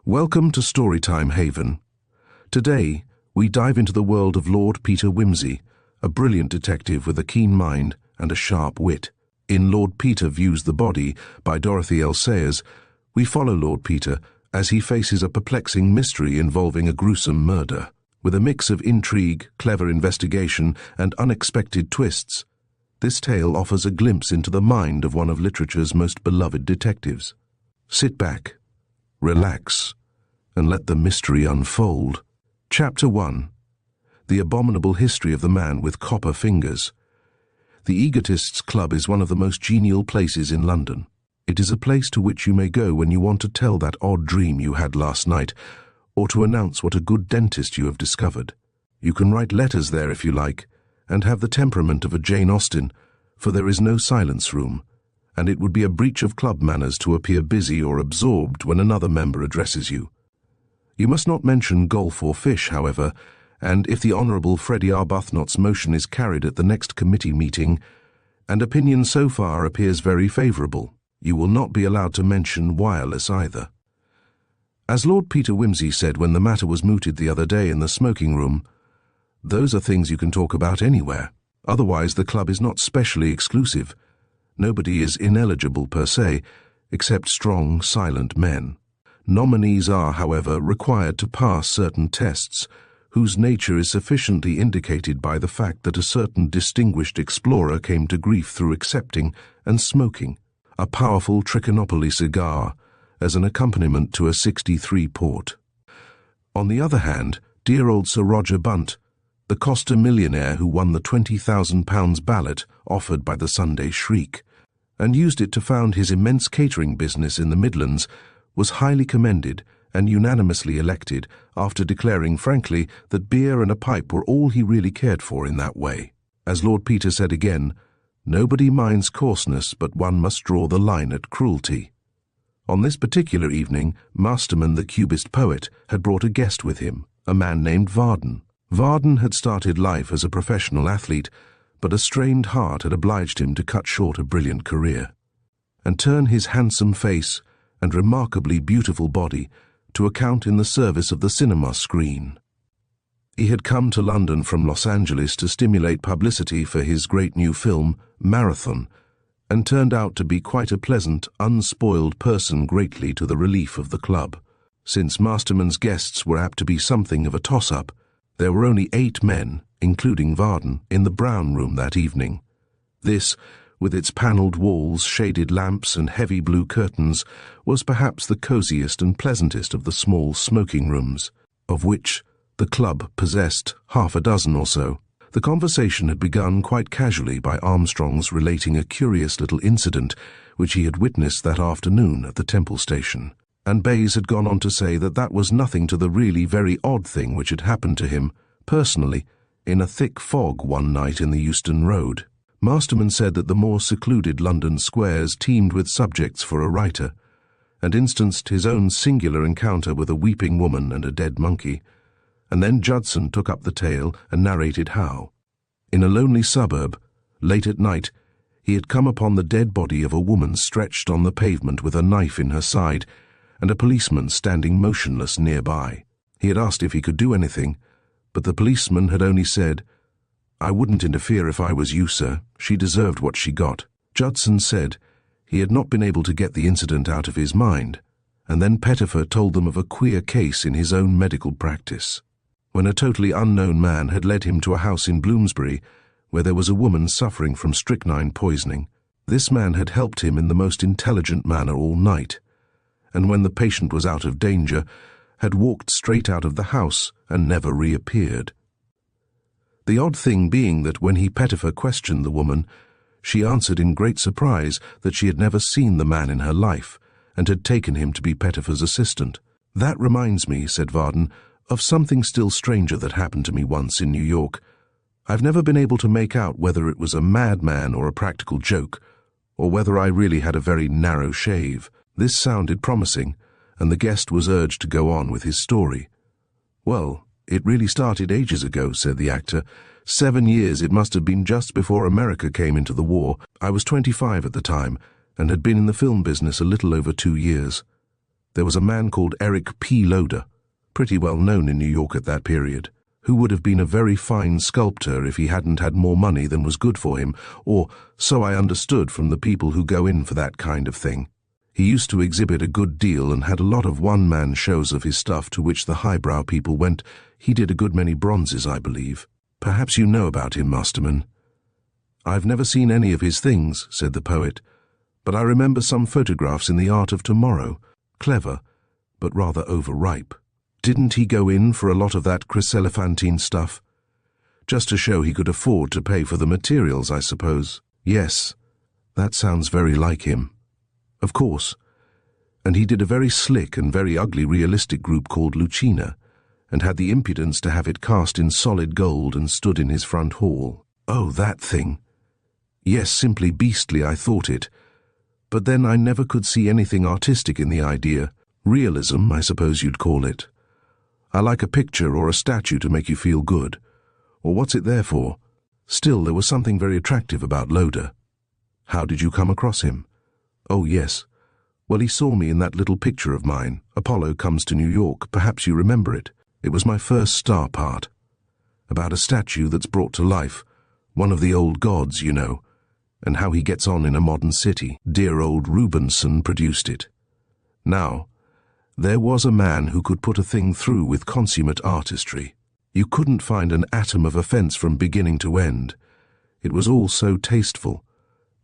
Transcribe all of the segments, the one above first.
Welcome to Storytime Haven. Today, we dive into the world of Lord Peter Wimsey, a brilliant detective with a keen mind and a sharp wit. In Lord Peter Views the Body by Dorothy L. we follow Lord Peter as he faces a perplexing mystery involving a gruesome murder. With a mix of intrigue, clever investigation, and unexpected twists, this tale offers a glimpse into the mind of one of literature's most beloved detectives. Sit back, relax, and let the mystery unfold. Chapter 1. The Abominable History of the Man with Copper Fingers. The Egotists' Club is one of the most genial places in London. It is a place to which you may go when you want to tell that odd dream you had last night, or to announce what a good dentist you have discovered. You can write letters there if you like, and have the temperament of a Jane Austen, for there is no silence room, and it would be a breach of club manners to appear busy or absorbed when another member addresses you. You must not mention golf or fish, however, and if the Honourable Freddie Arbuthnot's motion is carried at the next committee meeting, and opinion so far appears very favourable, you will not be allowed to mention wireless either. As Lord Peter Wimsey said when the matter was mooted the other day in the smoking room, those are things you can talk about anywhere. Otherwise the club is not specially exclusive. Nobody is ineligible per se, except strong, silent men. Nominees are, however, required to pass certain tests, whose nature is sufficiently indicated by the fact that a certain distinguished explorer came to grief through accepting and smoking a powerful Trichinopoly cigar as an accompaniment to a 63 port. On the other hand, dear old Sir Roger Bunt, the Coster millionaire who won the £20,000 ballot offered by the Sunday Shriek, and used it to found his immense catering business in the Midlands, was highly commended and unanimously elected after declaring frankly that beer and a pipe were all he really cared for in that way. As Lord Peter said again, nobody minds coarseness, but one must draw the line at cruelty. On this particular evening, Masterman the Cubist poet had brought a guest with him, a man named Varden. Varden had started life as a professional athlete, but a strained heart had obliged him to cut short a brilliant career, and turn his handsome face and remarkably beautiful body to account in the service of the cinema screen. He had come to London from Los Angeles to stimulate publicity for his great new film, Marathon, and turned out to be quite a pleasant, unspoiled person, greatly to the relief of the club. Since Masterman's guests were apt to be something of a toss-up, there were only 8 men, including Varden, in the brown room that evening. This, with its panelled walls, shaded lamps, and heavy blue curtains, was perhaps the cosiest and pleasantest of the small smoking rooms, of which the club possessed half a dozen or so. The conversation had begun quite casually by Armstrong's relating a curious little incident which he had witnessed that afternoon at the Temple station, and Bayes had gone on to say that that was nothing to the really very odd thing which had happened to him, personally, in a thick fog one night in the Euston Road. Masterman said that the more secluded London squares teemed with subjects for a writer, and instanced his own singular encounter with a weeping woman and a dead monkey, and then Judson took up the tale and narrated how, in a lonely suburb, late at night, he had come upon the dead body of a woman stretched on the pavement with a knife in her side, and a policeman standing motionless nearby. He had asked if he could do anything, but the policeman had only said, "I wouldn't interfere if I was you, sir. She deserved what she got." Judson said he had not been able to get the incident out of his mind, and then Pettifer told them of a queer case in his own medical practice, when a totally unknown man had led him to a house in Bloomsbury where there was a woman suffering from strychnine poisoning. This man had helped him in the most intelligent manner all night, and when the patient was out of danger, had walked straight out of the house and never reappeared. The odd thing being that when Pettifer questioned the woman, she answered in great surprise that she had never seen the man in her life, and had taken him to be Pettifer's assistant. "That reminds me," said Varden, "of something still stranger that happened to me once in New York. I've never been able to make out whether it was a madman or a practical joke, or whether I really had a very narrow shave." This sounded promising, and the guest was urged to go on with his story. "Well, it really started ages ago," said the actor. 7 years, it must have been just before America came into the war. I was 25 at the time, and had been in the film business a little over 2 years. There was a man called Eric P. Loder, pretty well known in New York at that period, who would have been a very fine sculptor if he hadn't had more money than was good for him, or so I understood from the people who go in for that kind of thing. He used to exhibit a good deal and had a lot of one-man shows of his stuff to which the highbrow people went. He did a good many bronzes, I believe. Perhaps you know about him, Masterman. I've never seen any of his things, said the poet, but I remember some photographs in the Art of Tomorrow. Clever, but rather overripe. Didn't he go in for a lot of that chryselephantine stuff? Just to show he could afford to pay for the materials, I suppose. Yes, that sounds very like him. Of course. And he did a very slick and very ugly realistic group called Lucina, and had the impudence to have it cast in solid gold and stood in his front hall. Oh, that thing. Yes, simply beastly, I thought it. But then I never could see anything artistic in the idea. Realism, I suppose you'd call it. I like a picture or a statue to make you feel good. Or what's it there for? Still, there was something very attractive about Loder. How did you come across him? Oh, yes. Well, he saw me in that little picture of mine, Apollo Comes to New York. Perhaps you remember it. It was my first star part. About a statue that's brought to life. One of the old gods, you know. And how he gets on in a modern city. Dear old Rubensson produced it. Now, there was a man who could put a thing through with consummate artistry. You couldn't find an atom of offence from beginning to end. It was all so tasteful.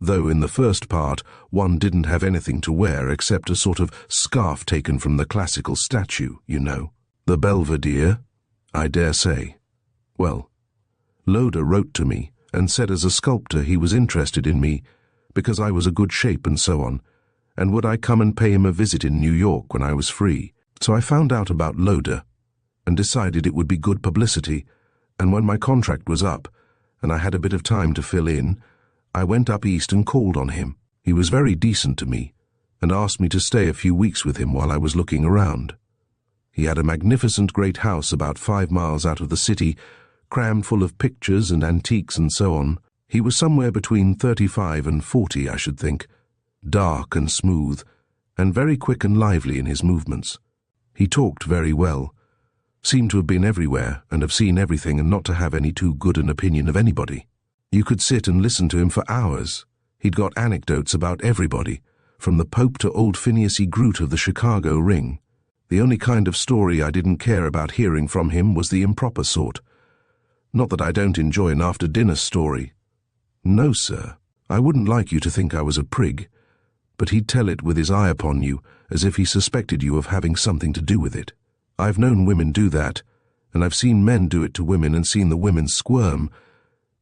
Though in the first part one didn't have anything to wear except a sort of scarf taken from the classical statue, you know. The Belvedere, I dare say. Well, Loder wrote to me and said as a sculptor he was interested in me because I was a good shape and so on, and would I come and pay him a visit in New York when I was free. So I found out about Loder and decided it would be good publicity, and when my contract was up and I had a bit of time to fill in, I went up east and called on him. He was very decent to me and asked me to stay a few weeks with him while I was looking around. He had a magnificent great house about 5 miles out of the city, crammed full of pictures and antiques and so on. He was somewhere between 35 and 40, I should think, dark and smooth, and very quick and lively in his movements. He talked very well, seemed to have been everywhere and have seen everything and not to have any too good an opinion of anybody. You could sit and listen to him for hours. He'd got anecdotes about everybody, from the Pope to old Phineas E. Groot of the Chicago Ring. The only kind of story I didn't care about hearing from him was the improper sort. Not that I don't enjoy an after-dinner story. No, sir, I wouldn't like you to think I was a prig, but he'd tell it with his eye upon you, as if he suspected you of having something to do with it. I've known women do that, and I've seen men do it to women and seen the women squirm,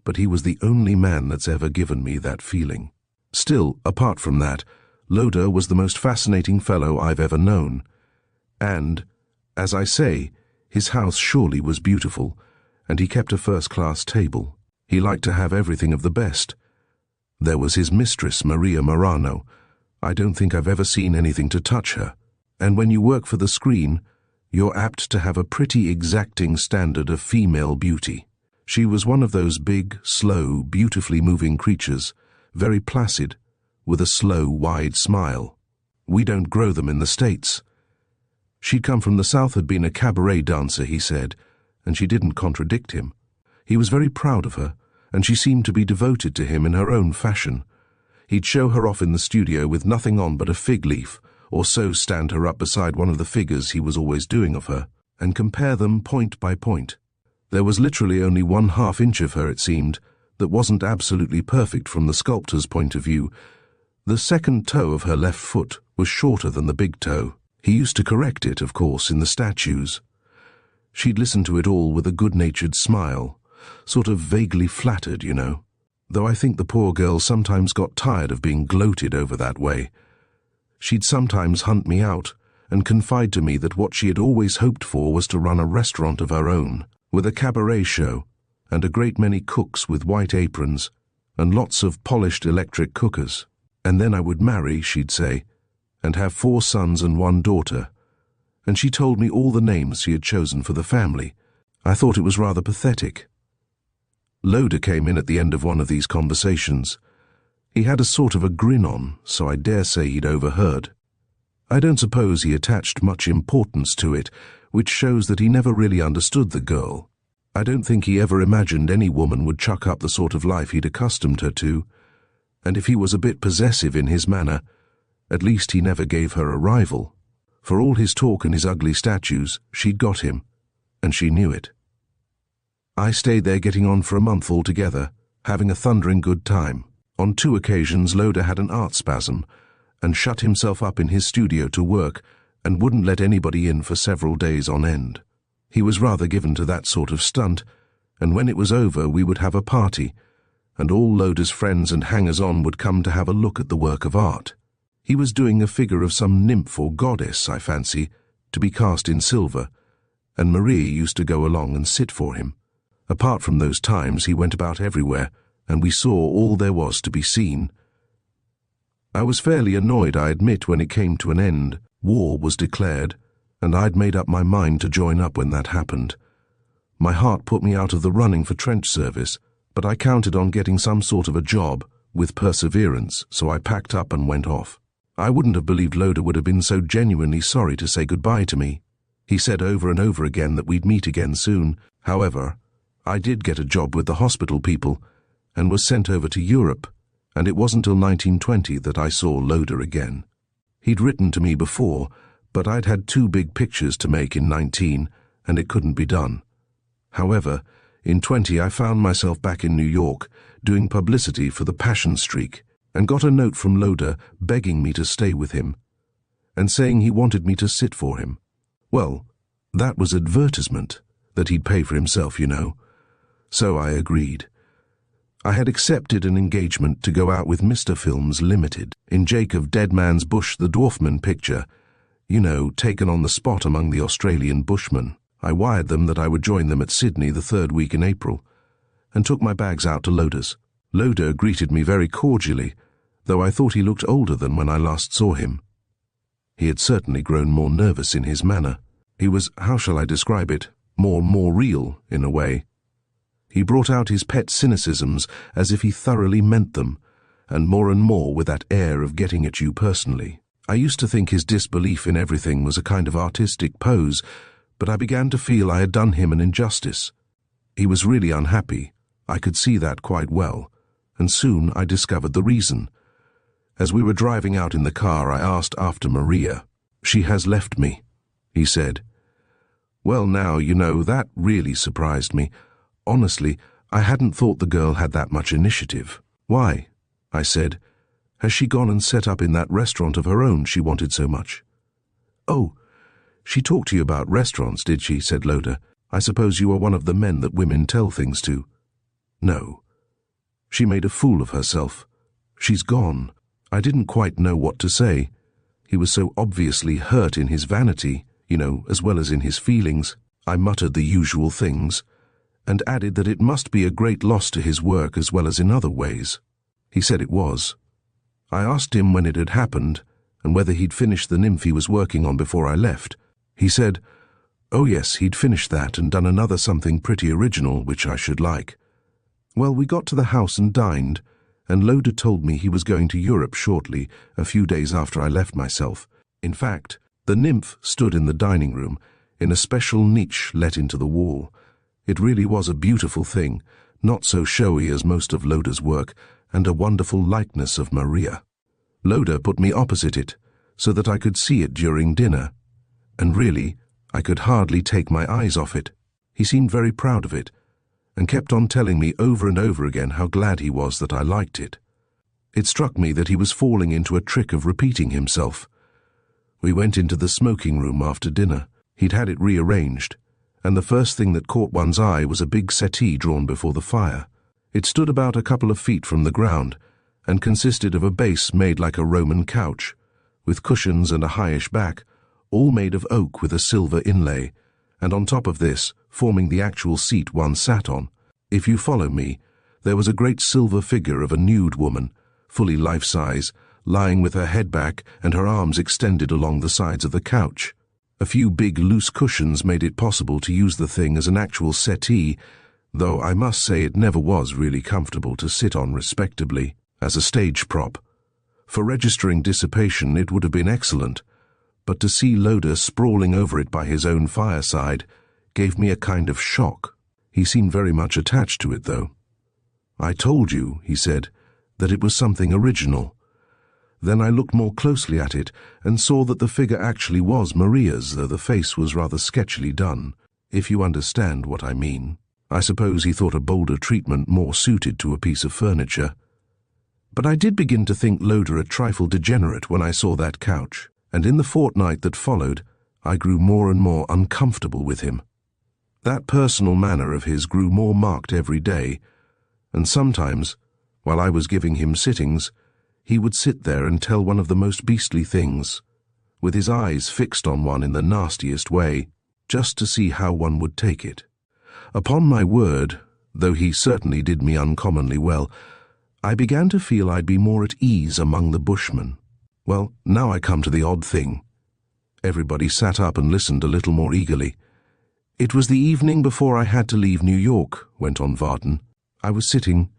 but he was the only man that's ever given me that feeling. Still, apart from that, Loder was the most fascinating fellow I've ever known. And, as I say, his house surely was beautiful, and he kept a first-class table. He liked to have everything of the best. There was his mistress, Maria Morano. I don't think I've ever seen anything to touch her. And when you work for the screen, you're apt to have a pretty exacting standard of female beauty. She was one of those big, slow, beautifully moving creatures, very placid, with a slow, wide smile. We don't grow them in the States. She'd come from the South, had been a cabaret dancer, he said, and she didn't contradict him. He was very proud of her, and she seemed to be devoted to him in her own fashion. He'd show her off in the studio with nothing on but a fig leaf, or so stand her up beside one of the figures he was always doing of her, and compare them point by point. There was literally only 1/2 inch of her, it seemed, that wasn't absolutely perfect from the sculptor's point of view. The second toe of her left foot was shorter than the big toe. He used to correct it, of course, in the statues. She'd listen to it all with a good-natured smile, sort of vaguely flattered, you know, though I think the poor girl sometimes got tired of being gloated over that way. She'd sometimes hunt me out and confide to me that what she had always hoped for was to run a restaurant of her own, with a cabaret show, and a great many cooks with white aprons, and lots of polished electric cookers. And then I would marry, she'd say, and have 4 sons and 1 daughter. And she told me all the names she had chosen for the family. I thought it was rather pathetic. Loder came in at the end of one of these conversations. He had a sort of a grin on, so I dare say he'd overheard. I don't suppose he attached much importance to it, which shows that he never really understood the girl. I don't think he ever imagined any woman would chuck up the sort of life he'd accustomed her to, and if he was a bit possessive in his manner, at least he never gave her a rival. For all his talk and his ugly statues, she'd got him, and she knew it. I stayed there getting on for a month altogether, having a thundering good time. On 2 occasions Loder had an art spasm, and shut himself up in his studio to work, and wouldn't let anybody in for several days on end. He was rather given to that sort of stunt, and when it was over we would have a party, and all Loder's friends and hangers-on would come to have a look at the work of art. He was doing a figure of some nymph or goddess, I fancy, to be cast in silver, and Marie used to go along and sit for him. Apart from those times, he went about everywhere, and we saw all there was to be seen. I was fairly annoyed, I admit, when it came to an end. War was declared, and I'd made up my mind to join up when that happened. My heart put me out of the running for trench service, but I counted on getting some sort of a job, with perseverance, so I packed up and went off. I wouldn't have believed Loder would have been so genuinely sorry to say goodbye to me. He said over and over again that we'd meet again soon. However, I did get a job with the hospital people, and was sent over to Europe, and it wasn't till 1920 that I saw Loder again. He'd written to me before, but I'd had 2 big pictures to make in 19, and it couldn't be done. However, in 20 I found myself back in New York, doing publicity for the Passion Streak, and got a note from Loder begging me to stay with him, and saying he wanted me to sit for him. Well, that was advertisement, that he'd pay for himself, you know. So I agreed. I had accepted an engagement to go out with Mr. Films Limited in Jake of Dead Man's Bush the Dwarfman picture, you know, taken on the spot among the Australian bushmen. I wired them that I would join them at Sydney the 3rd week in April, and took my bags out to Loder's. Loder greeted me very cordially, though I thought he looked older than when I last saw him. He had certainly grown more nervous in his manner. He was, how shall I describe it, more real, in a way. He brought out his pet cynicisms as if he thoroughly meant them, and more with that air of getting at you personally. I used to think his disbelief in everything was a kind of artistic pose, but I began to feel I had done him an injustice. He was really unhappy. I could see that quite well, and soon I discovered the reason. As we were driving out in the car, I asked after Maria. "She has left me," he said. Well, now, you know, that really surprised me. Honestly, I hadn't thought the girl had that much initiative. "Why?" I said. "Has she gone and set up in that restaurant of her own she wanted so much?" "Oh, she talked to you about restaurants, did she?" said Loder. "I suppose you are one of the men that women tell things to." "No. She made a fool of herself. She's gone." I didn't quite know what to say. He was so obviously hurt in his vanity, you know, as well as in his feelings. I muttered the usual things, and added that it must be a great loss to his work as well as in other ways. He said it was. I asked him when it had happened, and whether he'd finished the nymph he was working on before I left. He said, oh yes, he'd finished that and done another something pretty original, which I should like. Well, we got to the house and dined, and Loder told me he was going to Europe shortly, a few days after I left myself. In fact, the nymph stood in the dining room, in a special niche let into the wall. It really was a beautiful thing, not so showy as most of Loder's work, and a wonderful likeness of Maria. Loder put me opposite it, so that I could see it during dinner, and really, I could hardly take my eyes off it. He seemed very proud of it, and kept on telling me over and over again how glad he was that I liked it. It struck me that he was falling into a trick of repeating himself. We went into the smoking room after dinner. He'd had it rearranged, and the first thing that caught one's eye was a big settee drawn before the fire. It stood about a couple of feet from the ground, and consisted of a base made like a Roman couch, with cushions and a highish back, all made of oak with a silver inlay, and on top of this, forming the actual seat one sat on, if you follow me, there was a great silver figure of a nude woman, fully life-size, lying with her head back and her arms extended along the sides of the couch. A few big loose cushions made it possible to use the thing as an actual settee, though I must say it never was really comfortable to sit on respectably, as a stage prop. For registering dissipation it would have been excellent, but to see Loder sprawling over it by his own fireside gave me a kind of shock. He seemed very much attached to it, though. "I told you," he said, "that it was something original." Then I looked more closely at it and saw that the figure actually was Maria's, though the face was rather sketchily done, if you understand what I mean. I suppose he thought a bolder treatment more suited to a piece of furniture. But I did begin to think Loder a trifle degenerate when I saw that couch, and in the fortnight that followed, I grew more and more uncomfortable with him. That personal manner of his grew more marked every day, and sometimes, while I was giving him sittings, he would sit there and tell one of the most beastly things, with his eyes fixed on one in the nastiest way, just to see how one would take it. Upon my word, though he certainly did me uncommonly well, I began to feel I'd be more at ease among the bushmen. Well, now I come to the odd thing. Everybody sat up and listened a little more eagerly. "It was the evening before I had to leave New York," went on Varden. "I was sitting.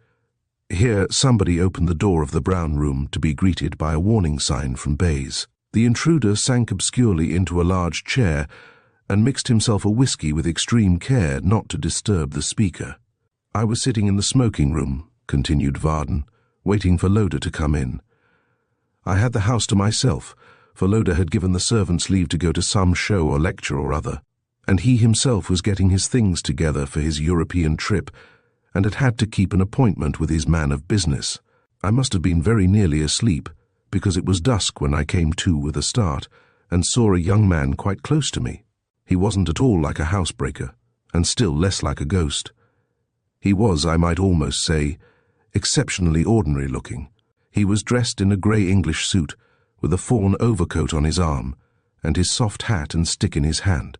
Here somebody opened the door of the brown room to be greeted by a warning sign from Bayes. The intruder sank obscurely into a large chair and mixed himself a whiskey with extreme care not to disturb the speaker. I was sitting in the smoking room," continued Varden, "waiting for Loder to come in. I had the house to myself, for Loder had given the servants leave to go to some show or lecture or other, and he himself was getting his things together for his European trip, and had to keep an appointment with his man of business. I must have been very nearly asleep, because it was dusk when I came to with a start, and saw a young man quite close to me. He wasn't at all like a housebreaker, and still less like a ghost. He was, I might almost say, exceptionally ordinary looking. He was dressed in a grey English suit, with a fawn overcoat on his arm, and his soft hat and stick in his hand.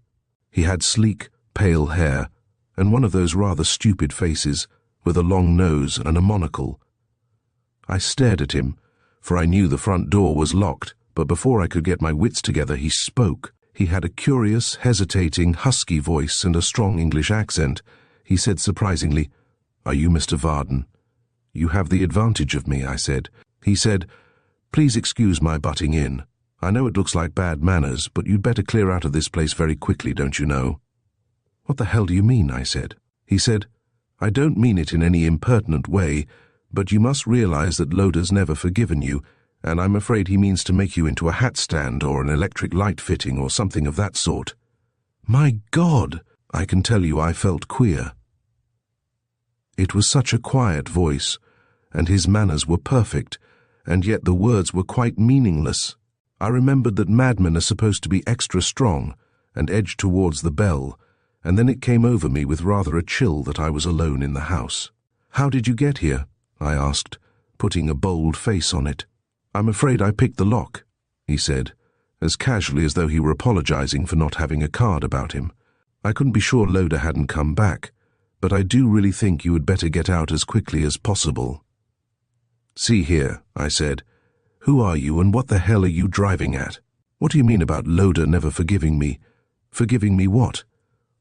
He had sleek, pale hair, and one of those rather stupid faces, with a long nose and a monocle. I stared at him, for I knew the front door was locked, but before I could get my wits together he spoke. He had a curious, hesitating, husky voice and a strong English accent. He said surprisingly, "Are you Mr. Varden?" "You have the advantage of me," I said. He said, "Please excuse my butting in. I know it looks like bad manners, but you'd better clear out of this place very quickly, don't you know?" "What the hell do you mean?" I said. He said, "I don't mean it in any impertinent way, but you must realize that Loder's never forgiven you, and I'm afraid he means to make you into a hat stand or an electric light fitting or something of that sort." My God! I can tell you I felt queer. It was such a quiet voice, and his manners were perfect, and yet the words were quite meaningless. I remembered that madmen are supposed to be extra strong, and edged towards the bell, and then it came over me with rather a chill that I was alone in the house. "How did you get here?" I asked, putting a bold face on it. "I'm afraid I picked the lock," he said, as casually as though he were apologizing for not having a card about him. "I couldn't be sure Loder hadn't come back, but I do really think you had better get out as quickly as possible." "See here," I said, "who are you and what the hell are you driving at? What do you mean about Loder never forgiving me? Forgiving me what?"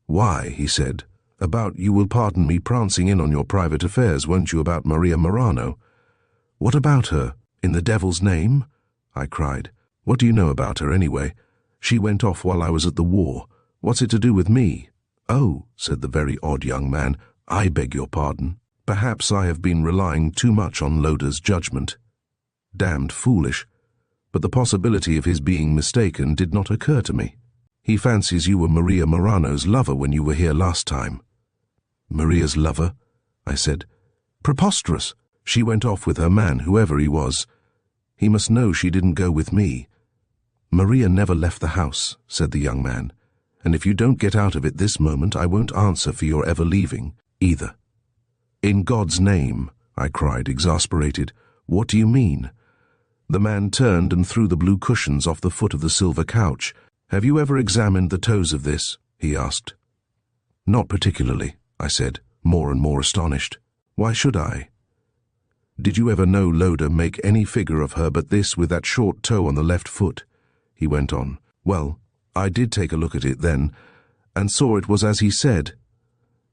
"Why," he said, "about, you will pardon me prancing in on your private affairs, won't you, about Maria Marano?" "What about her? In the devil's name?" I cried. "What do you know about her, anyway? She went off while I was at the war. What's it to do with me?" "Oh," said the very odd young man, "I beg your pardon. Perhaps I have been relying too much on Loder's judgment. Damned foolish. But the possibility of his being mistaken did not occur to me. He fancies you were Maria Marano's lover when you were here last time." "Maria's lover?" I said. "Preposterous. She went off with her man, whoever he was. He must know she didn't go with me." "Maria never left the house," said the young man, "and if you don't get out of it this moment, I won't answer for your ever leaving, either." "In God's name," I cried, exasperated, "what do you mean?" The man turned and threw the blue cushions off the foot of the silver couch. "Have you ever examined the toes of this?" he asked. "Not particularly," I said, more and more astonished. "Why should I?" "Did you ever know Loder make any figure of her but this with that short toe on the left foot?" he went on. "Well, I did take a look at it then, and saw it was as he said.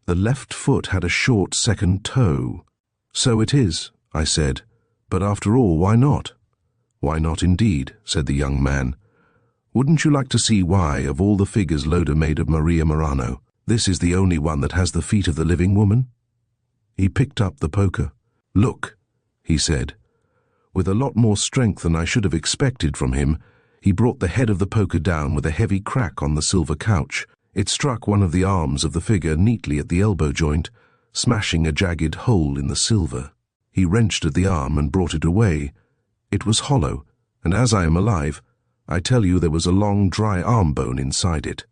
The left foot had a short second toe." "So it is," I said, "but after all, why not?" "Why not indeed?" said the young man. Wouldn't you like to see why, of all the figures Loder made of Maria Morano, this is the only one that has the feet of the living woman? He picked up the poker. Look, he said. With a lot more strength than I should have expected from him, he brought the head of the poker down with a heavy crack on the silver couch. It struck one of the arms of the figure neatly at the elbow joint, smashing a jagged hole in the silver. He wrenched at the arm and brought it away. It was hollow, and as I am alive, I tell you there was a long, dry arm bone inside it.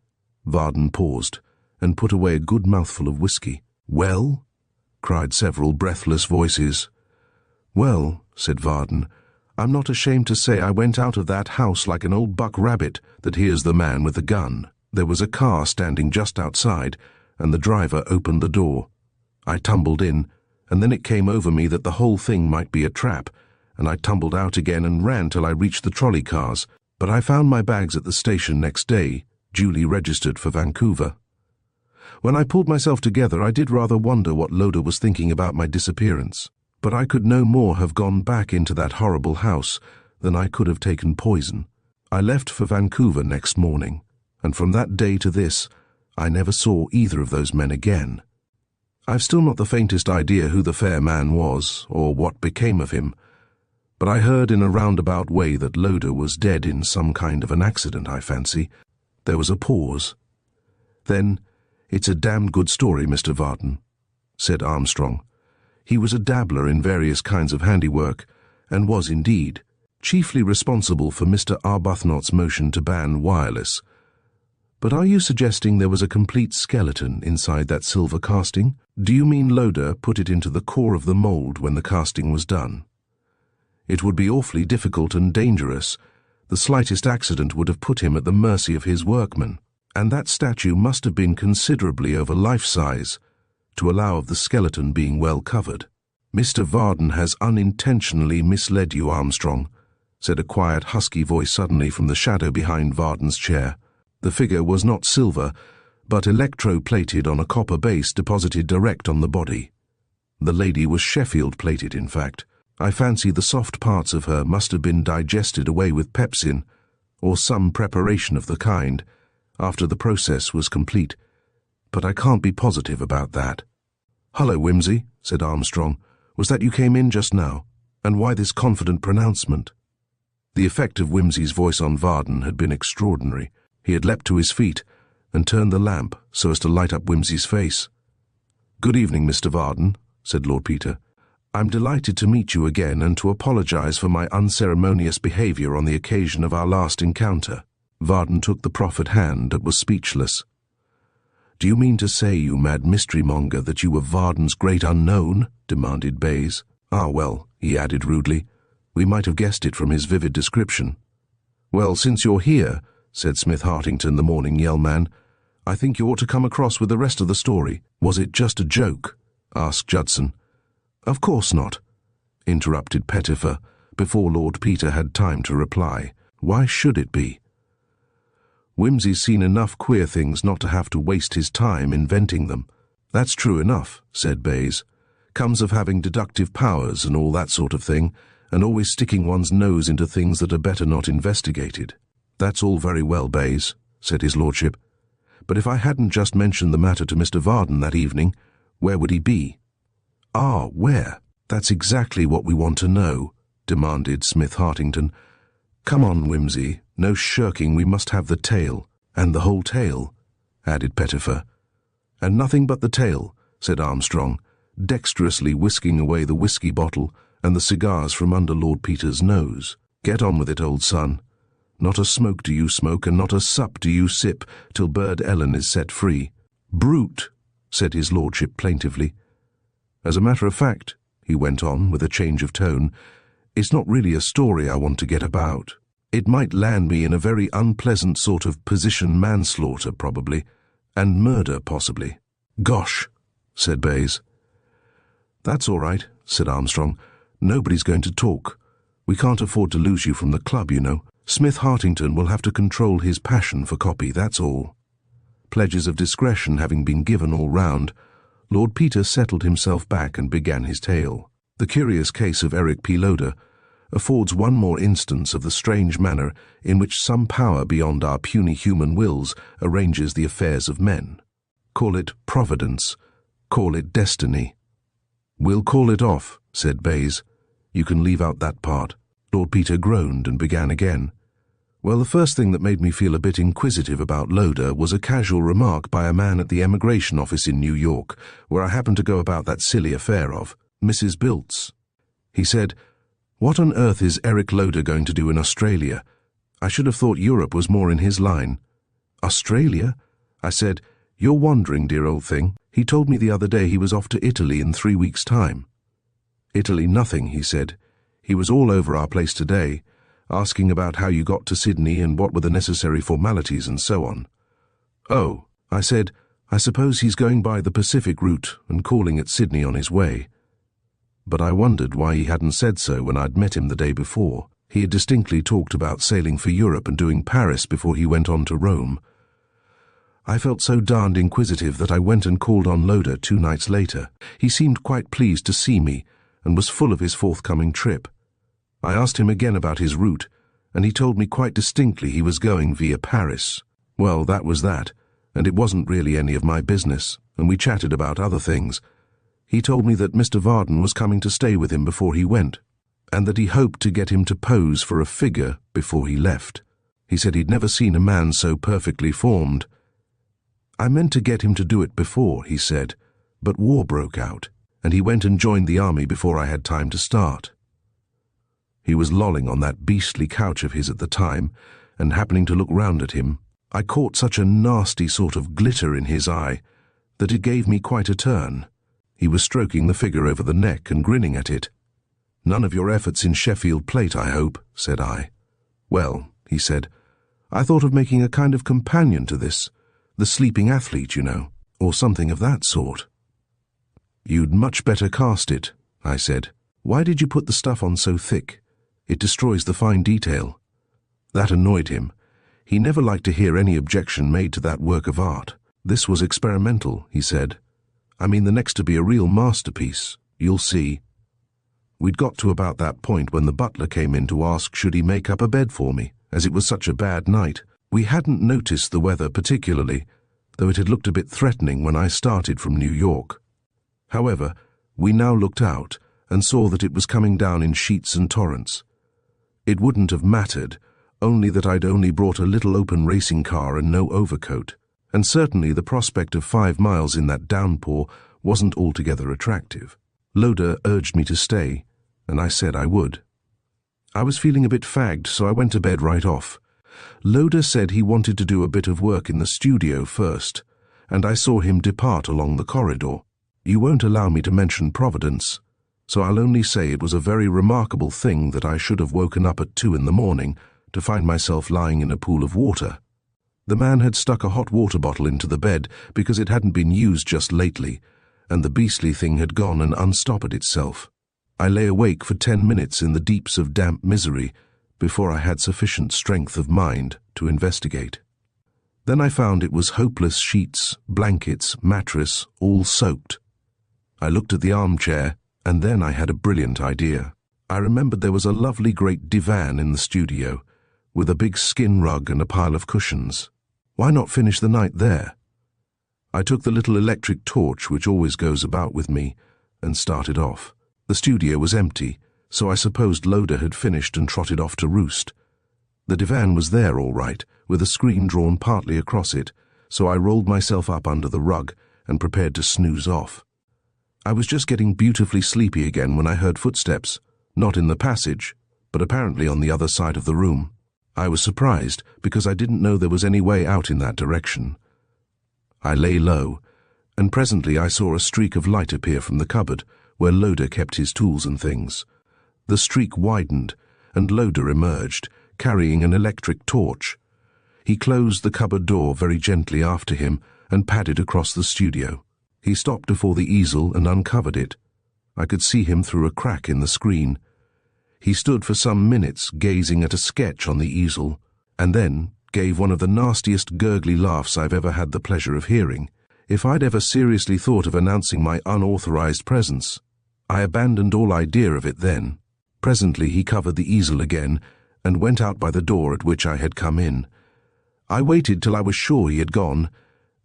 Varden paused, and put away a good mouthful of whiskey. "Well?" cried several breathless voices. "Well," said Varden, "I'm not ashamed to say I went out of that house like an old buck rabbit that hears the man with the gun. There was a car standing just outside, and the driver opened the door. I tumbled in, and then it came over me that the whole thing might be a trap, and I tumbled out again and ran till I reached the trolley cars, but I found my bags at the station next day, duly registered for Vancouver. When I pulled myself together, I did rather wonder what Loder was thinking about my disappearance, but I could no more have gone back into that horrible house than I could have taken poison. I left for Vancouver next morning, and from that day to this, I never saw either of those men again. I've still not the faintest idea who the fair man was, or what became of him, but I heard in a roundabout way that Loder was dead in some kind of an accident, I fancy. There was a pause. Then, "It's a damned good story, Mr. Varden," said Armstrong. He was a dabbler in various kinds of handiwork, and was indeed chiefly responsible for Mr. Arbuthnot's motion to ban wireless. "But are you suggesting there was a complete skeleton inside that silver casting? Do you mean Loder put it into the core of the mould when the casting was done? It would be awfully difficult and dangerous. The slightest accident would have put him at the mercy of his workmen, and that statue must have been considerably over life-size to allow of the skeleton being well covered." "Mr. Varden has unintentionally misled you, Armstrong," said a quiet, husky voice suddenly from the shadow behind Varden's chair. The figure was not silver, but electro-plated on a copper base deposited direct on the body. The lady was Sheffield-plated, in fact. I fancy the soft parts of her must have been digested away with pepsin, or some preparation of the kind, after the process was complete, but I can't be positive about that. "Hullo, Wimsey," said Armstrong. "Was that you came in just now? And why this confident pronouncement?" The effect of Wimsey's voice on Varden had been extraordinary. He had leapt to his feet and turned the lamp so as to light up Wimsey's face. "Good evening, Mr. Varden," said Lord Peter. "I'm delighted to meet you again and to apologize for my unceremonious behavior on the occasion of our last encounter." Varden took the proffered hand and was speechless. "Do you mean to say, you mad mystery-monger, that you were Varden's great unknown?" demanded Bayes. "Ah, well," he added rudely, "we might have guessed it from his vivid description." "Well, since you're here," said Smith Hartington, the morning Yell-man, "I think you ought to come across with the rest of the story." "Was it just a joke?" asked Judson. "Of course not," interrupted Pettifer, before Lord Peter had time to reply. "Why should it be? Wimsey's seen enough queer things not to have to waste his time inventing them." "That's true enough," said Bayes. "Comes of having deductive powers and all that sort of thing, and always sticking one's nose into things that are better not investigated." "That's all very well, Bayes," said his lordship. "But if I hadn't just mentioned the matter to Mr. Varden that evening, where would he be?" "Ah, where? That's exactly what we want to know," demanded Smith Hartington. "Come on, Wimsey, no shirking, we must have the tale." "And the whole tale," added Pettifer. "And nothing but the tale," said Armstrong, dexterously whisking away the whiskey bottle and the cigars from under Lord Peter's nose. "Get on with it, old son. Not a smoke do you smoke, and not a sup do you sip, till Bird Ellen is set free." "Brute," said his lordship plaintively. "As a matter of fact," he went on with a change of tone, "it's not really a story I want to get about. It might land me in a very unpleasant sort of position, manslaughter probably, and murder possibly." "Gosh," said Bayes. "That's all right," said Armstrong. "Nobody's going to talk. We can't afford to lose you from the club, you know. Smith Hartington will have to control his passion for copy, that's all." Pledges of discretion having been given all round, Lord Peter settled himself back and began his tale. The curious case of Eric P. Loder, affords one more instance of the strange manner in which some power beyond our puny human wills arranges the affairs of men. Call it providence, call it destiny. "We'll call it off," said Bayes. "You can leave out that part." Lord Peter groaned and began again. "Well, the first thing that made me feel a bit inquisitive about Loder was a casual remark by a man at the emigration office in New York, where I happened to go about that silly affair of Mrs. Biltz. He said, 'What on earth is Eric Loder going to do in Australia? I should have thought Europe was more in his line.' 'Australia?' I said, 'You're wandering, dear old thing. He told me the other day he was off to Italy in 3 weeks' time.' 'Italy nothing,' he said. 'He was all over our place today, asking about how you got to Sydney and what were the necessary formalities and so on.' 'Oh,' I said, 'I suppose he's going by the Pacific route and calling at Sydney on his way.' But I wondered why he hadn't said so when I'd met him the day before. He had distinctly talked about sailing for Europe and doing Paris before he went on to Rome. I felt so darned inquisitive that I went and called on Loder 2 nights later. He seemed quite pleased to see me and was full of his forthcoming trip. I asked him again about his route, and he told me quite distinctly he was going via Paris. Well, that was that, and it wasn't really any of my business, and we chatted about other things. He told me that Mr. Varden was coming to stay with him before he went, and that he hoped to get him to pose for a figure before he left. He said he'd never seen a man so perfectly formed. I meant to get him to do it before, he said, but war broke out, and he went and joined the army before I had time to start. He was lolling on that beastly couch of his at the time, and happening to look round at him, I caught such a nasty sort of glitter in his eye that it gave me quite a turn. He was stroking the figure over the neck and grinning at it. "None of your efforts in Sheffield Plate, I hope," said I. "Well," he said, "I thought of making a kind of companion to this, the sleeping athlete, you know, or something of that sort." "You'd much better cast it," I said. "Why did you put the stuff on so thick? It destroys the fine detail." That annoyed him. He never liked to hear any objection made to that work of art. "This was experimental," he said. "I mean the next to be a real masterpiece. You'll see." We'd got to about that point when the butler came in to ask should he make up a bed for me, as it was such a bad night. We hadn't noticed the weather particularly, though it had looked a bit threatening when I started from New York. However, we now looked out and saw that it was coming down in sheets and torrents. It wouldn't have mattered, only that I'd only brought a little open racing car and no overcoat, and certainly the prospect of 5 miles in that downpour wasn't altogether attractive. Loder urged me to stay, and I said I would. I was feeling a bit fagged, so I went to bed right off. Loder said he wanted to do a bit of work in the studio first, and I saw him depart along the corridor. You won't allow me to mention Providence, so I'll only say it was a very remarkable thing that I should have woken up at 2 in the morning to find myself lying in a pool of water. The man had stuck a hot water bottle into the bed because it hadn't been used just lately, and the beastly thing had gone and unstoppered itself. I lay awake for 10 minutes in the deeps of damp misery before I had sufficient strength of mind to investigate. Then I found it was hopeless sheets, blankets, mattress, all soaked. I looked at the armchair, and then I had a brilliant idea. I remembered there was a lovely great divan in the studio, with a big skin rug and a pile of cushions. Why not finish the night there? I took the little electric torch which always goes about with me, and started off. The studio was empty, so I supposed Loder had finished and trotted off to roost. The divan was there all right, with a screen drawn partly across it, so I rolled myself up under the rug and prepared to snooze off. I was just getting beautifully sleepy again when I heard footsteps, not in the passage, but apparently on the other side of the room. I was surprised, because I didn't know there was any way out in that direction. I lay low, and presently I saw a streak of light appear from the cupboard, where Loder kept his tools and things. The streak widened, and Loder emerged, carrying an electric torch. He closed the cupboard door very gently after him and padded across the studio. He stopped before the easel and uncovered it. I could see him through a crack in the screen. He stood for some minutes gazing at a sketch on the easel, and then gave one of the nastiest gurgly laughs I've ever had the pleasure of hearing. If I'd ever seriously thought of announcing my unauthorized presence, I abandoned all idea of it then. Presently he covered the easel again and went out by the door at which I had come in. I waited till I was sure he had gone,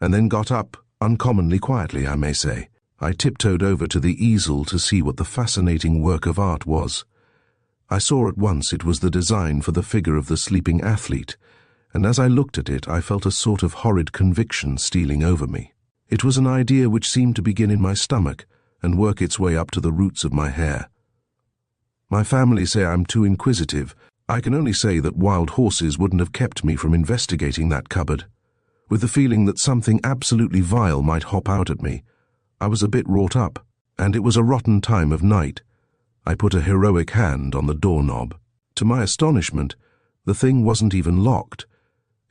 and then got up, uncommonly quietly, I may say. I tiptoed over to the easel to see what the fascinating work of art was. I saw at once it was the design for the figure of the sleeping athlete, and as I looked at it I felt a sort of horrid conviction stealing over me. It was an idea which seemed to begin in my stomach and work its way up to the roots of my hair. My family say I'm too inquisitive. I can only say that wild horses wouldn't have kept me from investigating that cupboard. With the feeling that something absolutely vile might hop out at me, I was a bit wrought up, and it was a rotten time of night. I put a heroic hand on the doorknob. To my astonishment, the thing wasn't even locked.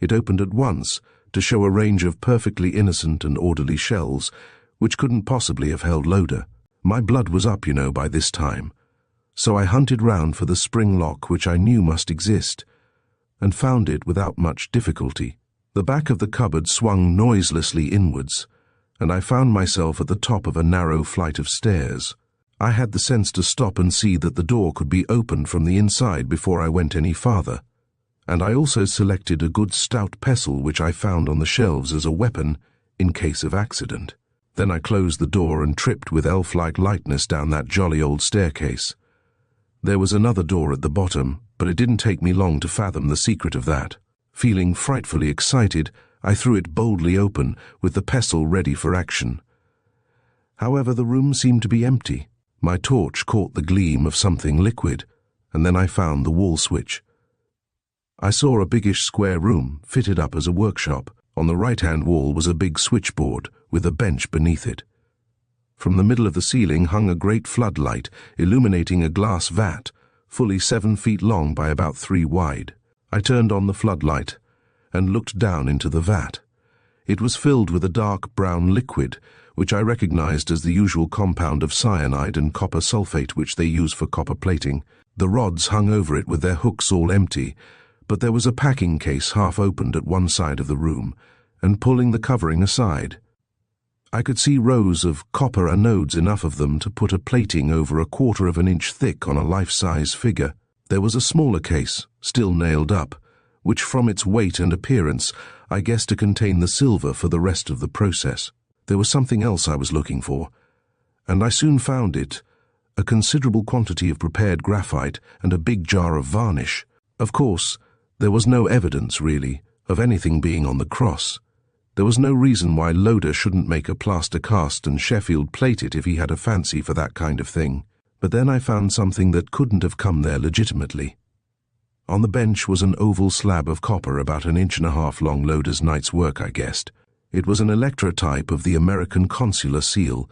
It opened at once to show a range of perfectly innocent and orderly shelves, which couldn't possibly have held Loader. My blood was up, you know, by this time, so I hunted round for the spring lock which I knew must exist, and found it without much difficulty. The back of the cupboard swung noiselessly inwards, and I found myself at the top of a narrow flight of stairs. I had the sense to stop and see that the door could be opened from the inside before I went any farther, and I also selected a good stout pestle which I found on the shelves as a weapon in case of accident. Then I closed the door and tripped with elf-like lightness down that jolly old staircase. There was another door at the bottom, but it didn't take me long to fathom the secret of that. Feeling frightfully excited, I threw it boldly open, with the pestle ready for action. However, the room seemed to be empty. My torch caught the gleam of something liquid, and then I found the wall switch. I saw a biggish square room, fitted up as a workshop. On the right-hand wall was a big switchboard, with a bench beneath it. From the middle of the ceiling hung a great floodlight, illuminating a glass vat, fully 7 feet long by about 3 wide. I turned on the floodlight and looked down into the vat. It was filled with a dark brown liquid, which I recognized as the usual compound of cyanide and copper sulfate which they use for copper plating. The rods hung over it with their hooks all empty, but there was a packing case half opened at one side of the room, and pulling the covering aside, I could see rows of copper anodes, enough of them to put a plating over 1/4 of an inch thick on a life-size figure. There was a smaller case, still nailed up, which from its weight and appearance I guessed to contain the silver for the rest of the process. There was something else I was looking for, and I soon found it, a considerable quantity of prepared graphite and a big jar of varnish. Of course, there was no evidence, really, of anything being on the cross. There was no reason why Loader shouldn't make a plaster cast and Sheffield plate it if he had a fancy for that kind of thing. But then I found something that couldn't have come there legitimately. On the bench was an oval slab of copper about 1.5 inches long, Loader's night's work, I guessed. It was an electrotype of the American consular seal,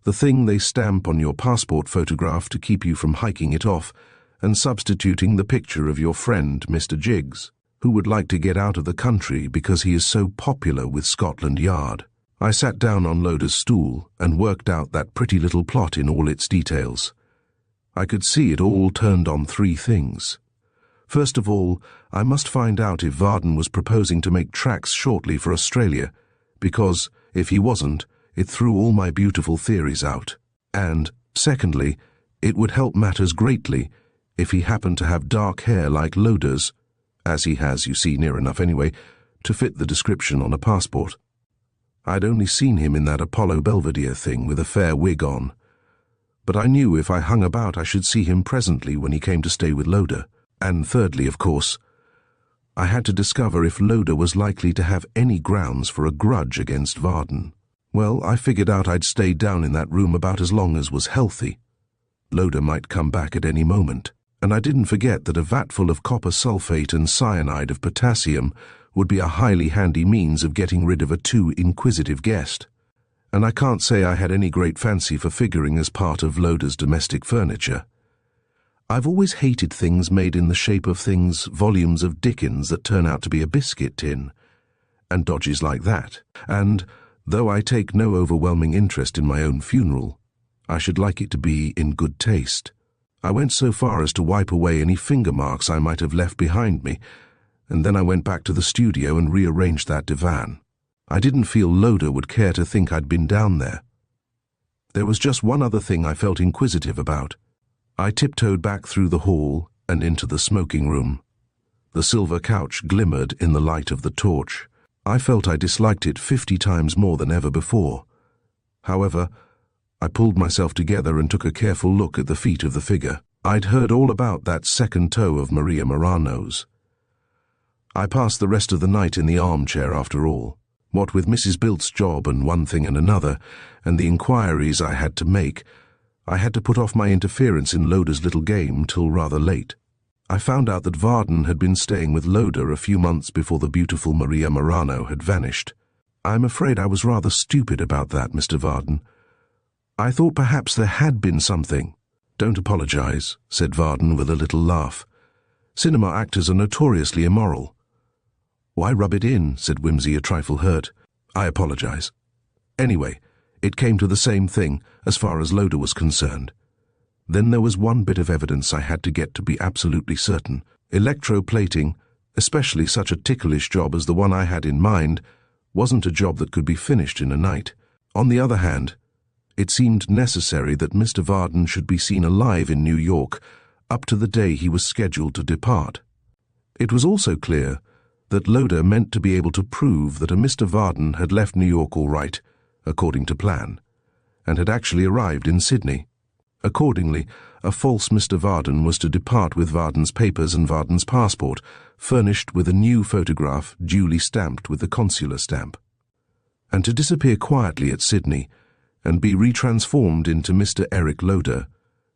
the thing they stamp on your passport photograph to keep you from hiking it off and substituting the picture of your friend, Mr. Jiggs, who would like to get out of the country because he is so popular with Scotland Yard. I sat down on Loader's stool and worked out that pretty little plot in all its details. I could see it all turned on 3 things. First of all, I must find out if Varden was proposing to make tracks shortly for Australia, because, if he wasn't, it threw all my beautiful theories out. And, secondly, it would help matters greatly if he happened to have dark hair like Loader's, as he has, you see, near enough anyway, to fit the description on a passport. I'd only seen him in that Apollo Belvedere thing with a fair wig on, but I knew if I hung about I should see him presently when he came to stay with Loader. And thirdly, of course, I had to discover if Loader was likely to have any grounds for a grudge against Varden. Well, I figured out I'd stay down in that room about as long as was healthy. Loader might come back at any moment. And I didn't forget that a vat full of copper sulfate and cyanide of potassium would be a highly handy means of getting rid of a too inquisitive guest. And I can't say I had any great fancy for figuring as part of Loader's domestic furniture. I've always hated things made in the shape of things, volumes of Dickens that turn out to be a biscuit tin, and dodges like that. And, though I take no overwhelming interest in my own funeral, I should like it to be in good taste. I went so far as to wipe away any finger marks I might have left behind me, and then I went back to the studio and rearranged that divan. I didn't feel Loader would care to think I'd been down there. There was just one other thing I felt inquisitive about. I tiptoed back through the hall and into the smoking room. The silver couch glimmered in the light of the torch. I felt I disliked it 50 times more than ever before. However, I pulled myself together and took a careful look at the feet of the figure. I'd heard all about that second toe of Maria Morano's. I passed the rest of the night in the armchair after all. What with Mrs. Bilt's job and one thing and another, and the inquiries I had to make, I had to put off my interference in Loda's little game till rather late. I found out that Varden had been staying with Loda a few months before the beautiful Maria Morano had vanished. I'm afraid I was rather stupid about that, Mr. Varden. I thought perhaps there had been something. Don't apologize, said Varden with a little laugh. Cinema actors are notoriously immoral. Why rub it in, said Wimsey, a trifle hurt. I apologize. Anyway, it came to the same thing as far as Loda was concerned. Then there was one bit of evidence I had to get to be absolutely certain. Electroplating, especially such a ticklish job as the one I had in mind, wasn't a job that could be finished in a night. On the other hand, it seemed necessary that Mr. Varden should be seen alive in New York up to the day he was scheduled to depart. It was also clear that Loda meant to be able to prove that a Mr. Varden had left New York all right, according to plan, and had actually arrived in Sydney. Accordingly, a false Mr. Varden was to depart with Varden's papers and Varden's passport, furnished with a new photograph duly stamped with the consular stamp, and to disappear quietly at Sydney and be retransformed into Mr. Eric Loda,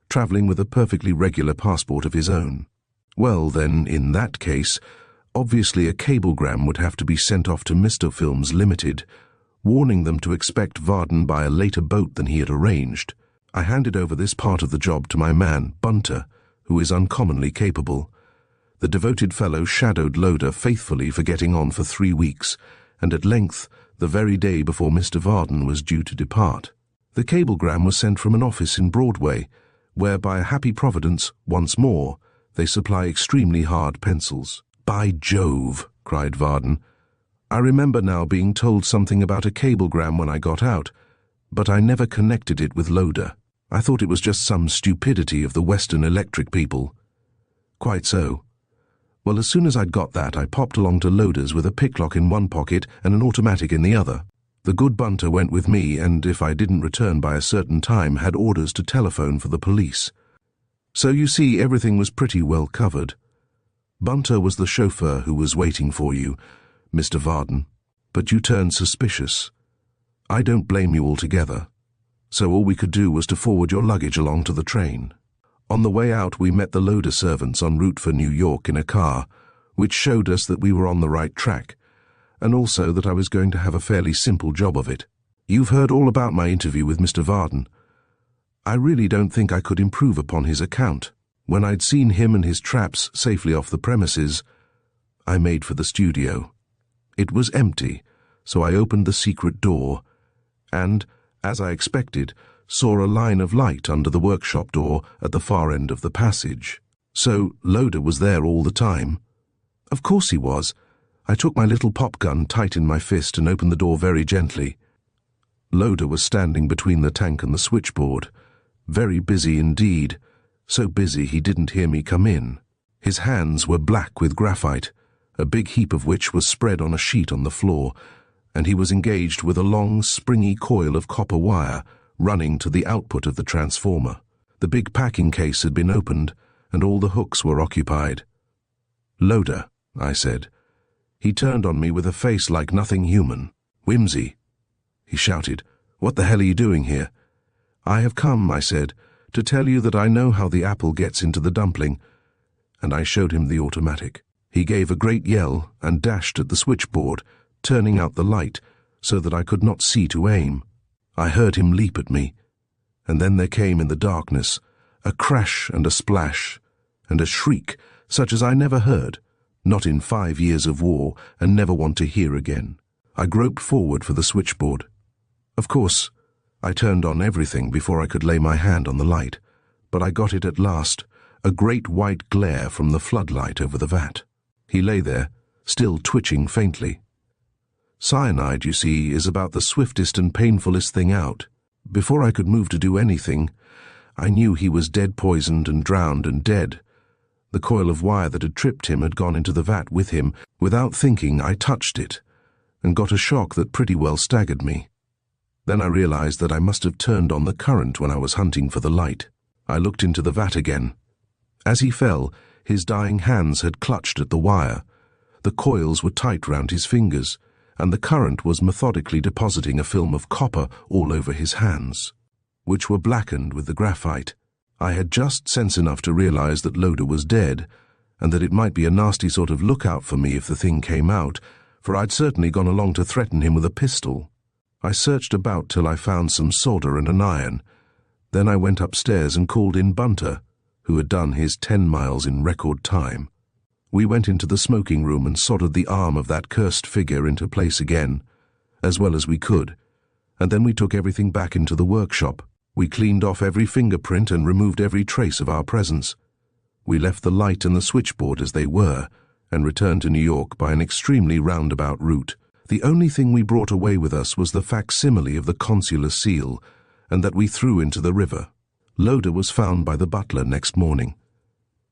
travelling with a perfectly regular passport of his own. Well, then, in that case, obviously a cablegram would have to be sent off to Mr. Films Limited, warning them to expect Varden by a later boat than he had arranged. I handed over this part of the job to my man, Bunter, who is uncommonly capable. The devoted fellow shadowed Loda faithfully for getting on for 3 weeks, and at length, the very day before Mr. Varden was due to depart. The cablegram was sent from an office in Broadway, where by a happy providence, once more, they supply extremely hard pencils. By Jove, cried Varden. I remember now being told something about a cablegram when I got out, but I never connected it with Loda. I thought it was just some stupidity of the Western Electric people. Quite so. Well, as soon as I'd got that, I popped along to Loda's with a picklock in one pocket and an automatic in the other. The good Bunter went with me, and if I didn't return by a certain time, had orders to telephone for the police. So you see, everything was pretty well covered. Bunter was the chauffeur who was waiting for you, Mr. Varden, but you turned suspicious. I don't blame you altogether, so all we could do was to forward your luggage along to the train. On the way out, we met the Loda servants en route for New York in a car, which showed us that we were on the right track, and also that I was going to have a fairly simple job of it. You've heard all about my interview with Mr. Varden. I really don't think I could improve upon his account. When I'd seen him and his traps safely off the premises, I made for the studio. It was empty, so I opened the secret door, and, as I expected, saw a line of light under the workshop door at the far end of the passage. So Loda was there all the time. Of course he was. I took my little pop gun tight in my fist and opened the door very gently. Loda was standing between the tank and the switchboard, very busy indeed, so busy he didn't hear me come in. His hands were black with graphite, a big heap of which was spread on a sheet on the floor, and he was engaged with a long, springy coil of copper wire running to the output of the transformer. The big packing case had been opened, and all the hooks were occupied. "Loda," I said. He turned on me with a face like nothing human. "Wimsey," he shouted, "what the hell are you doing here?" "I have come," I said, "to tell you that I know how the apple gets into the dumpling," and I showed him the automatic. He gave a great yell and dashed at the switchboard, turning out the light so that I could not see to aim. I heard him leap at me, and then there came in the darkness a crash and a splash, and a shriek such as I never heard, not in 5 years of war, and never want to hear again. I groped forward for the switchboard. Of course, I turned on everything before I could lay my hand on the light, but I got it at last, a great white glare from the floodlight over the vat. He lay there, still twitching faintly. Cyanide, you see, is about the swiftest and painfulest thing out. Before I could move to do anything, I knew he was dead, poisoned and drowned and dead. The coil of wire that had tripped him had gone into the vat with him. Without thinking, I touched it, and got a shock that pretty well staggered me. Then I realized that I must have turned on the current when I was hunting for the light. I looked into the vat again. As he fell, his dying hands had clutched at the wire. The coils were tight round his fingers, and the current was methodically depositing a film of copper all over his hands, which were blackened with the graphite. I had just sense enough to realize that Loder was dead, and that it might be a nasty sort of lookout for me if the thing came out, for I'd certainly gone along to threaten him with a pistol. I searched about till I found some solder and an iron. Then I went upstairs and called in Bunter, who had done his 10 miles in record time. We went into the smoking room and soldered the arm of that cursed figure into place again, as well as we could, and then we took everything back into the workshop. We cleaned off every fingerprint and removed every trace of our presence. We left the light and the switchboard as they were, and returned to New York by an extremely roundabout route. The only thing we brought away with us was the facsimile of the consular seal, and that we threw into the river. Loder was found by the butler next morning.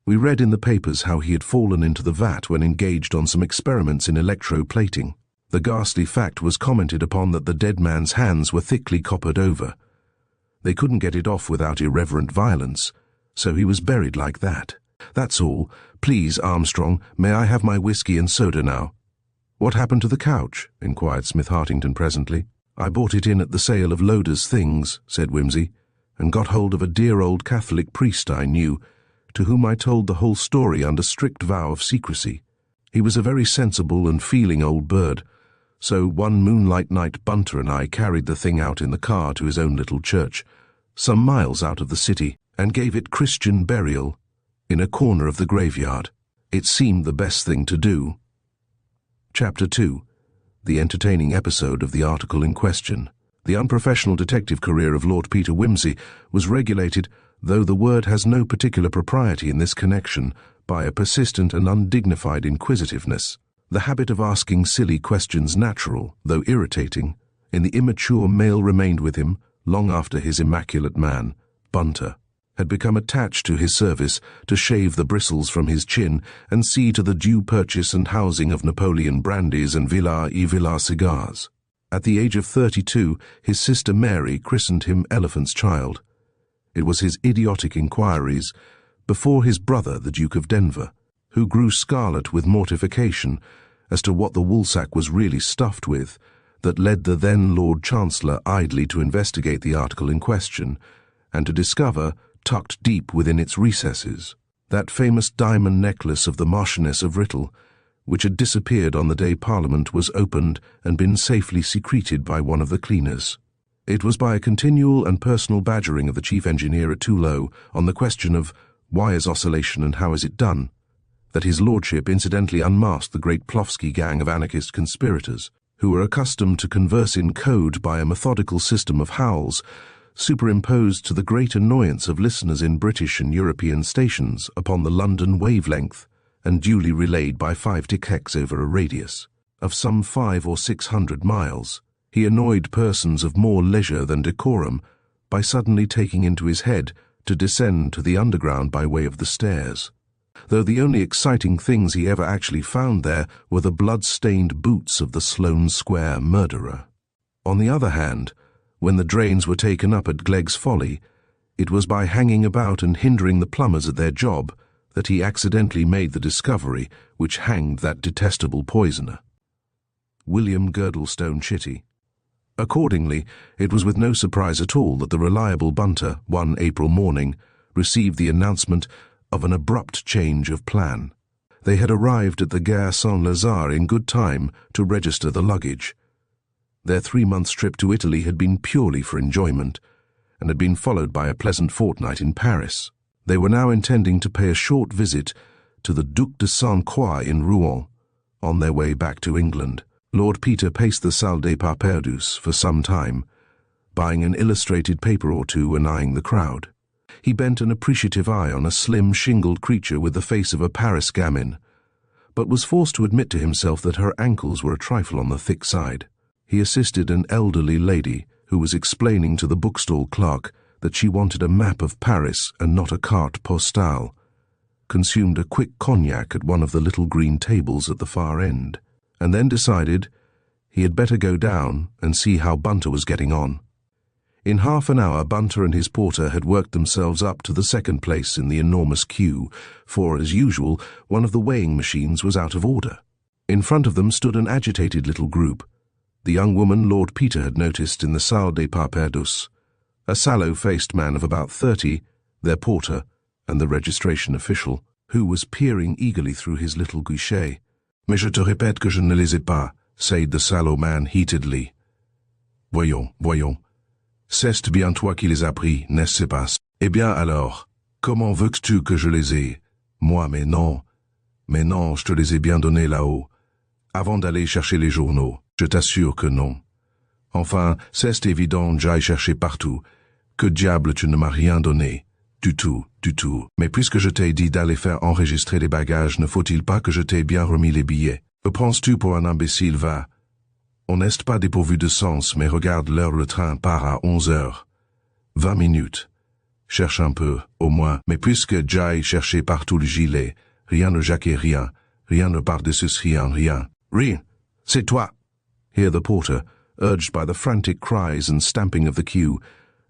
We read in the papers how he had fallen into the vat when engaged on some experiments in electroplating. The ghastly fact was commented upon that the dead man's hands were thickly coppered over. They couldn't get it off without irreverent violence, so he was buried like that. That's all. Please, Armstrong, may I have my whiskey and soda now? What happened to the couch? Inquired Smith Hartington presently. I bought it in at the sale of Loder's things, said Wimsey, and got hold of a dear old Catholic priest I knew, to whom I told the whole story under strict vow of secrecy. He was a very sensible and feeling old bird, so one moonlight night Bunter and I carried the thing out in the car to his own little church, some miles out of the city, and gave it Christian burial in a corner of the graveyard. It seemed the best thing to do. Chapter 2. The entertaining episode of the article in question. The unprofessional detective career of Lord Peter Wimsey was regulated, though the word has no particular propriety in this connection, by a persistent and undignified inquisitiveness. The habit of asking silly questions, natural, though irritating, in the immature male remained with him long after his immaculate man, Bunter, had become attached to his service to shave the bristles from his chin and see to the due purchase and housing of Napoleon brandies and Villar cigars. At the age of 32, his sister Mary christened him Elephant's Child. It was his idiotic inquiries, before his brother, the Duke of Denver, who grew scarlet with mortification as to what the woolsack was really stuffed with, that led the then Lord Chancellor idly to investigate the article in question, and to discover, tucked deep within its recesses, that famous diamond necklace of the Marchioness of Writtle, which had disappeared on the day Parliament was opened and been safely secreted by one of the cleaners. It was by a continual and personal badgering of the chief engineer at Toulouse on the question of why is oscillation and how is it done, that his lordship incidentally unmasked the great Plofsky gang of anarchist conspirators, who were accustomed to converse in code by a methodical system of howls, superimposed to the great annoyance of listeners in British and European stations upon the London wavelength, and duly relayed by 5 tick-hecks over a radius of some 500 or 600 miles. He annoyed persons of more leisure than decorum by suddenly taking into his head to descend to the underground by way of the stairs, though the only exciting things he ever actually found there were the blood-stained boots of the Sloane Square murderer. On the other hand, when the drains were taken up at Glegg's Folly, it was by hanging about and hindering the plumbers at their job that he accidentally made the discovery which hanged that detestable poisoner. William Girdlestone Chitty. Accordingly, it was with no surprise at all that the reliable Bunter, one April morning, received the announcement of an abrupt change of plan. They had arrived at the Gare Saint-Lazare in good time to register the luggage. Their 3-month trip to Italy had been purely for enjoyment, and had been followed by a pleasant fortnight in Paris. They were now intending to pay a short visit to the Duc de Sainte-Croix in Rouen, on their way back to England. Lord Peter paced the Salle des Pas Perdus for some time, buying an illustrated paper or two and eyeing the crowd. He bent an appreciative eye on a slim, shingled creature with the face of a Paris gamin, but was forced to admit to himself that her ankles were a trifle on the thick side. He assisted an elderly lady who was explaining to the bookstall clerk that she wanted a map of Paris and not a carte postale, consumed a quick cognac at one of the little green tables at the far end, and then decided he had better go down and see how Bunter was getting on. In half an hour, Bunter and his porter had worked themselves up to the second place in the enormous queue, for, as usual, one of the weighing machines was out of order. In front of them stood an agitated little group. The young woman Lord Peter had noticed in the Salle des Pas Perdus, a sallow-faced man of about 30, their porter, and the registration official, who was peering eagerly through his little guichet. "Mais je te répète que je ne les ai pas," said the sallow man heatedly. "Voyons, voyons. C'est bien toi qui les as pris, n'est-ce pas? Eh bien alors, comment veux-tu que je les ai? Moi, mais non, je te les ai bien donnés là-haut, avant d'aller chercher les journaux. Je t'assure que non. Enfin, c'est évident, j'aille chercher partout. Que diable, tu ne m'as rien donné. Du tout, du tout. Mais puisque je t'ai dit d'aller faire enregistrer les bagages, ne faut-il pas que je t'ai bien remis les billets? Me prends-tu pour un imbécile, va? On n'est pas dépourvu de sens, mais regarde l'heure, le train part à 11 heures. 20 minutes. Cherche un peu, au moins, mais puisque j'aille chercher partout le gilet, rien ne jaquet, rien ne par-dessus, rien. Rien, c'est toi. Here the porter, urged by the frantic cries and stamping of the queue,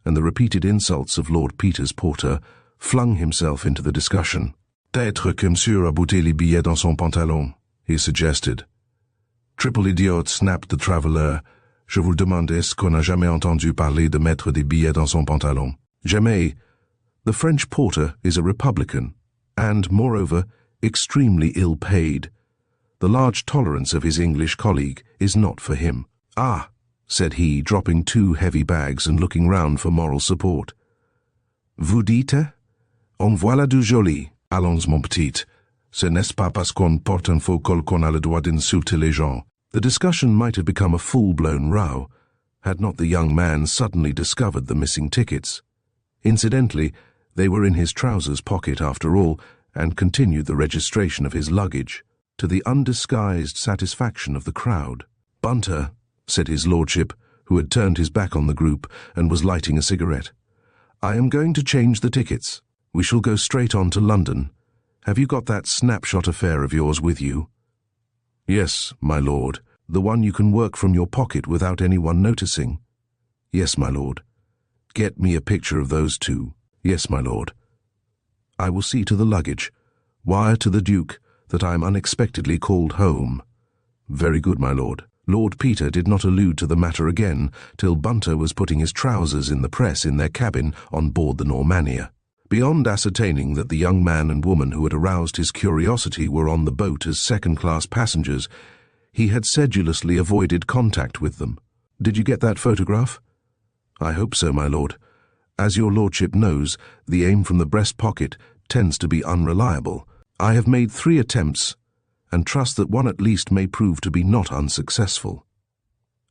and the repeated insults of Lord Peter's porter, flung himself into the discussion. Peut-être que monsieur a bouté les billets dans son pantalon, he suggested. Triple idiot, snapped the traveller. Je vous demande, est-ce qu'on n'a jamais entendu parler de mettre des billets dans son pantalon? Jamais. The French porter is a Republican, and, moreover, extremely ill-paid. The large tolerance of his English colleague is not for him. "Ah," said he, dropping 2 heavy bags and looking round for moral support. "Vous dites? En voilà du joli. Allons, mon petit. Ce n'est pas parce qu'on porte un faux col qu'on a le droit d'insulter les gens." The discussion might have become a full-blown row, had not the young man suddenly discovered the missing tickets. Incidentally, they were in his trousers pocket after all, and continued the registration of his luggage, to the undisguised satisfaction of the crowd. "Bunter," said his lordship, who had turned his back on the group and was lighting a cigarette, "I am going to change the tickets. We shall go straight on to London. Have you got that snapshot affair of yours with you?" "Yes, my lord. The one you can work from your pocket without anyone noticing?" "Yes, my lord." "Get me a picture of those 2. "Yes, my lord." "I will see to the luggage. Wire to the Duke that I am unexpectedly called home." "Very good, my lord." Lord Peter did not allude to the matter again till Bunter was putting his trousers in the press in their cabin on board the Normannia. Beyond ascertaining that the young man and woman who had aroused his curiosity were on the boat as second-class passengers, he had sedulously avoided contact with them. "Did you get that photograph?" "I hope so, my lord. As your lordship knows, the aim from the breast pocket tends to be unreliable. I have made 3 attempts, and trust that one at least may prove to be not unsuccessful."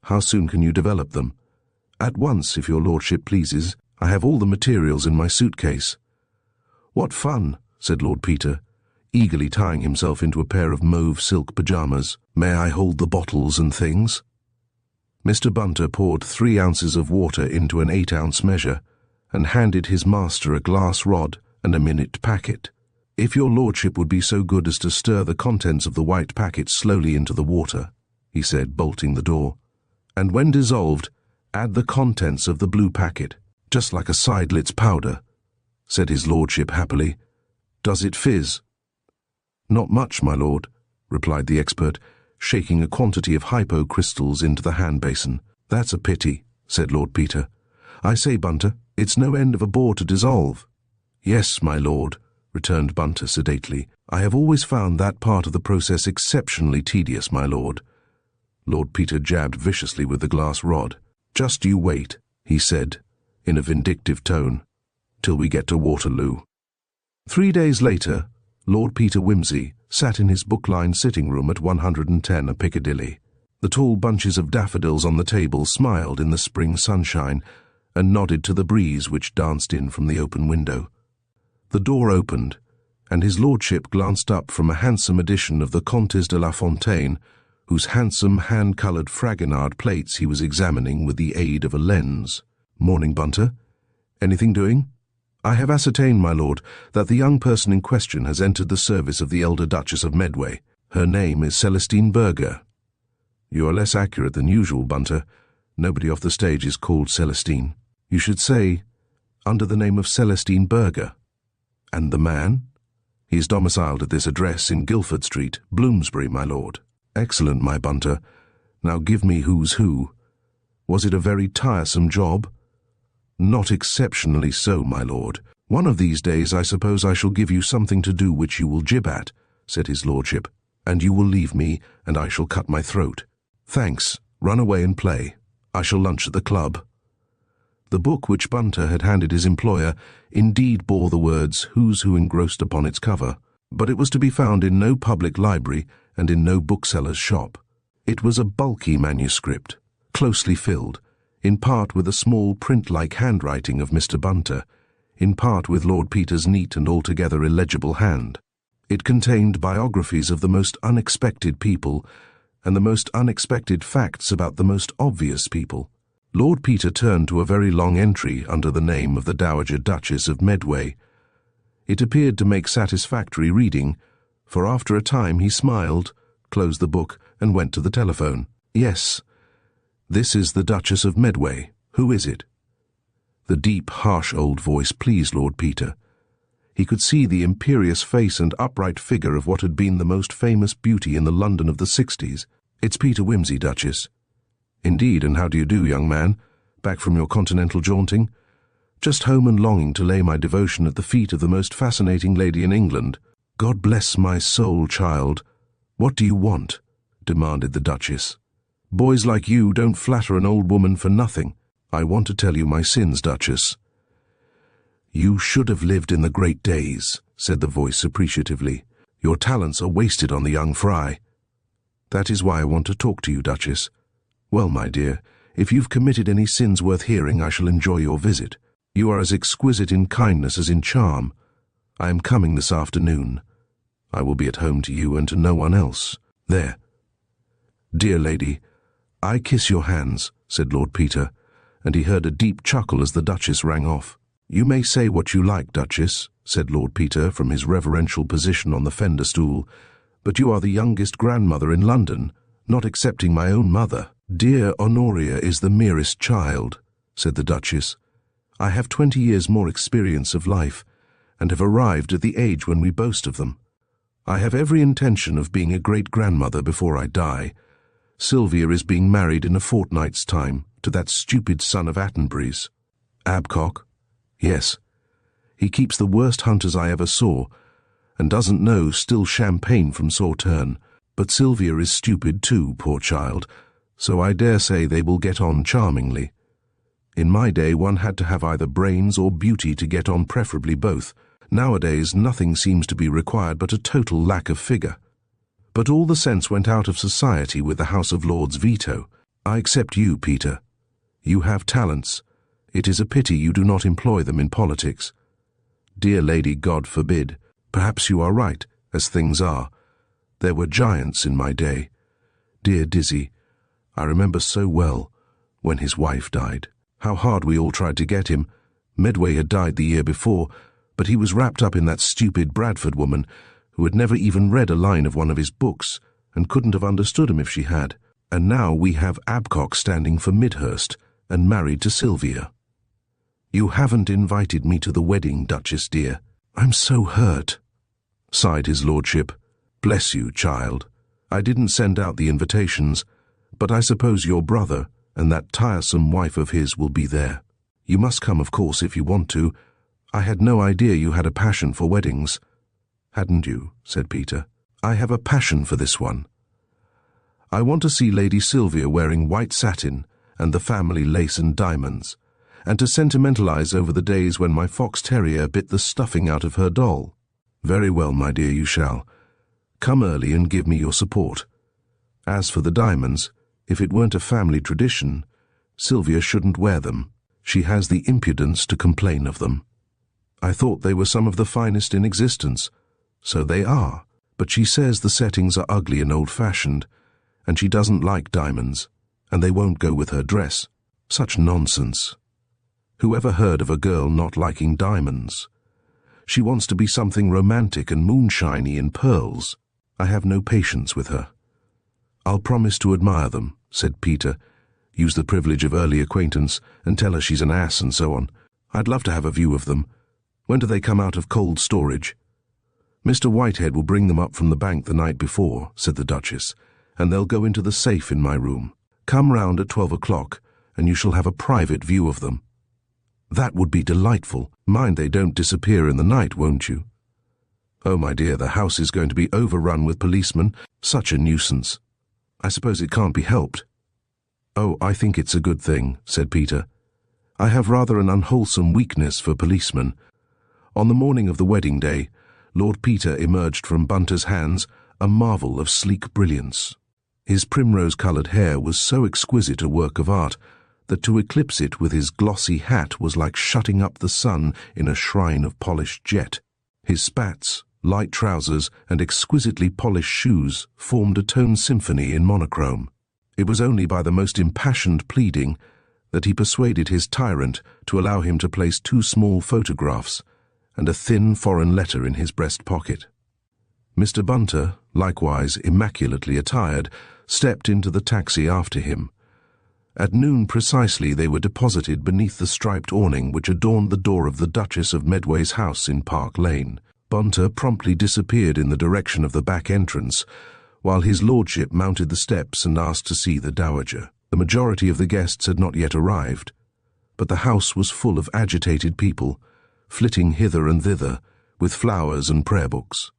"How soon can you develop them?" "At once, if your lordship pleases. I have all the materials in my suitcase." "What fun," said Lord Peter, eagerly tying himself into a pair of mauve silk pyjamas. "May I hold the bottles and things?" Mr. Bunter poured 3 ounces of water into an 8-ounce measure, and handed his master a glass rod and a minute packet. "If your lordship would be so good as to stir the contents of the white packet slowly into the water," he said, bolting the door, "and when dissolved, add the contents of the blue packet, just like a Seidlitz powder," said his lordship happily. "Does it fizz?" "Not much, my lord," replied the expert, shaking a quantity of hypo-crystals into the hand-basin. "That's a pity," said Lord Peter. "I say, Bunter, it's no end of a bore to dissolve." "Yes, my lord," returned Bunter sedately. "I have always found that part of the process exceptionally tedious, my lord." Lord Peter jabbed viciously with the glass rod. "Just you wait," he said, in a vindictive tone, "till we get to Waterloo." 3 days later, Lord Peter Wimsey sat in his book-lined sitting-room at 110 Piccadilly. The tall bunches of daffodils on the table smiled in the spring sunshine and nodded to the breeze which danced in from the open window. The door opened, and his lordship glanced up from a handsome edition of the Comtesse de la Fontaine, whose handsome hand-coloured Fragonard plates he was examining with the aid of a lens. "Morning, Bunter. Anything doing? I have ascertained, my lord, that the young person in question has entered the service of the elder Duchess of Medway. Her name is Celestine Burger. You are less accurate than usual, Bunter. Nobody off the stage is called Celestine. You should say, under the name of Celestine Burger. And the man? He is domiciled at this address in Guildford Street, Bloomsbury, my lord. Excellent, my Bunter. Now give me who's who. Was it a very tiresome job? Not exceptionally so, my lord. One of these days I suppose I shall give you something to do which you will jib at, said his lordship, and you will leave me, and I shall cut my throat. Thanks. Run away and play. I shall lunch at the club. The book which Bunter had handed his employer indeed bore the words Who's Who engrossed upon its cover, but it was to be found in no public library and in no bookseller's shop. It was a bulky manuscript, closely filled, in part with a small print-like handwriting of Mr. Bunter, in part with Lord Peter's neat and altogether illegible hand. It contained biographies of the most unexpected people and the most unexpected facts about the most obvious people. Lord Peter turned to a very long entry under the name of the Dowager Duchess of Medway. It appeared to make satisfactory reading, for after a time he smiled, closed the book, and went to the telephone. Yes, this is the Duchess of Medway. Who is it? The deep, harsh old voice pleased Lord Peter. He could see the imperious face and upright figure of what had been the most famous beauty in the London of the 60s. It's Peter Wimsey, Duchess. Indeed, and how do you do, young man? Back from your continental jaunting? Just home and longing to lay my devotion at the feet of the most fascinating lady in England. God bless my soul, child. What do you want? Demanded the Duchess. Boys like you don't flatter an old woman for nothing. I want to tell you my sins, Duchess. You should have lived in the great days, said the voice appreciatively. Your talents are wasted on the young fry. That is why I want to talk to you, Duchess. Well, my dear, if you've committed any sins worth hearing, I shall enjoy your visit. You are as exquisite in kindness as in charm. I am coming this afternoon. I will be at home to you and to no one else. There. Dear lady, I kiss your hands, said Lord Peter, and he heard a deep chuckle as the Duchess rang off. You may say what you like, Duchess, said Lord Peter from his reverential position on the fender stool, but you are the youngest grandmother in London, not excepting my own mother. Dear Honoria is the merest child, said the Duchess. I have 20 years more experience of life, and have arrived at the age when we boast of them. I have every intention of being a great-grandmother before I die. Sylvia is being married in a fortnight's time to that stupid son of Attenbury's. Abcock? Yes. He keeps the worst hunters I ever saw, and doesn't know still champagne from Sauterne. But Sylvia is stupid too, poor child, so I dare say they will get on charmingly. In my day one had to have either brains or beauty to get on, preferably both. Nowadays nothing seems to be required but a total lack of figure. But all the sense went out of society with the House of Lords' veto. I accept you, Peter. You have talents. It is a pity you do not employ them in politics. Dear lady, God forbid. Perhaps you are right, as things are. There were giants in my day. Dear Dizzy, I remember so well when his wife died. How hard we all tried to get him. Medway had died the year before, but he was wrapped up in that stupid Bradford woman who had never even read a line of one of his books and couldn't have understood him if she had. And now we have Abcock standing for Midhurst and married to Sylvia. You haven't invited me to the wedding, Duchess dear. I'm so hurt, sighed his lordship. Bless you, child. I didn't send out the invitations, but I suppose your brother and that tiresome wife of his will be there. You must come, of course, if you want to. I had no idea you had a passion for weddings. Hadn't you? Said Peter. I have a passion for this one. I want to see Lady Sylvia wearing white satin and the family lace and diamonds, and to sentimentalize over the days when my fox terrier bit the stuffing out of her doll. Very well, my dear, you shall. Come early and give me your support. As for the diamonds, if it weren't a family tradition, Sylvia shouldn't wear them. She has the impudence to complain of them. I thought they were some of the finest in existence. So they are, but she says the settings are ugly and old-fashioned, and she doesn't like diamonds, and they won't go with her dress. Such nonsense. Who ever heard of a girl not liking diamonds? She wants to be something romantic and moonshiny in pearls. I have no patience with her. I'll promise to admire them, said Peter. Use the privilege of early acquaintance and tell her she's an ass and so on. I'd love to have a view of them. When do they come out of cold storage? Mr. Whitehead will bring them up from the bank the night before, said the Duchess, and they'll go into the safe in my room. Come round at 12 o'clock, and you shall have a private view of them. That would be delightful. Mind they don't disappear in the night, won't you? Oh, my dear, the house is going to be overrun with policemen. Such a nuisance. I suppose it can't be helped. Oh, I think it's a good thing, said Peter. I have rather an unwholesome weakness for policemen. On the morning of the wedding day, Lord Peter emerged from Bunter's hands a marvel of sleek brilliance. His primrose-coloured hair was so exquisite a work of art that to eclipse it with his glossy hat was like shutting up the sun in a shrine of polished jet. His spats, light trousers, and exquisitely polished shoes formed a tone symphony in monochrome. It was only by the most impassioned pleading that he persuaded his tyrant to allow him to place 2 small photographs and a thin foreign letter in his breast pocket. Mr. Bunter, likewise immaculately attired, stepped into the taxi after him. At noon precisely they were deposited beneath the striped awning which adorned the door of the Duchess of Medway's house in Park Lane. Bunter promptly disappeared in the direction of the back entrance, while his lordship mounted the steps and asked to see the Dowager. The majority of the guests had not yet arrived, but the house was full of agitated people, flitting hither and thither, with flowers and prayer books,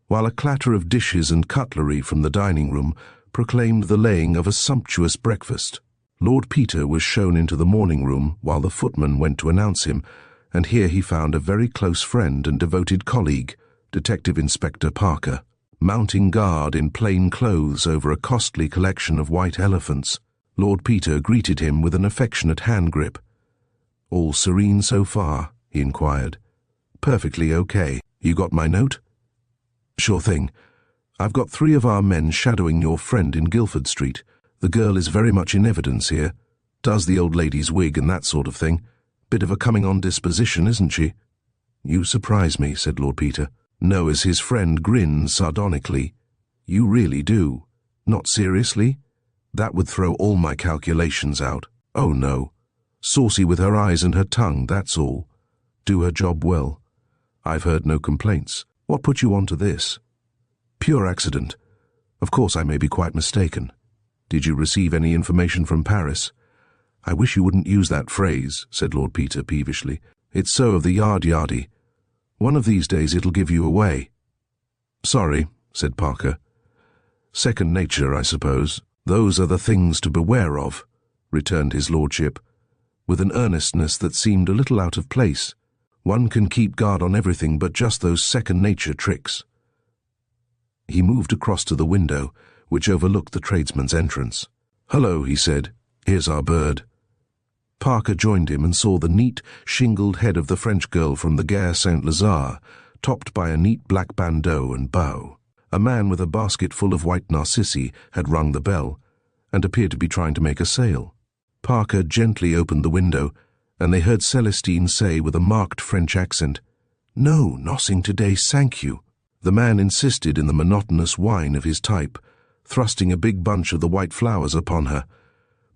while a clatter of dishes and cutlery from the dining room proclaimed the laying of a sumptuous breakfast. Lord Peter was shown into the morning room while the footman went to announce him, and here he found a very close friend and devoted colleague, Detective Inspector Parker, mounting guard in plain clothes over a costly collection of white elephants. Lord Peter greeted him with an affectionate hand grip. "All serene so far?" he inquired. "Perfectly okay. You got my note?" "Sure thing. I've got 3 of our men shadowing your friend in Guildford Street. The girl is very much in evidence here. Does the old lady's wig and that sort of thing. Bit of a coming-on disposition, isn't she?" "You surprise me," said Lord Peter. "No," as his friend grinned sardonically. "You really do. Not seriously? That would throw all my calculations out. Oh, no. Saucy with her eyes and her tongue, that's all. Do her job well. I've heard no complaints. What put you on to this?" "Pure accident. Of course I may be quite mistaken. Did you receive any information from Paris?" "I wish you wouldn't use that phrase," said Lord Peter peevishly. "It's so of the yard-yardy. One of these days it'll give you away." "Sorry," said Parker. "Second nature, I suppose. Those are the things to beware of," returned his lordship, with an earnestness that seemed a little out of place. "One can keep guard on everything but just those second-nature tricks." He moved across to the window, which overlooked the tradesman's entrance. "Hello," he said. "Here's our bird." Parker joined him and saw the neat, shingled head of the French girl from the Gare Saint-Lazare, topped by a neat black bandeau and bow. A man with a basket full of white narcissi had rung the bell, and appeared to be trying to make a sale. Parker gently opened the window, and they heard Celestine say with a marked French accent, "No, nothing today, thank you." The man insisted in the monotonous whine of his type, thrusting a big bunch of the white flowers upon her,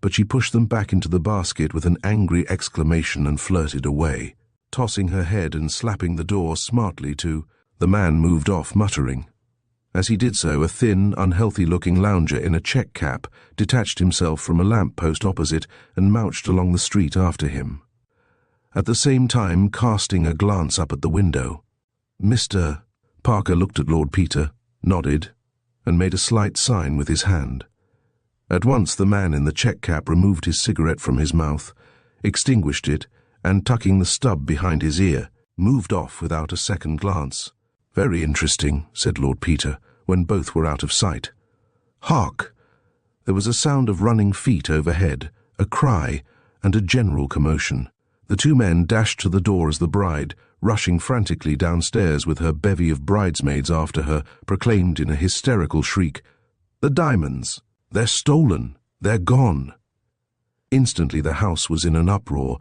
but she pushed them back into the basket with an angry exclamation and flirted away, tossing her head and slapping the door smartly to. The man moved off muttering. As he did so, a thin, unhealthy-looking lounger in a check cap detached himself from a lamp-post opposite and mouched along the street after him, at the same time casting a glance up at the window. "Mr." Parker looked at Lord Peter, nodded, and made a slight sign with his hand. At once the man in the check cap removed his cigarette from his mouth, extinguished it, and tucking the stub behind his ear, moved off without a second glance. "Very interesting," said Lord Peter, when both were out of sight. "Hark!" There was a sound of running feet overhead, a cry, and a general commotion. The 2 men dashed to the door as the bride, rushing frantically downstairs with her bevy of bridesmaids after her, proclaimed in a hysterical shriek, "The diamonds! They're stolen! They're gone!" Instantly the house was in an uproar.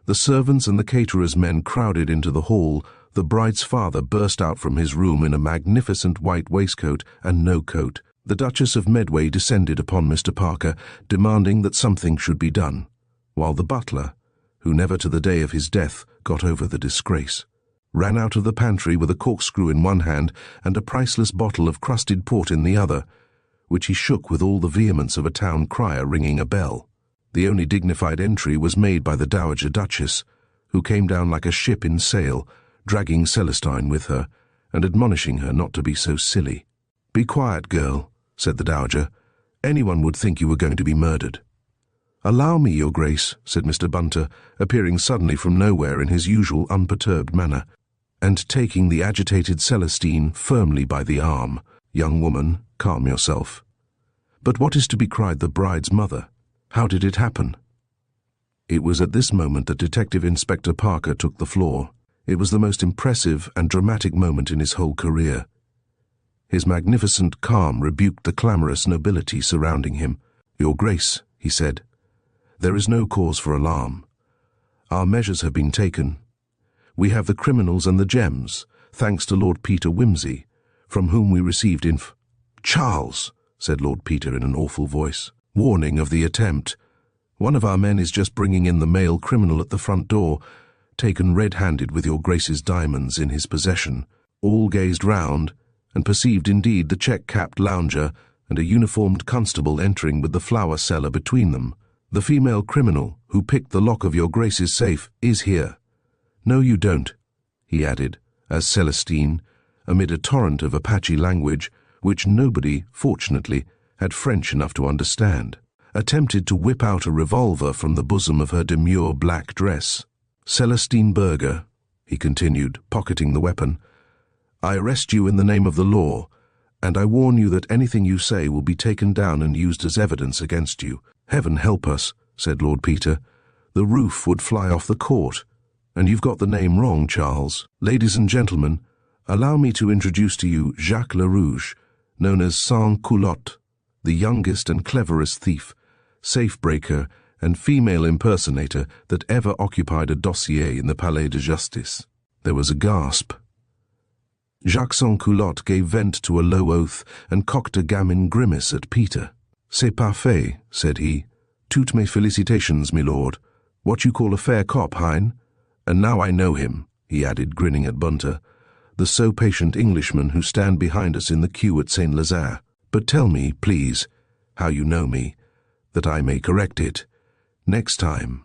The servants and the caterer's men crowded into the hall. The bride's father burst out from his room in a magnificent white waistcoat and no coat. The Duchess of Medway descended upon Mr. Parker, demanding that something should be done, while the butler, who never to the day of his death got over the disgrace, ran out of the pantry with a corkscrew in one hand and a priceless bottle of crusted port in the other, which he shook with all the vehemence of a town crier ringing a bell. The only dignified entry was made by the Dowager Duchess, who came down like a ship in sail, dragging Celestine with her, and admonishing her not to be so silly. "Be quiet, girl," said the Dowager. "Anyone would think you were going to be murdered." "Allow me, Your Grace," said Mr. Bunter, appearing suddenly from nowhere in his usual unperturbed manner, and taking the agitated Celestine firmly by the arm. "Young woman, calm yourself. But what is to be?" cried the bride's mother. "How did it happen?" It was at this moment that Detective Inspector Parker took the floor. It was the most impressive and dramatic moment in his whole career. His magnificent calm rebuked the clamorous nobility surrounding him. "Your Grace," he said, "there is no cause for alarm. Our measures have been taken. We have the criminals and the gems, thanks to Lord Peter Wimsey, from whom we received Charles," said Lord Peter in an awful voice, "warning of the attempt. One of our men is just bringing in the male criminal at the front door, taken red-handed with Your Grace's diamonds in his possession." All gazed round, and perceived indeed the check-capped lounger and a uniformed constable entering with the flower seller between them. "The female criminal who picked the lock of Your Grace's safe is here. No, you don't," he added, as Celestine, amid a torrent of Apache language, which nobody, fortunately, had French enough to understand, attempted to whip out a revolver from the bosom of her demure black dress. "Celestine Berger," he continued, pocketing the weapon, "I arrest you in the name of the law, and I warn you that anything you say will be taken down and used as evidence against you." "Heaven help us," said Lord Peter. "The roof would fly off the court. And you've got the name wrong, Charles. Ladies and gentlemen, allow me to introduce to you Jacques Larouge, known as Sans Culotte, the youngest and cleverest thief, safe-breaker, and female impersonator that ever occupied a dossier in the Palais de Justice." There was a gasp. Jacques Sans Culotte gave vent to a low oath and cocked a gamin grimace at Peter. "C'est parfait," said he. "Toutes mes félicitations, my lord. What you call a fair cop, hein? And now I know him," he added, grinning at Bunter, "the so-patient Englishman who stand behind us in the queue at Saint-Lazare. But tell me, please, how you know me, that I may correct it next time."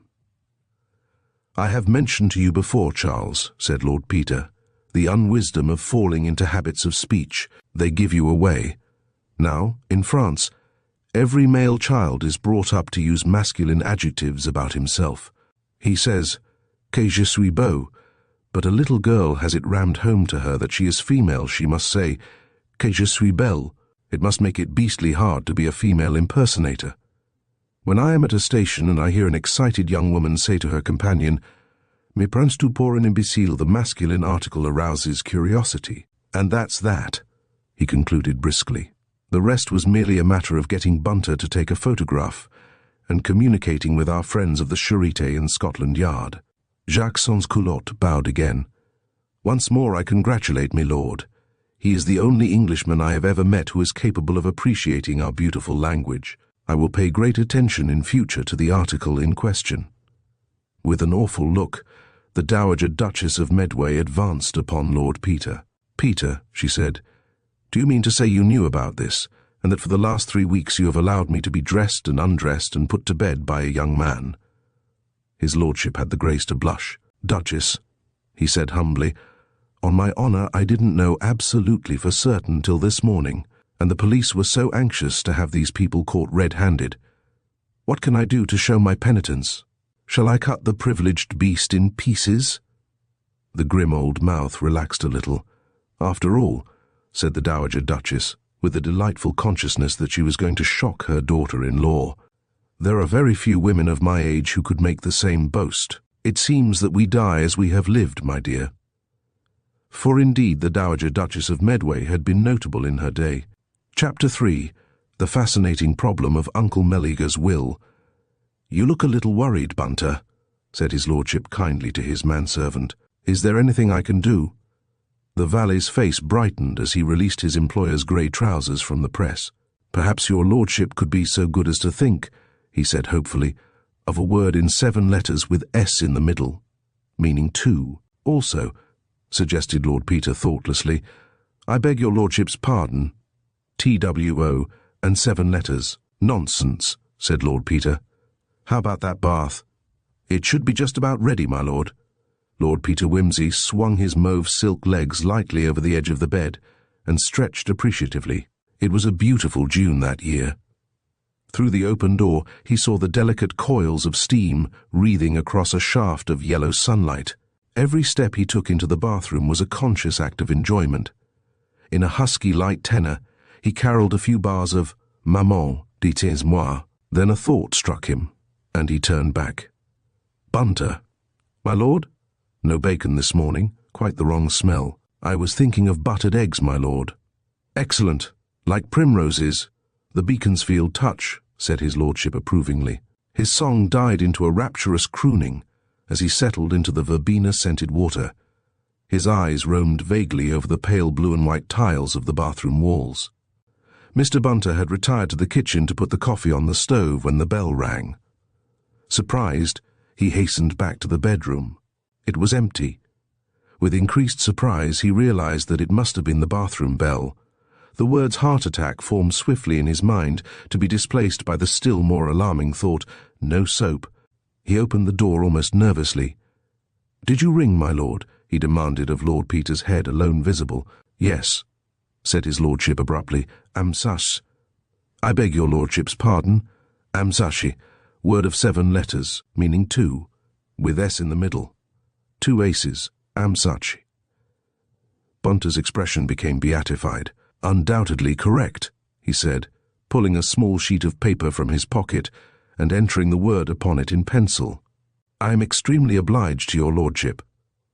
"I have mentioned to you before, Charles," said Lord Peter, "the unwisdom of falling into habits of speech. They give you away. Now, in France, every male child is brought up to use masculine adjectives about himself. He says, 'Que je suis beau,' but a little girl has it rammed home to her that she is female. She must say, 'Que je suis belle.' It must make it beastly hard to be a female impersonator. When I am at a station and I hear an excited young woman say to her companion, 'Me prends-tu pour un imbécile?' the masculine article arouses curiosity. And that's that," he concluded briskly. "The rest was merely a matter of getting Bunter to take a photograph and communicating with our friends of the Sûreté in Scotland Yard." Jacques Sans Culotte bowed again. "Once more I congratulate me lord. He is the only Englishman I have ever met who is capable of appreciating our beautiful language. I will pay great attention in future to the article in question." With an awful look, the Dowager Duchess of Medway advanced upon Lord Peter. "Peter," she said, "do you mean to say you knew about this, and that for the last 3 weeks you have allowed me to be dressed and undressed and put to bed by a young man?" His lordship had the grace to blush. "Duchess," he said humbly, "on my honour I didn't know absolutely for certain till this morning, and the police were so anxious to have these people caught red-handed. What can I do to show my penitence? Shall I cut the privileged beast in pieces?" The grim old mouth relaxed a little. "After all," said the Dowager Duchess, with a delightful consciousness that she was going to shock her daughter-in-law, "there are very few women of my age who could make the same boast. It seems that we die as we have lived, my dear." For indeed the Dowager Duchess of Medway had been notable in her day. Chapter 3. The fascinating problem of Uncle Meleager's will. "You look a little worried, Bunter," said his lordship kindly to his manservant. "Is there anything I can do?" The valet's face brightened as he released his employer's grey trousers from the press. "Perhaps your lordship could be so good as to think," he said hopefully, "of a word in 7 letters with S in the middle, meaning 2. Also," suggested Lord Peter thoughtlessly, "I beg your lordship's pardon. TWO and 7 letters. Nonsense," said Lord Peter. "How about that bath?" "It should be just about ready, my lord." Lord Peter Wimsey swung his mauve silk legs lightly over the edge of the bed and stretched appreciatively. It was a beautiful June that year. Through the open door he saw the delicate coils of steam wreathing across a shaft of yellow sunlight. Every step he took into the bathroom was a conscious act of enjoyment. In a husky light tenor, he caroled a few bars of "Maman, dites-moi." Then a thought struck him, and he turned back. "Bunter." "My lord?" "No bacon this morning. Quite the wrong smell. I was thinking of buttered eggs, my lord." "Excellent. Like primroses. The Beaconsfield touch," said his lordship approvingly. His song died into a rapturous crooning as he settled into the verbena-scented water. His eyes roamed vaguely over the pale blue and white tiles of the bathroom walls. Mr. Bunter had retired to the kitchen to put the coffee on the stove when the bell rang. Surprised, he hastened back to the bedroom. It was empty. With increased surprise, he realized that it must have been the bathroom bell. The words heart attack formed swiftly in his mind, to be displaced by the still more alarming thought, no soap. He opened the door almost nervously. "Did you ring, my lord?" he demanded of Lord Peter's head alone visible. "Yes," said his lordship abruptly. "Amsash." "I beg your lordship's pardon. Amsashi, word of 7 letters, meaning 2, with S in the middle. 2 aces, Amsashi." Bunter's expression became beatified. "Undoubtedly correct," he said, pulling a small sheet of paper from his pocket and entering the word upon it in pencil. "I am extremely obliged to your lordship.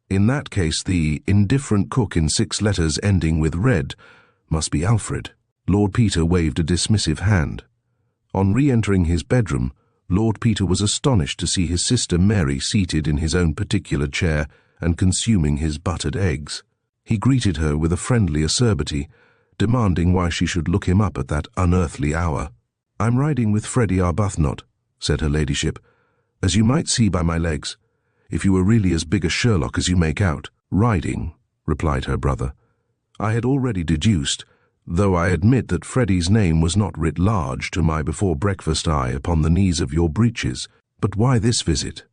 In that case, the indifferent cook in 6 letters ending with red must be Alfred." Lord Peter waved a dismissive hand. On re-entering his bedroom, Lord Peter was astonished to see his sister Mary seated in his own particular chair and consuming his buttered eggs. He greeted her with a friendly acerbity, demanding why she should look him up at that unearthly hour. "I'm riding with Freddie Arbuthnot," said her ladyship, "as you might see by my legs, if you were really as big a Sherlock as you make out." "Riding," replied her brother. "I had already deduced, though I admit that Freddie's name was not writ large to my before-breakfast eye upon the knees of your breeches. But why this visit?"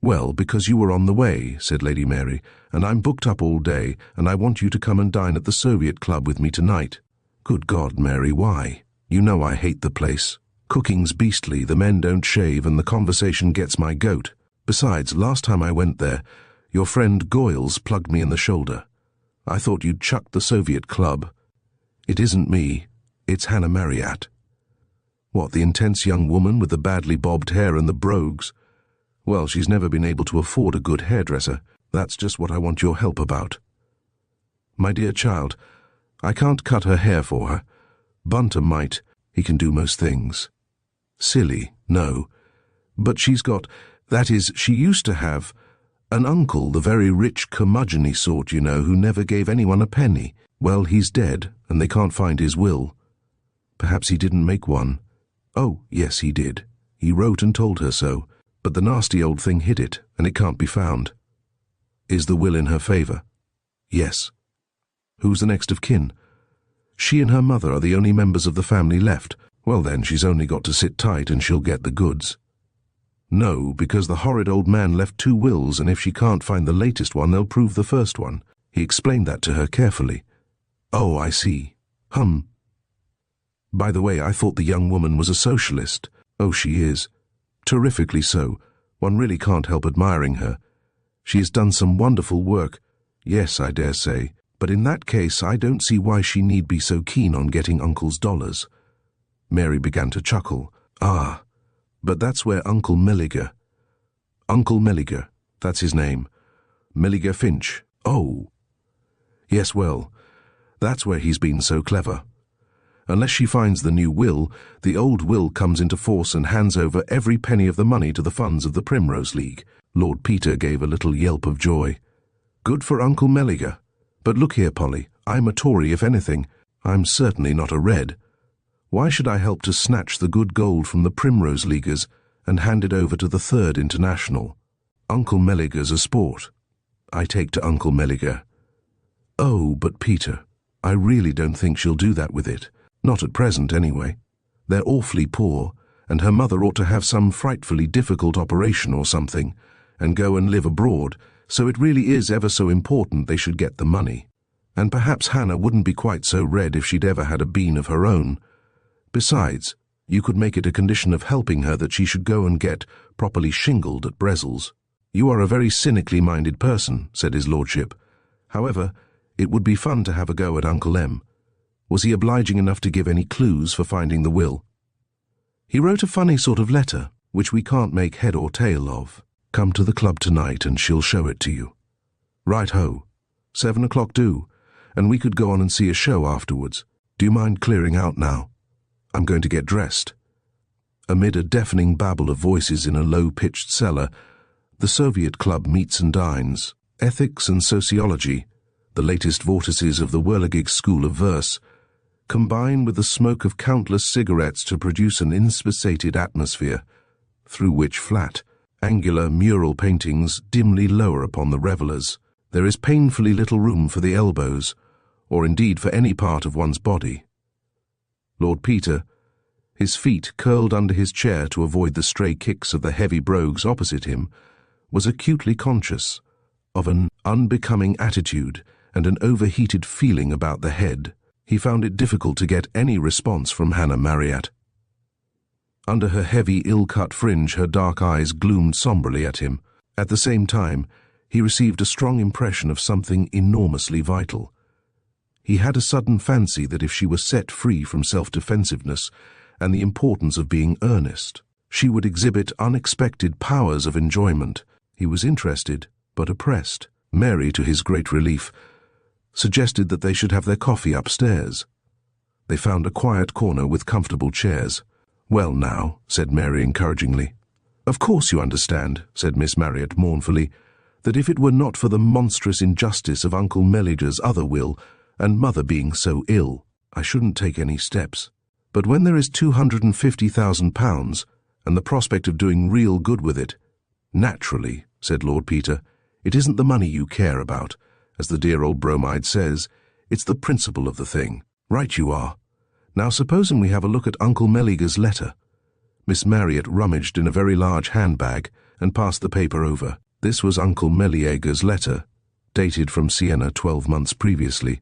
"Well, because you were on the way," said Lady Mary, "and I'm booked up all day, and I want you to come and dine at the Soviet Club with me tonight." "Good God, Mary, why? You know I hate the place. Cooking's beastly, the men don't shave, and the conversation gets my goat. Besides, last time I went there, your friend Goyles plugged me in the shoulder. I thought you'd chucked the Soviet Club. It isn't me, it's Hannah Marryat." "What, the intense young woman with the badly bobbed hair and the brogues? Well, she's never been able to afford a good hairdresser. That's just what I want your help about." "My dear child, I can't cut her hair for her. Bunter might. He can do most things." "Silly, no. But she's got, that is, she used to have, an uncle, the very rich curmudgeon-y sort, you know, who never gave anyone a penny. Well, he's dead, and they can't find his will. Perhaps he didn't make one. Oh, yes, he did. He wrote and told her so, but the nasty old thing hid it, and it can't be found." "Is the will in her favour?" "Yes." "Who's the next of kin?" "She and her mother are the only members of the family left." "Well then, she's only got to sit tight and she'll get the goods." "No, because the horrid old man left 2 wills, and if she can't find the latest one, they'll prove the first one. He explained that to her carefully." "Oh, I see. By the way, I thought the young woman was a socialist." "Oh, she is. Terrifically so. One really can't help admiring her. She has done some wonderful work." "Yes, I dare say. But in that case, I don't see why she need be so keen on getting Uncle's dollars." Mary began to chuckle. "Ah, but that's where Uncle Meleager—" "Uncle Meleager, that's his name. Meleager Finch." "Oh." "Yes, well, that's where he's been so clever. Unless she finds the new will, the old will comes into force and hands over every penny of the money to the funds of the Primrose League. Lord Peter gave a little yelp of joy. Good for Uncle Meleager. But look here, Polly, I'm a Tory if anything. I'm certainly not a Red. Why should I help to snatch the good gold from the Primrose Leaguers and hand it over to the Third International? Uncle Meleager's a sport. I take to Uncle Meleager. Oh, but Peter, I really don't think she'll do that with it. Not at present, anyway. They're awfully poor, and her mother ought to have some frightfully difficult operation or something, and go and live abroad, so it really is ever so important they should get the money. And perhaps Hannah wouldn't be quite so red if she'd ever had a bean of her own. Besides, you could make it a condition of helping her that she should go and get properly shingled at Brezzles. You are a very cynically minded person, said his lordship. However, it would be fun to have a go at Uncle M. Was he obliging enough to give any clues for finding the will? He wrote a funny sort of letter, which we can't make head or tail of. Come to the club tonight and she'll show it to you. Right-ho. 7 o'clock due, and we could go on and see a show afterwards. Do you mind clearing out now? I'm going to get dressed. Amid a deafening babble of voices in a low-pitched cellar, the Soviet Club meets and dines. Ethics and sociology, the latest vortices of the whirligig school of verse, combine with the smoke of countless cigarettes to produce an inspissated atmosphere, through which flat, angular mural paintings dimly lower upon the revellers. There is painfully little room for the elbows, or indeed for any part of one's body. Lord Peter, his feet curled under his chair to avoid the stray kicks of the heavy brogues opposite him, was acutely conscious of an unbecoming attitude and an overheated feeling about the head. He found it difficult to get any response from Hannah Marryat. Under her heavy, ill-cut fringe, her dark eyes gloomed sombrely at him. At the same time, he received a strong impression of something enormously vital. He had a sudden fancy that if she were set free from self-defensiveness and the importance of being earnest, she would exhibit unexpected powers of enjoyment. He was interested, but oppressed. Mary, to his great relief, suggested that they should have their coffee upstairs. They found a quiet corner with comfortable chairs. Well now, said Mary encouragingly. Of course you understand, said Miss Marryat mournfully, that if it were not for the monstrous injustice of Uncle Meleager's other will, and Mother being so ill, I shouldn't take any steps. But when there is £250,000, and the prospect of doing real good with it, naturally, said Lord Peter, it isn't the money you care about. As the dear old bromide says, it's the principle of the thing. Right you are. Now supposing we have a look at Uncle Meleager's letter. Miss Marryat rummaged in a very large handbag and passed the paper over. This was Uncle Meleager's letter, dated from Siena 12 months previously.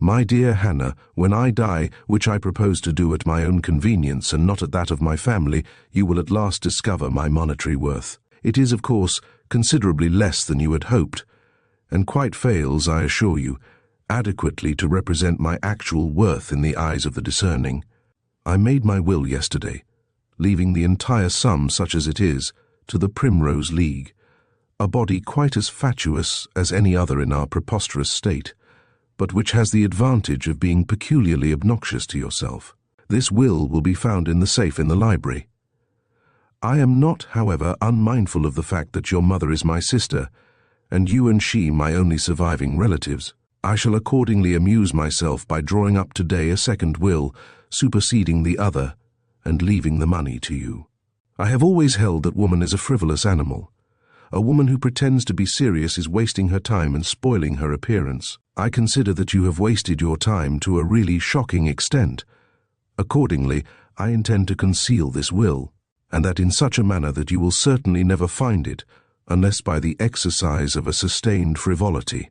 My dear Hannah, when I die, which I propose to do at my own convenience and not at that of my family, you will at last discover my monetary worth. It is, of course, considerably less than you had hoped, and quite fails, I assure you, adequately to represent my actual worth in the eyes of the discerning. I made my will yesterday, leaving the entire sum, such as it is, to the Primrose League, a body quite as fatuous as any other in our preposterous state, but which has the advantage of being peculiarly obnoxious to yourself. This will be found in the safe in the library. I am not, however, unmindful of the fact that your mother is my sister, and you and she my only surviving relatives. I shall accordingly amuse myself by drawing up today a second will, superseding the other, and leaving the money to you. I have always held that woman is a frivolous animal. A woman who pretends to be serious is wasting her time and spoiling her appearance. I consider that you have wasted your time to a really shocking extent. Accordingly, I intend to conceal this will, and that in such a manner that you will certainly never find it, unless by the exercise of a sustained frivolity.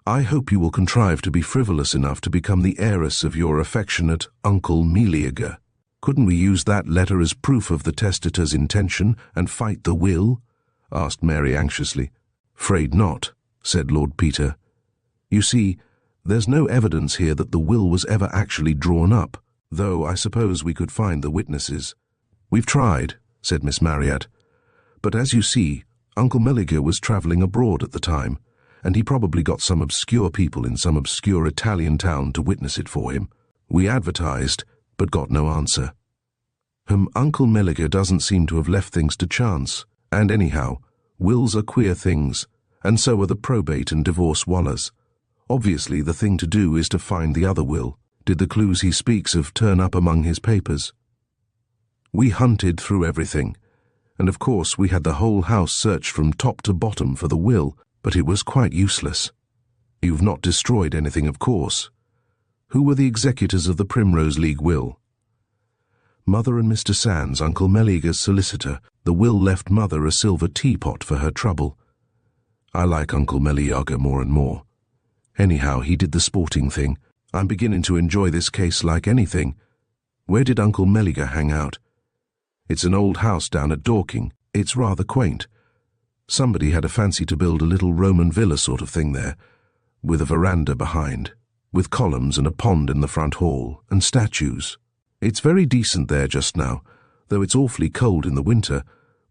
I hope you will contrive to be frivolous enough to become the heiress of your affectionate Uncle Meleager. Couldn't we use that letter as proof of the testator's intention and fight the will? Asked Mary anxiously. Afraid not, said Lord Peter. You see, there's no evidence here that the will was ever actually drawn up, though I suppose we could find the witnesses. We've tried, said Miss Marryat, but as you see, Uncle Meleager was travelling abroad at the time, and he probably got some obscure people in some obscure Italian town to witness it for him. We advertised, but got no answer. Uncle Meleager doesn't seem to have left things to chance, and anyhow, wills are queer things, and so are the probate and divorce wallers. Obviously the thing to do is to find the other will. Did the clues he speaks of turn up among his papers? We hunted through everything, and of course we had the whole house searched from top to bottom for the will, but it was quite useless. You've not destroyed anything, of course. Who were the executors of the Primrose League will? Mother and Mr. Sands, Uncle Meleager's solicitor. The will left Mother a silver teapot for her trouble. I like Uncle Meleager more and more. Anyhow, he did the sporting thing. I'm beginning to enjoy this case like anything. Where did Uncle Meleager hang out? It's an old house down at Dorking. It's rather quaint. Somebody had a fancy to build a little Roman villa sort of thing there, with a veranda behind, with columns and a pond in the front hall, and statues. It's very decent there just now, though it's awfully cold in the winter,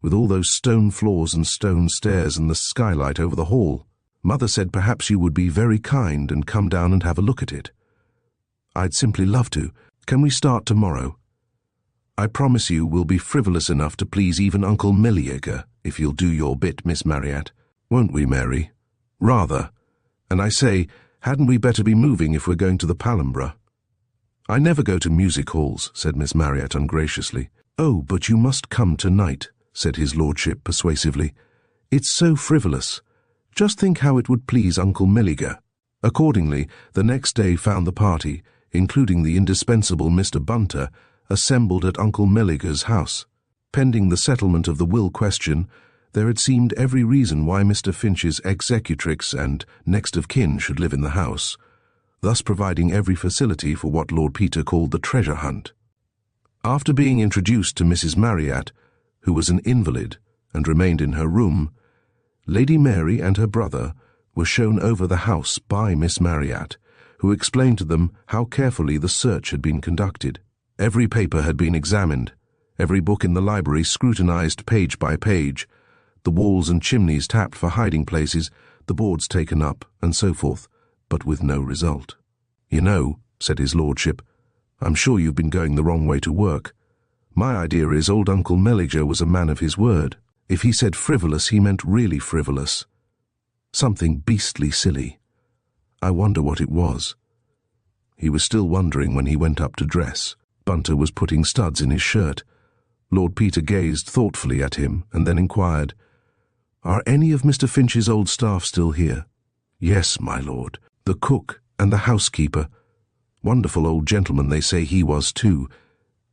with all those stone floors and stone stairs and the skylight over the hall. Mother said perhaps you would be very kind and come down and have a look at it. I'd simply love to. Can we start tomorrow? I promise you we'll be frivolous enough to please even Uncle Meleager, if you'll do your bit, Miss Marryat. Won't we, Mary? Rather. And I say, hadn't we better be moving if we're going to the Palumbra? I never go to music halls, said Miss Marryat ungraciously. Oh, but you must come tonight, said his lordship persuasively. It's so frivolous. Just think how it would please Uncle Meleager. Accordingly, the next day found the party, including the indispensable Mr. Bunter, assembled at Uncle Meleager's house. Pending the settlement of the will question, there had seemed every reason why Mr. Finch's executrix and next of kin should live in the house, thus providing every facility for what Lord Peter called the treasure hunt. After being introduced to Mrs. Marryat, who was an invalid and remained in her room, Lady Mary and her brother were shown over the house by Miss Marryat, who explained to them how carefully the search had been conducted. Every paper had been examined, every book in the library scrutinized page by page, the walls and chimneys tapped for hiding places, the boards taken up, and so forth, but with no result. You know, said his lordship, I'm sure you've been going the wrong way to work. My idea is old Uncle Meleager was a man of his word. If he said frivolous, he meant really frivolous. Something beastly silly. I wonder what it was. He was still wondering when he went up to dress. Bunter was putting studs in his shirt. Lord Peter gazed thoughtfully at him and then inquired, Are any of Mr. Finch's old staff still here? Yes, my lord. The cook and the housekeeper. Wonderful old gentleman they say he was too.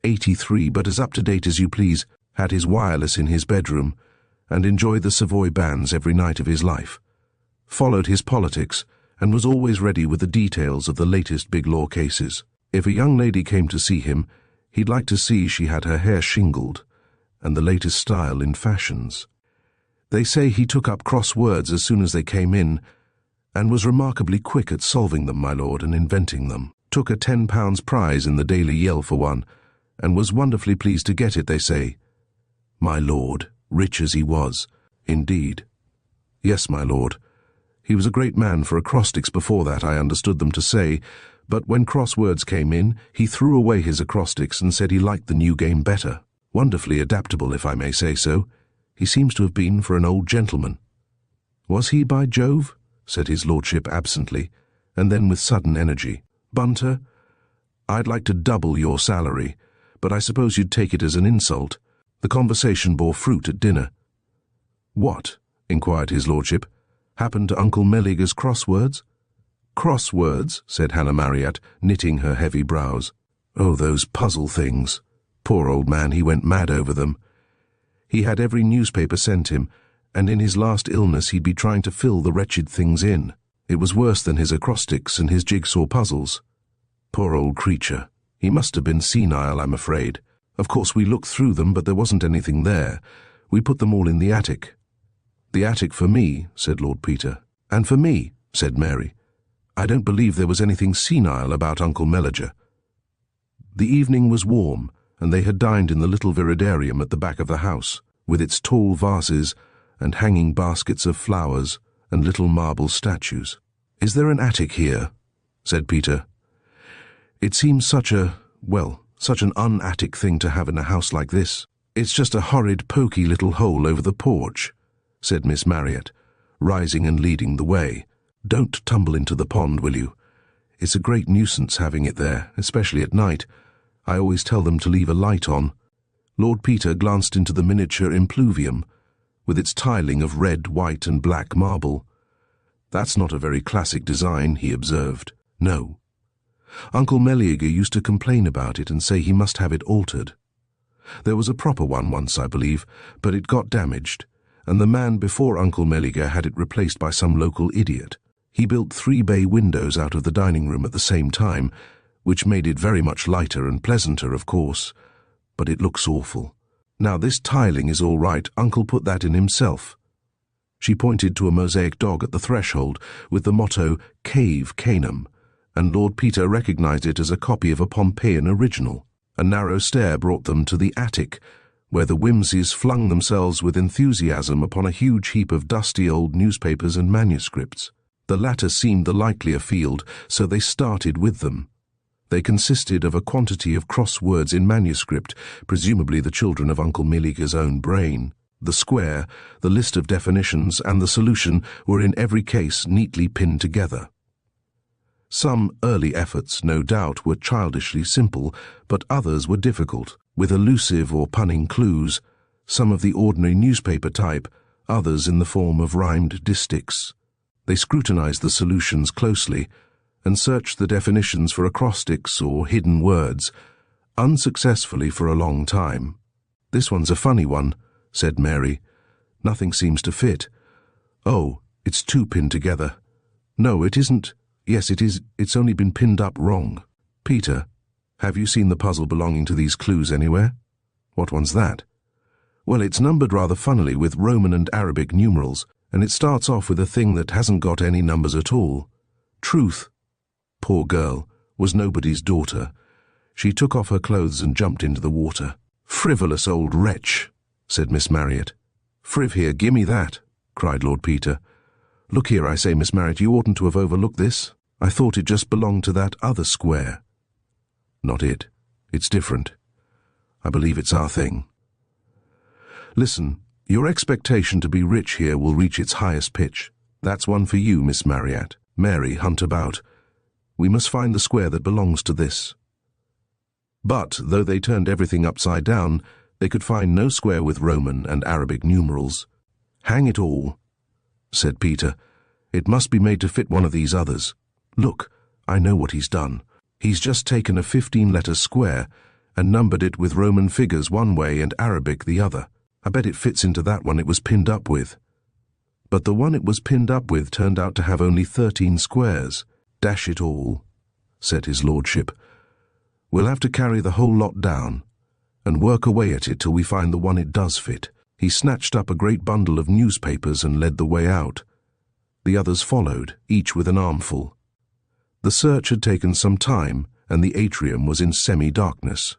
83, but as up-to-date as you please, had his wireless in his bedroom, and enjoyed the Savoy bands every night of his life. Followed his politics, and was always ready with the details of the latest big law cases. If a young lady came to see him, he'd like to see she had her hair shingled, and the latest style in fashions. They say he took up crosswords as soon as they came in, and was remarkably quick at solving them, my lord, and inventing them. Took a £10 prize in the Daily Yell for one, and was wonderfully pleased to get it, they say. My lord, rich as he was, indeed. Yes, my lord. He was a great man for acrostics before that, I understood them to say, but when crosswords came in, he threw away his acrostics and said he liked the new game better. Wonderfully adaptable, if I may say so. He seems to have been for an old gentleman. Was he, by Jove? Said his lordship absently, and then with sudden energy. Bunter, I'd like to double your salary, but I suppose you'd take it as an insult. The conversation bore fruit at dinner. What, inquired his lordship, happened to Uncle Meleager's crosswords? Crosswords, said Hannah Marryat, knitting her heavy brows. Oh, those puzzle things. Poor old man, he went mad over them. He had every newspaper sent him, and in his last illness he'd be trying to fill the wretched things in. It was worse than his acrostics and his jigsaw puzzles. Poor old creature. He must have been senile, I'm afraid. Of course we looked through them, but there wasn't anything there. We put them all in the attic. The attic for me, said Lord Peter. And for me, said Mary. I don't believe there was anything senile about Uncle Meleager. The evening was warm, and they had dined in the little viridarium at the back of the house, with its tall vases and hanging baskets of flowers and little marble statues. Is there an attic here? Said Peter. It seems such an un-attic thing to have in a house like this. It's just a horrid, poky little hole over the porch, said Miss Marriott, rising and leading the way. Don't tumble into the pond, will you? It's a great nuisance having it there, especially at night. I always tell them to leave a light on. Lord Peter glanced into the miniature impluvium, with its tiling of red, white and black marble. That's not a very classic design, he observed. No. Uncle Meleager used to complain about it and say he must have it altered. There was a proper one once, I believe, but it got damaged, and the man before Uncle Meleager had it replaced by some local idiot. He built 3 bay windows out of the dining room at the same time, which made it very much lighter and pleasanter, of course, but it looks awful. Now this tiling is all right. Uncle put that in himself. She pointed to a mosaic dog at the threshold with the motto, Cave Canum, and Lord Peter recognized it as a copy of a Pompeian original. A narrow stair brought them to the attic, where the Wimseys flung themselves with enthusiasm upon a huge heap of dusty old newspapers and manuscripts. The latter seemed the likelier field, so they started with them. They consisted of a quantity of cross-words in manuscript, presumably the children of Uncle Meleager's own brain. The square, the list of definitions, and the solution were in every case neatly pinned together. Some early efforts, no doubt, were childishly simple, but others were difficult, with elusive or punning clues, some of the ordinary newspaper type, others in the form of rhymed distichs. They scrutinized the solutions closely and searched the definitions for acrostics or hidden words, unsuccessfully for a long time. "This one's a funny one," said Mary. "Nothing seems to fit. Oh, it's too pinned together. No, it isn't. Yes, it is. It's only been pinned up wrong. Peter, have you seen the puzzle belonging to these clues anywhere?" "What one's that?" "Well, it's numbered rather funnily with Roman and Arabic numerals, and it starts off with a thing that hasn't got any numbers at all. Truth, poor girl, was nobody's daughter. She took off her clothes and jumped into the water." "Frivolous old wretch," said Miss Marriott. "Friv here, gimme that," cried Lord Peter. "Look here, I say, Miss Marriott, you oughtn't to have overlooked this. I thought it just belonged to that other square." "Not it. It's different. I believe it's our thing. Listen, your expectation to be rich here will reach its highest pitch. That's one for you, Miss Marriott. Mary, hunt about. We must find the square that belongs to this." But, though they turned everything upside down, they could find no square with Roman and Arabic numerals. "Hang it all," said Peter. "It must be made to fit one of these others. Look, I know what he's done. He's just taken a 15-letter square and numbered it with Roman figures one way and Arabic the other. I bet it fits into that one it was pinned up with." But the one it was pinned up with turned out to have only 13 squares. "Dash it all," said his lordship. "We'll have to carry the whole lot down and work away at it till we find the one it does fit." He snatched up a great bundle of newspapers and led the way out. The others followed, each with an armful. The search had taken some time, and the atrium was in semi-darkness.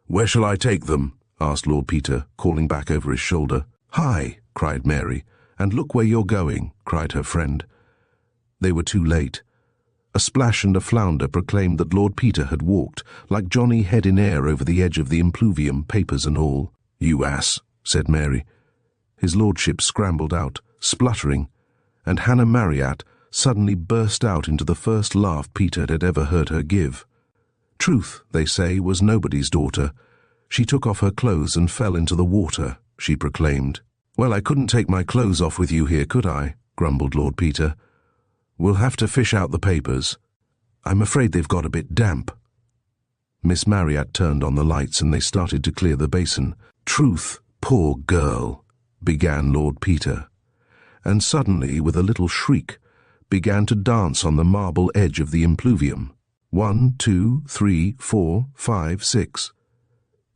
"Where shall I take them?" asked Lord Peter, calling back over his shoulder. "Hi!" cried Mary. "And look where you're going," cried her friend. They were too late. A splash and a flounder proclaimed that Lord Peter had walked, like Johnny head in air over the edge of the impluvium, papers and all. "You ass," said Mary. His lordship scrambled out, spluttering, and Hannah Marriott suddenly burst out into the first laugh Peter had ever heard her give. Truth, they say, was nobody's daughter. She took off her clothes and fell into the water, she proclaimed. "Well, I couldn't take my clothes off with you here, could I?" grumbled Lord Peter. "We'll have to fish out the papers. I'm afraid they've got a bit damp." Miss Marriott turned on the lights and they started to clear the basin. "Truth, poor girl," began Lord Peter, and suddenly, with a little shriek, began to dance on the marble edge of the impluvium. 1, 2, 3, 4, 5, 6.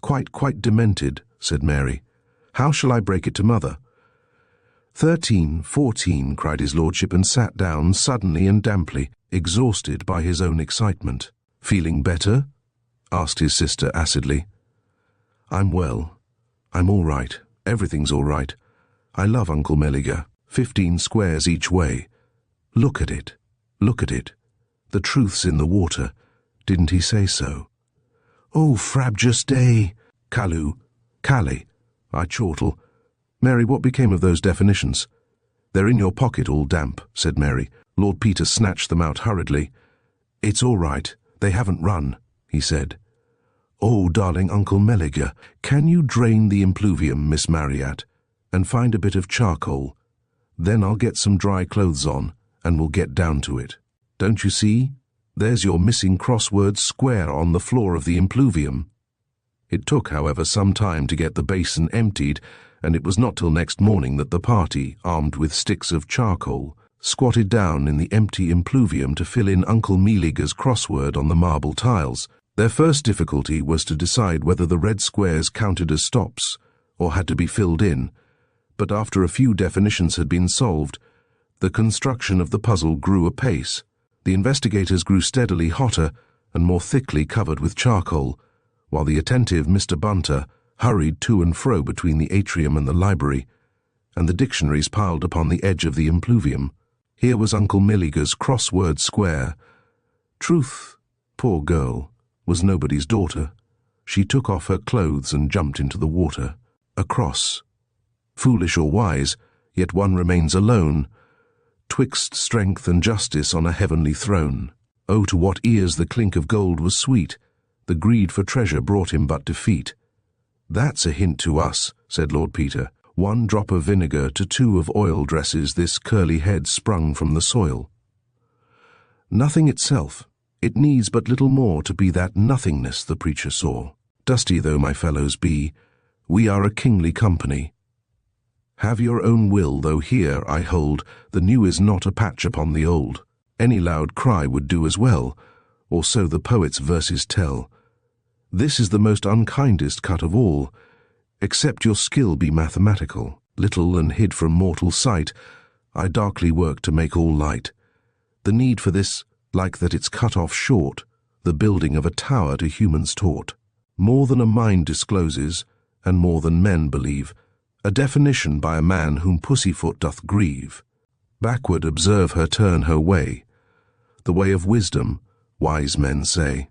Quite demented," said Mary. "How shall I break it to Mother?" 13, 14, cried his lordship, and sat down suddenly and damply, exhausted by his own excitement. "Feeling better?" asked his sister acidly. "I'm well. I'm all right. Everything's all right. I love Uncle Meleager. 15 squares each way. Look at it. Look at it. The truth's in the water. Didn't he say so? Oh, frabjous day! Calu, Calais, I chortle. Mary, what became of those definitions? They're in your pocket, all damp, said Mary. Lord Peter snatched them out hurriedly. It's all right. They haven't run, he said. Oh, darling Uncle Meleager, can you drain the impluvium, Miss Marryat, and find a bit of charcoal? Then I'll get some dry clothes on, and we'll get down to it. Don't you see? There's your missing crossword square on the floor of the impluvium. It took, however, some time to get the basin emptied, and it was not till next morning that the party, armed with sticks of charcoal, squatted down in the empty impluvium to fill in Uncle Meleager's crossword on the marble tiles. Their first difficulty was to decide whether the red squares counted as stops or had to be filled in, but after a few definitions had been solved, the construction of the puzzle grew apace. The investigators grew steadily hotter and more thickly covered with charcoal, while the attentive Mr. Bunter hurried to and fro between the atrium and the library, and the dictionaries piled upon the edge of the impluvium. Here was Uncle Meleager's crossword square. Truth, poor girl, was nobody's daughter. She took off her clothes and jumped into the water. A cross. Foolish or wise, yet one remains alone, twixt strength and justice on a heavenly throne. Oh, to what ears the clink of gold was sweet, the greed for treasure brought him but defeat. That's a hint to us, said Lord Peter. 1 drop of vinegar to 2 of oil dresses this curly head sprung from the soil. Nothing itself. It needs but little more to be that nothingness the preacher saw. Dusty though my fellows be, we are a kingly company. Have your own will, though here, I hold, the new is not a patch upon the old. Any loud cry would do as well, or so the poet's verses tell. This is the most unkindest cut of all, except your skill be mathematical. Little and hid from mortal sight, I darkly work to make all light. The need for this, like that it's cut off short, the building of a tower to humans taught. More than a mind discloses, and more than men believe, a definition by a man whom pussyfoot doth grieve. Backward observe her turn her way. The way of wisdom, wise men say,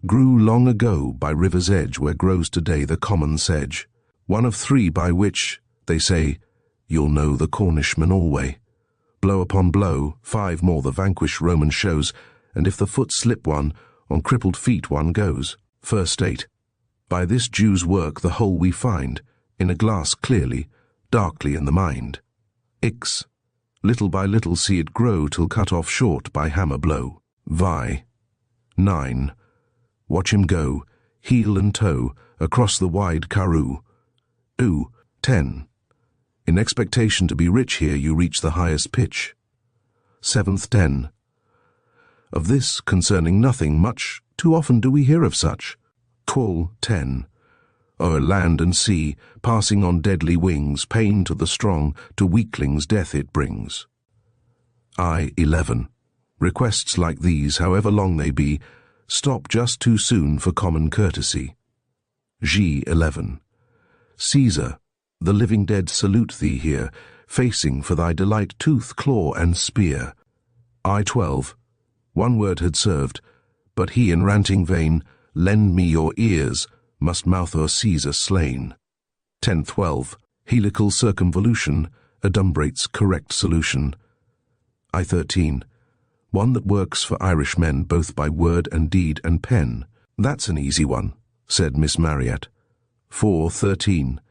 grew long ago by river's edge where grows today the common sedge. One of 3 by which, they say, you'll know the Cornishman alway. Blow upon blow, 5 more the vanquished Roman shows, and if the foot slip one, on crippled feet one goes. First 8. By this Jew's work the whole we find, in a glass clearly, darkly in the mind. Ix. Little by little see it grow till cut off short by hammer blow. Vi. 9. Watch him go, heel and toe, across the wide karoo. Oo. 10. In expectation to be rich here you reach the highest pitch. 7th 10. Of this, concerning nothing much, too often do we hear of such. Qual 10. O'er land and sea, passing on deadly wings, pain to the strong, to weaklings death it brings. I 11. Requests like these, however long they be, stop just too soon for common courtesy. G 11. Caesar, the living dead salute thee here, facing for thy delight tooth, claw, and spear. I 12. One word had served, but he in ranting vein, lend me your ears, must mouth o'er Caesar slain. 10 12. Helical circumvolution, adumbrate's correct solution. I 13. One that works for Irishmen both by word and deed and pen. That's an easy one, said Miss Marryat. 4 13.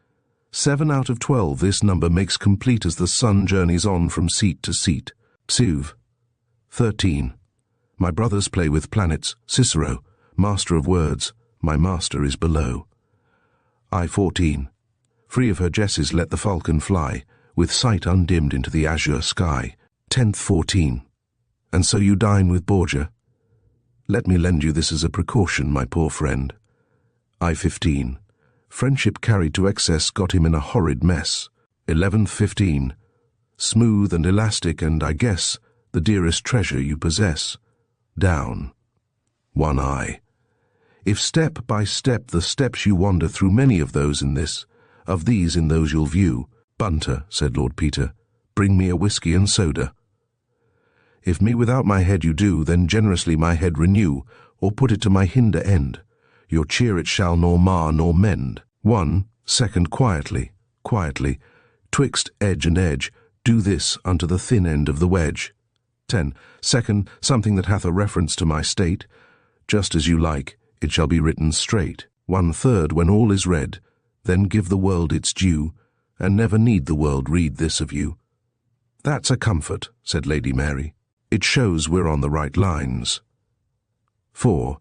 7 out of 12 this number makes complete as the sun journeys on from seat to seat. Suv. 13. My brothers play with planets, Cicero, master of words, my master is below. I 14. Free of her jesses let the falcon fly, with sight undimmed into the azure sky. 10th 14. And so you dine with Borgia? Let me lend you this as a precaution, my poor friend. I 15. Friendship carried to excess got him in a horrid mess. 11th 15. Smooth and elastic and, I guess, the dearest treasure you possess. Down. 1 eye. If step by step the steps you wander through many of those in this, of these in those you'll view. Bunter, said Lord Peter, bring me a whisky and soda. If me without my head you do, then generously my head renew, or put it to my hinder end. Your cheer it shall nor mar nor mend. 1. Second, quietly, quietly, twixt edge and edge, do this unto the thin end of the wedge. 10. Second, something that hath a reference to my state, just as you like, it shall be written straight. 1/3, when all is read, then give the world its due, and never need the world read this of you. That's a comfort, said Lady Mary. It shows we're on the right lines. 4.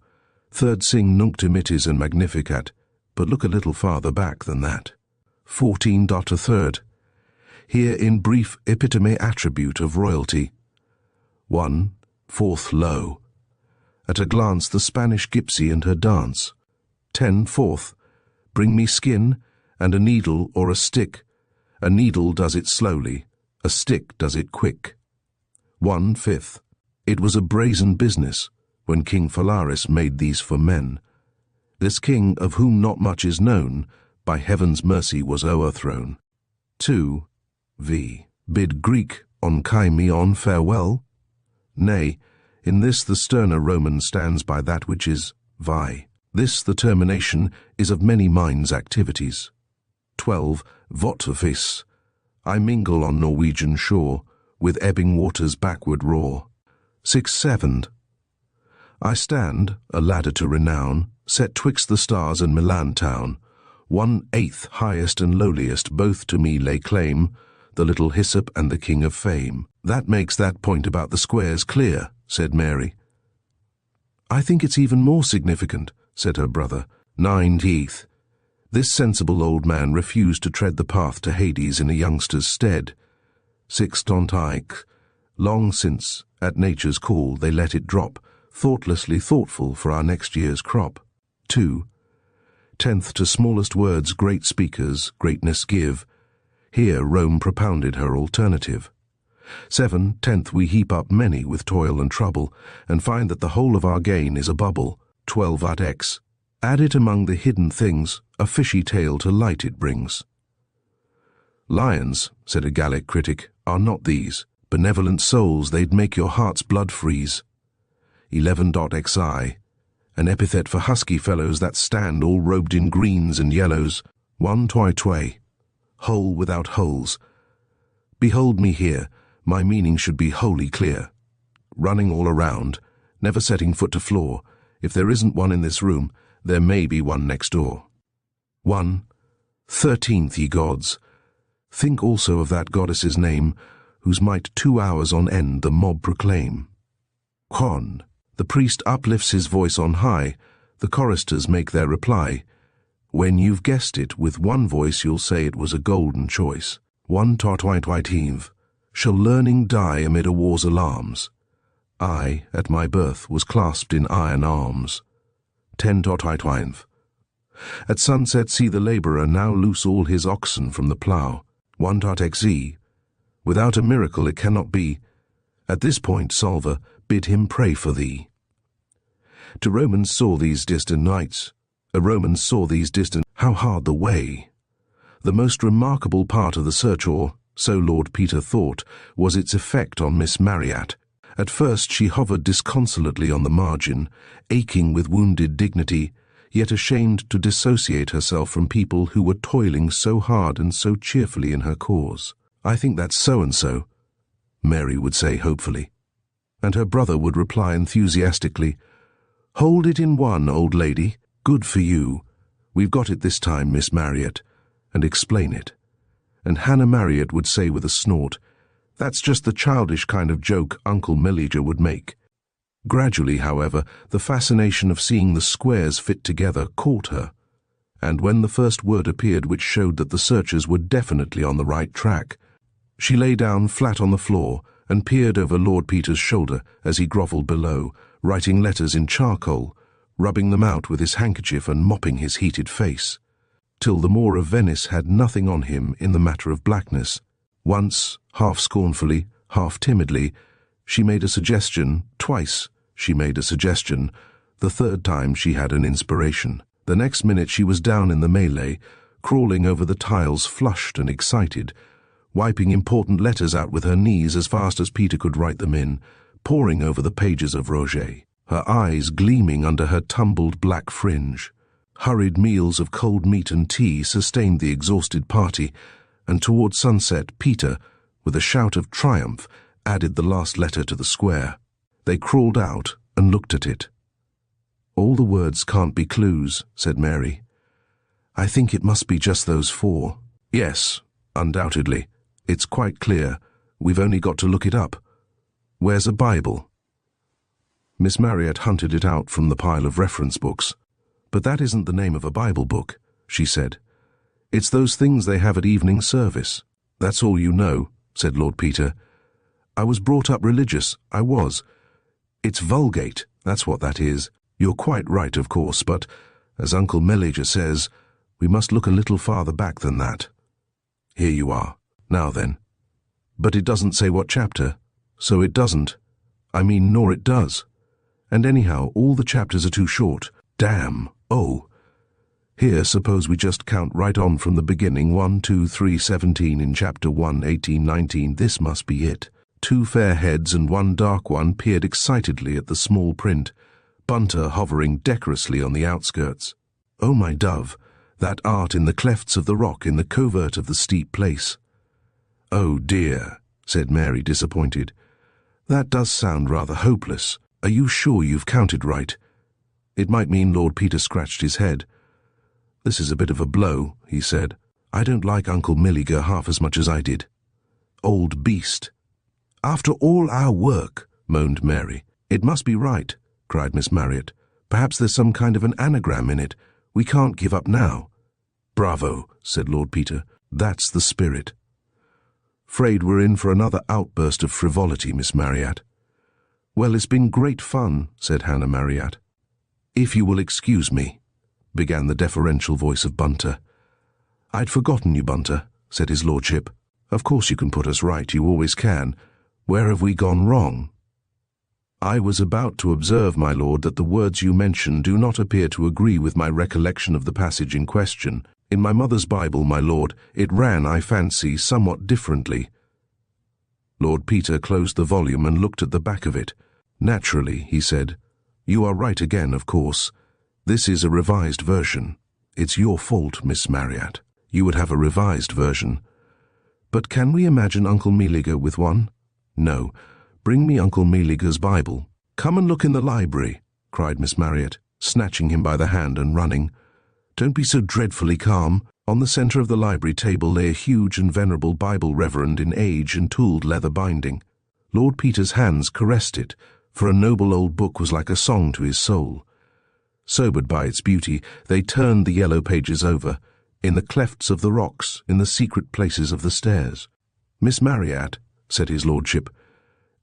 Third, sing nunc dimittis and magnificat, but look a little farther back than that. 14.3. Here in brief epitome attribute of royalty. 1. 4th, low. At a glance the Spanish gypsy and her dance. 10. 4th, bring me skin and a needle or a stick. A needle does it slowly, a stick does it quick. 1/5. It was a brazen business when King Phalaris made these for men. This king, of whom not much is known, by heaven's mercy was o'erthrown. 2. V. Bid Greek on Chimeon farewell? Nay, in this the sterner Roman stands by that which is vi. This the termination is of many minds' activities. 12. Votivis. I mingle on Norwegian shore, with ebbing waters backward roar. 6/7. I stand, a ladder to renown, set twixt the stars and Milan town. 1/8 highest and lowliest both to me lay claim, the little hyssop and the king of fame. That makes that point about the squares clear, said Mary. I think it's even more significant, said her brother. 9/10. This sensible old man refused to tread the path to Hades in a youngster's stead. 6/8. Long since, at nature's call, they let it drop, thoughtlessly thoughtful for our next year's crop. 2. 10th, to smallest words great speakers greatness give. Here Rome propounded her alternative. 7. 10th, we heap up many with toil and trouble, and find that the whole of our gain is a bubble. 12/X. Add it among the hidden things, a fishy tale to light it brings. Lions, said a Gallic critic, are not these. Benevolent souls, they'd make your heart's blood freeze. 11.xi. An epithet for husky fellows that stand all robed in greens and yellows. 1/2. Hole without holes. Behold me here, my meaning should be wholly clear. Running all around, never setting foot to floor. If there isn't one in this room, there may be one next door. 1. 13th, ye gods. Think also of that goddess's name, whose might 2 hours on end the mob proclaim. Con. The priest uplifts his voice on high, the choristers make their reply. When you've guessed it, with one voice you'll say it was a golden choice. 1.20. Shall learning die amid a war's alarms? I, at my birth, was clasped in iron arms. 10.5. At sunset see the labourer now loose all his oxen from the plough. 1.xe. Without a miracle it cannot be. At this point, Solver, bid him pray for thee. To Romans saw these distant nights. How hard the way. The most remarkable part of the search, or so Lord Peter thought, was its effect on Miss Marryat. At first she hovered disconsolately on the margin, aching with wounded dignity, yet ashamed to dissociate herself from people who were toiling so hard and so cheerfully in her cause. I think that's so-and-so, Mary would say hopefully. And her brother would reply enthusiastically, Hold it in one, old lady. Good for you. We've got it this time, Miss Marryat, and explain it. And Hannah Marryat would say with a snort, That's just the childish kind of joke Uncle Meleager would make. Gradually, however, the fascination of seeing the squares fit together caught her, and when the first word appeared which showed that the searchers were definitely on the right track, she lay down flat on the floor and peered over Lord Peter's shoulder as he grovelled below, writing letters in charcoal, rubbing them out with his handkerchief and mopping his heated face, till the Moor of Venice had nothing on him in the matter of blackness. Once, half scornfully, half timidly, she made a suggestion. Twice she made a suggestion. The third time she had an inspiration. The next minute she was down in the melee, crawling over the tiles flushed and excited, wiping important letters out with her knees as fast as Peter could write them in, poring over the pages of Roger, her eyes gleaming under her tumbled black fringe. Hurried meals of cold meat and tea sustained the exhausted party, and toward sunset Peter, with a shout of triumph, added the last letter to the square. They crawled out and looked at it. "All the words can't be clues," said Mary. "I think it must be just those 4. "Yes, undoubtedly. It's quite clear. We've only got to look it up. Where's a Bible?" Miss Marriott hunted it out from the pile of reference books. "But that isn't the name of a Bible book," she said. "It's those things they have at evening service." "That's all you know," said Lord Peter. "I was brought up religious, I was. It's Vulgate, that's what that is. You're quite right, of course, but, as Uncle Meleager says, we must look a little farther back than that. Here you are. Now then. But it doesn't say what chapter. So it doesn't. I mean, nor it does. And anyhow, all the chapters are too short. Damn. Oh. Here, suppose we just count right on from the beginning. 1, 2, 3, 17 in chapter 1, 18, 19. This must be it." 2 fair heads and 1 dark one peered excitedly at the small print, Bunter hovering decorously on the outskirts. "Oh, my dove, that art in the clefts of the rock in the covert of the steep place." "Oh, dear," said Mary, disappointed. "That does sound rather hopeless. Are you sure you've counted right?" It might mean Lord Peter scratched his head. "This is a bit of a blow," he said. "I don't like Uncle Meleager half as much as I did. Old beast." "After all our work," moaned Mary. "It must be right," cried Miss Marriott. "Perhaps there's some kind of an anagram in it. We can't give up now." "Bravo," said Lord Peter. "That's the spirit." "'Fraid we're in for another outburst of frivolity, Miss Marriott." "Well, it's been great fun," said Hannah Marriott. "If you will excuse me," began the deferential voice of Bunter. "I'd forgotten you, Bunter," said his lordship. "Of course you can put us right, you always can. Where have we gone wrong?" "I was about to observe, my lord, that the words you mention do not appear to agree with my recollection of the passage in question. In my mother's Bible, my lord, it ran, I fancy, somewhat differently." Lord Peter closed the volume and looked at the back of it. "Naturally," he said. "You are right again, of course. This is a revised version. It's your fault, Miss Marriott. You would have a revised version. But can we imagine Uncle Meleager with one? No. Bring me Uncle Meleager's Bible." "Come and look in the library," cried Miss Marriott, snatching him by the hand and running. "Don't be so dreadfully calm." On the centre of the library table lay a huge and venerable Bible reverend in age and tooled leather binding. Lord Peter's hands caressed it, for a noble old book was like a song to his soul. Sobered by its beauty, they turned the yellow pages over, in the clefts of the rocks, in the secret places of the stairs. "Miss Marriott," said his lordship,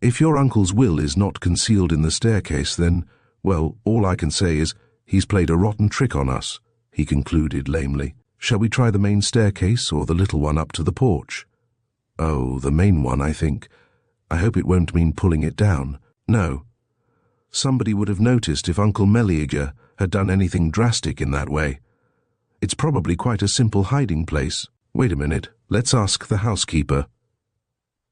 "if your uncle's will is not concealed in the staircase, then, well, all I can say is, he's played a rotten trick on us," he concluded lamely. "Shall we try the main staircase or the little one up to the porch?" "Oh, the main one, I think. I hope it won't mean pulling it down." "No. Somebody would have noticed if Uncle Meleager had done anything drastic in that way. It's probably quite a simple hiding place. Wait a minute, let's ask the housekeeper."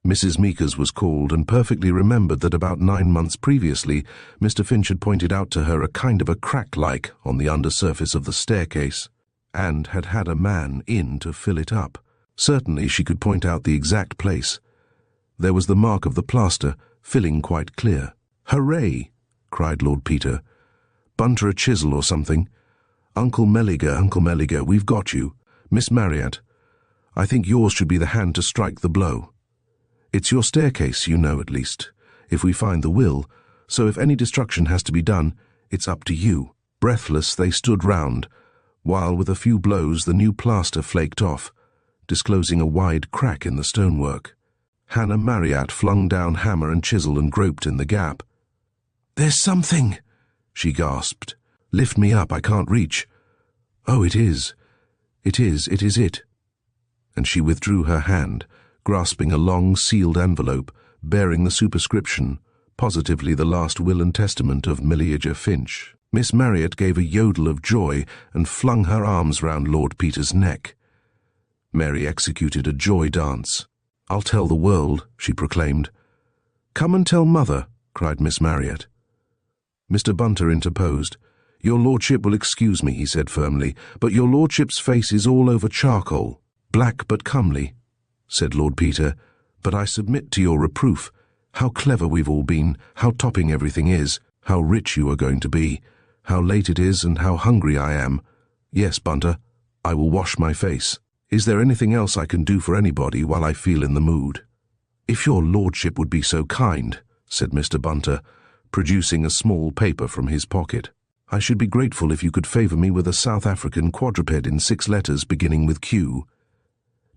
Mrs. Meekers was called and perfectly remembered that about 9 months previously Mr. Finch had pointed out to her a kind of a crack-like on the undersurface of the staircase, and had had a man in to fill it up. Certainly she could point out the exact place. There was the mark of the plaster, filling quite clear. "Hooray!" cried Lord Peter. "Bunter a chisel or something. Uncle Meleager, we've got you. Miss Marriott, I think yours should be the hand to strike the blow. It's your staircase, you know, at least, if we find the will, so if any destruction has to be done, it's up to you." Breathless they stood round, while with a few blows the new plaster flaked off, disclosing a wide crack in the stonework. Hannah Marriott flung down hammer and chisel and groped in the gap. "There's something," she gasped. "Lift me up, I can't reach. Oh, it is. It is it." And she withdrew her hand, grasping a long sealed envelope bearing the superscription, positively the last will and testament of Meleager Finch. Miss Marriott gave a yodel of joy and flung her arms round Lord Peter's neck. Mary executed a joy dance. "I'll tell the world," she proclaimed. "Come and tell Mother," cried Miss Marriott. Mr. Bunter interposed. "Your lordship will excuse me," he said firmly, "but your lordship's face is all over charcoal." "Black but comely," said Lord Peter, "but I submit to your reproof. How clever we've all been, how topping everything is, how rich you are going to be, how late it is and how hungry I am. Yes, Bunter, I will wash my face. Is there anything else I can do for anybody while I feel in the mood?" "If your lordship would be so kind," said Mr. Bunter, producing a small paper from his pocket. "I should be grateful if you could favour me with a South African quadruped in 6 letters beginning with Q.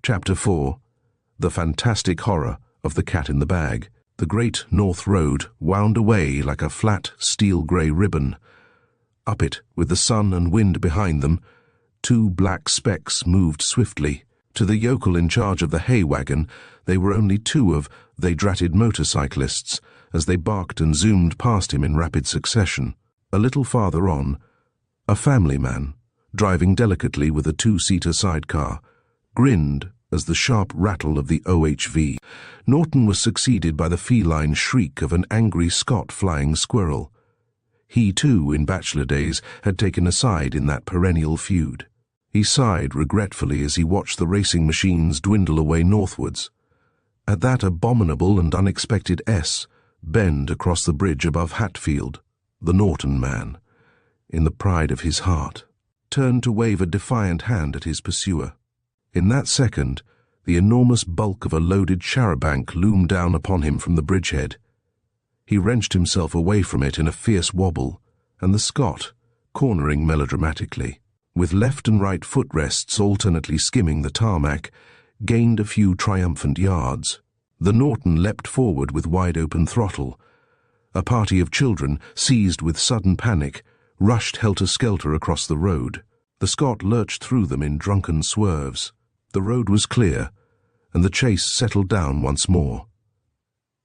Chapter 4. The Fantastic Horror of the Cat in the Bag. The Great North Road wound away like a flat steel-grey ribbon. Up it, with the sun and wind behind them, 2 black specks moved swiftly. To the yokel in charge of the hay wagon, they were only 2 of they dratted motorcyclists, as they barked and zoomed past him in rapid succession. A little farther on, a family man, driving delicately with a 2-seater sidecar, grinned as the sharp rattle of the OHV. Norton was succeeded by the feline shriek of an angry Scot flying squirrel. He, too, in bachelor days, had taken a side in that perennial feud. He sighed regretfully as he watched the racing machines dwindle away northwards. At that abominable and unexpected S bend across the bridge above Hatfield, the Norton man, in the pride of his heart, turned to wave a defiant hand at his pursuer. In that second, the enormous bulk of a loaded charabanc loomed down upon him from the bridgehead. He wrenched himself away from it in a fierce wobble, and the Scot, cornering melodramatically, with left and right footrests alternately skimming the tarmac, gained a few triumphant yards. The Norton leapt forward with wide-open throttle. A party of children, seized with sudden panic, rushed helter-skelter across the road. The Scot lurched through them in drunken swerves. The road was clear, and the chase settled down once more.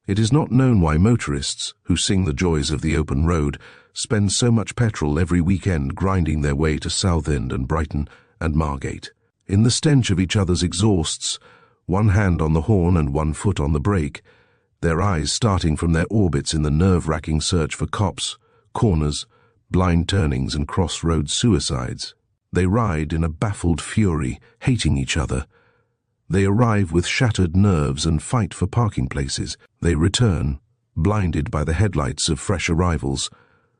It is not known why motorists, who sing the joys of the open road, spend so much petrol every weekend grinding their way to Southend and Brighton and Margate. In the stench of each other's exhausts, one hand on the horn and one foot on the brake, their eyes starting from their orbits in the nerve-wracking search for cops, corners, blind turnings and cross-road suicides. They ride in a baffled fury, hating each other. They arrive with shattered nerves and fight for parking places. They return, blinded by the headlights of fresh arrivals,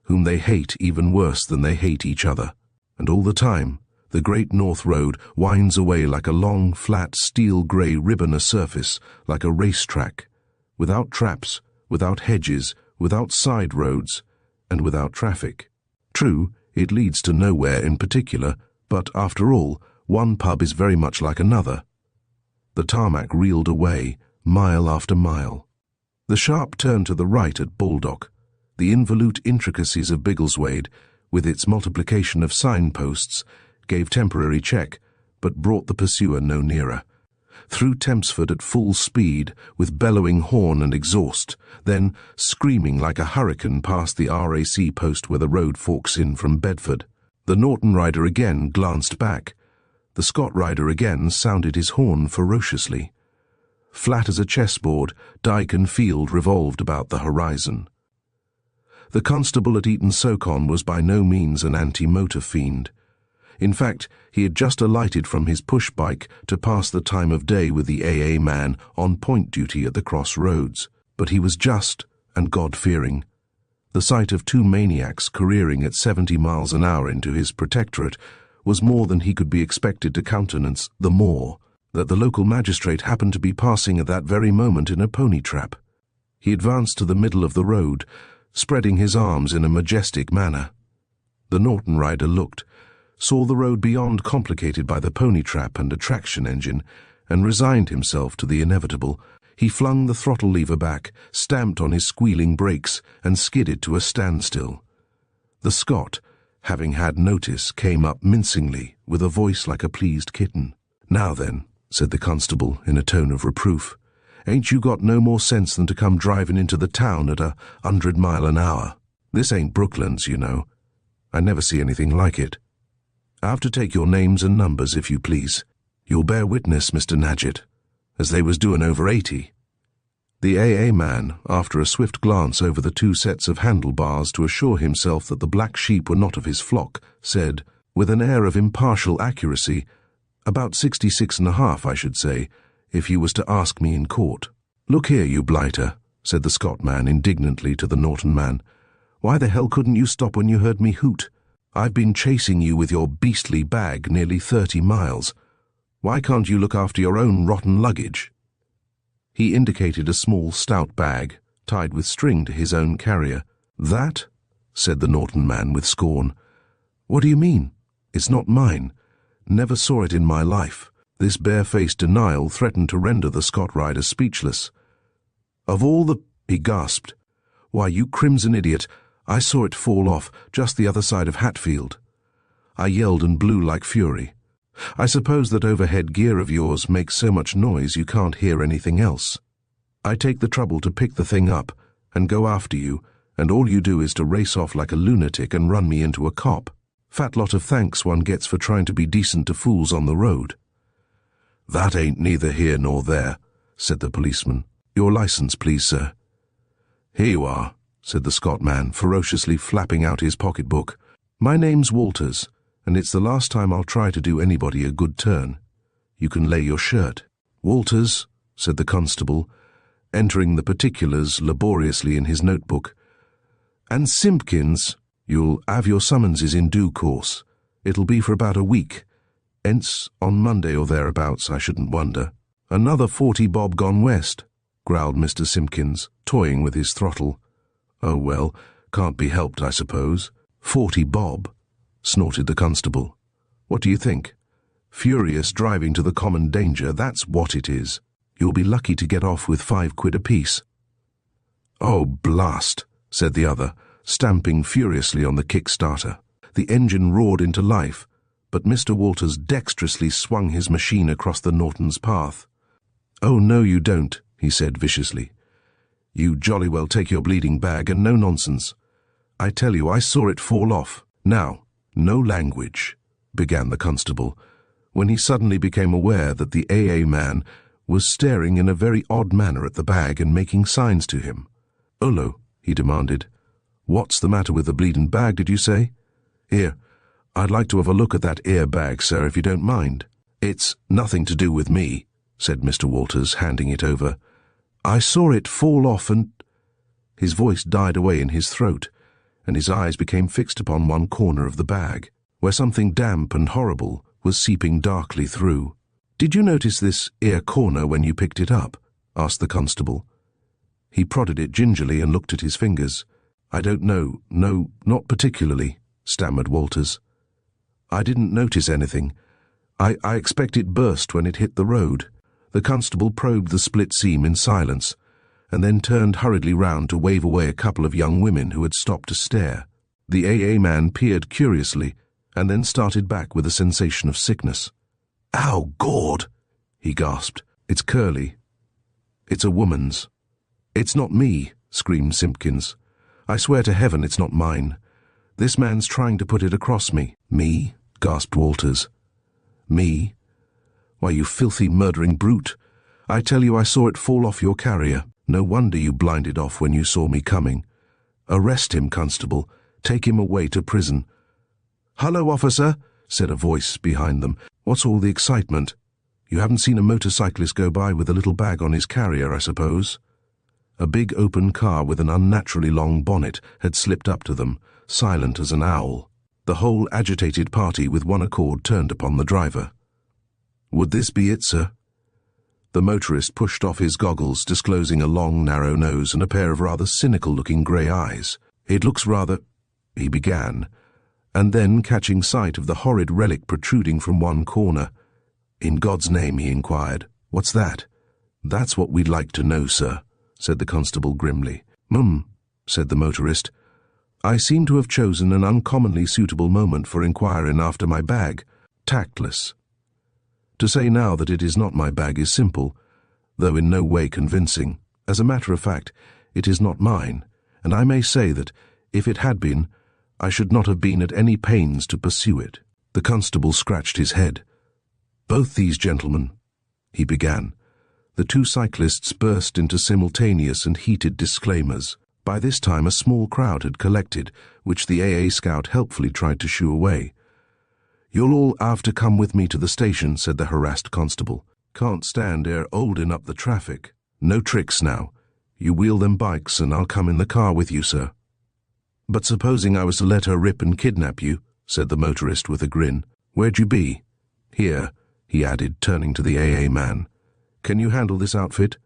whom they hate even worse than they hate each other. And all the time, the Great North Road winds away like a long, flat, steel-grey ribbon of surface, like a racetrack, without traps, without hedges, without side roads, and without traffic. True, it leads to nowhere in particular, but after all, one pub is very much like another. The tarmac reeled away, mile after mile. The sharp turn to the right at Baldock, the involute intricacies of Biggleswade, with its multiplication of signposts, gave temporary check, but brought the pursuer no nearer. Through Tempsford at full speed, with bellowing horn and exhaust, then screaming like a hurricane past the RAC post where the road forks in from Bedford. The Norton rider again glanced back. The Scot rider again sounded his horn ferociously. Flat as a chessboard, dyke and field revolved about the horizon. The constable at Eton-so-Con was by no means an anti-motor fiend. In fact, he had just alighted from his push-bike to pass the time of day with the AA man on point duty at the crossroads. But he was just and God-fearing. The sight of 2 maniacs careering at 70 miles an hour into his protectorate was more than he could be expected to countenance, the more that the local magistrate happened to be passing at that very moment in a pony trap. He advanced to the middle of the road, spreading his arms in a majestic manner. The Norton rider looked, saw the road beyond complicated by the pony trap and a traction engine, and resigned himself to the inevitable. He flung the throttle lever back, stamped on his squealing brakes, and skidded to a standstill. The Scot, having had notice, came up mincingly, with a voice like a pleased kitten. "Now then," said the constable in a tone of reproof, "ain't you got no more sense than to come driving into the town at 100 mile an hour? This ain't Brooklands, you know. I never see anything like it. I have to take your names and numbers, if you please. You'll bear witness, Mr. Nadgett, as they was doing over 80. The AA man, after a swift glance over the two sets of handlebars to assure himself that the black sheep were not of his flock, said, with an air of impartial accuracy, "About 66.5, I should say, if you was to ask me in court." "Look here, you blighter," said the Scot man indignantly to the Norton man. "Why the hell couldn't you stop when you heard me hoot? I've been chasing you with your beastly bag nearly 30 miles. Why can't you look after your own rotten luggage?" He indicated a small, stout bag, tied with string to his own carrier. "That?" said the Norton man with scorn. "What do you mean? It's not mine. Never saw it in my life." This barefaced denial threatened to render the Scot rider speechless. "Of all the—" he gasped. "Why, you crimson idiot, I saw it fall off just the other side of Hatfield." I yelled and blew like fury. "I suppose that overhead gear of yours makes so much noise you can't hear anything else. I take the trouble to pick the thing up and go after you, and all you do is to race off like a lunatic and run me into a cop. Fat lot of thanks one gets for trying to be decent to fools on the road." "That ain't neither here nor there," said the policeman. "Your license, please, sir." "Here you are," said the Scot man, ferociously flapping out his pocketbook. "My name's Walters, and it's the last time I'll try to do anybody a good turn. You can lay your shirt." "Walters," said the constable, entering the particulars laboriously in his notebook. "And Simpkins, you'll have your summonses in due course. It'll be for about a week. Hence, on Monday or thereabouts, I shouldn't wonder." "Another 40 bob gone west," growled Mr. Simpkins, toying with his throttle. "Oh, well, can't be helped, I suppose." "40 bob," snorted the constable. "What do you think? Furious driving to the common danger, that's what it is. You'll be lucky to get off with 5 quid apiece." "Oh, blast," said the other, stamping furiously on the kick-starter. The engine roared into life, but Mr. Walters dexterously swung his machine across the Norton's path. "Oh, no, you don't," he said viciously. "You jolly well take your bleeding bag and no nonsense. I tell you, I saw it fall off." "Now, no language," began the constable, when he suddenly became aware that the AA man was staring in a very odd manner at the bag and making signs to him. "Ullo," he demanded. "What's the matter with the bleeding bag, did you say? Here, I'd like to have a look at that ear bag, sir, if you don't mind." "It's nothing to do with me," said Mr. Walters, handing it over. "I saw it fall off and—" His voice died away in his throat, and his eyes became fixed upon one corner of the bag, where something damp and horrible was seeping darkly through. "Did you notice this ear corner when you picked it up?" asked the constable. He prodded it gingerly and looked at his fingers. "I don't know. No, not particularly," stammered Walters. "I didn't notice anything. I expect it burst when it hit the road." The constable probed the split seam in silence, and then turned hurriedly round to wave away a couple of young women who had stopped to stare. The AA man peered curiously, and then started back with a sensation of sickness. "Ow, Gord!" he gasped. "It's Curly. It's a woman's." "It's not me," screamed Simpkins. "I swear to heaven it's not mine. This man's trying to put it across me." "Me?" gasped Walters. "Me? Why, you filthy murdering brute. I tell you I saw it fall off your carrier. No wonder you blinded off when you saw me coming. Arrest him, constable. Take him away to prison." "Hello, officer," said a voice behind them. "What's all the excitement? You haven't seen a motorcyclist go by with a little bag on his carrier, I suppose?" A big open car with an unnaturally long bonnet had slipped up to them, silent as an owl. The whole agitated party with one accord turned upon the driver. "Would this be it, sir?" The motorist pushed off his goggles, disclosing a long, narrow nose and a pair of rather cynical-looking grey eyes. "It looks rather—" he began, and then, catching sight of the horrid relic protruding from one corner, "In God's name," he inquired, "what's that?" "That's what we'd like to know, sir," said the constable grimly. Said the motorist. "I seem to have chosen an uncommonly suitable moment for inquiring after my bag. Tactless. To say now that it is not my bag is simple, though in no way convincing. As a matter of fact, it is not mine, and I may say that, if it had been, I should not have been at any pains to pursue it." The constable scratched his head. "Both these gentlemen," he began, The two cyclists burst into simultaneous and heated disclaimers. By this time a small crowd had collected, which the AA scout helpfully tried to shoo away. "You'll all have to come with me to the station," said the harassed constable. "Can't stand 'ere 'olding up the traffic. No tricks now. You wheel them bikes and I'll come in the car with you, sir." "But supposing I was to let her rip and kidnap you," said the motorist with a grin. "Where'd you be?" "Here," he added, turning to the AA man. "Can you handle this outfit?"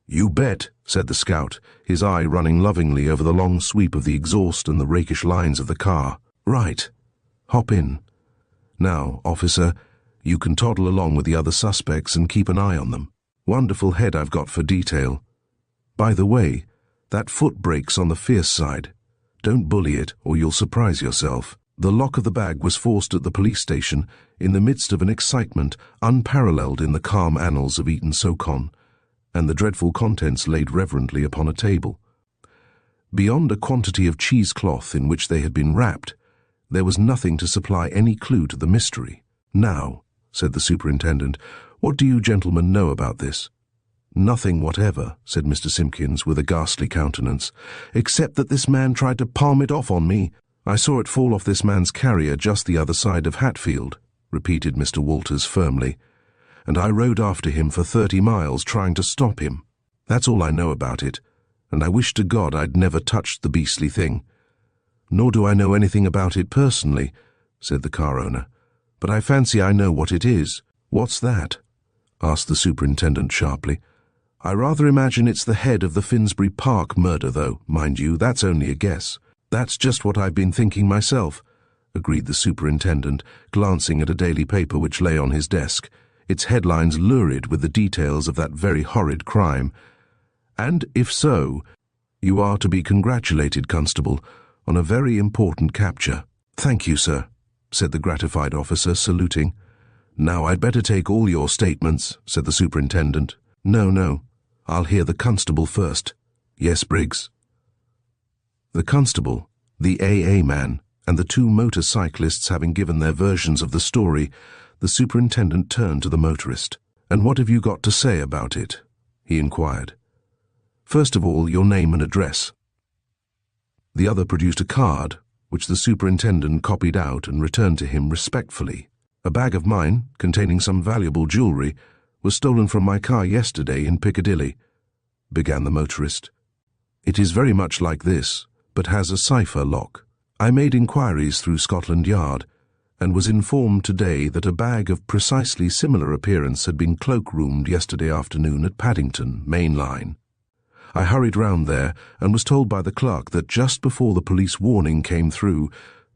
"You bet," said the scout, his eye running lovingly over the long sweep of the exhaust and the rakish lines of the car. "Right. Hop in. Now, officer, you can toddle along with the other suspects and keep an eye on them. Wonderful head I've got for detail. By the way, that foot brake's on the fierce side. Don't bully it, or you'll surprise yourself." The lock of the bag was forced at the police station in the midst of an excitement unparalleled in the calm annals of Eton-so-Con, and the dreadful contents laid reverently upon a table. Beyond a quantity of cheesecloth in which they had been wrapped, there was nothing to supply any clue to the mystery. "Now," said the superintendent, "what do you gentlemen know about this?" "Nothing whatever," said Mr. Simpkins with a ghastly countenance, "except that this man tried to palm it off on me. I saw it fall off this man's carrier just the other side of Hatfield," repeated Mr. Walters firmly, "and I rode after him for 30 miles trying to stop him. That's all I know about it, and I wish to God I'd never touched the beastly thing. Nor do I know anything about it personally," said the car owner, "but I fancy I know what it is." "What's that?" asked the superintendent sharply. "I rather imagine it's the head of the Finsbury Park murder, though, mind you, that's only a guess." "That's just what I've been thinking myself," agreed the superintendent, glancing at a daily paper which lay on his desk, its headlines lurid with the details of that very horrid crime. "And if so, you are to be congratulated, Constable, on a very important capture." "Thank you, sir," said the gratified officer, saluting. "Now I'd better take all your statements," said the superintendent. No, I'll hear the constable first." "Yes, Briggs." The constable, the AA man, and the two motorcyclists having given their versions of the story, the superintendent turned to the motorist. "And what have you got to say about it?" he inquired. "First of all, your name and address." The other produced a card, which the superintendent copied out and returned to him respectfully. "A bag of mine, containing some valuable jewellery, was stolen from my car yesterday in Piccadilly," began the motorist. "It is very much like this, but has a cipher lock. I made inquiries through Scotland Yard, and was informed today that a bag of precisely similar appearance had been cloak-roomed yesterday afternoon at Paddington, Main Line. I hurried round there and was told by the clerk that just before the police warning came through,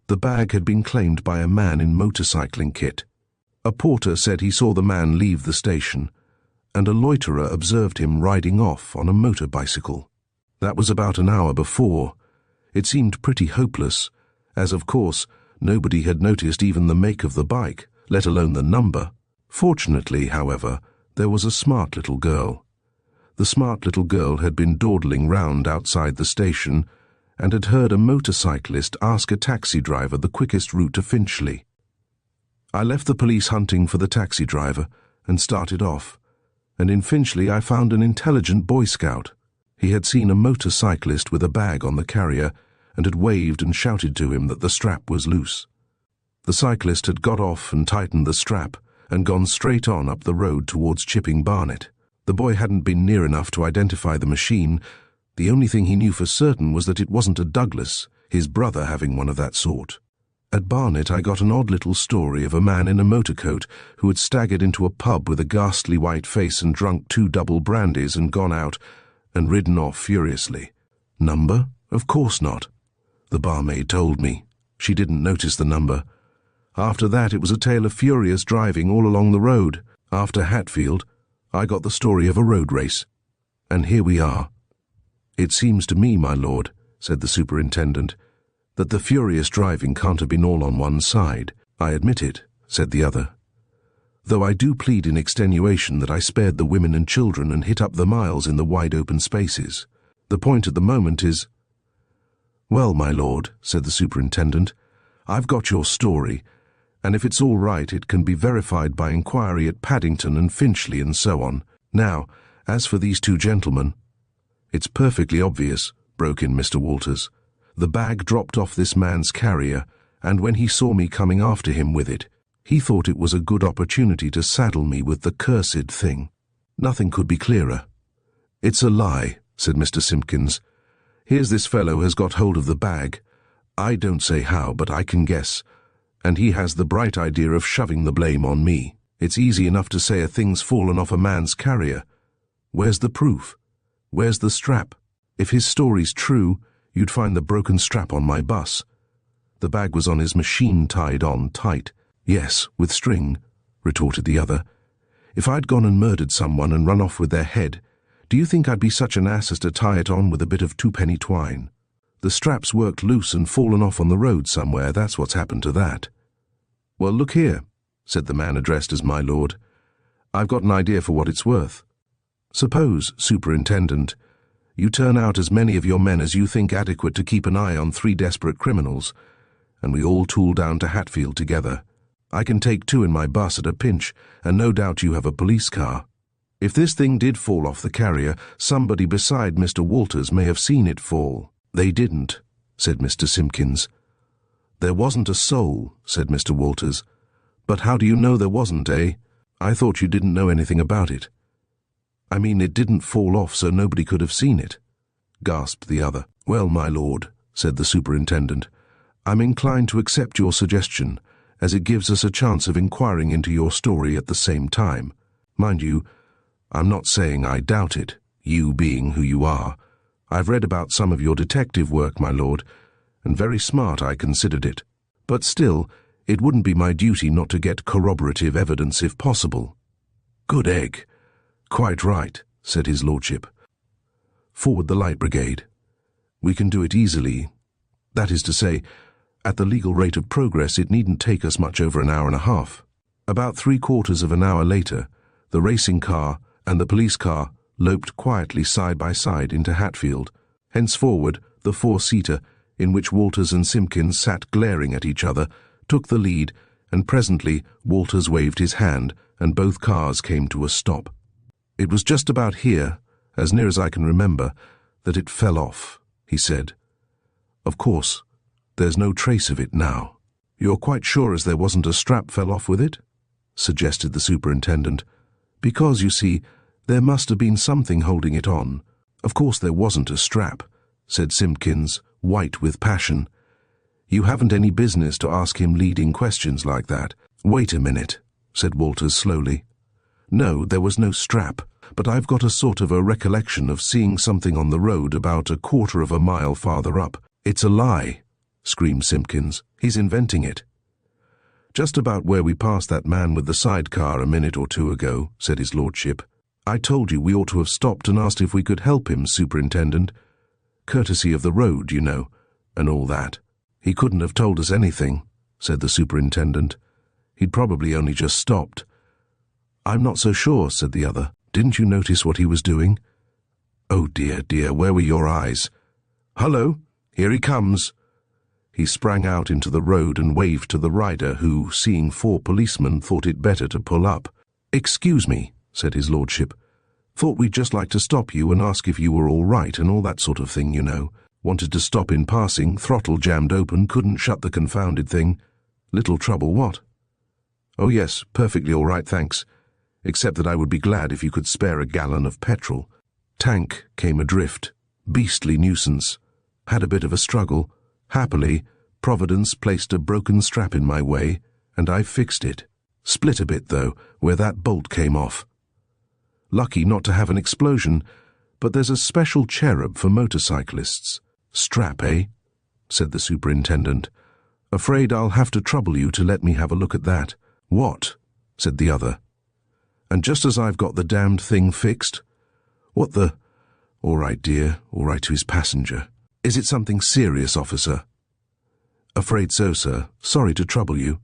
the bag had been claimed by a man in motorcycling kit. A porter said he saw the man leave the station, and a loiterer observed him riding off on a motor bicycle. That was about an hour before. It seemed pretty hopeless, as of course nobody had noticed even the make of the bike, let alone the number. Fortunately, however, there was a smart little girl. The smart little girl had been dawdling round outside the station and had heard a motorcyclist ask a taxi driver the quickest route to Finchley. I left the police hunting for the taxi driver and started off, and in Finchley I found an intelligent Boy Scout. He had seen a motorcyclist with a bag on the carrier and had waved and shouted to him that the strap was loose. The cyclist had got off and tightened the strap and gone straight on up the road towards Chipping Barnet. The boy hadn't been near enough to identify the machine. The only thing he knew for certain was that it wasn't a Douglas, his brother having one of that sort. At Barnet I got an odd little story of a man in a motorcoat who had staggered into a pub with a ghastly white face and drunk 2 double brandies and gone out and ridden off furiously. Number? Of course not. The barmaid told me. She didn't notice the number. After that it was a tale of furious driving all along the road. After Hatfield, I got the story of a road race. And here we are. It seems to me, my lord, said the superintendent, that the furious driving can't have been all on one side. I admit it, said the other. Though I do plead in extenuation that I spared the women and children and hit up the miles in the wide open spaces. The point at the moment is— Well, my lord, said the superintendent, I've got your story, and if it's all right it can be verified by inquiry at Paddington and Finchley and so on. Now, As for these two gentlemen—" "It's perfectly obvious," broke in Mr. Walters. "The bag dropped off this man's carrier, and when he saw me coming after him with it, he thought it was a good opportunity to saddle me with the cursed thing. Nothing could be clearer." "It's a lie," said Mr. Simpkins. "Here's this fellow has got hold of the bag. I don't say how, but I can guess. And he has the bright idea of shoving the blame on me. It's easy enough to say a thing's fallen off a man's carrier. Where's the proof? Where's the strap? If his story's true, you'd find the broken strap on my bus. The bag was on his machine tied on tight." "Yes, with string," retorted the other. "If I'd gone and murdered someone and run off with their head, do you think I'd be such an ass as to tie it on with a bit of twopenny twine? The strap's worked loose and fallen off on the road somewhere, that's what's happened to that." "Well, look here," said the man addressed as my lord. "I've got an idea for what it's worth. Suppose, Superintendent, you turn out as many of your men as you think adequate to keep an eye on 3 desperate criminals, and we all tool down to Hatfield together. I can take 2 in my bus at a pinch, and no doubt you have a police car. If this thing did fall off the carrier, somebody beside Mr. Walters may have seen it fall." "They didn't," said Mr. Simpkins. "There wasn't a soul," said Mr. Walters. "But how do you know there wasn't, eh? I thought you didn't know anything about it." "I mean, it didn't fall off so nobody could have seen it," gasped the other. "Well, my lord," said the superintendent, "I'm inclined to accept your suggestion, as it gives us a chance of inquiring into your story at the same time. Mind you, I'm not saying I doubt it, you being who you are. I've read about some of your detective work, my lord, and very smart I considered it. But still, it wouldn't be my duty not to get corroborative evidence if possible." "Good egg. Quite right," said his lordship. "Forward the light brigade. We can do it easily. That is to say, at the legal rate of progress, it needn't take us much over an hour and a half." About 3/4 of an hour later, the racing car and the police car loped quietly side by side into Hatfield. Henceforward, the 4-seater, in which Walters and Simpkins sat glaring at each other, took the lead, and presently Walters waved his hand, and both cars came to a stop. "It was just about here, as near as I can remember, that it fell off," he said. "Of course, there's no trace of it now." "You're quite sure as there wasn't a strap fell off with it?" suggested the superintendent. "Because, you see, there must have been something holding it on." "Of course there wasn't a strap," said Simpkins, white with passion. "You haven't any business to ask him leading questions like that." "Wait a minute," said Walters slowly. "No, there was no strap, but I've got a sort of a recollection of seeing something on the road about 1/4 of a mile farther up." "It's a lie," screamed Simpkins. "He's inventing it." "Just about where we passed that man with the sidecar a minute or 2 ago," said his lordship. "I told you we ought to have stopped and asked if we could help him, Superintendent. Courtesy of the road, you know, and all that." "He couldn't have told us anything," said the superintendent. "He'd probably only just stopped." "I'm not so sure," said the other. "Didn't you notice what he was doing?" "Oh dear, dear, where were your eyes?" "Hullo, here he comes." He sprang out into the road and waved to the rider who, seeing 4 policemen, thought it better to pull up. "Excuse me," said his lordship. "Thought we'd just like to stop you and ask if you were all right and all that sort of thing, you know. Wanted to stop in passing, throttle jammed open, couldn't shut the confounded thing. Little trouble, what?" "Oh yes, perfectly all right, thanks. Except that I would be glad if you could spare a gallon of petrol. Tank came adrift. Beastly nuisance. Had a bit of a struggle. Happily, Providence placed a broken strap in my way, and I fixed it. Split a bit, though, where that bolt came off. Lucky not to have an explosion, but there's a special cherub for motorcyclists." "Strap, eh?" said the superintendent. "Afraid I'll have to trouble you to let me have a look at that." "What?" said the other. "And just as I've got the damned thing fixed? What the—" "All right, dear, all right," to his passenger. "Is it something serious, officer?" "Afraid so, sir. Sorry to trouble you."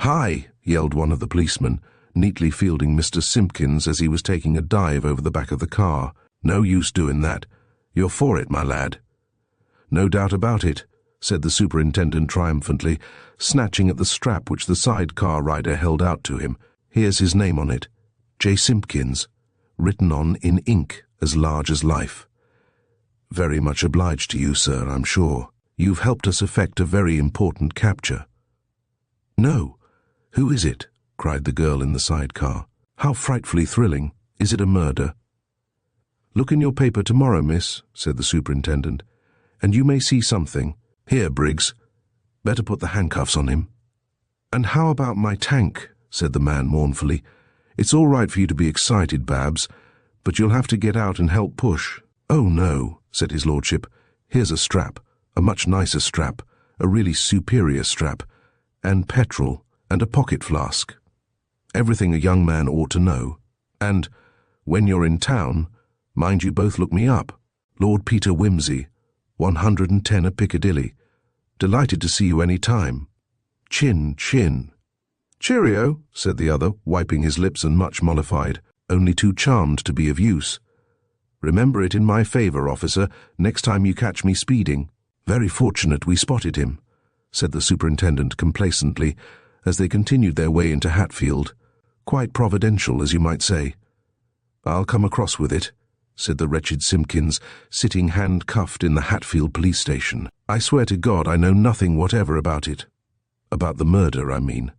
"Hi!" yelled one of the policemen, neatly fielding Mr. Simpkins as he was taking a dive over the back of the car. "No use doing that. You're for it, my lad." "No doubt about it," said the superintendent triumphantly, snatching at the strap which the sidecar rider held out to him. "Here's his name on it. J. Simpkins. written on in ink as large as life. Very much obliged to you, sir, I'm sure. You've helped us effect a very important capture. No. Who is it? Cried the girl in the sidecar. How frightfully thrilling. Is it a murder? Look in your paper tomorrow, miss, said the superintendent, and you may see something. Here, Briggs. Better put the handcuffs on him. And how about my tank? Said the man mournfully. It's all right for you to be excited, Babs, but you'll have to get out and help push. Oh, no, said his lordship. Here's a strap, a much nicer strap, a really superior strap, and petrol, and a pocket flask. Everything a young man ought to know. And, when you're in town, mind you both look me up. Lord Peter Wimsey, 110 a Piccadilly. Delighted to see you any time. Chin, chin. Cheerio, said the other, wiping his lips and much mollified, only too charmed to be of use. Remember it in my favour, officer, next time you catch me speeding. Very fortunate we spotted him, said the superintendent complacently, as they continued their way into Hatfield. Quite providential, as you might say. I'll come across with it, said the wretched Simpkins, sitting handcuffed in the Hatfield police station. I swear to God I know nothing whatever about it. About the murder, I mean.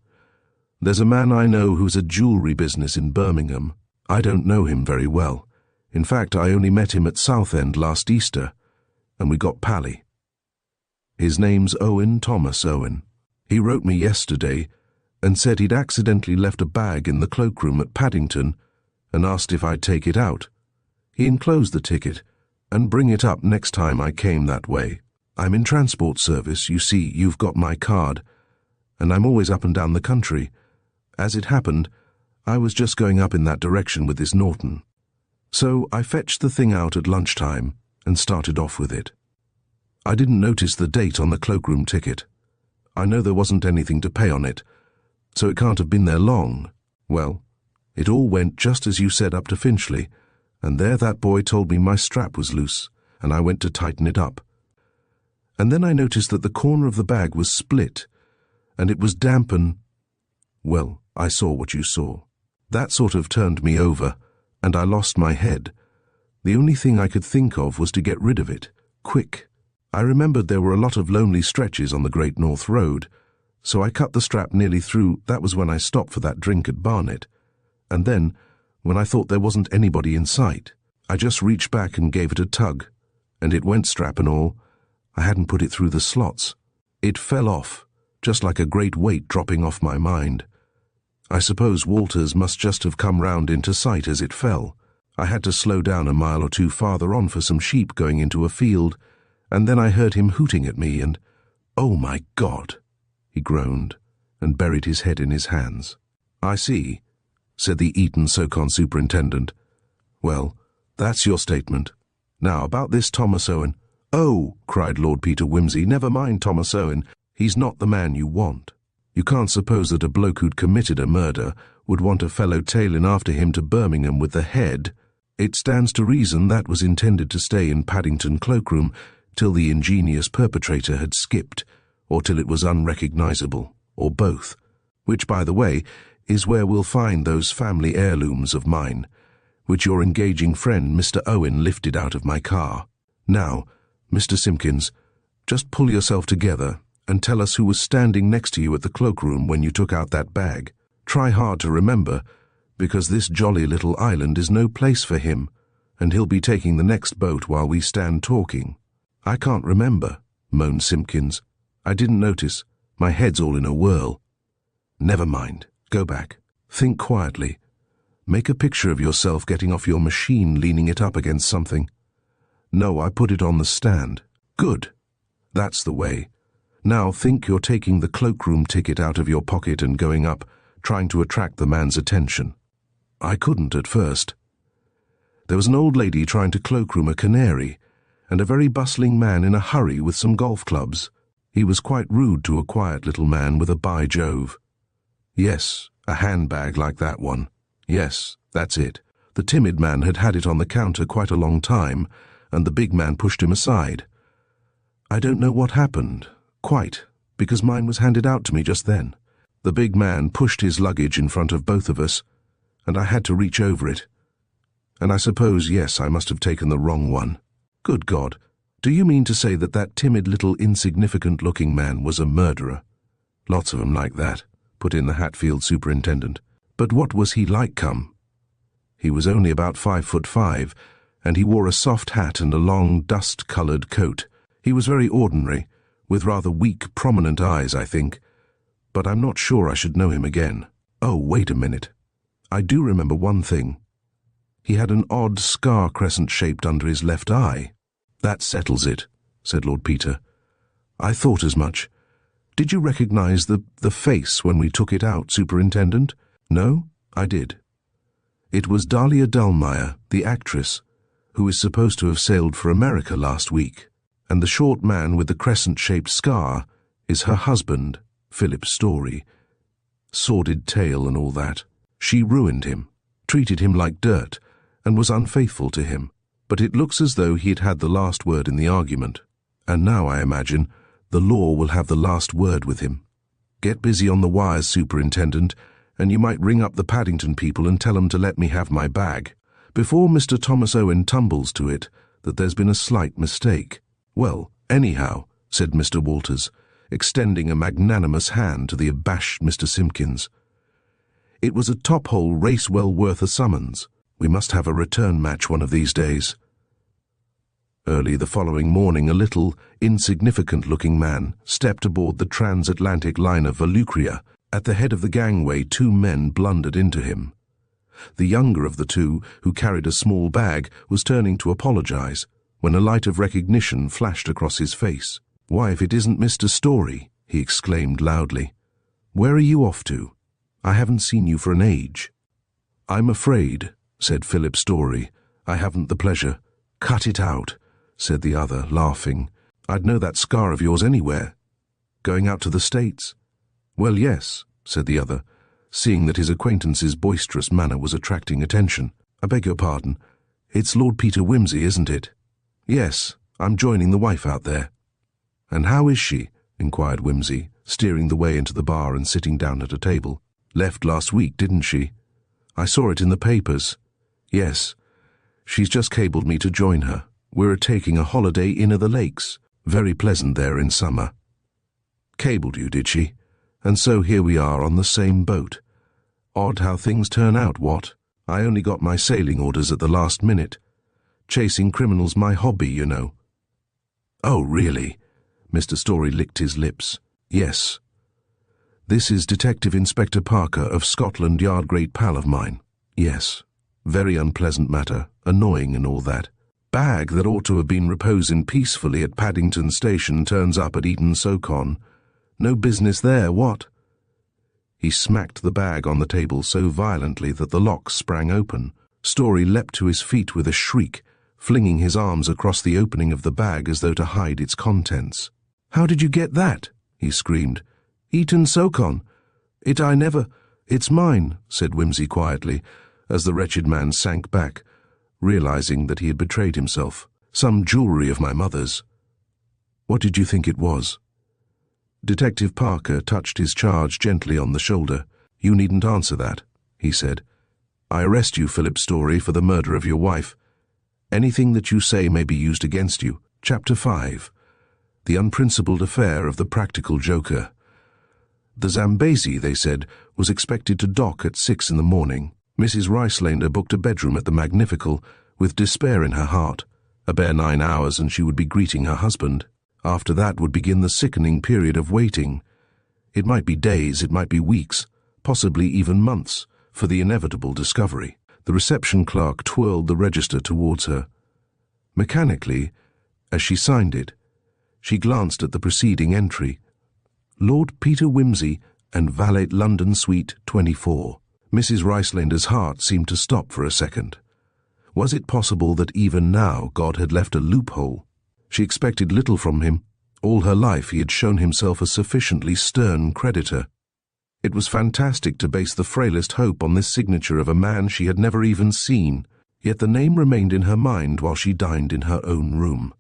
There's a man I know who's a jewellery business in Birmingham. I don't know him very well. In fact, I only met him at Southend last Easter, and we got pally. His name's Owen Thomas Owen. He wrote me yesterday and said he'd accidentally left a bag in the cloakroom at Paddington and asked if I'd take it out. He enclosed the ticket and bring it up next time I came that way. I'm in transport service, you see, you've got my card, and I'm always up and down the country. As it happened, I was just going up in that direction with this Norton. So I fetched the thing out at lunchtime and started off with it. I didn't notice the date on the cloakroom ticket. I know there wasn't anything to pay on it, so it can't have been there long. Well, it all went just as you said up to Finchley, and there that boy told me my strap was loose, and I went to tighten it up. And then I noticed that the corner of the bag was split, and it was damp and... Well, I saw what you saw. That sort of turned me over, and I lost my head. The only thing I could think of was to get rid of it, quick. I remembered there were a lot of lonely stretches on the Great North Road, so I cut the strap nearly through. That was when I stopped for that drink at Barnet. And then, when I thought there wasn't anybody in sight, I just reached back and gave it a tug, and it went, strap and all. I hadn't put it through the slots. It fell off, just like a great weight dropping off my mind. I suppose Walters must just have come round into sight as it fell. I had to slow down a mile or two farther on for some sheep going into a field, and then I heard him hooting at me and, "Oh, my God!" he groaned, and buried his head in his hands. "I see," said the Eton-Socon superintendent. "Well, that's your statement. Now, about this Thomas Owen—" "Oh," cried Lord Peter Wimsey, "never mind Thomas Owen. He's not the man you want. You can't suppose that a bloke who'd committed a murder would want a fellow tailing after him to Birmingham with the head. It stands to reason that was intended to stay in Paddington cloakroom till the ingenious perpetrator had skipped, or till it was unrecognizable, or both, which, by the way, is where we'll find those family heirlooms of mine, which your engaging friend Mr. Owen lifted out of my car. Now, Mr. Simpkins, just pull yourself together and tell us who was standing next to you at the cloakroom when you took out that bag. Try hard to remember, because this jolly little island is no place for him, and he'll be taking the next boat while we stand talking." "I can't remember," moaned Simpkins. "I didn't notice. My head's all in a whirl." "Never mind. Go back. Think quietly. Make a picture of yourself getting off your machine, leaning it up against something." "No, I put it on the stand." "Good. That's the way. Now think you're taking the cloakroom ticket out of your pocket and going up, trying to attract the man's attention." "I couldn't at first. There was an old lady trying to cloakroom a canary, and a very bustling man in a hurry with some golf clubs. He was quite rude to a quiet little man with a by Jove." "Yes, a handbag like that one. Yes, that's it. The timid man had had it on the counter quite a long time, and the big man pushed him aside. I don't know what happened, quite, because mine was handed out to me just then. The big man pushed his luggage in front of both of us, and I had to reach over it. And I suppose, yes, I must have taken the wrong one. Good God, do you mean to say that that timid little insignificant-looking man was a murderer? Lots of 'em like that, put in the Hatfield superintendent. But what was he like, come? He was only about 5'5", and he wore a soft hat and a long, dust-coloured coat. He was very ordinary, with rather weak, prominent eyes, I think. But I'm not sure I should know him again. Oh, wait a minute. I do remember one thing. He had an odd scar crescent-shaped under his left eye. That settles it, said Lord Peter. I thought as much. Did you recognize the face when we took it out, Superintendent? No, I did. It was Dahlia Dallmeyer, the actress, who is supposed to have sailed for America last week, and the short man with the crescent-shaped scar is her husband, Philip Story. Sordid tale and all that. She ruined him, treated him like dirt, and was unfaithful to him, but it looks as though he'd had the last word in the argument, and now, I imagine, the law will have the last word with him. Get busy on the wires, Superintendent, and you might ring up the Paddington people and tell them to let me have my bag, before Mr. Thomas Owen tumbles to it that there's been a slight mistake. Well, anyhow, said Mr. Walters, extending a magnanimous hand to the abashed Mr. Simpkins. It was a top-hole race well worth a summons. We must have a return match one of these days. Early the following morning, a little, insignificant-looking man stepped aboard the transatlantic liner Volucria. At the head of the gangway, two men blundered into him. The younger of the two, who carried a small bag, was turning to apologize, when a light of recognition flashed across his face. "Why, if it isn't Mr. Story," he exclaimed loudly. "Where are you off to? I haven't seen you for an age." "I'm afraid," said Philip Story, "I haven't the pleasure." "Cut it out," said the other, laughing. "I'd know that scar of yours anywhere. Going out to the States?" "Well, yes," said the other, seeing that his acquaintance's boisterous manner was attracting attention. "I beg your pardon. It's Lord Peter Wimsey, isn't it?" "Yes, I'm joining the wife out there." "And how is she?" inquired Wimsey, steering the way into the bar and sitting down at a table. "Left last week, didn't she? I saw it in the papers." "Yes. She's just cabled me to join her. We're taking a holiday in the lakes. Very pleasant there in summer." "Cabled you, did she? And so here we are on the same boat. Odd how things turn out, what? I only got my sailing orders at the last minute. Chasing criminal's my hobby, you know." "Oh, really?" Mr. Story licked his lips. "Yes. This is Detective Inspector Parker of Scotland Yard, great pal of mine. Yes. Very unpleasant matter, annoying and all that. Bag that ought to have been reposing peacefully at Paddington Station turns up at Eton-so-Con. No business there, what?" He smacked the bag on the table so violently that the lock sprang open. Story leapt to his feet with a shriek, flinging his arms across the opening of the bag as though to hide its contents. "How did you get that?" he screamed. "Eton-so-Con. It's mine," said Wimsey quietly, as the wretched man sank back, realizing that he had betrayed himself. "Some jewellery of my mother's." "What did you think it was?" Detective Parker touched his charge gently on the shoulder. "You needn't answer that," he said. "I arrest you, Philip Story, for the murder of your wife. Anything that you say may be used against you." Chapter 5. The Unprincipled Affair of the Practical Joker. The Zambesi, they said, was expected to dock at 6 in the morning. Mrs. Ricelander booked a bedroom at the Magnifical, with despair in her heart. A bare 9 hours and she would be greeting her husband. After that would begin the sickening period of waiting. It might be days, it might be weeks, possibly even months, for the inevitable discovery. The reception clerk twirled the register towards her. Mechanically, as she signed it, she glanced at the preceding entry. Lord Peter Wimsey and Valet London Suite 24. Mrs. Ricelander's heart seemed to stop for a second. Was it possible that even now God had left a loophole? She expected little from him. All her life he had shown himself a sufficiently stern creditor. It was fantastic to base the frailest hope on this signature of a man she had never even seen, yet the name remained in her mind while she dined in her own room.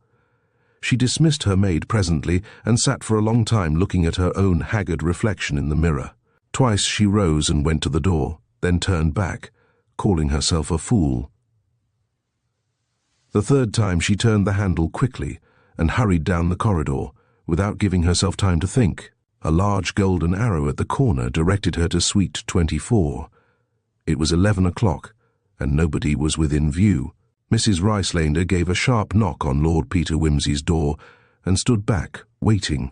She dismissed her maid presently and sat for a long time looking at her own haggard reflection in the mirror. Twice she rose and went to the door, then turned back, calling herself a fool. The third time she turned the handle quickly and hurried down the corridor, without giving herself time to think. A large golden arrow at the corner directed her to Suite 24. It was 11 o'clock, and nobody was within view. Mrs. Ricelander gave a sharp knock on Lord Peter Wimsey's door and stood back, waiting,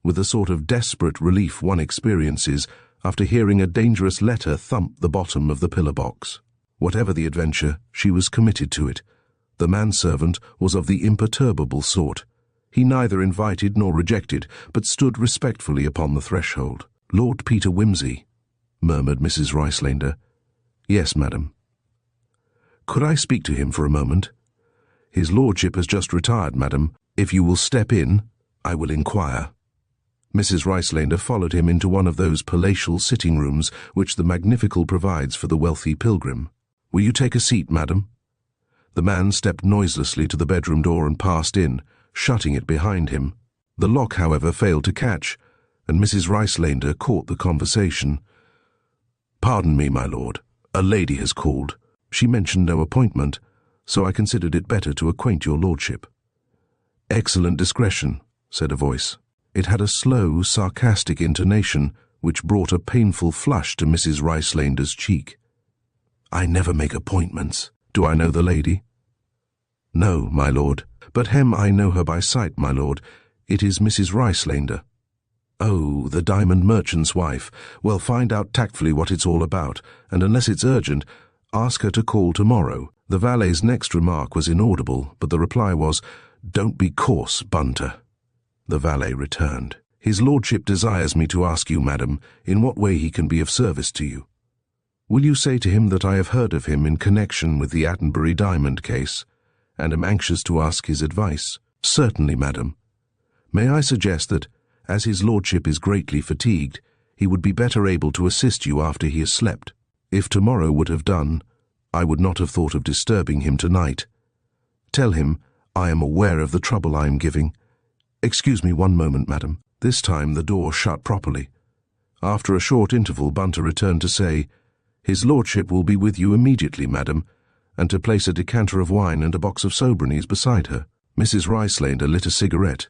with the sort of desperate relief one experiences after hearing a dangerous letter thump the bottom of the pillar box. Whatever the adventure, she was committed to it. The manservant was of the imperturbable sort. He neither invited nor rejected, but stood respectfully upon the threshold. "Lord Peter Wimsey," murmured Mrs. Ricelander. "Yes, madam." "Could I speak to him for a moment?" "His lordship has just retired, madam. If you will step in, I will inquire." Mrs. Ricelander followed him into one of those palatial sitting rooms which the Magnifical provides for the wealthy pilgrim. "Will you take a seat, madam?" The man stepped noiselessly to the bedroom door and passed in, shutting it behind him. The lock, however, failed to catch, and Mrs. Ricelander caught the conversation. "Pardon me, my lord. A lady has called. She mentioned no appointment, so I considered it better to acquaint your lordship." "Excellent discretion," said a voice. It had a slow, sarcastic intonation which brought a painful flush to Mrs. Ricelander's cheek. "I never make appointments. Do I know the lady?" "No, my lord. But I know her by sight, my lord. It is Mrs. Ricelander." "Oh, the diamond merchant's wife. Well, find out tactfully what it's all about, and unless it's urgent, ask her to call tomorrow." The valet's next remark was inaudible, but the reply was, "Don't be coarse, Bunter." The valet returned. "His lordship desires me to ask you, madam, in what way he can be of service to you." "Will you say to him that I have heard of him in connection with the Attenbury diamond case, and am anxious to ask his advice?" "Certainly, madam. May I suggest that, as his lordship is greatly fatigued, he would be better able to assist you after he has slept. If tomorrow would have done, I would not have thought of disturbing him tonight. Tell him I am aware of the trouble I am giving. Excuse me one moment, madam." This time the door shut properly. After a short interval, Bunter returned to say, "His lordship will be with you immediately, madam," and to place a decanter of wine and a box of Sobranies beside her. Mrs. Ricelander lit a cigarette,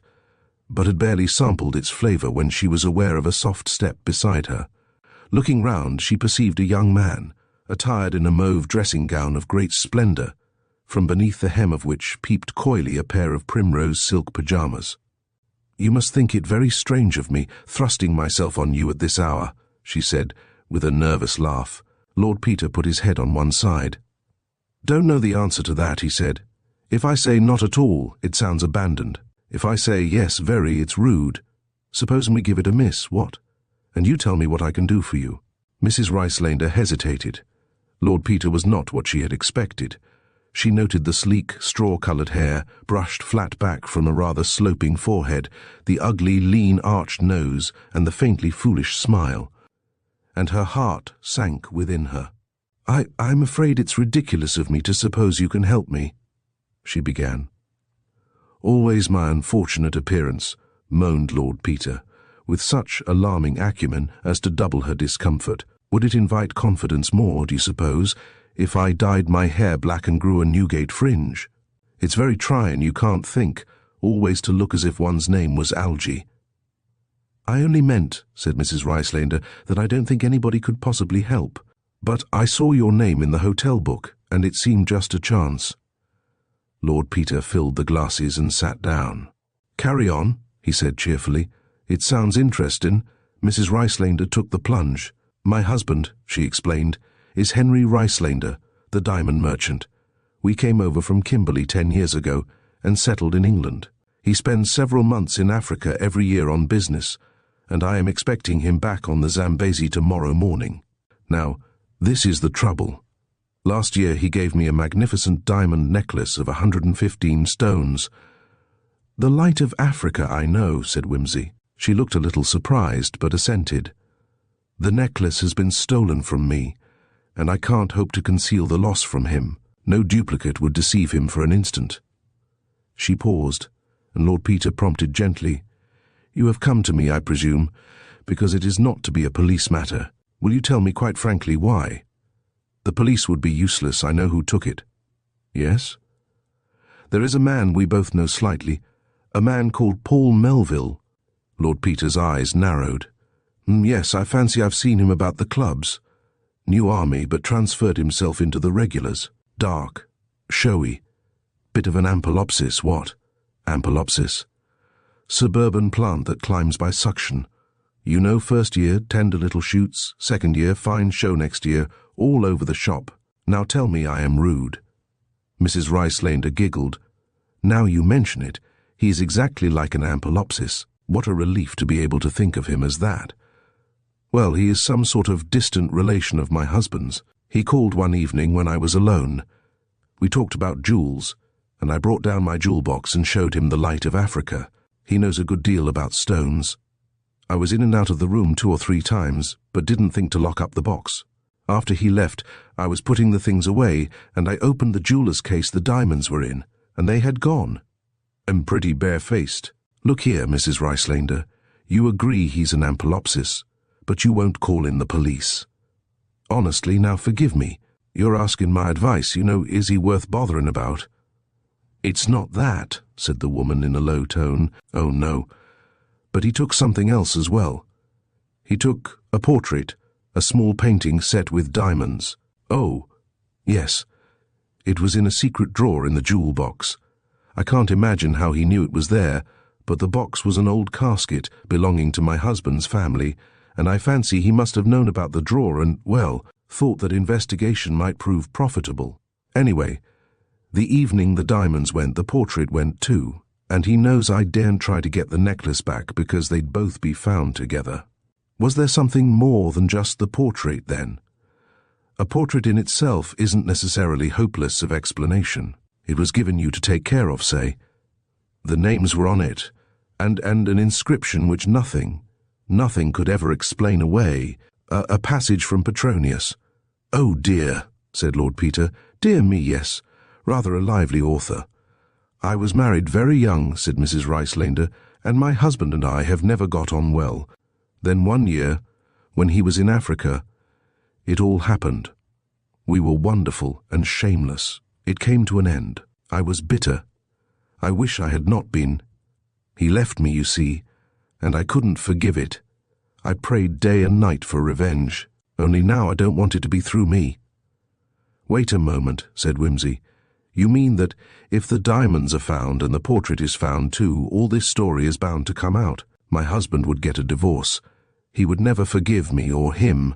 but had barely sampled its flavour when she was aware of a soft step beside her. Looking round, she perceived a young man, attired in a mauve dressing gown of great splendour, from beneath the hem of which peeped coyly a pair of primrose silk pyjamas. "You must think it very strange of me, thrusting myself on you at this hour," she said, with a nervous laugh. Lord Peter put his head on one side. "Don't know the answer to that," he said. "If I say not at all, it sounds abandoned. If I say yes, very, it's rude. Supposing we give it a miss, what? And you tell me what I can do for you." Mrs. Ricelander hesitated. Lord Peter was not what she had expected. She noted the sleek, straw-coloured hair, brushed flat back from a rather sloping forehead, the ugly, lean, arched nose, and the faintly foolish smile. And her heart sank within her. I'm afraid it's ridiculous of me to suppose you can help me," she began. "Always my unfortunate appearance," moaned Lord Peter, with such alarming acumen as to double her discomfort. "Would it invite confidence more, do you suppose, if I dyed my hair black and grew a Newgate fringe? It's very trying, you can't think, always to look as if one's name was Algy." "I only meant," said Mrs. Ricelander, "that I don't think anybody could possibly help. But I saw your name in the hotel book, and it seemed just a chance." Lord Peter filled the glasses and sat down. "Carry on," he said cheerfully. "It sounds interesting." Mrs. Ricelander took the plunge. "My husband," she explained, "is Henry Ricelander, the diamond merchant. We came over from Kimberley 10 years ago and settled in England. He spends several months in Africa every year on business, and I am expecting him back on the Zambezi tomorrow morning. Now, this is the trouble. Last year he gave me a magnificent diamond necklace of 115 stones. "The light of Africa, I know," said Wimsey. She looked a little surprised, but assented. "The necklace has been stolen from me, and I can't hope to conceal the loss from him. No duplicate would deceive him for an instant." She paused, and Lord Peter prompted gently, "You have come to me, I presume, because it is not to be a police matter. Will you tell me quite frankly why? The police would be useless. I know who took it." "Yes?" There is a man we both know slightly, a man called Paul Melville." Lord Peter's eyes narrowed. "Yes, I fancy I've seen him about the clubs. New army, but transferred himself into the regulars. Dark, showy. Bit of an ampelopsis, what? Ampelopsis. Suburban plant that climbs by suction. You know, first year, tender little shoots, second year, fine show next year, all over the shop. Now tell me I am rude." Mrs. Ricelander giggled. "Now you mention it, he is exactly like an ampelopsis. What a relief to be able to think of him as that. Well, he is some sort of distant relation of my husband's. He called one evening when I was alone. We talked about jewels, and I brought down my jewel box and showed him the light of Africa. He knows a good deal about stones. I was in and out of the room 2 or 3 times, but didn't think to lock up the box. After he left, I was putting the things away, and I opened the jeweller's case the diamonds were in, and they had gone. I'm pretty barefaced. Look here, Mrs. Ricelander, you agree he's an ampelopsis, but you won't call in the police. Honestly, now forgive me. You're asking my advice, you know, is he worth bothering about?" "It's not that," said the woman in a low tone. "Oh, no. But he took something else as well. He took a portrait, a small painting set with diamonds." "Oh, yes. It was in a secret drawer in the jewel box. I can't imagine how he knew it was there, but the box was an old casket belonging to my husband's family, and I fancy he must have known about the drawer and, well, thought that investigation might prove profitable. Anyway, the evening the diamonds went, the portrait went too, and he knows I daren't try to get the necklace back because they'd both be found together." "Was there something more than just the portrait, then?" "A portrait in itself isn't necessarily hopeless of explanation. It was given you to take care of, say. The names were on it, and an inscription which nothing could ever explain away, a passage from Petronius." "Oh dear," said Lord Peter. "Dear me, yes. Rather a lively author." "I was married very young," said Mrs. Ricelander, "and my husband and I have never got on well. Then one year, when he was in Africa, it all happened. We were wonderful and shameless. It came to an end. I was bitter. I wish I had not been. He left me, you see, and I couldn't forgive it. I prayed day and night for revenge, only now I don't want it to be through me." "Wait a moment," said Wimsey. "You mean that if the diamonds are found and the portrait is found too, all this story is bound to come out? My husband would get a divorce. He would never forgive me or him.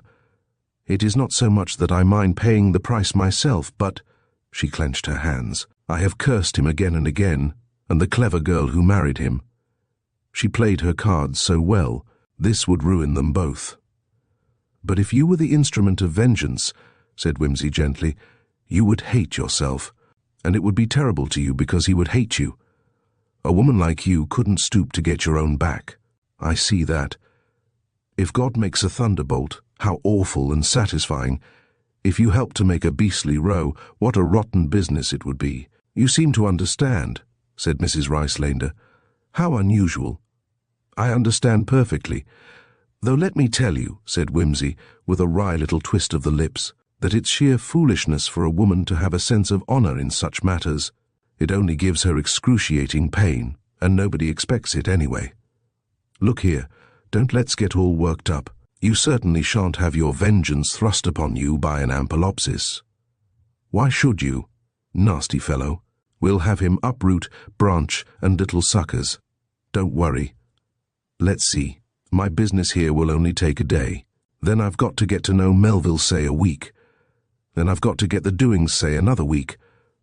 It is not so much that I mind paying the price myself, but—" she clenched her hands. "I have cursed him again and again, and the clever girl who married him. She played her cards so well, this would ruin them both." "But if you were the instrument of vengeance," said Wimsey gently, "you would hate yourself, and it would be terrible to you because he would hate you. A woman like you couldn't stoop to get your own back. I see that. If God makes a thunderbolt, how awful and satisfying. If you help to make a beastly row, what a rotten business it would be." "You seem to understand," said Mrs. Ricelander. "How unusual. I understand perfectly. Though let me tell you," said Wimsey, with a wry little twist of the lips, "that it's sheer foolishness for a woman to have a sense of honor in such matters. It only gives her excruciating pain, and nobody expects it anyway. Look here, don't let's get all worked up. You certainly shan't have your vengeance thrust upon you by an ampelopsis. Why should you? Nasty fellow. We'll have him uproot, branch, and little suckers. Don't worry. Let's see. My business here will only take a day. Then I've got to get to know Melville, say, a week. Then I've got to get the doings, say, another week,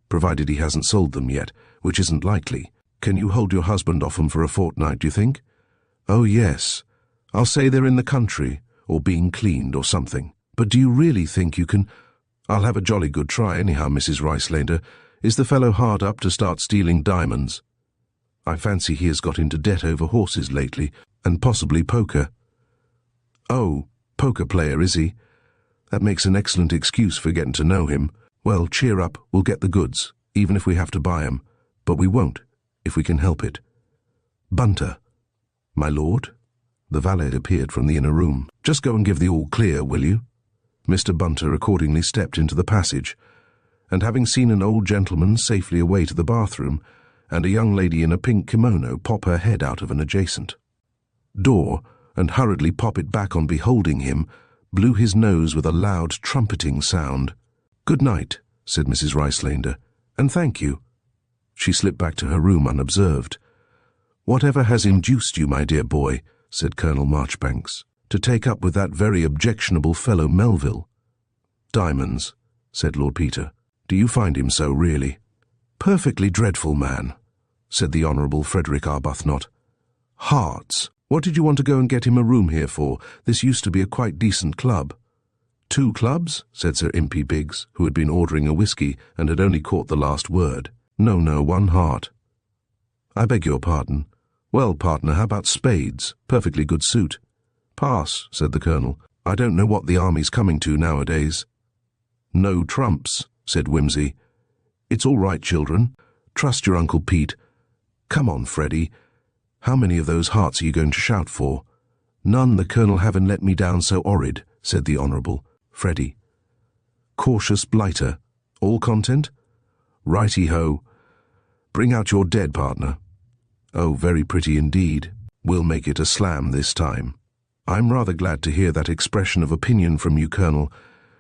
provided he hasn't sold them yet, which isn't likely. Can you hold your husband off 'em for a fortnight, do you think?" "Oh, yes. I'll say they're in the country, or being cleaned, or something. But do you really think you can—" "I'll have a jolly good try anyhow, Mrs. Ricelander. Is the fellow hard up to start stealing diamonds? I fancy he has got into debt over horses lately, and possibly poker." "Oh, poker player, is he? That makes an excellent excuse for getting to know him. Well, cheer up, we'll get the goods, even if we have to buy 'em. But we won't, if we can help it. Bunter." "My lord?" The valet appeared from the inner room. "Just go and give the all clear, will you?" Mr. Bunter accordingly stepped into the passage. and having seen an old gentleman safely away to the bathroom, and a young lady in a pink kimono pop her head out of an adjacent door and hurriedly pop it back on beholding him, blew his nose with a loud trumpeting sound. "Good night," said Mrs. Ricelander, "and thank you." She slipped back to her room unobserved. "Whatever has induced you, my dear boy," said Colonel Marchbanks, "to take up with that very objectionable fellow Melville?" "Diamonds," said Lord Peter. "Do you find him so, really?" "Perfectly dreadful man," said the Honourable Frederick Arbuthnot. "Hearts. What did you want to go and get him a room here for? This used to be a quite decent club." "Two clubs?" said Sir Impey Biggs, who had been ordering a whisky and had only caught the last word. No, one heart." "I beg your pardon. Well, partner, how about spades? Perfectly good suit." "Pass," said the Colonel. "I don't know what the army's coming to nowadays." "No trumps," said Wimsey. "It's all right, children. Trust your Uncle Pete. Come on, Freddie. How many of those hearts are you going to shout for?" "None, the Colonel having let me down so horrid," said the Honourable Freddie. "Cautious blighter. All content?" "Righty-ho. Bring out your dead, partner." "Oh, very pretty indeed. We'll make it a slam this time." "I'm rather glad to hear that expression of opinion from you, Colonel,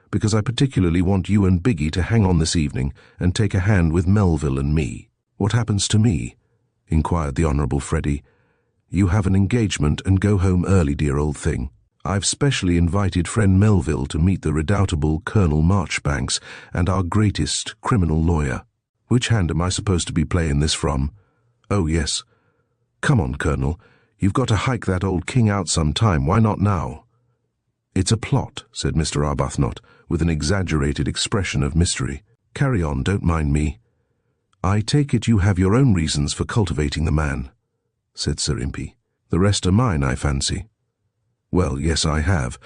because I particularly want you and Biggie to hang on this evening and take a hand with Melville and me." "What happens to me?" inquired the Honourable Freddie. "You have an engagement and go home early, dear old thing. I've specially invited friend Melville to meet the redoubtable Colonel Marchbanks and our greatest criminal lawyer. Which hand am I supposed to be playing this from? Oh, yes. Come on, Colonel. You've got to hike that old king out some time. Why not now?" "It's a plot," said Mr. Arbuthnot, with an exaggerated expression of mystery. "Carry on, don't mind me." "I take it you have your own reasons for cultivating the man," said Sir Impey. "The rest are mine, I fancy." "Well, yes, I have.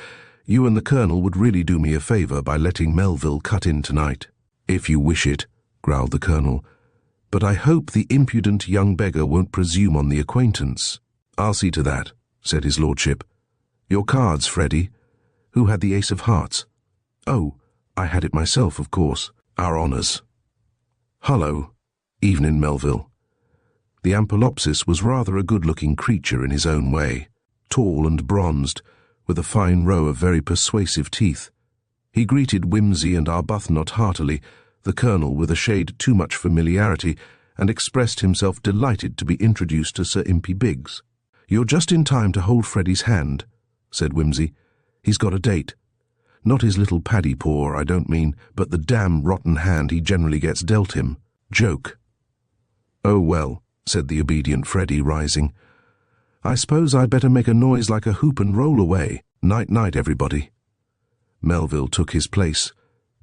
You and the Colonel would really do me a favour by letting Melville cut in tonight." "If you wish it," growled the Colonel. "But I hope the impudent young beggar won't presume on the acquaintance." "I'll see to that," said his lordship. "Your cards, Freddie. Who had the ace of hearts?" "Oh, I had it myself, of course. Our honours." "Hullo. Evening, Melville." The Ampelopsis was rather a good-looking creature in his own way, tall and bronzed, with a fine row of very persuasive teeth. He greeted Wimsey and Arbuthnot heartily, the Colonel with a shade too much familiarity, and expressed himself delighted to be introduced to Sir Impey Biggs. "You're just in time to hold Freddie's hand," said Wimsey. "He's got a date. Not his little paddy paw, I don't mean, but the damn rotten hand he generally gets dealt him. Joke." "Oh, well," said the obedient Freddie, rising. "I suppose I'd better make a noise like a hoop and roll away. Night-night, everybody." Melville took his place,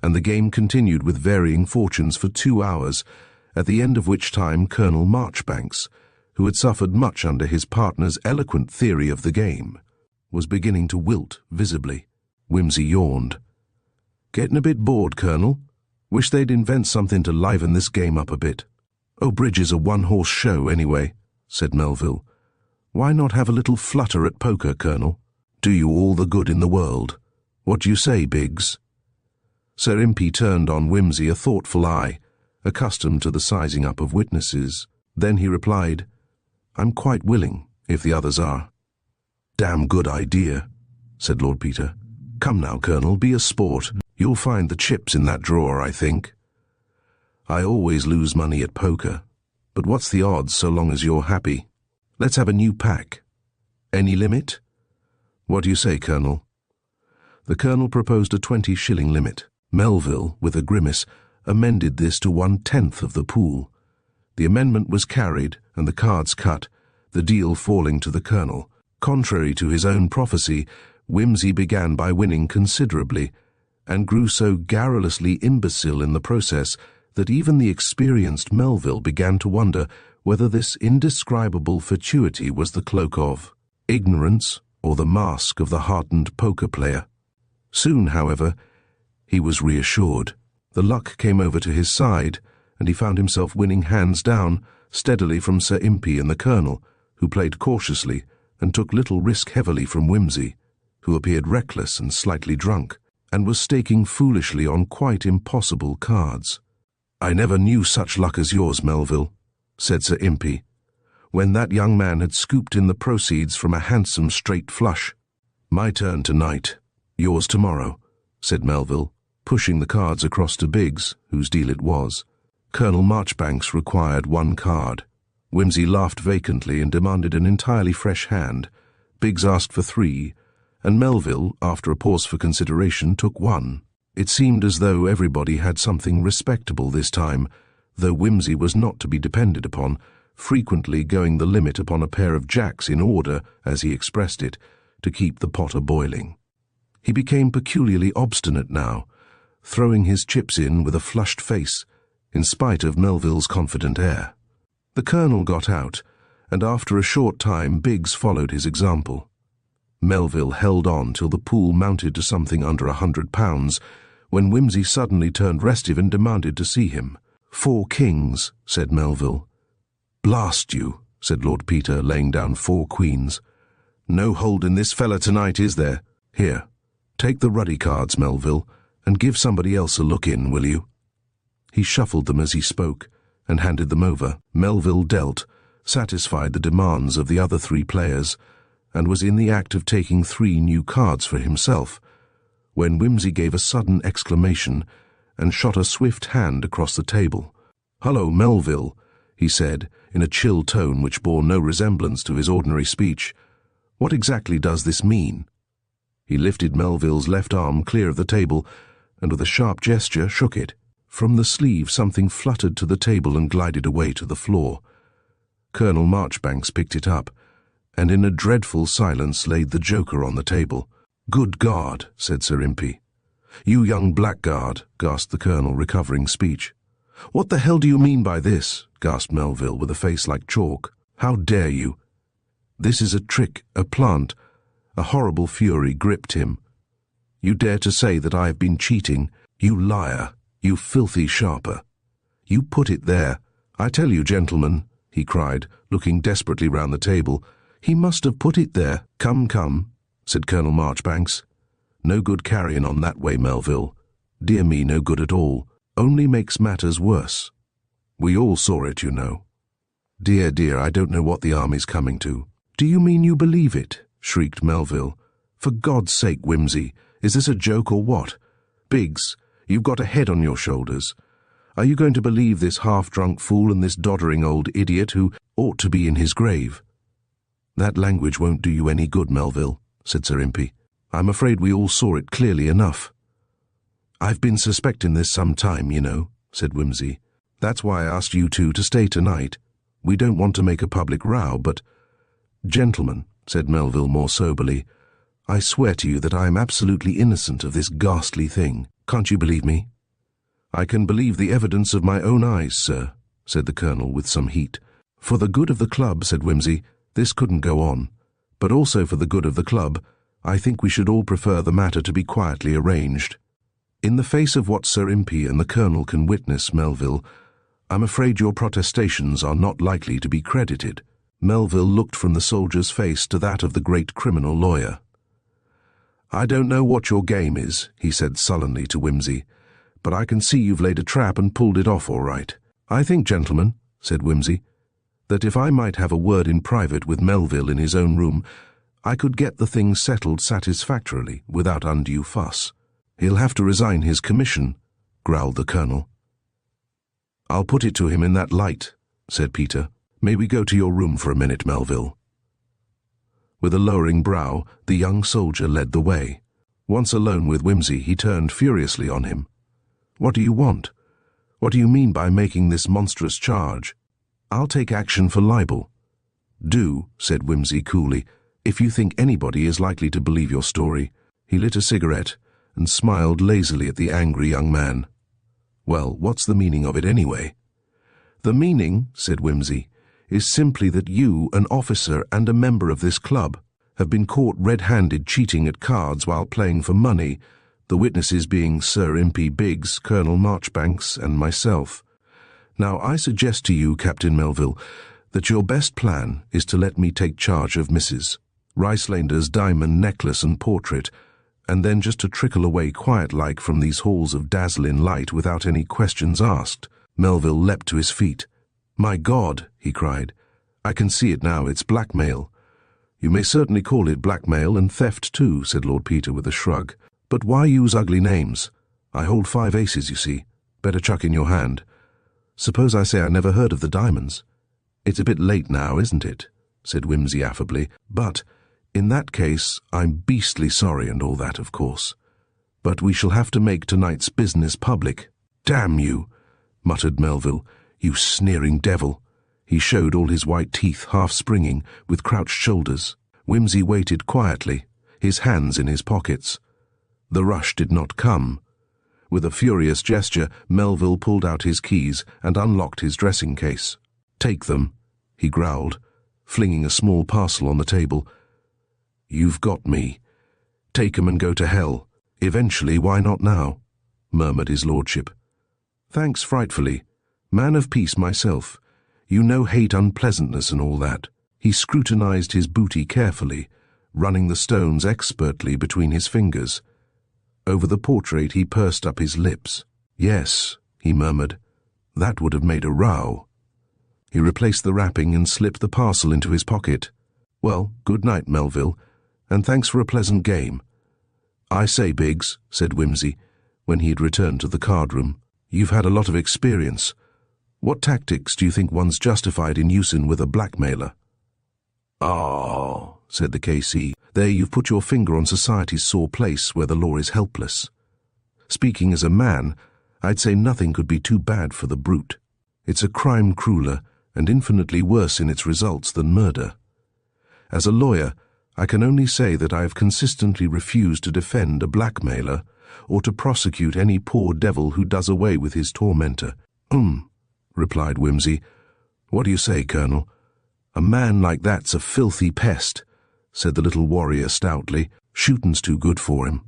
and the game continued with varying fortunes for 2 hours, at the end of which time Colonel Marchbanks, who had suffered much under his partner's eloquent theory of the game, was beginning to wilt visibly. Wimsey yawned. "Getting a bit bored, Colonel? Wish they'd invent something to liven this game up a bit." "Oh, bridge is a one-horse show, anyway," said Melville. "Why not have a little flutter at poker, Colonel? Do you all the good in the world. What do you say, Biggs?" Sir Impey turned on Wimsey a thoughtful eye, accustomed to the sizing up of witnesses. Then he replied, "I'm quite willing, if the others are." "Damn good idea," said Lord Peter. "Come now, Colonel, be a sport. You'll find the chips in that drawer, I think." "I always lose money at poker, but what's the odds so long as you're happy? Let's have a new pack. Any limit? What do you say, Colonel?" The Colonel proposed a 20-shilling limit. Melville, with a grimace, amended this to 1/10 of the pool. The amendment was carried and the cards cut, the deal falling to the Colonel. Contrary to his own prophecy, Wimsey began by winning considerably, and grew so garrulously imbecile in the process that even the experienced Melville began to wonder whether this indescribable fatuity was the cloak of ignorance or the mask of the hardened poker player. Soon, however, he was reassured. The luck came over to his side, and he found himself winning hands down steadily from Sir Impey and the Colonel, who played cautiously and took little risk heavily from Wimsey, who appeared reckless and slightly drunk, and was staking foolishly on quite impossible cards. "I never knew such luck as yours, Melville," said Sir Impey, when that young man had scooped in the proceeds from a handsome straight flush. "My turn tonight, yours tomorrow," said Melville, pushing the cards across to Biggs, whose deal it was. Colonel Marchbanks required 1 card. Wimsey laughed vacantly and demanded an entirely fresh hand. Biggs asked for 3, and Melville, after a pause for consideration, took 1. It seemed as though everybody had something respectable this time, though Wimsey was not to be depended upon, frequently going the limit upon a pair of jacks in order, as he expressed it, to keep the pot a-boiling. He became peculiarly obstinate now, throwing his chips in with a flushed face, in spite of Melville's confident air. The Colonel got out, and after a short time Biggs followed his example. Melville held on till the pool mounted to something under £100, when Wimsey suddenly turned restive and demanded to see him. 4 kings, said Melville. Blast you, said Lord Peter, laying down 4 queens. No hold in this fella tonight, is there? Here, take the ruddy cards, Melville, and give somebody else a look in, will you? He shuffled them as he spoke, and handed them over. Melville dealt, satisfied the demands of the other 3 players, and was in the act of taking 3 new cards for himself, when Wimsey gave a sudden exclamation and shot a swift hand across the table. "Hullo, Melville," he said, in a chill tone which bore no resemblance to his ordinary speech. "What exactly does this mean?" He lifted Melville's left arm clear of the table, and with a sharp gesture shook it. From the sleeve something fluttered to the table and glided away to the floor. Colonel Marchbanks picked it up, and in a dreadful silence laid the joker on the table. "Good God," said Sir Impey. "You young blackguard," gasped the Colonel, recovering speech. "What the hell do you mean by this?" gasped Melville, with a face like chalk. "How dare you?" "This is a trick, a plant." A horrible fury gripped him. "You dare to say that I have been cheating? You liar, you filthy sharper. You put it there. I tell you, gentlemen," he cried, looking desperately round the table, "he must have put it there." "Come, come," said Colonel Marchbanks. "No good carrying on that way, Melville. Dear me, no good at all. Only makes matters worse. We all saw it, you know." "Dear, dear, I don't know what the army's coming to." "Do you mean you believe it?" shrieked Melville. "For God's sake, Wimsey, is this a joke or what? Biggs, you've got a head on your shoulders. Are you going to believe this half-drunk fool and this doddering old idiot who ought to be in his grave?" "That language won't do you any good, Melville," said Sir Impey. "I'm afraid we all saw it clearly enough." "I've been suspecting this some time, you know," said Wimsey. "That's why I asked you two to stay tonight. We don't want to make a public row, but—" "Gentlemen," said Melville more soberly, "I swear to you that I am absolutely innocent of this ghastly thing. Can't you believe me?" "I can believe the evidence of my own eyes, sir," said the Colonel with some heat. "For the good of the club," said Wimsey, "this couldn't go on. But also for the good of the club, I think we should all prefer the matter to be quietly arranged. In the face of what Sir Impey and the Colonel can witness, Melville, I'm afraid your protestations are not likely to be credited." Melville looked from the soldier's face to that of the great criminal lawyer. "I don't know what your game is," he said sullenly to Wimsey, "but I can see you've laid a trap and pulled it off all right. I think, gentlemen," said Wimsey, "that if I might have a word in private with Melville in his own room, I could get the thing settled satisfactorily without undue fuss." "He'll have to resign his commission," growled the Colonel. "I'll put it to him in that light," said Peter. "May we go to your room for a minute, Melville?" With a lowering brow, the young soldier led the way. Once alone with Wimsey, he turned furiously on him. "What do you want? What do you mean by making this monstrous charge?" "I'll take action for libel." "Do," said Wimsey coolly, "if you think anybody is likely to believe your story." He lit a cigarette and smiled lazily at the angry young man. "Well, what's the meaning of it anyway?" "The meaning," said Wimsey, "is simply that you, an officer and a member of this club, have been caught red-handed cheating at cards while playing for money, the witnesses being Sir Impey Biggs, Colonel Marchbanks, and myself. Now, I suggest to you, Captain Melville, that your best plan is to let me take charge of Mrs. Ricelander's diamond necklace and portrait, and then just to trickle away quiet-like from these halls of dazzling light without any questions asked." Melville leapt to his feet. "My God," he cried. "I can see it now, it's blackmail." "You may certainly call it blackmail and theft too," said Lord Peter with a shrug. "But why use ugly names? I hold 5 aces, you see. Better chuck in your hand. Suppose I say I never heard of the diamonds?" "It's a bit late now, isn't it?" said Wimsey affably. "But, in that case, I'm beastly sorry and all that, of course. But we shall have to make tonight's business public." "Damn you," muttered Melville. "You sneering devil." He showed all his white teeth, half springing, with crouched shoulders. Wimsey waited quietly, his hands in his pockets. The rush did not come. With a furious gesture, Melville pulled out his keys and unlocked his dressing case. "Take them," he growled, flinging a small parcel on the table. "You've got me. Take 'em and go to hell. Eventually, why not now?" murmured his lordship. "Thanks frightfully. Man of peace myself. You know hate unpleasantness and all that." He scrutinized his booty carefully, running the stones expertly between his fingers. Over the portrait he pursed up his lips. "Yes," he murmured, "that would have made a row." He replaced the wrapping and slipped the parcel into his pocket. "Well, good night, Melville, and thanks for a pleasant game." "I say, Biggs," said Wimsey, when he had returned to the card-room, "you've had a lot of experience. What tactics do you think one's justified in using with a blackmailer?" "Oh," said the K.C., "there you've put your finger on society's sore place where the law is helpless. Speaking as a man, I'd say nothing could be too bad for the brute. It's a crime crueler and infinitely worse in its results than murder. As a lawyer, I can only say that I have consistently refused to defend a blackmailer or to prosecute any poor devil who does away with his tormentor." Replied Wimsey. "What do you say, Colonel?" "A man like that's a filthy pest," said the little warrior stoutly. "Shooting's too good for him."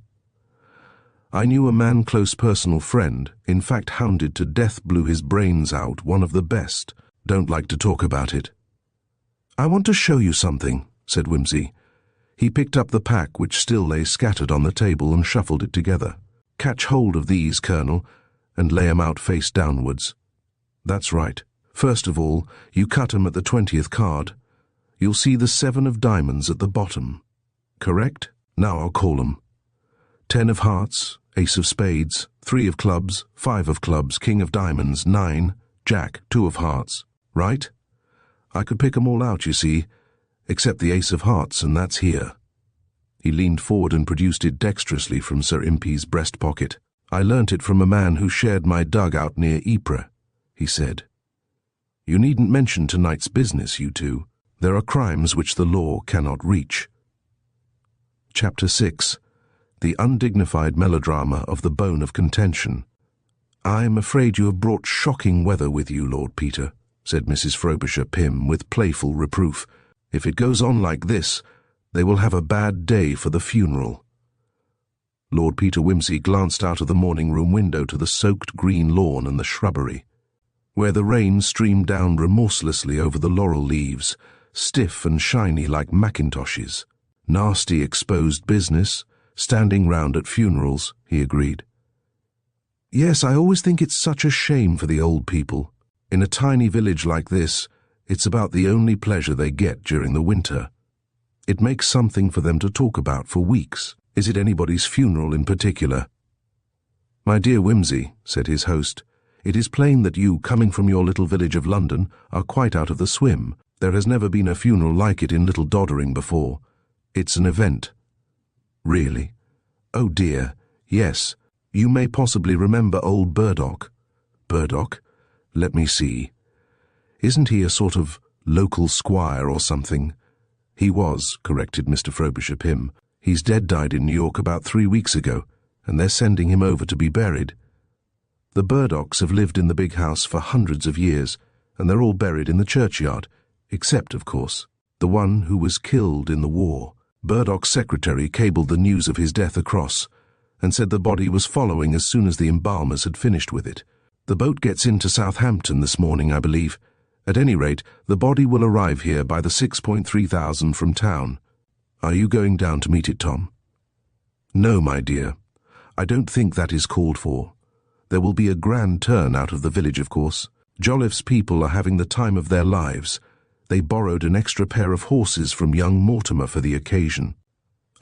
"I knew a man close personal friend, in fact hounded to death, blew his brains out, one of the best. Don't like to talk about it." "I want to show you something," said Wimsey. He picked up the pack which still lay scattered on the table and shuffled it together. "Catch hold of these, Colonel, and lay 'em out face downwards. That's right. First of all, you cut 'em at the 20th card. You'll see the 7 of diamonds at the bottom. Correct? Now I'll call 'em. 10 of hearts, ace of spades, 3 of clubs, 5 of clubs, king of diamonds, 9, jack, 2 of hearts. Right? I could pick 'em all out, you see, except the ace of hearts, and that's here." He leaned forward and produced it dexterously from Sir Impey's breast pocket. "I learnt it from a man who shared my dug-out near Ypres," he said. "You needn't mention tonight's business, you two. There are crimes which the law cannot reach." Chapter 6. The Undignified Melodrama of the Bone of Contention. "I'm afraid you have brought shocking weather with you, Lord Peter," said Mrs. Frobisher Pym with playful reproof. "If it goes on like this, they will have a bad day for the funeral." Lord Peter Wimsey glanced out of the morning-room window to the soaked green lawn and the shrubbery, where the rain streamed down remorselessly over the laurel leaves, stiff and shiny like macintoshes. "Nasty exposed business, standing round at funerals," he agreed. "Yes, I always think it's such a shame for the old people. In a tiny village like this, it's about the only pleasure they get during the winter. It makes something for them to talk about for weeks. Is it anybody's funeral in particular?" "My dear Wimsey," said his host, "it is plain that you, coming from your little village of London, are quite out of the swim. There has never been a funeral like it in Little Doddering before. It's an event." "Really?" "Oh dear, yes. You may possibly remember old Burdock." "Burdock? Let me see. Isn't he a sort of local squire or something?" "He was," corrected Mr. Frobisher Pym. "He's died in New York about 3 weeks ago, and they're sending him over to be buried. The Burdocks have lived in the big house for hundreds of years, and they're all buried in the churchyard, except, of course, the one who was killed in the war. Burdock's secretary cabled the news of his death across, and said the body was following as soon as the embalmers had finished with it. The boat gets into Southampton this morning, I believe. At any rate, the body will arrive here by the 6.3 from town. Are you going down to meet it, Tom?" "No, my dear. I don't think that is called for. There will be a grand turn out of the village, of course. Jolliffe's people are having the time of their lives. They borrowed an extra pair of horses from young Mortimer for the occasion.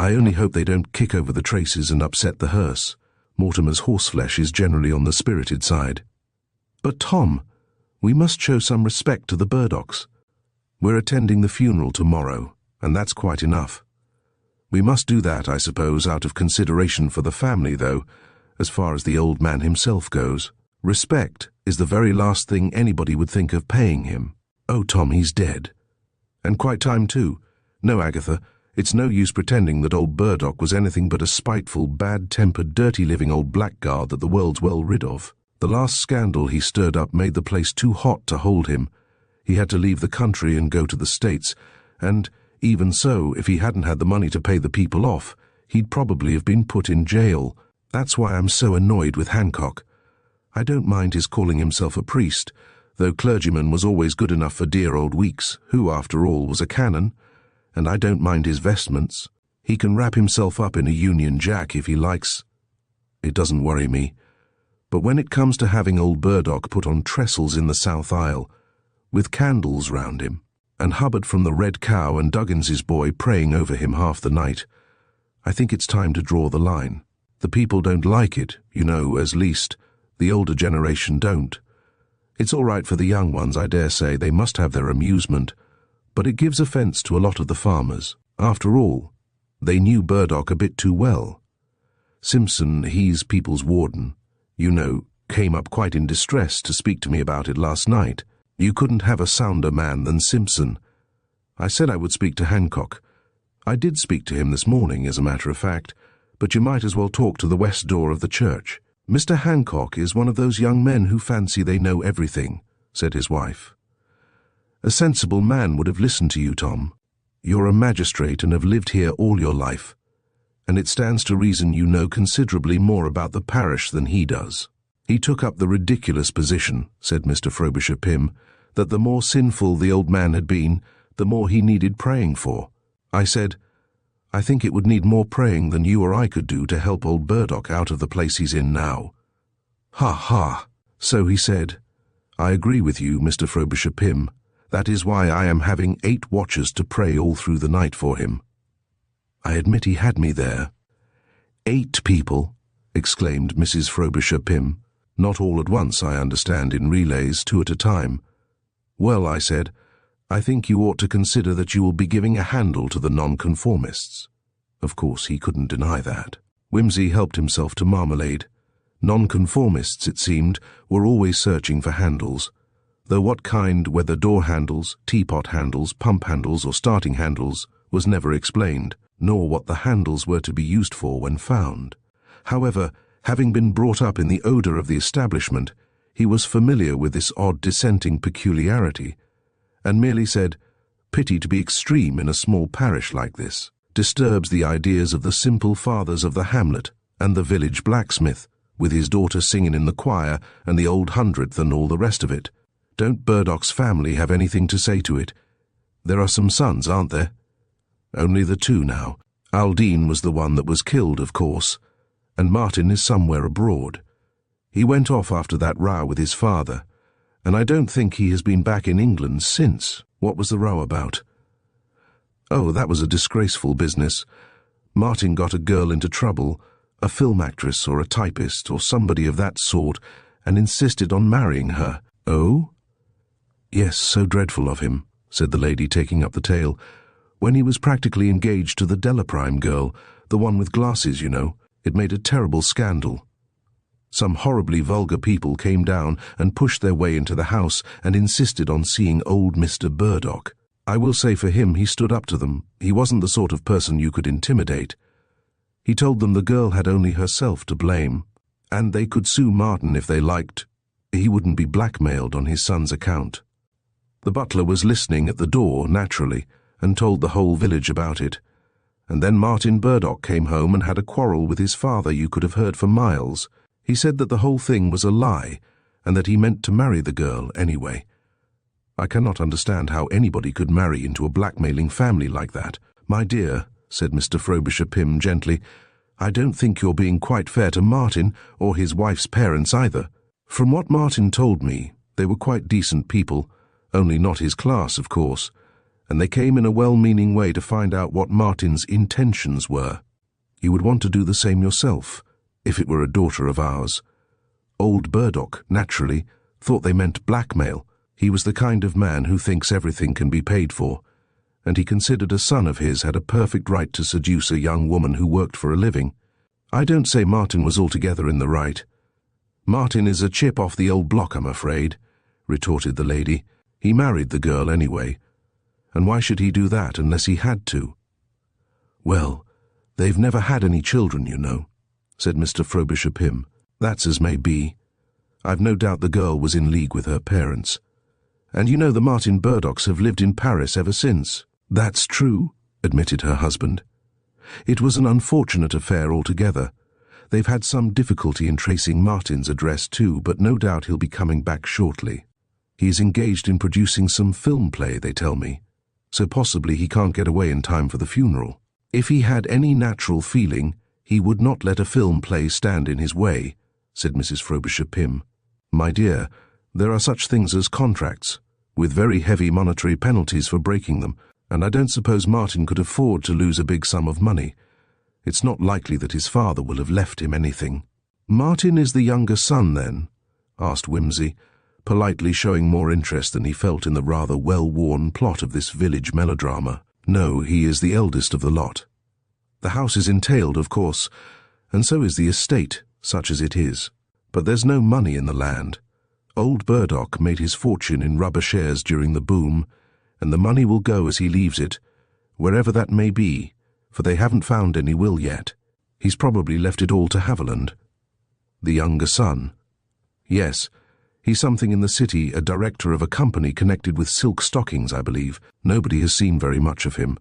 I only hope they don't kick over the traces and upset the hearse. Mortimer's horseflesh is generally on the spirited side. But Tom, we must show some respect to the Burdocks. We're attending the funeral tomorrow, and that's quite enough. We must do that, I suppose, out of consideration for the family, though, as far as the old man himself goes. Respect is the very last thing anybody would think of paying him. Oh, Tom, he's dead. And quite time, too. No, Agatha, it's no use pretending that old Burdock was anything but a spiteful, bad-tempered, dirty-living old blackguard that the world's well rid of. The last scandal he stirred up made the place too hot to hold him. He had to leave the country and go to the States, and, even so, if he hadn't had the money to pay the people off, he'd probably have been put in jail. That's why I'm so annoyed with Hancock. I don't mind his calling himself a priest, though clergyman was always good enough for dear old Weeks, who, after all, was a canon, and I don't mind his vestments. He can wrap himself up in a Union Jack if he likes. It doesn't worry me. But when it comes to having old Burdock put on trestles in the South Aisle, with candles round him, and Hubbard from the Red Cow and Duggins's boy praying over him half the night, I think it's time to draw the line. The people don't like it, you know, as least the older generation don't. It's all right for the young ones, I dare say, they must have their amusement, but it gives offence to a lot of the farmers. After all, they knew Burdock a bit too well. Simpson, he's people's warden, you know, came up quite in distress to speak to me about it last night. You couldn't have a sounder man than Simpson. I said I would speak to Hancock. I did speak to him this morning, as a matter of fact, but you might as well talk to the west door of the church. Mr. Hancock is one of those young men who fancy they know everything, said his wife. A sensible man would have listened to you, Tom. You're a magistrate and have lived here all your life, and it stands to reason you know considerably more about the parish than he does. He took up the ridiculous position, said Mr. Frobisher Pym, that the more sinful the old man had been, the more he needed praying for. I said, I think it would need more praying than you or I could do to help old Burdock out of the place he's in now. Ha ha! So he said, I agree with you, Mr. Frobisher Pym. That is why I am having 8 watchers to pray all through the night for him. I admit he had me there. 8 people, exclaimed Mrs. Frobisher Pym. Not all at once, I understand, in relays, 2 at a time. Well, I said, I think you ought to consider that you will be giving a handle to the nonconformists. Of course, he couldn't deny that. Wimsey helped himself to marmalade. Nonconformists, it seemed, were always searching for handles, though what kind, whether door handles, teapot handles, pump handles, or starting handles, was never explained, nor what the handles were to be used for when found. However, having been brought up in the odour of the establishment, he was familiar with this odd dissenting peculiarity, and merely said, Pity to be extreme in a small parish like this. Disturbs the ideas of the simple fathers of the hamlet and the village blacksmith, with his daughter singing in the choir and the old 100th and all the rest of it. Don't Burdock's family have anything to say to it? There are some sons, aren't there? Only the 2 now. Aldine was the one that was killed, of course, and Martin is somewhere abroad. He went off after that row with his father, and I don't think he has been back in England since. What was the row about? Oh, that was a disgraceful business. Martin got a girl into trouble, a film actress or a typist or somebody of that sort, and insisted on marrying her. Oh? Yes, so dreadful of him, said the lady, taking up the tale. When he was practically engaged to the Delaprime girl, the one with glasses, you know, it made a terrible scandal. Some horribly vulgar people came down and pushed their way into the house and insisted on seeing old Mr. Burdock. I will say for him he stood up to them. He wasn't the sort of person you could intimidate. He told them the girl had only herself to blame, and they could sue Martin if they liked. He wouldn't be blackmailed on his son's account. The butler was listening at the door, naturally, and told the whole village about it. And then Martin Burdock came home and had a quarrel with his father you could have heard for miles. He said that the whole thing was a lie, and that he meant to marry the girl anyway. I cannot understand how anybody could marry into a blackmailing family like that. My dear, said Mr. Frobisher Pym gently, I don't think you're being quite fair to Martin or his wife's parents either. From what Martin told me, they were quite decent people, only not his class, of course, and they came in a well-meaning way to find out what Martin's intentions were. You would want to do the same yourself, if it were a daughter of ours. Old Burdock, naturally, thought they meant blackmail. He was the kind of man who thinks everything can be paid for, and he considered a son of his had a perfect right to seduce a young woman who worked for a living. I don't say Martin was altogether in the right. Martin is a chip off the old block, I'm afraid, retorted the lady. He married the girl anyway, and why should he do that unless he had to? Well, they've never had any children, you know, said Mr. Frobisher Pym. That's as may be. I've no doubt the girl was in league with her parents. And you know the Martin Burdocks have lived in Paris ever since. That's true, admitted her husband. It was an unfortunate affair altogether. They've had some difficulty in tracing Martin's address too, but no doubt he'll be coming back shortly. He is engaged in producing some film play, they tell me, so possibly he can't get away in time for the funeral. If he had any natural feeling, he would not let a film play stand in his way, said Mrs. Frobisher Pym. My dear, there are such things as contracts, with very heavy monetary penalties for breaking them, and I don't suppose Martin could afford to lose a big sum of money. It's not likely that his father will have left him anything. Martin is the younger son, then? Asked Wimsey, politely showing more interest than he felt in the rather well-worn plot of this village melodrama. No, he is the eldest of the lot. The house is entailed, of course, and so is the estate, such as it is. But there's no money in the land. Old Burdock made his fortune in rubber shares during the boom, and the money will go as he leaves it, wherever that may be, for they haven't found any will yet. He's probably left it all to Haviland. The younger son? Yes, he's something in the city, a director of a company connected with silk stockings, I believe. Nobody has seen very much of him.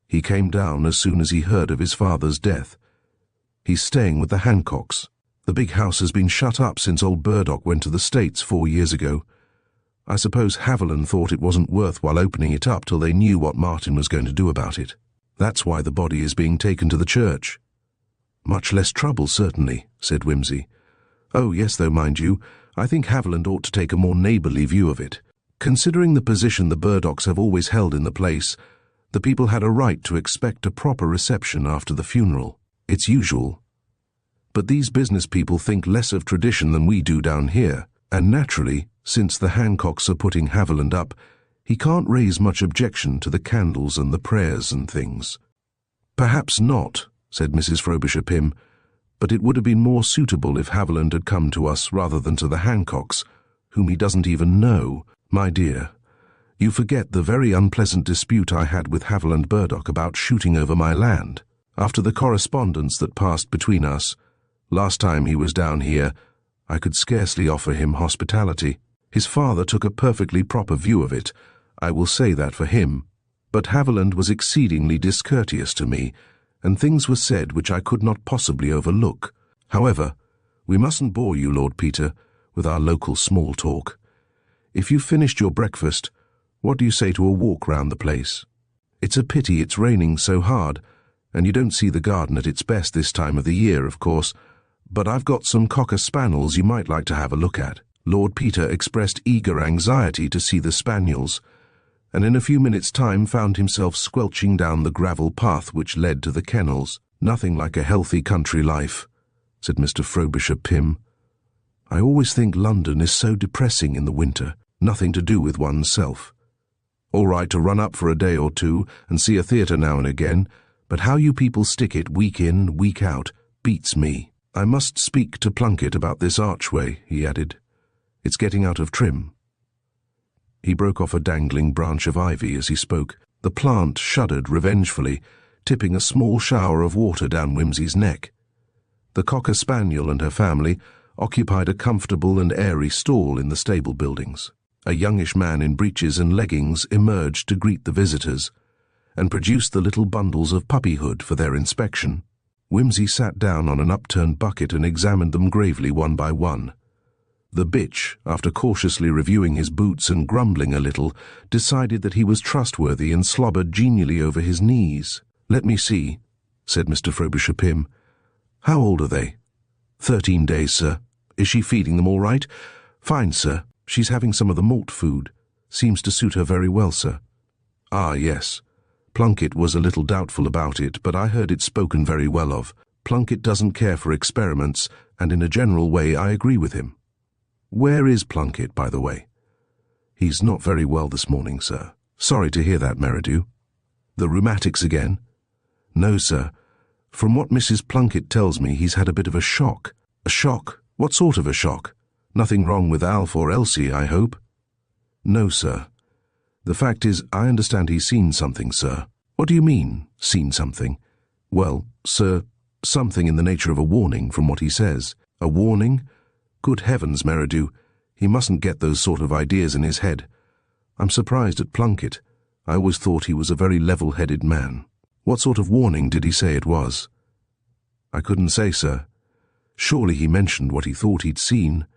He came down as soon as he heard of his father's death. He's staying with the Hancocks. The big house has been shut up since old Burdock went to the States 4 years ago. I suppose Haviland thought it wasn't worthwhile opening it up till they knew what Martin was going to do about it. That's why the body is being taken to the church. Much less trouble, certainly, said Wimsey. Oh, yes, though, mind you, I think Haviland ought to take a more neighbourly view of it. Considering the position the Burdocks have always held in the place, the people had a right to expect a proper reception after the funeral. It's usual. But these business people think less of tradition than we do down here, and naturally, since the Hancocks are putting Haviland up, he can't raise much objection to the candles and the prayers and things. Perhaps not, said Mrs. Frobisher Pym, but it would have been more suitable if Haviland had come to us rather than to the Hancocks, whom he doesn't even know. My dear, you forget the very unpleasant dispute I had with Haviland Burdock about shooting over my land. After the correspondence that passed between us, last time he was down here, I could scarcely offer him hospitality. His father took a perfectly proper view of it, I will say that for him, but Haviland was exceedingly discourteous to me, and things were said which I could not possibly overlook. However, we mustn't bore you, Lord Peter, with our local small talk. If you've finished your breakfast, what do you say to a walk round the place? It's a pity it's raining so hard, and you don't see the garden at its best this time of the year, of course, but I've got some cocker spaniels you might like to have a look at. Lord Peter expressed eager anxiety to see the spaniels, and in a few minutes' time found himself squelching down the gravel path which led to the kennels. Nothing like a healthy country life, said Mr. Frobisher Pym. I always think London is so depressing in the winter, nothing to do with oneself. All right to run up for a day or two and see a theatre now and again, but how you people stick it week in, week out, beats me. I must speak to Plunkett about this archway, he added. It's getting out of trim. He broke off a dangling branch of ivy as he spoke. The plant shuddered revengefully, tipping a small shower of water down Wimsey's neck. The cocker spaniel and her family occupied a comfortable and airy stall in the stable buildings. A youngish man in breeches and leggings emerged to greet the visitors, and produced the little bundles of puppyhood for their inspection. Wimsey sat down on an upturned bucket and examined them gravely one by one. The bitch, after cautiously reviewing his boots and grumbling a little, decided that he was trustworthy and slobbered genially over his knees. Let me see, said Mr. Frobisher Pym. How old are they? 13 days, sir. Is she feeding them all right? Fine, sir. She's having some of the malt food. Seems to suit her very well, sir. Ah, yes. Plunkett was a little doubtful about it, but I heard it spoken very well of. Plunkett doesn't care for experiments, and in a general way I agree with him. Where is Plunkett, by the way? He's not very well this morning, sir. Sorry to hear that, Meridew. The rheumatics again? No, sir. From what Mrs. Plunkett tells me, he's had a bit of a shock. A shock? What sort of a shock? Nothing wrong with Alf or Elsie, I hope? No, sir. The fact is, I understand he's seen something, sir. What do you mean, seen something? Well, sir, something in the nature of a warning from what he says. A warning? Good heavens, Meridew, he mustn't get those sort of ideas in his head. I'm surprised at Plunkett. I always thought he was a very level-headed man. What sort of warning did he say it was? I couldn't say, sir. Surely he mentioned what he thought he'd seen.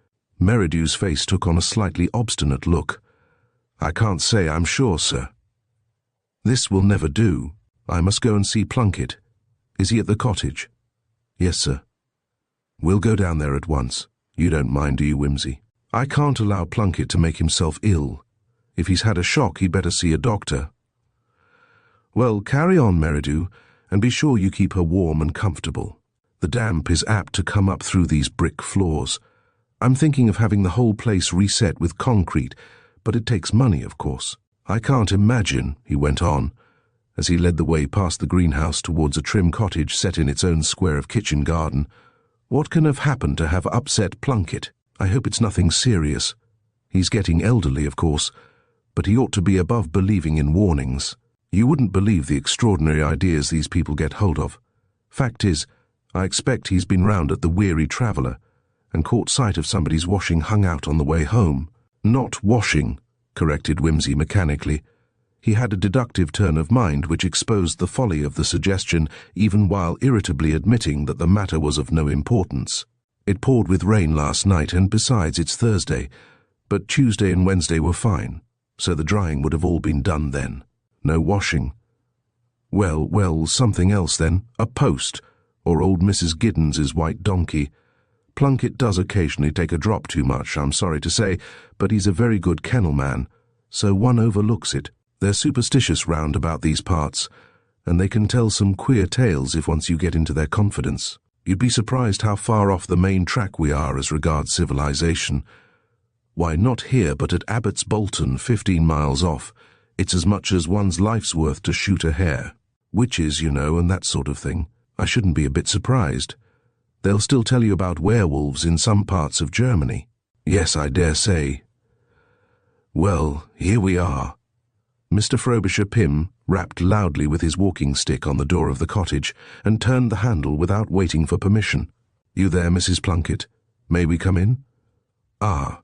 Meridew's face took on a slightly obstinate look. I can't say, I'm sure, sir. This will never do. I must go and see Plunkett. Is he at the cottage? Yes, sir. We'll go down there at once. You don't mind, do you, Wimsey? I can't allow Plunkett to make himself ill. If he's had a shock, he'd better see a doctor. Well, carry on, Meridew, and be sure you keep her warm and comfortable. The damp is apt to come up through these brick floors. I'm thinking of having the whole place reset with concrete, but it takes money, of course. I can't imagine, he went on, as he led the way past the greenhouse towards a trim cottage set in its own square of kitchen garden. What can have happened to have upset Plunkett? I hope it's nothing serious. He's getting elderly, of course, but he ought to be above believing in warnings. You wouldn't believe the extraordinary ideas these people get hold of. Fact is, I expect he's been round at the Weary Traveller and caught sight of somebody's washing hung out on the way home. Not washing, corrected Wimsey mechanically. He had a deductive turn of mind which exposed the folly of the suggestion even while irritably admitting that the matter was of no importance. It poured with rain last night, and besides, it's Thursday, but Tuesday and Wednesday were fine, so the drying would have all been done then. No washing. Well, something else then. A post, or old Mrs. Giddens's white donkey. Plunkett does occasionally take a drop too much, I'm sorry to say, but he's a very good kennel man, so one overlooks it. They're superstitious round about these parts, and they can tell some queer tales if once you get into their confidence. You'd be surprised how far off the main track we are as regards civilization. Why, not here, but at Abbott's Bolton, 15 miles off. It's as much as one's life's worth to shoot a hare. Witches, you know, and that sort of thing. I shouldn't be a bit surprised. They'll still tell you about werewolves in some parts of Germany. Yes, I dare say. Well, here we are. Mr. Frobisher Pym rapped loudly with his walking stick on the door of the cottage and turned the handle without waiting for permission. You there, Mrs. Plunkett? May we come in? Ah,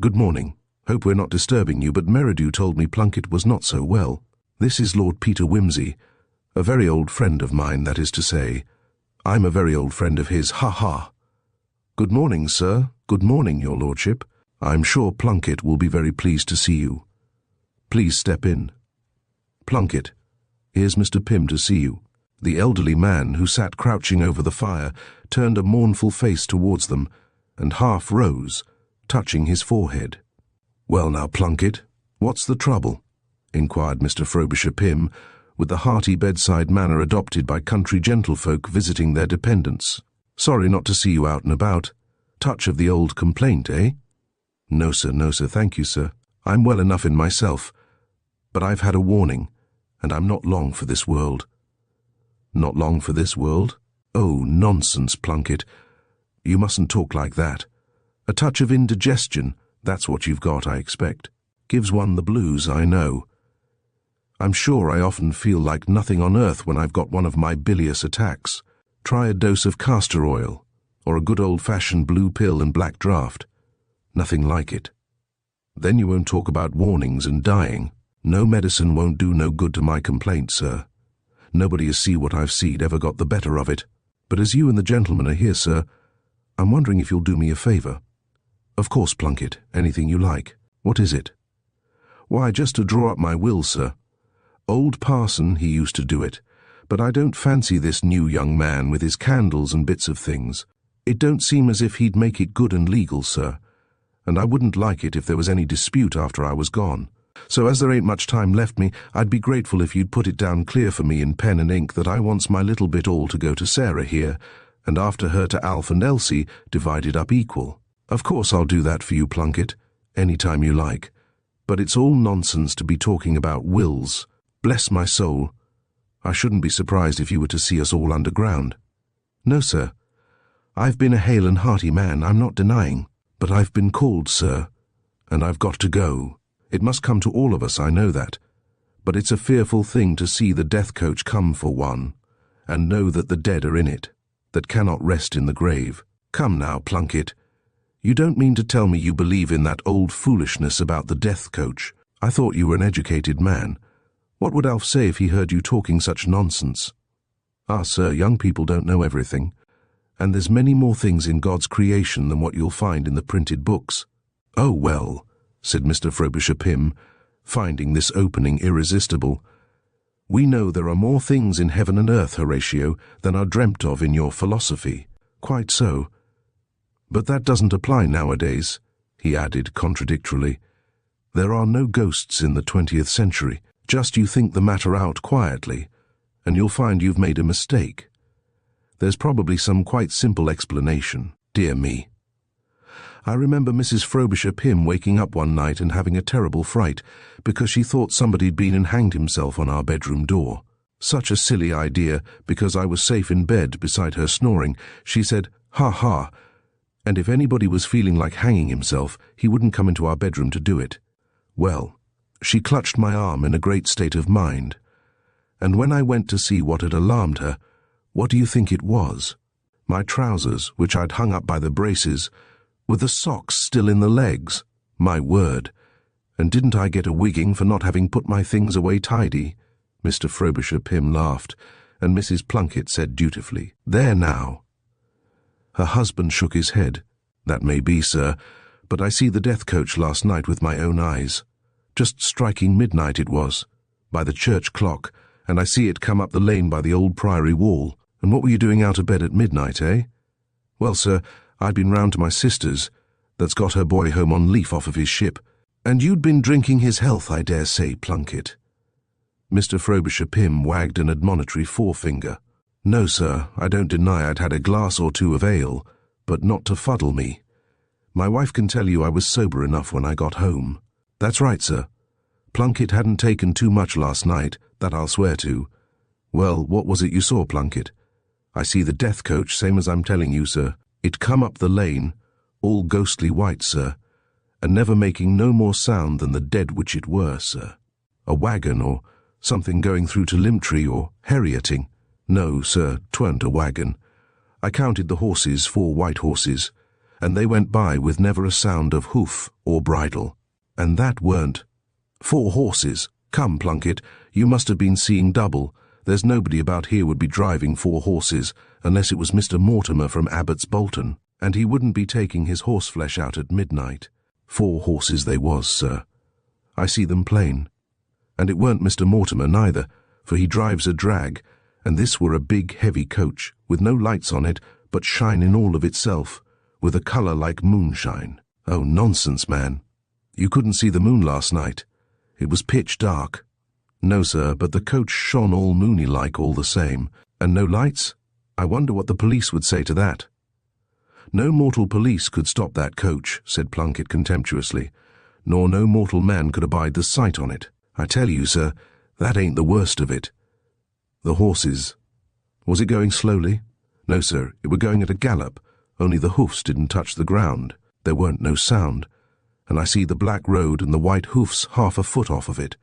good morning. Hope we're not disturbing you, but Meridew told me Plunkett was not so well. This is Lord Peter Wimsey, a very old friend of mine, that is to say. I'm a very old friend of his, ha-ha. Good morning, sir. Good morning, your lordship. I'm sure Plunkett will be very pleased to see you. Please step in. Plunkett, here's Mr. Pym to see you. The elderly man, who sat crouching over the fire, turned a mournful face towards them, and half rose, touching his forehead. Well now, Plunkett, what's the trouble? Inquired Mr. Frobisher Pym, with the hearty bedside manner adopted by country gentlefolk visiting their dependents. Sorry not to see you out and about. Touch of the old complaint, eh? No, sir, thank you, sir. I'm well enough in myself. But I've had a warning, and I'm not long for this world. Not long for this world? Oh, nonsense, Plunkett. You mustn't talk like that. A touch of indigestion, that's what you've got, I expect. Gives one the blues, I know. I'm sure I often feel like nothing on earth when I've got one of my bilious attacks. Try a dose of castor oil, or a good old-fashioned blue pill and black draught. Nothing like it. Then you won't talk about warnings and dying. No medicine won't do no good to my complaint, sir. Nobody as see what I've seed ever got the better of it. But as you and the gentleman are here, sir, I'm wondering if you'll do me a favour. Of course, Plunkett, anything you like. What is it? Why, just to draw up my will, sir. Old parson, he used to do it, But I don't fancy this new young man with his candles and bits of things. It don't seem as if he'd make it good and legal, sir, and I wouldn't like it if there was any dispute after I was gone. So as there ain't much time left me, I'd be grateful if you'd put it down clear for me in pen and ink that I wants my little bit all to go to Sarah here, and after her to Alf and Elsie, divided up equal. Of course I'll do that for you, Plunkett, any time you like. But it's all nonsense to be talking about wills. Bless my soul. I shouldn't be surprised if you were to see us all underground. No, sir. I've been a hale and hearty man, I'm not denying. But I've been called, sir, and I've got to go. It must come to all of us, I know that. But it's a fearful thing to see the death coach come for one, and know that the dead are in it, that cannot rest in the grave. Come now, Plunkett. You don't mean to tell me you believe in that old foolishness about the death coach? I thought you were an educated man. What would Alf say if he heard you talking such nonsense? Ah, sir, young people don't know everything, and there's many more things in God's creation than what you'll find in the printed books. Oh, well, said Mr. Frobisher Pym, finding this opening irresistible. We know there are more things in heaven and earth, Horatio, than are dreamt of in your philosophy. Quite so. But that doesn't apply nowadays, he added contradictorily. There are no ghosts in the 20th century. Just you think the matter out quietly, and you'll find you've made a mistake. There's probably some quite simple explanation. Dear me. I remember Mrs. Frobisher Pym waking up one night and having a terrible fright because she thought somebody'd been and hanged himself on our bedroom door. Such a silly idea, because I was safe in bed beside her snoring. She said, "Ha ha," and if anybody was feeling like hanging himself, he wouldn't come into our bedroom to do it. Well, she clutched my arm in a great state of mind, and when I went to see what had alarmed her, what do you think it was? My trousers, which I'd hung up by the braces, with the socks still in the legs. My word! And didn't I get a wigging for not having put my things away tidy? Mr. Frobisher Pym laughed, and Mrs. Plunkett said dutifully, "There now." Her husband shook his head. "That may be, sir, but I see the death coach last night with my own eyes. Just striking midnight it was, by the church clock, and I see it come up the lane by the old priory wall. And what were you doing out of bed at midnight, eh?" "Well, sir, I'd been round to my sister's, that's got her boy home on leave off of his ship. And you'd been drinking his health, I dare say, Plunkett." Mr. Frobisher Pym wagged an admonitory forefinger. "No, sir, I don't deny I'd had a glass or two of ale, but not to fuddle me. My wife can tell you I was sober enough when I got home." "That's right, sir. Plunkett hadn't taken too much last night, that I'll swear to." "Well, what was it you saw, Plunkett?" "I see the death coach, same as I'm telling you, sir. It come up the lane, all ghostly white, sir, and never making no more sound than the dead which it were, sir. A wagon, or something going through to Limtree, or herrioting. No, sir, 'tweren't a wagon. I counted the horses, 4 white horses, and they went by with never a sound of hoof or bridle. And that weren't 4 horses. Come, Plunkett, you must have been seeing double. There's nobody about here would be driving 4 horses, unless it was Mr. Mortimer from Abbott's Bolton, and he wouldn't be taking his horseflesh out at midnight. 4 horses they was, sir. I see them plain. And it weren't Mr. Mortimer neither, for he drives a drag, and this were a big, heavy coach, with no lights on it, but shining all of itself, with a colour like moonshine. Oh, nonsense, man. You couldn't see the moon last night. It was pitch dark." "No, sir, but the coach shone all moony-like all the same. And no lights? I wonder what the police would say to that." "No mortal police could stop that coach," said Plunkett contemptuously, "nor no mortal man could abide the sight on it. I tell you, sir, that ain't the worst of it. The horses. Was it going slowly?" "No, sir, it were going at a gallop, only the hoofs didn't touch the ground. There weren't no sound, and I see the black road and the white hoofs half a foot off of it.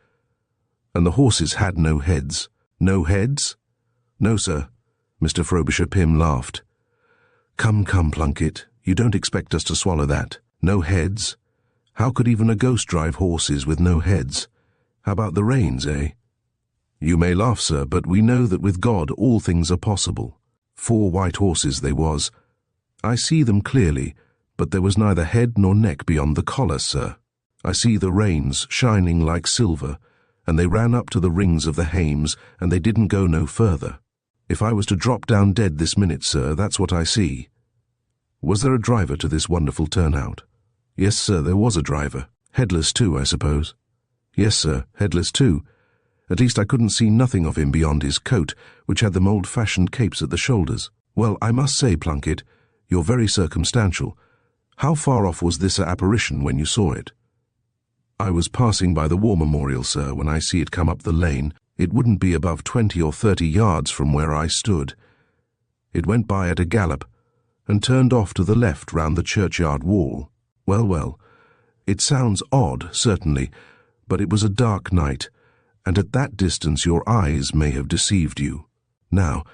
And the horses had no heads." "No heads?" "No, sir." Mr. Frobisher Pym laughed. Come, Plunkett, you don't expect us to swallow that. No heads? How could even a ghost drive horses with no heads? How about the reins, eh?" "You may laugh, sir, but we know that with God all things are possible. 4 white horses they was. I see them clearly, but there was neither head nor neck beyond the collar, sir. I see the reins shining like silver, and they ran up to the rings of the hames, and they didn't go no further. If I was to drop down dead this minute, sir, that's what I see." "Was there a driver to this wonderful turnout?" "Yes, sir, there was a driver. Headless too, I suppose?" "Yes, sir, headless too. At least I couldn't see nothing of him beyond his coat, which had them old-fashioned capes at the shoulders." "Well, I must say, Plunkett, you're very circumstantial. How far off was this apparition when you saw it?" "I was passing by the War Memorial, sir, when I see it come up the lane. It wouldn't be above 20 or 30 yards from where I stood. It went by at a gallop, and turned off to the left round the churchyard wall. Well, well, it sounds odd, certainly, but it was a dark night, and at that distance your eyes may have deceived you. Now,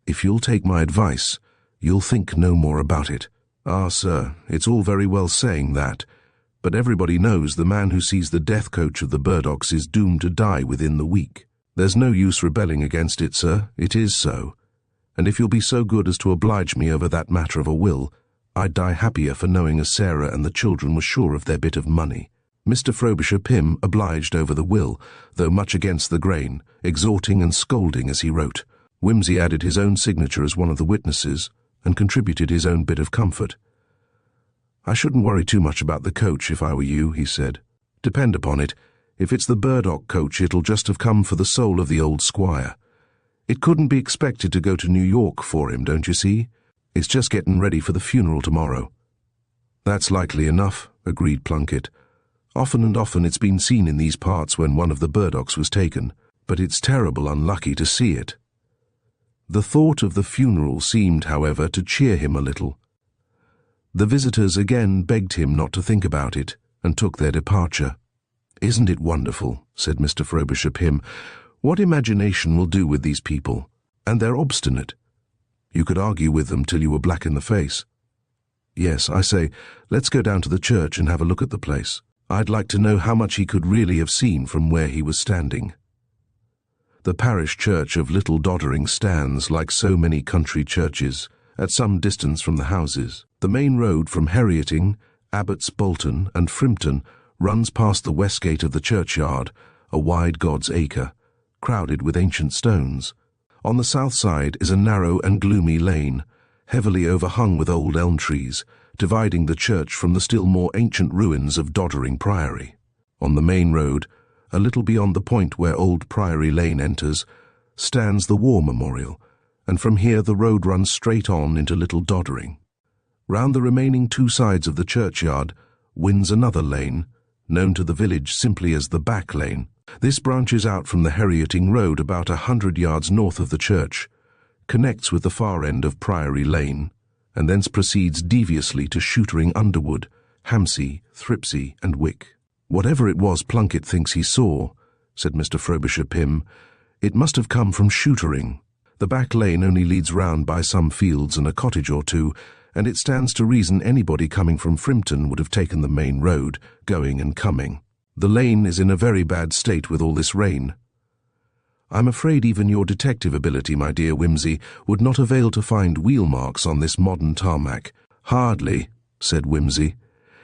if you'll take my advice, you'll think no more about it." "Ah, sir, it's all very well saying that, but everybody knows the man who sees the death coach of the Burdocks is doomed to die within the week. There's no use rebelling against it, sir, it is so. And if you'll be so good as to oblige me over that matter of a will, I'd die happier for knowing as Sarah and the children were sure of their bit of money." Mr. Frobisher Pym obliged over the will, though much against the grain, exhorting and scolding as he wrote. Wimsey added his own signature as one of the witnesses, and contributed his own bit of comfort. "I shouldn't worry too much about the coach if I were you," he said. "Depend upon it, if it's the Burdock coach it'll just have come for the soul of the old squire. It couldn't be expected to go to New York for him, don't you see? It's just getting ready for the funeral tomorrow." "That's likely enough," agreed Plunkett. "Often and often it's been seen in these parts when one of the Burdocks was taken, but it's terrible unlucky to see it." The thought of the funeral seemed, however, to cheer him a little. The visitors again begged him not to think about it, and took their departure. "Isn't it wonderful?" said Mr. Frobisher Pym. "What imagination will do with these people? And they're obstinate. You could argue with them till you were black in the face. Yes, I say, let's go down to the church and have a look at the place. I'd like to know how much he could really have seen from where he was standing." The parish church of Little Doddering stands, like so many country churches, at some distance from the houses. The main road from Herioting, Abbots Bolton, and Frimpton runs past the west gate of the churchyard, a wide God's acre, crowded with ancient stones. On the south side is a narrow and gloomy lane, heavily overhung with old elm trees, dividing the church from the still more ancient ruins of Doddering Priory. On the main road, a little beyond the point where Old Priory Lane enters, stands the War Memorial, and from here the road runs straight on into Little Doddering. Round the remaining two sides of the churchyard winds another lane, known to the village simply as the Back Lane. This branches out from the Herioting Road about 100 yards north of the church, connects with the far end of Priory Lane, and thence proceeds deviously to Shootering Underwood, Hampsey, Thripsey, and Wick. "Whatever it was Plunkett thinks he saw," said Mr. Frobisher Pym, "it must have come from Shootering. The back lane only leads round by some fields and a cottage or two, and it stands to reason anybody coming from Frimpton would have taken the main road, going and coming. The lane is in a very bad state with all this rain. I'm afraid even your detective ability, my dear Wimsey, would not avail to find wheel marks on this modern tarmac." "Hardly," said Wimsey,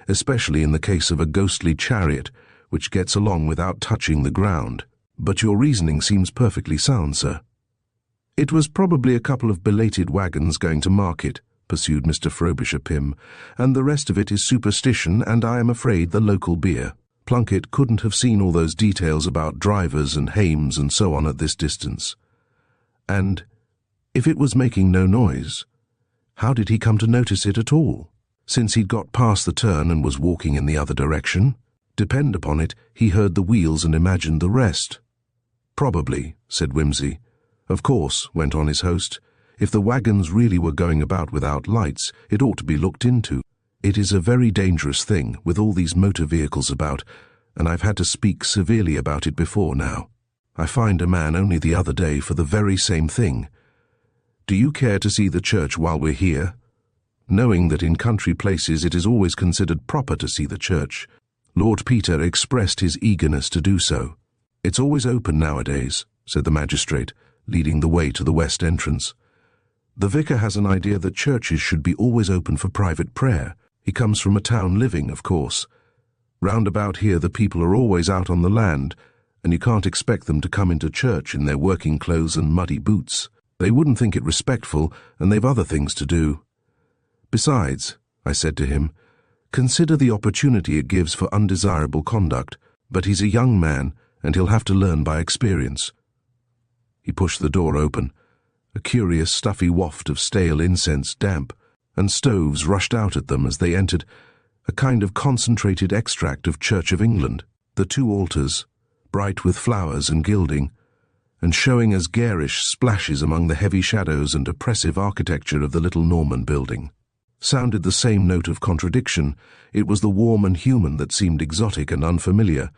"especially in the case of a ghostly chariot, which gets along without touching the ground. But your reasoning seems perfectly sound, sir." "It was probably a couple of belated wagons going to market," pursued Mr. Frobisher Pym, "and the rest of it is superstition and I am afraid the local beer." Plunkett couldn't have seen all those details about drivers and hames and so on at this distance. And if it was making no noise, how did he come to notice it at all, since he'd got past the turn and was walking in the other direction? Depend upon it, he heard the wheels and imagined the rest. "Probably," said Wimsey. "Of course," went on his host, "if the wagons really were going about without lights, it ought to be looked into. It is a very dangerous thing, with all these motor vehicles about, and I've had to speak severely about it before now. I fined a man only the other day for the very same thing. Do you care to see the church while we're here?" Knowing that in country places it is always considered proper to see the church, Lord Peter expressed his eagerness to do so. "It's always open nowadays," said the magistrate, leading the way to the west entrance. "The vicar has an idea that churches should be always open for private prayer. He comes from a town living, of course. Round about here the people are always out on the land, and you can't expect them to come into church in their working clothes and muddy boots. They wouldn't think it respectful, and they've other things to do. Besides, I said to him, consider the opportunity it gives for undesirable conduct, but he's a young man, and he'll have to learn by experience. He pushed the door open. A curious stuffy waft of stale incense, damp, and stoves rushed out at them as they entered, a kind of concentrated extract of Church of England, the two altars, bright with flowers and gilding, and showing as garish splashes among the heavy shadows and oppressive architecture of the little Norman building. Sounded the same note of contradiction. It was the warm and human that seemed exotic and unfamiliar,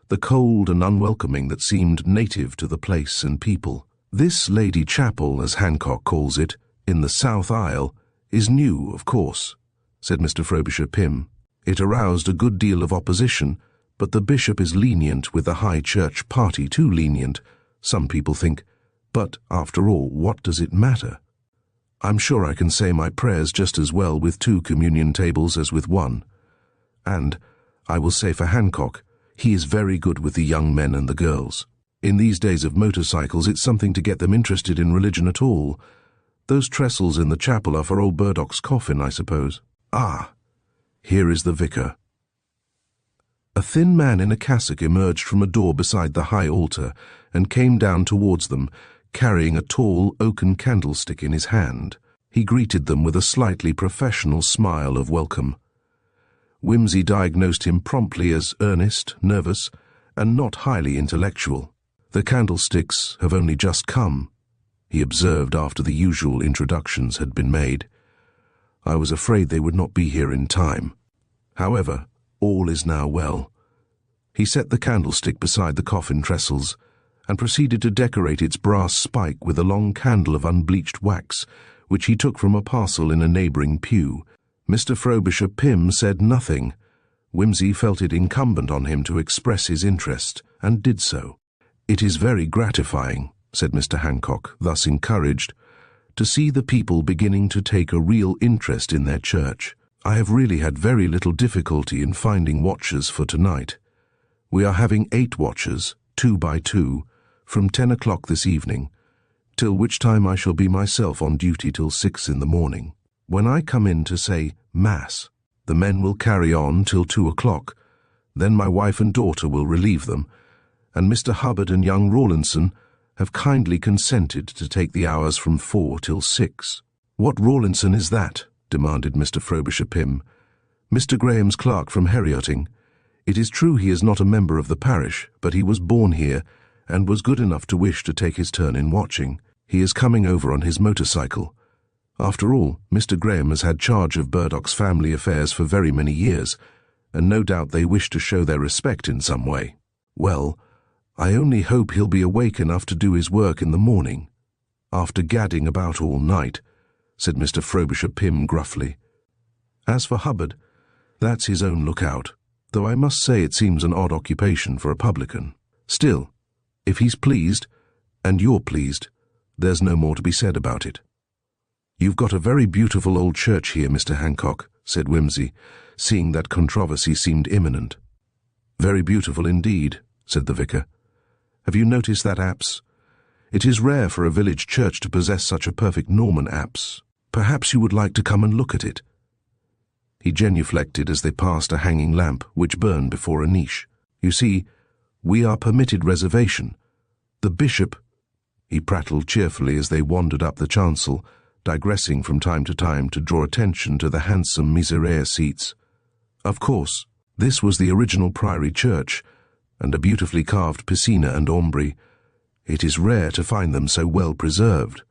the cold and unwelcoming that seemed native to the place and people. This Lady Chapel, as Hancock calls it, in the South Aisle, is new, of course, said Mr. Frobisher Pym. It aroused a good deal of opposition, but the bishop is lenient with the High Church party, too lenient, some people think. But, after all, what does it matter? I'm sure I can say my prayers just as well with 2 communion tables as with 1. And, I will say for Hancock, he is very good with the young men and the girls. In these days of motorcycles, it's something to get them interested in religion at all. Those trestles in the chapel are for old Burdock's coffin, I suppose. Ah, here is the vicar. A thin man in a cassock emerged from a door beside the high altar and came down towards them, carrying a tall oaken candlestick in his hand. He greeted them with a slightly professional smile of welcome. Wimsey diagnosed him promptly as earnest, nervous, and not highly intellectual. The candlesticks have only just come, he observed after the usual introductions had been made. I was afraid they would not be here in time. However, all is now well. He set the candlestick beside the coffin trestles and proceeded to decorate its brass spike with a long candle of unbleached wax, which he took from a parcel in a neighbouring pew. Mr. Frobisher Pym said nothing. Wimsey felt it incumbent on him to express his interest, and did so. It is very gratifying, said Mr. Hancock, thus encouraged, to see the people beginning to take a real interest in their church. I have really had very little difficulty in finding watchers for tonight. We are having 8 watchers, 2 by 2, from 10 o'clock this evening, till which time I shall be myself on duty till 6 in the morning. When I come in to say Mass, the men will carry on till 2 o'clock, then my wife and daughter will relieve them, and Mr. Hubbard and young Rawlinson have kindly consented to take the hours from 4 till 6. What Rawlinson is that? Demanded Mr. Frobisher Pym. Mr. Graham's clerk from Herioting. It is true he is not a member of the parish, but he was born here, and was good enough to wish to take his turn in watching. He is coming over on his motorcycle. After all, Mr. Graham has had charge of Burdock's family affairs for very many years, and no doubt they wish to show their respect in some way. Well, I only hope he'll be awake enough to do his work in the morning, after gadding about all night, said Mr. Frobisher Pym gruffly. As for Hubbard, that's his own lookout, though I must say it seems an odd occupation for a publican. Still, if he's pleased, and you're pleased, there's no more to be said about it. You've got a very beautiful old church here, Mr. Hancock, said Wimsey, seeing that controversy seemed imminent. Very beautiful indeed, said the vicar. Have you noticed that apse? It is rare for a village church to possess such a perfect Norman apse. Perhaps you would like to come and look at it. He genuflected as they passed a hanging lamp which burned before a niche. You see, we are permitted reservation. The bishop— He prattled cheerfully as they wandered up the chancel, digressing from time to time to draw attention to the handsome miserere seats. Of course, this was the original priory church, and a beautifully carved piscina and aumbry. It is rare to find them so well preserved.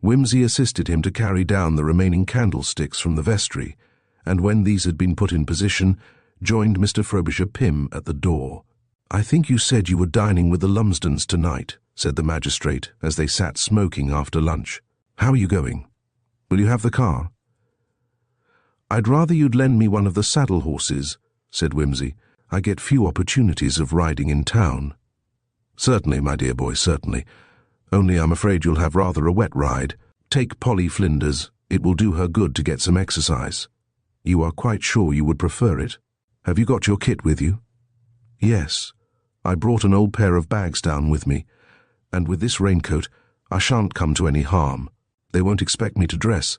Wimsey assisted him to carry down the remaining candlesticks from the vestry, and when these had been put in position, joined Mr. Frobisher Pym at the door. I think you said you were dining with the Lumsdens tonight, said the magistrate as they sat smoking after lunch. How are you going? Will you have the car? I'd rather you'd lend me one of the saddle horses, said Wimsey. I get few opportunities of riding in town. Certainly, my dear boy, certainly. Only I'm afraid you'll have rather a wet ride. Take Polly Flinders. It will do her good to get some exercise. You are quite sure you would prefer it? Have you got your kit with you? Yes. I brought an old pair of bags down with me, and with this raincoat, I shan't come to any harm. They won't expect me to dress.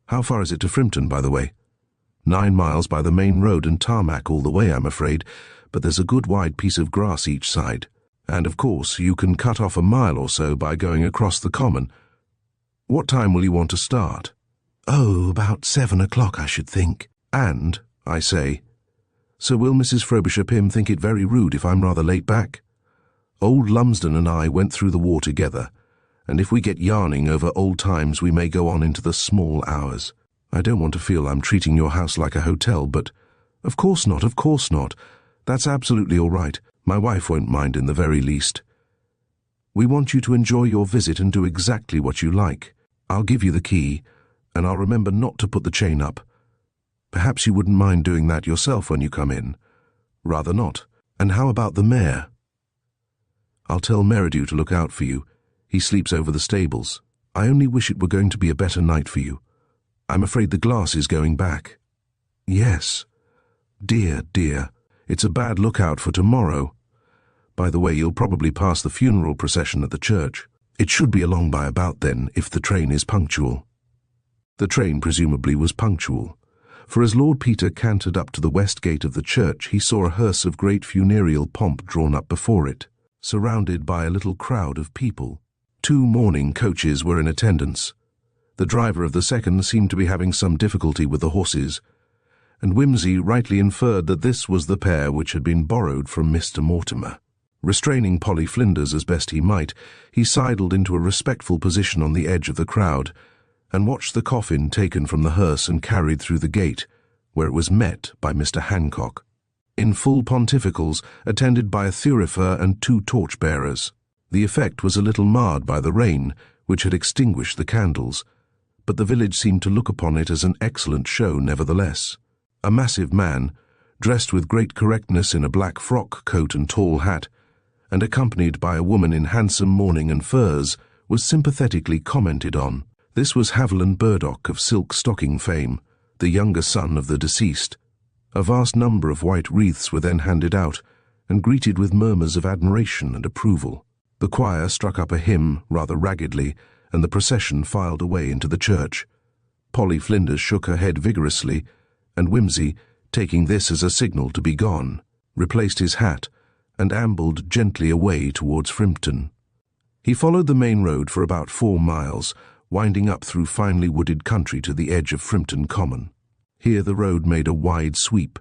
How far is it to Frimpton, by the way? 9 miles by the main road and tarmac all the way, I'm afraid, but there's a good wide piece of grass each side. And, of course, you can cut off a mile or so by going across the common. What time will you want to start? Oh, about 7 o'clock, I should think. And, I say, so will Mrs. Frobisher Pym think it very rude if I'm rather late back? Old Lumsden and I went through the war together, and if we get yarning over old times we may go on into the small hours. I don't want to feel I'm treating your house like a hotel, but— Of course not, of course not. That's absolutely all right. My wife won't mind in the very least. We want you to enjoy your visit and do exactly what you like. I'll give you the key, and I'll remember not to put the chain up. Perhaps you wouldn't mind doing that yourself when you come in. Rather not. And how about the mayor? I'll tell Meridew to look out for you. He sleeps over the stables. I only wish it were going to be a better night for you. I'm afraid the glass is going back. Yes. Dear, dear. It's a bad lookout for tomorrow. By the way, you'll probably pass the funeral procession at the church. It should be along by about then, if the train is punctual. The train presumably was punctual, for as Lord Peter cantered up to the west gate of the church, he saw a hearse of great funereal pomp drawn up before it, surrounded by a little crowd of people. 2 mourning coaches were in attendance. The driver of the second seemed to be having some difficulty with the horses, and Wimsey rightly inferred that this was the pair which had been borrowed from Mr. Mortimer. Restraining Polly Flinders as best he might, he sidled into a respectful position on the edge of the crowd, and watched the coffin taken from the hearse and carried through the gate, where it was met by Mr. Hancock, in full pontificals, attended by a thurifer and 2 torch-bearers. The effect was a little marred by the rain, which had extinguished the candles, but the village seemed to look upon it as an excellent show nevertheless. A massive man, dressed with great correctness in a black frock coat and tall hat, and accompanied by a woman in handsome mourning and furs, was sympathetically commented on. This was Haviland Burdock of silk stocking fame, the younger son of the deceased. A vast number of white wreaths were then handed out, and greeted with murmurs of admiration and approval. The choir struck up a hymn rather raggedly, and the procession filed away into the church. Polly Flinders shook her head vigorously, and Wimsey, taking this as a signal to be gone, replaced his hat and ambled gently away towards Frimpton. He followed the main road for about 4 miles, winding up through finely wooded country to the edge of Frimpton Common. Here the road made a wide sweep,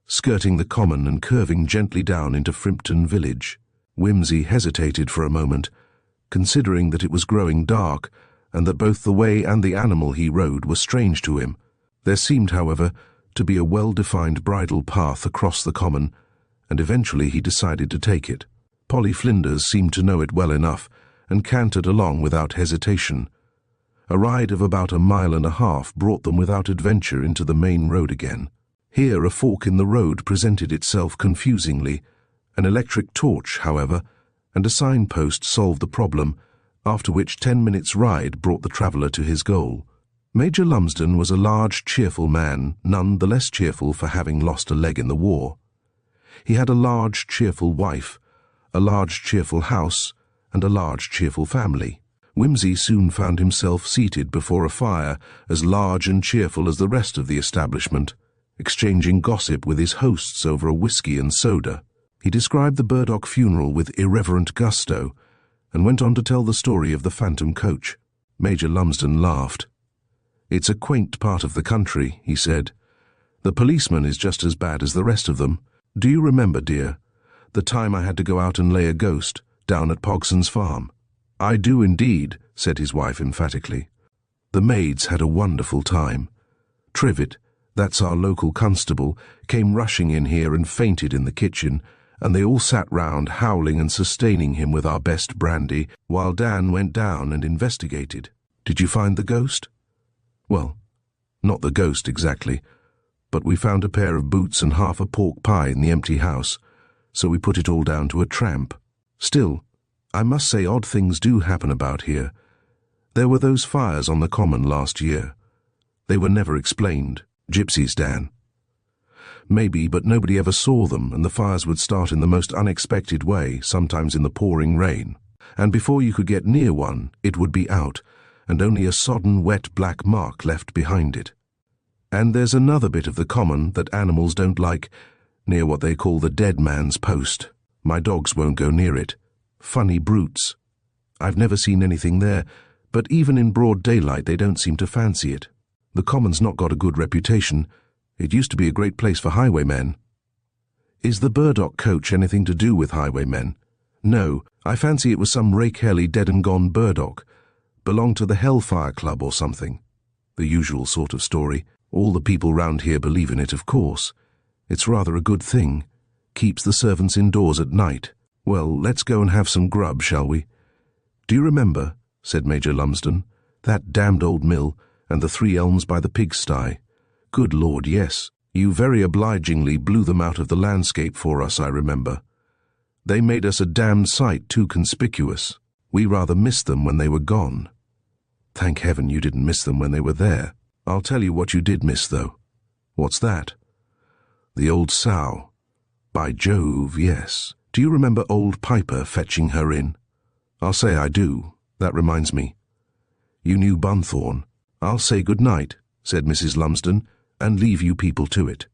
skirting the common and curving gently down into Frimpton village. Wimsey hesitated for a moment, considering that it was growing dark, and that both the way and the animal he rode were strange to him. There seemed, however, to be a well-defined bridle path across the common, and eventually he decided to take it. Polly Flinders seemed to know it well enough, and cantered along without hesitation. A ride of about 1.5 miles brought them without adventure into the main road again. Here a fork in the road presented itself confusingly. An electric torch, however, and a signpost solved the problem, after which 10 minutes' ride brought the traveller to his goal. Major Lumsden was a large, cheerful man, none the less cheerful for having lost a leg in the war. He had a large, cheerful wife, a large, cheerful house, and a large, cheerful family. Wimsey soon found himself seated before a fire as large and cheerful as the rest of the establishment, exchanging gossip with his hosts over a whisky and soda. He described the Burdock funeral with irreverent gusto, and went on to tell the story of the phantom coach. Major Lumsden laughed. "It's a quaint part of the country," he said. "The policeman is just as bad as the rest of them. Do you remember, dear, the time I had to go out and lay a ghost down at Pogson's farm?" "I do indeed," said his wife emphatically. The maids had a wonderful time. Trivett, that's our local constable, came rushing in here and fainted in the kitchen, and they all sat round howling and sustaining him with our best brandy, while Dan went down and investigated. "Did you find the ghost?" "Well, not the ghost exactly, but we found a pair of boots and half a pork pie in the empty house, so we put it all down to a tramp. Still, I must say odd things do happen about here. There were those fires on the common last year. They were never explained. Gypsies, Dan." Maybe, but nobody ever saw them, and the fires would start in the most unexpected way, sometimes in the pouring rain. And before you could get near one, it would be out, and only a sodden, wet black mark left behind it. And there's another bit of the common that animals don't like, near what they call the dead man's post. My dogs won't go near it. Funny brutes. I've never seen anything there, but even in broad daylight they don't seem to fancy it. The common's not got a good reputation. It used to be a great place for highwaymen. Is the Burdock coach anything to do with highwaymen? No, I fancy it was some rake-helly dead-and-gone Burdock. Belonged to the Hellfire Club or something. The usual sort of story. All the people round here believe in it, of course. It's rather a good thing. Keeps the servants indoors at night. Well, let's go and have some grub, shall we? Do you remember, said Major Lumsden, that damned old mill and the 3 elms by the pigsty? Good Lord, yes. You very obligingly blew them out of the landscape for us, I remember. They made us a damned sight too conspicuous. We rather missed them when they were gone. Thank heaven you didn't miss them when they were there. I'll tell you what you did miss, though. What's that? The old sow. By Jove, yes. Do you remember old Piper fetching her in? I'll say I do. That reminds me. You knew Bunthorne. I'll say good night, said Mrs. Lumsden, and leave you people to it.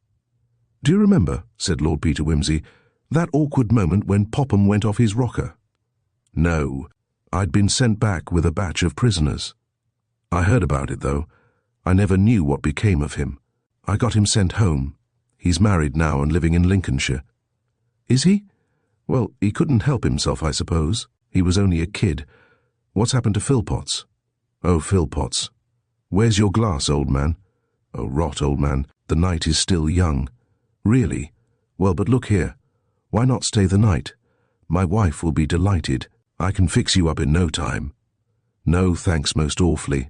Do you remember, said Lord Peter Wimsey, that awkward moment when Popham went off his rocker? No, I'd been sent back with a batch of prisoners. I heard about it, though. I never knew what became of him. I got him sent home. He's married now and living in Lincolnshire. Is he? Well, he couldn't help himself, I suppose. He was only a kid. What's happened to Philpotts? Oh, Philpotts. Where's your glass, old man? Oh, rot, old man. The night is still young. Really? Well, but look here. Why not stay the night? My wife will be delighted. I can fix you up in no time. No, thanks most awfully.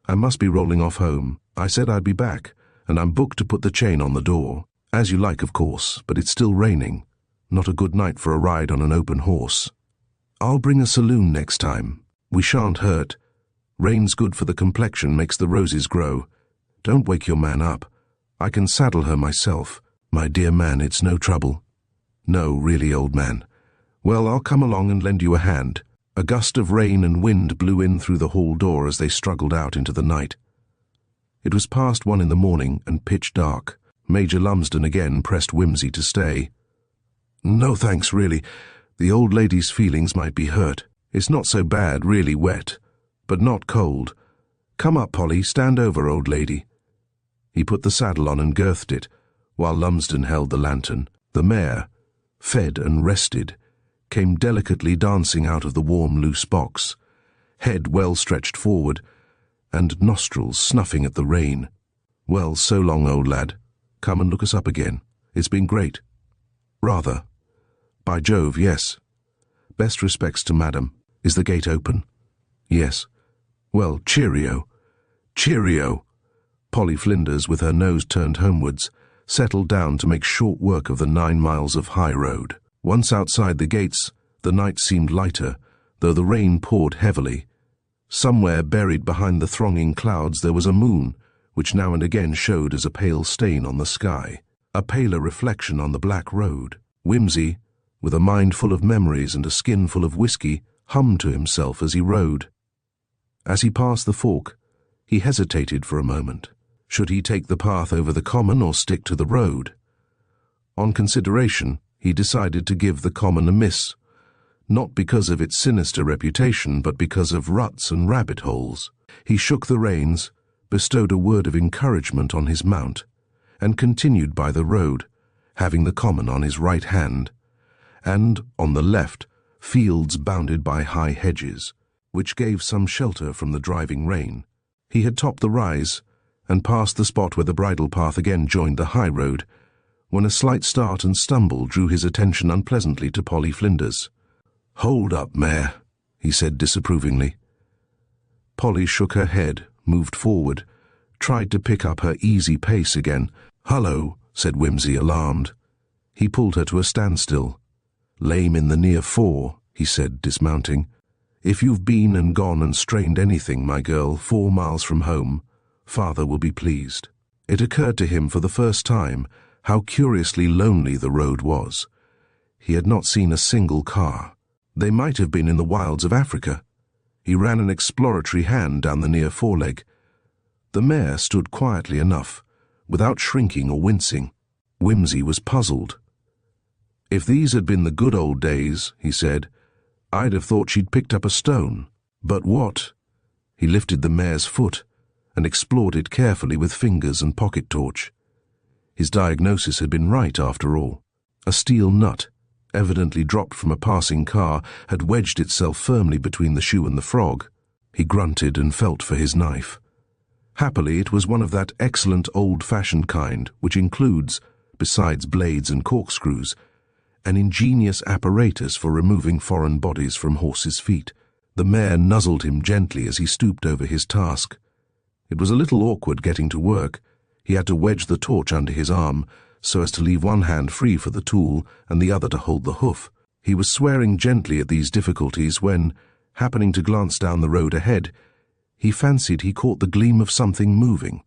I must be rolling off home. I said I'd be back, and I'm booked to put the chain on the door. As you like, of course, but it's still raining. Not a good night for a ride on an open horse. I'll bring a saloon next time. We shan't hurt. Rain's good for the complexion, makes the roses grow. Don't wake your man up. I can saddle her myself. My dear man, it's no trouble. No, really, old man. Well, I'll come along and lend you a hand. A gust of rain and wind blew in through the hall door as they struggled out into the night. It was past 1 in the morning and pitch dark. Major Lumsden again pressed Wimsey to stay. No thanks, really. The old lady's feelings might be hurt. It's not so bad, really wet, but not cold. Come up, Polly, stand over, old lady. He put the saddle on and girthed it, while Lumsden held the lantern. The mare, fed and rested, came delicately dancing out of the warm, loose box, head well stretched forward, and nostrils snuffing at the rain. Well, so long, old lad. Come and look us up again. It's been great. Rather. By Jove, yes. Best respects to madam. Is the gate open? Yes. Well, cheerio. Cheerio. Polly Flinders, with her nose turned homewards, settled down to make short work of the 9 miles of high road. Once outside the gates, the night seemed lighter, though the rain poured heavily. Somewhere buried behind the thronging clouds there was a moon, which now and again showed as a pale stain on the sky, a paler reflection on the black road. Wimsey, with a mind full of memories and a skin full of whiskey, hummed to himself as he rode. As he passed the fork, he hesitated for a moment. Should he take the path over the common or stick to the road? On consideration, he decided to give the common a miss, not because of its sinister reputation, but because of ruts and rabbit holes. He shook the reins, bestowed a word of encouragement on his mount, and continued by the road, having the common on his right hand, and, on the left, fields bounded by high hedges, which gave some shelter from the driving rain. He had topped the rise, and passed the spot where the bridle path again joined the high road, when a slight start and stumble drew his attention unpleasantly to Polly Flinders. "Hold up, mare," he said disapprovingly. Polly shook her head, moved forward, tried to pick up her easy pace again. "Hullo," said Wimsey, alarmed. He pulled her to a standstill. "Lame in the near fore," he said, dismounting. "If you've been and gone and strained anything, my girl, 4 miles from home, father will be pleased." It occurred to him for the first time How curiously lonely the road was. He had not seen a single car. They might have been in the wilds of Africa. He ran an exploratory hand down the near foreleg. The mare stood quietly enough, without shrinking or wincing. Wimsey was puzzled. "If these had been the good old days," he said, "I'd have thought she'd picked up a stone. But what?" He lifted the mare's foot and explored it carefully with fingers and pocket torch. His diagnosis had been right after all. A steel nut, evidently dropped from a passing car, had wedged itself firmly between the shoe and the frog. He grunted and felt for his knife. Happily, it was one of that excellent old-fashioned kind which includes, besides blades and corkscrews, an ingenious apparatus for removing foreign bodies from horses' feet. The mare nuzzled him gently as he stooped over his task. It was a little awkward getting to work. He had to wedge the torch under his arm so as to leave one hand free for the tool and the other to hold the hoof. He was swearing gently at these difficulties when, happening to glance down the road ahead, he fancied he caught the gleam of something moving.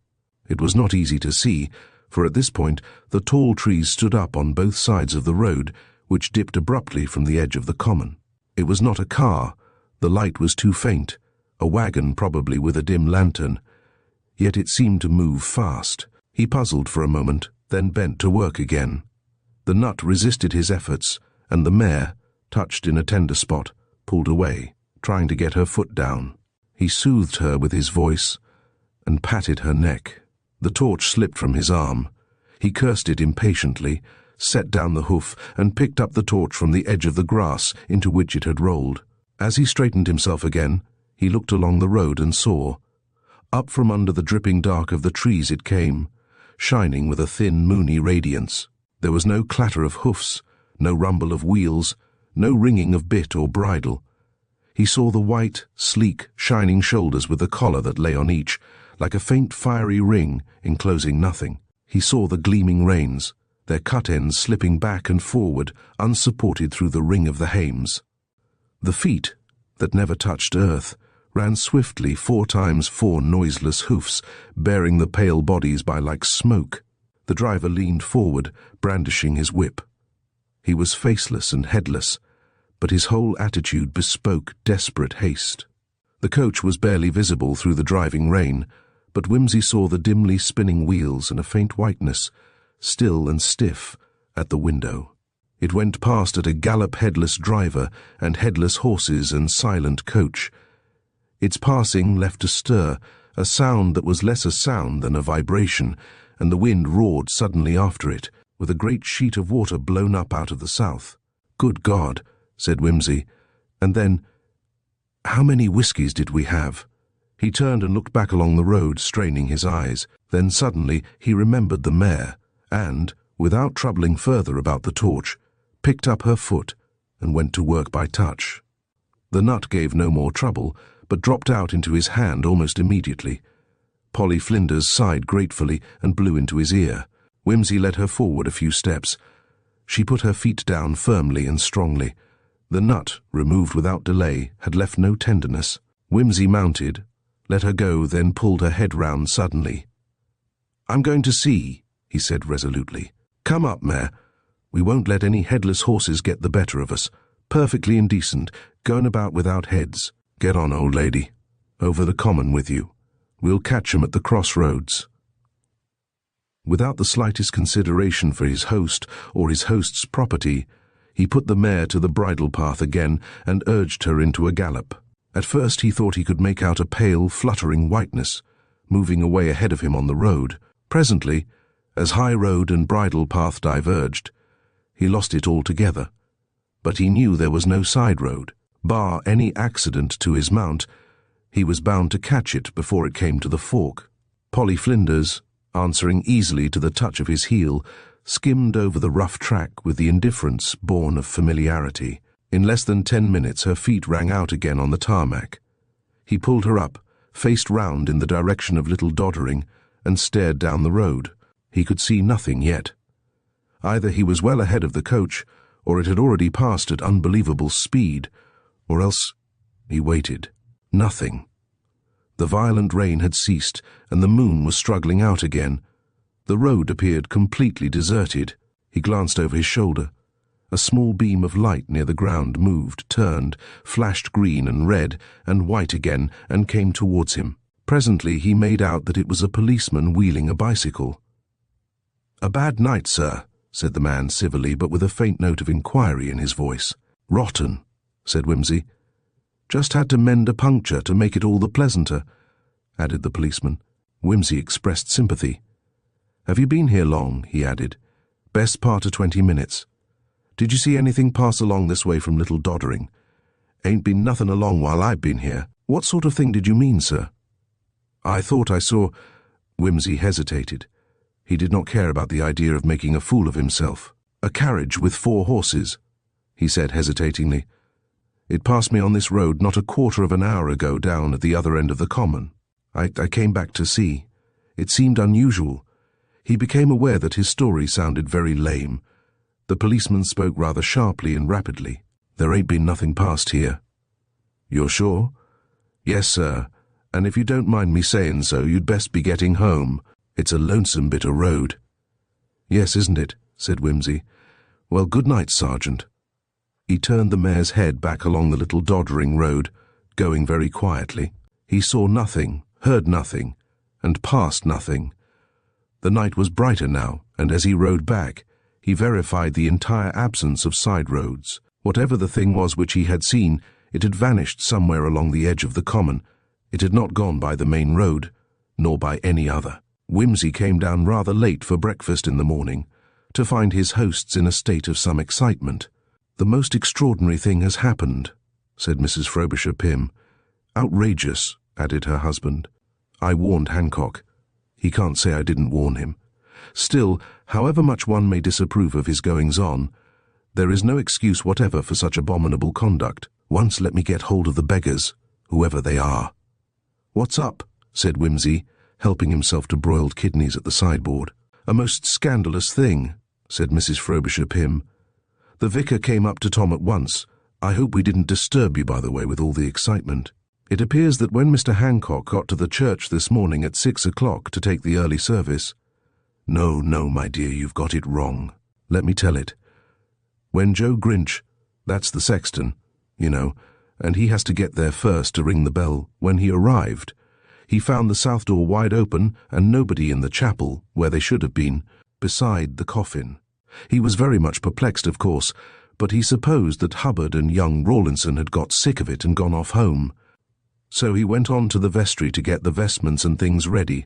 It was not easy to see, for at this point the tall trees stood up on both sides of the road, which dipped abruptly from the edge of the common. It was not a car. The light was too faint, a wagon probably with a dim lantern, yet it seemed to move fast. He puzzled for a moment, then bent to work again. The nut resisted his efforts, and the mare, touched in a tender spot, pulled away, trying to get her foot down. He soothed her with his voice and patted her neck. The torch slipped from his arm. He cursed it impatiently, set down the hoof, and picked up the torch from the edge of the grass into which it had rolled. As he straightened himself again, he looked along the road and saw. Up from under the dripping dark of the trees it came, shining with a thin, moony radiance. There was no clatter of hoofs, no rumble of wheels, no ringing of bit or bridle. He saw the white, sleek, shining shoulders with the collar that lay on each, like a faint fiery ring enclosing nothing. He saw the gleaming reins, their cut ends slipping back and forward, unsupported through the ring of the hames. The feet, that never touched earth, ran swiftly 4 times 4 noiseless hoofs, bearing the pale bodies by like smoke. The driver leaned forward, brandishing his whip. He was faceless and headless, but his whole attitude bespoke desperate haste. The coach was barely visible through the driving rain, but Wimsey saw the dimly spinning wheels and a faint whiteness, still and stiff, at the window. It went past at a gallop headless driver and headless horses and silent coach. Its passing left a stir, a sound that was less a sound than a vibration, and the wind roared suddenly after it, with a great sheet of water blown up out of the south. "Good God," said Wimsey, and then, "How many whiskies did we have?" He turned and looked back along the road, straining his eyes. Then suddenly he remembered the mare, and, without troubling further about the torch, picked up her foot and went to work by touch. The nut gave no more trouble, but dropped out into his hand almost immediately. Polly Flinders sighed gratefully and blew into his ear. Wimsey led her forward a few steps. She put her feet down firmly and strongly. The nut, removed without delay, had left no tenderness. Wimsey mounted, let her go, then pulled her head round suddenly. "I'm going to see," he said resolutely. "Come up, mare. We won't let any headless horses get the better of us. Perfectly indecent, going about without heads. Get on, old lady. Over the common with you. We'll catch 'em at the crossroads." Without the slightest consideration for his host or his host's property, he put the mare to the bridle path again and urged her into a gallop. At first he thought he could make out a pale, fluttering whiteness, moving away ahead of him on the road. Presently, as high road and bridle path diverged, he lost it altogether. But he knew there was no side road. Bar any accident to his mount, he was bound to catch it before it came to the fork. Polly Flinders, answering easily to the touch of his heel, skimmed over the rough track with the indifference born of familiarity. In less than 10 minutes her feet rang out again on the tarmac. He pulled her up, faced round in the direction of Little Doddering, and stared down the road. He could see nothing yet. Either he was well ahead of the coach, or it had already passed at unbelievable speed, or else he waited. Nothing. The violent rain had ceased, and the moon was struggling out again, The road appeared completely deserted. He glanced over his shoulder. A small beam of light near the ground moved, turned, flashed green and red and white again, and came towards him. Presently he made out that it was a policeman wheeling a bicycle. "A bad night, sir," said the man civilly, but with a faint note of inquiry in his voice. "Rotten," said Wimsey. "Just had to mend a puncture to make it all the pleasanter," added the policeman. Wimsey expressed sympathy. "Have you been here long?" he added. "Best part of 20 minutes. Did you see anything pass along this way from Little Doddering?" "Ain't been nothing along while I've been here." "What sort of thing did you mean, sir?" "I thought I saw—" Wimsey hesitated. He did not care about the idea of making a fool of himself. "A carriage with 4 horses," he said hesitatingly. "It passed me on this road not a quarter of an hour ago down at the other end of the common. I came back to see. It seemed unusual." He became aware that his story sounded very lame. The policeman spoke rather sharply and rapidly. "There ain't been nothing past here." "You're sure?" "Yes, sir, and if you don't mind me saying so, you'd best be getting home. It's a lonesome bit of road." "Yes, isn't it?" said Wimsey. "Well, good night, Sergeant." He turned the mare's head back along the Little Doddering road, going very quietly. He saw nothing, heard nothing, and passed nothing. The night was brighter now, and as he rode back, he verified the entire absence of side roads. Whatever the thing was which he had seen, it had vanished somewhere along the edge of the common. It had not gone by the main road, nor by any other. Wimsey came down rather late for breakfast in the morning, to find his hosts in a state of some excitement. "The most extraordinary thing has happened," said Mrs. Frobisher Pym. "Outrageous," added her husband. "I warned Hancock. He can't say I didn't warn him. Still, however much one may disapprove of his goings-on, there is no excuse whatever for such abominable conduct. Once let me get hold of the beggars, whoever they are." "What's up?" said Wimsey, helping himself to broiled kidneys at the sideboard. "A most scandalous thing," said Mrs. Frobisher Pym. "The vicar came up to Tom at once. I hope we didn't disturb you, by the way, with all the excitement. It appears that when Mr. Hancock got to the church this morning at 6 o'clock to take the early service—" "No, my dear, you've got it wrong. Let me tell it. When Joe Grinch, that's the sexton, you know, and he has to get there first to ring the bell, when he arrived, he found the south door wide open and nobody in the chapel, where they should have been, beside the coffin. He was very much perplexed, of course, but he supposed that Hubbard and young Rawlinson had got sick of it and gone off home. So he went on to the vestry to get the vestments and things ready,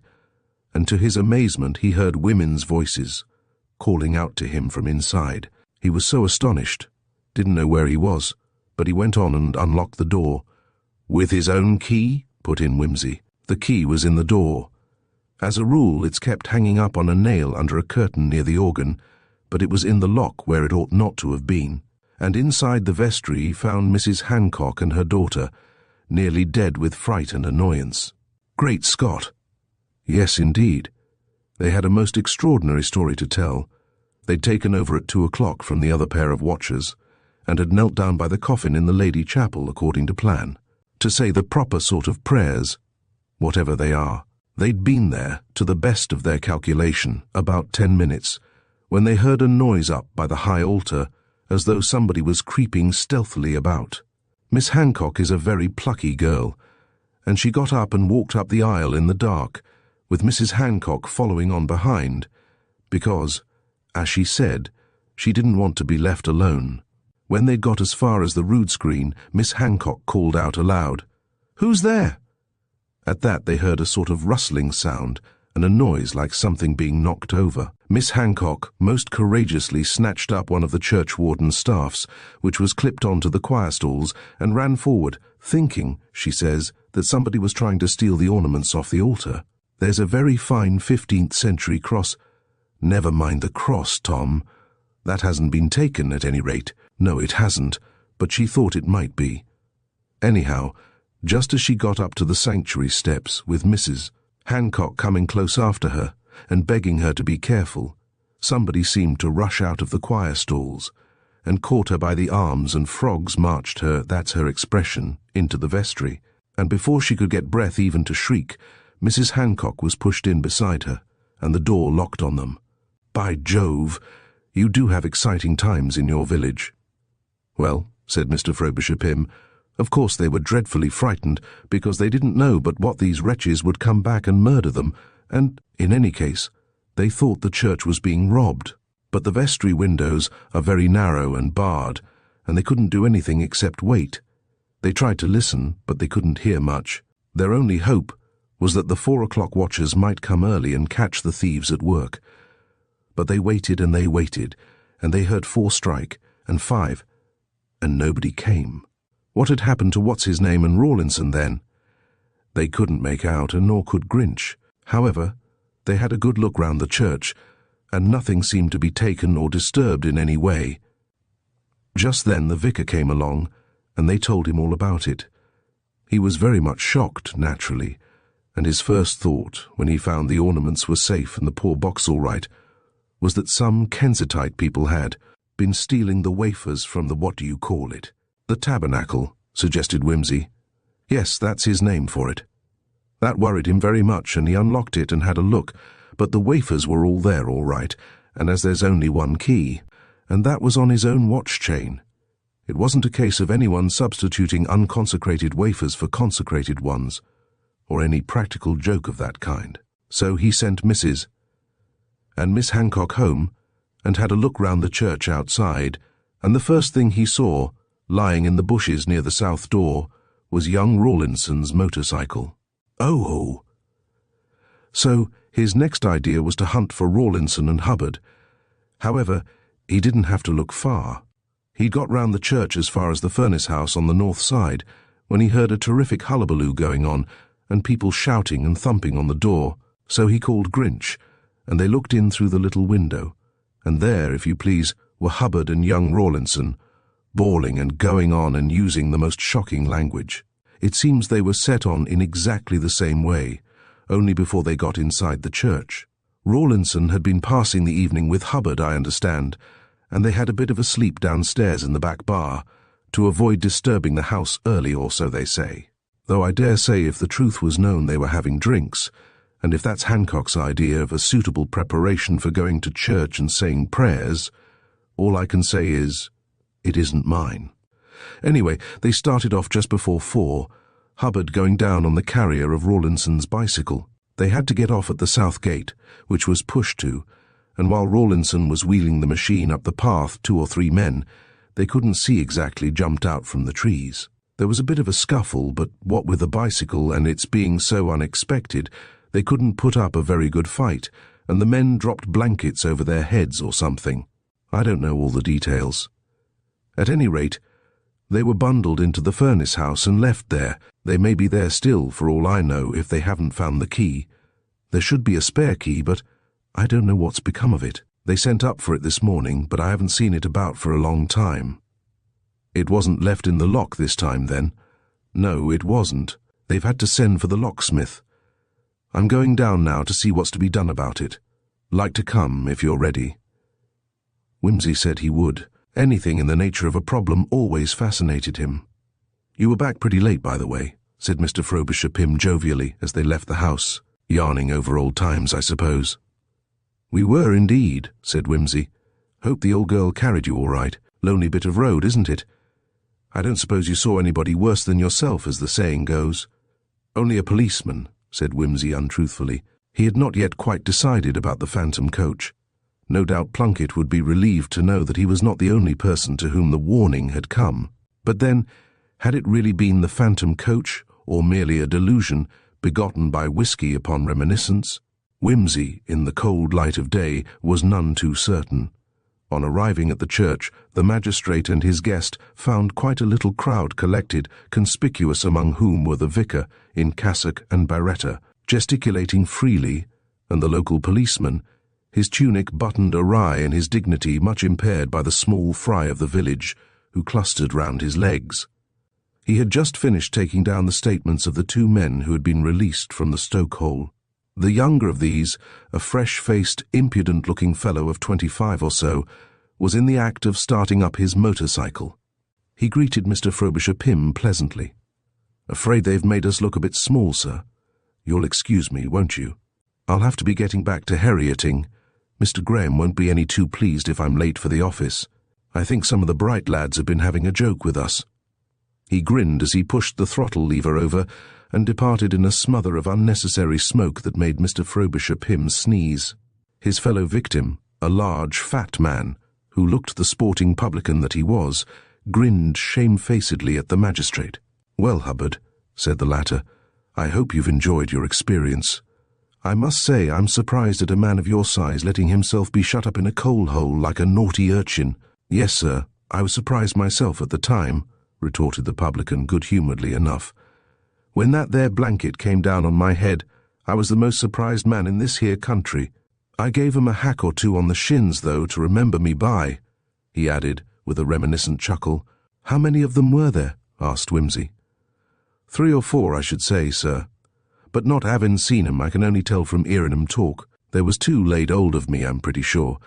and to his amazement he heard women's voices, calling out to him from inside. He was so astonished, didn't know where he was, but he went on and unlocked the door." "With his own key?" put in Wimsey. "The key was in the door. As a rule, it's kept hanging up on a nail under a curtain near the organ, but it was in the lock where it ought not to have been. And inside the vestry he found Mrs. Hancock and her daughter, nearly dead with fright and annoyance." "Great Scott!" "Yes, indeed. They had a most extraordinary story to tell. They'd taken over at 2 o'clock from the other pair of watchers, and had knelt down by the coffin in the Lady Chapel according to plan, to say the proper sort of prayers, whatever they are. They'd been there, to the best of their calculation, about 10 minutes, when they heard a noise up by the high altar, as though somebody was creeping stealthily about. Miss Hancock is a very plucky girl, and she got up and walked up the aisle in the dark, with Mrs. Hancock following on behind, because, as she said, she didn't want to be left alone. When they'd got as far as the rood screen, Miss Hancock called out aloud, "Who's there?" At that they heard a sort of rustling sound and a noise like something being knocked over. Miss Hancock most courageously snatched up one of the churchwarden's staffs, which was clipped onto the choir stalls, and ran forward, thinking, she says, that somebody was trying to steal the ornaments off the altar. There's a very fine 15th century cross— "Never mind the cross, Tom. That hasn't been taken, at any rate." "No, it hasn't, but she thought it might be." Anyhow, just as she got up to the sanctuary steps, with Mrs. Hancock coming close after her, and begging her to be careful, somebody seemed to rush out of the choir stalls, and caught her by the arms and frogs marched her, that's her expression, into the vestry, and before she could get breath even to shriek, Mrs. Hancock was pushed in beside her, and the door locked on them. By Jove, you do have exciting times in your village. Well, said Mr. Frobisher Pym, of course they were dreadfully frightened, because they didn't know but what these wretches would come back and murder them, and, in any case, they thought the church was being robbed. But the vestry windows are very narrow and barred, and they couldn't do anything except wait. They tried to listen, but they couldn't hear much. Their only hope was that the 4 o'clock watchers might come early and catch the thieves at work. But they waited, and they heard 4 strike, and 5, and nobody came. What had happened to What's-His-Name and Rawlinson then? They couldn't make out, and nor could Grinch. However, they had a good look round the church, and nothing seemed to be taken or disturbed in any way. Just then the vicar came along, and they told him all about it. He was very much shocked, naturally, and his first thought, when he found the ornaments were safe and the poor box all right, was that some Kensitite people had been stealing the wafers from the what-do-you-call-it. The tabernacle, suggested Wimsey. Yes, that's his name for it. That worried him very much, and he unlocked it and had a look, but the wafers were all there all right, and as there's only one key, and that was on his own watch chain. It wasn't a case of anyone substituting unconsecrated wafers for consecrated ones, or any practical joke of that kind. So he sent Mrs. and Miss Hancock home, and had a look round the church outside, and the first thing he saw, lying in the bushes near the south door, was young Rawlinson's motorcycle. Oh! So his next idea was to hunt for Rawlinson and Hubbard. However, he didn't have to look far. He'd got round the church as far as the furnace house on the north side, when he heard a terrific hullabaloo going on, and people shouting and thumping on the door. So he called Grinch, and they looked in through the little window, and there, if you please, were Hubbard and young Rawlinson, bawling and going on and using the most shocking language. It seems they were set on in exactly the same way, only before they got inside the church. Rawlinson had been passing the evening with Hubbard, I understand, and they had a bit of a sleep downstairs in the back bar, to avoid disturbing the house early, or so they say. Though I dare say if the truth was known they were having drinks, and if that's Hancock's idea of a suitable preparation for going to church and saying prayers, all I can say is, it isn't mine. Anyway, they started off just before 4, Hubbard going down on the carrier of Rawlinson's bicycle. They had to get off at the south gate, which was pushed to, and while Rawlinson was wheeling the machine up the path, 2 or 3 men, they couldn't see exactly, jumped out from the trees. There was a bit of a scuffle, but what with the bicycle and its being so unexpected, they couldn't put up a very good fight, and the men dropped blankets over their heads or something. I don't know all the details. At any rate, they were bundled into the furnace house and left there. They may be there still, for all I know, if they haven't found the key. There should be a spare key, but I don't know what's become of it. They sent up for it this morning, but I haven't seen it about for a long time. It wasn't left in the lock this time, then? No, it wasn't. They've had to send for the locksmith. I'm going down now to see what's to be done about it. Like to come, if you're ready. Wimsey said he would. Anything in the nature of a problem always fascinated him. You were back pretty late, by the way, said Mr. Frobisher Pym jovially as they left the house, yarning over old times, I suppose. We were indeed, said Wimsey. Hope the old girl carried you all right. Lonely bit of road, isn't it? I don't suppose you saw anybody worse than yourself, as the saying goes. Only a policeman, said Wimsey untruthfully. He had not yet quite decided about the phantom coach. No doubt Plunkett would be relieved to know that he was not the only person to whom the warning had come. But then, had it really been the phantom coach, or merely a delusion begotten by whisky upon reminiscence? Wimsey, in the cold light of day, was none too certain. On arriving at the church, the magistrate and his guest found quite a little crowd collected, conspicuous among whom were the vicar, in cassock and barretta, gesticulating freely, and the local policeman, his tunic buttoned awry and his dignity much impaired by the small fry of the village, who clustered round his legs. He had just finished taking down the statements of the 2 men who had been released from the stokehole. The younger of these, a fresh-faced, impudent-looking fellow of 25 or so, was in the act of starting up his motorcycle. He greeted Mr. Frobisher Pym pleasantly. "Afraid they've made us look a bit small, sir. You'll excuse me, won't you?" I'll have to be getting back to Herrioting. Mr. Graham won't be any too pleased if I'm late for the office. I think some of the bright lads have been having a joke with us." He grinned as he pushed the throttle lever over and departed in a smother of unnecessary smoke that made Mr. Frobisher Pym sneeze. His fellow victim, a large, fat man, who looked the sporting publican that he was, grinned shamefacedly at the magistrate. "Well, Hubbard," said the latter, "I hope you've enjoyed your experience. I must say I'm surprised at a man of your size letting himself be shut up in a coal-hole like a naughty urchin." "Yes, sir, I was surprised myself at the time," retorted the publican good-humouredly enough. "When that there blanket came down on my head, I was the most surprised man in this here country. I gave 'em a hack or two on the shins, though, to remember me by," he added, with a reminiscent chuckle. "How many of them were there?" asked Wimsey. "3 or 4, I should say, sir. But not having seen 'em, I can only tell from hearing 'em talk. There was 2 laid hold of me, I'm pretty sure,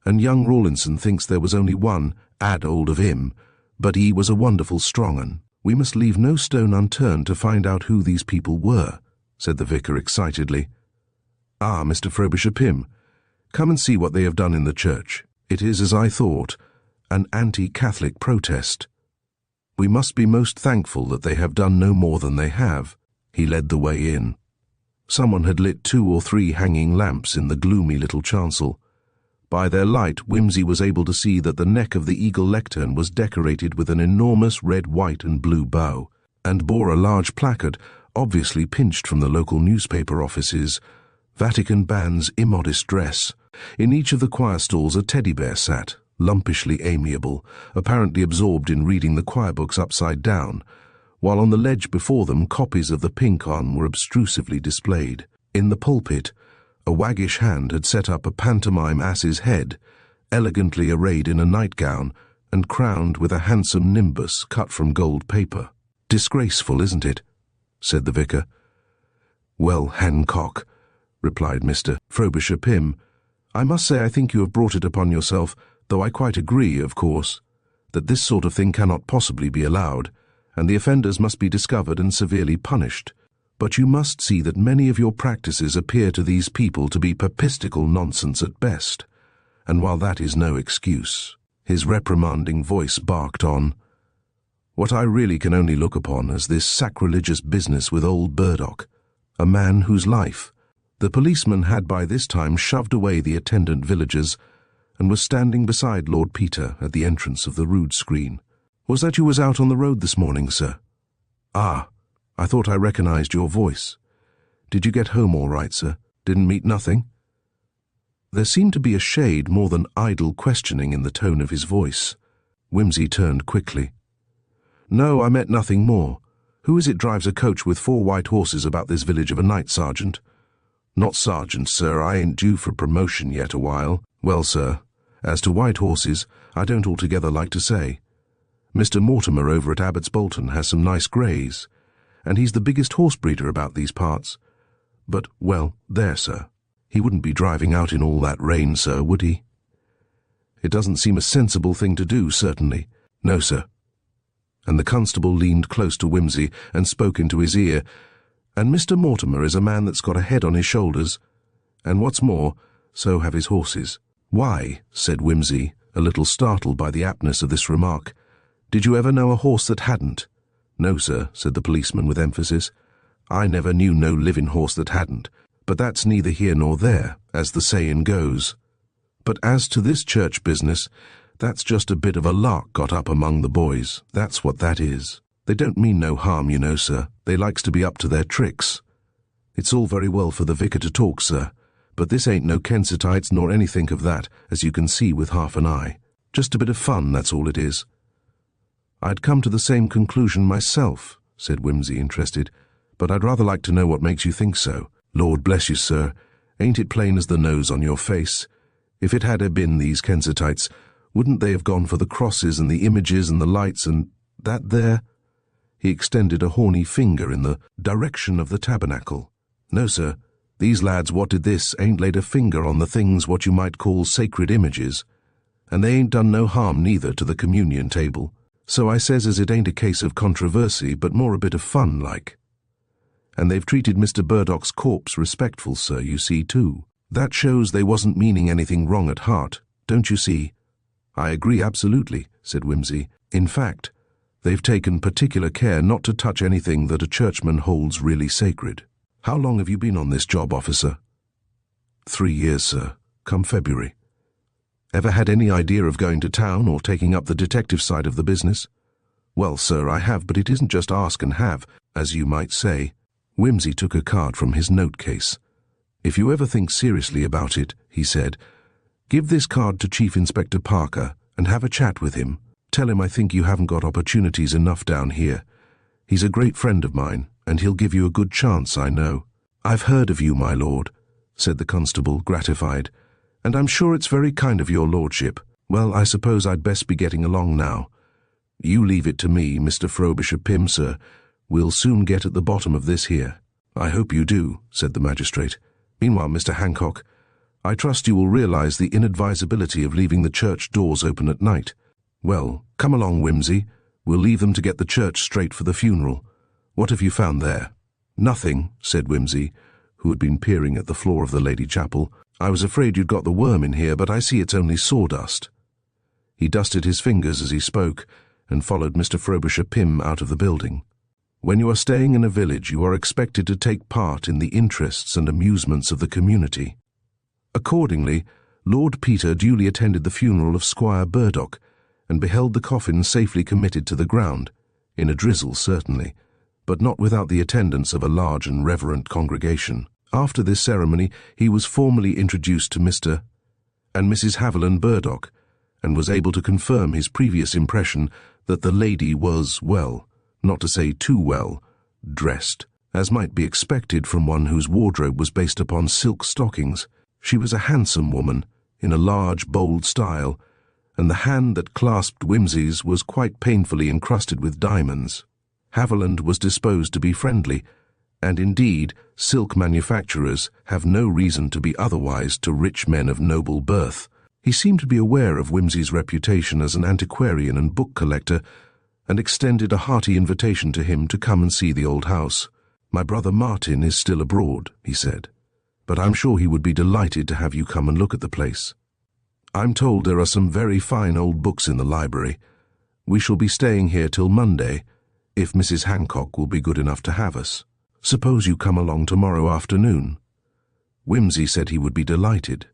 and young Rawlinson thinks there was only 1 had hold of him, but he was a wonderful strong un. We must leave no stone unturned to find out who these people were," said the vicar excitedly. "Ah, Mr. Frobisher Pym, come and see what they have done in the church. It is, as I thought, an anti-Catholic protest. We must be most thankful that they have done no more than they have." He led the way in. Someone had lit 2 or 3 hanging lamps in the gloomy little chancel. By their light, Wimsey was able to see that the neck of the eagle lectern was decorated with an enormous red, white and blue bow, and bore a large placard, obviously pinched from the local newspaper offices, "Vatican bans immodest dress." In each of the choir stalls a teddy bear sat, lumpishly amiable, apparently absorbed in reading the choir books upside down, while on the ledge before them copies of the Pink-On were obtrusively displayed. In the pulpit, a waggish hand had set up a pantomime ass's head, elegantly arrayed in a nightgown and crowned with a handsome nimbus cut from gold paper. "Disgraceful, isn't it?" said the vicar. "Well, Hancock," replied Mr. Frobisher Pym, "I must say I think you have brought it upon yourself, though I quite agree, of course, that this sort of thing cannot possibly be allowed, and the offenders must be discovered and severely punished. But you must see that many of your practices appear to these people to be papistical nonsense at best, and while that is no excuse," his reprimanding voice barked on, "what I really can only look upon as this sacrilegious business with old Burdock, a man whose life—" The policeman had by this time shoved away the attendant villagers and was standing beside Lord Peter at the entrance of the rood screen. "Was that you was out on the road this morning, sir?" "Ah, I thought I recognized your voice. Did you get home all right, sir? Didn't meet nothing?" There seemed to be a shade more than idle questioning in the tone of his voice. Wimsey turned quickly. "No, I met nothing more. Who is it drives a coach with 4 white horses about this village of a night, sergeant?" "Not sergeant, sir. I ain't due for promotion yet a while." "Well, sir, as to white horses, I don't altogether like to say. Mr. Mortimer over at Abbott's Bolton has some nice greys, and he's the biggest horse breeder about these parts. But, well, there, sir. He wouldn't be driving out in all that rain, sir, would he? It doesn't seem a sensible thing to do, certainly." "No, sir." And the constable leaned close to Wimsey and spoke into his ear. "And Mr. Mortimer is a man that's got a head on his shoulders, and what's more, so have his horses." "Why," said Wimsey, a little startled by the aptness of this remark, "did you ever know a horse that hadn't?" "No, sir," said the policeman with emphasis. "I never knew no living horse that hadn't, but that's neither here nor there, as the saying goes. But as to this church business, that's just a bit of a lark got up among the boys, that's what that is. They don't mean no harm, you know, sir. They likes to be up to their tricks. It's all very well for the vicar to talk, sir, but this ain't no Kensitites nor anything of that, as you can see with half an eye. Just a bit of fun, that's all it is." "I'd come to the same conclusion myself," said Wimsey, interested, "but I'd rather like to know what makes you think so." "Lord bless you, sir, ain't it plain as the nose on your face? If it had been these Kensitites, wouldn't they have gone for the crosses and the images and the lights and that there?" He extended a horny finger in the direction of the tabernacle. "No, sir, these lads what did this ain't laid a finger on the things what you might call sacred images, and they ain't done no harm neither to the communion table. So I says as it ain't a case of controversy, but more a bit of fun, like. And they've treated Mr. Burdock's corpse respectful, sir, you see, too. That shows they wasn't meaning anything wrong at heart, don't you see? I agree absolutely, said Wimsey. In fact, they've taken particular care not to touch anything that a churchman holds really sacred. How long have you been on this job, officer? 3 years, sir, come February. Ever had any idea of going to town or taking up the detective side of the business? Well, sir, I have, but it isn't just ask and have, as you might say. Wimsey took a card from his note case. If you ever think seriously about it, he said, give this card to Chief Inspector Parker and have a chat with him. Tell him I think you haven't got opportunities enough down here. He's a great friend of mine, and he'll give you a good chance, I know. I've heard of you, my lord, said the constable, gratified, and I'm sure it's very kind of your lordship. Well, I suppose I'd best be getting along now. You leave it to me, Mr. Frobisher Pym, sir. We'll soon get at the bottom of this here. I hope you do, said the magistrate. Meanwhile, Mr. Hancock, I trust you will realize the inadvisability of leaving the church doors open at night. Well, come along, Wimsey. We'll leave them to get the church straight for the funeral. What have you found there? Nothing, said Wimsey, who had been peering at the floor of the Lady Chapel. I was afraid you'd got the worm in here, but I see it's only sawdust. He dusted his fingers as he spoke, and followed Mr. Frobisher Pym out of the building. When you are staying in a village, you are expected to take part in the interests and amusements of the community. Accordingly, Lord Peter duly attended the funeral of Squire Burdock, and beheld the coffin safely committed to the ground, in a drizzle certainly, but not without the attendance of a large and reverent congregation. After this ceremony, he was formally introduced to Mr. and Mrs. Haviland Burdock, and was able to confirm his previous impression that the lady was well, not to say too well, dressed, as might be expected from one whose wardrobe was based upon silk stockings. She was a handsome woman, in a large, bold style, and the hand that clasped Wimsey's was quite painfully encrusted with diamonds. Haviland was disposed to be friendly, and indeed, silk manufacturers have no reason to be otherwise to rich men of noble birth. He seemed to be aware of Wimsey's reputation as an antiquarian and book collector, and extended a hearty invitation to him to come and see the old house. My brother Martin is still abroad, he said, but I'm sure he would be delighted to have you come and look at the place. I'm told there are some very fine old books in the library. We shall be staying here till Monday, if Mrs. Hancock will be good enough to have us. Suppose you come along tomorrow afternoon. Wimsey said he would be delighted.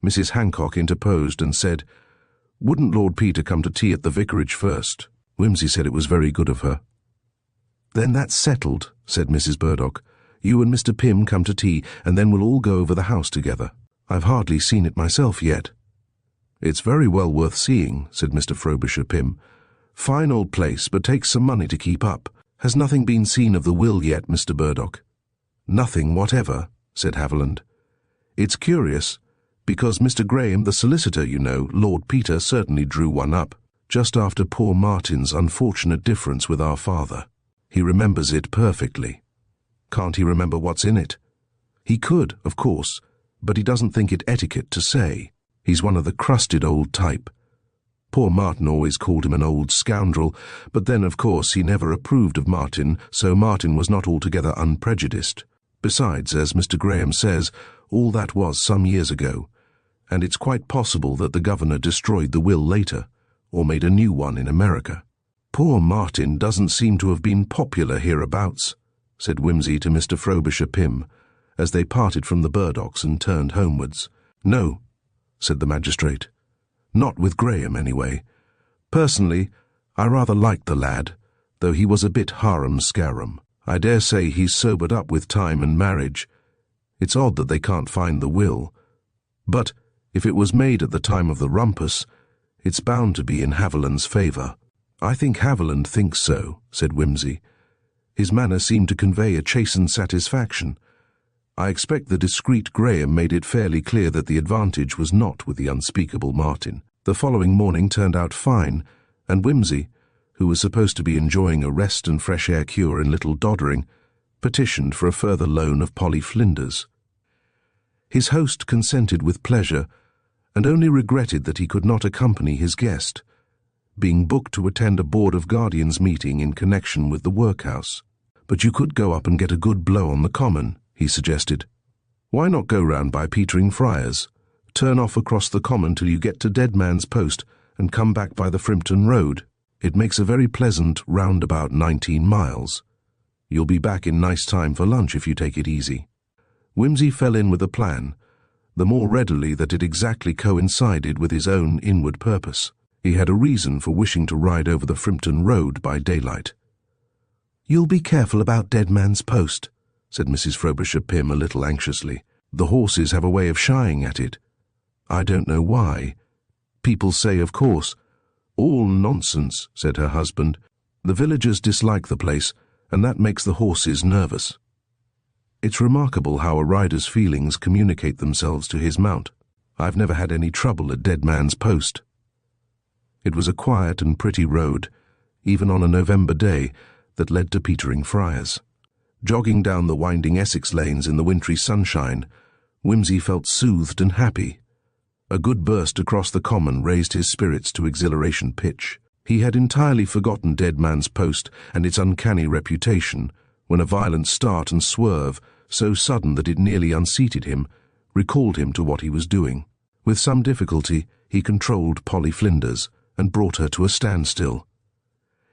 Mrs. Hancock interposed and said, wouldn't Lord Peter come to tea at the vicarage first? Wimsey said it was very good of her. Then that's settled, said Mrs. Burdock. You and Mr. Pym come to tea, and then we'll all go over the house together. I've hardly seen it myself yet. It's very well worth seeing, said Mr. Frobisher Pym. Fine old place, but takes some money to keep up. Has nothing been seen of the will yet, Mr. Burdock? Nothing whatever, said Haviland. It's curious, because Mr. Graham, the solicitor, you know, Lord Peter certainly drew one up, just after poor Martin's unfortunate difference with our father. He remembers it perfectly. Can't he remember what's in it? He could, of course, but he doesn't think it etiquette to say. He's one of the crusted old type. Poor Martin always called him an old scoundrel, but then, of course, he never approved of Martin, so Martin was not altogether unprejudiced. Besides, as Mr. Graham says, all that was some years ago, and it's quite possible that the governor destroyed the will later, or made a new one in America. Poor Martin doesn't seem to have been popular hereabouts, said Wimsey to Mr. Frobisher Pym, as they parted from the Burdocks and turned homewards. No, said the magistrate. Not with Graham, anyway. Personally, I rather liked the lad, though he was a bit harum-scarum. I dare say he's sobered up with time and marriage. It's odd that they can't find the will. But if it was made at the time of the rumpus, it's bound to be in Haviland's favour. I think Haviland thinks so, said Wimsey. His manner seemed to convey a chastened satisfaction. I expect the discreet Graham made it fairly clear that the advantage was not with the unspeakable Martin. The following morning turned out fine, and Wimsey, who was supposed to be enjoying a rest and fresh air cure in Little Doddering, petitioned for a further loan of Polly Flinders. His host consented with pleasure, and only regretted that he could not accompany his guest, being booked to attend a Board of Guardians meeting in connection with the workhouse. "But you could go up and get a good blow on the common," he suggested. "Why not go round by Petering Friars? Turn off across the common till you get to Dead Man's Post and come back by the Frimpton Road. It makes a very pleasant roundabout 19 miles. You'll be back in nice time for lunch if you take it easy." Wimsey fell in with the plan, the more readily that it exactly coincided with his own inward purpose. He had a reason for wishing to ride over the Frimpton Road by daylight. "You'll be careful about Dead Man's Post," said Mrs. Frobisher Pym a little anxiously. "The horses have a way of shying at it. I don't know why. People say, of course." "All nonsense," said her husband. "The villagers dislike the place, and that makes the horses nervous. It's remarkable how a rider's feelings communicate themselves to his mount. I've never had any trouble at Dead Man's Post." It was a quiet and pretty road, even on a November day, that led to Petering Friars. Jogging down the winding Essex lanes in the wintry sunshine, Wimsey felt soothed and happy. A good burst across the common raised his spirits to exhilaration pitch. He had entirely forgotten Dead Man's Post and its uncanny reputation, when a violent start and swerve, so sudden that it nearly unseated him, recalled him to what he was doing. With some difficulty, he controlled Polly Flinders and brought her to a standstill.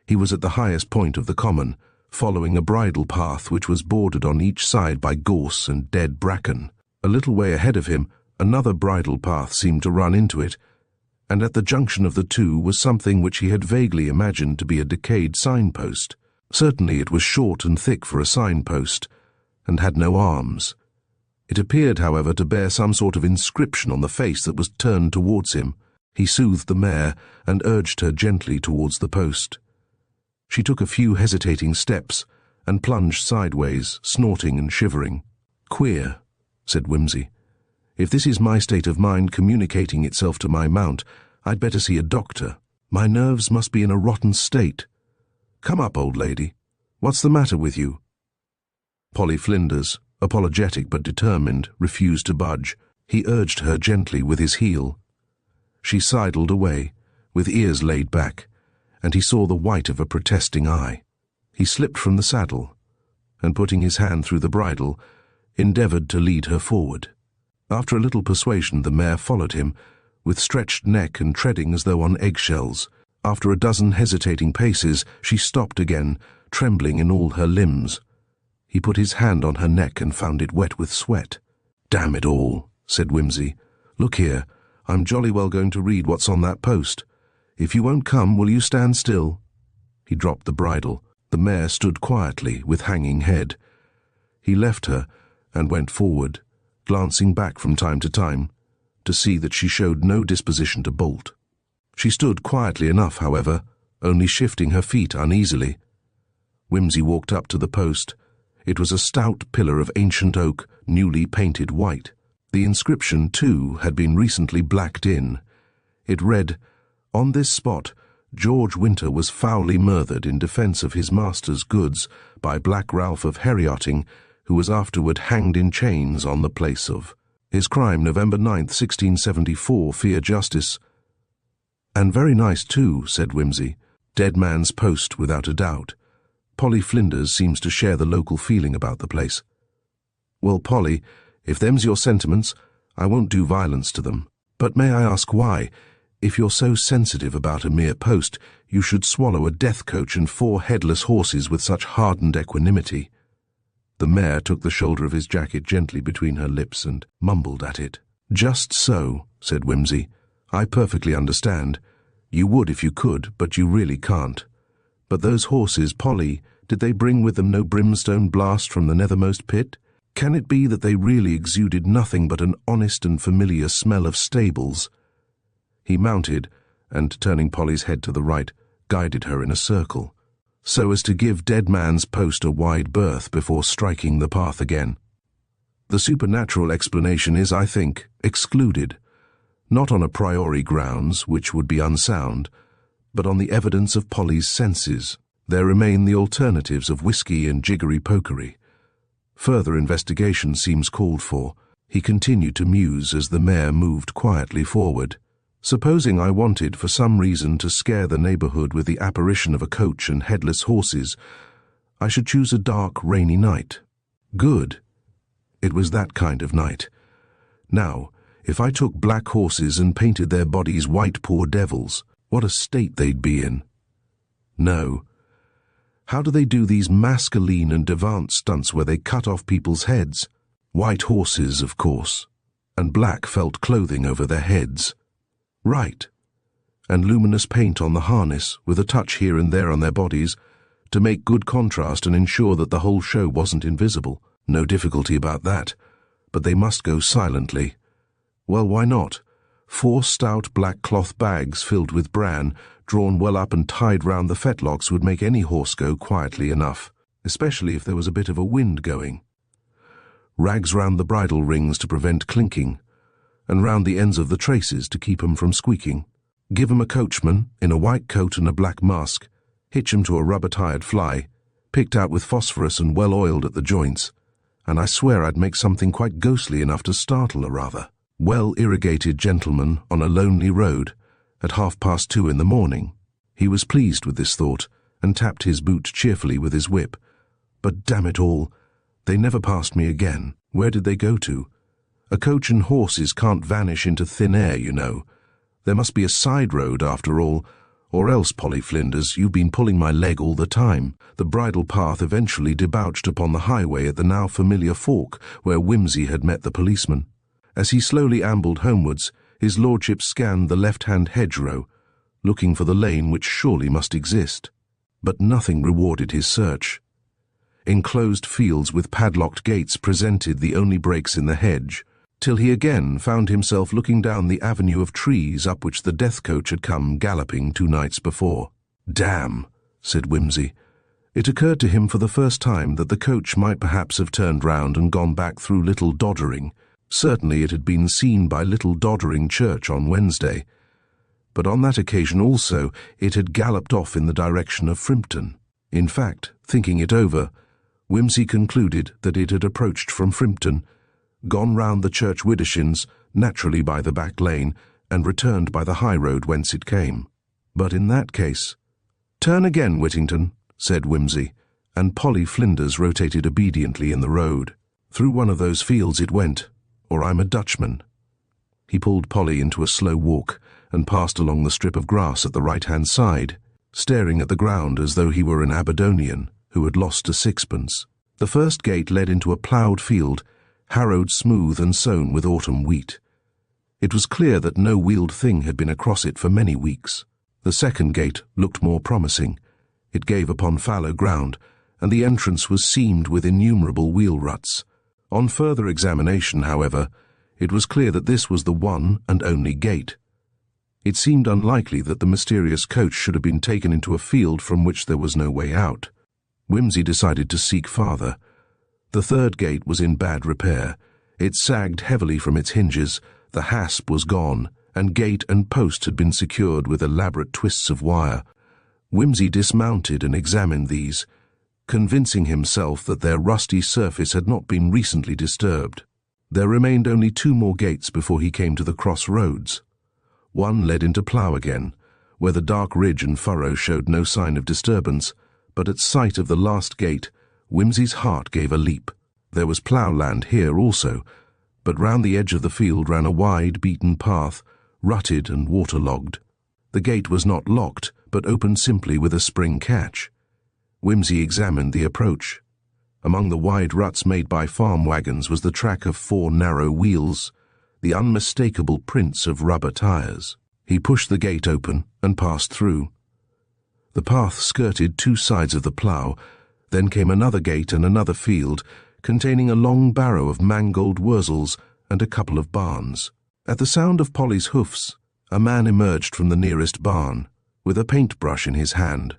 He was at the highest point of the common, following a bridle path which was bordered on each side by gorse and dead bracken. A little way ahead of him, another bridle path seemed to run into it, and at the junction of the two was something which he had vaguely imagined to be a decayed signpost. Certainly it was short and thick for a signpost, and had no arms. It appeared, however, to bear some sort of inscription on the face that was turned towards him. He soothed the mare and urged her gently towards the post. She took a few hesitating steps and plunged sideways, snorting and shivering. "Queer," said Wimsey. "If this is my state of mind communicating itself to my mount, I'd better see a doctor. My nerves must be in a rotten state. Come up, old lady. What's the matter with you?" Polly Flinders, apologetic but determined, refused to budge. He urged her gently with his heel. She sidled away, with ears laid back, and he saw the white of a protesting eye. He slipped from the saddle, and putting his hand through the bridle, endeavoured to lead her forward. After a little persuasion, the mare followed him, with stretched neck and treading as though on eggshells. After a dozen hesitating paces, she stopped again, trembling in all her limbs. He put his hand on her neck and found it wet with sweat. "Damn it all," said Wimsey. "Look here, I'm jolly well going to read what's on that post. If you won't come, will you stand still?" He dropped the bridle. The mare stood quietly, with hanging head. He left her and went forward, glancing back from time to time, to see that she showed no disposition to bolt. She stood quietly enough, however, only shifting her feet uneasily. Wimsey walked up to the post. It was a stout pillar of ancient oak, newly painted white. The inscription, too, had been recently blacked in. It read, "On this spot, George Winter was foully murdered in defence of his master's goods by Black Ralph of Herioting, who was afterward hanged in chains on the place of. His crime, November 9th, 1674, fear justice." "And very nice, too," said Wimsey. "Dead Man's Post, without a doubt. Polly Flinders seems to share the local feeling about the place." "Well, Polly, if them's your sentiments, I won't do violence to them. But may I ask why, if you're so sensitive about a mere post, you should swallow a death coach and 4 headless horses with such hardened equanimity?" The mare took the shoulder of his jacket gently between her lips and mumbled at it. "Just so," said Wimsey. "I perfectly understand. You would if you could, but you really can't. But those horses, Polly, did they bring with them no brimstone blast from the nethermost pit? Can it be that they really exuded nothing but an honest and familiar smell of stables?" He mounted, and turning Polly's head to the right, guided her in a circle, so as to give Dead Man's Post a wide berth before striking the path again. The supernatural explanation is, I think, excluded, not on a priori grounds, which would be unsound, but on the evidence of Polly's senses. There remain the alternatives of whiskey and jiggery-pokery. Further investigation seems called for. He continued to muse as the mare moved quietly forward. "Supposing I wanted, for some reason, to scare the neighbourhood with the apparition of a coach and headless horses, I should choose a dark, rainy night. Good. It was that kind of night. Now, if I took black horses and painted their bodies white poor devils, what a state they'd be in. No. How do they do these masculine and devant stunts where they cut off people's heads? White horses, of course, and black felt clothing over their heads. Right. And luminous paint on the harness, with a touch here and there on their bodies, to make good contrast and ensure that the whole show wasn't invisible. No difficulty about that. But they must go silently. Well, why not? 4 stout black cloth bags filled with bran, drawn well up and tied round the fetlocks, would make any horse go quietly enough, especially if there was a bit of a wind going. Rags round the bridle rings to prevent clinking, and round the ends of the traces to keep 'em from squeaking. Give 'em a coachman, in a white coat and a black mask, hitch 'em to a rubber-tired fly, picked out with phosphorus and well-oiled at the joints, and I swear I'd make something quite ghostly enough to startle a rather well-irrigated gentleman on a lonely road at 2:30 in the morning. He was pleased with this thought, and tapped his boot cheerfully with his whip. But damn it all, they never passed me again. Where did they go to? A coach and horses can't vanish into thin air, you know. There must be a side road after all, or else, Polly Flinders, you've been pulling my leg all the time. The bridle path eventually debouched upon the highway at the now familiar fork where Wimsey had met the policeman. As he slowly ambled homewards, his lordship scanned the left-hand hedgerow, looking for the lane which surely must exist. But nothing rewarded his search. Enclosed fields with padlocked gates presented the only breaks in the hedge, till he again found himself looking down the avenue of trees up which the death coach had come galloping 2 nights before. "Damn," said Wimsey. It occurred to him for the first time that the coach might perhaps have turned round and gone back through Little Doddering. Certainly it had been seen by Little Doddering Church on Wednesday, but on that occasion also it had galloped off in the direction of Frimpton. In fact, thinking it over, Wimsey concluded that it had approached from Frimpton, gone round the church widdershins, naturally by the back lane, and returned by the high road whence it came. But in that case— "Turn again, Whittington," said Wimsey, and Polly Flinders rotated obediently in the road. Through one of those fields it went, or I'm a Dutchman. He pulled Polly into a slow walk and passed along the strip of grass at the right-hand side, staring at the ground as though he were an Aberdonian who had lost a sixpence. The first gate led into a ploughed field, harrowed smooth and sown with autumn wheat. It was clear that no wheeled thing had been across it for many weeks. The second gate looked more promising. It gave upon fallow ground, and the entrance was seamed with innumerable wheel ruts. On further examination, however, it was clear that this was the one and only gate. It seemed unlikely that the mysterious coach should have been taken into a field from which there was no way out. Wimsey decided to seek farther. The third gate was in bad repair. It sagged heavily from its hinges, the hasp was gone, and gate and post had been secured with elaborate twists of wire. Wimsey dismounted and examined these, convincing himself that their rusty surface had not been recently disturbed. There remained only 2 more gates before he came to the crossroads. One led into plough again, where the dark ridge and furrow showed no sign of disturbance, but at sight of the last gate, Wimsey's heart gave a leap. There was ploughland here also, but round the edge of the field ran a wide, beaten path, rutted and waterlogged. The gate was not locked, but opened simply with a spring catch. Wimsey examined the approach. Among the wide ruts made by farm wagons was the track of 4 narrow wheels, the unmistakable prints of rubber tires. He pushed the gate open and passed through. The path skirted 2 sides of the plough, then came another gate and another field, containing a long barrow of mangold wurzels and a couple of barns. At the sound of Polly's hoofs, a man emerged from the nearest barn, with a paintbrush in his hand,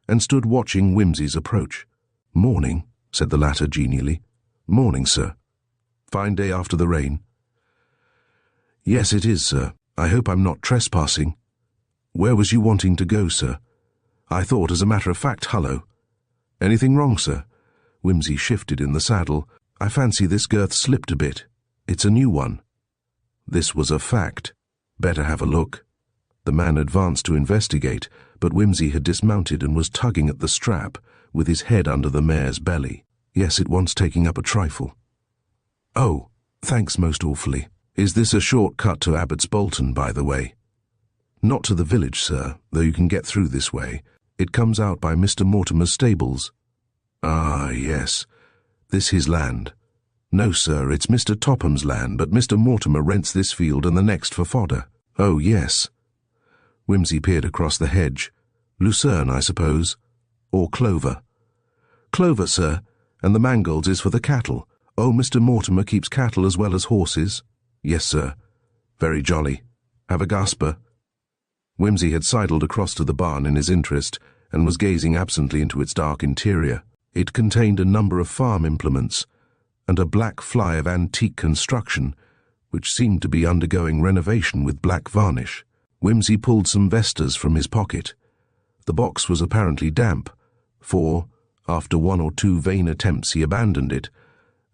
and stood watching Wimsey's approach. "Morning," said the latter genially. "Morning, sir. Fine day after the rain." "Yes, it is, sir. I hope I'm not trespassing. Where was you wanting to go, sir?" "I thought, as a matter of fact, hullo." "Anything wrong, sir?" Wimsey shifted in the saddle. "I fancy this girth slipped a bit. It's a new one." This was a fact. Better have a look. The man advanced to investigate, but Wimsey had dismounted and was tugging at the strap, with his head under the mare's belly. Yes, it wants taking up a trifle. Oh, thanks most awfully. Is this a short cut to Abbott's Bolton, by the way? Not to the village, sir, though you can get through this way. It comes out by Mr. Mortimer's stables. Ah, yes. This his land? No, sir, it's Mr. Topham's land, but Mr. Mortimer rents this field and the next for fodder. Oh, yes. Wimsey peered across the hedge. Lucerne, I suppose. Or clover. Clover, sir, and the mangolds is for the cattle. Oh, Mr. Mortimer keeps cattle as well as horses. Yes, sir. Very jolly. Have a gasper. Wimsey had sidled across to the barn in his interest and was gazing absently into its dark interior. It contained a number of farm implements and a black fly of antique construction, which seemed to be undergoing renovation with black varnish. Wimsey pulled some vestas from his pocket. The box was apparently damp, for, after one or two vain attempts, he abandoned it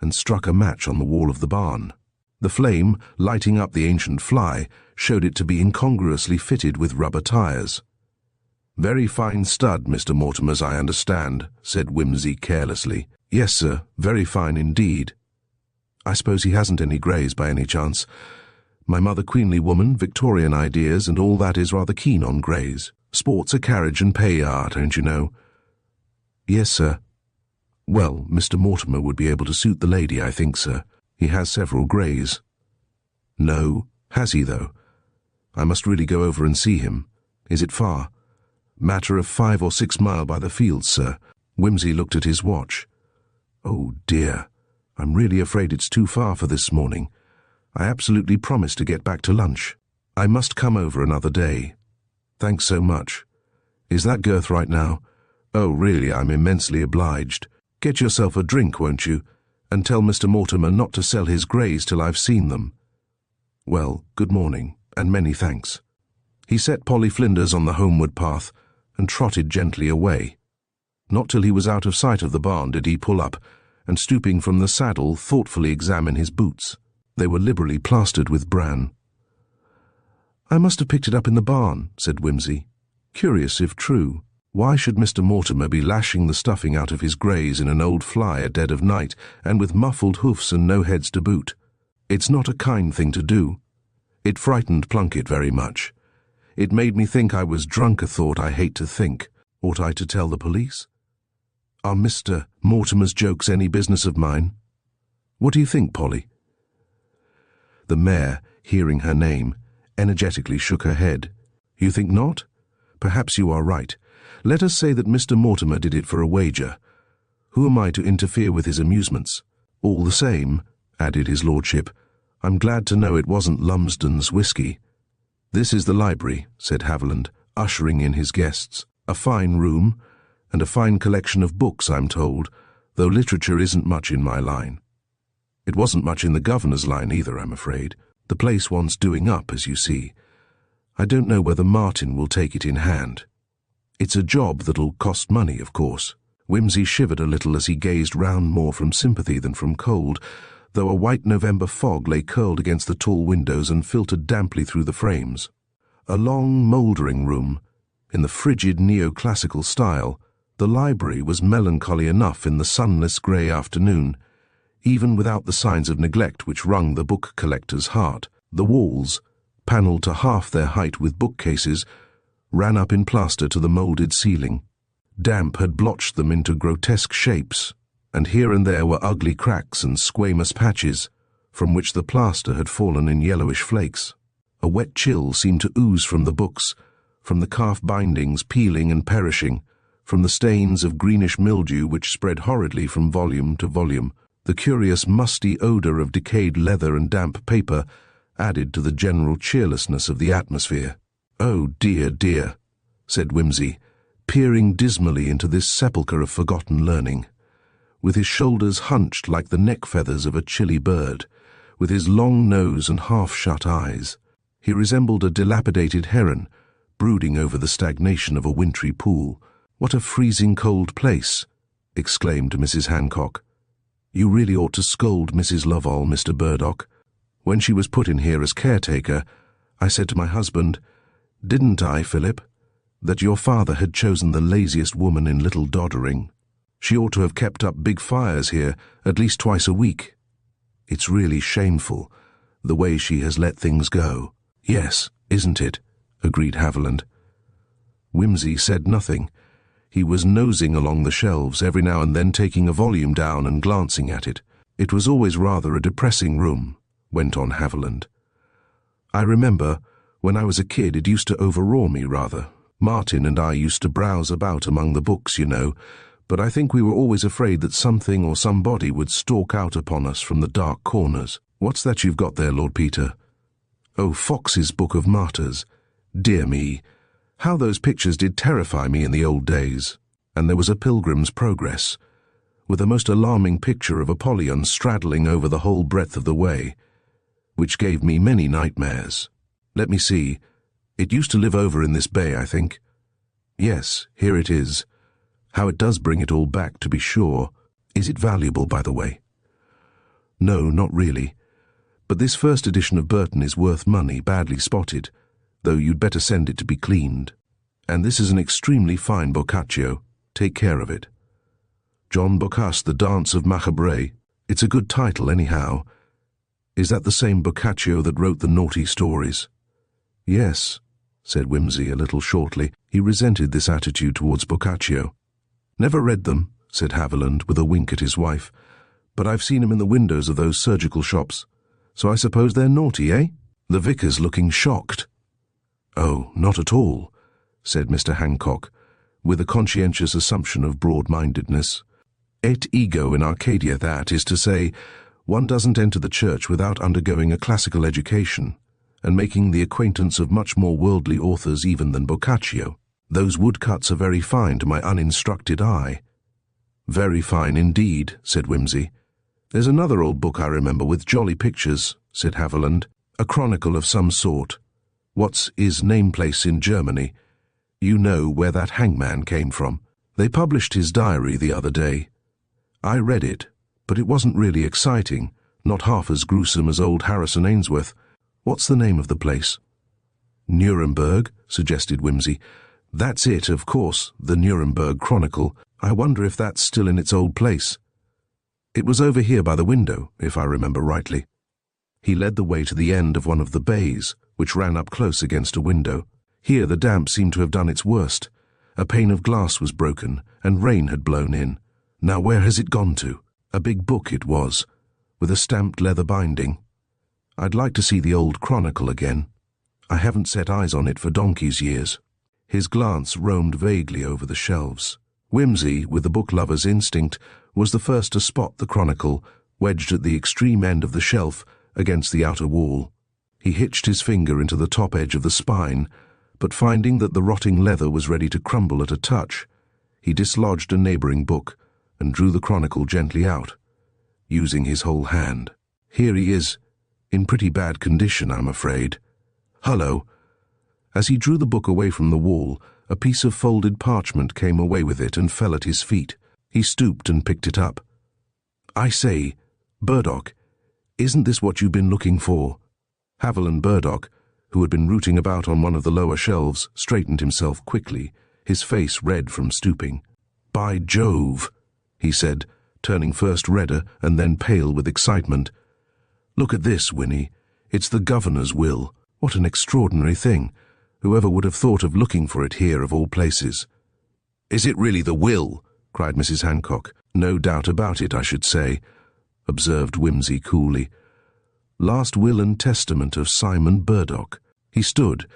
and struck a match on the wall of the barn. The flame, lighting up the ancient fly, showed it to be incongruously fitted with rubber tires. Very fine stud, Mr. Mortimer's, I understand, said Wimsey carelessly. Yes, sir, very fine indeed. I suppose he hasn't any greys by any chance. My mother, queenly woman, Victorian ideas, and all that is rather keen on greys. Sports a carriage and pay art, don't you know? Yes, sir. Well, Mr. Mortimer would be able to suit the lady, I think, sir. He has several greys. No, has he, though? I must really go over and see him. Is it far? Matter of 5 or 6 miles by the fields, sir. Wimsey looked at his watch. Oh, dear. I'm really afraid it's too far for this morning. I absolutely promised to get back to lunch. I must come over another day. Thanks so much. Is that girth right now? Oh, really, I'm immensely obliged. Get yourself a drink, won't you? And tell Mr. Mortimer not to sell his greys till I've seen them. Well, good morning, and many thanks. He set Polly Flinders on the homeward path and trotted gently away. Not till he was out of sight of the barn did he pull up, and stooping from the saddle, thoughtfully examine his boots. They were liberally plastered with bran. I must have picked it up in the barn, said Wimsey. Curious if true. Why should Mr. Mortimer be lashing the stuffing out of his greys in an old fly at dead of night, and with muffled hoofs and no heads to boot? It's not a kind thing to do. It frightened Plunkett very much. It made me think I was drunk, a thought I hate to think. Ought I to tell the police? Are Mr. Mortimer's jokes any business of mine? What do you think, Polly? The mare, hearing her name, energetically shook her head. You think not? Perhaps you are right. Let us say that Mr. Mortimer did it for a wager. Who am I to interfere with his amusements? All the same, added his lordship, I'm glad to know it wasn't Lumsden's whisky. This is the library, said Haviland, ushering in his guests. A fine room, and a fine collection of books, I'm told, though literature isn't much in my line. It wasn't much in the governor's line either, I'm afraid. The place wants doing up, as you see. I don't know whether Martin will take it in hand. It's a job that'll cost money, of course. Wimsey shivered a little as he gazed round more from sympathy than from cold, though a white November fog lay curled against the tall windows and filtered damply through the frames. A long, mouldering room, in the frigid neoclassical style, the library was melancholy enough in the sunless grey afternoon, even without the signs of neglect which wrung the book collector's heart. The walls, panelled to half their height with bookcases, ran up in plaster to the moulded ceiling. Damp had blotched them into grotesque shapes, and here and there were ugly cracks and squamous patches, from which the plaster had fallen in yellowish flakes. A wet chill seemed to ooze from the books, from the calf bindings peeling and perishing, from the stains of greenish mildew which spread horridly from volume to volume. The curious musty odour of decayed leather and damp paper added to the general cheerlessness of the atmosphere. Oh, dear, dear, said Wimsey, peering dismally into this sepulchre of forgotten learning. With his shoulders hunched like the neck feathers of a chilly bird, with his long nose and half-shut eyes, he resembled a dilapidated heron, brooding over the stagnation of a wintry pool. What a freezing cold place, exclaimed Mrs. Hancock. You really ought to scold Mrs. Lovell, Mr. Burdock. When she was put in here as caretaker, I said to my husband, Didn't I, Philip? That your father had chosen the laziest woman in Little Doddering. She ought to have kept up big fires here at least twice a week. It's really shameful, the way she has let things go. Yes, isn't it? Agreed Haviland. Wimsey said nothing. He was nosing along the shelves, every now and then taking a volume down and glancing at it. It was always rather a depressing room, went on Haviland. I remember, when I was a kid, it used to overawe me rather. Martin and I used to browse about among the books, you know, but I think we were always afraid that something or somebody would stalk out upon us from the dark corners. What's that you've got there, Lord Peter? Oh, Fox's Book of Martyrs. Dear me, how those pictures did terrify me in the old days. And there was a Pilgrim's Progress, with a most alarming picture of Apollyon straddling over the whole breadth of the way, which gave me many nightmares. Let me see. It used to live over in this bay, I think. Yes, here it is. How it does bring it all back, to be sure. Is it valuable, by the way? No, not really. But this first edition of Burton is worth money, badly spotted, though you'd better send it to be cleaned. And this is an extremely fine Boccaccio. Take care of it. John Boccace, The Dance of Macabre. It's a good title, anyhow. Is that the same Boccaccio that wrote the naughty stories? Yes, said Wimsey a little shortly. He resented this attitude towards Boccaccio. Never read them, said Haviland with a wink at his wife, but I've seen 'em in the windows of those surgical shops, so I suppose they're naughty, eh? The vicar's looking shocked. Oh, not at all, said Mr. Hancock, with a conscientious assumption of broad-mindedness. Et ego in Arcadia, that is to say, one doesn't enter the church without undergoing a classical education and making the acquaintance of much more worldly authors even than Boccaccio. Those woodcuts are very fine to my uninstructed eye. Very fine indeed, said Wimsey. There's another old book I remember with jolly pictures, said Haviland. A chronicle of some sort. What's his name-place in Germany? You know where that hangman came from. They published his diary the other day. I read it, but it wasn't really exciting, not half as gruesome as old Harrison Ainsworth. What's the name of the place? Nuremberg, suggested Wimsey. That's it, of course, the Nuremberg Chronicle. I wonder if that's still in its old place. It was over here by the window, if I remember rightly. He led the way to the end of one of the bays, which ran up close against a window. Here the damp seemed to have done its worst. A pane of glass was broken, and rain had blown in. Now where has it gone to? A big book it was, with a stamped leather binding. I'd like to see the old Chronicle again. I haven't set eyes on it for donkey's years. His glance roamed vaguely over the shelves. Wimsey, with the book-lover's instinct, was the first to spot the Chronicle, wedged at the extreme end of the shelf against the outer wall. He hitched his finger into the top edge of the spine, but finding that the rotting leather was ready to crumble at a touch, he dislodged a neighbouring book and drew the Chronicle gently out, using his whole hand. Here he is, in pretty bad condition, I'm afraid. Hullo! As he drew the book away from the wall, a piece of folded parchment came away with it and fell at his feet. He stooped and picked it up. I say, Burdock, isn't this what you've been looking for? Haviland Burdock, who had been rooting about on one of the lower shelves, straightened himself quickly, his face red from stooping. By Jove, he said, turning first redder and then pale with excitement. Look at this, Winnie. It's the governor's will. What an extraordinary thing. Whoever would have thought of looking for it here of all places? Is it really the will? Cried Mrs. Hancock. No doubt about it, I should say, observed Wimsey coolly. Last will and testament of Simon Burdock. He stood,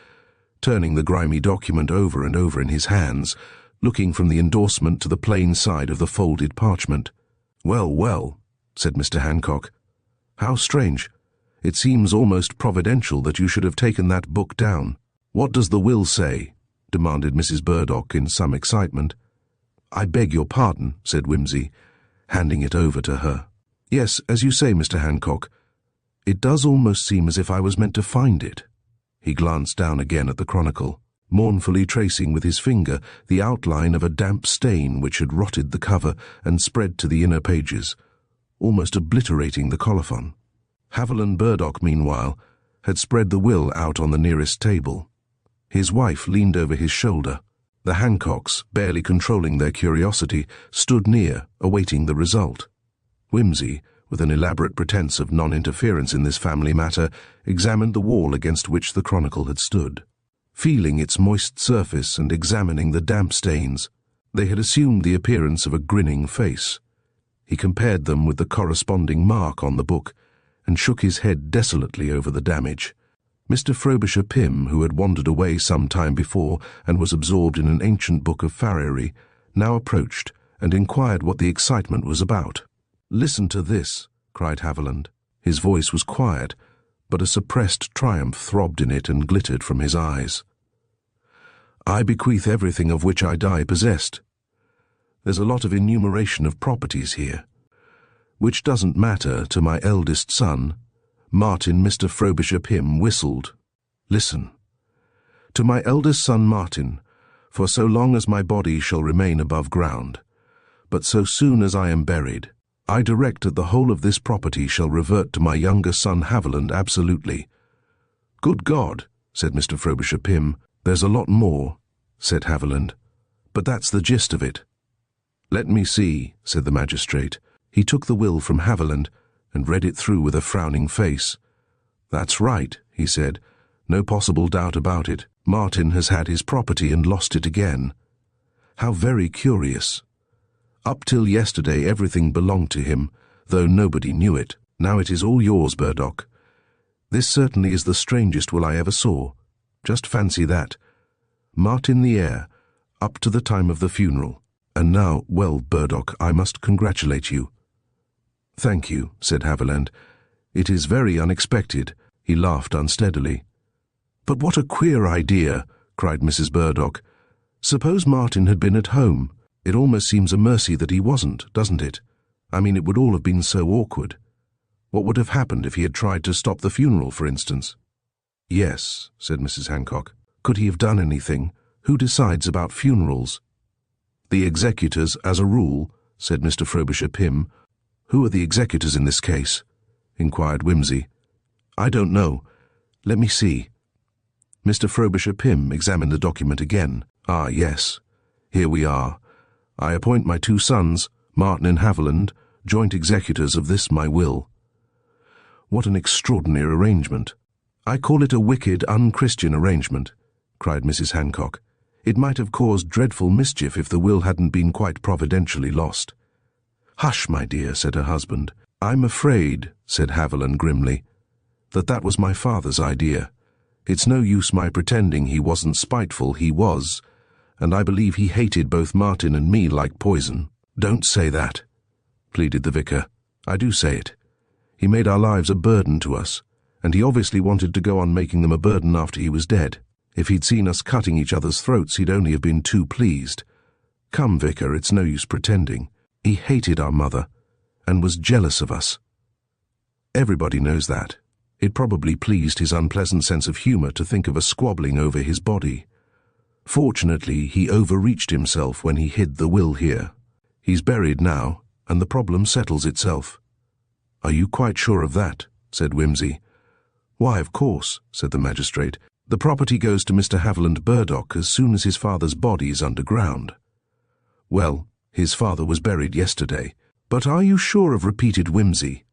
turning the grimy document over and over in his hands, looking from the endorsement to the plain side of the folded parchment. Well, well, said Mr. Hancock. How strange. It seems almost providential that you should have taken that book down. What does the will say? Demanded Mrs. Burdock in some excitement. I beg your pardon, said Wimsey, handing it over to her. Yes, as you say, Mr. Hancock. It does almost seem as if I was meant to find it. He glanced down again at the Chronicle, mournfully tracing with his finger the outline of a damp stain which had rotted the cover and spread to the inner pages, almost obliterating the colophon. Haviland Burdock, meanwhile, had spread the will out on the nearest table. His wife leaned over his shoulder. The Hancocks, barely controlling their curiosity, stood near, awaiting the result. Wimsey, with an elaborate pretense of non-interference in this family matter, examined the wall against which the chronicle had stood. Feeling its moist surface and examining the damp stains, they had assumed the appearance of a grinning face. He compared them with the corresponding mark on the book and shook his head desolately over the damage. Mr. Frobisher Pym, who had wandered away some time before and was absorbed in an ancient book of farriery, now approached and inquired what the excitement was about. "Listen to this," cried Haviland. His voice was quiet, but a suppressed triumph throbbed in it and glittered from his eyes. "I bequeath everything of which I die possessed. There's a lot of enumeration of properties here, which doesn't matter to my eldest son, Martin." Mr. Frobisher Pym whistled. "Listen. To my eldest son Martin, for so long as my body shall remain above ground, but so soon as I am buried, I direct that the whole of this property shall revert to my younger son Haviland absolutely." "Good God," said Mr. Frobisher Pym. "There's a lot more," said Haviland, "but that's the gist of it." "Let me see," said the magistrate. He took the will from Haviland and read it through with a frowning face. "That's right," he said. "No possible doubt about it. Martin has had his property and lost it again. How very curious. Up till yesterday everything belonged to him, though nobody knew it. Now it is all yours, Burdock. This certainly is the strangest will I ever saw. Just fancy that. Martin the heir, up to the time of the funeral. And now, well, Burdock, I must congratulate you." "Thank you," said Haviland. "It is very unexpected." He laughed unsteadily. "But what a queer idea," cried Mrs. Burdock. "Suppose Martin had been at home. It almost seems a mercy that he wasn't, doesn't it? I mean, it would all have been so awkward. What would have happened if he had tried to stop the funeral, for instance?" "Yes," said Mrs. Hancock. "Could he have done anything? Who decides about funerals?" "The executors, as a rule," said Mr. Frobisher Pym. "Who are the executors in this case?" inquired Wimsey. "I don't know. Let me see." Mr. Frobisher Pym examined the document again. "Ah, yes. Here we are. I appoint my two sons, Martin and Haviland, joint executors of this my will." "What an extraordinary arrangement." "I call it a wicked, unchristian arrangement," cried Mrs. Hancock. "It might have caused dreadful mischief if the will hadn't been quite providentially lost." "Hush, my dear," said her husband. "I'm afraid," said Haviland grimly, "that was my father's idea. It's no use my pretending he wasn't spiteful. He was, and I believe he hated both Martin and me like poison." "Don't say that," pleaded the vicar. "I do say it. He made our lives a burden to us, and he obviously wanted to go on making them a burden after he was dead. If he'd seen us cutting each other's throats, he'd only have been too pleased. Come, vicar, it's no use pretending. He hated our mother, and was jealous of us. Everybody knows that. It probably pleased his unpleasant sense of humour to think of us squabbling over his body. Fortunately, he overreached himself when he hid the will here. He's buried now, and the problem settles itself." "Are you quite sure of that?" said Wimsey. "Why, of course," said the magistrate. "The property goes to Mr. Haviland Burdock as soon as his father's body is underground." "Well, his father was buried yesterday. But are you sure of repeated Wimsey?"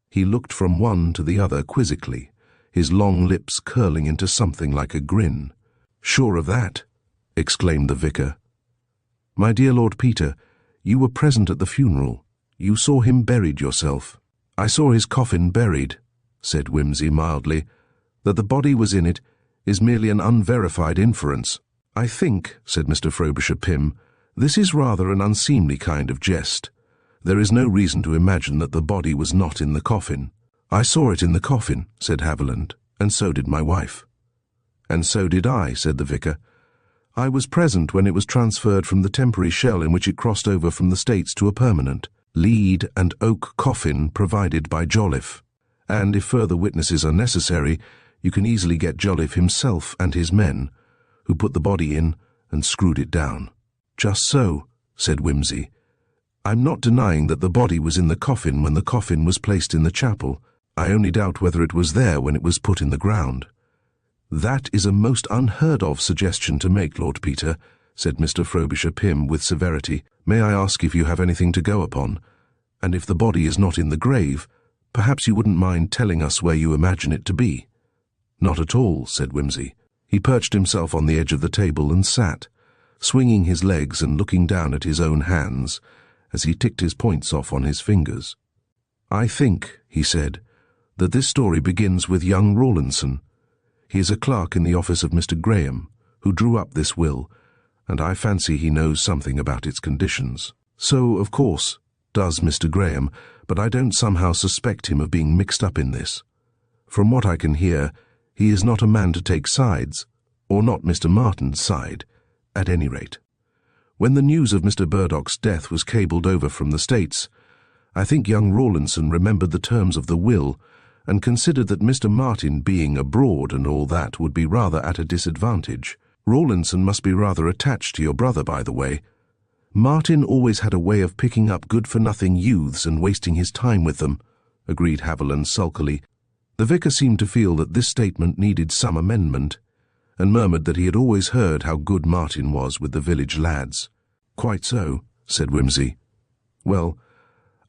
He looked from one to the other quizzically, his long lips curling into something like a grin. "Sure of that?" exclaimed the vicar. "My dear Lord Peter, you were present at the funeral. You saw him buried yourself." "I saw his coffin buried," said Wimsey mildly. "That the body was in it is merely an unverified inference." "I think," said Mr. Frobisher Pym, "this is rather an unseemly kind of jest. There is no reason to imagine that the body was not in the coffin." "I saw it in the coffin," said Haviland, "and so did my wife." "And so did I," said the vicar. "I was present when it was transferred from the temporary shell in which it crossed over from the States to a permanent, lead and oak coffin provided by Jolliffe. And if further witnesses are necessary, you can easily get Jolliffe himself and his men, who put the body in and screwed it down." "Just so," said Wimsey. "I'm not denying that the body was in the coffin when the coffin was placed in the chapel. I only doubt whether it was there when it was put in the ground." "That is a most unheard-of suggestion to make, Lord Peter," said Mr. Frobisher Pym with severity. "May I ask if you have anything to go upon? And if the body is not in the grave, perhaps you wouldn't mind telling us where you imagine it to be?" "Not at all," said Wimsey. He perched himself on the edge of the table and sat, swinging his legs and looking down at his own hands as he ticked his points off on his fingers. "I think," he said, "that this story begins with young Rawlinson. He is a clerk in the office of Mr. Graham, who drew up this will, and I fancy he knows something about its conditions. So, of course, does Mr. Graham, but I don't somehow suspect him of being mixed up in this. From what I can hear, he is not a man to take sides, or not Mr. Martin's side, at any rate. When the news of Mr. Burdock's death was cabled over from the States, I think young Rawlinson remembered the terms of the will and considered that Mr. Martin being abroad and all that would be rather at a disadvantage. Rawlinson must be rather attached to your brother, by the way. Martin always had a way of picking up good-for-nothing youths and wasting his time with them," agreed Haviland sulkily. The vicar seemed to feel that this statement needed some amendment, and murmured that he had always heard how good Martin was with the village lads. "Quite so," said Wimsey. "Well,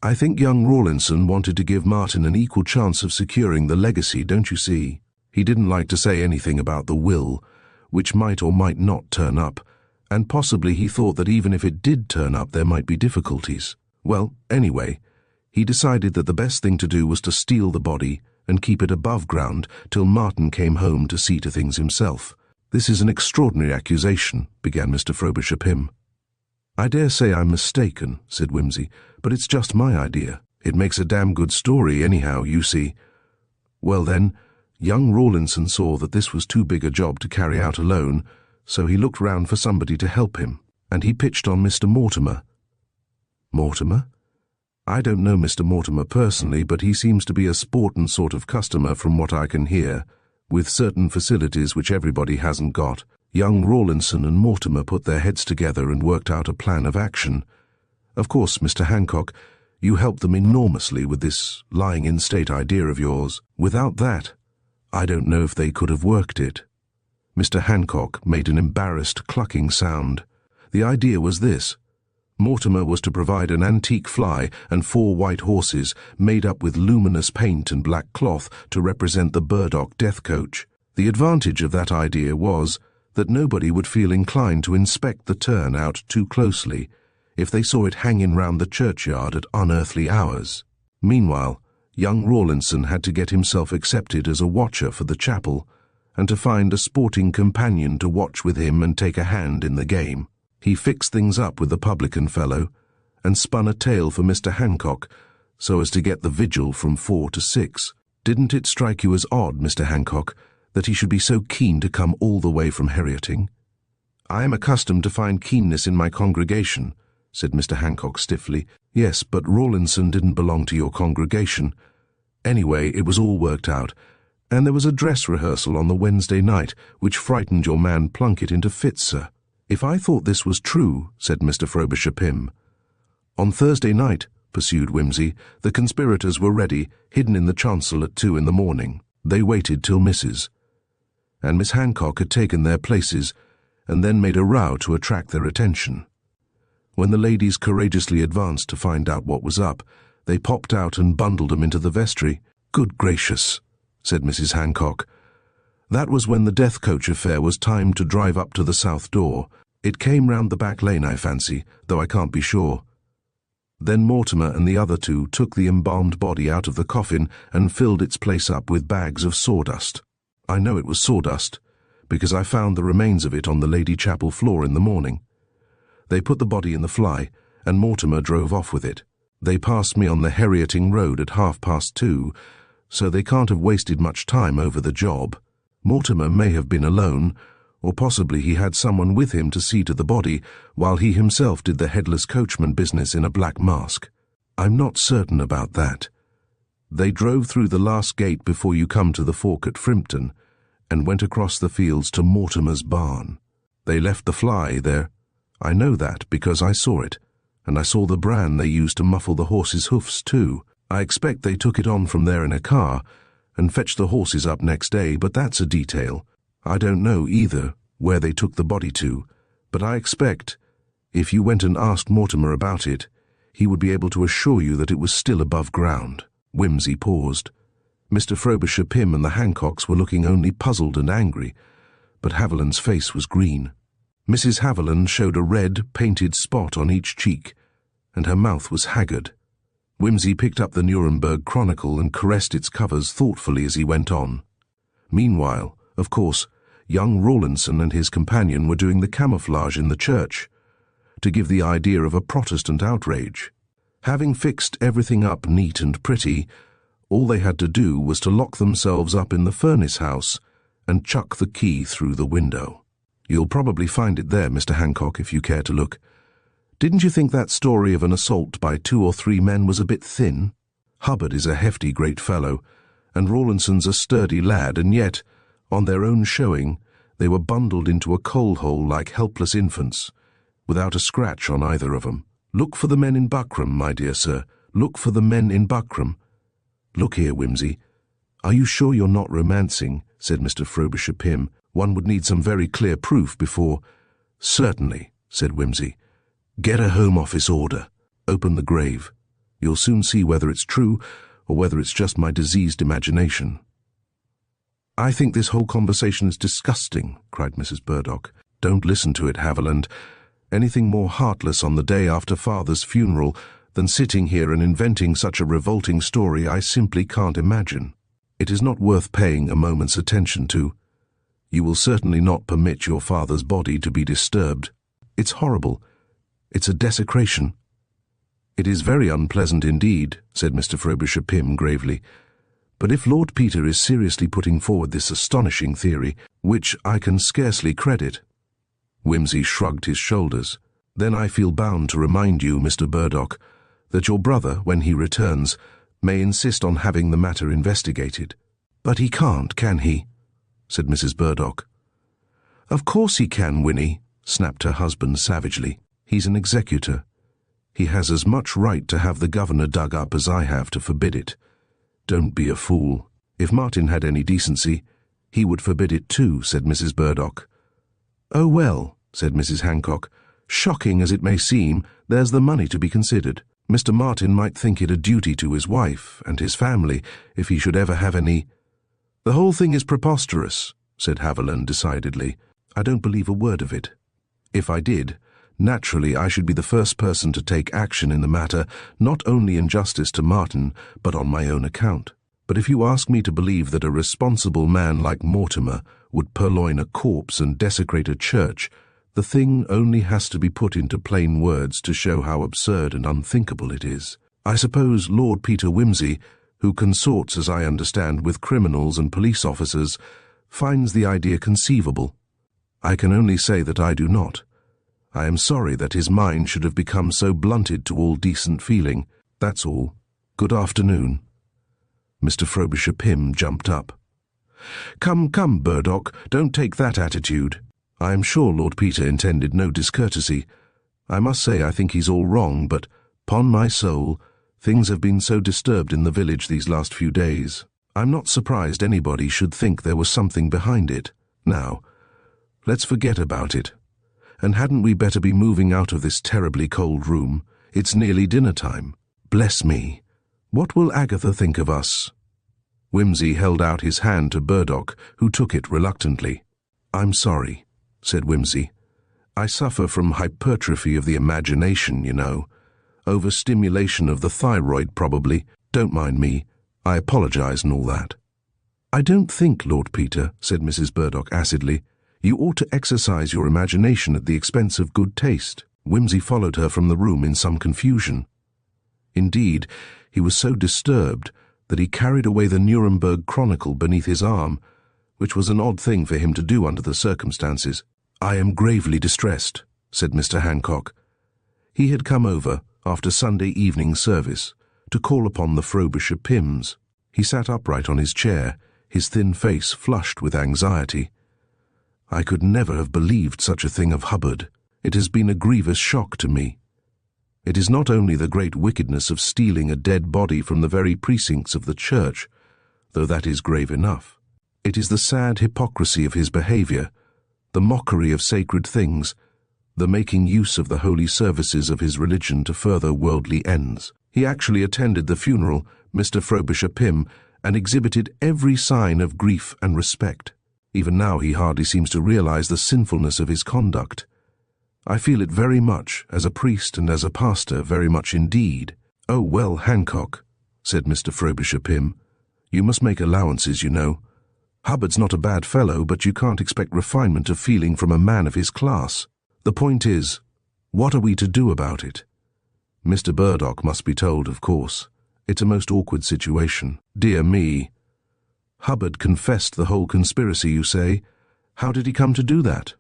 I think young Rawlinson wanted to give Martin an equal chance of securing the legacy, don't you see? He didn't like to say anything about the will, which might or might not turn up, and possibly he thought that even if it did turn up there might be difficulties. Well, anyway, he decided that the best thing to do was to steal the body and keep it above ground till Martin came home to see to things himself." "This is an extraordinary accusation," began Mr. Frobisher Pym. "I dare say I'm mistaken," said Wimsey, "but it's just my idea. It makes a damn good story anyhow, you see. Well then, young Rawlinson saw that this was too big a job to carry out alone, so he looked round for somebody to help him, and he pitched on Mr. Mortimer." "Mortimer? I don't know Mr. Mortimer personally, but he seems to be a sportin' sort of customer from what I can hear, with certain facilities which everybody hasn't got. Young Rawlinson and Mortimer put their heads together and worked out a plan of action. Of course, Mr. Hancock, you helped them enormously with this lying-in-state idea of yours. Without that, I don't know if they could have worked it." Mr. Hancock made an embarrassed clucking sound. "The idea was this. Mortimer was to provide an antique fly and 4 white horses made up with luminous paint and black cloth to represent the Burdock death coach. The advantage of that idea was that nobody would feel inclined to inspect the turn out too closely if they saw it hanging round the churchyard at unearthly hours. Meanwhile, young Rawlinson had to get himself accepted as a watcher for the chapel, and to find a sporting companion to watch with him and take a hand in the game. He fixed things up with the publican fellow, and spun a tale for Mr. Hancock, so as to get the vigil from 4 to 6. Didn't it strike you as odd, Mr. Hancock, that he should be so keen to come all the way from Herioting?" "I am accustomed to find keenness in my congregation," said Mr. Hancock stiffly. "Yes, but Rawlinson didn't belong to your congregation. Anyway, it was all worked out, and there was a dress rehearsal on the Wednesday night, which frightened your man Plunkett into fits, sir." "If I thought this was true," said Mr. Frobisher Pym. "On Thursday night," pursued Wimsey, "the conspirators were ready, hidden in the chancel at 2 in the morning. They waited till Mrs. and Miss Hancock had taken their places, and then made a row to attract their attention. When the ladies courageously advanced to find out what was up, they popped out and bundled 'em into the vestry." "Good gracious," said Mrs. Hancock. "That was when the death coach affair was timed to drive up to the south door. It came round the back lane, I fancy, though I can't be sure. Then Mortimer and the other 2 took the embalmed body out of the coffin and filled its place up with bags of sawdust. I know it was sawdust, because I found the remains of it on the Lady Chapel floor in the morning. They put the body in the fly, and Mortimer drove off with it. They passed me on the Herioting Road at 2:30, so they can't have wasted much time over the job. Mortimer may have been alone, or possibly he had someone with him to see to the body, while he himself did the headless coachman business in a black mask. I'm not certain about that. They drove through the last gate before you come to the fork at Frimpton, and went across the fields to Mortimer's barn. They left the fly there. I know that because I saw it, and I saw the bran they used to muffle the horses' hoofs too. I expect they took it on from there in a car, and fetched the horses up next day, but that's a detail. I don't know, either, where they took the body to, but I expect, if you went and asked Mortimer about it, he would be able to assure you that it was still above ground." Wimsey paused. Mr. Frobisher Pym and the Hancocks were looking only puzzled and angry, but Haviland's face was green. Mrs. Haviland showed a red, painted spot on each cheek, and her mouth was haggard. Wimsey picked up the Nuremberg Chronicle and caressed its covers thoughtfully as he went on. Meanwhile, of course, young Rawlinson and his companion were doing the camouflage in the church, to give the idea of a Protestant outrage. Having fixed everything up neat and pretty, all they had to do was to lock themselves up in the furnace house and chuck the key through the window. "You'll probably find it there, Mr. Hancock, if you care to look. Didn't you think that story of an assault by 2 or 3 men was a bit thin? Hubbard is a hefty great fellow, and Rawlinson's a sturdy lad, and yet, on their own showing, they were bundled into a coal-hole like helpless infants, without a scratch on either of them. Look for the men in buckram, my dear sir. Look for the men in buckram." "Look here, Wimsey. Are you sure you're not romancing?" said Mr. Frobisher Pym. "One would need some very clear proof before—" "Certainly," said Wimsey. "Get a Home Office order. Open the grave. You'll soon see whether it's true or whether it's just my diseased imagination." "I think this whole conversation is disgusting," cried Mrs. Burdock. "Don't listen to it, Haviland. Anything more heartless on the day after Father's funeral than sitting here and inventing such a revolting story I simply can't imagine. It is not worth paying a moment's attention to. You will certainly not permit your father's body to be disturbed. It's horrible. It's a desecration." "It is very unpleasant indeed," said Mr. Frobisher Pym gravely. "But if Lord Peter is seriously putting forward this astonishing theory, which I can scarcely credit—" Wimsey shrugged his shoulders. "Then I feel bound to remind you, Mr. Burdock, that your brother, when he returns, may insist on having the matter investigated." "But he can't, can he?" said Mrs. Burdock. "Of course he can, Winnie," snapped her husband savagely. "He's an executor. He has as much right to have the governor dug up as I have to forbid it. Don't be a fool. If Martin had any decency, he would forbid it too," said Mrs. Burdock. "Oh well," said Mrs. Hancock. "Shocking as it may seem, there's the money to be considered. Mr. Martin might think it a duty to his wife and his family if he should ever have any—" "The whole thing is preposterous," said Haviland decidedly. "I don't believe a word of it. If I did, naturally I should be the first person to take action in the matter, not only in justice to Martin, but on my own account. But if you ask me to believe that a responsible man like Mortimer would purloin a corpse and desecrate a church, the thing only has to be put into plain words to show how absurd and unthinkable it is. I suppose Lord Peter Wimsey, who consorts, as I understand, with criminals and police officers, finds the idea conceivable. I can only say that I do not. I am sorry that his mind should have become so blunted to all decent feeling. That's all. Good afternoon." Mr. Frobisher Pym jumped up. Come, Burdock, don't take that attitude. I am sure Lord Peter intended no discourtesy. I must say I think he's all wrong, but, 'pon my soul, things have been so disturbed in the village these last few days. I'm not surprised anybody should think there was something behind it. Now, let's forget about it. And hadn't we better be moving out of this terribly cold room? It's nearly dinner time. Bless me. What will Agatha think of us?" Wimsey held out his hand to Burdock, who took it reluctantly. "I'm sorry," said Wimsey. "I suffer from hypertrophy of the imagination, you know. Overstimulation of the thyroid, probably. Don't mind me. I apologize and all that." "I don't think, Lord Peter," said Mrs. Burdock acidly, "you ought to exercise your imagination at the expense of good taste." Wimsey followed her from the room in some confusion. Indeed, he was so disturbed that he carried away the Nuremberg Chronicle beneath his arm, which was an odd thing for him to do under the circumstances. "I am gravely distressed," said Mr. Hancock. He had come over, after Sunday evening service, to call upon the Frobisher Pyms. He sat upright on his chair, his thin face flushed with anxiety. "I could never have believed such a thing of Hubbard. It has been a grievous shock to me. It is not only the great wickedness of stealing a dead body from the very precincts of the church, though that is grave enough, It is the sad hypocrisy of his behavior, the mockery of sacred things, the making use of the holy services of his religion to further worldly ends. He actually attended the funeral, Mr. Frobisher Pym, and exhibited every sign of grief and respect. Even now he hardly seems to realize the sinfulness of his conduct. I feel it very much, as a priest and as a pastor, very much indeed. "Oh, well, Hancock," said Mr. Frobisher Pym, "you must make allowances, you know. Hubbard's not a bad fellow, but you can't expect refinement of feeling from a man of his class. The point is, what are we to do about it? Mr. Burdock must be told, of course. It's a most awkward situation. Dear me. Hubbard confessed the whole conspiracy, you say? How did he come to do that?"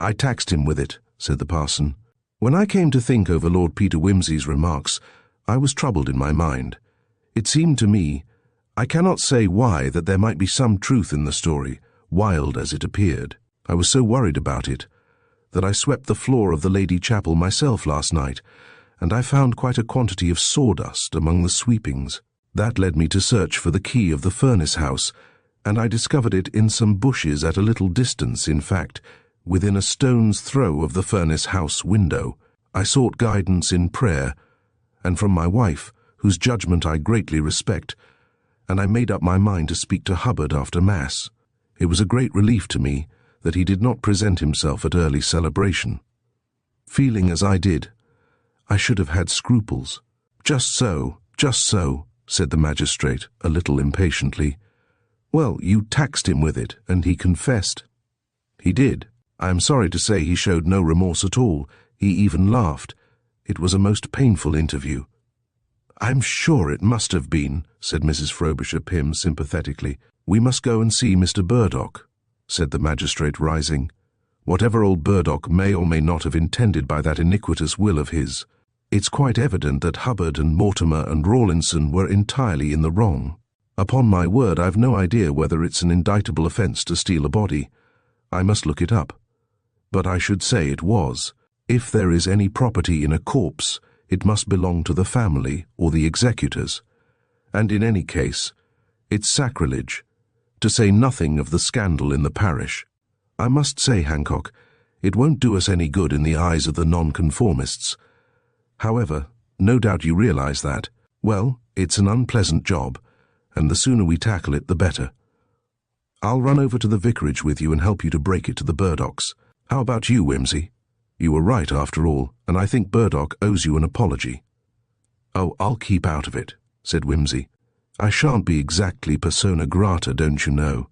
"I taxed him with it," said the parson. "When I came to think over Lord Peter Wimsey's remarks, I was troubled in my mind. It seemed to me, I cannot say why, that there might be some truth in the story, wild as it appeared. I was so worried about it that I swept the floor of the Lady Chapel myself last night, and I found quite a quantity of sawdust among the sweepings. That led me to search for the key of the furnace house, and I discovered it in some bushes at a little distance, in fact, within a stone's throw of the furnace house window. I sought guidance in prayer, and from my wife, whose judgment I greatly respect, and I made up my mind to speak to Hubbard after Mass. It was a great relief to me that he did not present himself at early celebration. Feeling as I did, I should have had scruples." Just so," said the magistrate, a little impatiently. "Well, you taxed him with it, and he confessed." "He did. I am sorry to say he showed no remorse at all. He even laughed. It was a most painful interview." "I'm sure it must have been," said Mrs. Frobisher Pym sympathetically. "We must go and see Mr. Burdock," said the magistrate, rising. "Whatever old Burdock may or may not have intended by that iniquitous will of his, it's quite evident that Hubbard and Mortimer and Rawlinson were entirely in the wrong. Upon my word, I've no idea whether it's an indictable offence to steal a body. I must look it up. But I should say it was. If there is any property in a corpse, it must belong to the family or the executors. And in any case, it's sacrilege, to say nothing of the scandal in the parish. I must say, Hancock, it won't do us any good in the eyes of the nonconformists. However, no doubt you realize that. Well, it's an unpleasant job, and the sooner we tackle it, the better. I'll run over to the vicarage with you and help you to break it to the Burdocks. How about you, Wimsey? You were right, after all, and I think Burdock owes you an apology." "Oh, I'll keep out of it," said Wimsey. "I shan't be exactly persona grata, don't you know.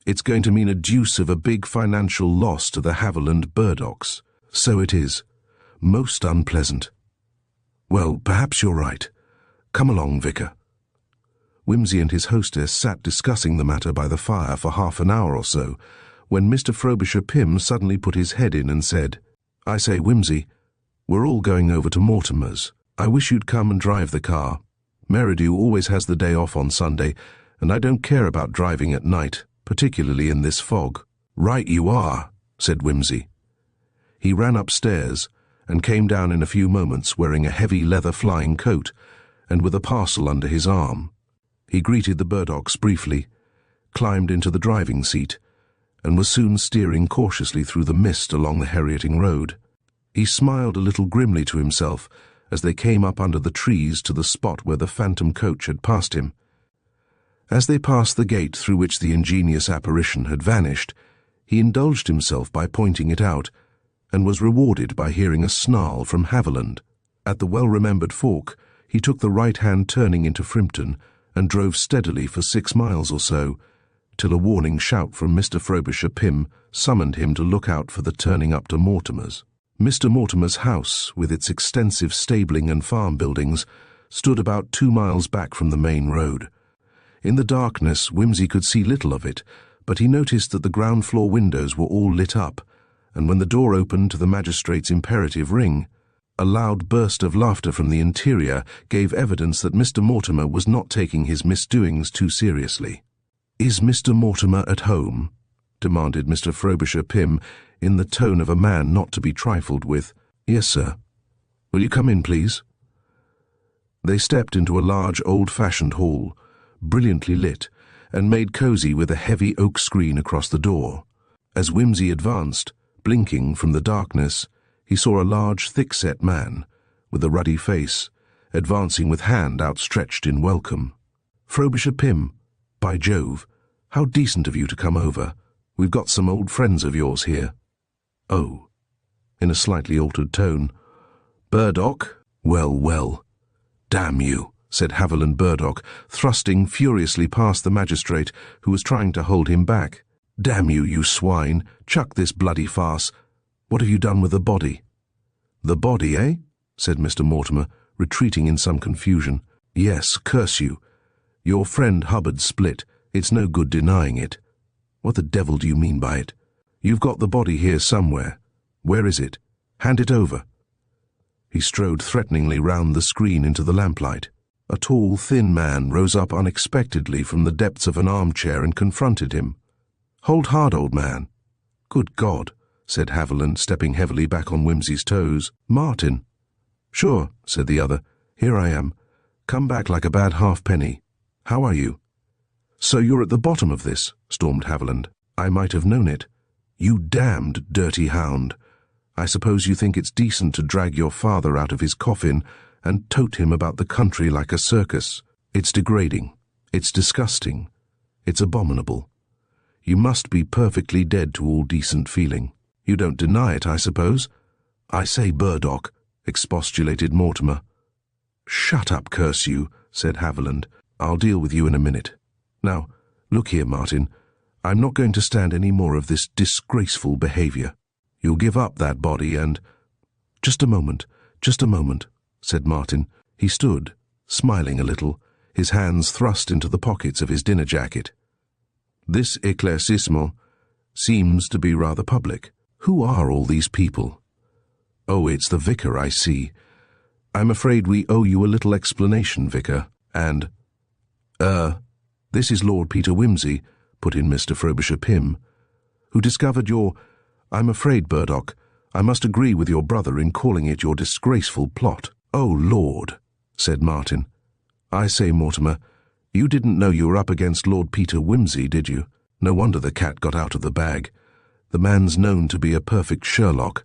It's going to mean a deuce of a big financial loss to the Haviland Burdocks. So it is. Most unpleasant. Well, perhaps you're right. Come along, Vicar." Wimsey and his hostess sat discussing the matter by the fire for half an hour or so, when Mr. Frobisher Pym suddenly put his head in and said, "I say, Wimsey, we're all going over to Mortimer's. I wish you'd come and drive the car. Merridew always has the day off on Sunday, and I don't care about driving at night, particularly in this fog." "Right you are," said Wimsey. He ran upstairs and came down in a few moments wearing a heavy leather flying coat and with a parcel under his arm. He greeted the Burdocks briefly, climbed into the driving seat, and was soon steering cautiously through the mist along the Herioting Road. He smiled a little grimly to himself as they came up under the trees to the spot where the phantom coach had passed him. As they passed the gate through which the ingenious apparition had vanished, he indulged himself by pointing it out, and was rewarded by hearing a snarl from Haviland. At the well-remembered fork, he took the right-hand turning into Frimpton and drove steadily for 6 miles or so, till a warning shout from Mr. Frobisher Pym summoned him to look out for the turning up to Mortimer's. Mr. Mortimer's house, with its extensive stabling and farm buildings, stood about 2 miles back from the main road. In the darkness, Wimsey could see little of it, but he noticed that the ground-floor windows were all lit up, and when the door opened to the magistrate's imperative ring, a loud burst of laughter from the interior gave evidence that Mr. Mortimer was not taking his misdoings too seriously. "Is Mr. Mortimer at home?" demanded Mr. Frobisher Pym, in the tone of a man not to be trifled with. "Yes, sir." "Will you come in, please?" They stepped into a large old-fashioned hall, brilliantly lit, and made cozy with a heavy oak screen across the door. As Wimsey advanced, blinking from the darkness, he saw a large, thick-set man, with a ruddy face, advancing with hand outstretched in welcome. "Frobisher Pym, by Jove, how decent of you to come over. We've got some old friends of yours here." "Oh," in a slightly altered tone. "Burdock? Well, well. Damn you," said Haviland Burdock, thrusting furiously past the magistrate, who was trying to hold him back. "Damn you, you swine. Chuck this bloody farce. What have you done with the body?" "The body, eh?" said Mr. Mortimer, retreating in some confusion. "Yes, curse you. Your friend Hubbard split. It's no good denying it." "What the devil do you mean by it?" "You've got the body here somewhere. Where is it? Hand it over." He strode threateningly round the screen into the lamplight. A tall, thin man rose up unexpectedly from the depths of an armchair and confronted him. "Hold hard, old man." "Good God," said Haviland, stepping heavily back on Wimsey's toes. "Martin." "Sure," said the other. "Here I am. Come back like a bad halfpenny. How are you?" "So you're at the bottom of this," stormed Haviland. "I might have known it. You damned dirty hound. I suppose you think it's decent to drag your father out of his coffin and tote him about the country like a circus. It's degrading. It's disgusting. It's abominable. You must be perfectly dead to all decent feeling. You don't deny it, I suppose?" "I say, Burdock," expostulated Mortimer. "Shut up, curse you," said Haviland. "I'll deal with you in a minute. Now, look here, Martin. I'm not going to stand any more of this disgraceful behavior. You'll give up that body and—" just a moment," said Martin. He stood, smiling a little, his hands thrust into the pockets of his dinner jacket. "This éclaircissement seems to be rather public. Who are all these people?" "Oh, it's the vicar, I see. I'm afraid we owe you a little explanation, vicar, and—" "This is Lord Peter Wimsey," put in Mr. Frobisher Pym, "who discovered your— I'm afraid, Burdock, I must agree with your brother in calling it your disgraceful plot." "Oh, Lord," said Martin. "I say, Mortimer, you didn't know you were up against Lord Peter Wimsey, did you? No wonder the cat got out of the bag. The man's known to be a perfect Sherlock.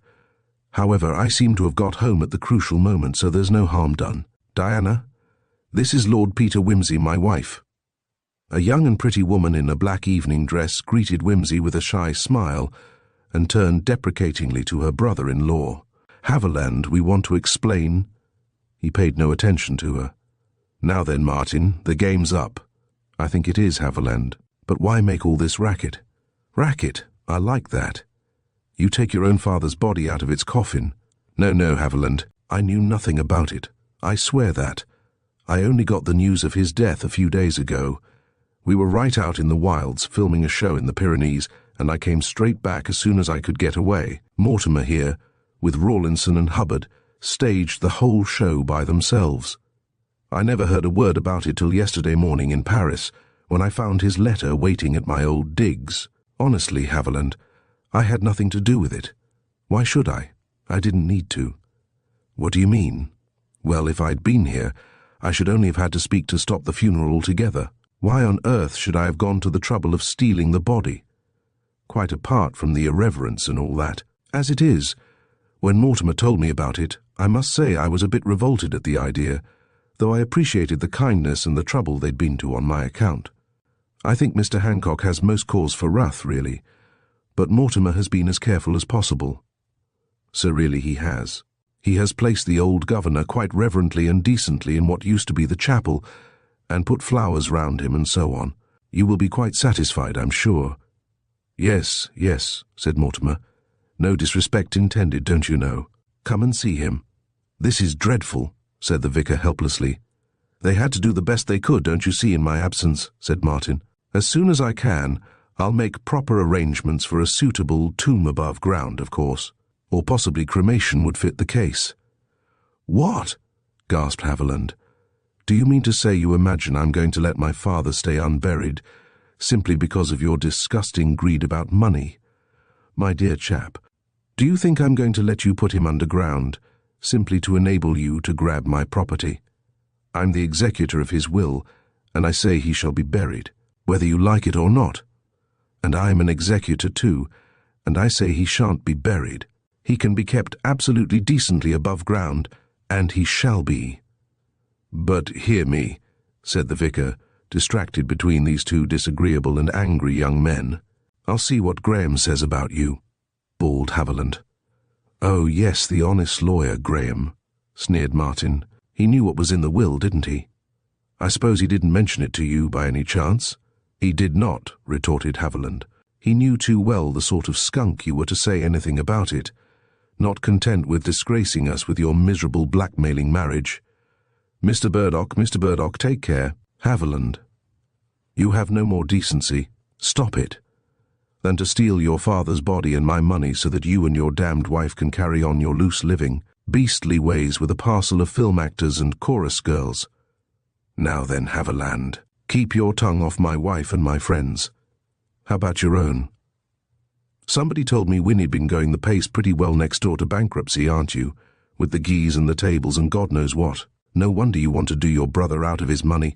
However, I seem to have got home at the crucial moment, so there's no harm done. Diana, this is Lord Peter Wimsey, my wife." A young and pretty woman in a black evening dress greeted Wimsey with a shy smile and turned deprecatingly to her brother-in-law. "Haviland, we want to explain—" He paid no attention to her. "Now then, Martin, the game's up." "I think it is, Haviland. But why make all this racket?" "Racket? I like that. You take your own father's body out of its coffin." No, Haviland, I knew nothing about it. I swear that. I only got the news of his death a few days ago. We were right out in the wilds filming a show in the Pyrenees, and I came straight back as soon as I could get away. Mortimer here, with Rawlinson and Hubbard, staged the whole show by themselves. I never heard a word about it till yesterday morning in Paris, when I found his letter waiting at my old digs. Honestly, Haviland, I had nothing to do with it. Why should I? I didn't need to." "What do you mean?" "Well, if I'd been here, I should only have had to speak to stop the funeral altogether. Why on earth should I have gone to the trouble of stealing the body? Quite apart from the irreverence and all that. As it is, when Mortimer told me about it, I must say I was a bit revolted at the idea, though I appreciated the kindness and the trouble they'd been to on my account. I think Mr. Hancock has most cause for wrath, really, but Mortimer has been as careful as possible." "So really he has. He has placed the old governor quite reverently and decently in what used to be the chapel, and put flowers round him and so on. You will be quite satisfied, I'm sure." Yes, said Mortimer. "No disrespect intended, don't you know. Come and see him." "This is dreadful," said the vicar helplessly. "They had to do the best they could, don't you see, in my absence," said Martin. "As soon as I can, I'll make proper arrangements for a suitable tomb above ground, of course. Or possibly cremation would fit the case." "What?" gasped Haviland. "Do you mean to say you imagine I'm going to let my father stay unburied simply because of your disgusting greed about money? My dear chap, do you think I'm going to let you put him underground simply to enable you to grab my property? I'm the executor of his will, and I say he shall be buried. whether you like it or not. And I am an executor too, and I say he shan't be buried. He can be kept absolutely decently above ground, and he shall be." "But hear me," said the vicar, distracted between these two disagreeable and angry young men. "I'll see what Graham says about you," bawled Haviland. "Oh, yes, the honest lawyer, Graham," sneered Martin. "He knew what was in the will, didn't he? I suppose he didn't mention it to you by any chance?" "He did not," retorted Haviland. "He knew too well the sort of skunk you were to say anything about it, not content with disgracing us with your miserable blackmailing marriage. Mr. Burdock, take care. Haviland, you have no more decency, stop it, than to steal your father's body and my money so that you and your damned wife can carry on your loose living, beastly ways with a parcel of film actors and chorus girls. Now then, Haviland, keep your tongue off my wife and my friends. How about your own? Somebody told me Winnie'd been going the pace pretty well next door to bankruptcy, aren't you? With the geese and the tables and God knows what. No wonder you want to do your brother out of his money.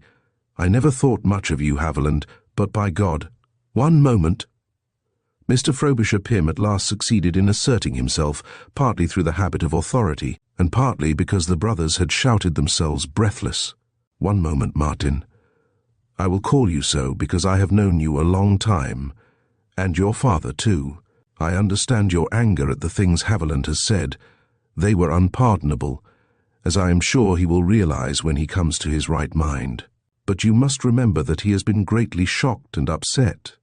I never thought much of you, Haviland, but by God—" "One moment." Mr. Frobisher Pym at last succeeded in asserting himself, partly through the habit of authority, and partly because the brothers had shouted themselves breathless. "One moment, Martin. I will call you so because I have known you a long time, and your father too. I understand your anger at the things Haviland has said. They were unpardonable, as I am sure he will realize when he comes to his right mind. But you must remember that he has been greatly shocked and upset,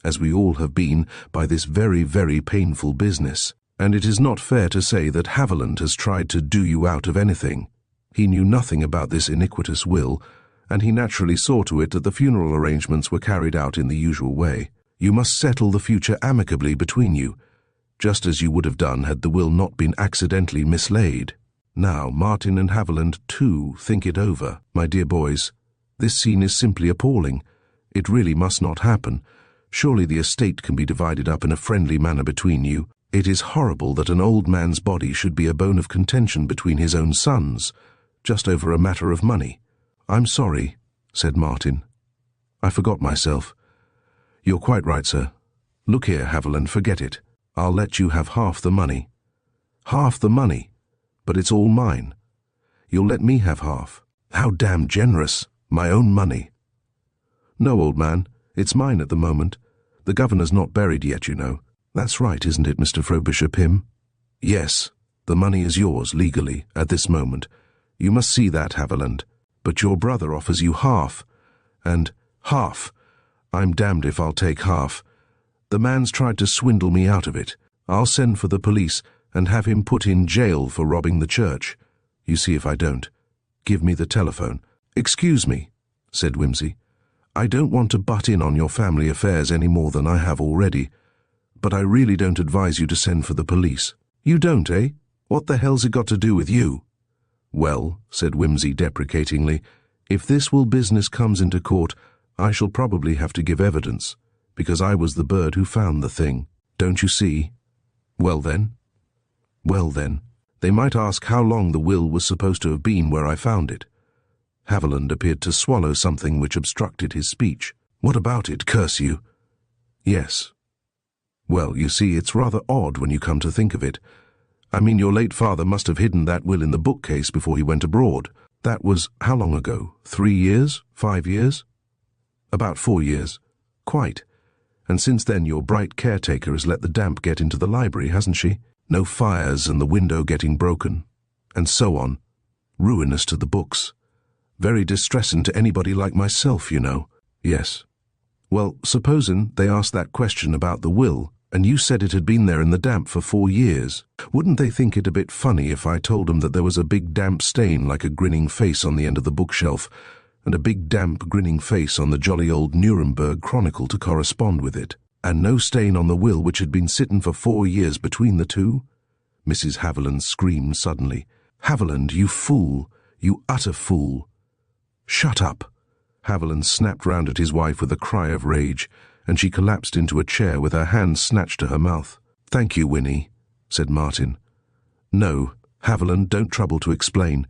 as we all have been, by this very, very painful business, and it is not fair to say that Haviland has tried to do you out of anything. He knew nothing about this iniquitous will, and he naturally saw to it that the funeral arrangements were carried out in the usual way. You must settle the future amicably between you, just as you would have done had the will not been accidentally mislaid. Now, Martin and Haviland, too, think it over. My dear boys, this scene is simply appalling. It really must not happen. Surely the estate can be divided up in a friendly manner between you. It is horrible that an old man's body should be a bone of contention between his own sons, just over a matter of money." "I'm sorry," said Martin. "I forgot myself." "You're quite right, sir. Look here, Haviland, forget it. I'll let you have half the money." "Half the money? But it's all mine." "You'll let me have half." "How damn generous. My own money." "No, old man, it's mine at the moment. The governor's not buried yet, you know." "That's right, isn't it, Mr. Frobisher Pym?" "Yes, the money is yours, legally, at this moment. You must see that, Haviland. But your brother offers you half, and half. I'm damned if I'll take half. The man's tried to swindle me out of it. I'll send for the police and have him put in jail for robbing the church. You see if I don't. Give me the telephone." "Excuse me," said Wimsey. "I don't want to butt in on your family affairs any more than I have already, but I really don't advise you to send for the police." "You don't, eh? What the hell's it got to do with you?" "Well," said Wimsey deprecatingly, "if this will business comes into court, I shall probably have to give evidence, because I was the bird who found the thing. Don't you see? Well then, they might ask how long the will was supposed to have been where I found it." Haviland appeared to swallow something which obstructed his speech. "What about it, curse you?" "Yes. Well, you see, it's rather odd when you come to think of it. I mean, your late father must have hidden that will in the bookcase before he went abroad. That was how long ago? 3 years? 5 years?" "About 4 years. Quite. And since then your bright caretaker has let the damp get into the library, hasn't she? No fires and the window getting broken. And so on. Ruinous to the books. Very distressing to anybody like myself, you know." "Yes. Well, supposing they asked that question about the will, and you said it had been there in the damp for 4 years. Wouldn't they think it a bit funny if I told them that there was a big damp stain like a grinning face on the end of the bookshelf, and a big damp grinning face on the jolly old Nuremberg Chronicle to correspond with it, and no stain on the will which had been sitting for 4 years between the two?" Mrs. Haviland screamed suddenly. "Haviland, you fool! You utter fool!" "Shut up!" Haviland snapped round at his wife with a cry of rage, and she collapsed into a chair with her hands snatched to her mouth. "Thank you, Winnie," said Martin. "No, Haviland, don't trouble to explain.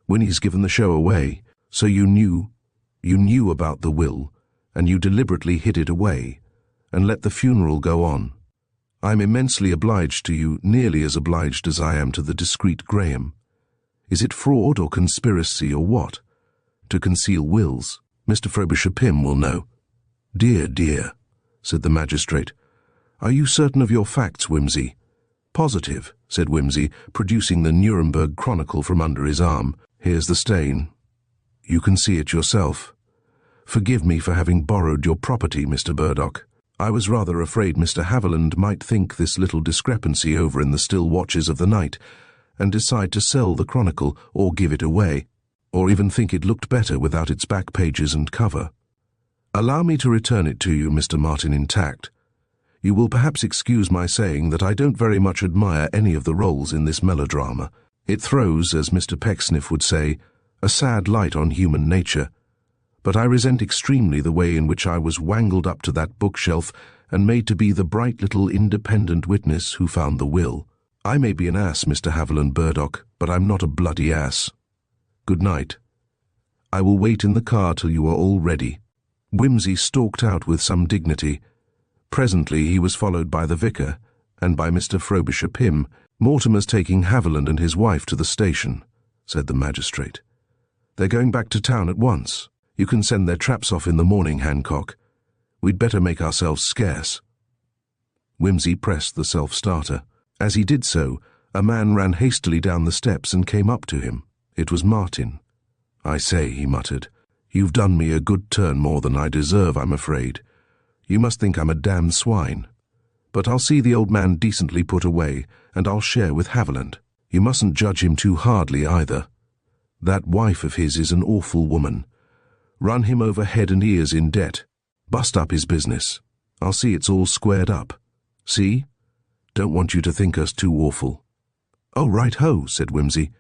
Winnie's given the show away. So you knew about the will, and you deliberately hid it away, and let the funeral go on. I'm immensely obliged to you, nearly as obliged as I am to the discreet Graham. Is it fraud or conspiracy or what? To conceal wills? Mr. Frobisher Pym will know. Dear, dear, said the magistrate. Are you certain of your facts, Wimsey? Positive, said Wimsey, producing the Nuremberg Chronicle from under his arm. Here's the stain. You can see it yourself. Forgive me for having borrowed your property, Mr. Burdock. I was rather afraid Mr. Haviland might think this little discrepancy over in the still watches of the night, and decide to sell the Chronicle or give it away, or even think it looked better without its back pages and cover. Allow me to return it to you, Mr. Martin, intact. You will perhaps excuse my saying that I don't very much admire any of the roles in this melodrama. It throws, as Mr. Pecksniff would say, a sad light on human nature. But I resent extremely the way in which I was wangled up to that bookshelf and made to be the bright little independent witness who found the will. I may be an ass, Mr. Haviland Burdock, but I'm not a bloody ass. Good night. I will wait in the car till you are all ready. Wimsey stalked out with some dignity. Presently he was followed by the vicar and by Mr. Frobisher Pym. Mortimer's taking Haviland and his wife to the station, said the magistrate. They're going back to town at once. You can send their traps off in the morning, Hancock. We'd better make ourselves scarce. Wimsey pressed the self-starter. As he did so, a man ran hastily down the steps and came up to him. It was Martin. I say, he muttered, you've done me a good turn more than I deserve, I'm afraid. You must think I'm a damned swine. But I'll see the old man decently put away, and I'll share with Haviland. You mustn't judge him too hardly either. That wife of his is an awful woman. Run him over head and ears in debt. Bust up his business. I'll see it's all squared up. See? Don't want you to think us too awful. Oh, right-ho, said Wimsey.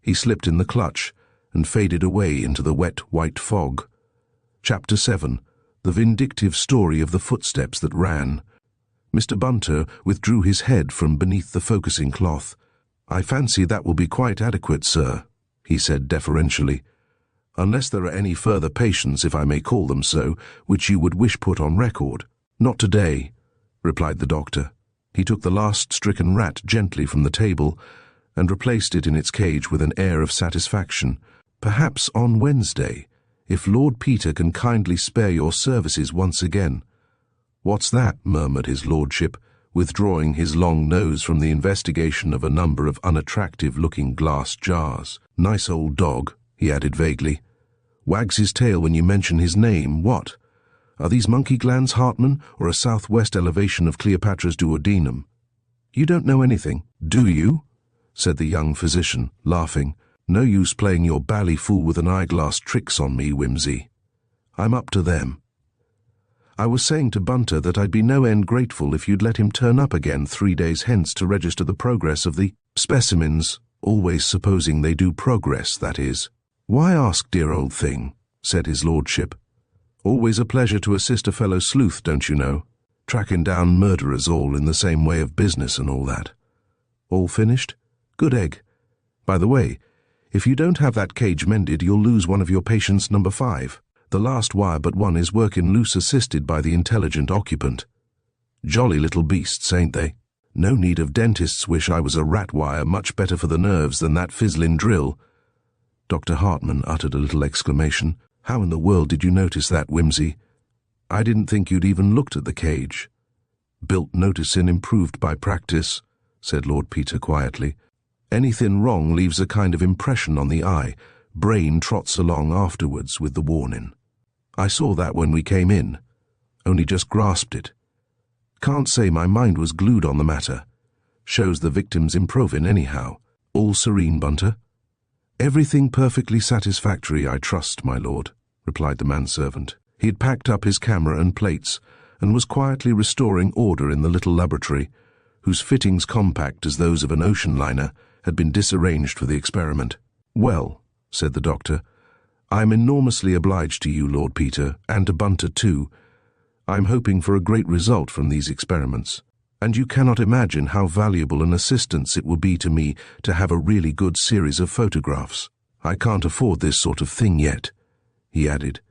He slipped in the clutch and faded away into the wet white fog. Chapter 7. The Vindictive Story of the Footsteps That Ran. Mr. Bunter withdrew his head from beneath the focusing cloth. I fancy that will be quite adequate, sir, he said deferentially. Unless there are any further patients, if I may call them so, which you would wish put on record. Not today, replied the doctor. He took the last stricken rat gently from the table and replaced it in its cage with an air of satisfaction. Perhaps on Wednesday, if Lord Peter can kindly spare your services once again. What's that? Murmured his lordship, withdrawing his long nose from the investigation of a number of unattractive-looking glass jars. Nice old dog, he added vaguely. Wags his tail when you mention his name. What? Are these monkey glands, Hartman, or a southwest elevation of Cleopatra's duodenum? You don't know anything, do you? Said the young physician, laughing. No use playing your bally fool with an eyeglass tricks on me, Wimsey. I'm up to them. I was saying to Bunter that I'd be no end grateful if you'd let him turn up again 3 days hence to register the progress of the specimens, always supposing they do progress, that is. Why ask, dear old thing? Said his lordship. Always a pleasure to assist a fellow sleuth, don't you know? Tracking down murderers all in the same way of business and all that. All finished? Good egg. By the way, if you don't have that cage mended, you'll lose one of your patients, number 5. The last wire but one is working loose, assisted by the intelligent occupant. Jolly little beasts, ain't they? No need of dentists wish I was a rat wire, much better for the nerves than that fizzling drill. Dr. Hartman uttered a little exclamation. How in the world did you notice that, Wimsey? I didn't think you'd even looked at the cage. Built noticing, improved by practice, said Lord Peter quietly. Anything wrong leaves a kind of impression on the eye. Brain trots along afterwards with the warning. I saw that when we came in, only just grasped it. Can't say my mind was glued on the matter. Shows the victim's improving anyhow. All serene, Bunter? Everything perfectly satisfactory, I trust, my lord, replied the manservant. He had packed up his camera and plates, and was quietly restoring order in the little laboratory, whose fittings, compact as those of an ocean liner, had been disarranged for the experiment. Well, said the doctor, I'm enormously obliged to you, Lord Peter, and to Bunter too. I'm hoping for a great result from these experiments, and you cannot imagine how valuable an assistance it will be to me to have a really good series of photographs. I can't afford this sort of thing yet, he added,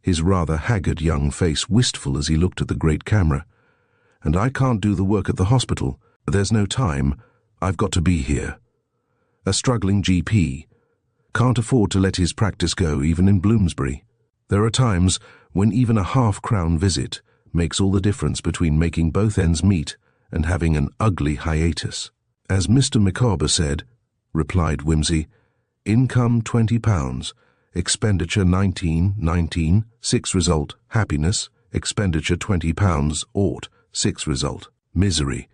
his rather haggard young face wistful as he looked at the great camera. "And I can't do the work at the hospital. There's no time. I've got to be here. A struggling GP. Can't afford to let his practice go even in Bloomsbury. There are times when even a half-crown visit makes all the difference between making both ends meet and having an ugly hiatus." "As Mr. Micawber said," replied Wimsey, "income £20, expenditure 19, 6 result, happiness, expenditure £20, ought, 6 result, misery.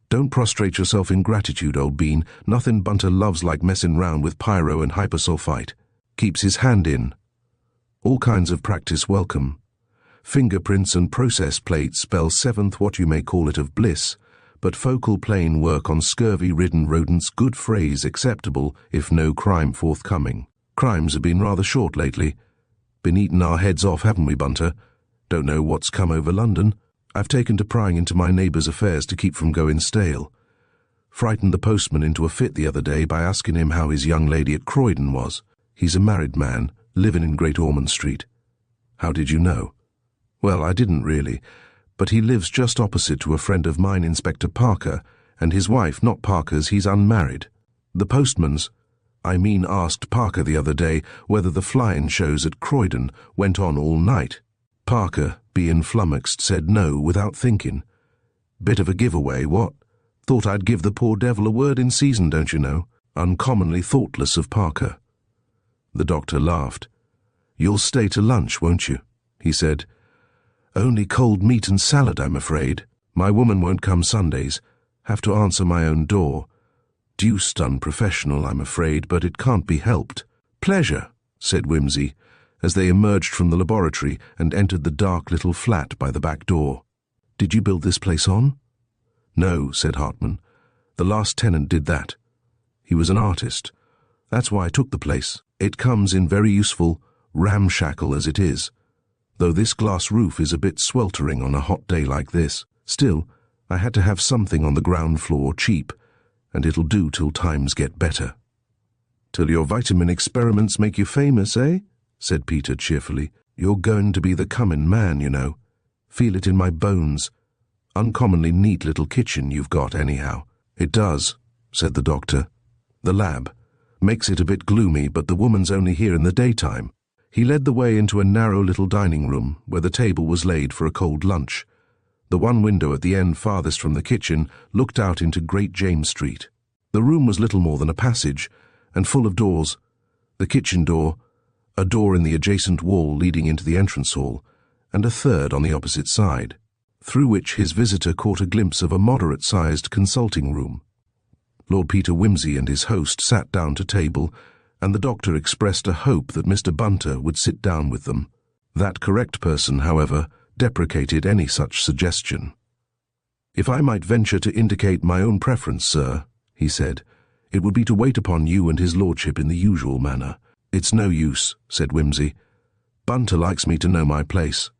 Don't prostrate yourself in gratitude, old bean. Nothing Bunter loves like messing round with pyro and hypersulfite. Keeps his hand in. All kinds of practice welcome. Fingerprints and process plates spell seventh what you may call it of bliss, but focal plane work on scurvy-ridden rodents, good phrase, acceptable if no crime forthcoming. Crimes have been rather short lately. Been eating our heads off, haven't we, Bunter? Don't know what's come over London. I've taken to prying into my neighbours' affairs to keep from going stale. Frightened the postman into a fit the other day by asking him how his young lady at Croydon was. He's a married man, living in Great Ormond Street." "How did you know?" "Well, I didn't really, but he lives just opposite to a friend of mine, Inspector Parker, and his wife, not Parker's, he's unmarried. The postman's, asked Parker the other day whether the fly-in shows at Croydon went on all night. Parker, being flummoxed, said no without thinking. Bit of a giveaway, what? Thought I'd give the poor devil a word in season, don't you know? Uncommonly thoughtless of Parker." The doctor laughed. "You'll stay to lunch, won't you?" he said. "Only cold meat and salad, I'm afraid. My woman won't come Sundays. Have to answer my own door. Deuced unprofessional, I'm afraid, but it can't be helped." "Pleasure," said Wimsey, as they emerged from the laboratory and entered the dark little flat by the back door. "Did you build this place on?" "No," said Hartman. "The last tenant did that. He was an artist. That's why I took the place. It comes in very useful, ramshackle as it is, though this glass roof is a bit sweltering on a hot day like this. Still, I had to have something on the ground floor cheap, and it'll do till times get better." "Till your vitamin experiments make you famous, eh?" said Peter cheerfully. "You're going to be the comin' man, you know. Feel it in my bones. Uncommonly neat little kitchen you've got, anyhow." "It does," said the doctor. "The lab. Makes it a bit gloomy, but the woman's only here in the daytime." He led the way into a narrow little dining room where the table was laid for a cold lunch. The one window at the end farthest from the kitchen looked out into Great James Street. The room was little more than a passage, and full of doors. The kitchen door, a door in the adjacent wall leading into the entrance hall, and a third on the opposite side, through which his visitor caught a glimpse of a moderate-sized consulting room. Lord Peter Wimsey and his host sat down to table, and the doctor expressed a hope that Mr. Bunter would sit down with them. That correct person, however, deprecated any such suggestion. "If I might venture to indicate my own preference, sir," he said, "it would be to wait upon you and his lordship in the usual manner." "It's no use," said Wimsey. "Bunter likes me to know my place.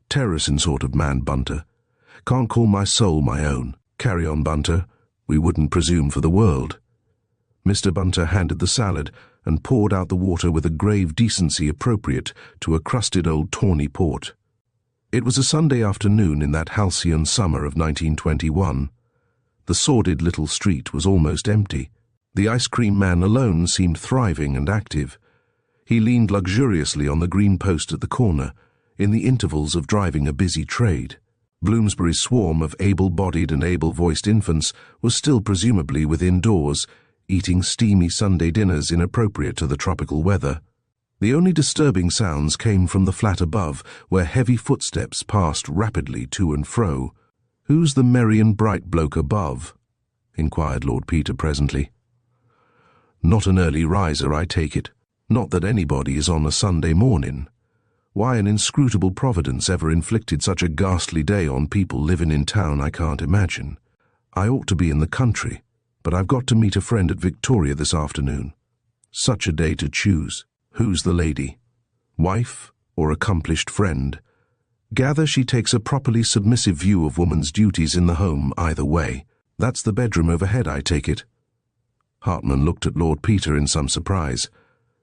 Terracing sort of man, Bunter. Can't call my soul my own. Carry on, Bunter. We wouldn't presume for the world." Mr. Bunter handed the salad and poured out the water with a grave decency appropriate to a crusted old tawny port. It was a Sunday afternoon in that halcyon summer of 1921. The sordid little street was almost empty. The ice cream man alone seemed thriving and active. He leaned luxuriously on the green post at the corner, in the intervals of driving a busy trade. Bloomsbury's swarm of able-bodied and able-voiced infants was still presumably within doors, eating steamy Sunday dinners inappropriate to the tropical weather. The only disturbing sounds came from the flat above, where heavy footsteps passed rapidly to and fro. "Who's the merry and bright bloke above?" inquired Lord Peter presently. "Not an early riser, I take it. Not that anybody is on a Sunday morning. Why an inscrutable providence ever inflicted such a ghastly day on people living in town I can't imagine. I ought to be in the country, but I've got to meet a friend at Victoria this afternoon. Such a day to choose. Who's the lady? Wife or accomplished friend? Gather she takes a properly submissive view of woman's duties in the home either way. That's the bedroom overhead, I take it." Hartman looked at Lord Peter in some surprise.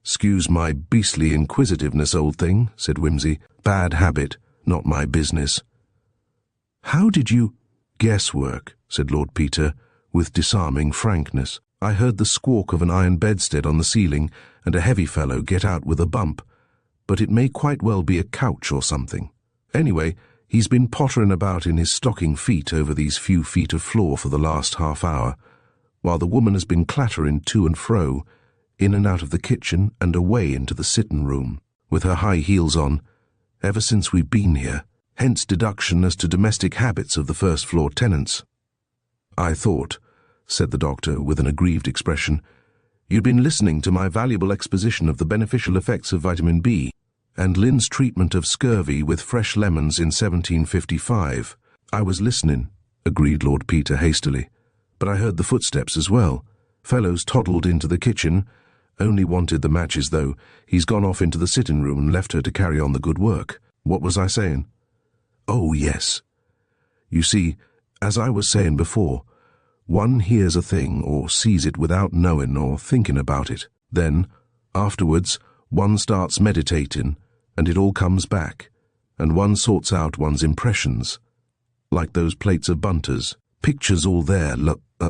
"Excuse my beastly inquisitiveness, old thing," said Wimsey. "Bad habit, not my business." "How did you—" "Guesswork," said Lord Peter, with disarming frankness. "I heard the squawk of an iron bedstead on the ceiling and a heavy fellow get out with a bump, but it may quite well be a couch or something. Anyway, he's been pottering about in his stocking feet over these few feet of floor for the last half hour, while the woman has been clattering to and fro, in and out of the kitchen and away into the sitting room, with her high heels on, ever since we've been here. Hence deduction as to domestic habits of the first-floor tenants." "I thought," said the doctor with an aggrieved expression, "you'd been listening to my valuable exposition of the beneficial effects of vitamin B, and Lynn's treatment of scurvy with fresh lemons in 1755. "I was listening," agreed Lord Peter hastily, "but I heard the footsteps as well. Fellow's toddled into the kitchen, only wanted the matches though. He's gone off into the sitting room and left her to carry on the good work. What was I saying? Oh, yes. You see, as I was saying before, one hears a thing or sees it without knowing or thinking about it. Then, afterwards, one starts meditating, and it all comes back, and one sorts out one's impressions. Like those plates of Bunter's. Pictures all there,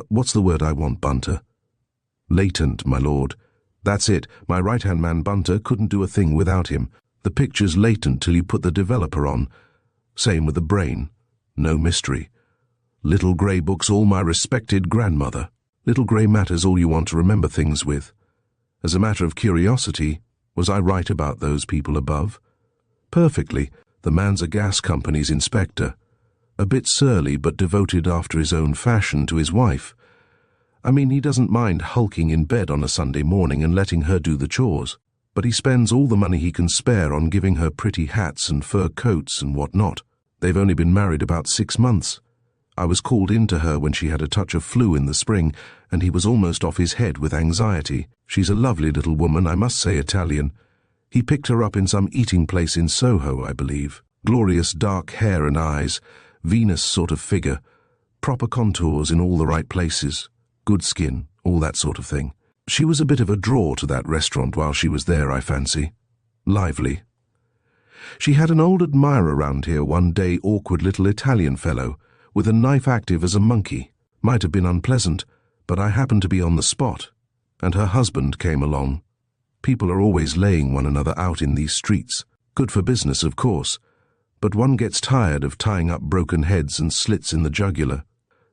what's the word I want, Bunter? Latent, my lord. That's it. My right-hand man Bunter couldn't do a thing without him. The picture's latent till you put the developer on. Same with the brain. No mystery. Little grey books all my respected grandmother. Little grey matters all you want to remember things with. As a matter of curiosity, was I right about those people above? Perfectly. The man's a gas company's inspector. A bit surly but devoted after his own fashion to his wife. I mean, he doesn't mind hulking in bed on a Sunday morning and letting her do the chores, but he spends all the money he can spare on giving her pretty hats and fur coats and what not. They've only been married about 6 months. I was called in to her when she had a touch of flu in the spring, and he was almost off his head with anxiety. She's a lovely little woman, I must say, Italian. He picked her up in some eating place in Soho, I believe. Glorious dark hair and eyes, Venus sort of figure, proper contours in all the right places, good skin, all that sort of thing. She was a bit of a draw to that restaurant while she was there, I fancy. Lively. She had an old admirer round here one day, awkward little Italian fellow, with a knife active as a monkey. Might have been unpleasant, but I happened to be on the spot, and her husband came along. People are always laying one another out in these streets. Good for business, of course, but one gets tired of tying up broken heads and slits in the jugular.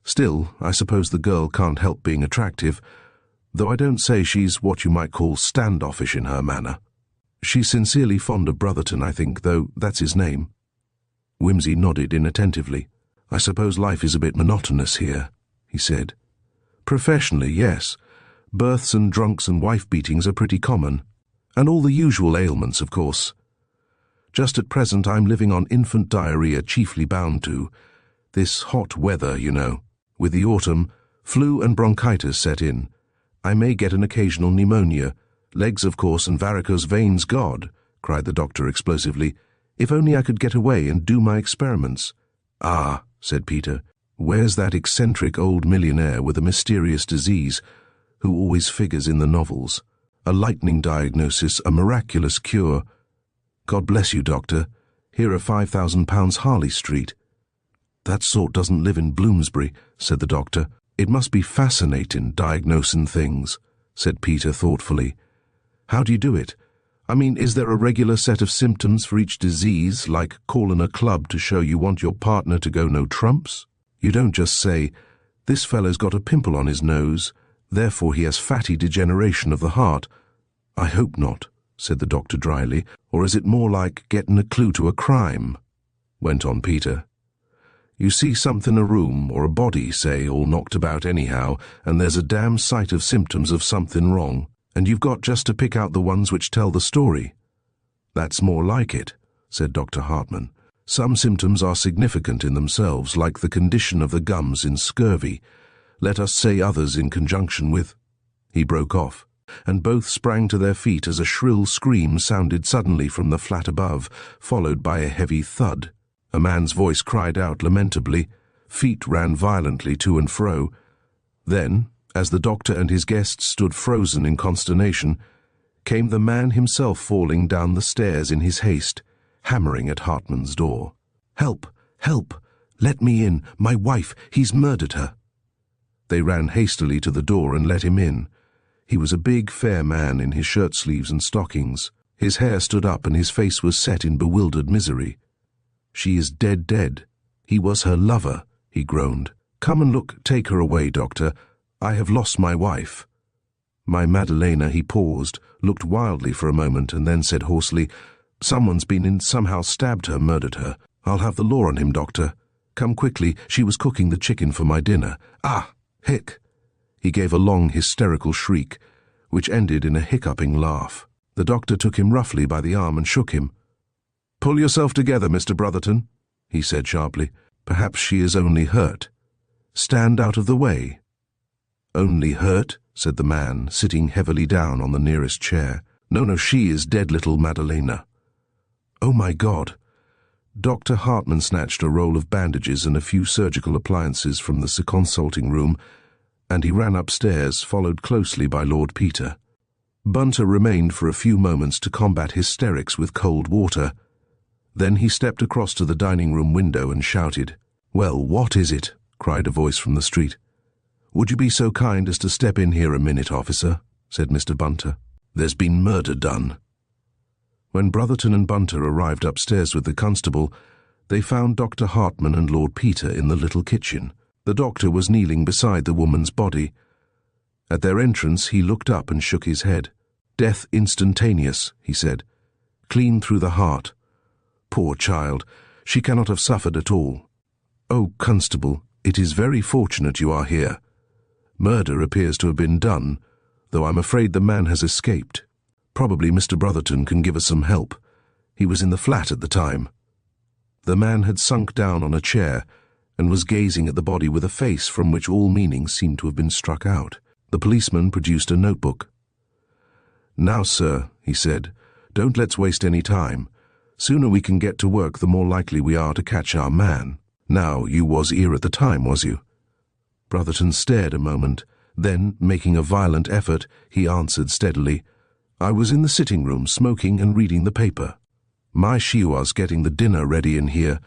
Still, I suppose the girl can't help being attractive, though I don't say she's what you might call standoffish in her manner. She's sincerely fond of Brotherton, I think, though that's his name. Wimsey nodded inattentively. "I suppose life is a bit monotonous here," he said. "Professionally, yes. Births and drunks and wife-beatings are pretty common, and all the usual ailments, of course. Just at present I'm living on infant diarrhea, chiefly bound to. This hot weather, you know. With the autumn, flu and bronchitis set in. I may get an occasional pneumonia. Legs, of course, and varicose veins, God," cried the doctor explosively. "If only I could get away and do my experiments." "Ah," said Peter, "where's that eccentric old millionaire with a mysterious disease, who always figures in the novels? A lightning diagnosis, a miraculous cure. God bless you, doctor. Here are £5,000 Harley Street." "That sort doesn't live in Bloomsbury," said the doctor. "It must be fascinating, diagnosing things," said Peter thoughtfully. "How do you do it? I mean, is there a regular set of symptoms for each disease, like calling a club to show you want your partner to go no trumps? You don't just say, 'This fellow's got a pimple on his nose, therefore he has fatty degeneration of the heart.' I hope not," said the doctor dryly. "Or is it more like getting a clue to a crime?" went on Peter. "You see something in a room, or a body, say, all knocked about anyhow, and there's a damn sight of symptoms of something wrong, and you've got just to pick out the ones which tell the story." "That's more like it," said Dr. Hartman. "Some symptoms are significant in themselves, like the condition of the gums in scurvy. Let us say others in conjunction with—" He broke off, and both sprang to their feet as a shrill scream sounded suddenly from the flat above, followed by a heavy thud. A man's voice cried out lamentably. Feet ran violently to and fro. Then, as the doctor and his guests stood frozen in consternation, came the man himself falling down the stairs in his haste, hammering at Hartman's door. "Help! Help! Let me in! My wife! He's murdered her!" They ran hastily to the door and let him in. He was a big, fair man in his shirt sleeves and stockings. His hair stood up and his face was set in bewildered misery. "She is dead, dead. He was her lover," he groaned. "Come and look, take her away, doctor. I have lost my wife." "My Madalena," he paused, looked wildly for a moment, and then said hoarsely, "Someone's been in, somehow stabbed her, murdered her. I'll have the law on him, doctor. Come quickly, she was cooking the chicken for my dinner. Ah, hic!" He gave a long, hysterical shriek, which ended in a hiccuping laugh. The doctor took him roughly by the arm and shook him. "Pull yourself together, Mr. Brotherton," he said sharply. "Perhaps she is only hurt. Stand out of the way." "Only hurt?" said the man, sitting heavily down on the nearest chair. No, she is dead, little Madalena." "Oh, my God!" Dr. Hartman snatched a roll of bandages and a few surgical appliances from the consulting room, and he ran upstairs, followed closely by Lord Peter. Bunter remained for a few moments to combat hysterics with cold water. Then he stepped across to the dining-room window and shouted. "Well, what is it?" cried a voice from the street. "Would you be so kind as to step in here a minute, officer?" said Mr. Bunter. "There's been murder done." When Brotherton and Bunter arrived upstairs with the constable, they found Dr. Hartman and Lord Peter in the little kitchen. The doctor was kneeling beside the woman's body. At their entrance, he looked up and shook his head. "Death instantaneous," he said. "Clean through the heart. Poor child, she cannot have suffered at all. Oh, constable, it is very fortunate you are here. Murder appears to have been done, though I'm afraid the man has escaped. Probably Mr. Brotherton can give us some help. He was in the flat at the time." The man had sunk down on a chair and was gazing at the body with a face from which all meaning seemed to have been struck out. The policeman produced a notebook. "Now, sir," he said, "don't let's waste any time. Sooner we can get to work, the more likely we are to catch our man. Now, you was here at the time, was you?" Brotherton stared a moment. Then, making a violent effort, he answered steadily, "I was in the sitting room, smoking and reading the paper. She was getting the dinner ready in here.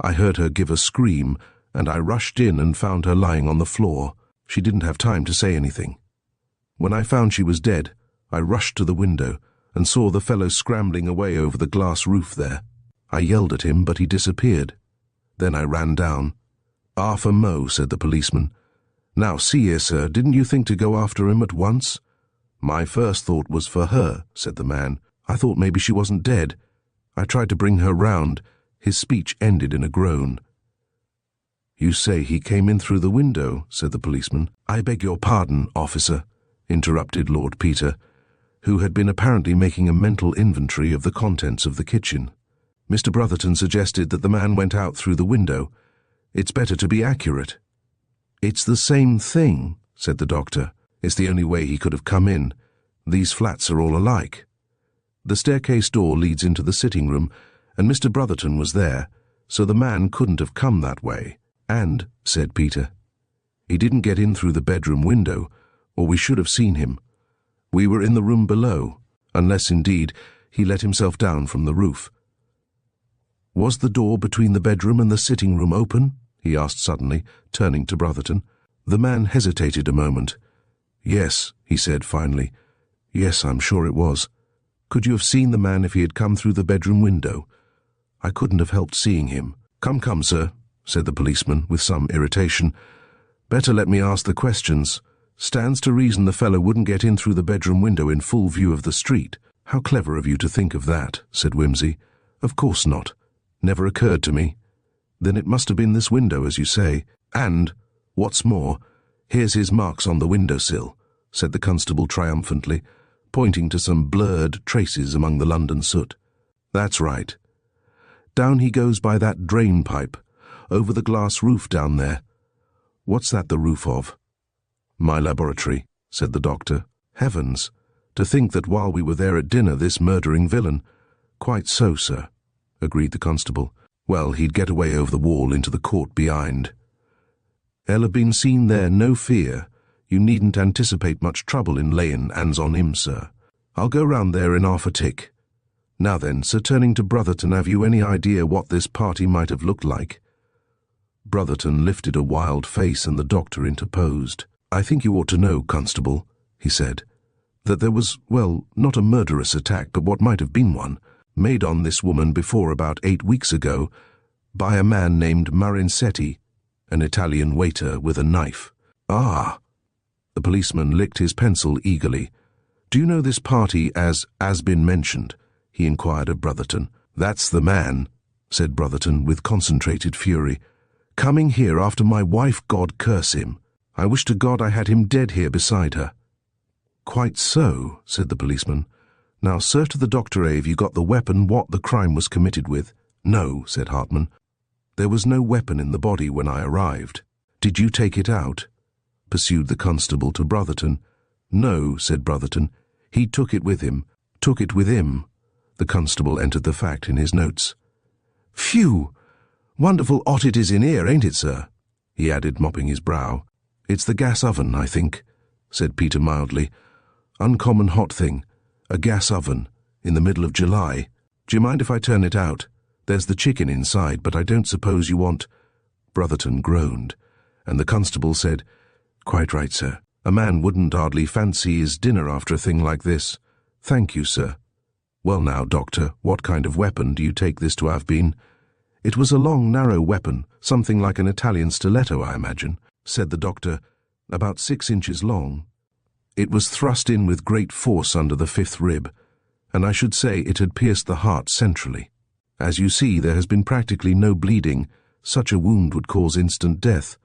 I heard her give a scream, and I rushed in and found her lying on the floor. She didn't have time to say anything. When I found she was dead, I rushed to the window and saw the fellow scrambling away over the glass roof there. I yelled at him, but he disappeared. Then I ran down." "Ah, for Mo," said the policeman. "Now, see here, sir, didn't you think to go after him at once?" "My first thought was for her," said the man. "I thought maybe she wasn't dead. I tried to bring her round." His speech ended in a groan. "You say he came in through the window," said the policeman. "I beg your pardon, officer," interrupted Lord Peter, who had been apparently making a mental inventory of the contents of the kitchen. "Mr. Brotherton suggested that the man went out through the window. It's better to be accurate." "It's the same thing," said the doctor. "It's the only way he could have come in. These flats are all alike. The staircase door leads into the sitting room, and Mr. Brotherton was there, so the man couldn't have come that way. And," said Peter, "he didn't get in through the bedroom window, or we should have seen him. We were in the room below, unless, indeed, he let himself down from the roof." "Was the door between the bedroom and the sitting room open?" he asked suddenly, turning to Brotherton. The man hesitated a moment. "Yes," he said finally. "Yes, I'm sure it was." "Could you have seen the man if he had come through the bedroom window?" "I couldn't have helped seeing him." Come, sir," said the policeman with some irritation. "Better let me ask the questions. Stands to reason the fellow wouldn't get in through the bedroom window in full view of the street." "How clever of you to think of that," said Wimsey. "Of course not. Never occurred to me. Then it must have been this window, as you say. And, what's more, here's his marks on the window-sill," said the constable triumphantly, pointing to some blurred traces among the London soot. "That's right. Down he goes by that drain pipe, over the glass roof down there. What's that the roof of?" "My laboratory," said the doctor. "Heavens, to think that while we were there at dinner this murdering villain—" "Quite so, sir," agreed the constable. "Well, he'd get away over the wall into the court behind. Ell have been seen there, no fear. You needn't anticipate much trouble in laying hands on him, sir." I'll go round there in half a tick. Now then, sir, turning to Brotherton, have you any idea what this party might have looked like?" Brotherton lifted a wild face and the doctor interposed. "I think you ought to know, Constable," he said, "that there was, well, not a murderous attack, but what might have been one, made on this woman before about 8 weeks ago by a man named Marinsetti, an Italian waiter with a knife." "Ah!" The policeman licked his pencil eagerly. "Do you know this party as been mentioned?" he inquired of Brotherton. "That's the man," said Brotherton with concentrated fury. "Coming here after my wife, God curse him. I wish to God I had him dead here beside her." "Quite so," said the policeman. "Now, sir, to the doctor, have you got the weapon what the crime was committed with?" "No," said Hartman. "There was no weapon in the body when I arrived." "Did you take it out?" pursued the constable to Brotherton. "No," said Brotherton. "He took it with him." "Took it with him." The constable entered the fact in his notes. "Phew! Wonderful hot it is in here, ain't it, sir?" he added, mopping his brow. "It's the gas oven, I think," said Peter mildly. "Uncommon hot thing. A gas oven, in the middle of July. Do you mind if I turn it out? There's the chicken inside, but I don't suppose you want—" Brotherton groaned, and the constable said, "Quite right, sir. A man wouldn't hardly fancy his dinner after a thing like this. Thank you, sir. Well now, doctor, what kind of weapon do you take this to have been?" "It was a long, narrow weapon, something like an Italian stiletto, I imagine," said the doctor, "about 6 inches long. It was thrust in with great force under the 5th rib, and I should say it had pierced the heart centrally. As you see, there has been practically no bleeding. Such a wound would cause instant death.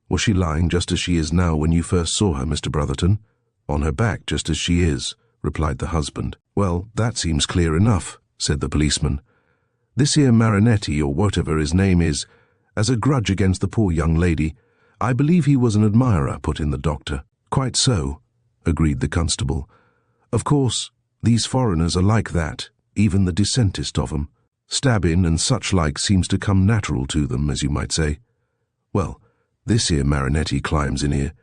Was she lying just as she is now when you first saw her, Mr. Brotherton?" "On her back, just as she is," replied the husband. "Well, that seems clear enough," said the policeman. "This here Marinetti, or whatever his name is, as a grudge against the poor young lady. I believe he was an admirer," put in the doctor. "Quite so," agreed the constable. "Of course, these foreigners are like that, even the decentest of 'em. Stabbing and such like seems to come natural to them, as you might say. Well, this here Marinetti climbs in here,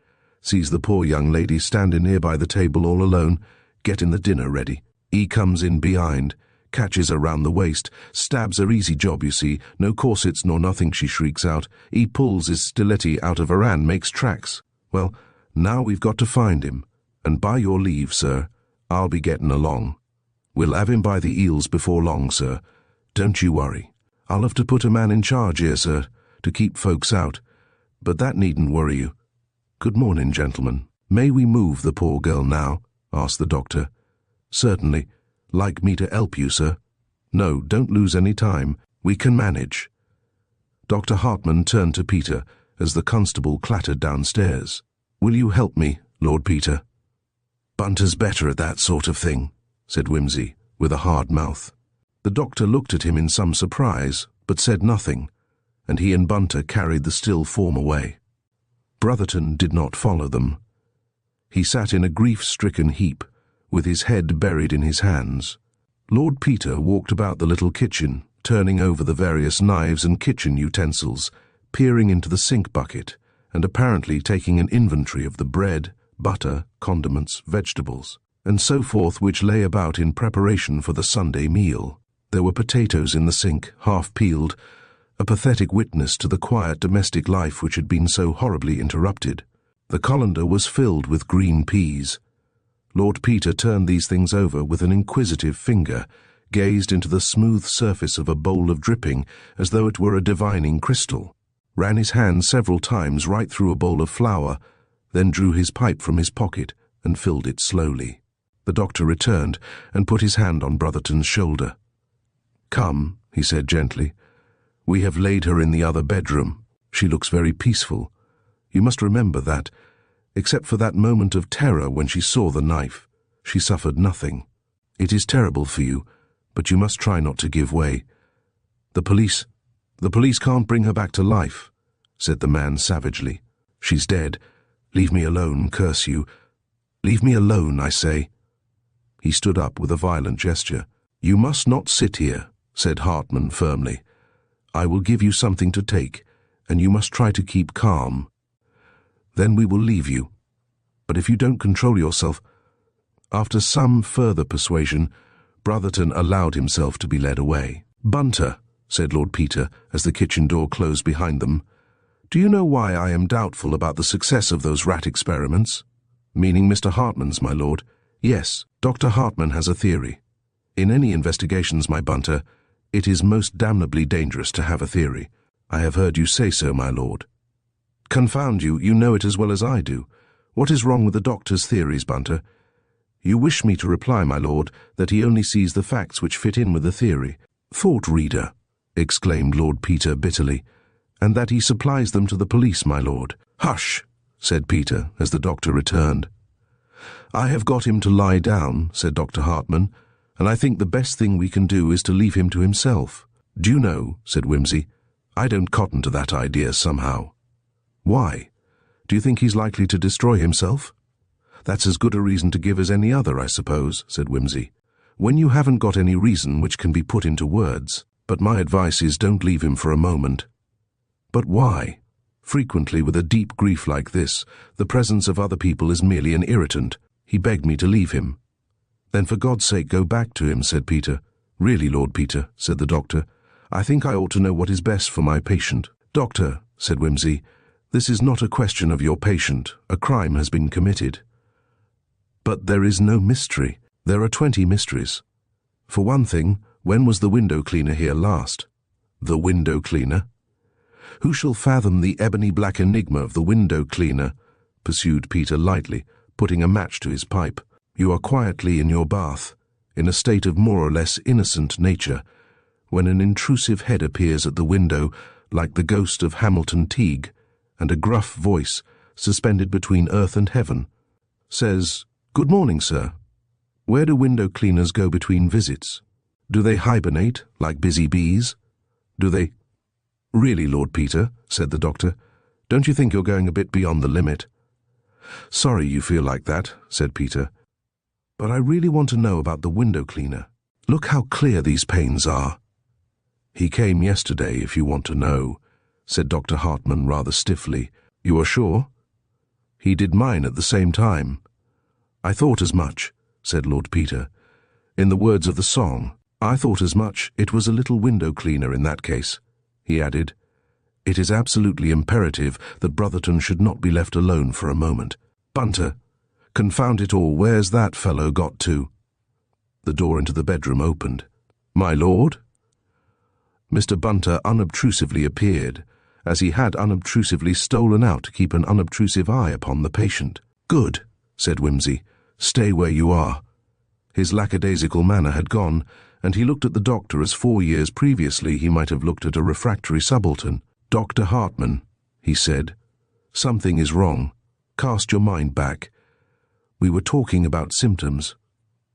sees the poor young lady standing here by the table all alone, getting the dinner ready. He comes in behind, catches her round the waist, stabs her, easy job, you see, no corsets nor nothing, she shrieks out. He pulls his stiletti out of her hand, makes tracks. Well, now we've got to find him, and by your leave, sir, I'll be getting along. We'll have him by the eels before long, sir. Don't you worry. I'll have to put a man in charge here, sir, to keep folks out, but that needn't worry you. Good morning, gentlemen. May we move the poor girl now?" asked the doctor. "Certainly. Like me to help you, sir?" "No, don't lose any time. We can manage." Dr. Hartman turned to Peter as the constable clattered downstairs. "Will you help me, Lord Peter?" "Bunter's better at that sort of thing," said Wimsey, with a hard mouth. The doctor looked at him in some surprise, but said nothing, and he and Bunter carried the still form away. Brotherton did not follow them. He sat in a grief-stricken heap, with his head buried in his hands. Lord Peter walked about the little kitchen, turning over the various knives and kitchen utensils, peering into the sink bucket, and apparently taking an inventory of the bread, butter, condiments, vegetables, and so forth which lay about in preparation for the Sunday meal. There were potatoes in the sink, half peeled, a pathetic witness to the quiet domestic life which had been so horribly interrupted. The colander was filled with green peas. Lord Peter turned these things over with an inquisitive finger, gazed into the smooth surface of a bowl of dripping as though it were a divining crystal, ran his hand several times right through a bowl of flour, then drew his pipe from his pocket and filled it slowly. The doctor returned and put his hand on Brotherton's shoulder. "Come," he said gently. "We have laid her in the other bedroom. She looks very peaceful. You must remember that, except for that moment of terror when she saw the knife, she suffered nothing. It is terrible for you, but you must try not to give way. The police can't bring her back to life," said the man savagely. "She's dead. Leave me alone, curse you. Leave me alone, I say." He stood up with a violent gesture. "You must not sit here," said Hartman firmly. "I will give you something to take, and you must try to keep calm. Then we will leave you. But if you don't control yourself, After some further persuasion, Brotherton allowed himself to be led away. "Bunter," said Lord Peter as the kitchen door closed behind them, "do you know why I am doubtful about the success of those rat experiments?" "Meaning Mr. Hartman's, my lord?" "Yes, Dr. Hartman has a theory. In any investigations, my Bunter, it is most damnably dangerous to have a theory. I have heard you say so, my lord." "Confound you, you know it as well as I do. What is wrong with the doctor's theories, Bunter?" "You wish me to reply, my lord, that he only sees the facts which fit in with the theory." "Thought reader," exclaimed Lord Peter bitterly, "and that he supplies them to the police, my lord." "Hush," said Peter as the doctor returned. "I have got him to lie down," said Dr. Hartman, "and I think the best thing we can do is to leave him to himself." "Do you know," said Wimsey, "I don't cotton to that idea somehow." "Why? Do you think he's likely to destroy himself?" "That's as good a reason to give as any other, I suppose," said Wimsey. "When you haven't got any reason which can be put into words. But my advice is don't leave him for a moment." "But why? Frequently with a deep grief like this, the presence of other people is merely an irritant. He begged me to leave him." "Then for God's sake go back to him," said Peter. "Really, Lord Peter," said the doctor, "I think I ought to know what is best for my patient." "Doctor," said Wimsey, "this is not a question of your patient. A crime has been committed." "But there is no mystery. There are 20 mysteries. For one thing, when was the window cleaner here last?" "The window cleaner?" "Who shall fathom the ebony-black enigma of the window cleaner?" pursued Peter lightly, putting a match to his pipe. "You are quietly in your bath, in a state of more or less innocent nature, when an intrusive head appears at the window like the ghost of Hamilton Teague, and a gruff voice, suspended between earth and heaven, says, 'Good morning, sir.' Where do window cleaners go between visits? Do they hibernate, like busy bees? Do they—" "Really, Lord Peter," said the doctor, "don't you think you're going a bit beyond the limit?" "Sorry you feel like that," said Peter, "but I really want to know about the window cleaner. Look how clear these panes are." "He came yesterday, if you want to know," said Dr. Hartman rather stiffly. "You are sure?" "He did mine at the same time." "I thought as much," said Lord Peter. "In the words of the song, I thought as much. It was a little window cleaner in that case," he added. "It is absolutely imperative that Brotherton should not be left alone for a moment. Bunter, confound it all, where's that fellow got to?" The door into the bedroom opened. "My lord?" Mr. Bunter unobtrusively appeared, as he had unobtrusively stolen out to keep an unobtrusive eye upon the patient. "Good," said Wimsey. "Stay where you are." His lackadaisical manner had gone, and he looked at the doctor as 4 years previously he might have looked at a refractory subaltern. "Dr. Hartman," he said, "something is wrong. Cast your mind back. We were talking about symptoms.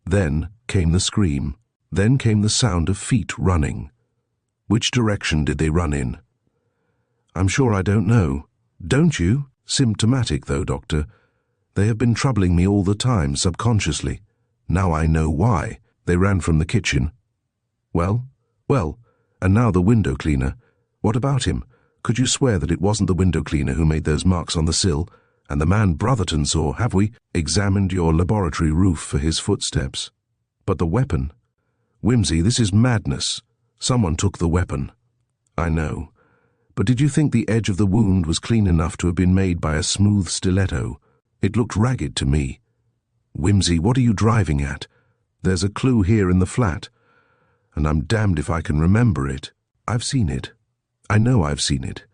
Then came the scream. Then came the sound of feet running. Which direction did they run in?" "I'm sure I don't know." "Don't you? Symptomatic, though, Doctor. They have been troubling me all the time, subconsciously. Now I know why. They ran from the kitchen." "Well, and now the window cleaner. What about him? Could you swear that it wasn't the window cleaner who made those marks on the sill? And the man Brotherton saw, have we examined your laboratory roof for his footsteps? But the weapon? Wimsey, this is madness. Someone took the weapon." "I know. But did you think the edge of the wound was clean enough to have been made by a smooth stiletto? It looked ragged to me." "Wimsey, what are you driving at? There's a clue here in the flat, and I'm damned if I can remember it. I've seen it. I know I've seen it.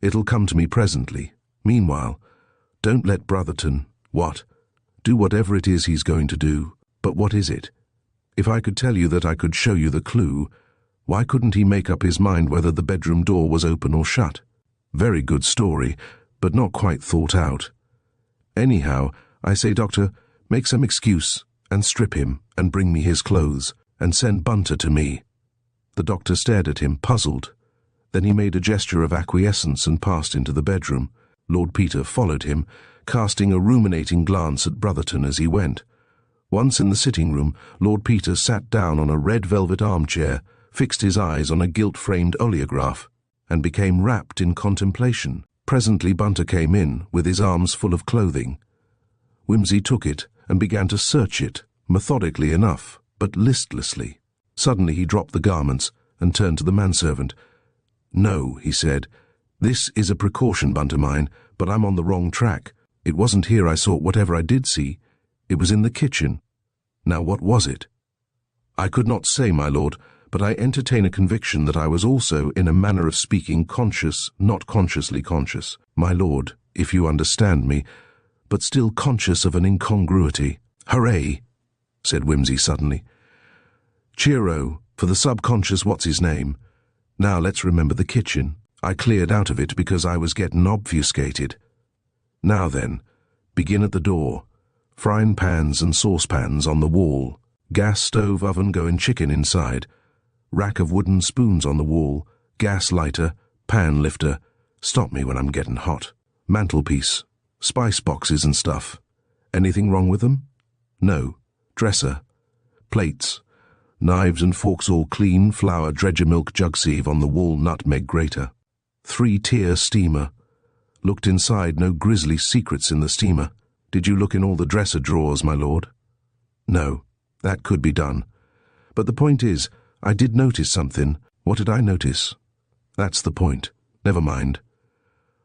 It'll come to me presently. Meanwhile, don't let Brotherton—" "What?" "Do whatever it is he's going to do. But what is it? If I could tell you that I could show you the clue, why couldn't he make up his mind whether the bedroom door was open or shut? Very good story, but not quite thought out. Anyhow, I say, Doctor, make some excuse and strip him and bring me his clothes and send Bunter to me." The doctor stared at him, puzzled. Then he made a gesture of acquiescence and passed into the bedroom. Lord Peter followed him, casting a ruminating glance at Brotherton as he went. Once in the sitting-room, Lord Peter sat down on a red velvet armchair, fixed his eyes on a gilt-framed oleograph, and became wrapped in contemplation. Presently Bunter came in, with his arms full of clothing. Wimsey took it and began to search it, methodically enough, but listlessly. Suddenly he dropped the garments and turned to the manservant. "No," he said. "This is a precaution, Bunter mine, but I'm on the wrong track. It wasn't here I saw whatever I did see. It was in the kitchen. Now what was it?" "I could not say, my lord, but I entertain a conviction that I was also, in a manner of speaking, conscious, not consciously conscious, my lord, if you understand me, but still conscious of an incongruity." "Hooray!" said Wimsey suddenly. "Cheero, for the subconscious what's-his-name. Now let's remember the kitchen. I cleared out of it because I was getting obfuscated. Now then, begin at the door. Frying pans and saucepans on the wall. Gas stove oven going chicken inside. Rack of wooden spoons on the wall. Gas lighter. Pan lifter. Stop me when I'm getting hot. Mantelpiece. Spice boxes and stuff. Anything wrong with them? No. Dresser. Plates. Knives and forks all clean. Flour, dredger milk jug sieve on the wall, nutmeg grater. 3-tier steamer. Looked inside, no grisly secrets in the steamer. Did you look in all the dresser drawers, my lord? No, that could be done. But the point is, I did notice something. What did I notice? That's the point. Never mind.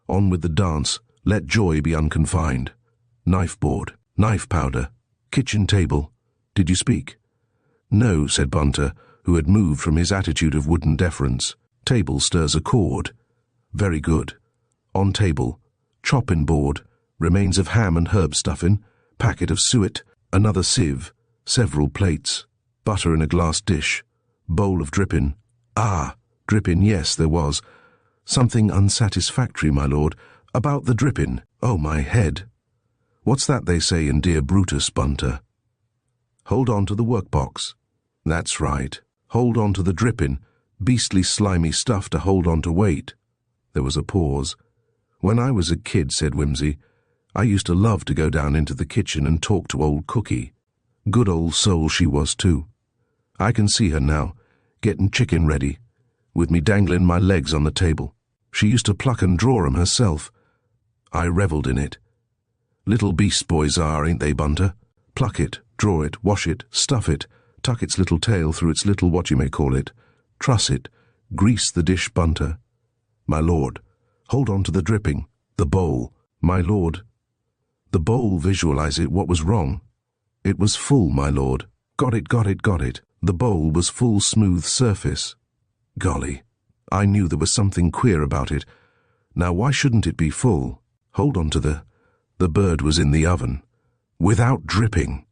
On with the dance. Let joy be unconfined. Knife board, knife powder, kitchen table. Did you speak? No, said Bunter, who had moved from his attitude of wooden deference. Table stirs a chord. Very good. On table, chopping board, remains of ham and herb stuffing, packet of suet, another sieve, several plates, butter in a glass dish, bowl of dripping. Ah, dripping, yes, there was. Something unsatisfactory, my lord, about the dripping. Oh, my head. What's that they say in Dear Brutus, Bunter? Hold on to the workbox. That's right. Hold on to the dripping. Beastly slimy stuff to hold on to weight. There was a pause. When I was a kid, said Wimsey, I used to love to go down into the kitchen and talk to old Cookie. Good old soul she was, too. I can see her now, getting chicken ready, with me dangling my legs on the table. She used to pluck and draw 'em herself. I revelled in it. Little beast boys are, ain't they, Bunter? Pluck it, draw it, wash it, stuff it, tuck its little tail through its little what-you-may-call-it, truss it, grease the dish, Bunter. My lord, hold on to the dripping, the bowl, my lord. The bowl, visualize it, what was wrong? It was full, my lord. Got it, got it, got it. The bowl was full smooth surface. Golly, I knew there was something queer about it. Now why shouldn't it be full? Hold on to the bird was in the oven. Without dripping.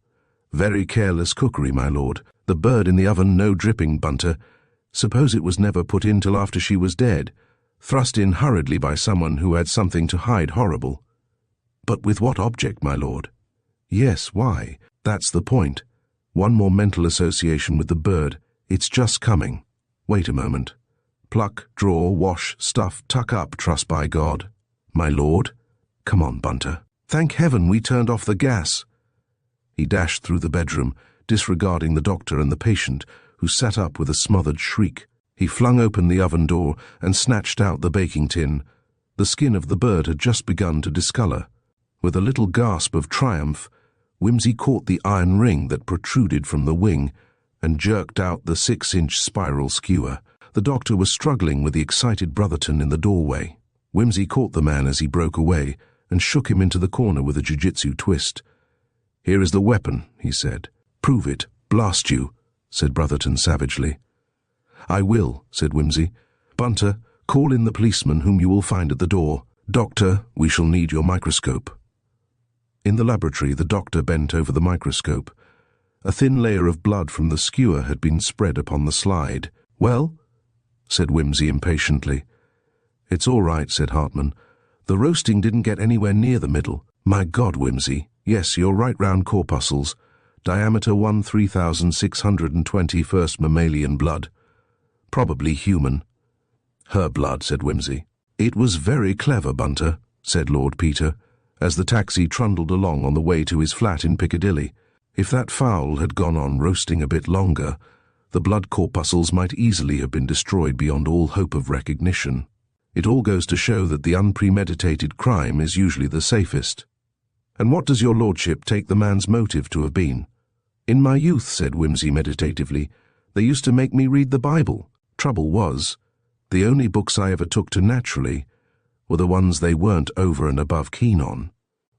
Very careless cookery, my lord. The bird in the oven, no dripping, Bunter. Suppose it was never put in till after she was dead, thrust in hurriedly by someone who had something to hide horrible. But with what object, my lord? Yes, why? That's the point. One more mental association with the bird. It's just coming. Wait a moment. Pluck, draw, wash, stuff, tuck up, truss by God. My lord? Come on, Bunter. Thank heaven we turned off the gas. He dashed through the bedroom, disregarding the doctor and the patient, who sat up with a smothered shriek. He flung open the oven door and snatched out the baking tin. The skin of the bird had just begun to discolour. With a little gasp of triumph, Wimsey caught the iron ring that protruded from the wing and jerked out the 6-inch spiral skewer. The doctor was struggling with the excited Brotherton in the doorway. Wimsey caught the man as he broke away and shook him into the corner with a jiu-jitsu twist. Here is the weapon, he said. Prove it, blast you, said Brotherton savagely. I will, said Wimsey. Bunter, call in the policeman whom you will find at the door. Doctor, we shall need your microscope. In the laboratory, the doctor bent over the microscope. A thin layer of blood from the skewer had been spread upon the slide. Well? Said Wimsey impatiently. It's all right, said Hartman. The roasting didn't get anywhere near the middle. My God, Wimsey. Yes, your right round corpuscles. Diameter 1,3620 first mammalian blood. Probably human. Her blood, said Wimsey. It was very clever, Bunter, said Lord Peter, as the taxi trundled along on the way to his flat in Piccadilly. If that fowl had gone on roasting a bit longer, the blood corpuscles might easily have been destroyed beyond all hope of recognition. It all goes to show that the unpremeditated crime is usually the safest. And what does your lordship take the man's motive to have been? In my youth, said Wimsey meditatively, they used to make me read the Bible. Trouble was, the only books I ever took to naturally were the ones they weren't over and above keen on.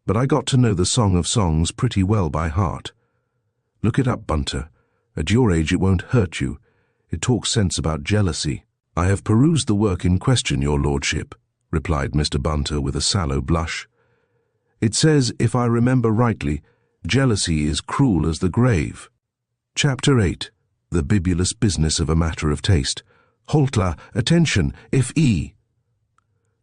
But I got to know the Song of Songs pretty well by heart. Look it up, Bunter. At your age it won't hurt you. It talks sense about jealousy. I have perused the work in question, your lordship, replied Mr. Bunter with a sallow blush. It says, if I remember rightly, jealousy is cruel as the grave. Chapter 8. The Bibulous Business of a Matter of Taste. Haltla, attention, F.E.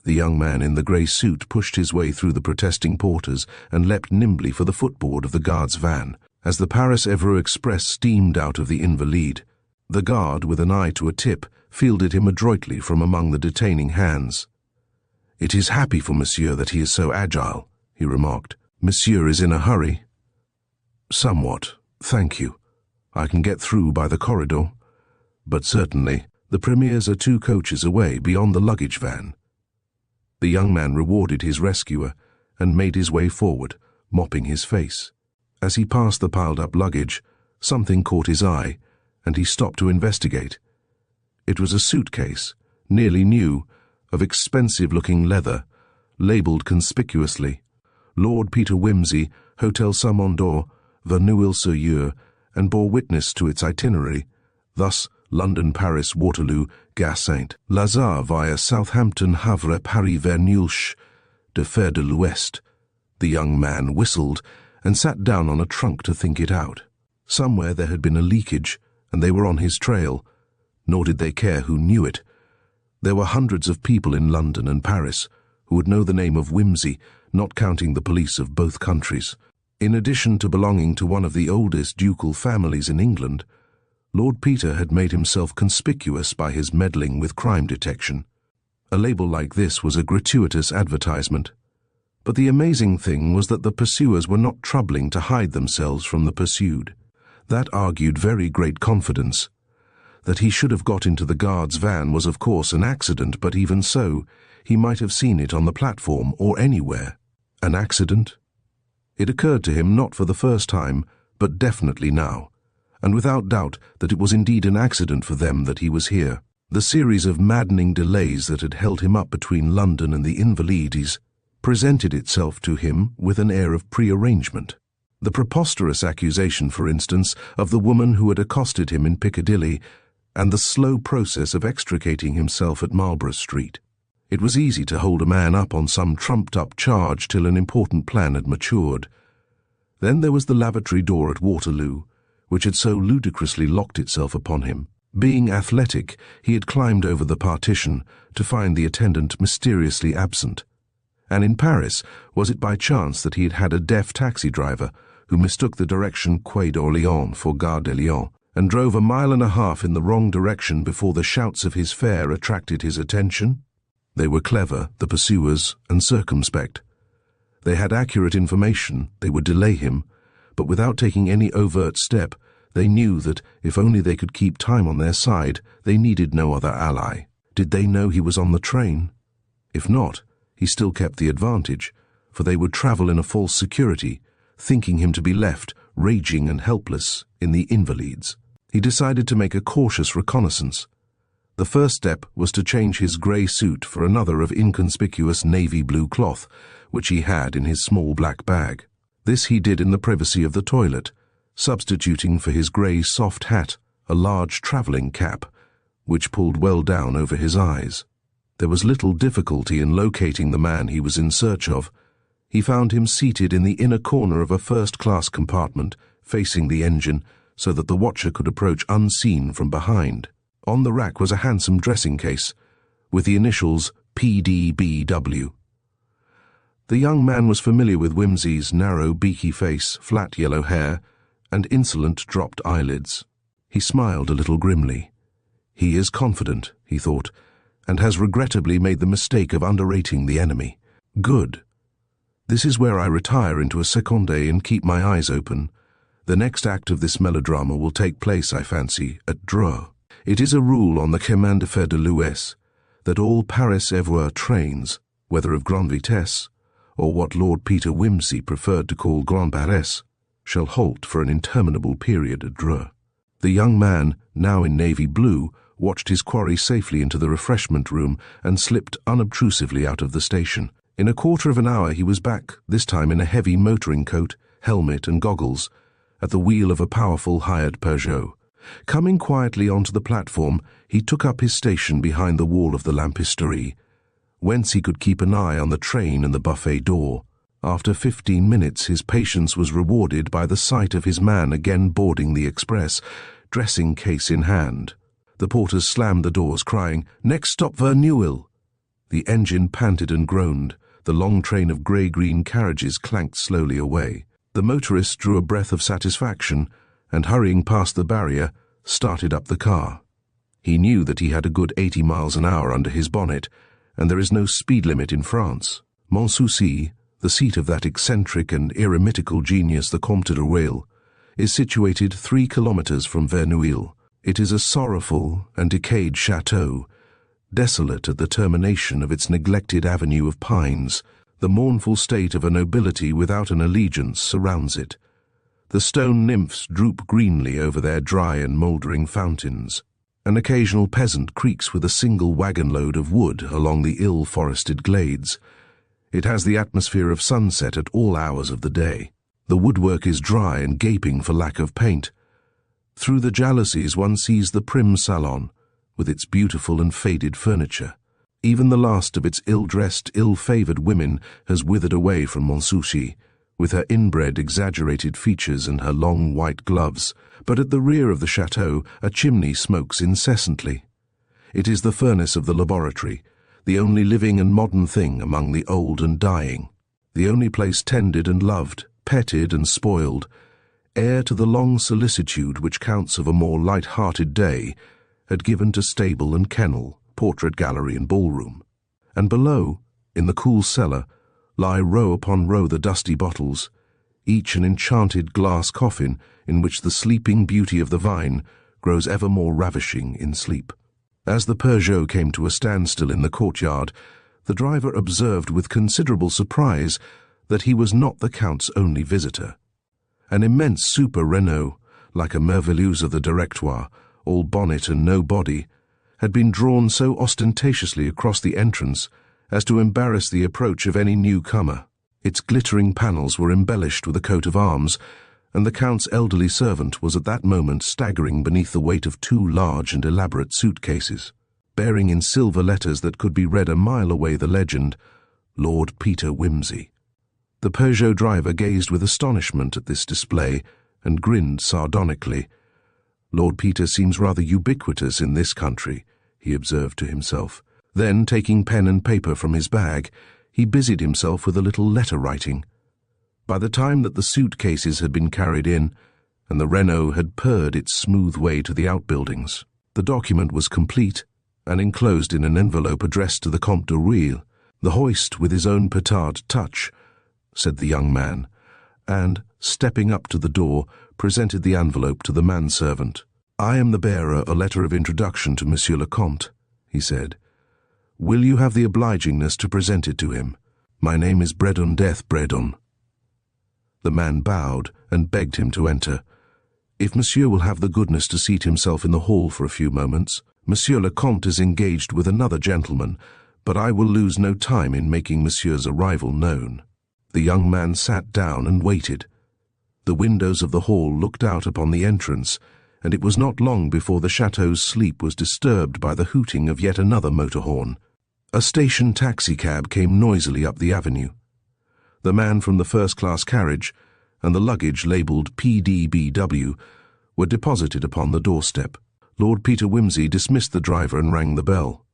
The young man in the grey suit pushed his way through the protesting porters and leapt nimbly for the footboard of the guard's van. As the Paris Evro Express steamed out of the Invalides, the guard, with an eye to a tip, fielded him adroitly from among the detaining hands. It is happy for Monsieur that he is so agile, he remarked. Monsieur is in a hurry. Somewhat, thank you. I can get through by the corridor. But certainly, the premiers are 2 coaches away beyond the luggage van. The young man rewarded his rescuer and made his way forward, mopping his face. As he passed the piled-up luggage, something caught his eye, and he stopped to investigate. It was a suitcase, nearly new, of expensive-looking leather, labelled conspicuously, Lord Peter Wimsey, Hotel Samandor, Verneuil-sur-Yure, and bore witness to its itinerary, thus London, Paris, Waterloo, Gare Saint-Lazare via Southampton, Havre, Paris, Verneuil, de Fer de l'Ouest. The young man whistled and sat down on a trunk to think it out. Somewhere there had been a leakage, and they were on his trail, nor did they care who knew it. There were hundreds of people in London and Paris who would know the name of Wimsey, not counting the police of both countries. In addition to belonging to one of the oldest ducal families in England, Lord Peter had made himself conspicuous by his meddling with crime detection. A label like this was a gratuitous advertisement. But the amazing thing was that the pursuers were not troubling to hide themselves from the pursued. That argued very great confidence. That he should have got into the guard's van was of course an accident, but even so, he might have seen it on the platform or anywhere. An accident? It occurred to him not for the first time, but definitely now, and without doubt that it was indeed an accident for them that he was here. The series of maddening delays that had held him up between London and the Invalides presented itself to him with an air of prearrangement. The preposterous accusation, for instance, of the woman who had accosted him in Piccadilly, and the slow process of extricating himself at Marlborough Street. It was easy to hold a man up on some trumped-up charge till an important plan had matured. Then there was the lavatory door at Waterloo, which had so ludicrously locked itself upon him. Being athletic, he had climbed over the partition to find the attendant mysteriously absent. And in Paris, was it by chance that he had had a deaf taxi driver who mistook the direction Quai d'Orléans for Gare de Lyon, and drove 1.5 miles in the wrong direction before the shouts of his fare attracted his attention? They were clever, the pursuers, and circumspect. They had accurate information, they would delay him, but without taking any overt step, they knew that if only they could keep time on their side, they needed no other ally. Did they know he was on the train? If not, he still kept the advantage, for they would travel in a false security, thinking him to be left, raging and helpless, in the Invalides. He decided to make a cautious reconnaissance. The first step was to change his grey suit for another of inconspicuous navy blue cloth, which he had in his small black bag. This he did in the privacy of the toilet, substituting for his grey soft hat a large travelling cap, which pulled well down over his eyes. There was little difficulty in locating the man he was in search of. He found him seated in the inner corner of a first-class compartment, facing the engine, so that the watcher could approach unseen from behind. On the rack was a handsome dressing case, with the initials PDBW. The young man was familiar with Wimsey's narrow, beaky face, flat yellow hair, and insolent dropped eyelids. He smiled a little grimly. He is confident, he thought, and has regrettably made the mistake of underrating the enemy. Good. This is where I retire into a seconde and keep my eyes open. The next act of this melodrama will take place, I fancy, at Dreux. It is a rule on the Chemin de Fer de l'Ouest that all Paris-Evroy trains, whether of grande vitesse or what Lord Peter Wimsey preferred to call Grand Paresse, shall halt for an interminable period at Dreux. The young man, now in navy blue, watched his quarry safely into the refreshment room and slipped unobtrusively out of the station. In a quarter of an hour he was back, this time in a heavy motoring coat, helmet and goggles, at the wheel of a powerful hired Peugeot. Coming quietly onto the platform, he took up his station behind the wall of the lampisterie, whence he could keep an eye on the train and the buffet door. After 15 minutes his patience was rewarded by the sight of his man again boarding the express, dressing case in hand. The porters slammed the doors, crying, "Next stop Verneuil." The engine panted and groaned. The long train of grey-green carriages clanked slowly away. The motorist drew a breath of satisfaction and, hurrying past the barrier, started up the car. He knew that he had a good 80 miles an hour under his bonnet, and there is no speed limit in France. Montsouci, the seat of that eccentric and eremitical genius the Comte de Rueil, is situated 3 kilometers from Verneuil. It is a sorrowful and decayed chateau, desolate at the termination of its neglected avenue of pines. The mournful state of a nobility without an allegiance surrounds it. The stone nymphs droop greenly over their dry and mouldering fountains. An occasional peasant creaks with a single wagon-load of wood along the ill-forested glades. It has the atmosphere of sunset at all hours of the day. The woodwork is dry and gaping for lack of paint. Through the jalousies one sees the prim salon, with its beautiful and faded furniture. Even the last of its ill-dressed, ill-favoured women has withered away from Montsouci, with her inbred, exaggerated features and her long white gloves, but at the rear of the chateau a chimney smokes incessantly. It is the furnace of the laboratory, the only living and modern thing among the old and dying, the only place tended and loved, petted and spoiled, heir to the long solicitude which counts of a more light-hearted day had given to stable and kennel, portrait gallery and ballroom. And below, in the cool cellar, lie row upon row the dusty bottles, each an enchanted glass coffin in which the sleeping beauty of the vine grows ever more ravishing in sleep. As the Peugeot came to a standstill in the courtyard, the driver observed with considerable surprise that he was not the Count's only visitor. An immense super Renault, like a merveilleuse of the Directoire, all bonnet and no body, had been drawn so ostentatiously across the entrance as to embarrass the approach of any newcomer. Its glittering panels were embellished with a coat of arms, and the Count's elderly servant was at that moment staggering beneath the weight of 2 large and elaborate suitcases, bearing in silver letters that could be read a mile away the legend, Lord Peter Wimsey. The Peugeot driver gazed with astonishment at this display and grinned sardonically. "Lord Peter seems rather ubiquitous in this country," he observed to himself. Then, taking pen and paper from his bag, he busied himself with a little letter-writing. By the time that the suitcases had been carried in, and the Renault had purred its smooth way to the outbuildings, the document was complete and enclosed in an envelope addressed to the Comte de Rueil. "The hoist with his own petard touch," said the young man, and, stepping up to the door, presented the envelope to the manservant. "I am the bearer a letter of introduction to Monsieur le Comte," he said. "Will you have the obligingness to present it to him? My name is Bredon Death Bredon." The man bowed and begged him to enter. "If Monsieur will have the goodness to seat himself in the hall for a few moments, Monsieur le Comte is engaged with another gentleman, but I will lose no time in making Monsieur's arrival known." The young man sat down and waited. The windows of the hall looked out upon the entrance, and it was not long before the chateau's sleep was disturbed by the hooting of yet another motor horn. A station taxicab came noisily up the avenue. The man from the first-class carriage and the luggage labelled PDBW were deposited upon the doorstep. Lord Peter Wimsey dismissed the driver and rang the bell.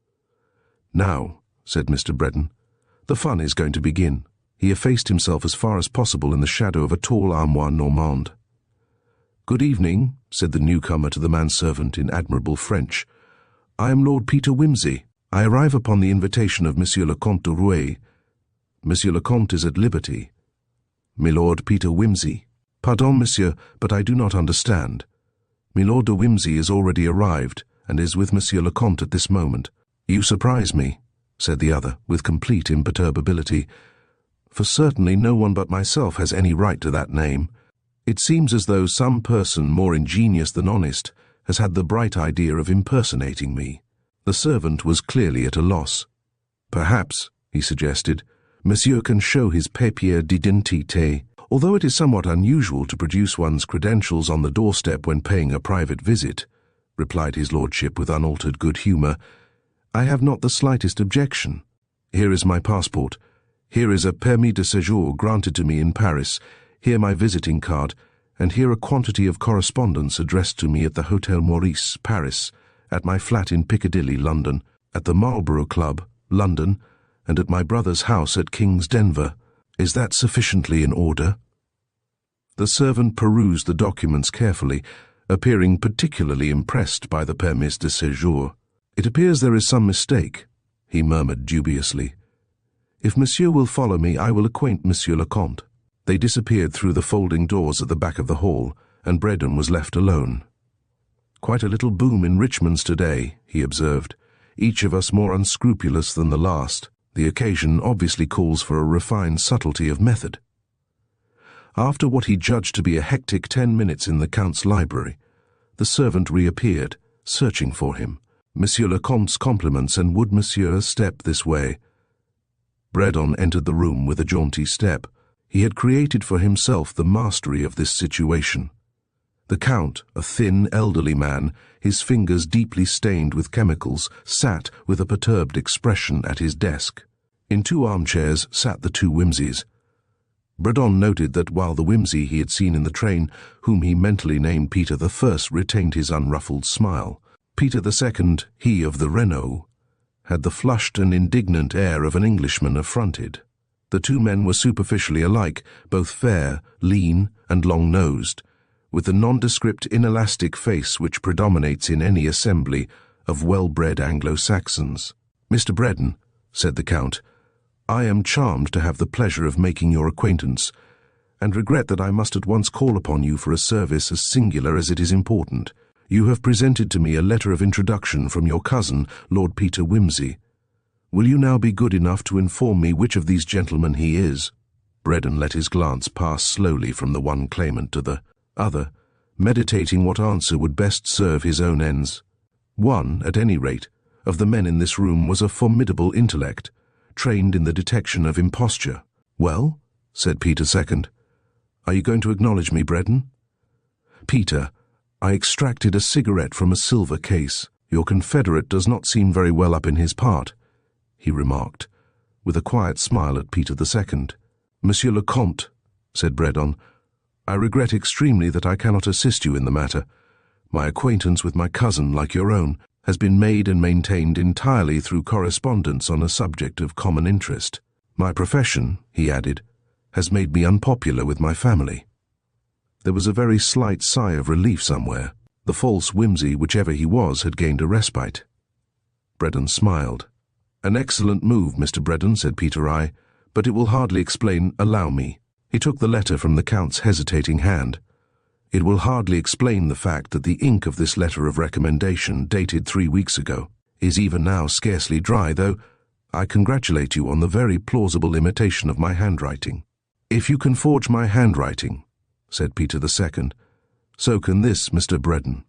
"Now," said Mr. Bredon, "the fun is going to begin." He effaced himself as far as possible in the shadow of a tall armoire normande. "Good evening," said the newcomer to the manservant in admirable French. "I am Lord Peter Wimsey. I arrive upon the invitation of Monsieur le Comte de Rueil. Monsieur le Comte is at liberty." "Milord Peter Wimsey." "Pardon, monsieur, but I do not understand." "Milord de Wimsey is already arrived, and is with Monsieur le Comte at this moment." "You surprise me," said the other, with complete imperturbability. for certainly no one but myself has any right to that name. It seems as though some person more ingenious than honest has had the bright idea of impersonating me." The servant was clearly at a loss. "Perhaps," he suggested, "Monsieur can show his papier d'identité. Although it is somewhat unusual to produce one's credentials on the doorstep when paying a private visit," replied his lordship with unaltered good humour, "I have not the slightest objection. Here is my passport. Here is a permis de séjour granted to me in Paris. Here my visiting card, and here a quantity of correspondence addressed to me at the Hotel Maurice, Paris, at my flat in Piccadilly, London, at the Marlborough Club, London, and at my brother's house at King's Denver. Is that sufficiently in order?" The servant perused the documents carefully, appearing particularly impressed by the permis de séjour. "It appears there is some mistake," he murmured dubiously. "If Monsieur will follow me, I will acquaint Monsieur le Comte." They disappeared through the folding doors at the back of the hall, and Braddon was left alone. "Quite a little boom in Richmond's today," he observed, "each of us more unscrupulous than the last. The occasion obviously calls for a refined subtlety of method." After what he judged to be a hectic 10 minutes in the Count's library, the servant reappeared, searching for him. "Monsieur le Comte's compliments, and would Monsieur step this way?" Braddon entered the room with a jaunty step. He had created for himself the mastery of this situation. The Count, a thin, elderly man, his fingers deeply stained with chemicals, sat with a perturbed expression at his desk. In 2 armchairs sat the 2 Wimseys. Braddon noted that while the Wimsey he had seen in the train, whom he mentally named Peter I, retained his unruffled smile, Peter II, he of the Renault, had the flushed and indignant air of an Englishman affronted. The 2 men were superficially alike, both fair, lean, and long-nosed, with the nondescript inelastic face which predominates in any assembly of well-bred Anglo-Saxons. "Mr. Braddon," said the Count, "I am charmed to have the pleasure of making your acquaintance, and regret that I must at once call upon you for a service as singular as it is important. You have presented to me a letter of introduction from your cousin, Lord Peter Wimsey. Will you now be good enough to inform me which of these gentlemen he is?" Braddon let his glance pass slowly from the one claimant to the other, meditating what answer would best serve his own ends. One, at any rate, of the men in this room was a formidable intellect, trained in the detection of imposture. "Well," said Peter II, "are you going to acknowledge me, Braddon?" "Peter, I extracted a cigarette from a silver case. Your confederate does not seem very well up in his part," he remarked, with a quiet smile at Peter II. "Monsieur le Comte," said Braddon, "I regret extremely that I cannot assist you in the matter. My acquaintance with my cousin, like your own, has been made and maintained entirely through correspondence on a subject of common interest. My profession," he added, "has made me unpopular with my family." There was a very slight sigh of relief somewhere. The false Wimsey, whichever he was, had gained a respite. Braddon smiled. "An excellent move, Mr. Braddon," said Peter I, "but it will hardly explain—" "Allow me." He took the letter from the Count's hesitating hand. "It will hardly explain the fact that the ink of this letter of recommendation, dated 3 weeks ago, is even now scarcely dry, though I congratulate you on the very plausible imitation of my handwriting." "If you can forge my handwriting," said Peter II, "so can this, Mr. Braddon."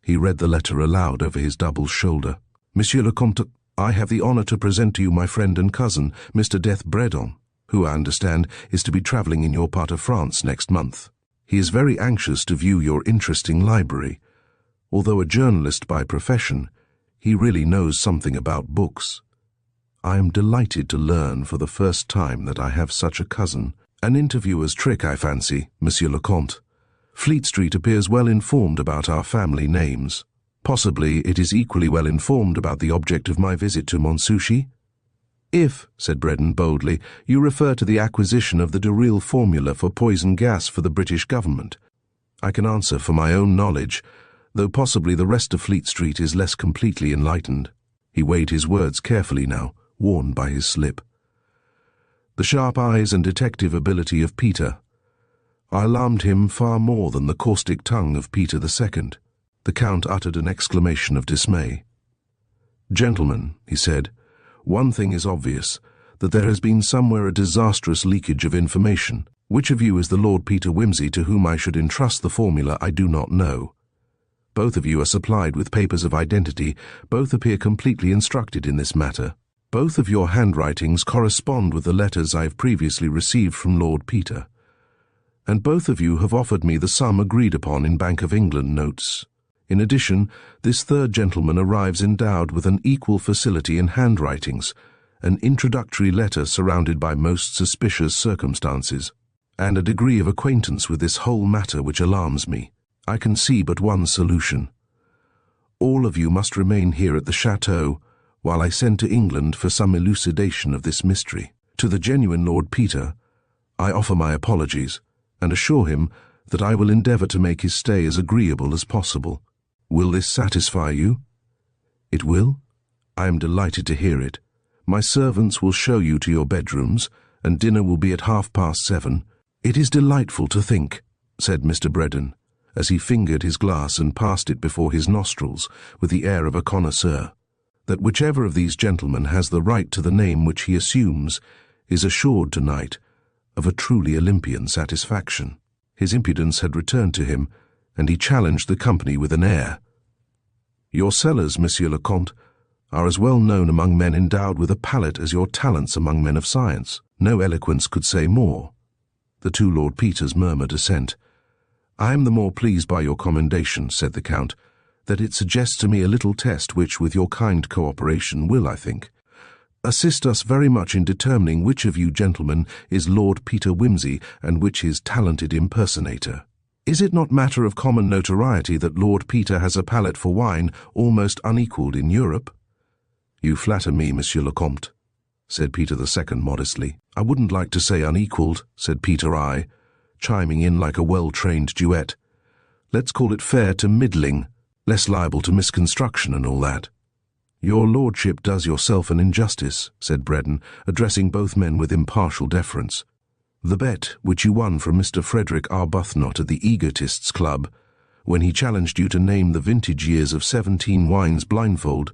He read the letter aloud over his double shoulder. "Monsieur le Comte, I have the honour to present to you my friend and cousin, Mr. Death Braddon, who, I understand, is to be travelling in your part of France next month. He is very anxious to view your interesting library. Although a journalist by profession, he really knows something about books. I am delighted to learn for the first time that I have such a cousin. An interviewer's trick, I fancy, Monsieur le Comte. Fleet Street appears well informed about our family names. Possibly it is equally well informed about the object of my visit to Monsuchy. If, said Braddon boldly, you refer to the acquisition of the Duril formula for poison gas for the British government, I can answer for my own knowledge, though possibly the rest of Fleet Street is less completely enlightened. He weighed his words carefully now, warned by his slip. The sharp eyes and detective ability of Peter. I alarmed him far more than the caustic tongue of Peter II. The Count uttered an exclamation of dismay. Gentlemen, he said, one thing is obvious. that there has been somewhere a disastrous leakage of information. Which of you is the Lord Peter Wimsey to whom I should entrust the formula I do not know. Both of you are supplied with papers of identity. Both appear completely instructed in this matter. Both of your handwritings correspond with the letters I have previously received from Lord Peter. And both of you have offered me the sum agreed upon in Bank of England notes. In addition, this third gentleman arrives endowed with an equal facility in handwritings, an introductory letter surrounded by most suspicious circumstances, and a degree of acquaintance with this whole matter which alarms me. I can see but one solution. All of you must remain here at the chateau while I send to England for some elucidation of this mystery. To the genuine Lord Peter, I offer my apologies, and assure him that I will endeavour to make his stay as agreeable as possible. Will this satisfy you? It will? I am delighted to hear it. My servants will show you to your bedrooms, and dinner will be at 7:30. It is delightful to think, said Mr. Braddon, as he fingered his glass and passed it before his nostrils with the air of a connoisseur, that whichever of these gentlemen has the right to the name which he assumes is assured tonight of a truly Olympian satisfaction. His impudence had returned to him, and he challenged the company with an air. Your cellars, Monsieur le Comte, are as well known among men endowed with a palate as your talents among men of science. No eloquence could say more. The two Lord Peters murmured assent. I am the more pleased by your commendation, said the Count, that it suggests to me a little test which, with your kind cooperation, will, I think, assist us very much in determining which of you gentlemen is Lord Peter Wimsey and which his talented impersonator. Is it not matter of common notoriety that Lord Peter has a palate for wine almost unequalled in Europe? You flatter me, Monsieur le Comte, said Peter II modestly. I wouldn't like to say unequalled, said Peter I, chiming in like a well-trained duet. Let's call it fair to middling, less liable to misconstruction and all that. Your lordship does yourself an injustice, said Braddon, addressing both men with impartial deference. The bet which you won from Mr. Frederick Arbuthnot at the Egotists' Club, when he challenged you to name the vintage years of 17 wines blindfold,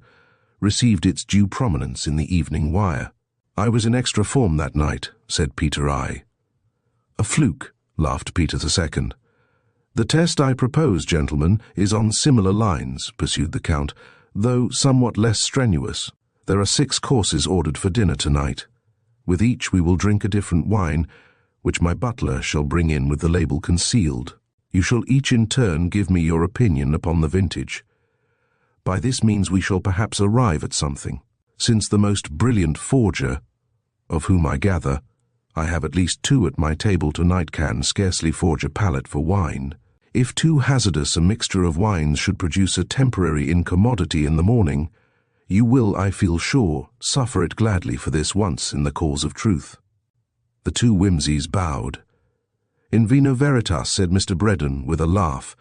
received its due prominence in the Evening Wire. I was in extra form that night, said Peter I. A fluke, laughed Peter II. The test I propose, gentlemen, is on similar lines, pursued the Count, though somewhat less strenuous. There are 6 courses ordered for dinner tonight. With each we will drink a different wine, which my butler shall bring in with the label concealed. You shall each in turn give me your opinion upon the vintage. By this means we shall perhaps arrive at something, since the most brilliant forger, of whom I gather, I have at least 2 at my table tonight, can scarcely forge a palate for wine. If too hazardous a mixture of wines should produce a temporary incommodity in the morning, you will, I feel sure, suffer it gladly for this once in the cause of truth. The two Wimseys bowed. In vino veritas, said Mr. Braddon with a laugh.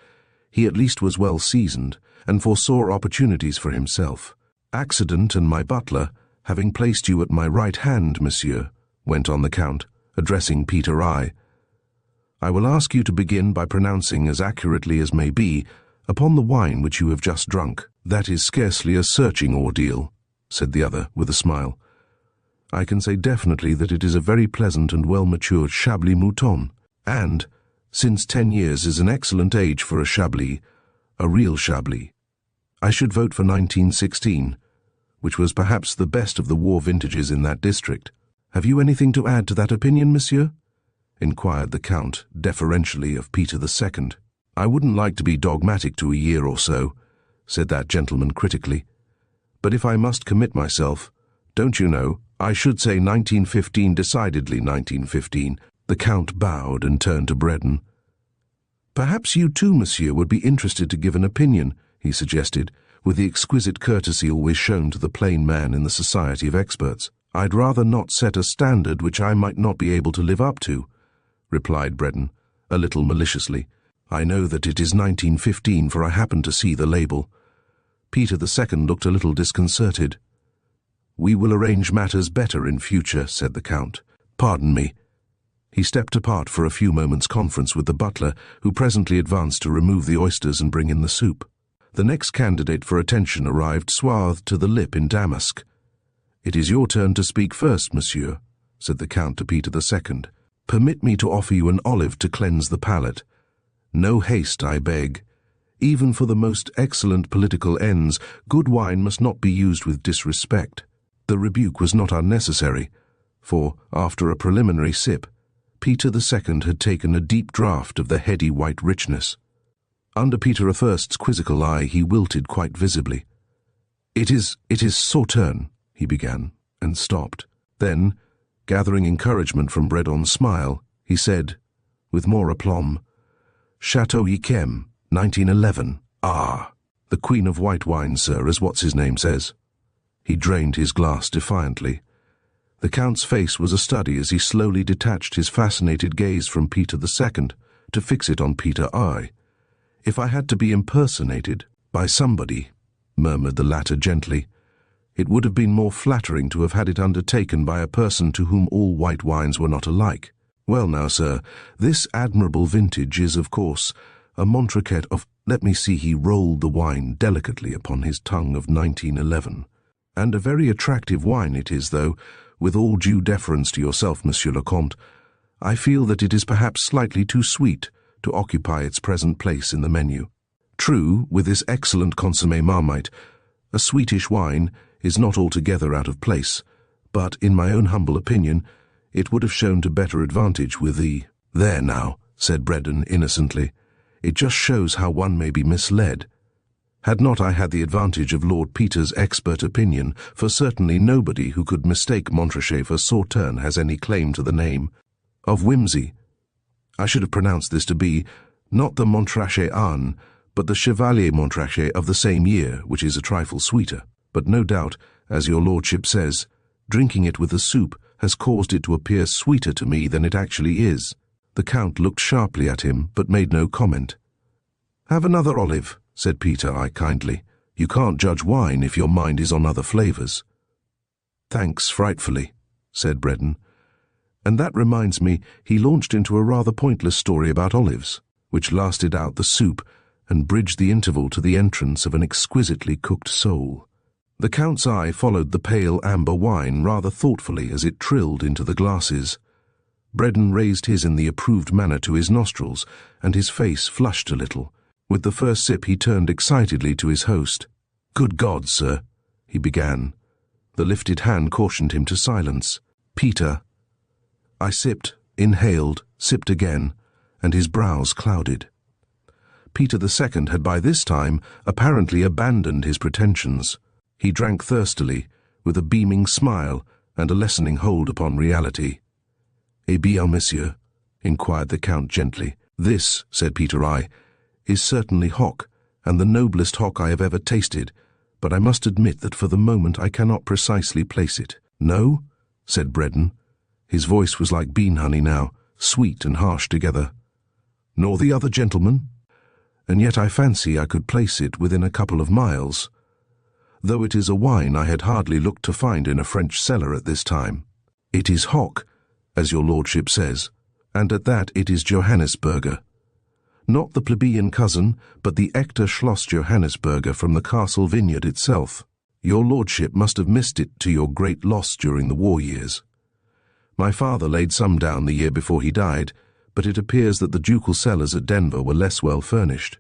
He at least was well seasoned, and foresaw opportunities for himself. Accident and my butler, having placed you at my right hand, monsieur, went on the Count, addressing Peter I will ask you to begin by pronouncing as accurately as may be upon the wine which you have just drunk. That is scarcely a searching ordeal, said the other with a smile. I can say definitely that it is a very pleasant and well-matured Chablis Mouton, and, since 10 years is an excellent age for a Chablis, a real Chablis, I should vote for 1916, which was perhaps the best of the war vintages in that district. Have you anything to add to that opinion, monsieur? Inquired the Count deferentially of Peter II. I wouldn't like to be dogmatic to a year or so, said that gentleman critically. But if I must commit myself, don't you know, I should say 1915, decidedly 1915. The Count bowed and turned to Braddon. Perhaps you too, monsieur, would be interested to give an opinion, he suggested, with the exquisite courtesy always shown to the plain man in the society of experts. I'd rather not set a standard which I might not be able to live up to, replied Braddon, a little maliciously. I know that it is 1915, for I happened to see the label. Peter II looked a little disconcerted. We will arrange matters better in future, said the Count. Pardon me. He stepped apart for a few moments' conference with the butler, who presently advanced to remove the oysters and bring in the soup. The next candidate for attention arrived swathed to the lip in damask. "It is your turn to speak first, monsieur," said the Count to Peter II. "Permit me to offer you an olive to cleanse the palate. No haste, I beg. Even for the most excellent political ends, good wine must not be used with disrespect." The rebuke was not unnecessary, for, after a preliminary sip, Peter II had taken a deep draught of the heady white richness. Under Peter I's quizzical eye he wilted quite visibly. It is Sauterne," he began, and stopped. Then, gathering encouragement from Bredon's smile, he said, with more aplomb, "Chateau Yquem, 1911. Ah, the Queen of White Wine, sir, as what's-his-name says." He drained his glass defiantly. The Count's face was a study as he slowly detached his fascinated gaze from Peter II to fix it on Peter I. "If I had to be impersonated by somebody," murmured the latter gently, "it would have been more flattering to have had it undertaken by a person to whom all white wines were not alike. Well now, sir, this admirable vintage is, of course, a Montrachet of—" let me see, he rolled the wine delicately upon his tongue, "of 1911. And a very attractive wine it is, though, with all due deference to yourself, Monsieur le Comte, I feel that it is perhaps slightly too sweet to occupy its present place in the menu. True, with this excellent consommé Marmite, a sweetish wine is not altogether out of place, but, in my own humble opinion, it would have shown to better advantage with the—" "There now," said Bredon innocently, "it just shows how one may be misled. Had not I had the advantage of Lord Peter's expert opinion, for certainly nobody who could mistake Montrachet for Sauterne has any claim to the name of Wimsey. I should have pronounced this to be, not the Montrachet Anne, but the Chevalier Montrachet of the same year, which is a trifle sweeter. But no doubt, as your lordship says, drinking it with the soup has caused it to appear sweeter to me than it actually is." The Count looked sharply at him, but made no comment. "Have another olive," said Peter I kindly. "You can't judge wine if your mind is on other flavours." "Thanks frightfully," said Bredon. And that reminds me, he launched into a rather pointless story about olives, which lasted out the soup and bridged the interval to the entrance of an exquisitely cooked sole. The Count's eye followed the pale amber wine rather thoughtfully as it trilled into the glasses. Bredon raised his in the approved manner to his nostrils, and his face flushed a little. With the first sip he turned excitedly to his host. "Good God, sir," he began. The lifted hand cautioned him to silence. "Peter." I sipped, inhaled, sipped again, and his brows clouded. Peter II had by this time apparently abandoned his pretensions. He drank thirstily, with a beaming smile and a lessening hold upon reality. "Eh bien, monsieur?" inquired the Count gently. "This," said Peter I, "is certainly hock, and the noblest hock I have ever tasted, but I must admit that for the moment I cannot precisely place it." "No?" said Bredon. His voice was like bean honey now, sweet and harsh together. "Nor the other gentleman? And yet I fancy I could place it within a couple of miles, though it is a wine I had hardly looked to find in a French cellar at this time. It is hock, as your lordship says, and at that it is Johannisberger. Not the plebeian cousin, but the Echter Schloss Johannisberger from the castle vineyard itself. Your lordship must have missed it to your great loss during the war years. My father laid some down the year before he died, but it appears that the ducal cellars at Denver were less well furnished."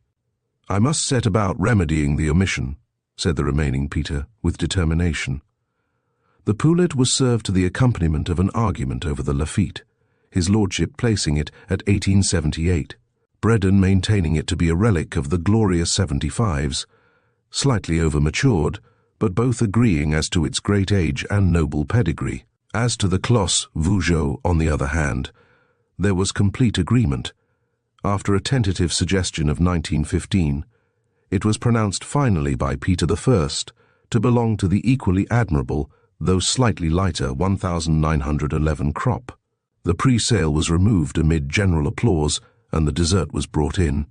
"I must set about remedying the omission," said the remaining Peter, with determination. The poulet was served to the accompaniment of an argument over the Lafitte, his lordship placing it at 1878. Bredon maintaining it to be a relic of the glorious 75s, slightly over-matured, but both agreeing as to its great age and noble pedigree. As to the Clos Vougeot, on the other hand, there was complete agreement. After a tentative suggestion of 1915, it was pronounced finally by Peter I to belong to the equally admirable, though slightly lighter 1911 crop. The pre-sale was removed amid general applause, and the dessert was brought in.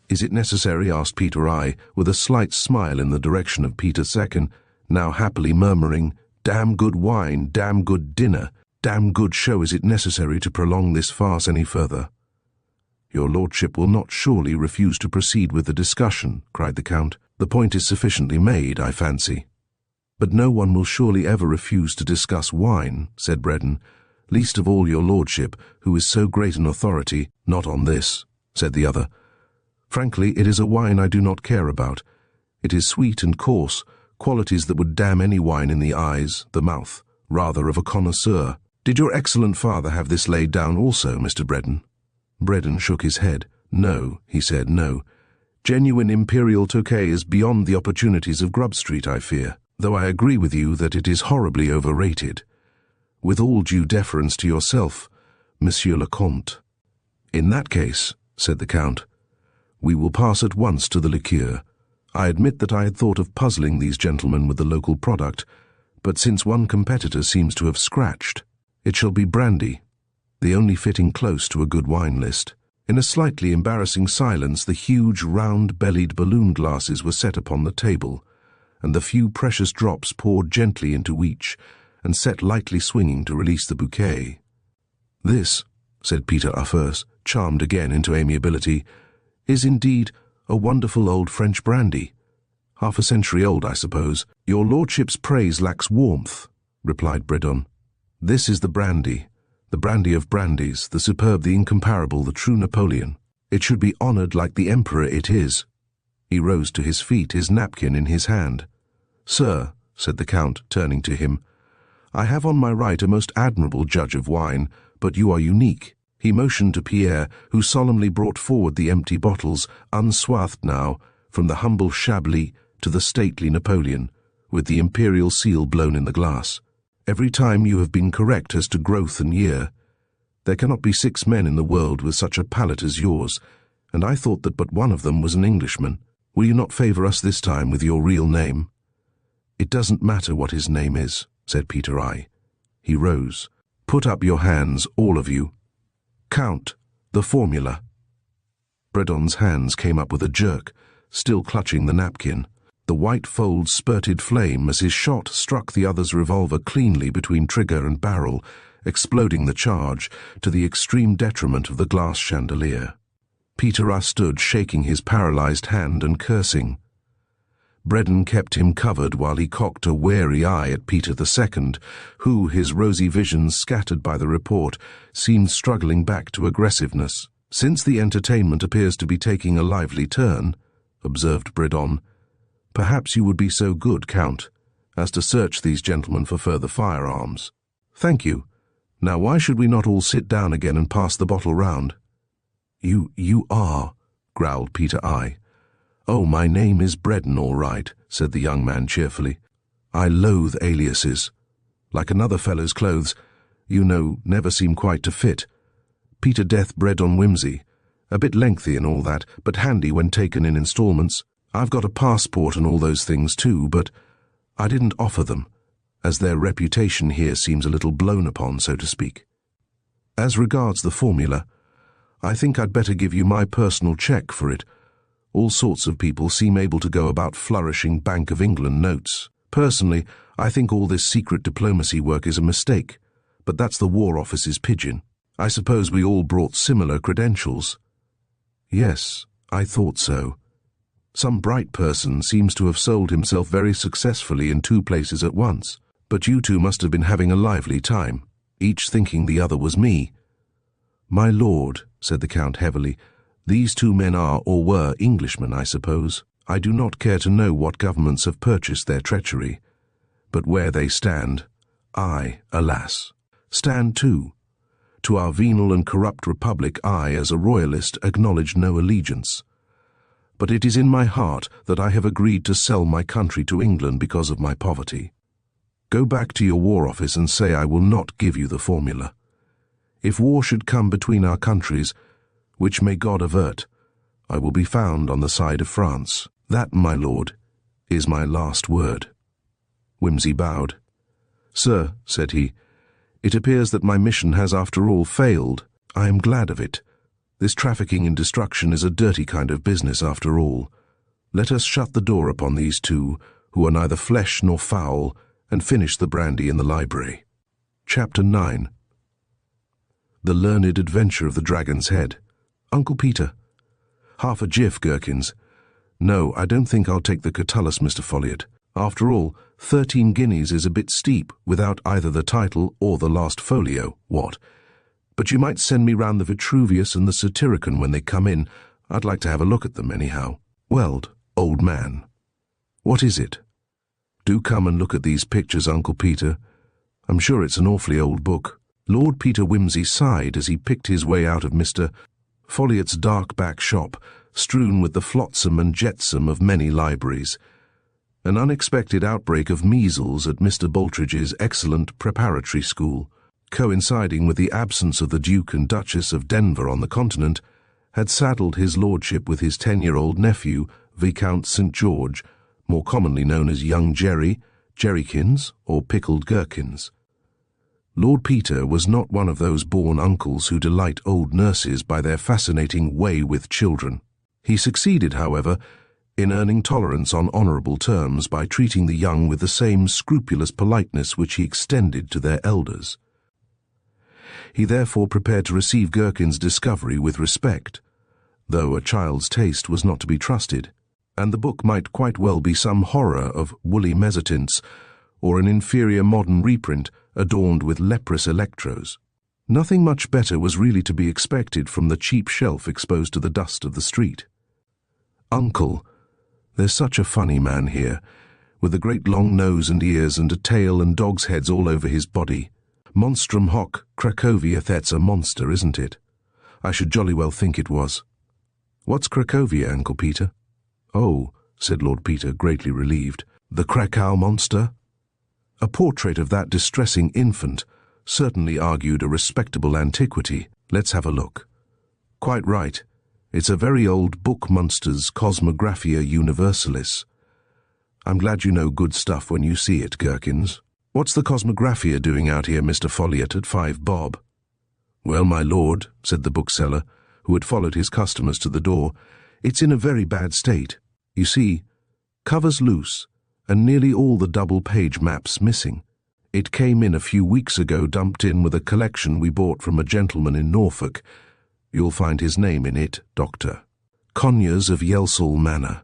"Is it necessary?" asked Peter I, with a slight smile in the direction of Peter II, now happily murmuring, "Damn good wine, damn good dinner, damn good show. Is it necessary to prolong this farce any further?" "Your lordship will not surely refuse to proceed with the discussion," cried the Count. "The point is sufficiently made, I fancy." "But no one will surely ever refuse to discuss wine," said Breddon, "least of all your lordship, who is so great an authority." "Not on this," said the other. "Frankly, it is a wine I do not care about. It is sweet and coarse, qualities that would damn any wine in the eyes, the mouth, rather of a connoisseur. Did your excellent father have this laid down also, Mr. Breddon?" Breddon shook his head. "No," he said, "no. Genuine imperial Tokay is beyond the opportunities of Grub Street, I fear, though I agree with you that it is horribly overrated. With all due deference to yourself, Monsieur le Comte." "In that case," said the Count, "we will pass at once to the liqueur. I admit that I had thought of puzzling these gentlemen with the local product, but since one competitor seems to have scratched, it shall be brandy, the only fitting close to a good wine list." In a slightly embarrassing silence, the huge, round-bellied balloon glasses were set upon the table, and the few precious drops poured gently into each, and set lightly swinging to release the bouquet. "This," said Peter Uffers, charmed again into amiability, "is indeed a wonderful old French brandy. Half a century old, I suppose." "Your lordship's praise lacks warmth," replied Breddon. "This is the brandy of brandies, the superb, the incomparable, the true Napoleon. It should be honored like the emperor it is." He rose to his feet, his napkin in his hand. "Sir," said the Count, turning to him, "I have on my right a most admirable judge of wine, but you are unique." He motioned to Pierre, who solemnly brought forward the empty bottles, unswathed now, from the humble Chablis to the stately Napoleon, with the imperial seal blown in the glass. "Every time you have been correct as to growth and year. There cannot be 6 men in the world with such a palate as yours, and I thought that but one of them was an Englishman. Will you not favour us this time with your real name?" "It doesn't matter what his name is," said Peter I. He rose. "Put up your hands, all of you. Count, the formula." Breddon's hands came up with a jerk, still clutching the napkin. The white folds spurted flame as his shot struck the other's revolver cleanly between trigger and barrel, exploding the charge, to the extreme detriment of the glass chandelier. Peter stood shaking his paralyzed hand and cursing. Breddon kept him covered while he cocked a wary eye at Peter II, who, his rosy visions scattered by the report, seemed struggling back to aggressiveness. "Since the entertainment appears to be taking a lively turn," observed Breddon, "perhaps you would be so good, Count, as to search these gentlemen for further firearms." "Thank you. Now why should we not all sit down again and pass the bottle round?" You are," growled Peter I. "Oh, my name is Breddon, all right," said the young man cheerfully. "I loathe aliases. Like another fellow's clothes, you know, never seem quite to fit. Peter Breddon Wimsey. A bit lengthy and all that, but handy when taken in installments. I've got a passport and all those things too, but I didn't offer them, as their reputation here seems a little blown upon, so to speak. As regards the formula, I think I'd better give you my personal cheque for it. All sorts of people seem able to go about flourishing Bank of England notes. Personally, I think all this secret diplomacy work is a mistake, but that's the War Office's pigeon. I suppose we all brought similar credentials." "Yes, I thought so. Some bright person seems to have sold himself very successfully in 2 places at once, but you two must have been having a lively time, each thinking the other was me." "My lord," said the Count heavily, "these 2 men are or were Englishmen, I suppose. I do not care to know what governments have purchased their treachery, but where they stand, I, alas, stand too. To our venal and corrupt republic I, as a royalist, acknowledge no allegiance. But it is in my heart that I have agreed to sell my country to England because of my poverty. Go back to your War Office and say I will not give you the formula. If war should come between our countries, which may God avert, I will be found on the side of France. That, my lord, is my last word." Wimsey bowed. "Sir," said he, "it appears that my mission has after all failed. I am glad of it. This trafficking in destruction is a dirty kind of business after all. Let us shut the door upon these 2, who are neither flesh nor fowl, and finish the brandy in the library." Chapter 9. The Learned Adventure of the Dragon's Head. "Uncle Peter." "Half a jiff, Gherkins. No, I don't think I'll take the Catullus, Mr. Folliot. After all, 13 guineas is a bit steep without either the title or the last folio, what? But you might send me round the Vitruvius and the Satyricon when they come in. I'd like to have a look at them anyhow. Well, old man. What is it? Do come and look at these pictures, Uncle Peter. I'm sure it's an awfully old book. Lord Peter Wimsey sighed as he picked his way out of Mr. Folliot's dark back shop, strewn with the flotsam and jetsam of many libraries. An unexpected outbreak of measles at Mr. Boltridge's excellent preparatory school, coinciding with the absence of the Duke and Duchess of Denver on the continent, had saddled his lordship with his 10-year-old nephew, Viscount St. George, more commonly known as young Jerry, Jerrykins, or pickled gherkins. Lord Peter was not one of those born uncles who delight old nurses by their fascinating way with children. He succeeded, however, in earning tolerance on honourable terms by treating the young with the same scrupulous politeness which he extended to their elders. He therefore prepared to receive Gherkin's discovery with respect, though a child's taste was not to be trusted, and the book might quite well be some horror of woolly mezzotints, or an inferior modern reprint adorned with leprous electros. Nothing much better was really to be expected from the cheap shelf exposed to the dust of the street. Uncle, there's such a funny man here, with a great long nose and ears and a tail and dog's heads all over his body. Monstrum hoc Cracovia, that's a monster, isn't it? I should jolly well think it was. What's Cracovia, Uncle Peter? Oh, said Lord Peter, greatly relieved. The Krakow monster? A portrait of that distressing infant certainly argued a respectable antiquity. Let's have a look. Quite right. It's a very old book monster's Cosmographia Universalis. I'm glad you know good stuff when you see it, Gherkins. What's the Cosmographia doing out here, Mr. Folliot, at 5 bob? Well, my lord, said the bookseller, who had followed his customers to the door, it's in a very bad state. You see, cover's loose, and nearly all the double-page maps missing. It came in a few weeks ago, dumped in with a collection we bought from a gentleman in Norfolk. You'll find his name in it, Doctor. Conyers of Yelsall Manor.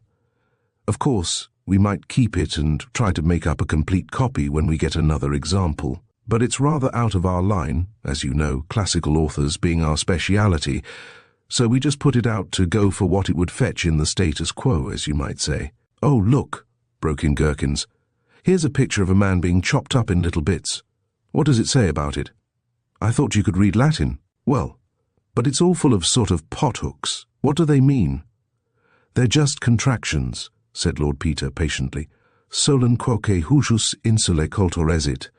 Of course, we might keep it and try to make up a complete copy when we get another example, but it's rather out of our line, as you know, classical authors being our speciality, so we just put it out to go for what it would fetch in the status quo, as you might say. Oh, look, broke in Gherkins. Here's a picture of a man being chopped up in little bits. What does it say about it? I thought you could read Latin. Well, but it's all full of sort of pothooks. What do they mean? They're just contractions, said Lord Peter patiently. Solem quoque hujus insulae cultor esit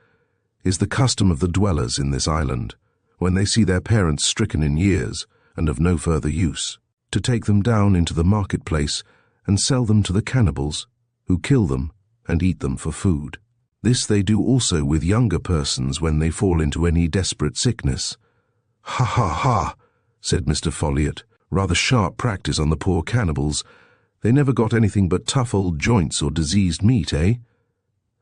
is the custom of the dwellers in this island, when they see their parents stricken in years and of no further use, to take them down into the marketplace and sell them to the cannibals, who kill them and eat them for food. This they do also with younger persons when they fall into any desperate sickness. Ha ha ha, said Mr. Folliot, rather sharp practice on the poor cannibals. They never got anything but tough old joints or diseased meat, eh?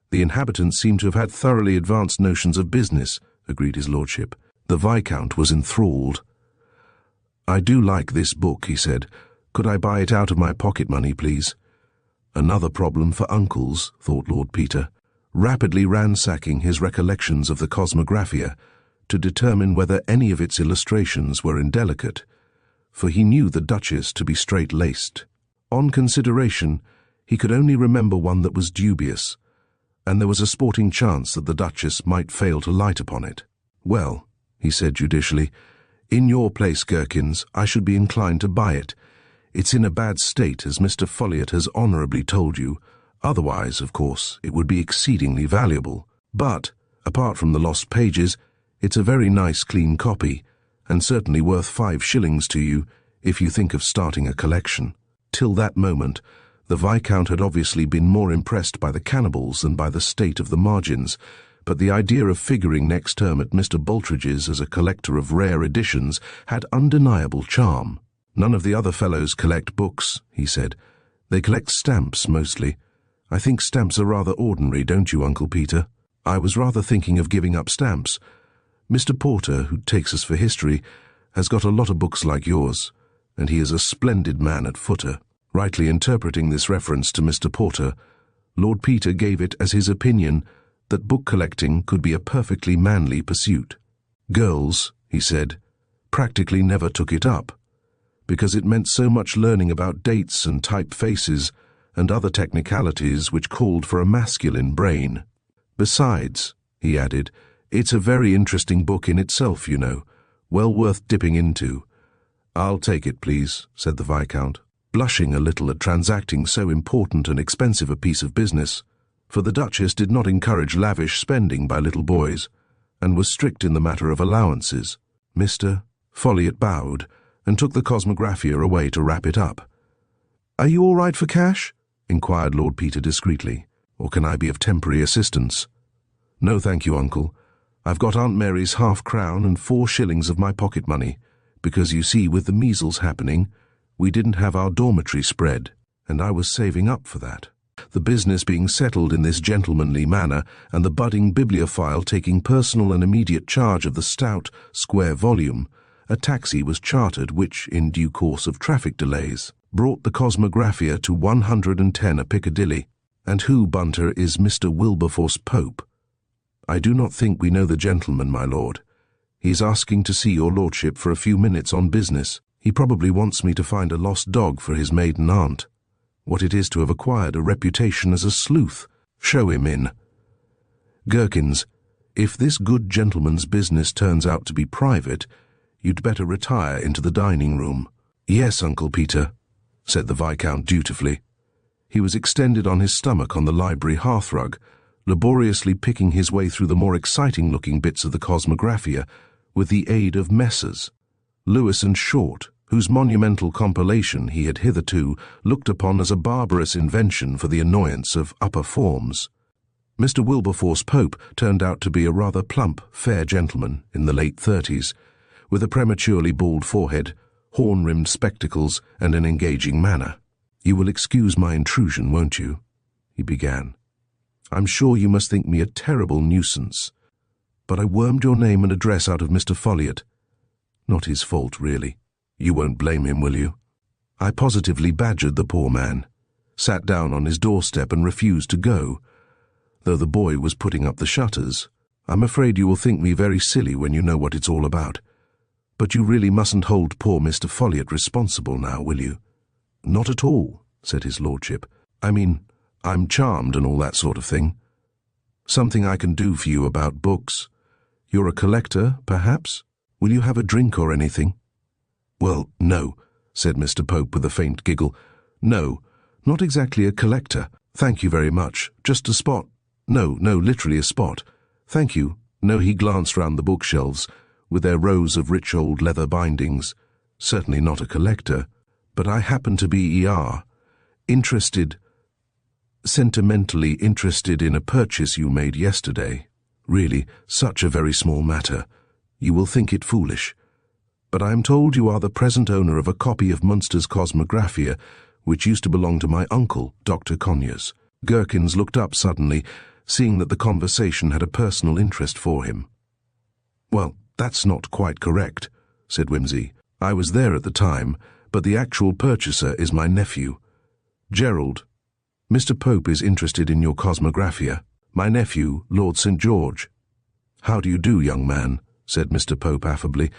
The inhabitants seem to have had thoroughly advanced notions of business, agreed his lordship. The Viscount was enthralled. I do like this book, he said. Could I buy it out of my pocket money, please? Another problem for uncles, thought Lord Peter, rapidly ransacking his recollections of the Cosmographia to determine whether any of its illustrations were indelicate, for he knew the Duchess to be straight-laced. On consideration, he could only remember one that was dubious, and there was a sporting chance that the Duchess might fail to light upon it. Well, he said judicially, in your place, Gherkins, I should be inclined to buy it. It's in a bad state, as Mr. Folliot has honourably told you. Otherwise, of course, it would be exceedingly valuable. But, apart from the lost pages, it's a very nice clean copy, and certainly worth 5 shillings to you if you think of starting a collection. Till that moment, the Viscount had obviously been more impressed by the cannibals than by the state of the margins, but the idea of figuring next term at Mr. Boltridge's as a collector of rare editions had undeniable charm. None of the other fellows collect books, he said. They collect stamps, mostly. I think stamps are rather ordinary, don't you, Uncle Peter? I was rather thinking of giving up stamps. Mr. Porter, who takes us for history, has got a lot of books like yours, and he is a splendid man at footer. Rightly interpreting this reference to Mr. Porter, Lord Peter gave it as his opinion that book collecting could be a perfectly manly pursuit. Girls, he said, practically never took it up, because it meant so much learning about dates and typefaces and other technicalities which called for a masculine brain. Besides, he added, it's a very interesting book in itself, you know, well worth dipping into. I'll take it, please, said the Viscount, blushing a little at transacting so important and expensive a piece of business, for the Duchess did not encourage lavish spending by little boys, and was strict in the matter of allowances. Mr. Folliot bowed, and took the Cosmographia away to wrap it up. "Are you all right for cash?" inquired Lord Peter discreetly, "or can I be of temporary assistance?" "No, thank you, uncle. I've got Aunt Mary's half-crown and 4 shillings of my pocket money, because you see, with the measles happening, we didn't have our dormitory spread, and I was saving up for that." The business being settled in this gentlemanly manner, and the budding bibliophile taking personal and immediate charge of the stout, square volume, a taxi was chartered which, in due course of traffic delays, brought the Cosmographia to 110 Piccadilly. "And who, Bunter, is Mr. Wilberforce Pope?" "I do not think we know the gentleman, my lord. He's asking to see your lordship for a few minutes on business. He probably wants me to find a lost dog for his maiden aunt. What it is to have acquired a reputation as a sleuth. Show him in. Gherkins, if this good gentleman's business turns out to be private, you'd better retire into the dining-room." "Yes, Uncle Peter," said the Viscount dutifully. He was extended on his stomach on the library hearthrug, laboriously picking his way through the more exciting-looking bits of the Cosmographia with the aid of Messrs. Lewis and Short, whose monumental compilation he had hitherto looked upon as a barbarous invention for the annoyance of upper forms. Mr. Wilberforce Pope turned out to be a rather plump, fair gentleman in the late 30s, with a prematurely bald forehead, horn-rimmed spectacles, and an engaging manner. "You will excuse my intrusion, won't you?" he began. "I'm sure you must think me a terrible nuisance, but I wormed your name and address out of Mr. Folliot. Not his fault, really. You won't blame him, will you? I positively badgered the poor man, sat down on his doorstep and refused to go, though the boy was putting up the shutters. I'm afraid you will think me very silly when you know what it's all about. But you really mustn't hold poor Mr. Folliot responsible now, will you?" "Not at all," said his lordship. "I mean, I'm charmed and all that sort of thing. Something I can do for you about books. You're a collector, perhaps? Will you have a drink or anything?" "Well, no," said Mr. Pope with a faint giggle. "No, not exactly a collector. Thank you very much. Just a spot. No, literally a spot. Thank you." No, he glanced round the bookshelves, with their rows of rich old leather bindings. "Certainly not a collector, but I happen to be sentimentally interested in a purchase you made yesterday. Really, such a very small matter. You will think it foolish. But I am told you are the present owner of a copy of Munster's Cosmographia, which used to belong to my uncle, Dr. Conyers." Gherkins looked up suddenly, seeing that the conversation had a personal interest for him. "Well, that's not quite correct," said Wimsey. "I was there at the time, but the actual purchaser is my nephew, Gerald. Mr. Pope is interested in your Cosmographia. My nephew, Lord St. George." "How do you do, young man?" said Mr. Pope affably.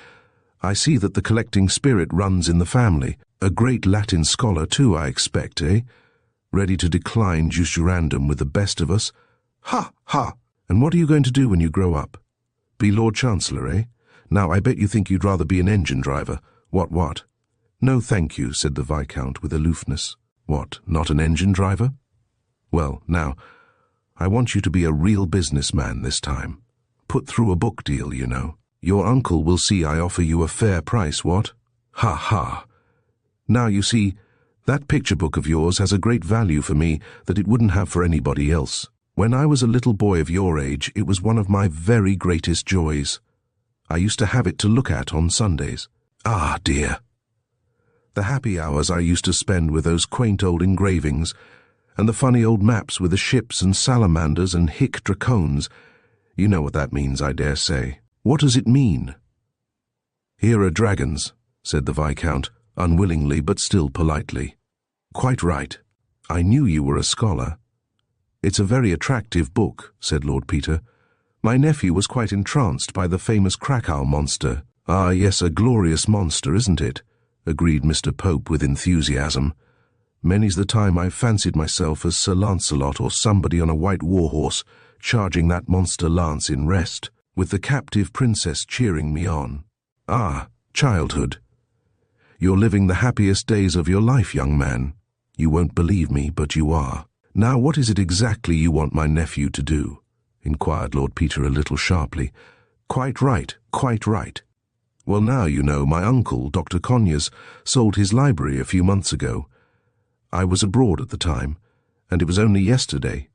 "I see that the collecting spirit runs in the family. A great Latin scholar, too, I expect, eh? Ready to decline jusurandum with the best of us? Ha, ha! And what are you going to do when you grow up? Be Lord Chancellor, eh? Now, I bet you think you'd rather be an engine driver. What? "No, thank you," said the Viscount with aloofness. "What, not an engine driver? Well, now, I want you to be a real businessman this time. Put through a book deal, you know. Your uncle will see I offer you a fair price, what? Ha, ha! Now, you see, that picture book of yours has a great value for me that it wouldn't have for anybody else. When I was a little boy of your age, it was one of my very greatest joys. I used to have it to look at on Sundays. Ah, dear! The happy hours I used to spend with those quaint old engravings, and the funny old maps with the ships and salamanders and hic dracones. You know what that means, I dare say. What does it mean?" "Here are dragons," said the Viscount, unwillingly but still politely. "Quite right. I knew you were a scholar. "It's a very attractive book," said Lord Peter. "My nephew was quite entranced by the famous Krakow monster." "Ah, yes, a glorious monster, isn't it?" agreed Mr. Pope with enthusiasm. "Many's the time I've fancied myself as Sir Lancelot or somebody on a white war-horse, charging that monster lance in rest, with the captive princess cheering me on. Ah, childhood. You're living the happiest days of your life, young man. You won't believe me, but you are. Now, what is it exactly you want my nephew to do?" inquired Lord Peter a little sharply. "Quite right, quite right. Well, now you know my uncle, Dr. Conyers, sold his library a few months ago. I was abroad at the time, and it was only yesterday,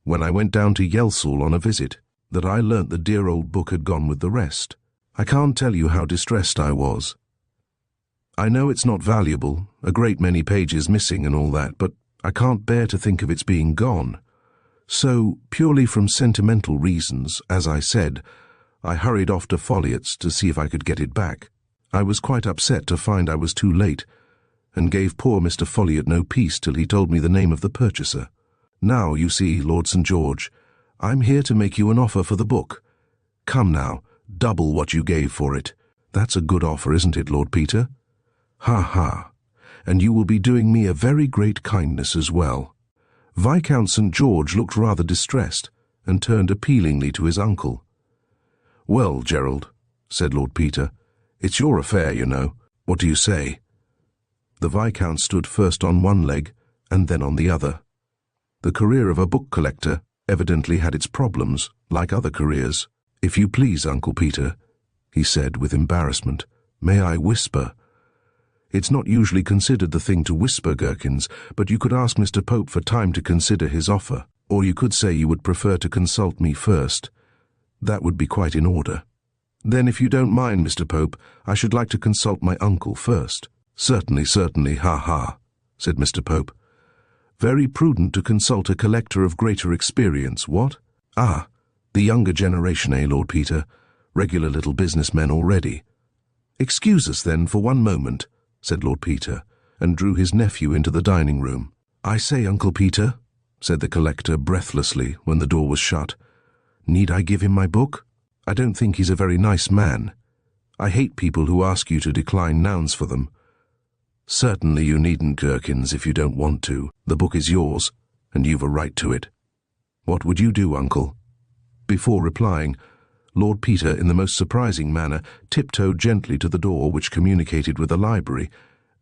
when I went down to Yelsall on a visit, that I learnt the dear old book had gone with the rest. I can't tell you how distressed I was. I know it's not valuable, a great many pages missing and all that, but I can't bear to think of its being gone. So, purely from sentimental reasons, as I said, I hurried off to Folliot's to see if I could get it back. I was quite upset to find I was too late, and gave poor Mr. Folliot no peace till he told me the name of the purchaser. Now, you see, Lord St. George, I'm here to make you an offer for the book. Come now, double what you gave for it. That's a good offer, isn't it, Lord Peter? Ha ha, and you will be doing me a very great kindness as well." Viscount St. George looked rather distressed, and turned appealingly to his uncle. "Well, Gerald," said Lord Peter, "it's your affair, you know. What do you say?" The Viscount stood first on one leg, and then on the other. The career of a book collector evidently had its problems, like other careers. "If you please, Uncle Peter," he said with embarrassment, "may I whisper?" "It's not usually considered the thing to whisper, Gherkins, but you could ask Mr. Pope for time to consider his offer, or you could say you would prefer to consult me first. That would be quite in order." "Then, if you don't mind, Mr. Pope, I should like to consult my uncle first." "Certainly, certainly, ha-ha," said Mr. Pope. "Very prudent to consult a collector of greater experience, what? Ah, the younger generation, eh, Lord Peter? Regular little businessmen already." "Excuse us, then, for one moment," said Lord Peter, and drew his nephew into the dining-room. "I say, Uncle Peter," said the collector breathlessly when the door was shut, "need I give him my book? I don't think he's a very nice man. I hate people who ask you to decline nouns for them." "Certainly you needn't, Gherkins, if you don't want to. The book is yours, and you've a right to it. What would you do, Uncle?" Before replying, Lord Peter, in the most surprising manner, tiptoed gently to the door which communicated with the library,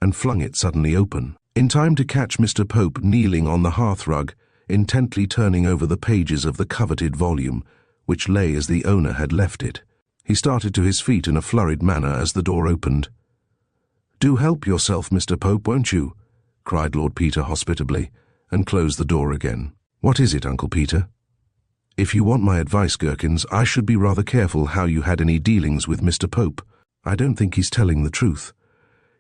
and flung it suddenly open, in time to catch Mr. Pope kneeling on the hearthrug, intently turning over the pages of the coveted volume, which lay as the owner had left it. He started to his feet in a flurried manner as the door opened. "Do help yourself, Mr. Pope, won't you?" cried Lord Peter hospitably, and closed the door again. "What is it, Uncle Peter?" "If you want my advice, Gherkins, I should be rather careful how you had any dealings with Mr. Pope. I don't think he's telling the truth.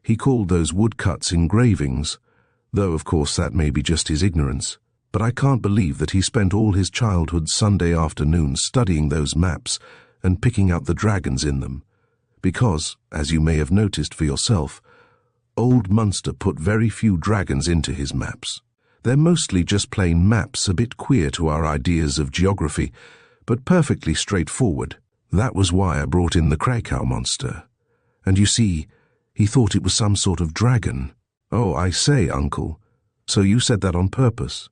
He called those woodcuts engravings, though of course that may be just his ignorance. But I can't believe that he spent all his childhood Sunday afternoons studying those maps and picking out the dragons in them, because, as you may have noticed for yourself, old Munster put very few dragons into his maps. They're mostly just plain maps, a bit queer to our ideas of geography, but perfectly straightforward. That was why I brought in the Krakow monster. And you see, he thought it was some sort of dragon." "Oh, I say, Uncle, so you said that on purpose.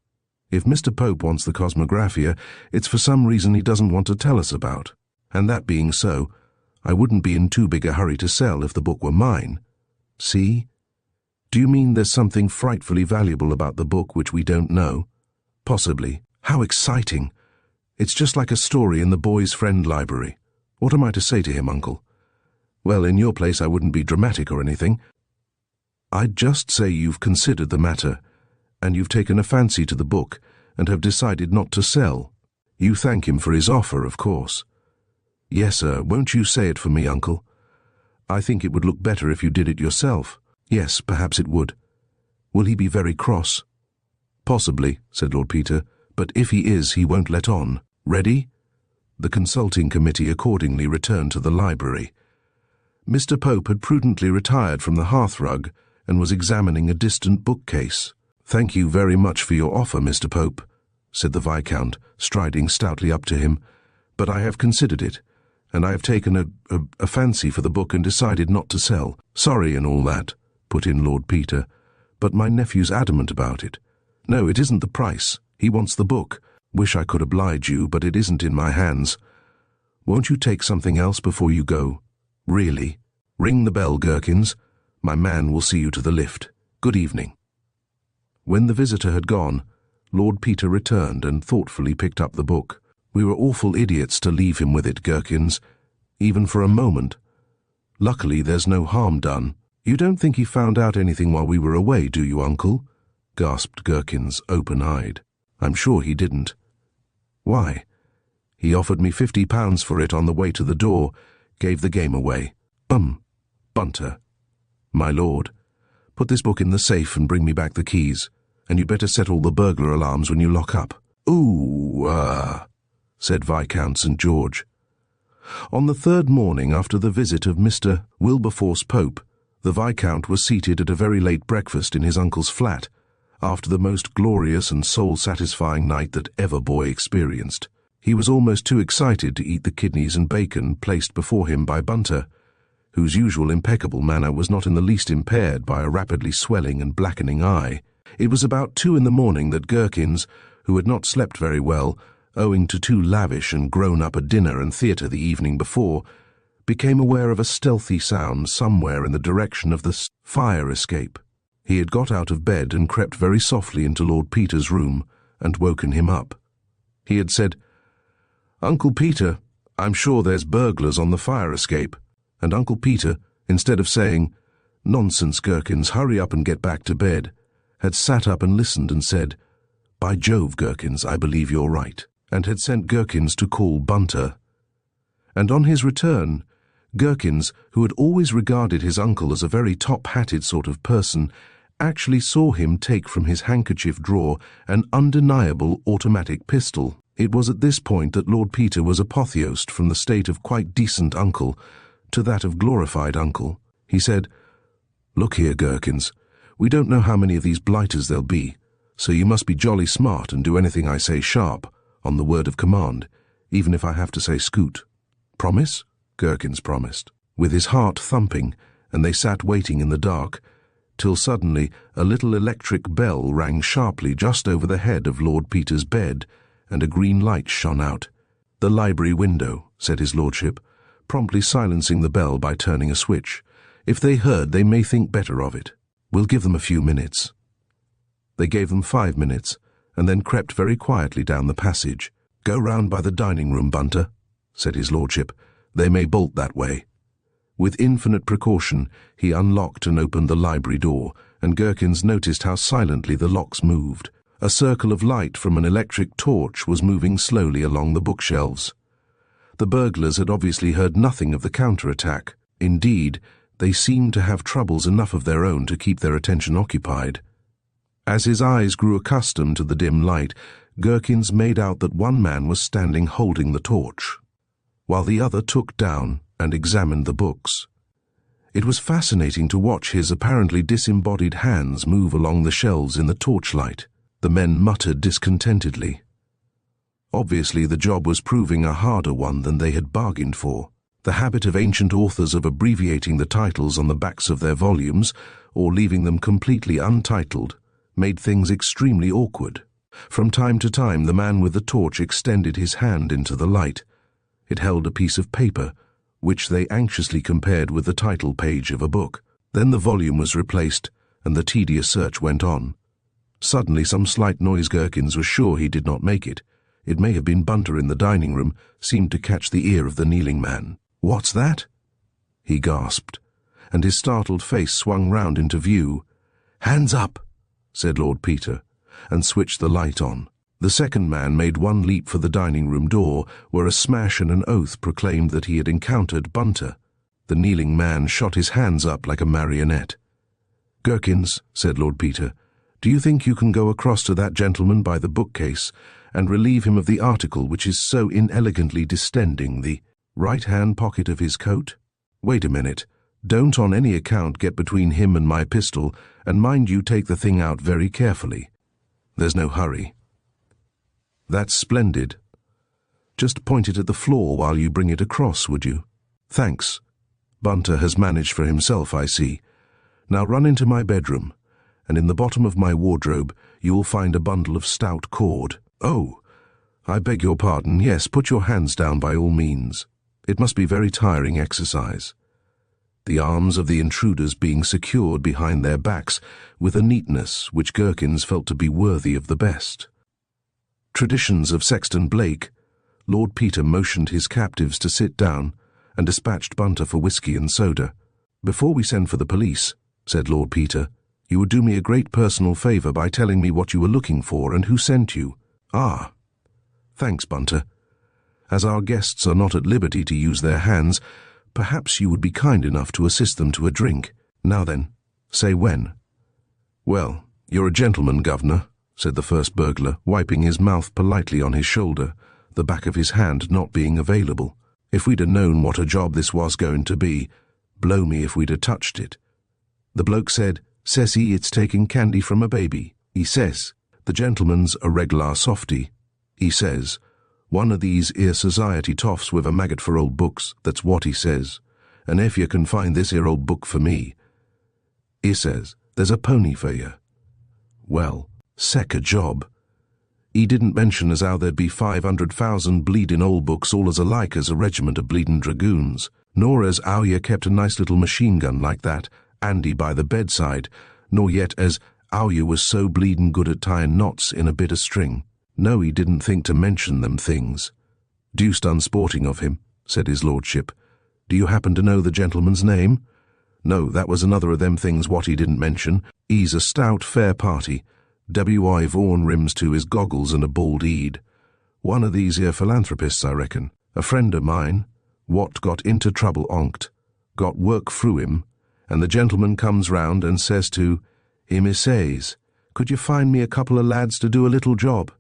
If Mr. Pope wants the Cosmographia, it's for some reason he doesn't want to tell us about. And that being so, I wouldn't be in too big a hurry to sell if the book were mine. See? Do you mean there's something frightfully valuable about the book which we don't know?" "Possibly. How exciting! It's just like a story in the Boy's Friend library. What am I to say to him, Uncle?" "Well, in your place I wouldn't be dramatic or anything. I'd just say you've considered the matter, and you've taken a fancy to the book, and have decided not to sell. You thank him for his offer, of course." "Yes, sir. Won't you say it for me, Uncle? I think it would look better if you did it yourself." "Yes, perhaps it would. Will he be very cross?" "Possibly," said Lord Peter, "but if he is, he won't let on. Ready?" The consulting committee accordingly returned to the library. Mr. Pope had prudently retired from the hearthrug and was examining a distant bookcase. "Thank you very much for your offer, Mr. Pope," said the Viscount, striding stoutly up to him, "but I have considered it, and I have taken a fancy for the book and decided not to sell." "Sorry and all that," put in Lord Peter, "but my nephew's adamant about it. No, it isn't the price. He wants the book. Wish I could oblige you, but it isn't in my hands. Won't you take something else before you go? Really? Ring the bell, Gherkins. My man will see you to the lift. Good evening." When the visitor had gone, Lord Peter returned and thoughtfully picked up the book. "We were awful idiots to leave him with it, Gherkins, even for a moment. Luckily there's no harm done." "You don't think he found out anything while we were away, do you, Uncle?" gasped Gherkins, open-eyed. "I'm sure he didn't." "Why? He offered me £50 for it on the way to the door, gave the game away. Bunter." "My lord, put this book in the safe and bring me back the keys, and you'd better set all the burglar alarms when you lock up." "Ooh, said Viscount St. George. On the third morning after the visit of Mr. Wilberforce Pope, the Viscount was seated at a very late breakfast in his uncle's flat, after the most glorious and soul-satisfying night that ever boy experienced. He was almost too excited to eat the kidneys and bacon placed before him by Bunter, whose usual impeccable manner was not in the least impaired by a rapidly swelling and blackening eye. It was about 2 in the morning that Gherkins, who had not slept very well, owing to too lavish and grown-up a dinner and theatre the evening before, became aware of a stealthy sound somewhere in the direction of the fire escape. He had got out of bed and crept very softly into Lord Peter's room and woken him up. He had said, "Uncle Peter, I'm sure there's burglars on the fire escape," and Uncle Peter, instead of saying, "Nonsense, Gherkins, hurry up and get back to bed," had sat up and listened and said, "By Jove, Gherkins, I believe you're right," and had sent Gherkins to call Bunter. And on his return, Gherkins, who had always regarded his uncle as a very top-hatted sort of person, actually saw him take from his handkerchief drawer an undeniable automatic pistol. It was at this point that Lord Peter was apotheosed from the state of quite decent uncle to that of glorified uncle. He said, "Look here, Gherkins, we don't know how many of these blighters there'll be, so you must be jolly smart and do anything I say sharp, on the word of command, even if I have to say scoot. Promise?" Gherkins promised, with his heart thumping, and they sat waiting in the dark, till suddenly a little electric bell rang sharply just over the head of Lord Peter's bed, and a green light shone out. "The library window," said his lordship, promptly silencing the bell by turning a switch. "If they heard, they may think better of it. We'll give them a few minutes." They gave them 5 minutes, and then crept very quietly down the passage. "Go round by the dining-room, Bunter," said his lordship. "They may bolt that way." With infinite precaution, he unlocked and opened the library door, and Gherkins noticed how silently the locks moved. A circle of light from an electric torch was moving slowly along the bookshelves. The burglars had obviously heard nothing of the counter-attack. Indeed, they seemed to have troubles enough of their own to keep their attention occupied. As his eyes grew accustomed to the dim light, Gherkins made out that one man was standing holding the torch, while the other took down and examined the books. It was fascinating to watch his apparently disembodied hands move along the shelves in the torchlight. The men muttered discontentedly. Obviously the job was proving a harder one than they had bargained for. The habit of ancient authors of abbreviating the titles on the backs of their volumes, or leaving them completely untitled, made things extremely awkward. From time to time the man with the torch extended his hand into the light. It held a piece of paper, which they anxiously compared with the title page of a book. Then the volume was replaced, and the tedious search went on. Suddenly some slight noise Gherkins was sure he did not make it. It may have been Bunter in the dining-room, seemed to catch the ear of the kneeling man. "What's that?" he gasped, and his startled face swung round into view. "Hands up," said Lord Peter, and switched the light on. The second man made one leap for the dining-room door, where a smash and an oath proclaimed that he had encountered Bunter. The kneeling man shot his hands up like a marionette. "Gherkins," said Lord Peter, "do you think you can go across to that gentleman by the bookcase and relieve him of the article which is so inelegantly distending the right-hand pocket of his coat? Wait a minute. Don't on any account get between him and my pistol, and mind you take the thing out very carefully. There's no hurry." That's splendid. Just point it at the floor while you bring it across, would you? Thanks. Bunter has managed for himself, I see. Now run into my bedroom, and in the bottom of my wardrobe you will find a bundle of stout cord. Oh, I beg your pardon. Yes, put your hands down by all means. It must be very tiring exercise. The arms of the intruders being secured behind their backs with a neatness which Gherkins felt to be worthy of the best. Traditions of Sexton Blake, Lord Peter motioned his captives to sit down and dispatched Bunter for whisky and soda. Before we send for the police, said Lord Peter, you would do me a great personal favour by telling me what you were looking for and who sent you. Ah, thanks, Bunter. As our guests are not at liberty to use their hands, perhaps you would be kind enough to assist them to a drink. Now then, say when. Well, you're a gentleman, Governor, said the first burglar, wiping his mouth politely on his shoulder, the back of his hand not being available. If we'd have known what a job this was going to be, blow me if we'd have touched it. The bloke said, says he, it's taking candy from a baby. He says, the gentleman's a reg'lar softy. He says, one of these 'ere society toffs with a maggot for old books, that's what he says. And if you can find this 'ere old book for me, he says, there's a pony for you. Well, seck a job. He didn't mention as how there'd be 500,000 bleedin' old books all as alike as a regiment of bleedin' dragoons, nor as how you kept a nice little machine gun like that, handy by the bedside, nor yet as how you was so bleedin' good at tying knots in a bit of string. No, he didn't think to mention them things. Deuced unsporting of him, said his lordship. Do you happen to know the gentleman's name? No, that was another of them things what he didn't mention. He's a stout, fair party. W.I. Vaughan rims to his goggles and a bald head. One of these here philanthropists, I reckon. A friend of mine, what got into trouble onct, got work through him, and the gentleman comes round and says to him, he says, could you find me a couple of lads to do a little job?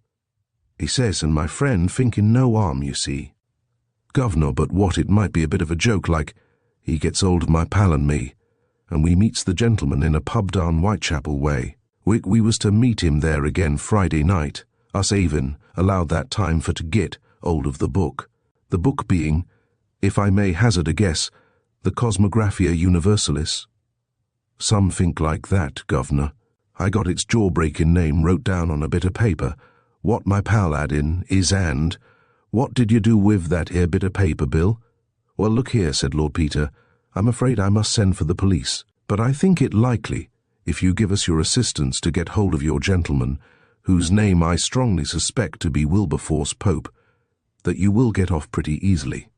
He says, and my friend thinking no harm, you see. Governor, but what, it might be a bit of a joke, like, he gets hold of my pal and me, and we meets the gentleman in a pub down Whitechapel way. We was to meet him there again Friday night, us having allowed that time for to get hold of the book being, if I may hazard a guess, the Cosmographia Universalis. Some think like that, Governor. I got its jaw-breaking name wrote down on a bit of paper, what my pal had in his hand. What did you do with that 'ere bit of paper, Bill? Well, look here, said Lord Peter, I'm afraid I must send for the police, but I think it likely, if you give us your assistance to get hold of your gentleman, whose name I strongly suspect to be Wilberforce Pope, that you will get off pretty easily.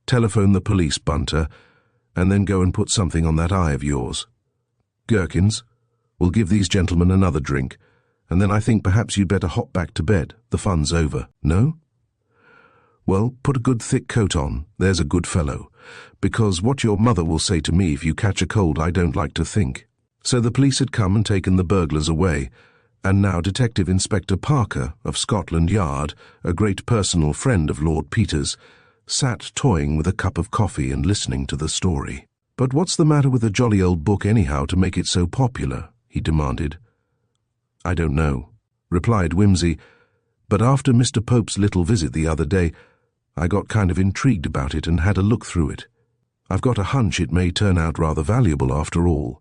Telephone the police, Bunter, and then go and put something on that eye of yours. Gherkins, we'll give these gentlemen another drink, and then I think perhaps you'd better hop back to bed. The fun's over, no? Well, put a good thick coat on, there's a good fellow, because what your mother will say to me if you catch a cold I don't like to think. So the police had come and taken the burglars away, and now Detective Inspector Parker of Scotland Yard, a great personal friend of Lord Peter's, sat toying with a cup of coffee and listening to the story. But what's the matter with the jolly old book anyhow to make it so popular? He demanded. I don't know, replied Wimsey, but after Mr. Pope's little visit the other day, I got kind of intrigued about it and had a look through it. I've got a hunch it may turn out rather valuable after all.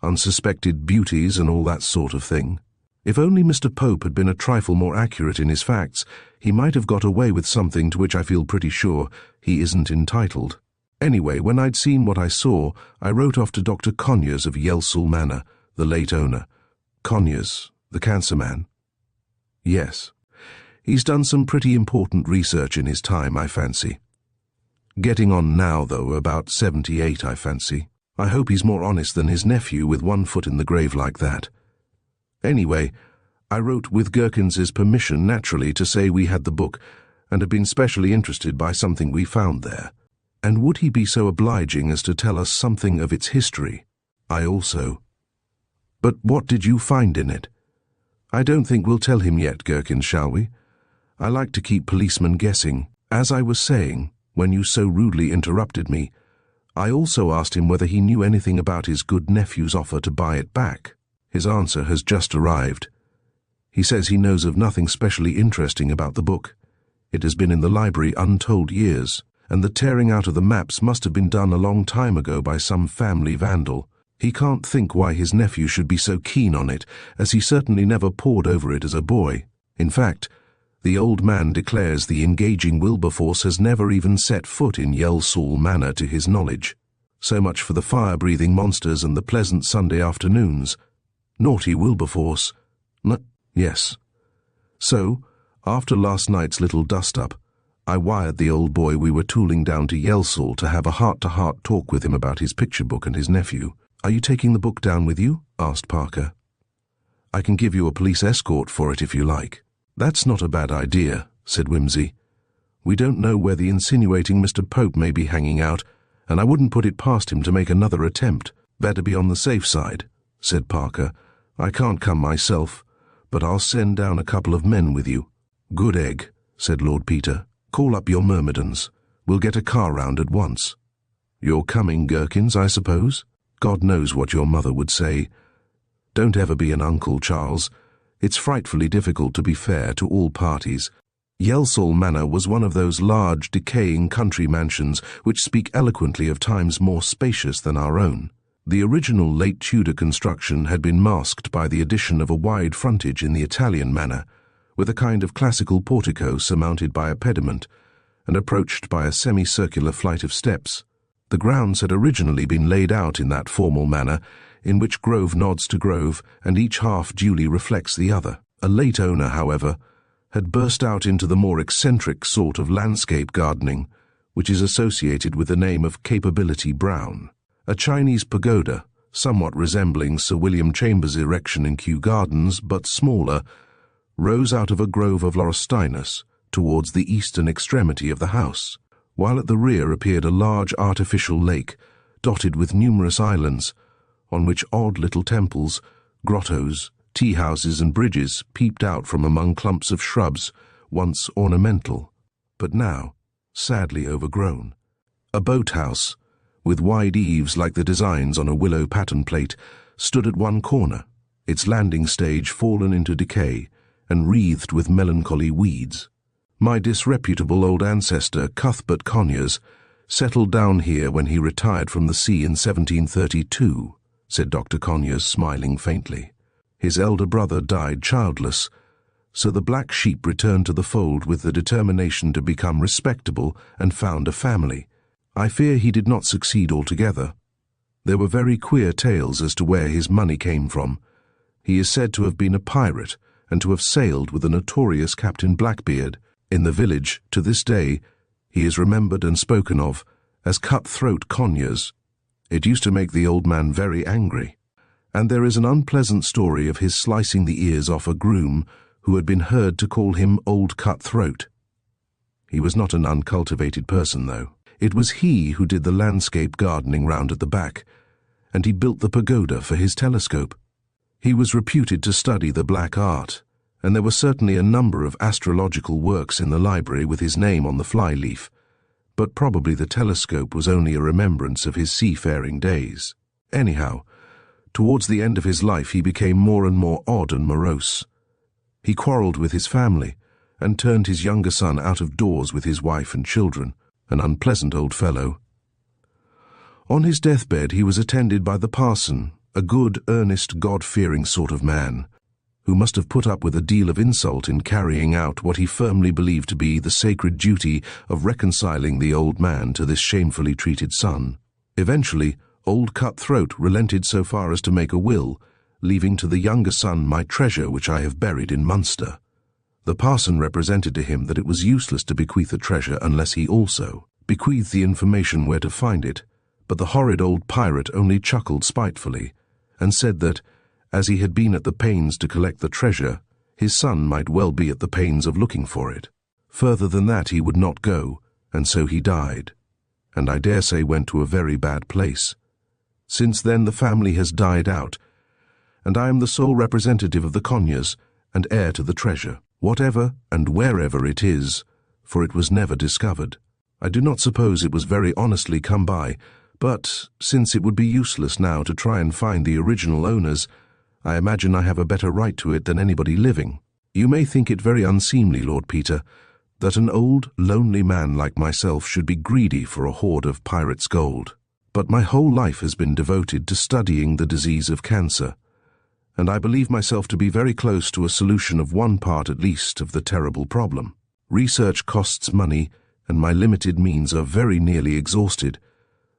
Unsuspected beauties and all that sort of thing. If only Mr. Pope had been a trifle more accurate in his facts, he might have got away with something to which I feel pretty sure he isn't entitled. Anyway, when I'd seen what I saw, I wrote off to Dr. Conyers of Yelsall Manor, the late owner. Conyers, the cancer man? Yes. He's done some pretty important research in his time, I fancy. Getting on now, though, about 78, I fancy. I hope he's more honest than his nephew with one foot in the grave like that. Anyway, I wrote with Gherkins's permission, naturally, to say we had the book and had been specially interested by something we found there. And would he be so obliging as to tell us something of its history? I also. But what did you find in it? I don't think we'll tell him yet, Gherkins, shall we? I like to keep policemen guessing. As I was saying, when you so rudely interrupted me, I also asked him whether he knew anything about his good nephew's offer to buy it back. His answer has just arrived. He says he knows of nothing specially interesting about the book. It has been in the library untold years, and the tearing out of the maps must have been done a long time ago by some family vandal. He can't think why his nephew should be so keen on it, as he certainly never pored over it as a boy. In fact, the old man declares the engaging Wilberforce has never even set foot in Yelsall Manor to his knowledge. So much for the fire-breathing monsters and the pleasant Sunday afternoons. Naughty Wilberforce. Yes. So, after last night's little dust-up, I wired the old boy we were tooling down to Yelsall to have a heart-to-heart talk with him about his picture book and his nephew. "Are you taking the book down with you?" asked Parker. "I can give you a police escort for it if you like." "That's not a bad idea," said Wimsey. "We don't know where the insinuating Mr. Pope may be hanging out, and I wouldn't put it past him to make another attempt. Better be on the safe side," said Parker. "I can't come myself, but I'll send down a couple of men with you." "Good egg," said Lord Peter. "Call up your myrmidons. We'll get a car round at once. You're coming, Gherkins, I suppose? God knows what your mother would say. Don't ever be an uncle, Charles. It's frightfully difficult to be fair to all parties." Yelsall Manor was one of those large, decaying country mansions which speak eloquently of times more spacious than our own. The original late Tudor construction had been masked by the addition of a wide frontage in the Italian manner, with a kind of classical portico surmounted by a pediment, and approached by a semicircular flight of steps. The grounds had originally been laid out in that formal manner, in which grove nods to grove, and each half duly reflects the other. A late owner, however, had burst out into the more eccentric sort of landscape gardening, which is associated with the name of Capability Brown. A Chinese pagoda, somewhat resembling Sir William Chambers' erection in Kew Gardens, but smaller, rose out of a grove of laurustinus towards the eastern extremity of the house, while at the rear appeared a large artificial lake, dotted with numerous islands, on which odd little temples, grottos, tea-houses and bridges peeped out from among clumps of shrubs, once ornamental, but now sadly overgrown. A boathouse, with wide eaves like the designs on a willow pattern plate, stood at one corner, its landing stage fallen into decay and wreathed with melancholy weeds. "My disreputable old ancestor, Cuthbert Conyers, settled down here when he retired from the sea in 1732, said Dr. Conyers, smiling faintly. "His elder brother died childless, so the black sheep returned to the fold with the determination to become respectable and found a family. I fear he did not succeed altogether. There were very queer tales as to where his money came from. He is said to have been a pirate and to have sailed with the notorious Captain Blackbeard. In the village, to this day, he is remembered and spoken of as Cutthroat Conyers. It used to make the old man very angry. And there is an unpleasant story of his slicing the ears off a groom who had been heard to call him Old Cutthroat. He was not an uncultivated person, though. It was he who did the landscape gardening round at the back, and he built the pagoda for his telescope. He was reputed to study the black art, and there were certainly a number of astrological works in the library with his name on the fly-leaf, but probably the telescope was only a remembrance of his seafaring days. Anyhow, towards the end of his life he became more and more odd and morose. He quarrelled with his family, and turned his younger son out of doors with his wife and children, an unpleasant old fellow. On his deathbed he was attended by the parson, a good, earnest, God-fearing sort of man, who must have put up with a deal of insult in carrying out what he firmly believed to be the sacred duty of reconciling the old man to this shamefully treated son. Eventually, old Cutthroat relented so far as to make a will, leaving to the younger son my treasure which I have buried in Munster. The parson represented to him that it was useless to bequeath a treasure unless he also bequeathed the information where to find it, but the horrid old pirate only chuckled spitefully, and said that, as he had been at the pains to collect the treasure, his son might well be at the pains of looking for it. Further than that he would not go, and so he died, and I dare say went to a very bad place. Since then the family has died out, and I am the sole representative of the Conyers and heir to the treasure, whatever and wherever it is, for it was never discovered. I do not suppose it was very honestly come by, but since it would be useless now to try and find the original owners, I imagine I have a better right to it than anybody living. You may think it very unseemly, Lord Peter, that an old, lonely man like myself should be greedy for a hoard of pirates' gold. But my whole life has been devoted to studying the disease of cancer, and I believe myself to be very close to a solution of one part at least of the terrible problem. Research costs money, and my limited means are very nearly exhausted.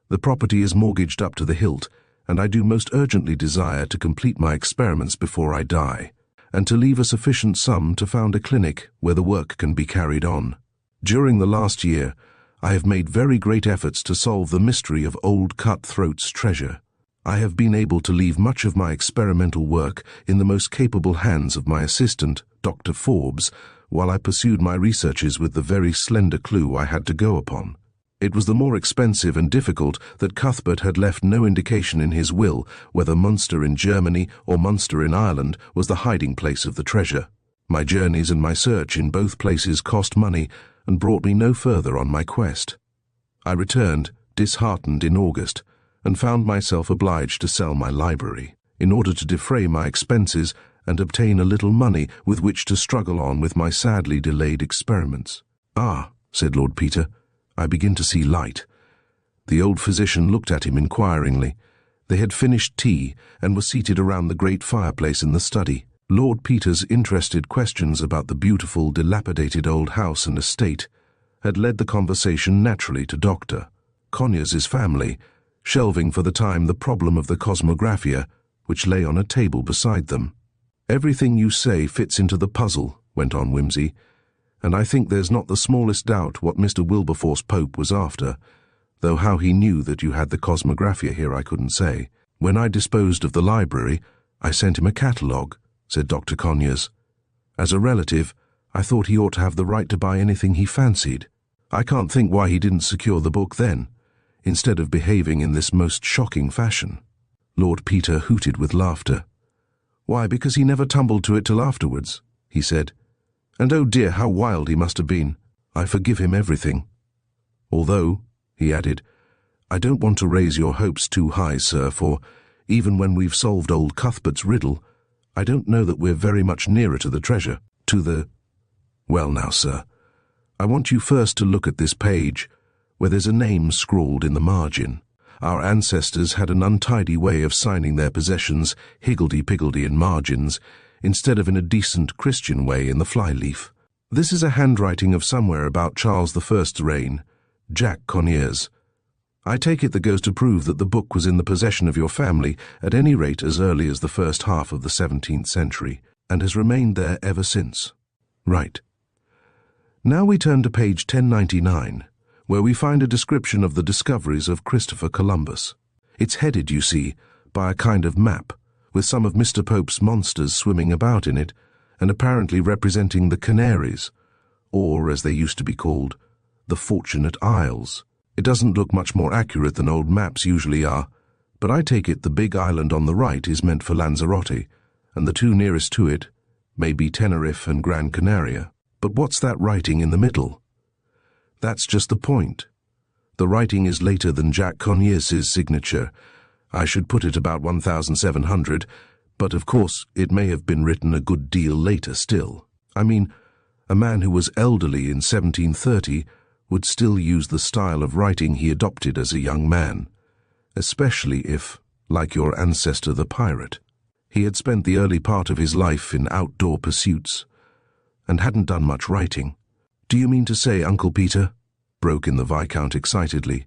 The property is mortgaged up to the hilt, and I do most urgently desire to complete my experiments before I die, and to leave a sufficient sum to found a clinic where the work can be carried on. During the last year, I have made very great efforts to solve the mystery of old Cutthroat's treasure. I have been able to leave much of my experimental work in the most capable hands of my assistant, Dr. Forbes, while I pursued my researches with the very slender clue I had to go upon. It was the more expensive and difficult that Cuthbert had left no indication in his will whether Munster in Germany or Munster in Ireland was the hiding place of the treasure. My journeys and my search in both places cost money and brought me no further on my quest. I returned, disheartened, in August, and found myself obliged to sell my library, in order to defray my expenses and obtain a little money with which to struggle on with my sadly delayed experiments. "Ah," said Lord Peter, "I begin to see light." The old physician looked at him inquiringly. They had finished tea and were seated around the great fireplace in the study. Lord Peter's interested questions about the beautiful, dilapidated old house and estate had led the conversation naturally to Dr. Conyers' family, shelving for the time the problem of the Cosmographia, which lay on a table beside them. "Everything you say fits into the puzzle," went on Wimsey, "and I think there's not the smallest doubt what Mr. Wilberforce Pope was after, though how he knew that you had the Cosmographia here I couldn't say. When I disposed of the library, I sent him a catalogue," said Dr. Conyers. "As a relative, I thought he ought to have the right to buy anything he fancied. I can't think why he didn't secure the book then, instead of behaving in this most shocking fashion." Lord Peter hooted with laughter. "Why, because he never tumbled to it till afterwards," he said. "And oh dear, how wild he must have been. I forgive him everything. Although," he added, "I don't want to raise your hopes too high, sir, for, even when we've solved old Cuthbert's riddle, I don't know that we're very much nearer to the treasure, Well now, sir, I want you first to look at this page, where there's a name scrawled in the margin. Our ancestors had an untidy way of signing their possessions higgledy-piggledy in margins, instead of in a decent Christian way in the flyleaf. This is a handwriting of somewhere about Charles I's reign, Jack Conyers. I take it that goes to prove that the book was in the possession of your family at any rate as early as the first half of the 17th century, and has remained there ever since. Right. Now we turn to page 1099, where we find a description of the discoveries of Christopher Columbus. It's headed, you see, by a kind of map, with some of Mr. Pope's monsters swimming about in it, and apparently representing the Canaries, or, as they used to be called, the Fortunate Isles. It doesn't look much more accurate than old maps usually are, but I take it the big island on the right is meant for Lanzarote, and the two nearest to it may be Tenerife and Gran Canaria. But what's that writing in the middle? That's just the point. The writing is later than Jack Conyers' signature. I should put it about 1700, but of course it may have been written a good deal later still. I mean, a man who was elderly in 1730 would still use the style of writing he adopted as a young man, especially if, like your ancestor the pirate, he had spent the early part of his life in outdoor pursuits and hadn't done much writing. "Do you mean to say, Uncle Peter," broke in the Viscount excitedly,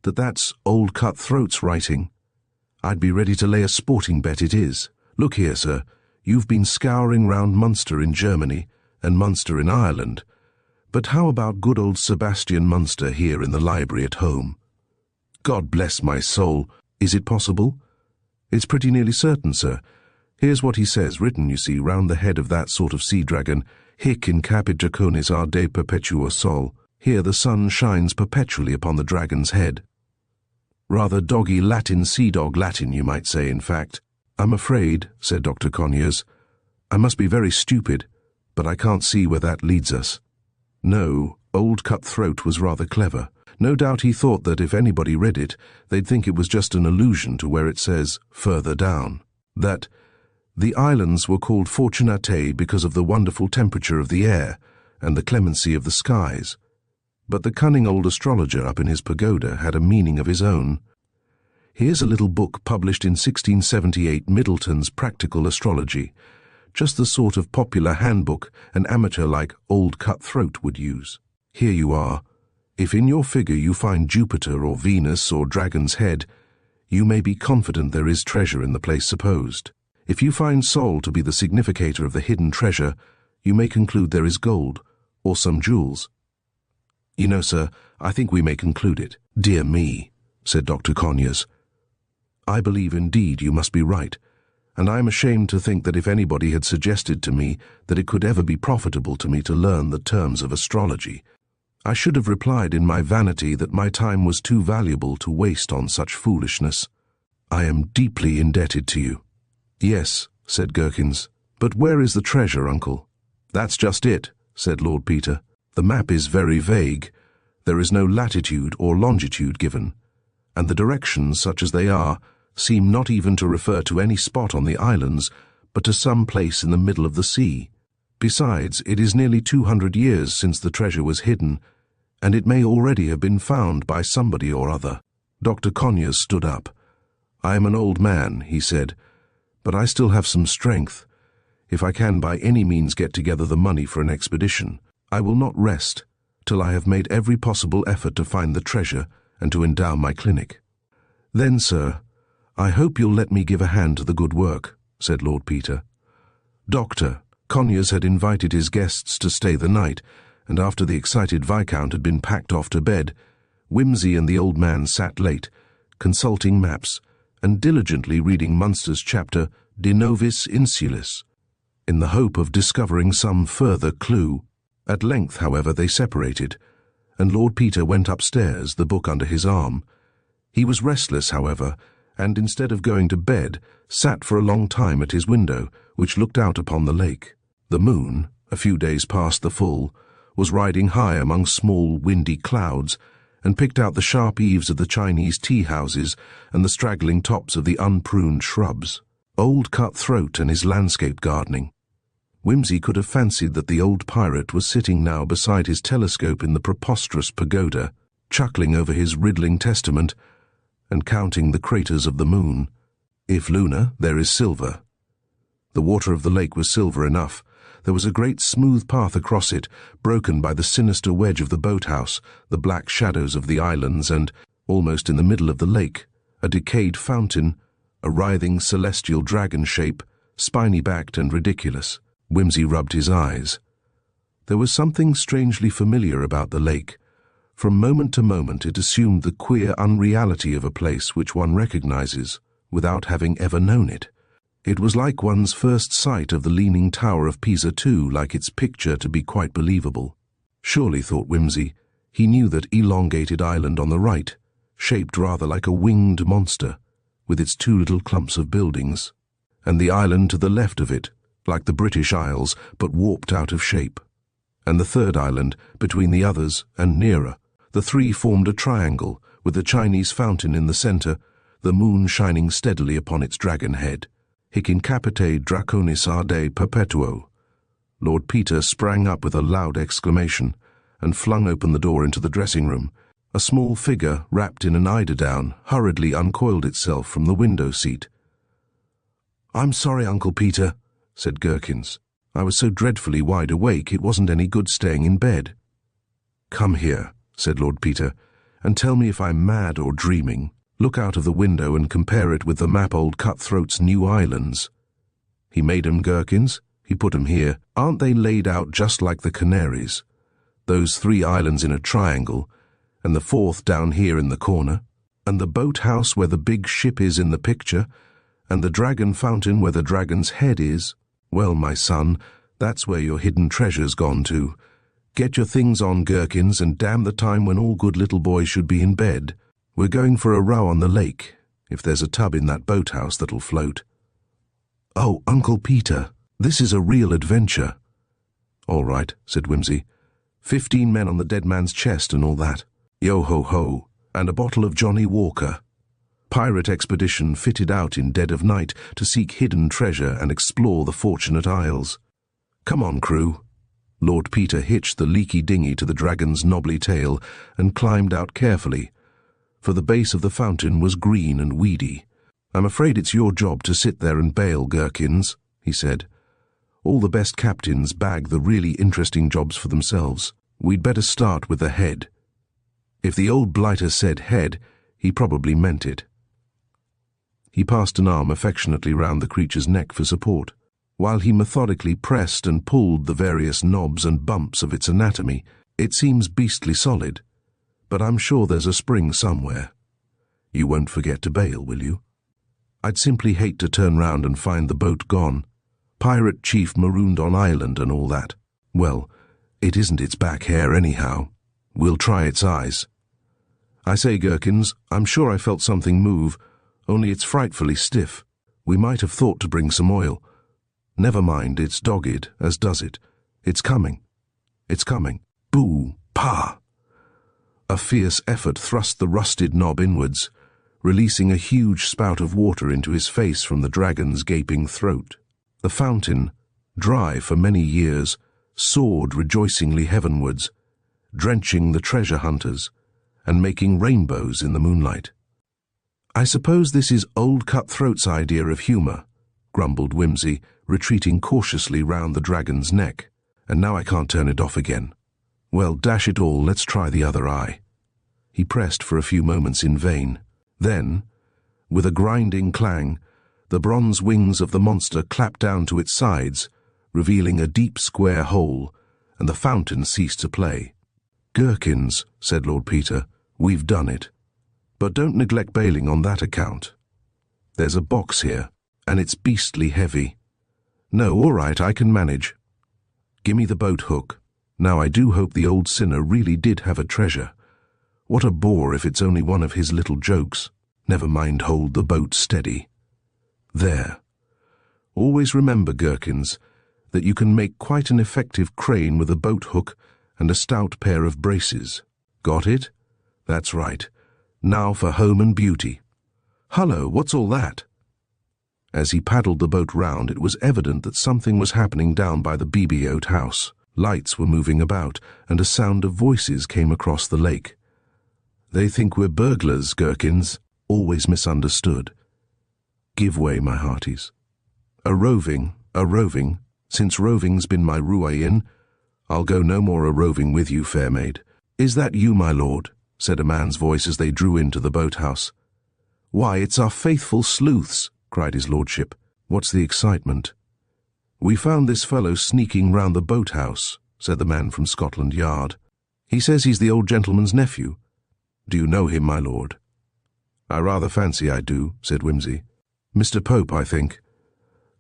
"that that's old Cutthroat's writing? I'd be ready to lay a sporting bet it is. Look here, sir, you've been scouring round Munster in Germany and Munster in Ireland, but how about good old Sebastian Munster here in the library at home? God bless my soul, is it possible? It's pretty nearly certain, sir. Here's what he says, written, you see, round the head of that sort of sea-dragon, Hic in capit draconis arde perpetuo sol. Here the sun shines perpetually upon the dragon's head. Rather doggy Latin, sea-dog Latin, you might say, in fact. I'm afraid, said Dr. Conyers, I must be very stupid, but I can't see where that leads us. No, old Cutthroat was rather clever. No doubt he thought that if anybody read it, they'd think it was just an allusion to where it says, further down. That The islands were called Fortunatae because of the wonderful temperature of the air and the clemency of the skies. But the cunning old astrologer up in his pagoda had a meaning of his own. Here's a little book published in 1678, Middleton's Practical Astrology, just the sort of popular handbook an amateur like Old Cutthroat would use. Here you are. If in your figure you find Jupiter or Venus or Dragon's Head, you may be confident there is treasure in the place supposed. If you find Sol to be the significator of the hidden treasure, you may conclude there is gold, or some jewels. You know, sir, I think we may conclude it. Dear me, said Dr. Conyers. I believe indeed you must be right, and I am ashamed to think that if anybody had suggested to me that it could ever be profitable to me to learn the terms of astrology, I should have replied in my vanity that my time was too valuable to waste on such foolishness. I am deeply indebted to you. Yes, said Gherkins, but where is the treasure, uncle? That's just it, said Lord Peter. The map is very vague. There is no latitude or longitude given, and the directions, such as they are, seem not even to refer to any spot on the islands, but to some place in the middle of the sea. Besides, it is nearly 200 years since the treasure was hidden, and it may already have been found by somebody or other. Dr. Conyers stood up. I am an old man, he said, but I still have some strength. If I can by any means get together the money for an expedition, I will not rest till I have made every possible effort to find the treasure and to endow my clinic. Then, sir, I hope you'll let me give a hand to the good work, said Lord Peter. Doctor, Conyers had invited his guests to stay the night, and after the excited Viscount had been packed off to bed, Wimsey and the old man sat late, consulting maps and diligently reading Munster's chapter De Novis Insulis, in the hope of discovering some further clue. At length, however, they separated, and Lord Peter went upstairs, the book under his arm. He was restless, however, and instead of going to bed, sat for a long time at his window, which looked out upon the lake. The moon, a few days past the full, was riding high among small, windy clouds, and picked out the sharp eaves of the Chinese tea-houses and the straggling tops of the unpruned shrubs. Old Cutthroat and his landscape gardening. Wimsey could have fancied that the old pirate was sitting now beside his telescope in the preposterous pagoda, chuckling over his riddling testament and counting the craters of the moon. If lunar, there is silver. The water of the lake was silver enough. There was a great smooth path across it, broken by the sinister wedge of the boathouse, the black shadows of the islands, and, almost in the middle of the lake, a decayed fountain, a writhing celestial dragon shape, spiny-backed and ridiculous. Wimsey rubbed his eyes. There was something strangely familiar about the lake. From moment to moment it assumed the queer unreality of a place which one recognizes, without having ever known it. It was like one's first sight of the Leaning Tower of Pisa too, like its picture to be quite believable. Surely, thought Wimsey, he knew that elongated island on the right, shaped rather like a winged monster, with its two little clumps of buildings, and the island to the left of it, like the British Isles, but warped out of shape, and the third island between the others and nearer. The three formed a triangle, with the Chinese fountain in the centre, the moon shining steadily upon its dragon head. Hic in capite draconis arde perpetuo. Lord Peter sprang up with a loud exclamation, and flung open the door into the dressing-room. A small figure, wrapped in an eiderdown, hurriedly uncoiled itself from the window-seat. "I'm sorry, Uncle Peter," said Gherkins. "I was so dreadfully wide awake it wasn't any good staying in bed." "Come here," said Lord Peter, "and tell me if I'm mad or dreaming. Look out of the window and compare it with the map old Cutthroat's new islands. He made 'em, Gherkins. He put 'em here. Aren't they laid out just like the Canaries? Those 3 islands in a triangle, and the 4th down here in the corner, and the boathouse where the big ship is in the picture, and the dragon fountain where the dragon's head is. Well, my son, that's where your hidden treasure's gone to. Get your things on, Gherkins, and damn the time when all good little boys should be in bed. We're going for a row on the lake, if there's a tub in that boathouse that'll float." "Oh, Uncle Peter, this is a real adventure." "All right," said Wimsey. 15 men on the dead man's chest and all that. Yo-ho-ho, and a bottle of Johnny Walker." Pirate expedition fitted out in dead of night to seek hidden treasure and explore the Fortunate Isles. Come on, crew. Lord Peter hitched the leaky dinghy to the dragon's knobbly tail and climbed out carefully, for the base of the fountain was green and weedy. I'm afraid it's your job to sit there and bail, Gherkins, he said. All the best captains bag the really interesting jobs for themselves. We'd better start with the head. If the old blighter said head, he probably meant it. He passed an arm affectionately round the creature's neck for support, while he methodically pressed and pulled the various knobs and bumps of its anatomy. It seems beastly solid, but I'm sure there's a spring somewhere. You won't forget to bail, will you? I'd simply hate to turn round and find the boat gone. Pirate chief marooned on island and all that. Well, it isn't its back hair anyhow. We'll try its eyes. I say, Gherkins, I'm sure I felt something move, only it's frightfully stiff. We might have thought to bring some oil. Never mind, it's dogged, as does it. It's coming. It's coming. Boo! Pa! A fierce effort thrust the rusted knob inwards, releasing a huge spout of water into his face from the dragon's gaping throat. The fountain, dry for many years, soared rejoicingly heavenwards, drenching the treasure hunters and making rainbows in the moonlight. I suppose this is old Cutthroat's idea of humour, grumbled Wimsey, retreating cautiously round the dragon's neck. And now I can't turn it off again. Well, dash it all, let's try the other eye. He pressed for a few moments in vain. Then, with a grinding clang, the bronze wings of the monster clapped down to its sides, revealing a deep square hole, and the fountain ceased to play. Gherkins, said Lord Peter, we've done it. But don't neglect bailing on that account. There's a box here, and it's beastly heavy. No, all right, I can manage. Gimme the boat hook. Now I do hope the old sinner really did have a treasure. What a bore if it's only one of his little jokes. Never mind, hold the boat steady. There. Always remember, Gherkins, that you can make quite an effective crane with a boat hook and a stout pair of braces. Got it? That's right. Now for home and beauty. Hullo, what's all that? As he paddled the boat round, it was evident that something was happening down by the Bibulous house. Lights were moving about, and a sound of voices came across the lake. They think we're burglars, Gherkins. Always misunderstood. Give way, my hearties. A roving. Since roving's been my ruin, I'll go no more a roving with you, fair maid. Is that you, my lord? Said a man's voice as they drew into the boathouse. Why, it's our faithful sleuths, cried his lordship. What's the excitement? We found this fellow sneaking round the boathouse, said the man from Scotland Yard. He says he's the old gentleman's nephew. Do you know him, my lord? I rather fancy I do, said Wimsey. Mr. Pope, I think.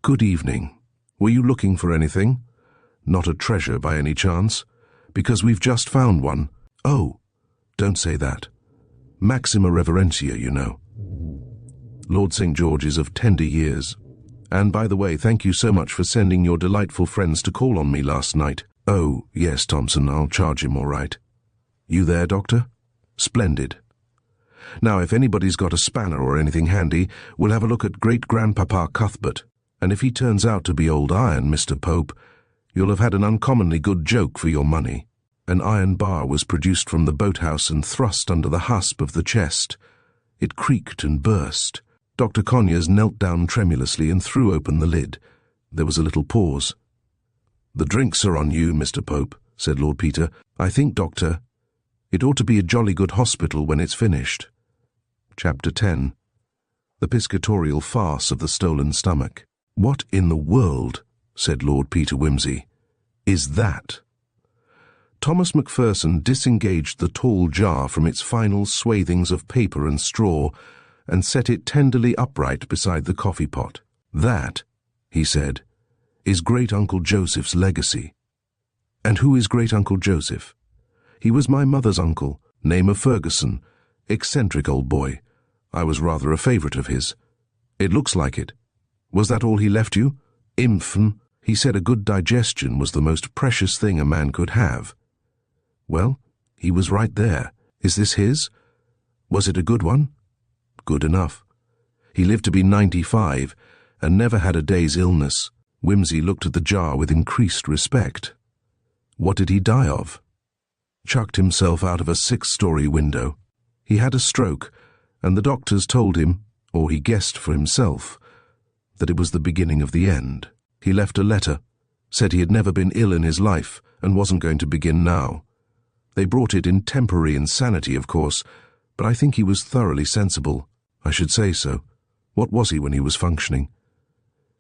Good evening. Were you looking for anything? Not a treasure by any chance? Because we've just found one. Oh, don't say that. Maxima reverentia, you know. Lord St. George is of tender years. And by the way, thank you so much for sending your delightful friends to call on me last night. Oh, yes, Thompson, I'll charge him all right. You there, Doctor? Splendid. Now, if anybody's got a spanner or anything handy, we'll have a look at great-grandpapa Cuthbert. And if he turns out to be old iron, Mr. Pope, you'll have had an uncommonly good joke for your money. An iron bar was produced from the boathouse and thrust under the hasp of the chest. It creaked and burst. Dr. Conyers knelt down tremulously and threw open the lid. There was a little pause. The drinks are on you, Mr. Pope, said Lord Peter. I think, Doctor, it ought to be a jolly good hospital when it's finished. Chapter 10. The Piscatorial Farce of the Stolen Stomach. What in the world, said Lord Peter Wimsey, is that? Thomas Macpherson disengaged the tall jar from its final swathings of paper and straw and set it tenderly upright beside the coffee pot. That, he said, is Great-Uncle Joseph's legacy. And who is Great-Uncle Joseph? He was my mother's uncle, name of Ferguson, eccentric old boy. I was rather a favourite of his. It looks like it. Was that all he left you? Imphm. He said a good digestion was the most precious thing a man could have. Well, he was right there. Is this his? Was it a good one? Good enough. He lived to be 95 and never had a day's illness. Wimsey looked at the jar with increased respect. What did he die of? Chucked himself out of a 6-story window. He had a stroke, and the doctors told him, or he guessed for himself, that it was the beginning of the end. He left a letter, said he had never been ill in his life and wasn't going to begin now. They brought it in temporary insanity, of course, but I think he was thoroughly sensible. I should say so. What was he when he was functioning?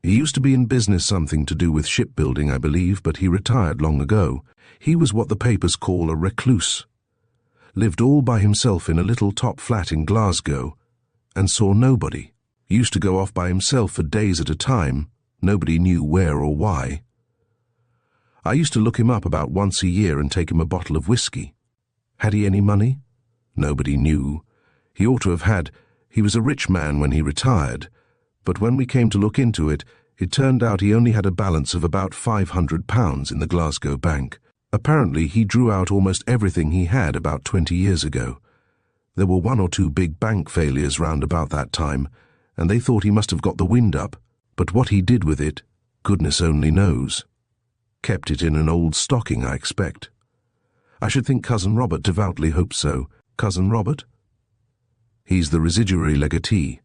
He used to be in business, something to do with shipbuilding, I believe, but he retired long ago. He was what the papers call a recluse. Lived all by himself in a little top flat in Glasgow, and saw nobody. Used to go off by himself for days at a time. Nobody knew where or why. I used to look him up about once a year and take him a bottle of whiskey. Had he any money? Nobody knew. He ought to have had. He was a rich man when he retired, but when we came to look into it, it turned out he only had a balance of about £500 in the Glasgow bank. Apparently he drew out almost everything he had about 20 years ago. There were 1 or 2 big bank failures round about that time, and they thought he must have got the wind up, but what he did with it, goodness only knows. Kept it in an old stocking, I expect. I should think Cousin Robert devoutly hopes so. Cousin Robert? He's the residuary legatee,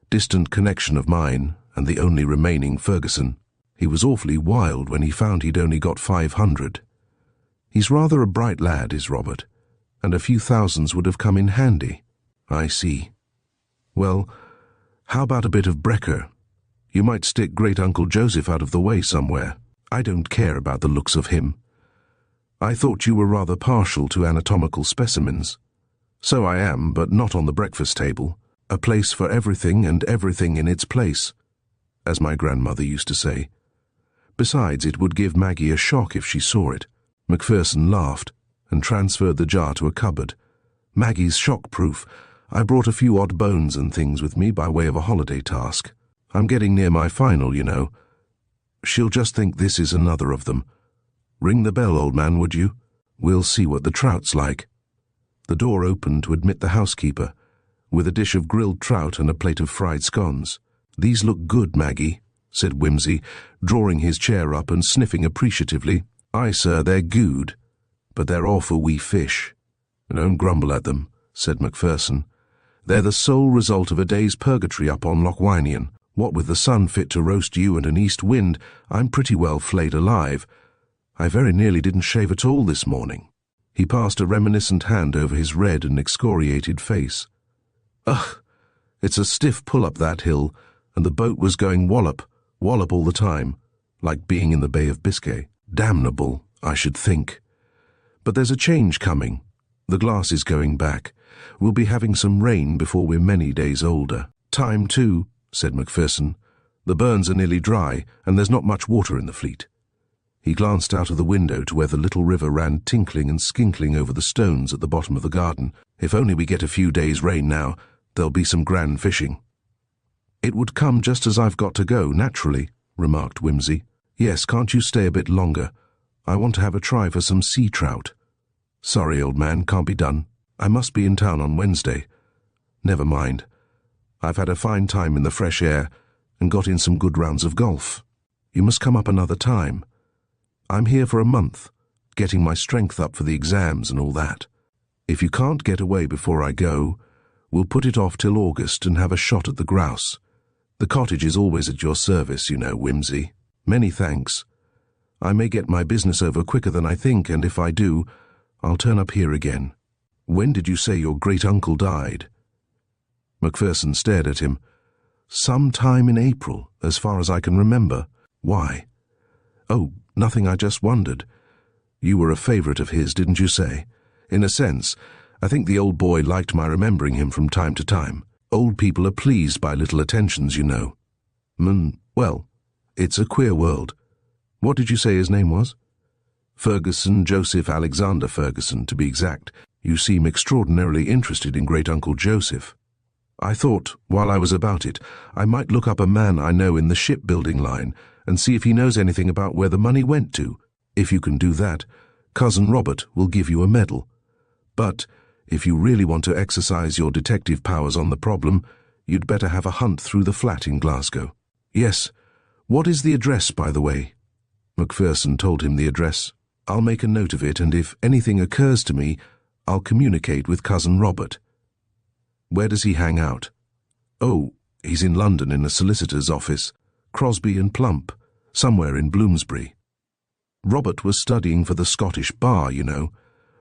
distant connection of mine, and the only remaining Ferguson. He was awfully wild when he found he'd only got 500. He's rather a bright lad, is Robert, and a few thousands would have come in handy. I see. Well, how about a bit of Brecker? You might stick Great-Uncle Joseph out of the way somewhere. I don't care about the looks of him. I thought you were rather partial to anatomical specimens. So I am, but not on the breakfast table. A place for everything and everything in its place, as my grandmother used to say. Besides, it would give Maggie a shock if she saw it. Macpherson laughed and transferred the jar to a cupboard. Maggie's shock-proof. I brought a few odd bones and things with me by way of a holiday task. I'm getting near my final, you know. She'll just think this is another of them. Ring the bell, old man, would you? We'll see what the trout's like. The door opened to admit the housekeeper, with a dish of grilled trout and a plate of fried scones. These look good, Maggie, said Wimsey, drawing his chair up and sniffing appreciatively. Aye, sir, they're good, but they're awful wee fish. Don't grumble at them, said Macpherson. They're the sole result of a day's purgatory up on Loch Wynion. What with the sun fit to roast you and an east wind, I'm pretty well flayed alive. I very nearly didn't shave at all this morning. He passed a reminiscent hand over his red and excoriated face. Ugh, it's a stiff pull up that hill, and the boat was going wallop all the time, like being in the Bay of Biscay. Damnable, I should think. But there's a change coming. The glass is going back. We'll be having some rain before we're many days older. Time too, said Macpherson. The burns are nearly dry, and there's not much water in the fleet. He glanced out of the window to where the little river ran tinkling and skinkling over the stones at the bottom of the garden. If only we get a few days' rain now, there'll be some grand fishing. It would come just as I've got to go, naturally, remarked Wimsey. Yes, can't you stay a bit longer? I want to have a try for some sea trout. Sorry, old man, can't be done. I must be in town on Wednesday. Never mind. I've had a fine time in the fresh air and got in some good rounds of golf. You must come up another time. I'm here for a month, getting my strength up for the exams and all that. If you can't get away before I go, we'll put it off till August and have a shot at the grouse. The cottage is always at your service, you know, Wimsey. Many thanks. I may get my business over quicker than I think, and if I do, I'll turn up here again. When did you say your great-uncle died? Macpherson stared at him. Some time in April, as far as I can remember. Why? Oh, nothing, I just wondered. You were a favourite of his, didn't you say? In a sense, I think the old boy liked my remembering him from time to time. Old people are pleased by little attentions, you know. Well, it's a queer world. What did you say his name was? Ferguson Joseph Alexander Ferguson, to be exact. You seem extraordinarily interested in Great-Uncle Joseph. I thought, while I was about it, I might look up a man I know in the shipbuilding line and see if he knows anything about where the money went to. If you can do that, Cousin Robert will give you a medal. But if you really want to exercise your detective powers on the problem, You'd better have a hunt through the flat in Glasgow. Yes. What is the address, by the way? Macpherson told him the address. I'll make a note of it, and if anything occurs to me, I'll communicate with Cousin Robert. Where does he hang out? Oh, he's in London in a solicitor's office. Crosby and Plump, somewhere in Bloomsbury. Robert was studying for the Scottish bar, you know,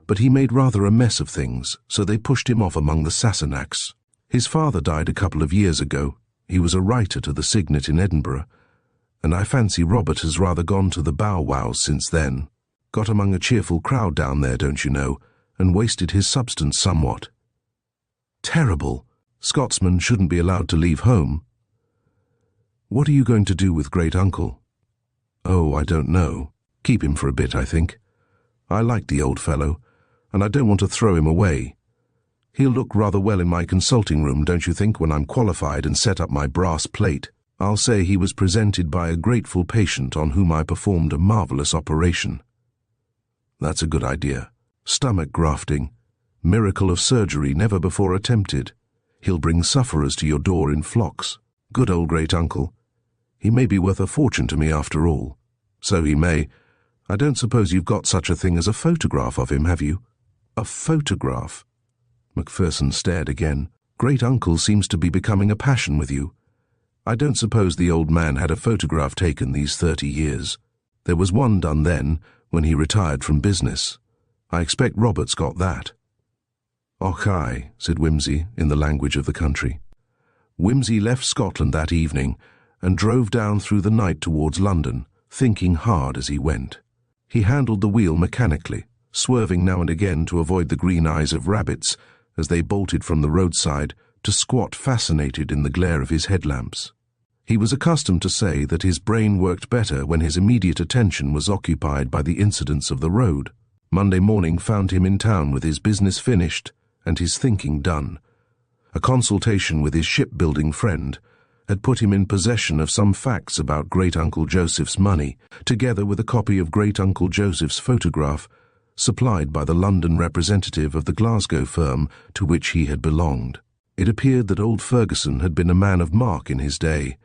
but he made rather a mess of things, so they pushed him off among the Sassenachs. His father died a couple of years ago. He was a writer to the Signet in Edinburgh, and I fancy Robert has rather gone to the bow-wows since then. Got among a cheerful crowd down there, don't you know, and wasted his substance somewhat. Terrible. Scotsmen shouldn't be allowed to leave home. What are you going to do with great-uncle? Oh, I don't know. Keep him for a bit, I think. I like the old fellow, and I don't want to throw him away. He'll look rather well in my consulting room, don't you think, when I'm qualified and set up my brass plate? I'll say he was presented by a grateful patient on whom I performed a marvelous operation. That's a good idea. Stomach grafting. Miracle of surgery never before attempted. He'll bring sufferers to your door in flocks. Good old great-uncle. He may be worth a fortune to me after all. So he may. I don't suppose you've got such a thing as a photograph of him, have you? A photograph? Macpherson stared again. Great-uncle seems to be becoming a passion with you. I don't suppose the old man had a photograph taken these 30 years. There was one done then, when he retired from business. I expect Robert's got that. Och aye, said Wimsey, in the language of the country. Wimsey left Scotland that evening and drove down through the night towards London, thinking hard as he went. He handled the wheel mechanically, swerving now and again to avoid the green eyes of rabbits as they bolted from the roadside to squat fascinated in the glare of his headlamps. He was accustomed to say that his brain worked better when his immediate attention was occupied by the incidents of the road. Monday morning found him in town with his business finished and his thinking done. A consultation with his shipbuilding friend had put him in possession of some facts about Great-Uncle Joseph's money, together with a copy of Great-Uncle Joseph's photograph, supplied by the London representative of the Glasgow firm to which he had belonged. It appeared that old Ferguson had been a man of mark in his day.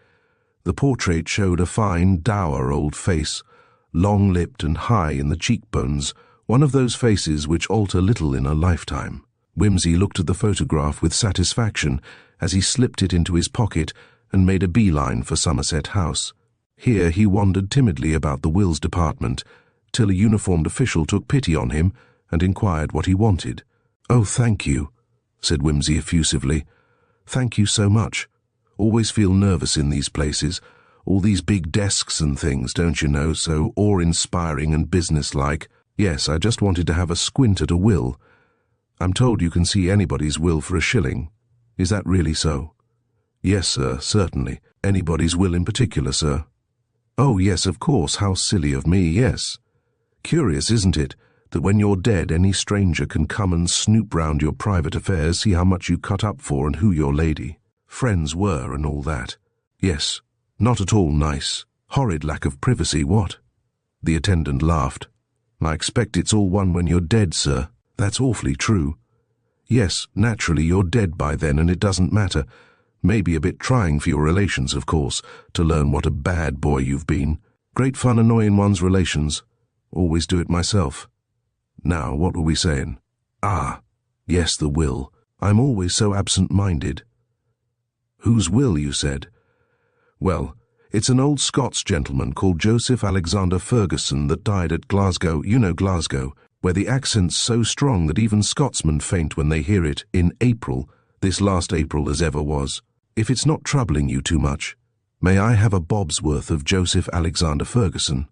The portrait showed a fine, dour old face, long-lipped and high in the cheekbones, one of those faces which alter little in a lifetime. Wimsey looked at the photograph with satisfaction as he slipped it into his pocket and made a beeline for Somerset House. Here he wandered timidly about the wills department, till a uniformed official took pity on him and inquired what he wanted. "Oh, thank you," said Wimsey effusively. "Thank you so much. Always feel nervous in these places. All these big desks and things, don't you know, so awe-inspiring and business-like. Yes, I just wanted to have a squint at a will. I'm told you can see anybody's will for a shilling. Is that really so?" "Yes, sir, certainly. Anybody's will in particular, sir." "Oh, yes, of course. How silly of me, yes. Curious, isn't it, that when you're dead any stranger can come and snoop round your private affairs, see how much you cut up for and who your lady, friends were and all that. Yes, not at all nice. Horrid lack of privacy, what?" The attendant laughed. "I expect it's all one when you're dead, sir. That's awfully true. Yes, naturally you're dead by then and it doesn't matter. Maybe a bit trying for your relations, of course, to learn what a bad boy you've been. Great fun annoying one's relations. Always do it myself. Now, what were we saying? Ah, yes, the will. I'm always so absent-minded." "Whose will, you said?" "Well, it's an old Scots gentleman called Joseph Alexander Ferguson that died at Glasgow, you know Glasgow, where the accent's so strong that even Scotsmen faint when they hear it, in April, this last April as ever was. If it's not troubling you too much, may I have a bob's worth of Joseph Alexander Ferguson?"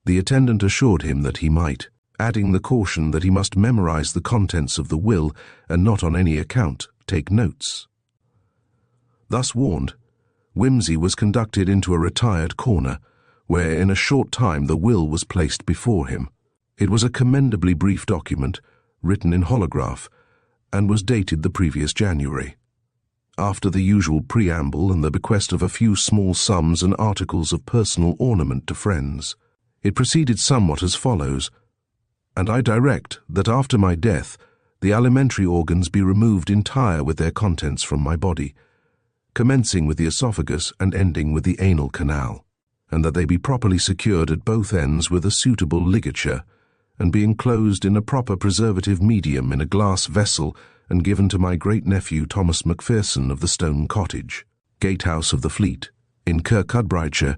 The attendant assured him that he might, adding the caution that he must memorize the contents of the will and not on any account take notes. Thus warned, Wimsey was conducted into a retired corner, where in a short time the will was placed before him. It was a commendably brief document, written in holograph, and was dated the previous January. After the usual preamble and the bequest of a few small sums and articles of personal ornament to friends, it proceeded somewhat as follows: "And I direct that after my death the alimentary organs be removed entire with their contents from my body, commencing with the esophagus and ending with the anal canal, and that they be properly secured at both ends with a suitable ligature, and be enclosed in a proper preservative medium in a glass vessel and given to my great-nephew Thomas Macpherson of the Stone Cottage, Gatehouse of the Fleet, in Kirkcudbrightshire,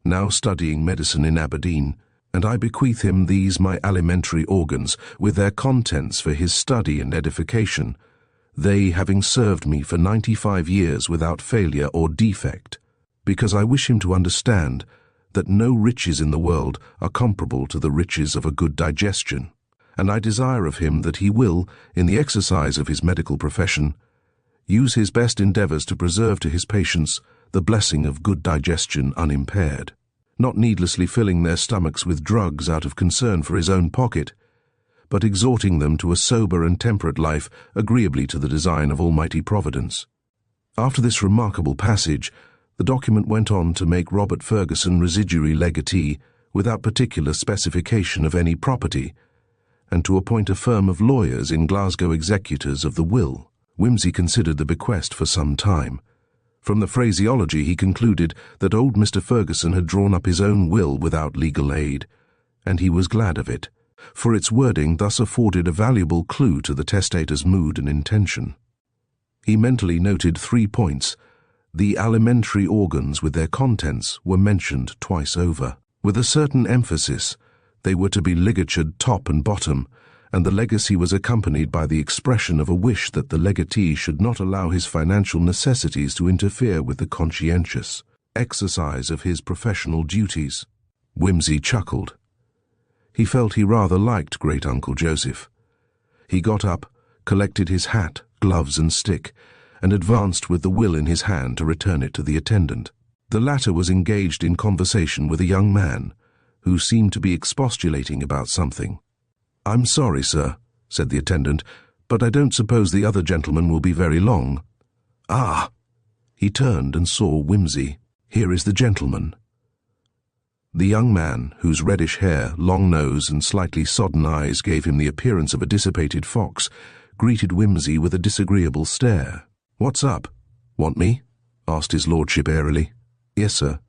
now studying medicine in Aberdeen, and I bequeath him these my alimentary organs, with their contents for his study and edification, they having served me for 95 years without failure or defect, because I wish him to understand that no riches in the world are comparable to the riches of a good digestion, and I desire of him that he will, in the exercise of his medical profession, use his best endeavours to preserve to his patients the blessing of good digestion unimpaired, not needlessly filling their stomachs with drugs out of concern for his own pocket, but exhorting them to a sober and temperate life agreeably to the design of Almighty Providence. After this remarkable passage, the document went on to make Robert Ferguson residuary legatee without particular specification of any property, and to appoint a firm of lawyers in Glasgow executors of the will. Wimsey considered the bequest for some time. From the phraseology he concluded that old Mr. Ferguson had drawn up his own will without legal aid, and he was glad of it, for its wording thus afforded a valuable clue to the testator's mood and intention. He mentally noted 3 points. The alimentary organs with their contents were mentioned twice over. With a certain emphasis, they were to be ligatured top and bottom, and the legacy was accompanied by the expression of a wish that the legatee should not allow his financial necessities to interfere with the conscientious exercise of his professional duties. Wimsey chuckled. He felt he rather liked great-uncle Joseph. He got up, collected his hat, gloves and stick, and advanced with the will in his hand to return it to the attendant. The latter was engaged in conversation with a young man, who seemed to be expostulating about something. "I'm sorry, sir," said the attendant, "but I don't suppose the other gentleman will be very long." "Ah!" He turned and saw Wimsey. "Here is the gentleman." The young man, whose reddish hair, long nose, and slightly sodden eyes gave him the appearance of a dissipated fox, greeted Wimsey with a disagreeable stare. "What's up? Want me?" asked his lordship airily. "Yes, sir."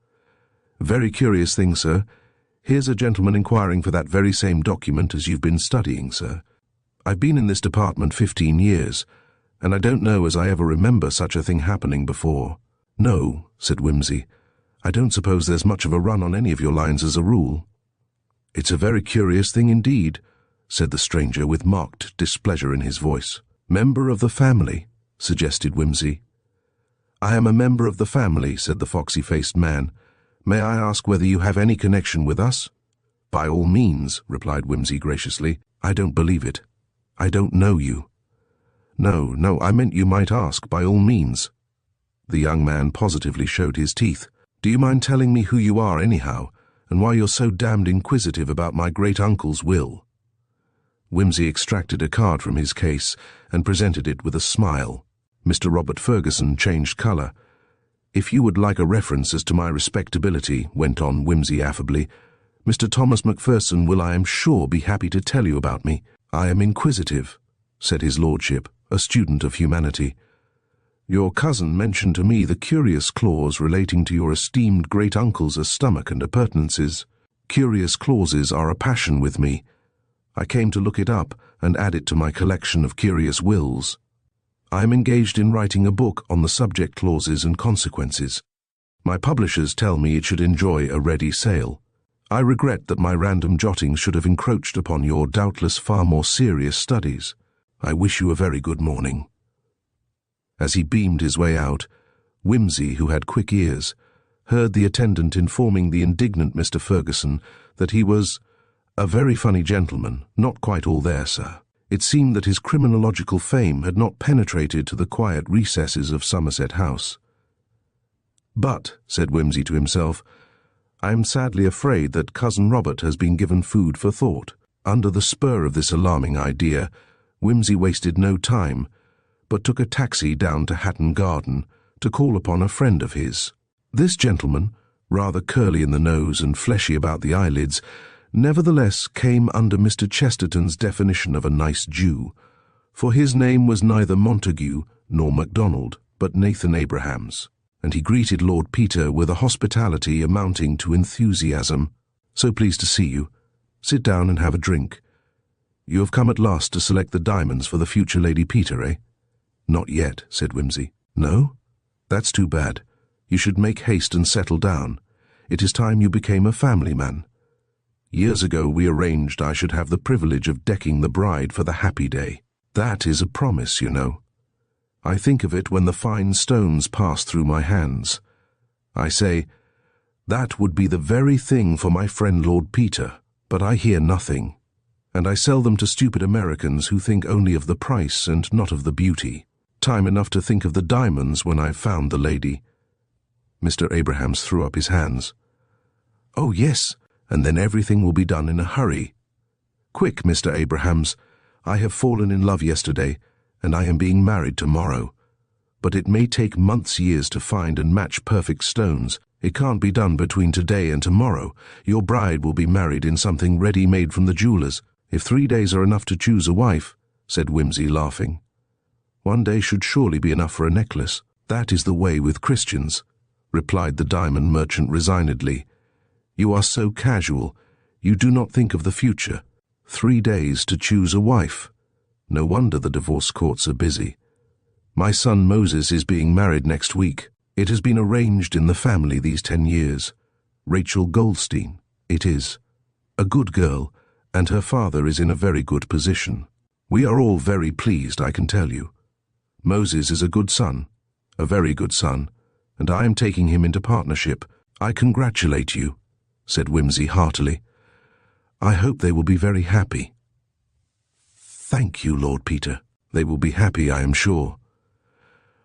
"Very curious thing, sir. Here's a gentleman inquiring for that very same document as you've been studying, sir. I've been in this department 15 years, and I don't know as I ever remember such a thing happening before." "No," said Wimsey. "I don't suppose there's much of a run on any of your lines as a rule." "It's a very curious thing indeed," said the stranger with marked displeasure in his voice. "Member of the family," suggested Wimsey. "I am a member of the family," said the foxy-faced man. "May I ask whether you have any connection with us?" "By all means," replied Wimsey graciously. "I don't believe it. I don't know you." No, I meant you might ask, by all means." The young man positively showed his teeth. "Do you mind telling me who you are anyhow, and why you're so damned inquisitive about my great-uncle's will?" Wimsey extracted a card from his case and presented it with a smile. Mr. Robert Ferguson changed colour. "If you would like a reference as to my respectability," went on Wimsey affably, "Mr. Thomas Macpherson will, I am sure, be happy to tell you about me." "I am inquisitive," said his lordship, a student of humanity. "Your cousin mentioned to me the curious clause relating to your esteemed great-uncle's stomach and appurtenances. Curious clauses are a passion with me. I came to look it up and add it to my collection of curious wills. I am engaged in writing a book on the subject clauses and consequences. My publishers tell me it should enjoy a ready sale. I regret that my random jottings should have encroached upon your doubtless far more serious studies. I wish you a very good morning." As he beamed his way out, Wimsey, who had quick ears, heard the attendant informing the indignant Mr. Ferguson that he was "a very funny gentleman, not quite all there, sir." It seemed that his criminological fame had not penetrated to the quiet recesses of Somerset House. "But," said Wimsey to himself, "I am sadly afraid that Cousin Robert has been given food for thought." Under the spur of this alarming idea, Wimsey wasted no time, but took a taxi down to Hatton Garden to call upon a friend of his. This gentleman, rather curly in the nose and fleshy about the eyelids, nevertheless came under Mr. Chesterton's definition of a nice Jew, for his name was neither Montague nor MacDonald, but Nathan Abraham's, and he greeted Lord Peter with a hospitality amounting to enthusiasm. "So pleased to see you. Sit down and have a drink. You have come at last to select the diamonds for the future Lady Peter, eh?" "Not yet," said Wimsey. "No? That's too bad. You should make haste and settle down. It is time you became a family man. Years ago we arranged I should have the privilege of decking the bride for the happy day. That is a promise, you know. I think of it when the fine stones pass through my hands. I say, that would be the very thing for my friend Lord Peter, but I hear nothing, and I sell them to stupid Americans who think only of the price and not of the beauty. Time enough to think of the diamonds when I've found the lady." Mr. Abrahams threw up his hands. "Oh, yes, and then everything will be done in a hurry. Quick, Mr. Abrahams, I have fallen in love yesterday, and I am being married tomorrow. But it may take months, years to find and match perfect stones. It can't be done between today and tomorrow. Your bride will be married in something ready-made from the jeweller's. If 3 days are enough to choose a wife," said Wimsey, laughing. "1 day should surely be enough for a necklace. That is the way with Christians," replied the diamond merchant resignedly. "You are so casual. You do not think of the future. 3 days to choose a wife. No wonder the divorce courts are busy. My son Moses is being married next week. It has been arranged in the family these 10 years. Rachel Goldstein, it is. A good girl, and her father is in a very good position. We are all very pleased, I can tell you. Moses is a good son, a very good son, and I am taking him into partnership. I congratulate you," said Wimsey heartily. "I hope they will be very happy." "Thank you, Lord Peter. They will be happy, I am sure.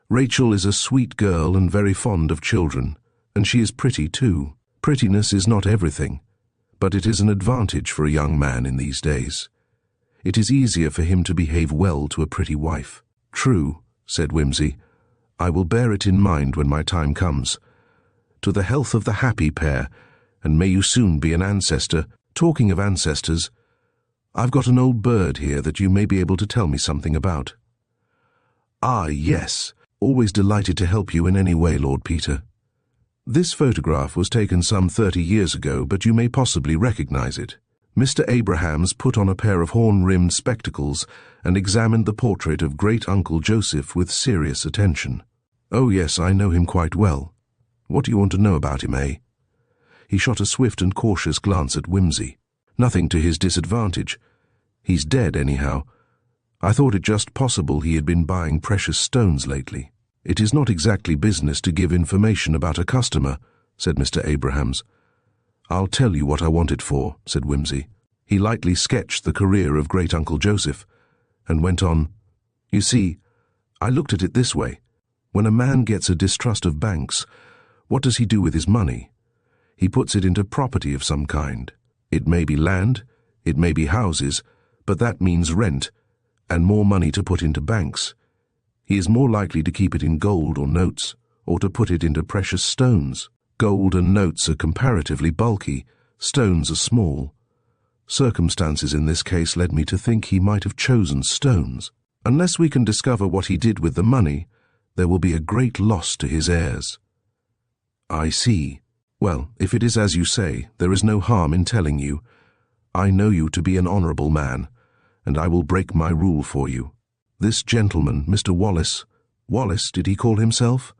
Rachel is a sweet girl and very fond of children, and she is pretty too. Prettiness is not everything, but it is an advantage for a young man in these days. It is easier for him to behave well to a pretty wife." "True," said Wimsey. "I will bear it in mind when my time comes. To the health of the happy pair, and may you soon be an ancestor. Talking of ancestors, I've got an old bird here that you may be able to tell me something about." "Ah, yes. Always delighted to help you in any way, Lord Peter. This photograph was taken some 30 years ago, but you may possibly recognize it." Mr. Abrahams put on a pair of horn-rimmed spectacles and examined the portrait of great-uncle Joseph with serious attention. "Oh, yes, I know him quite well. What do you want to know about him, eh?" He shot a swift and cautious glance at Wimsey. "Nothing to his disadvantage. He's dead, anyhow. I thought it just possible he had been buying precious stones lately." "It is not exactly business to give information about a customer," said Mr. Abrahams. "I'll tell you what I want it for," said Wimsey. He lightly sketched the career of great-uncle Joseph, and went on, "You see, I looked at it this way. When a man gets a distrust of banks, what does he do with his money? He puts it into property of some kind. It may be land, it may be houses, but that means rent, and more money to put into banks. He is more likely to keep it in gold or notes, or to put it into precious stones. Gold and notes are comparatively bulky, stones are small. Circumstances in this case led me to think he might have chosen stones. Unless we can discover what he did with the money, there will be a great loss to his heirs." "I see. Well, if it is as you say, there is no harm in telling you. I know you to be an honourable man, and I will break my rule for you. This gentleman, Mr. Wallace, did he call himself?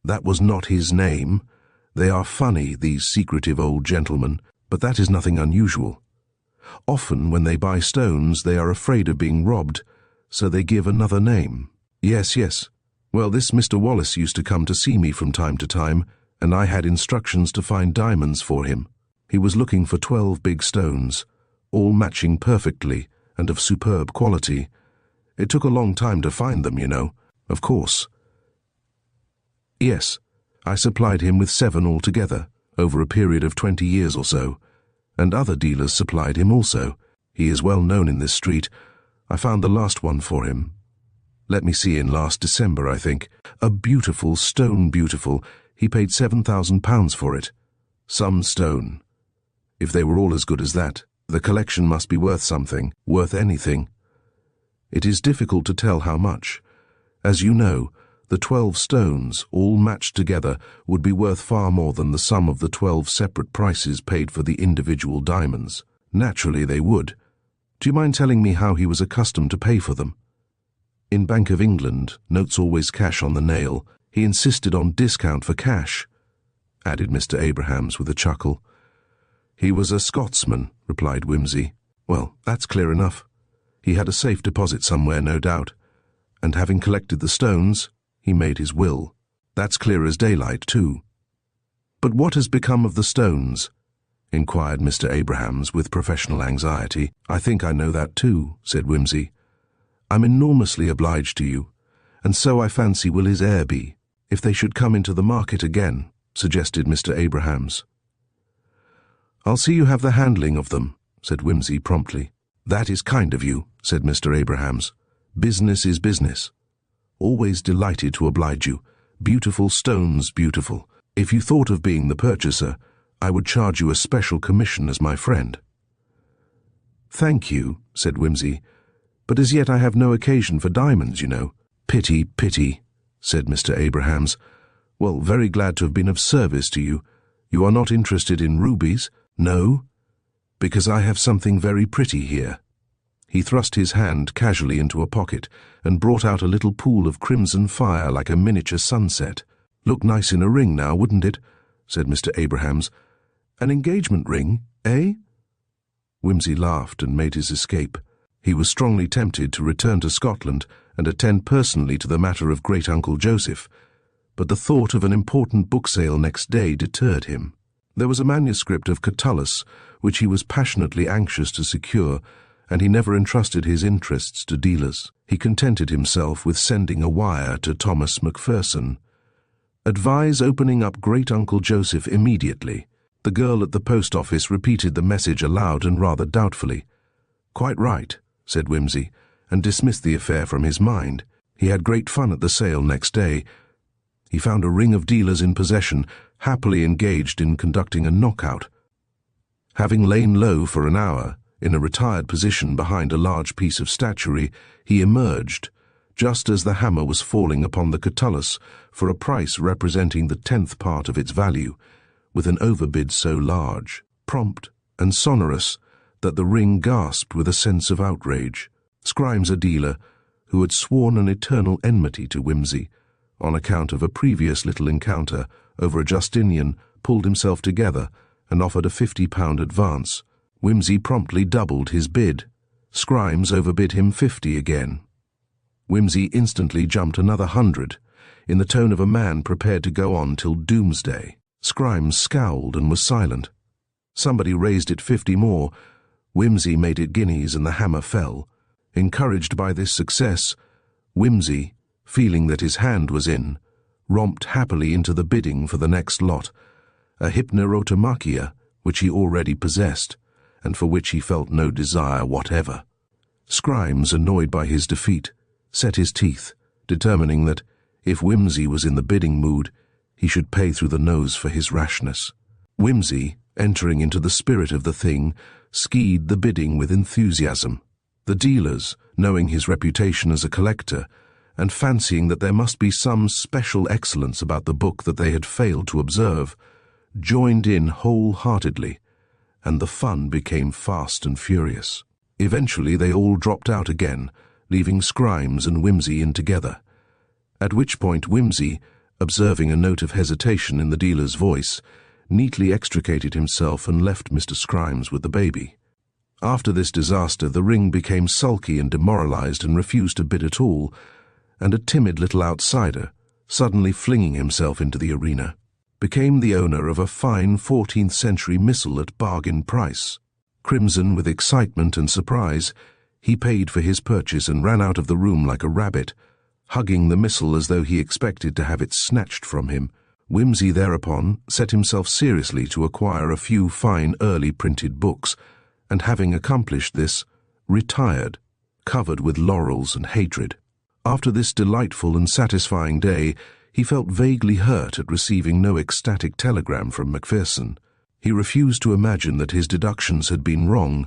That was not his name. They are funny, these secretive old gentlemen, but that is nothing unusual. Often when they buy stones they are afraid of being robbed, so they give another name." Yes. Well, this Mr. Wallace used to come to see me from time to time, and I had instructions to find diamonds for him. He was looking for 12 big stones, all matching perfectly and of superb quality. It took a long time to find them, you know. Of course. Yes, I supplied him with 7 altogether, over a period of 20 years or so, and other dealers supplied him also. He is well known in this street. I found the last one for him. Let me see, in last December, I think. A beautiful stone, beautiful. He paid £7,000 for it. Some stone. If they were all as good as that, the collection must be worth something, worth anything. It is difficult to tell how much. As you know, The 12 stones, all matched together, would be worth far more than the sum of the 12 separate prices paid for the individual diamonds. Naturally they would. Do you mind telling me how he was accustomed to pay for them? In Bank of England, notes always cash on the nail. He insisted on discount for cash, added Mr. Abrahams with a chuckle. He was a Scotsman, replied Wimsey. Well, that's clear enough. He had a safe deposit somewhere, no doubt. And having collected the stones, he made his will. That's clear as daylight, too. But what has become of the stones? Inquired Mr. Abrahams with professional anxiety. I think I know that too, said Wimsey. I'm enormously obliged to you, and so I fancy will his heir be, if they should come into the market again, suggested Mr. Abrahams. I'll see you have the handling of them, said Wimsey promptly. That is kind of you, said Mr. Abrahams. Business is business. Always delighted to oblige you. Beautiful stones, beautiful. If you thought of being the purchaser, I would charge you a special commission as my friend. Thank you, said Wimsey, but as yet I have no occasion for diamonds, you know. Pity, pity, said Mr. Abrahams. Well, very glad to have been of service to you. You are not interested in rubies? No? Because I have something very pretty here. He thrust his hand casually into a pocket and brought out a little pool of crimson fire like a miniature sunset. Look nice in a ring now, wouldn't it? Said Mr. Abrahams. An engagement ring, eh? Wimsey laughed and made his escape. He was strongly tempted to return to Scotland and attend personally to the matter of great-uncle Joseph, but the thought of an important book sale next day deterred him. There was a manuscript of Catullus which he was passionately anxious to secure, and he never entrusted his interests to dealers. He contented himself with sending a wire to Thomas Macpherson. Advise opening up great-uncle Joseph immediately. The girl at the post office repeated the message aloud and rather doubtfully. Quite right, said Wimsey, and dismissed the affair from his mind. He had great fun at the sale next day. He found a ring of dealers in possession, happily engaged in conducting a knockout. Having lain low for an hour, in a retired position behind a large piece of statuary, he emerged, just as the hammer was falling upon the Catullus for a price representing the 10th part of its value, with an overbid so large, prompt, and sonorous that the ring gasped with a sense of outrage. Scrimes, a dealer, who had sworn an eternal enmity to Wimsey, on account of a previous little encounter over a Justinian, pulled himself together and offered a £50 advance. Wimsey promptly doubled his bid. Scrimes overbid him 50 again. Wimsey instantly jumped another 100, in the tone of a man prepared to go on till doomsday. Scrimes scowled and was silent. Somebody raised it 50 more. Wimsey made it guineas and the hammer fell. Encouraged by this success, Wimsey, feeling that his hand was in, romped happily into the bidding for the next lot, a hypnerotomachia which he already possessed, and for which he felt no desire whatever. Scrimes, annoyed by his defeat, set his teeth, determining that, if Wimsey was in the bidding mood, he should pay through the nose for his rashness. Wimsey, entering into the spirit of the thing, skied the bidding with enthusiasm. The dealers, knowing his reputation as a collector, and fancying that there must be some special excellence about the book that they had failed to observe, joined in wholeheartedly, and the fun became fast and furious. Eventually they all dropped out again, leaving Scrimes and Wimsey in together, at which point Wimsey, observing a note of hesitation in the dealer's voice, neatly extricated himself and left Mr. Scrimes with the baby. After this disaster the ring became sulky and demoralized and refused to bid at all, and a timid little outsider, suddenly flinging himself into the arena, became the owner of a fine 14th-century missal at bargain price. Crimson with excitement and surprise, he paid for his purchase and ran out of the room like a rabbit, hugging the missal as though he expected to have it snatched from him. Wimsey thereupon set himself seriously to acquire a few fine early printed books, and having accomplished this, retired, covered with laurels and hatred. After this delightful and satisfying day, he felt vaguely hurt at receiving no ecstatic telegram from Macpherson. He refused to imagine that his deductions had been wrong,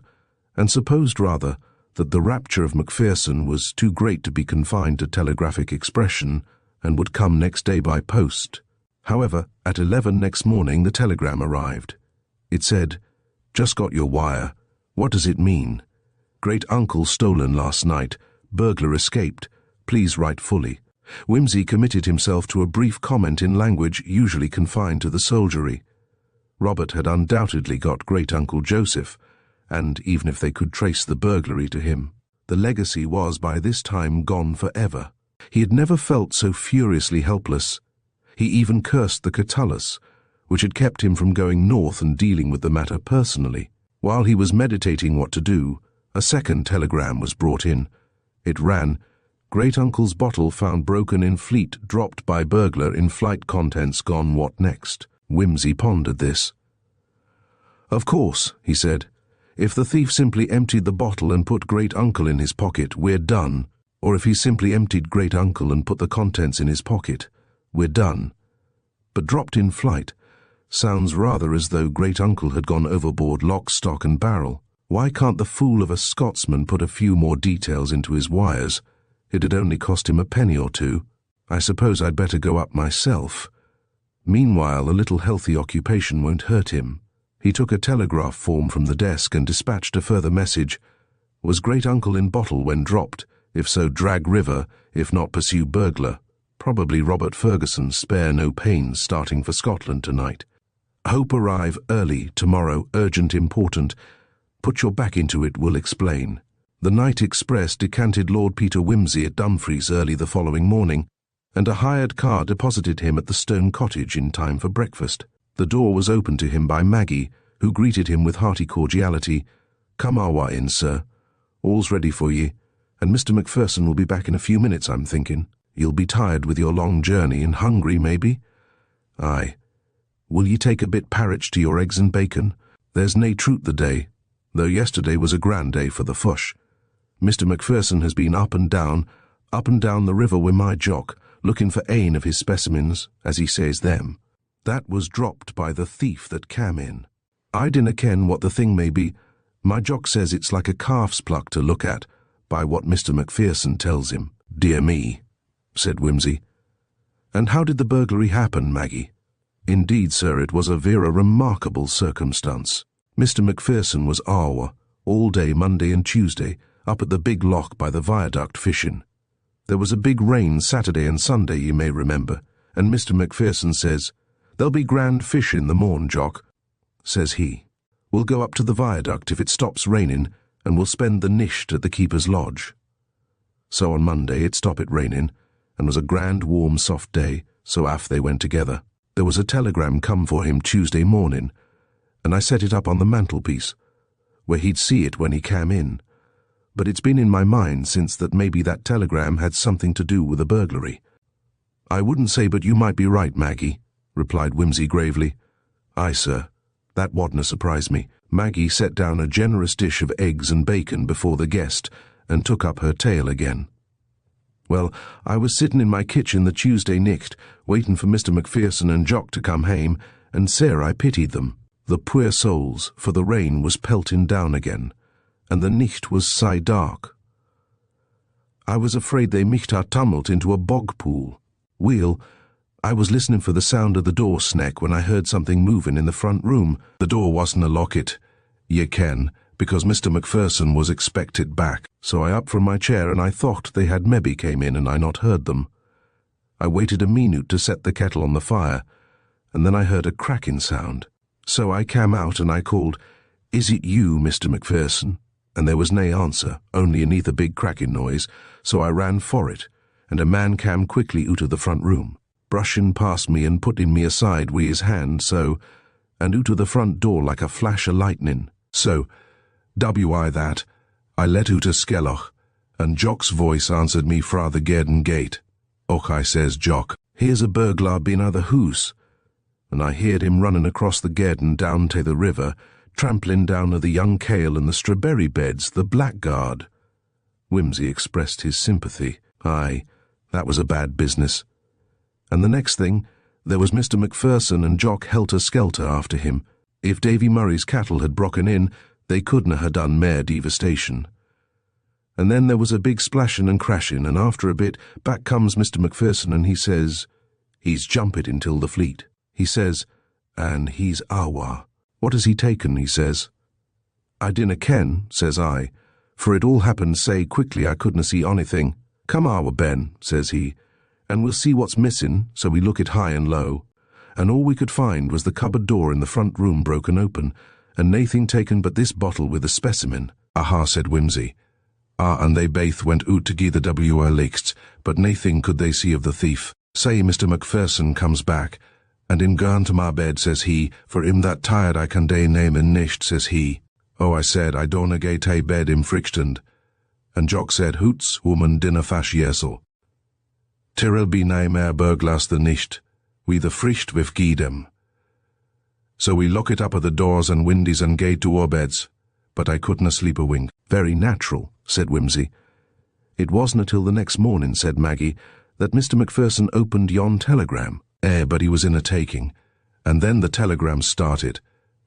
and supposed rather that the rapture of Macpherson was too great to be confined to telegraphic expression, and would come next day by post. However, at 11 next morning the telegram arrived. It said, "Just got your wire. What does it mean? Great uncle stolen last night. Burglar escaped. Please write fully." Wimsey committed himself to a brief comment in language usually confined to the soldiery. Robert had undoubtedly got great-uncle Joseph, and even if they could trace the burglary to him, the legacy was by this time gone forever. He had never felt so furiously helpless. He even cursed the Catullus, which had kept him from going north and dealing with the matter personally. While he was meditating what to do, a second telegram was brought in. It ran, "Great-uncle's bottle found broken in fleet, dropped by burglar, in flight, contents gone, what next?" Wimsey pondered this. "Of course," he said, "if the thief simply emptied the bottle and put great-uncle in his pocket, we're done. Or if he simply emptied great-uncle and put the contents in his pocket, we're done. But dropped in flight sounds rather as though great-uncle had gone overboard lock, stock and barrel. Why can't the fool of a Scotsman put a few more details into his wires? It'd only cost him a penny or two. I suppose I'd better go up myself. Meanwhile, a little healthy occupation won't hurt him." He took a telegraph form from the desk and dispatched a further message. "Was great-uncle in bottle when dropped? If so, drag river. If not, pursue burglar. Probably Robert Ferguson, spare no pains, starting for Scotland tonight. Hope arrive early tomorrow, urgent, important. Put your back into it, will explain." The night express decanted Lord Peter Wimsey at Dumfries early the following morning, and a hired car deposited him at the stone cottage in time for breakfast. The door was opened to him by Maggie, who greeted him with hearty cordiality. "Come our way in, sir. All's ready for ye, and Mr. Macpherson will be back in a few minutes, I'm thinking. You'll be tired with your long journey and hungry, maybe?" "Aye. Will ye take a bit parritch to your eggs and bacon? There's nae truth the day, though yesterday was a grand day for the fush. Mr. Macpherson has been up and down the river wi' my jock, looking for ane of his specimens, as he says them. That was dropped by the thief that cam in. I dinna ken what the thing may be. My jock says it's like a calf's pluck to look at, by what Mr. Macpherson tells him." "Dear me," said Wimsey. "And how did the burglary happen, Maggie?" "Indeed, sir, it was a vera remarkable circumstance. Mr. Macpherson was all day Monday and Tuesday, up at the big loch by the viaduct fishing. There was a big rain Saturday and Sunday, ye may remember, and Mr. Macpherson says, 'There'll be grand fish in the morn, Jock,' says he. 'We'll go up to the viaduct if it stops raining, and we'll spend the nisht at the keeper's lodge.' So on Monday it stopped raining, and was a grand warm soft day, so aft they went together. There was a telegram come for him Tuesday morning, and I set it up on the mantelpiece, where he'd see it when he came in. But it's been in my mind since that maybe that telegram had something to do with a burglary." "I wouldn't say but you might be right, Maggie," replied Wimsey gravely. "Aye, sir. That wadna surprise me." Maggie set down a generous dish of eggs and bacon before the guest and took up her tale again. "Well, I was sitting in my kitchen the Tuesday nicht, waiting for Mr. Macpherson and Jock to come hame, and sair I pitied them, the poor souls, for the rain was pelting down again, and the nicht was sae dark. I was afraid they micht ha' tumbled into a bog pool. Weel, I was listening for the sound of the door sneck when I heard something moving in the front room. The door wasn't a locket, ye ken, because Mr. Macpherson was expected back, so I up from my chair and I thought they had maybe came in and I not heard them. I waited a minute to set the kettle on the fire, and then I heard a cracking sound. So I came out and I called, 'Is it you, Mr. Macpherson?' And there was nae answer, only anither big cracking noise, so I ran for it, and a man came quickly out of the front room, brushing past me and putting me aside wi' his hand, so, and out of the front door like a flash o' lightning. So, W.I. that, I let out a skelloch, and Jock's voice answered me fra the garden gate. 'Och,' I says, 'Jock, here's a burglar been o' the hoose,' and I heard him running across the garden down to the river, trampling down o' the young kale and the strawberry beds, the blackguard." Wimsey expressed his sympathy. "Aye, that was a bad business. And the next thing, there was Mr. Macpherson and Jock helter-skelter after him. If Davy Murray's cattle had broken in, they couldna ha' done mair devastation. And then there was a big splashing and crashing, and after a bit, back comes Mr. Macpherson, and he says, he's jumped until the fleet. He says, and he's awa. What has he taken, he says. I dinna ken, says I, for it all happened sae quickly I couldna see onything. Come awa, Ben, says he, and we'll see what's missing, so we look it high and low. And all we could find was the cupboard door in the front room broken open, and naething taken but this bottle with a specimen. Aha, said Wimsey. And they baith went oot to gie the W.R. lichts, but naething could they see of the thief. Say Mr. Macpherson comes back, and him gaan to my bed, says he, for him that tired I can day name and nisht, says he. Oh, I said, I don't gae tae bed im frichtend. And Jock said, hoots, woman, dinna fash yesel. Tyrrell be nae mehr burglas the nisht, we the frisht with giedem. So we lock it up at the doors and windies and gae to our beds, but I couldna sleep a wink. Very natural, said Wimsey. It wasn't until the next morning, said Maggie, that Mr. Macpherson opened yon telegram. But he was in a taking. And then the telegram started.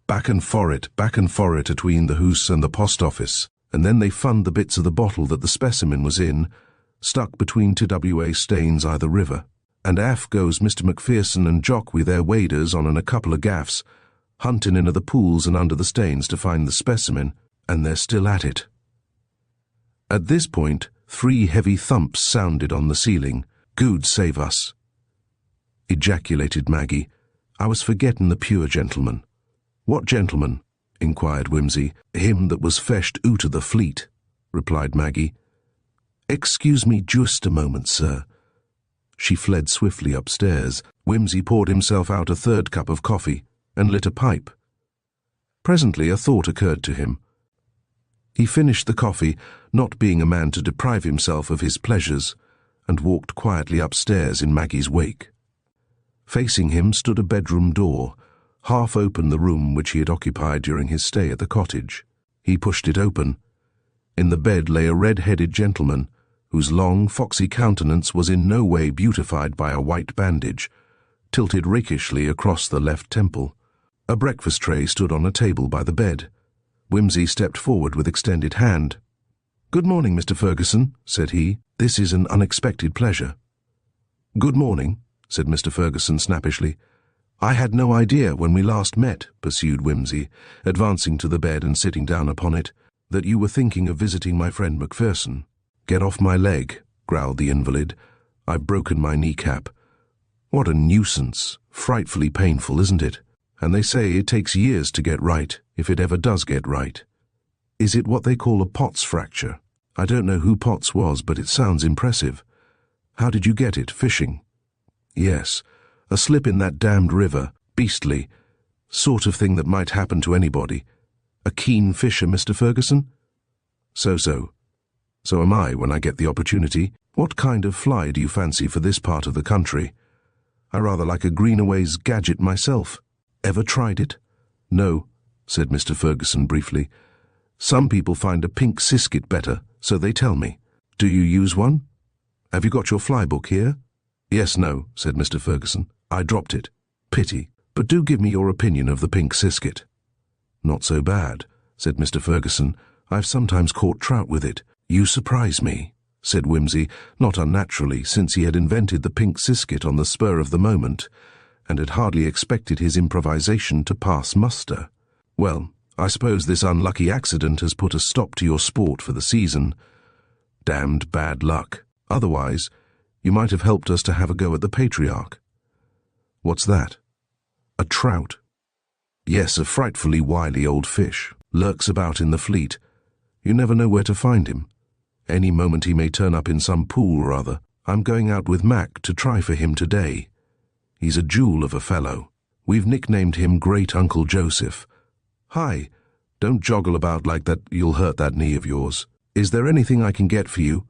Back and for it atween the hoose and the post office. And then they fund the bits of the bottle that the specimen was in, stuck between TWA stains either river. And aff goes Mr. Macpherson and Jock with their waders on and a couple of gaffs, hunting into the pools and under the stains to find the specimen, and they're still at it. At this point, 3 heavy thumps sounded on the ceiling. Good save us, ejaculated Maggie. I was forgetting the pure gentleman. What gentleman? Inquired Wimsey. Him that was fetched oot of the fleet, replied Maggie. Excuse me just a moment, sir. She fled swiftly upstairs. Wimsey poured himself out a 3rd cup of coffee and lit a pipe. Presently a thought occurred to him. He finished the coffee, not being a man to deprive himself of his pleasures, and walked quietly upstairs in Maggie's wake. Facing him stood a bedroom door, half open the room which he had occupied during his stay at the cottage. He pushed it open. In the bed lay a red-headed gentleman, whose long, foxy countenance was in no way beautified by a white bandage, tilted rakishly across the left temple. A breakfast tray stood on a table by the bed. Wimsey stepped forward with extended hand. "Good morning, Mr. Ferguson," said he. "This is an unexpected pleasure." "Good morning," said Mr. Ferguson snappishly. "I had no idea when we last met," pursued Wimsey, advancing to the bed and sitting down upon it, "that you were thinking of visiting my friend Macpherson." "Get off my leg," growled the invalid. "I've broken my kneecap." "What a nuisance. Frightfully painful, isn't it? And they say it takes years to get right, if it ever does get right. Is it what they call a Potts fracture? I don't know who Potts was, but it sounds impressive. How did you get it, fishing?" "Yes, a slip in that damned river, beastly, sort of thing that might happen to anybody. A keen fisher, Mr. Ferguson?" So am I when I get the opportunity. What kind of fly do you fancy for this part of the country? I rather like a Greenaway's gadget myself. Ever tried it?" "No," said Mr. Ferguson briefly. "Some people find a pink sisket better, so they tell me. Do you use one? Have you got your fly book here?" "Yes, no," said Mr. Ferguson. "I dropped it. Pity. But do give me your opinion of the pink sisket." "Not so bad," said Mr. Ferguson. "I've sometimes caught trout with it." "You surprise me," said Wimsey, not unnaturally, since he had invented the pink sisket on the spur of the moment, and had hardly expected his improvisation to pass muster. "Well, I suppose this unlucky accident has put a stop to your sport for the season. Damned bad luck. Otherwise, you might have helped us to have a go at the Patriarch." "What's that?" "A trout." "Yes, a frightfully wily old fish. Lurks about in the fleet. You never know where to find him. Any moment he may turn up in some pool or other. I'm going out with Mac to try for him today. He's a jewel of a fellow. We've nicknamed him Great Uncle Joseph. Hi, don't joggle about like that, you'll hurt that knee of yours. Is there anything I can get for you?"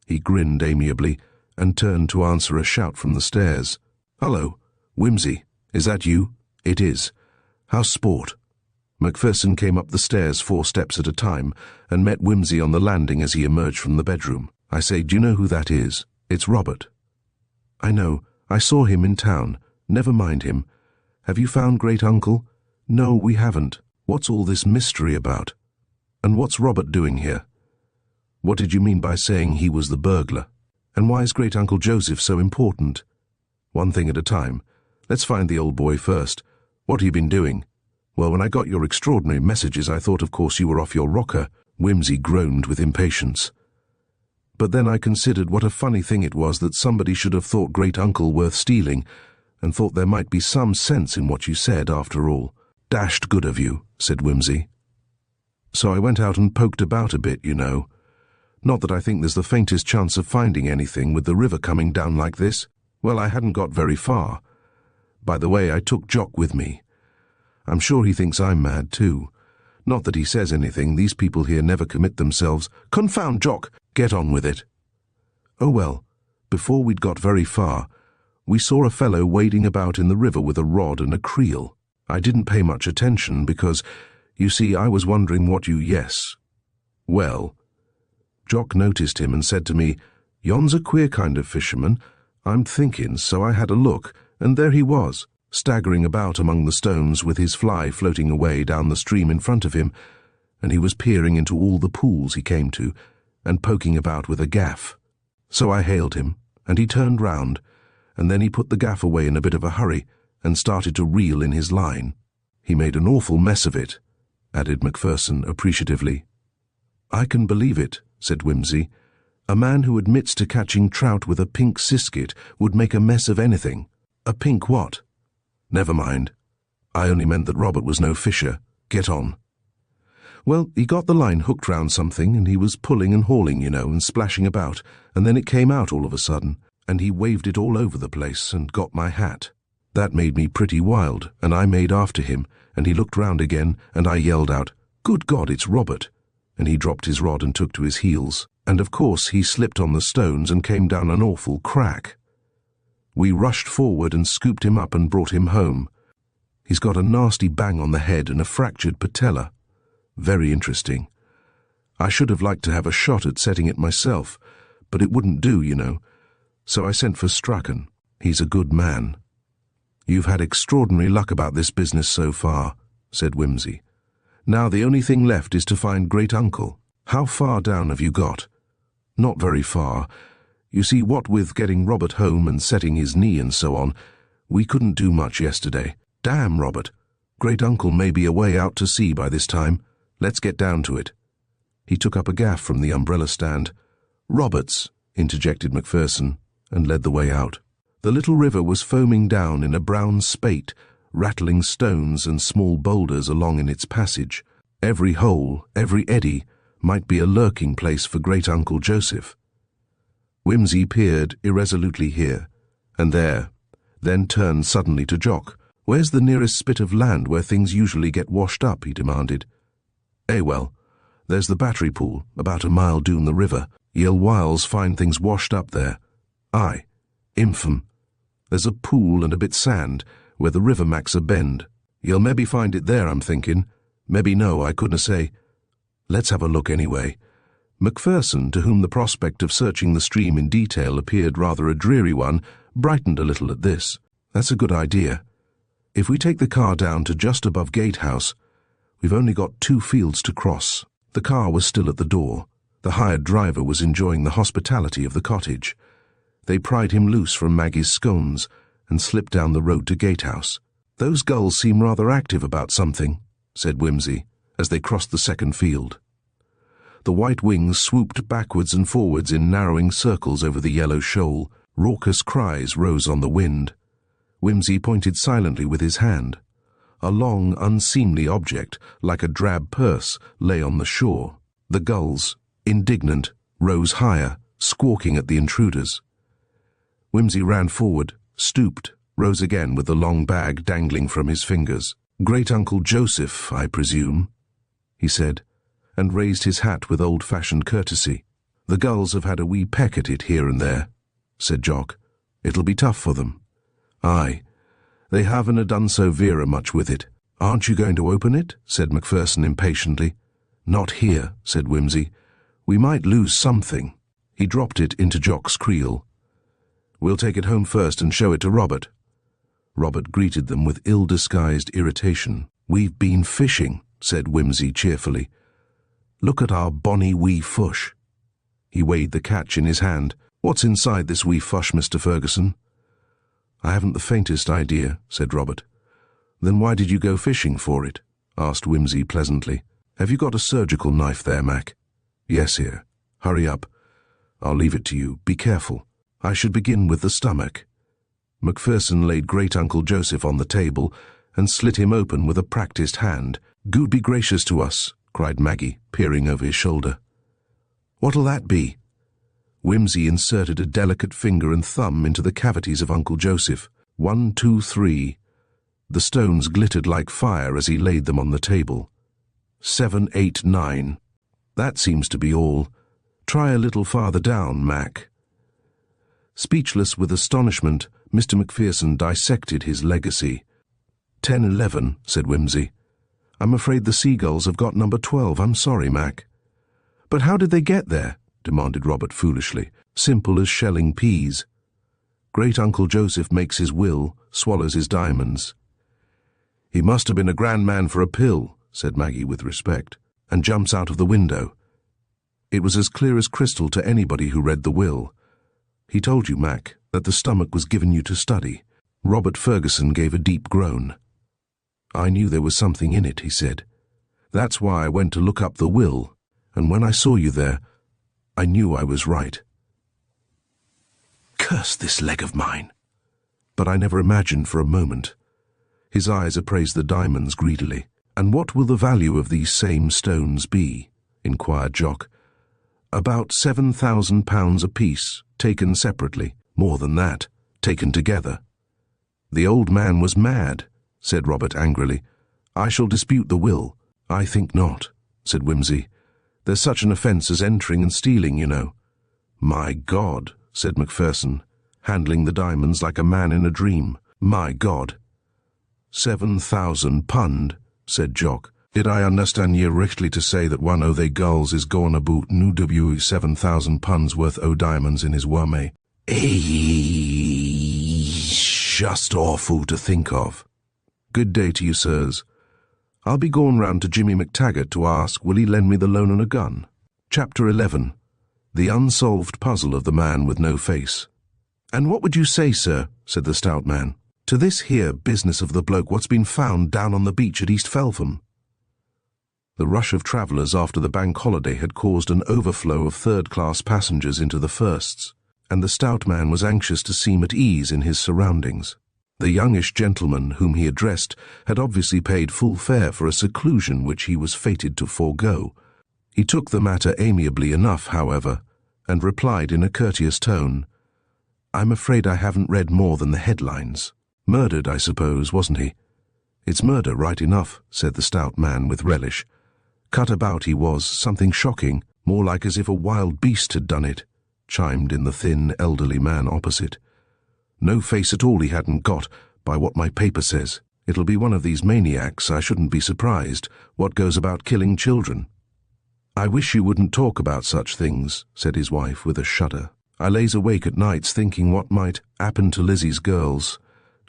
He grinned amiably and turned to answer a shout from the stairs. "Hello, Wimsey, is that you?" "It is. How's sport?" Macpherson came up the stairs 4 steps at a time and met Wimsey on the landing as he emerged from the bedroom. "I say, do you know who that is? It's Robert." "I know. I saw him in town. Never mind him. Have you found Great Uncle?" "No, we haven't. What's all this mystery about? And what's Robert doing here?" What did you mean by saying he was the burglar? And why is Great Uncle Joseph so important? One thing at a time. Let's find the old boy first. What have you been doing? Well, when I got your extraordinary messages, I thought of course you were off your rocker. Wimsey groaned with impatience. But then I considered what a funny thing it was that somebody should have thought Great Uncle worth stealing, and thought there might be some sense in what you said after all. Dashed good of you, said Wimsey. So I went out and poked about a bit, you know. Not that I think there's the faintest chance of finding anything with the river coming down like this. Well, I hadn't got very far. By the way, I took Jock with me. I'm sure he thinks I'm mad too. Not that he says anything, these people here never commit themselves. Confound Jock! Get on with it. Oh well, before we'd got very far, we saw a fellow wading about in the river with a rod and a creel. I didn't pay much attention because, you see, I was wondering what you... Yes. Well, Jock noticed him and said to me, "Yon's a queer kind of fisherman. I'm thinking," so I had a look, and there he was, staggering about among the stones with his fly floating away down the stream in front of him, and he was peering into all the pools he came to, and poking about with a gaff. So I hailed him, and he turned round, and then he put the gaff away in a bit of a hurry, and started to reel in his line. He made an awful mess of it, added Macpherson appreciatively. I can believe it, said Wimsey. A man who admits to catching trout with a pink sisket would make a mess of anything. A pink what? Never mind. I only meant that Robert was no fisher. Get on. Well, he got the line hooked round something, and he was pulling and hauling, you know, and splashing about, and then it came out all of a sudden, and he waved it all over the place and got my hat. That made me pretty wild, and I made after him, and he looked round again, and I yelled out, "Good God, it's Robert!" And he dropped his rod and took to his heels, and of course he slipped on the stones and came down an awful crack. We rushed forward and scooped him up and brought him home. He's got a nasty bang on the head and a fractured patella. Very interesting. I should have liked to have a shot at setting it myself, but it wouldn't do, you know. So I sent for Strachan. He's a good man. You've had extraordinary luck about this business so far, said Wimsey. Now the only thing left is to find Great Uncle. How far down have you got? Not very far. You see, what with getting Robert home and setting his knee and so on, we couldn't do much yesterday. Damn, Robert. Great Uncle may be away out to sea by this time. Let's get down to it. He took up a gaff from the umbrella stand. Roberts, interjected Macpherson, and led the way out. The little river was foaming down in a brown spate, rattling stones and small boulders along in its passage. Every hole, every eddy, might be a lurking place for Great Uncle Joseph. Wimsey peered irresolutely here and there, then turned suddenly to Jock. "Where's the nearest spit of land where things usually get washed up?" he demanded. Well, there's the battery pool, about a mile down the river. Ye'll whiles find things washed up there. Aye, infam. There's a pool and a bit sand, where the river makes a bend. Ye'll maybe find it there, I'm thinking. Maybe no, I couldna say. Let's have a look anyway. Macpherson, to whom the prospect of searching the stream in detail appeared rather a dreary one, brightened a little at this. That's a good idea. If we take the car down to just above Gatehouse, we've only got 2 fields to cross. The car was still at the door. The hired driver was enjoying the hospitality of the cottage. They pried him loose from Maggie's scones and slipped down the road to Gatehouse. "Those gulls seem rather active about something," said Wimsey, as they crossed the second field. The white wings swooped backwards and forwards in narrowing circles over the yellow shoal. Raucous cries rose on the wind. Wimsey pointed silently with his hand. A long, unseemly object, like a drab purse, lay on the shore. The gulls, indignant, rose higher, squawking at the intruders. Wimsey ran forward, stooped, rose again with the long bag dangling from his fingers. "Great Uncle Joseph, I presume," he said, and raised his hat with old-fashioned courtesy. "The gulls have had a wee peck at it here and there," said Jock. "It'll be tough for them." "Aye, they haven't done so vera much with it." "Aren't you going to open it?" said Macpherson impatiently. "Not here," said Wimsey. "We might lose something." He dropped it into Jock's creel. "We'll take it home first and show it to Robert." Robert greeted them with ill-disguised irritation. "We've been fishing," said Wimsey cheerfully. "Look at our bonny wee fush." He weighed the catch in his hand. "What's inside this wee fush, Mr. Ferguson?" "I haven't the faintest idea," said Robert. "Then why did you go fishing for it?" asked Wimsey pleasantly. "Have you got a surgical knife there, Mac?" "Yes, here. Hurry up. I'll leave it to you. Be careful. I should begin with the stomach." Macpherson laid Great-Uncle Joseph on the table and slit him open with a practised hand. "Good be gracious to us," cried Maggie, peering over his shoulder. "What'll that be?" Wimsey inserted a delicate finger and thumb into the cavities of Uncle Joseph. 1, 2, 3. The stones glittered like fire as he laid them on the table. 7, 8, 9. "That seems to be all. Try a little farther down, Mac." Speechless with astonishment, Mr. Macpherson dissected his legacy. 10, 11, said Wimsey. "I'm afraid the seagulls have got number 12. I'm sorry, Mac." "But how did they get there?" demanded Robert foolishly. "Simple as shelling peas. Great-Uncle Joseph makes his will, swallows his diamonds." "He must have been a grand man for a pill," said Maggie with respect, "and jumps out of the window." It was as clear as crystal to anybody who read the will. "He told you, Mac, that the stomach was given you to study." Robert Ferguson gave a deep groan. "I knew there was something in it," he said. "That's why I went to look up the will, and when I saw you there, I knew I was right. Curse this leg of mine." But I never imagined for a moment. His eyes appraised the diamonds greedily. "And what will the value of these same stones be?" inquired Jock. "About £7,000 apiece, taken separately. More than that, taken together." "The old man was mad," said Robert angrily. "I shall dispute the will." "I think not," said Wimsey. "There's such an offence as entering and stealing, you know." "My God," said Macpherson, handling the diamonds like a man in a dream. "My God." £7,000, said Jock. "Did I understand ye richly to say that one o' they gulls is going about new £7,000 worth o' diamonds in his worme?" Just awful to think of." "Good day to you, sirs. I'll be going round to Jimmy McTaggart to ask will he lend me the loan on a gun." Chapter 11. The Unsolved Puzzle of the Man with No Face. "And what would you say, sir," said the stout man, "to this here business of the bloke what's been found down on the beach at East Feltham?" The rush of travellers after the bank holiday had caused an overflow of third-class passengers into the firsts, and the stout man was anxious to seem at ease in his surroundings. The youngish gentleman whom he addressed had obviously paid full fare for a seclusion which he was fated to forego. He took the matter amiably enough, however, and replied in a courteous tone, "I'm afraid I haven't read more than the headlines. Murdered, I suppose, wasn't he?" "It's murder, right enough," said the stout man with relish. "Cut about he was, something shocking, more like as if a wild beast had done it," chimed in the thin, elderly man opposite. "No face at all he hadn't got, by what my paper says. It'll be one of these maniacs, I shouldn't be surprised, what goes about killing children." "I wish you wouldn't talk about such things," said his wife with a shudder. "I lays awake at nights thinking what might happen to Lizzie's girls,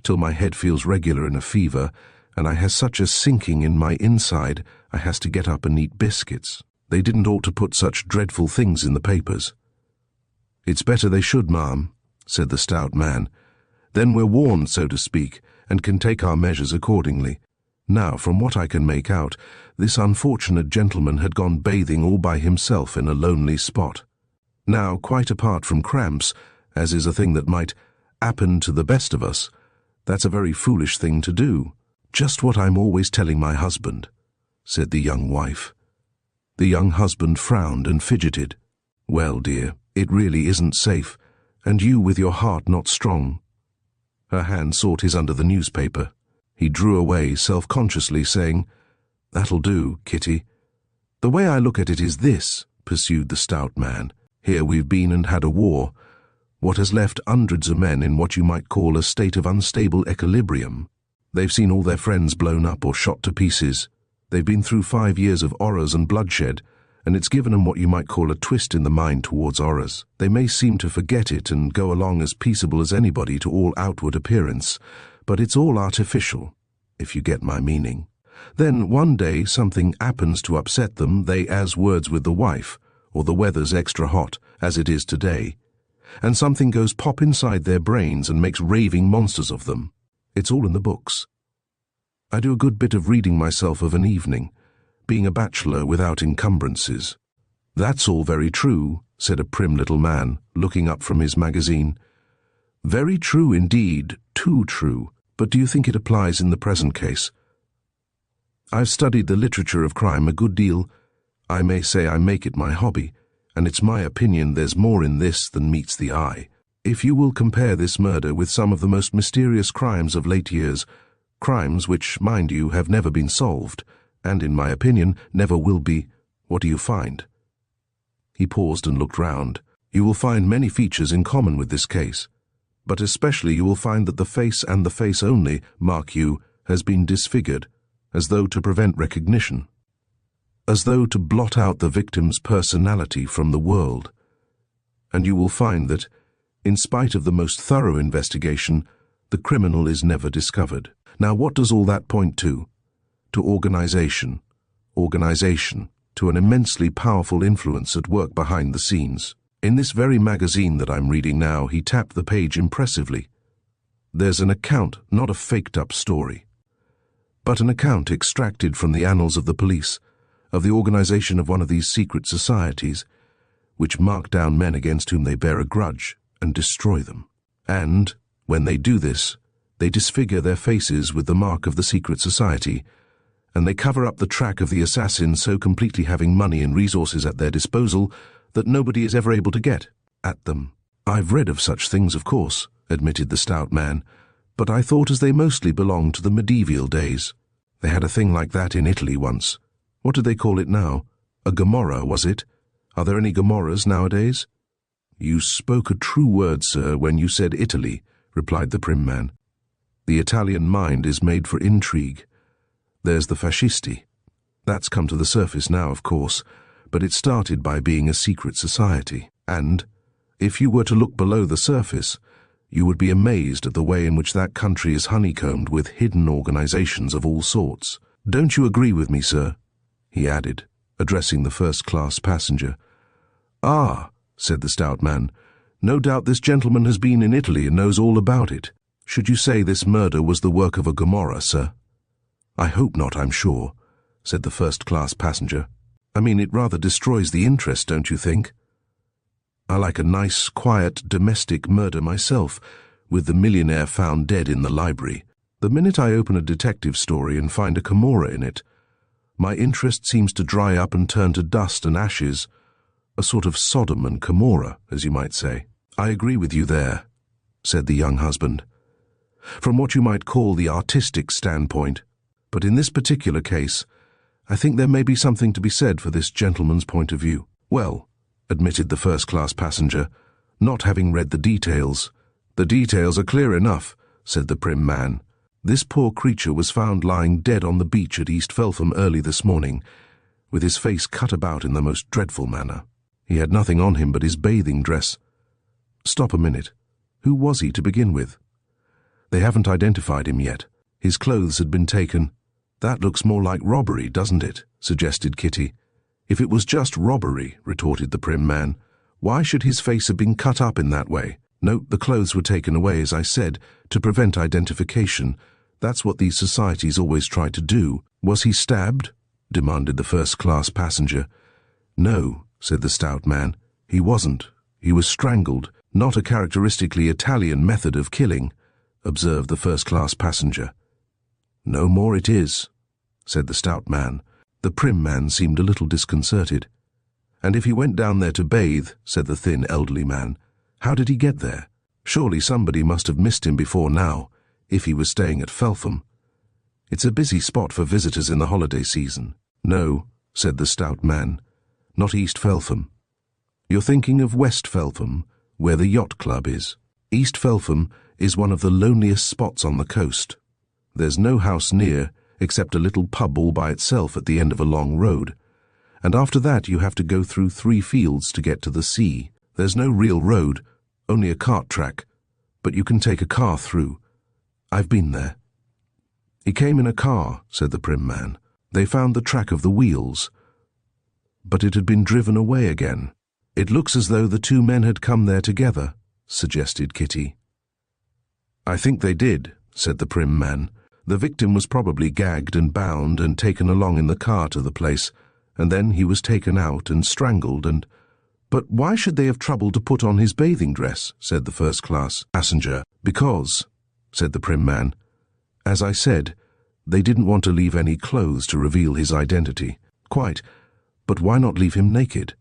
till my head feels regular in a fever, and I has such a sinking in my inside I has to get up and eat biscuits. They didn't ought to put such dreadful things in the papers." "It's better they should, ma'am," said the stout man. "Then we're warned, so to speak, and can take our measures accordingly. Now, from what I can make out, this unfortunate gentleman had gone bathing all by himself in a lonely spot. Now, quite apart from cramps, as is a thing that might happen to the best of us, that's a very foolish thing to do." "Just what I'm always telling my husband," said the young wife. The young husband frowned and fidgeted. "Well, dear, it really isn't safe, and you with your heart not strong." Her hand sought his under the newspaper. He drew away self-consciously, saying, "That'll do, Kitty. The way I look at it is this," pursued the stout man. "Here we've been and had a war, what has left hundreds of men in what you might call a state of unstable equilibrium. They've seen all their friends blown up or shot to pieces. They've been through 5 years of horrors and bloodshed, and it's given them what you might call a twist in the mind towards horrors. They may seem to forget it and go along as peaceable as anybody to all outward appearance, but it's all artificial, if you get my meaning. Then one day something happens to upset them, they has words with the wife, or the weather's extra hot, as it is today, and something goes pop inside their brains and makes raving monsters of them. It's all in the books. I do a good bit of reading myself of an evening, being a bachelor without encumbrances. That's all very true, said a prim little man, looking up from his magazine. Very true indeed, too true, but do you think it applies in the present case? I've studied the literature of crime a good deal. I may say I make it my hobby, and it's my opinion there's more in this than meets the eye. If you will compare this murder with some of the most mysterious crimes of late years, crimes which, mind you, have never been solved, and in my opinion never will be, what do you find? He paused and looked round. You will find many features in common with this case, but especially you will find that the face and the face only, mark you, has been disfigured, as though to prevent recognition, as though to blot out the victim's personality from the world. And you will find that, in spite of the most thorough investigation, the criminal is never discovered. Now what does all that point to? To organization. Organization, to an immensely powerful influence at work behind the scenes. In this very magazine that I'm reading now, he tapped the page impressively. There's an account, not a faked-up story, but an account extracted from the annals of the police, of the organization of one of these secret societies, which mark down men against whom they bear a grudge and destroy them. And, when they do this, they disfigure their faces with the mark of the secret society, and they cover up the track of the assassin, so completely having money and resources at their disposal that nobody is ever able to get at them. I've read of such things, of course, admitted the stout man, but I thought as they mostly belonged to the medieval days. They had a thing like that in Italy once. What did they call it now? A Gomorrah, was it? Are there any Gomorrahs nowadays? You spoke a true word, sir, when you said Italy, replied the prim man. The Italian mind is made for intrigue. There's the fascisti. That's come to the surface now, of course, but it started by being a secret society. And, if you were to look below the surface, you would be amazed at the way in which that country is honeycombed with hidden organizations of all sorts. Don't you agree with me, sir? He added, addressing the first-class passenger. Ah, said the stout man, no doubt this gentleman has been in Italy and knows all about it. Should you say this murder was the work of a Gomorrah, sir? I hope not, I'm sure, said the first-class passenger. I mean, it rather destroys the interest, don't you think? I like a nice, quiet, domestic murder myself, with the millionaire found dead in the library. The minute I open a detective story and find a Gomorrah in it, my interest seems to dry up and turn to dust and ashes, a sort of Sodom and Gomorrah, as you might say. I agree with you there, said the young husband, from what you might call the artistic standpoint. But in this particular case, I think there may be something to be said for this gentleman's point of view. Well, admitted the first-class passenger, not having read the details. The details are clear enough, said the prim man. This poor creature was found lying dead on the beach at East Feltham early this morning, with his face cut about in the most dreadful manner. He had nothing on him but his bathing dress. Stop a minute. Who was he to begin with? They haven't identified him yet. His clothes had been taken. That looks more like robbery, doesn't it? Suggested Kitty. If it was just robbery, retorted the prim man, why should his face have been cut up in that way? No, the clothes were taken away, as I said, to prevent identification. That's what these societies always try to do. Was he stabbed? Demanded the first-class passenger. No, said the stout man. He wasn't. He was strangled. Not a characteristically Italian method of killing, observed the first-class passenger. No more it is, said the stout man. The prim man seemed a little disconcerted. And if he went down there to bathe, said the thin elderly man, how did he get there? Surely somebody must have missed him before now, if he was staying at Feltham. It's a busy spot for visitors in the holiday season. No, said the stout man, not East Feltham. You're thinking of West Feltham, where the yacht club is. East Feltham is one of the loneliest spots on the coast. There's no house near, except a little pub all by itself at the end of a long road, and after that you have to go through 3 fields to get to the sea. There's no real road, only a cart track, but you can take a car through. I've been there. He came in a car, said the prim man. They found the track of the wheels. but it had been driven away again. It looks as though the two men had come there together, suggested Kitty. I think they did, said the prim man. The victim was probably gagged and bound and taken along in the car to the place, and then he was taken out and strangled and— But why should they have troubled to put on his bathing dress, said the first-class passenger. Because, said the prim man, as I said, they didn't want to leave any clothes to reveal his identity. Quite, but why not leave him naked?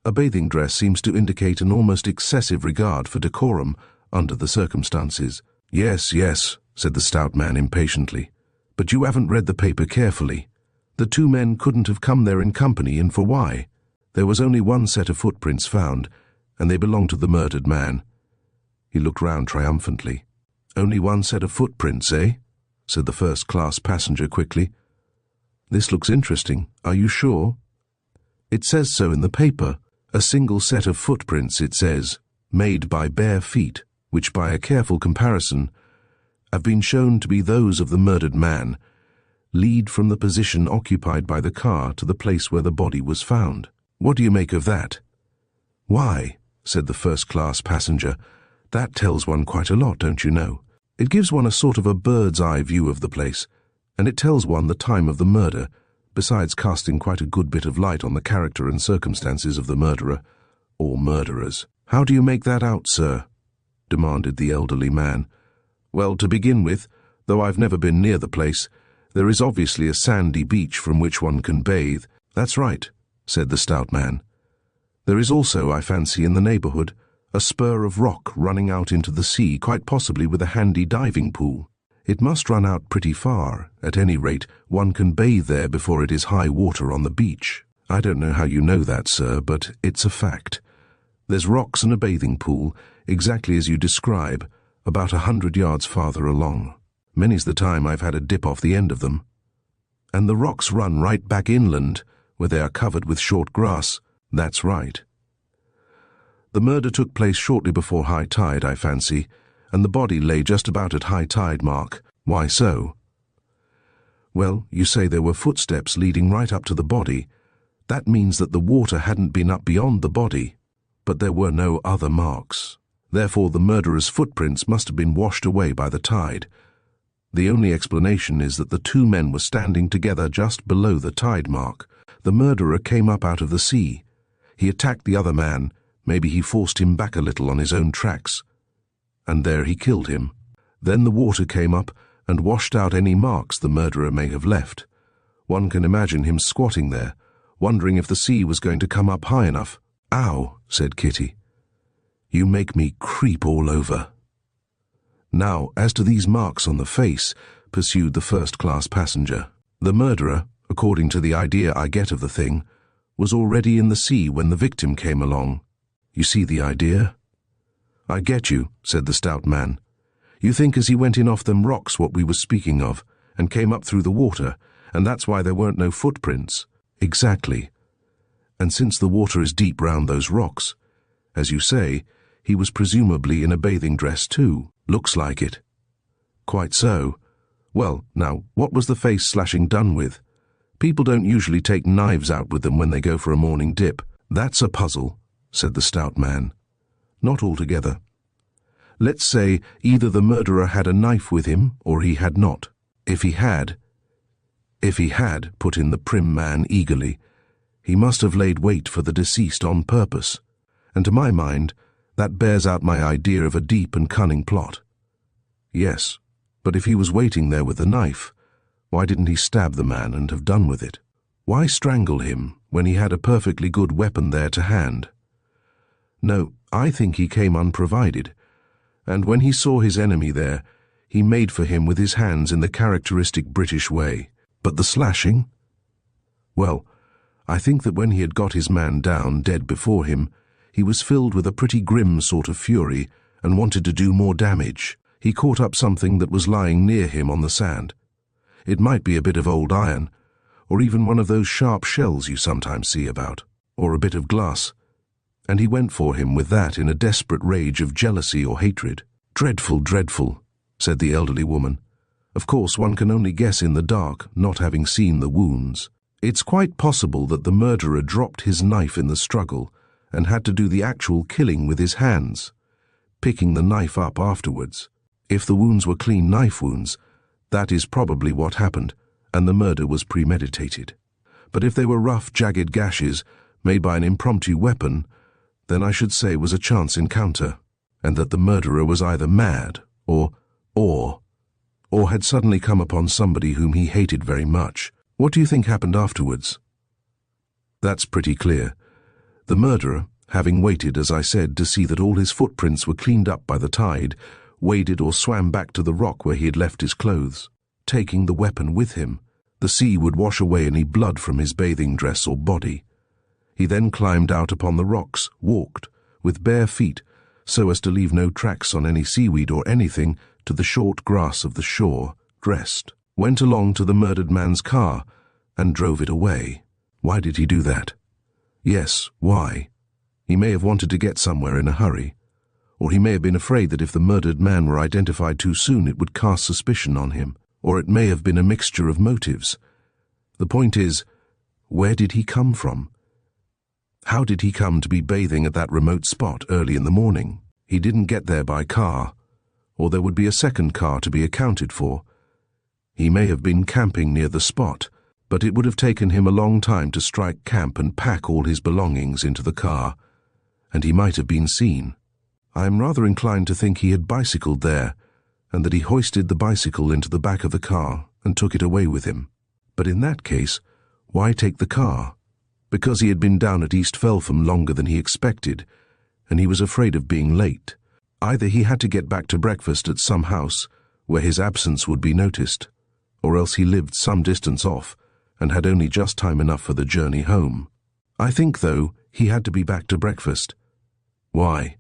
A bathing dress seems to indicate an almost excessive regard for decorum under the circumstances. Yes, yes, said the stout man impatiently, but you haven't read the paper carefully. The two men couldn't have come there in company, and for why? There was only one set of footprints found, and they belonged to the murdered man. He looked round triumphantly. Only one set of footprints, eh? Said the first-class passenger quickly. This looks interesting. Are you sure? It says so in the paper. A single set of footprints, it says, made by bare feet, which by a careful comparison have been shown to be those of the murdered man, lead from the position occupied by the car to the place where the body was found. What do you make of that? Why, said the first-class passenger, that tells one quite a lot, don't you know? It gives one a sort of a bird's-eye view of the place, and it tells one the time of the murder, besides casting quite a good bit of light on the character and circumstances of the murderer, or murderers. How do you make that out, sir? Demanded the elderly man. Well, to begin with, though I've never been near the place, there is obviously a sandy beach from which one can bathe. That's right, said the stout man. There is also, I fancy, in the neighbourhood, a spur of rock running out into the sea, quite possibly with a handy diving pool. It must run out pretty far. At any rate, one can bathe there before it is high water on the beach. I don't know how you know that, sir, but it's a fact. There's rocks and a bathing pool, exactly as you describe, about 100 yards farther along. Many's the time I've had a dip off the end of them. And the rocks run right back inland, where they are covered with short grass. That's right. The murder took place shortly before high tide, I fancy, and the body lay just about at high tide mark. Why so? Well, you say there were footsteps leading right up to the body. That means that the water hadn't been up beyond the body, but there were no other marks. Therefore the murderer's footprints must have been washed away by the tide. The only explanation is that the two men were standing together just below the tide mark. The murderer came up out of the sea. He attacked the other man. Maybe he forced him back a little on his own tracks. And there he killed him. Then the water came up and washed out any marks the murderer may have left. One can imagine him squatting there, wondering if the sea was going to come up high enough. Ow, said Kitty. You make me creep all over. Now, as to these marks on the face, pursued the first-class passenger, the murderer, according to the idea I get of the thing, was already in the sea when the victim came along. You see the idea? I get you, said the stout man. You think as he went in off them rocks what we were speaking of, and came up through the water, and that's why there weren't no footprints. Exactly. And since the water is deep round those rocks, as you say, he was presumably in a bathing dress too. Looks like it. Quite so. Well, now, what was the face slashing done with? People don't usually take knives out with them when they go for a morning dip. That's a puzzle, said the stout man. Not altogether. Let's say either the murderer had a knife with him, or he had not. If he had, put in the prim man eagerly, he must have laid wait for the deceased on purpose, and to my mind, that bears out my idea of a deep and cunning plot. Yes, but if he was waiting there with the knife, why didn't he stab the man and have done with it? Why strangle him when he had a perfectly good weapon there to hand? No, I think he came unprovided, and when he saw his enemy there, he made for him with his hands in the characteristic British way. But the slashing? Well, I think that when he had got his man down dead before him, he was filled with a pretty grim sort of fury and wanted to do more damage. He caught up something that was lying near him on the sand. It might be a bit of old iron, or even one of those sharp shells you sometimes see about, or a bit of glass, and he went for him with that in a desperate rage of jealousy or hatred. Dreadful, dreadful, said the elderly woman. Of course, one can only guess in the dark, not having seen the wounds. It's quite possible that the murderer dropped his knife in the struggle and had to do the actual killing with his hands, picking the knife up afterwards. If the wounds were clean knife wounds, that is probably what happened, and the murder was premeditated. But if they were rough, jagged gashes made by an impromptu weapon, then I should say was a chance encounter, and that the murderer was either mad or had suddenly come upon somebody whom he hated very much. What do you think happened afterwards? That's pretty clear. The murderer, having waited, as I said, to see that all his footprints were cleaned up by the tide, waded or swam back to the rock where he had left his clothes, taking the weapon with him. The sea would wash away any blood from his bathing dress or body. He then climbed out upon the rocks, walked, with bare feet, so as to leave no tracks on any seaweed or anything, to the short grass of the shore, dressed, went along to the murdered man's car, and drove it away. Why did he do that? Yes, why? He may have wanted to get somewhere in a hurry, or he may have been afraid that if the murdered man were identified too soon it would cast suspicion on him, or it may have been a mixture of motives. The point is, where did he come from? How did he come to be bathing at that remote spot early in the morning? He didn't get there by car, or there would be a second car to be accounted for. He may have been camping near the spot, but it would have taken him a long time to strike camp and pack all his belongings into the car, and he might have been seen. I am rather inclined to think he had bicycled there, and that he hoisted the bicycle into the back of the car and took it away with him. But in that case, why take the car? Because he had been down at East Feltham longer than he expected, and he was afraid of being late. Either he had to get back to breakfast at some house where his absence would be noticed, or else he lived some distance off and had only just time enough for the journey home. I think, though, he had to be back to breakfast. Why?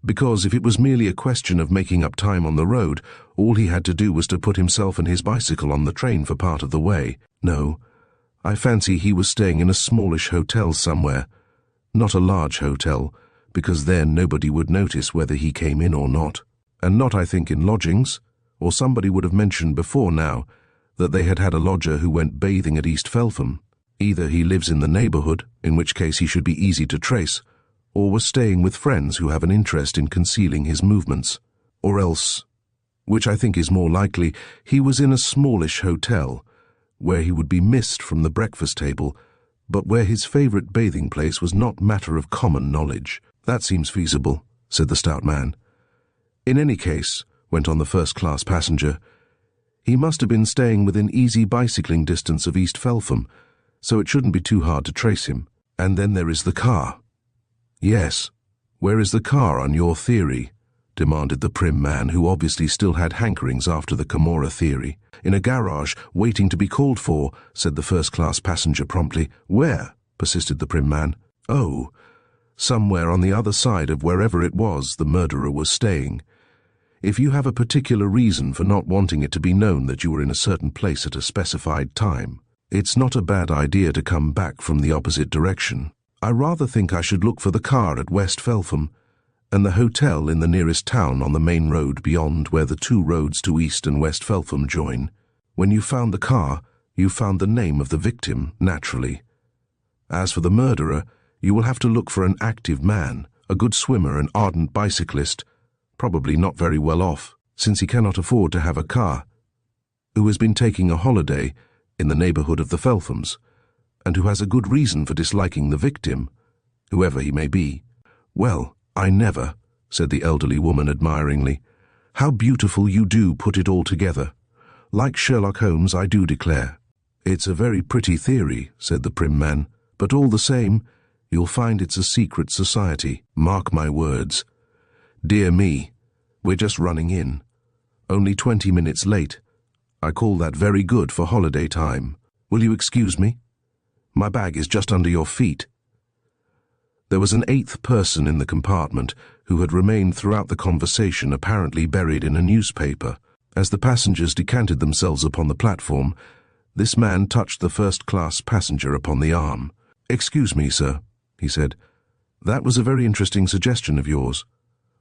Because if it was merely a question of making up time on the road, all he had to do was to put himself and his bicycle on the train for part of the way. No, I fancy he was staying in a smallish hotel somewhere. Not a large hotel, because then nobody would notice whether he came in or not. And not, I think, in lodgings, or somebody would have mentioned before now that they had had a lodger who went bathing at East Feltham. Either he lives in the neighbourhood, in which case he should be easy to trace, or was staying with friends who have an interest in concealing his movements. Or else, which I think is more likely, he was in a smallish hotel, where he would be missed from the breakfast table, but where his favourite bathing place was not matter of common knowledge. That seems feasible, said the stout man. In any case, went on the first-class passenger, he must have been staying within easy bicycling distance of East Feltham, so it shouldn't be too hard to trace him. And then there is the car. Yes, where is the car on your theory? Demanded the prim man, who obviously still had hankerings after the Camorra theory. In a garage, waiting to be called for, said the first-class passenger promptly. Where? Persisted the prim man. Oh, somewhere on the other side of wherever it was the murderer was staying. If you have a particular reason for not wanting it to be known that you were in a certain place at a specified time, it's not a bad idea to come back from the opposite direction. I rather think I should look for the car at West Feltham, and the hotel in the nearest town on the main road beyond where the two roads to East and West Feltham join. When you found the car, you found the name of the victim, naturally. As for the murderer, you will have to look for an active man, a good swimmer, an ardent bicyclist, probably not very well off, since he cannot afford to have a car, who has been taking a holiday in the neighbourhood of the Felthams, and who has a good reason for disliking the victim, whoever he may be. Well, I never, said the elderly woman admiringly. How beautiful you do put it all together. Like Sherlock Holmes, I do declare. It's a very pretty theory, said the prim man, but all the same, you'll find it's a secret society, mark my words. Dear me, we're just running in. Only 20 minutes late. I call that very good for holiday time. Will you excuse me? My bag is just under your feet. There was an eighth person in the compartment who had remained throughout the conversation, apparently buried in a newspaper. As the passengers decanted themselves upon the platform, this man touched the first-class passenger upon the arm. Excuse me, sir, he said. That was a very interesting suggestion of yours.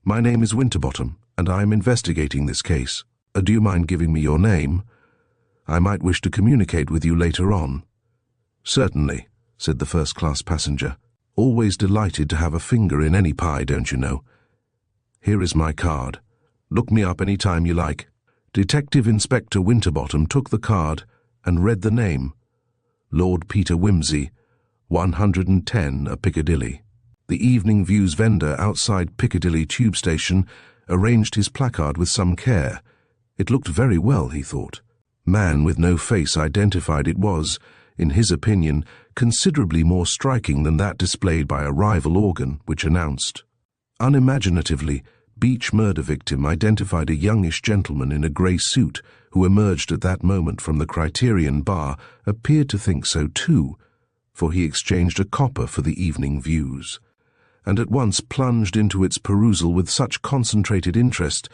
My name is Winterbottom, and I am investigating this case. Do you mind giving me your name? I might wish to communicate with you later on. "Certainly," said the first-class passenger. "Always delighted to have a finger in any pie, don't you know? Here is my card. Look me up any time you like." Detective Inspector Winterbottom took the card and read the name. Lord Peter Wimsey, 110 Piccadilly. The Evening Views vendor outside Piccadilly Tube Station arranged his placard with some care. It looked very well, he thought. Man with no face identified. It was, in his opinion, considerably more striking than that displayed by a rival organ, which announced. Unimaginatively, Beach murder victim identified a youngish gentleman in a grey suit who emerged at that moment from the Criterion bar, appeared to think so too, for he exchanged a copper for the Evening Views, and at once plunged into its perusal with such concentrated interest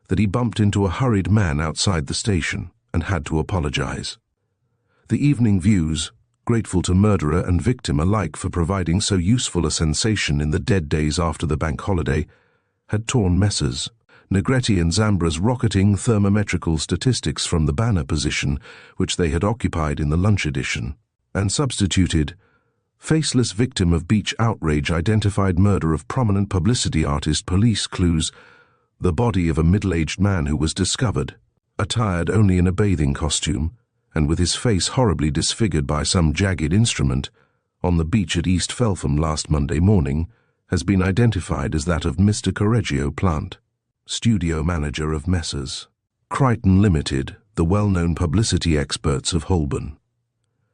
that he bumped into a hurried man outside the station and had to apologize. The Evening Views, grateful to murderer and victim alike for providing so useful a sensation in the dead days after the bank holiday, had torn Messrs. Negretti and Zambra's rocketing thermometrical statistics from the banner position which they had occupied in the lunch edition, and substituted faceless victim of beach outrage identified murder of prominent publicity artist police clues, the body of a middle-aged man who was discovered, attired only in a bathing costume, and with his face horribly disfigured by some jagged instrument, on the beach at East Feltham last Monday morning, has been identified as that of Mr. Correggio Plant, studio manager of Messrs. Crichton Limited, the well-known publicity experts of Holborn.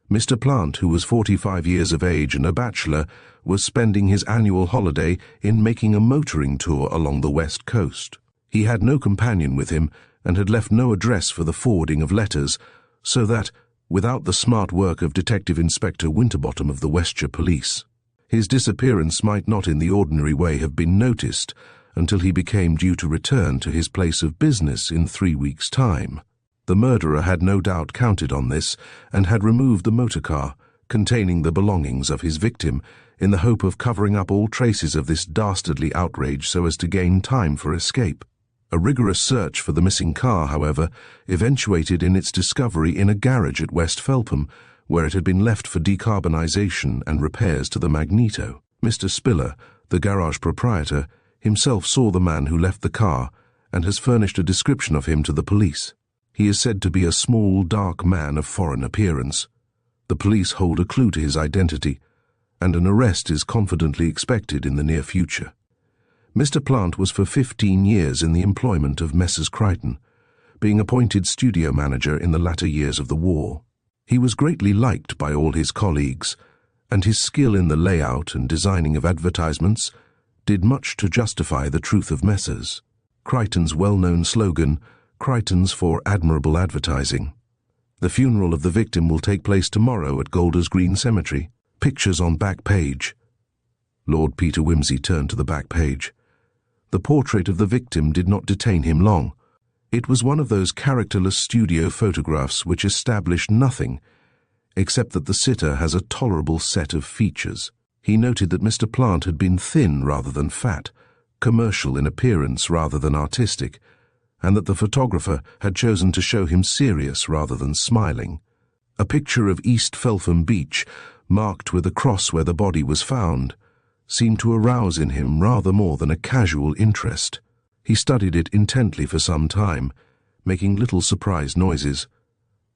Mr. Plant, who was 45 years of age and a bachelor, was spending his annual holiday in making a motoring tour along the west coast. He had no companion with him and had left no address for the forwarding of letters, so that, without the smart work of Detective Inspector Winterbottom of the Westshire Police, his disappearance might not in the ordinary way have been noticed until he became due to return to his place of business in 3 weeks' time. The murderer had no doubt counted on this and had removed the motor car containing the belongings of his victim in the hope of covering up all traces of this dastardly outrage so as to gain time for escape. A rigorous search for the missing car, however, eventuated in its discovery in a garage at West Felpham, where it had been left for decarbonization and repairs to the magneto. Mr. Spiller, the garage proprietor, himself saw the man who left the car and has furnished a description of him to the police. He is said to be a small, dark man of foreign appearance. The police hold a clue to his identity, and an arrest is confidently expected in the near future. Mr. Plant was for 15 years in the employment of Messrs. Crichton, being appointed studio manager in the latter years of the war. He was greatly liked by all his colleagues, and his skill in the layout and designing of advertisements did much to justify the truth of Messrs. Crichton's well-known slogan, "Crichton's for admirable advertising." The funeral of the victim will take place tomorrow at Golders Green Cemetery. Pictures on back page. Lord Peter Wimsey turned to the back page. The portrait of the victim did not detain him long. It was one of those characterless studio photographs which establish nothing, except that the sitter has a tolerable set of features. He noted that Mr. Plant had been thin rather than fat, commercial in appearance rather than artistic, and that the photographer had chosen to show him serious rather than smiling. A picture of East Felpham Beach, marked with a cross where the body was found, seemed to arouse in him rather more than a casual interest. He studied it intently for some time, making little surprised noises.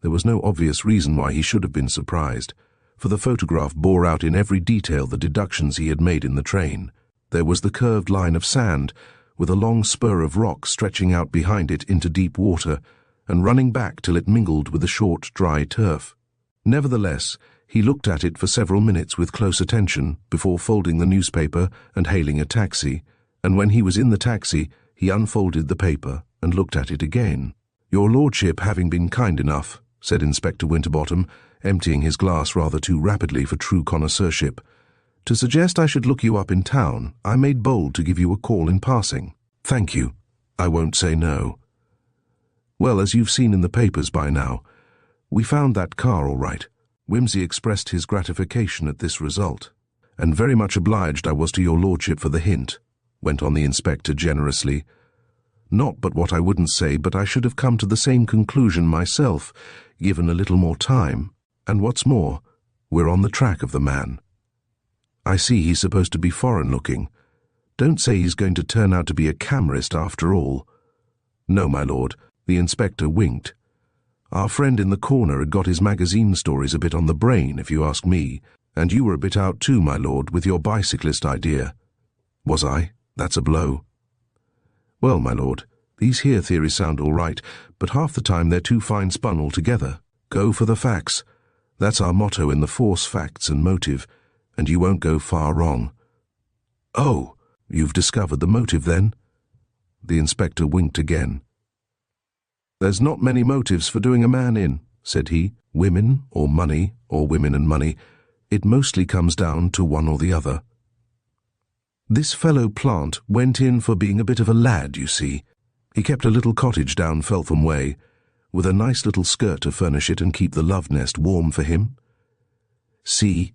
There was no obvious reason why he should have been surprised, for the photograph bore out in every detail the deductions he had made in the train. There was the curved line of sand, with a long spur of rock stretching out behind it into deep water, and running back till it mingled with the short, dry turf. Nevertheless, he looked at it for several minutes with close attention before folding the newspaper and hailing a taxi, and when he was in the taxi, he unfolded the paper and looked at it again. "Your lordship having been kind enough," said Inspector Winterbottom, emptying his glass rather too rapidly for true connoisseurship, "to suggest I should look you up in town, I made bold to give you a call in passing." "Thank you. I won't say no." "Well, as you've seen in the papers by now, we found that car all right." Wimsey expressed his gratification at this result. "And very much obliged I was to your lordship for the hint," went on the inspector generously. "Not but what I wouldn't say, but I should have come to the same conclusion myself, given a little more time. And what's more, We're on the track of the man. I see he's supposed to be foreign-looking. Don't say he's going to turn out to be a camorist after all. No, my lord, the inspector winked. Our friend in the corner had got his magazine stories a bit on the brain, if you ask me, and you were a bit out too, my lord, with your bicyclist idea. Was I? That's a blow. Well, my lord, these here theories sound all right, but half the time they're too fine-spun altogether. Go for the facts. That's our motto in the Force, facts and motive, and you won't go far wrong. Oh, you've discovered the motive then? The inspector winked again. There's not many motives for doing a man in, said he. Women or money, or women and money. It mostly comes down to one or the other. This fellow Plant went in for being a bit of a lad, you see. He kept a little cottage down Feltham Way, with a nice little skirt to furnish it and keep the love nest warm for him. See?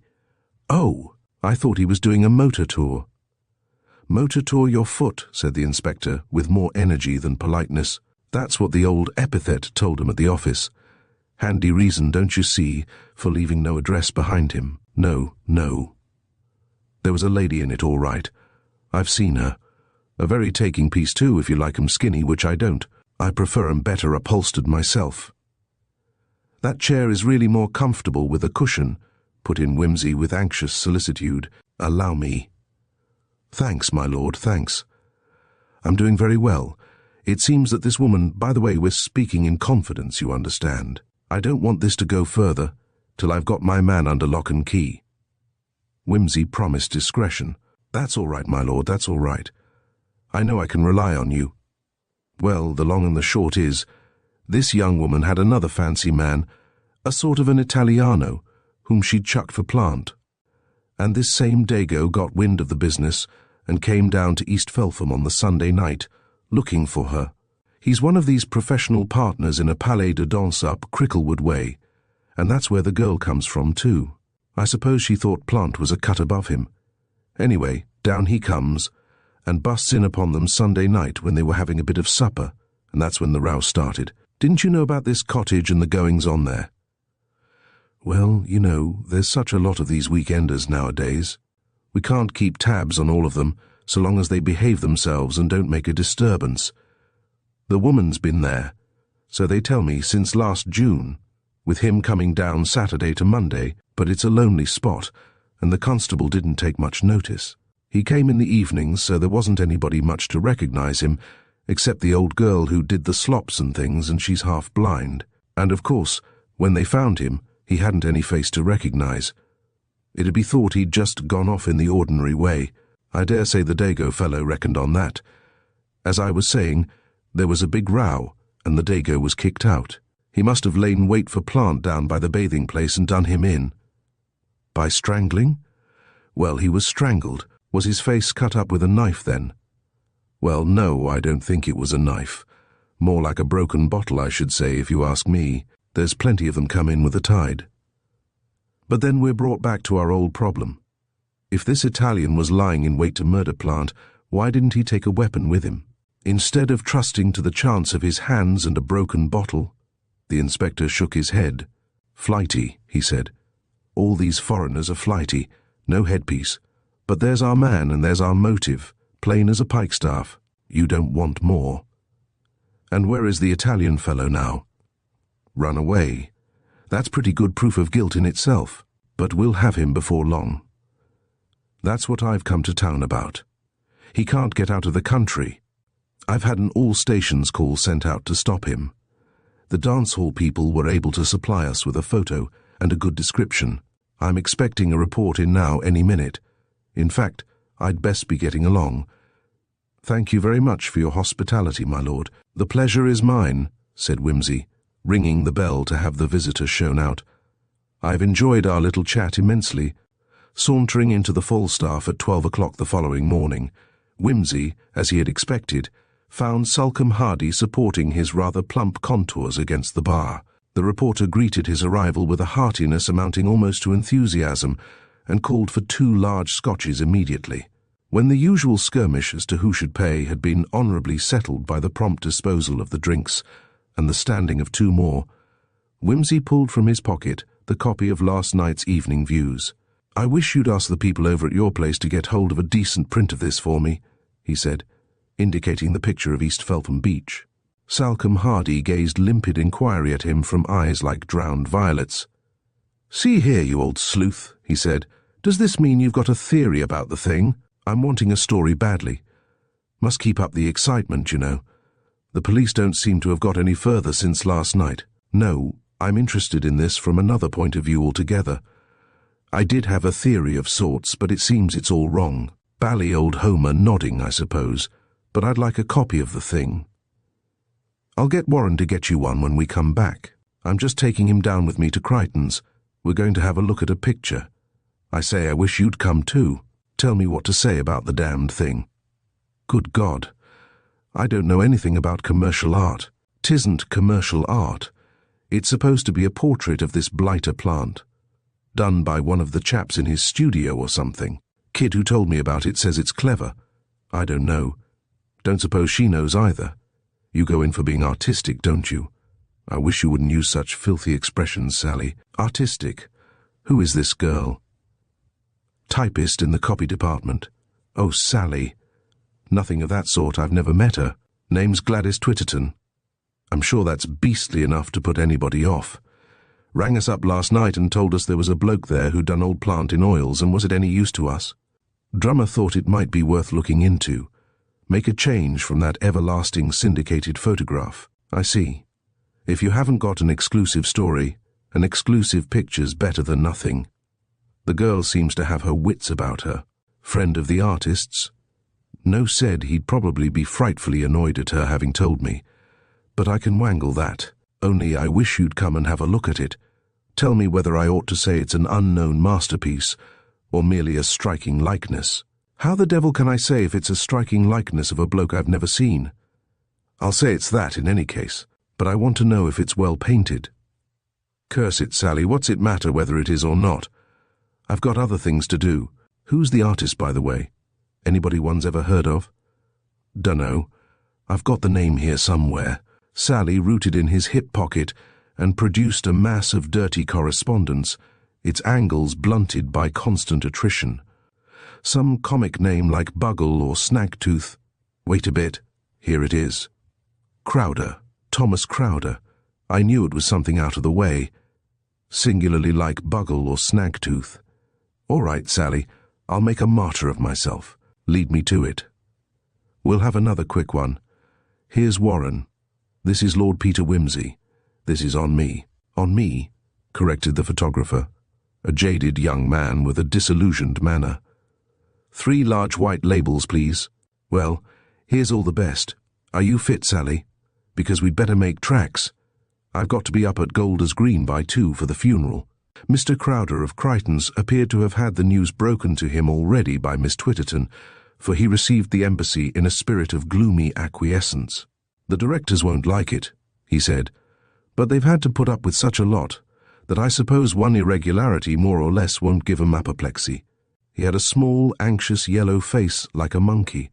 Oh, I thought he was doing a motor tour. Motor tour your foot, said the inspector, with more energy than politeness. That's what the old epithet told him at the office. Handy reason, don't you see, for leaving no address behind him. No, no. There was a lady in it, all right. I've seen her. A very taking piece too, if you like 'em skinny, which I don't. I prefer 'em better upholstered myself. That chair is really more comfortable with a cushion, put in Wimsey with anxious solicitude. Allow me. Thanks, my lord, thanks. I'm doing very well. It seems that this woman, by the way, we're speaking in confidence, you understand. I don't want this to go further till I've got my man under lock and key. Wimsey promised discretion. That's all right, my lord, that's all right. I know I can rely on you. Well, the long and the short is, this young woman had another fancy man, a sort of an Italiano, whom she'd chucked for Plant. And this same Dago got wind of the business and came down to East Feltham on the Sunday night, looking for her. He's one of these professional partners in a palais de danse up Cricklewood Way, and that's where the girl comes from too. I suppose she thought Plant was a cut above him. Anyway, down he comes, and busts in upon them Sunday night when they were having a bit of supper, and that's when the row started. Didn't you know about this cottage and the goings-on there? Well, you know, there's such a lot of these weekenders nowadays. We can't keep tabs on all of them, so long as they behave themselves and don't make a disturbance. The woman's been there, so they tell me, since last June, with him coming down Saturday to Monday, but it's a lonely spot, and the constable didn't take much notice. He came in the evenings, so there wasn't anybody much to recognize him, except the old girl who did the slops and things, and she's half blind. And of course, when they found him, he hadn't any face to recognize. It'd be thought he'd just gone off in the ordinary way. I dare say the Dago fellow reckoned on that. As I was saying, there was a big row, and the Dago was kicked out. He must have lain wait for Plant down by the bathing place and done him in. By strangling? Well, he was strangled. Was his face cut up with a knife then? Well, no, I don't think it was a knife. More like a broken bottle, I should say, if you ask me. There's plenty of them come in with the tide. But then we're brought back to our old problem. If this Italian was lying in wait to murder Plant, why didn't he take a weapon with him? Instead of trusting to the chance of his hands and a broken bottle? The inspector shook his head. Flighty, he said. All these foreigners are flighty, no headpiece. But there's our man and there's our motive, plain as a pikestaff. You don't want more. And where is the Italian fellow now? Run away. That's pretty good proof of guilt in itself, but we'll have him before long. That's what I've come to town about. He can't get out of the country. I've had an all-stations call sent out to stop him. The dance hall people were able to supply us with a photo and a good description. I'm expecting a report in now any minute. In fact, I'd best be getting along. Thank you very much for your hospitality, my lord. The pleasure is mine, said Wimsey, ringing the bell to have the visitor shown out. I've enjoyed our little chat immensely. Sauntering into the Falstaff at 12 o'clock the following morning, Wimsey, as he had expected, found Sulcombe Hardy supporting his rather plump contours against the bar. The reporter greeted his arrival with a heartiness amounting almost to enthusiasm, and called for 2 large scotches immediately. When the usual skirmish as to who should pay had been honourably settled by the prompt disposal of the drinks and the standing of 2 more, Wimsey pulled from his pocket the copy of last night's evening views. "I wish you'd ask the people over at your place to get hold of a decent print of this for me," he said, indicating the picture of East Feltham Beach. Salcombe Hardy gazed limpid inquiry at him from eyes like drowned violets. "See here, you old sleuth," he said. "Does this mean you've got a theory about the thing? I'm wanting a story badly. Must keep up the excitement, you know. The police don't seem to have got any further since last night. No, I'm interested in this from another point of view altogether. I did have a theory of sorts, but it seems it's all wrong. Bally old Homer nodding, I suppose, but I'd like a copy of the thing. I'll get Warren to get you one when we come back. I'm just taking him down with me to Crichton's. We're going to have a look at a picture. I say, I wish you'd come too. Tell me what to say about the damned thing." "Good God. I don't know anything about commercial art. 'Tisn't commercial art. It's supposed to be a portrait of this blighter plant. Done by one of the chaps in his studio or something. Kid who told me about it says it's clever. I don't know. Don't suppose she knows either. You go in for being artistic, don't you? I wish you wouldn't use such filthy expressions, Sally. Artistic. Who is this girl?" "Typist in the copy department." "Oh, Sally. Nothing of that sort. I've never met her. Name's Gladys Twitterton. I'm sure that's beastly enough to put anybody off. Rang us up last night and told us there was a bloke there who'd done old plant in oils, and was it any use to us? Drummer thought it might be worth looking into. Make a change from that everlasting syndicated photograph. I see. If you haven't got an exclusive story, an exclusive picture's better than nothing. The girl seems to have her wits about her. Friend of the artist's. No said he'd probably be frightfully annoyed at her having told me. But I can wangle that. Only I wish you'd come and have a look at it. Tell me whether I ought to say it's an unknown masterpiece, or merely a striking likeness. How the devil can I say if it's a striking likeness of a bloke I've never seen? I'll say it's that in any case, but I want to know if it's well painted." "Curse it, Sally, what's it matter whether it is or not? I've got other things to do. Who's the artist, by the way? Anybody one's ever heard of?" "Dunno. I've got the name here somewhere." Sally rooted in his hip pocket and produced a mass of dirty correspondence, its angles blunted by constant attrition. Some comic name like Buggle or Snagtooth. Wait a bit. Here it is. Crowder. Thomas Crowder. I knew it was something out of the way. Singularly like Buggle or Snagtooth. All right, Sally. I'll make a martyr of myself. Lead me to it. We'll have another quick one. Here's Warren. This is Lord Peter Wimsey. This is on me." "On me," corrected the photographer, a jaded young man with a disillusioned manner. "3 large white labels, please. Well, here's all the best. Are you fit, Sally? Because we'd better make tracks. I've got to be up at Golders Green by 2 for the funeral." Mr. Crowder of Crichton's appeared to have had the news broken to him already by Miss Twitterton, for he received the embassy in a spirit of gloomy acquiescence. "The directors won't like it," he said, "but they've had to put up with such a lot that I suppose one irregularity more or less won't give 'em apoplexy." He had a small, anxious yellow face like a monkey.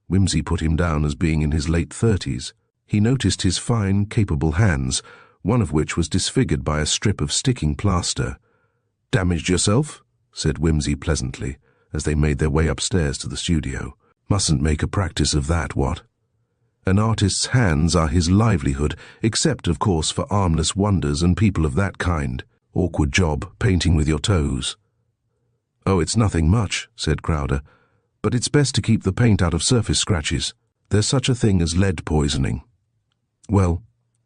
Wimsey put him down as being in his late 30s. He noticed his fine, capable hands, one of which was disfigured by a strip of sticking plaster. "Damaged yourself?" said Wimsey pleasantly, as they made their way upstairs to the studio. "Mustn't make a practice of that, what? An artist's hands are his livelihood, except, of course, for armless wonders and people of that kind. Awkward job, painting with your toes." "Oh, it's nothing much," said Crowder, "but it's best to keep the paint out of surface scratches. There's such a thing as lead poisoning. Well,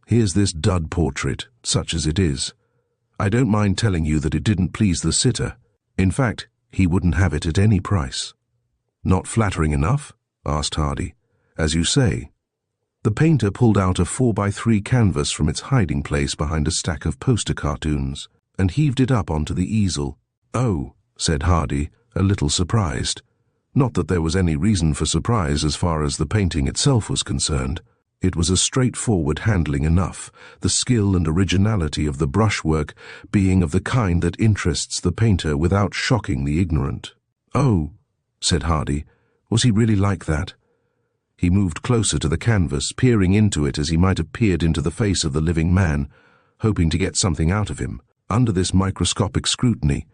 here's this dud portrait, such as it is. I don't mind telling you that it didn't please the sitter. In fact, he wouldn't have it at any price." "Not flattering enough?" asked Hardy. "As you say." The painter pulled out a 4x3 canvas from its hiding place behind a stack of poster cartoons, and heaved it up onto the easel. "Oh," said Hardy, a little surprised. Not that there was any reason for surprise as far as the painting itself was concerned. It was a straightforward handling enough, the skill and originality of the brushwork being of the kind that interests the painter without shocking the ignorant. "Oh," said Hardy, "was he really like that?" He moved closer to the canvas, peering into it as he might have peered into the face of the living man, hoping to get something out of him. Under this microscopic scrutiny,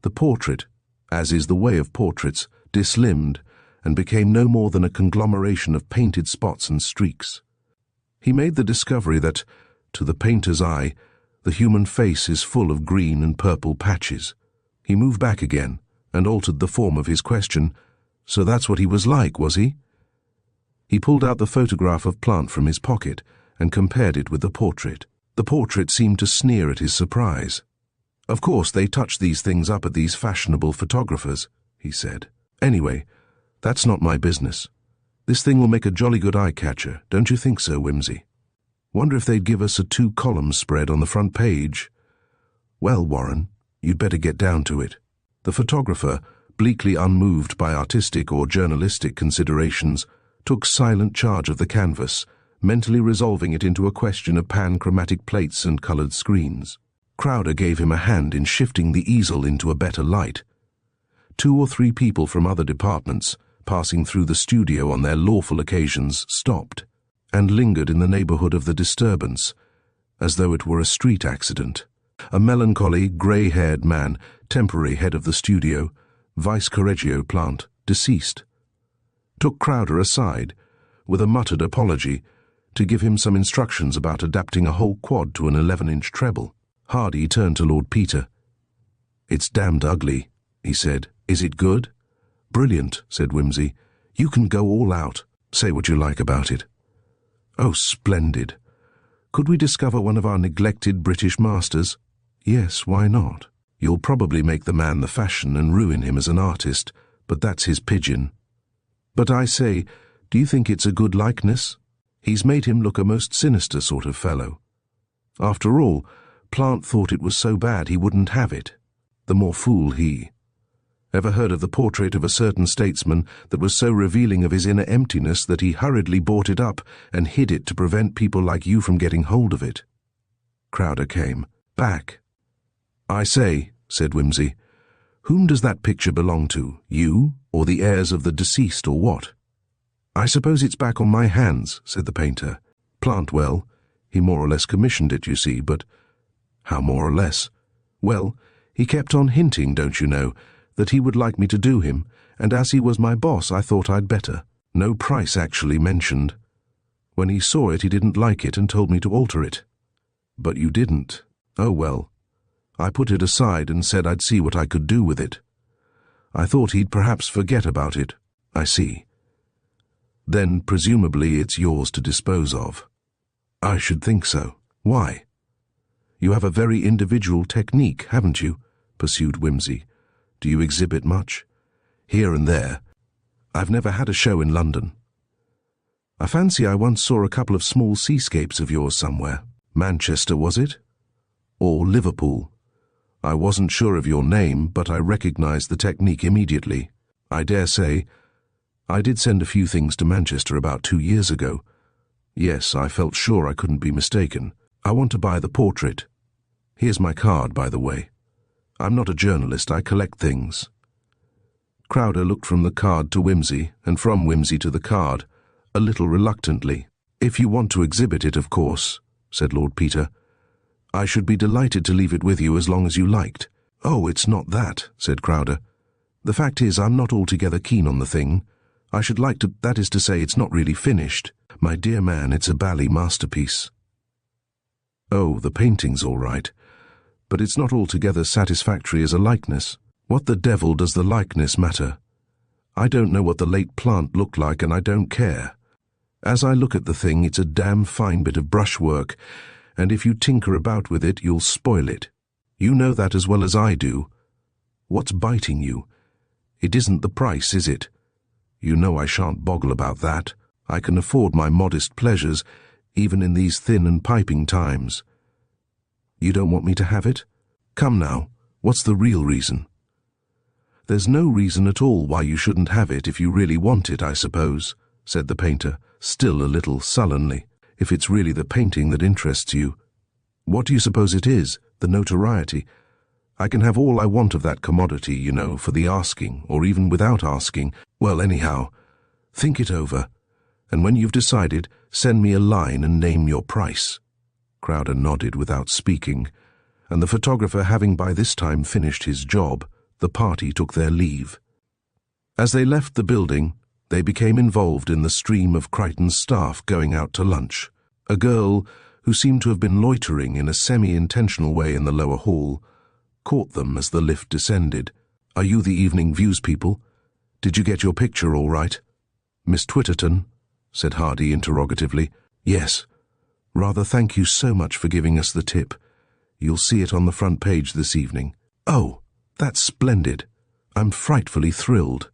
the portrait, as is the way of portraits, dislimned and became no more than a conglomeration of painted spots and streaks. He made the discovery that, to the painter's eye, the human face is full of green and purple patches. He moved back again and altered the form of his question. So that's what he was like, was he? He pulled out the photograph of Plant from his pocket and compared it with the portrait. The portrait seemed to sneer at his surprise. Of course, they touch these things up at these fashionable photographers, he said. Anyway, that's not my business. This thing will make a jolly good eye-catcher, don't you think so, Wimsey? Wonder if they'd give us a 2-column spread on the front page. Well, Warren, you'd better get down to it. The photographer, bleakly unmoved by artistic or journalistic considerations, took silent charge of the canvas, mentally resolving it into a question of pan-chromatic plates and coloured screens. Crowder gave him a hand in shifting the easel into a better light. 2 or 3 people from other departments, passing through the studio on their lawful occasions, stopped and lingered in the neighbourhood of the disturbance, as though it were a street accident. A melancholy, grey-haired man, temporary head of the studio, Vice Correggio Plant, deceased, took Crowder aside, with a muttered apology, to give him some instructions about adapting a whole quad to an 11-inch treble. Hardy turned to Lord Peter. "It's damned ugly," he said. "Is it good?" "Brilliant," said Wimsey. "You can go all out. Say what you like about it." "Oh, splendid. Could we discover one of our neglected British masters?" "Yes, why not? You'll probably make the man the fashion and ruin him as an artist, but that's his pigeon. But I say, do you think it's a good likeness? He's made him look a most sinister sort of fellow. After all, Plant thought it was so bad he wouldn't have it. The more fool he. Ever heard of the portrait of a certain statesman that was so revealing of his inner emptiness that he hurriedly bought it up and hid it to prevent people like you from getting hold of it?" Crowder came back. "I say," said Wimsey, "whom does that picture belong to, you, or the heirs of the deceased, or what?" "I suppose it's back on my hands," said the painter. "Plant, well, he more or less commissioned it, you see, but—" "How more or less?" "Well, he kept on hinting, don't you know, that he would like me to do him, and as he was my boss, I thought I'd better. No price actually mentioned. When he saw it, he didn't like it and told me to alter it." "But you didn't." "Oh, well. I put it aside and said I'd see what I could do with it. I thought he'd perhaps forget about it." "I see. Then, presumably, it's yours to dispose of." "I should think so. Why?" "You have a very individual technique, haven't you?" pursued Wimsey. "Do you exhibit much?" "Here and there. I've never had a show in London." "I fancy I once saw a couple of small seascapes of yours somewhere. Manchester, was it? Or Liverpool? I wasn't sure of your name, but I recognized the technique immediately. I dare say. I did send a few things to Manchester about 2 years ago. Yes, I felt sure I couldn't be mistaken. I want to buy the portrait. Here's my card, by the way. I'm not a journalist, I collect things." Crowder looked from the card to Wimsey, and from Wimsey to the card, a little reluctantly. "If you want to exhibit it, of course," said Lord Peter. "I should be delighted to leave it with you as long as you liked." "Oh, it's not that," said Crowder. "The fact is, I'm not altogether keen on the thing. I should like to, that is to say, it's not really finished. My dear man, it's a bally masterpiece." "Oh, the painting's all right. But it's not altogether satisfactory as a likeness. What the devil does the likeness matter? I don't know what the late Plant looked like, and I don't care. As I look at the thing, it's a damn fine bit of brushwork, and if you tinker about with it, you'll spoil it. You know that as well as I do. What's biting you? It isn't the price, is it? You know I shan't boggle about that. I can afford my modest pleasures, even in these thin and piping times. You don't want me to have it? Come now, what's the real reason?" "There's no reason at all why you shouldn't have it if you really want it, I suppose," said the painter, still a little sullenly, "if it's really the painting that interests you. What do you suppose it is? The notoriety? I can have all I want of that commodity, you know, for the asking, or even without asking. Well, anyhow, think it over, and when you've decided, send me a line and name your price." Crowder nodded without speaking, and the photographer having by this time finished his job, the party took their leave. As they left the building, they became involved in the stream of Crichton's staff going out to lunch. A girl, who seemed to have been loitering in a semi-intentional way in the lower hall, caught them as the lift descended. "Are you the Evening Views people? Did you get your picture all right?" "Miss Twitterton?" said Hardy interrogatively. "Yes. Rather, thank you so much for giving us the tip. You'll see it on the front page this evening." "Oh, that's splendid. I'm frightfully thrilled.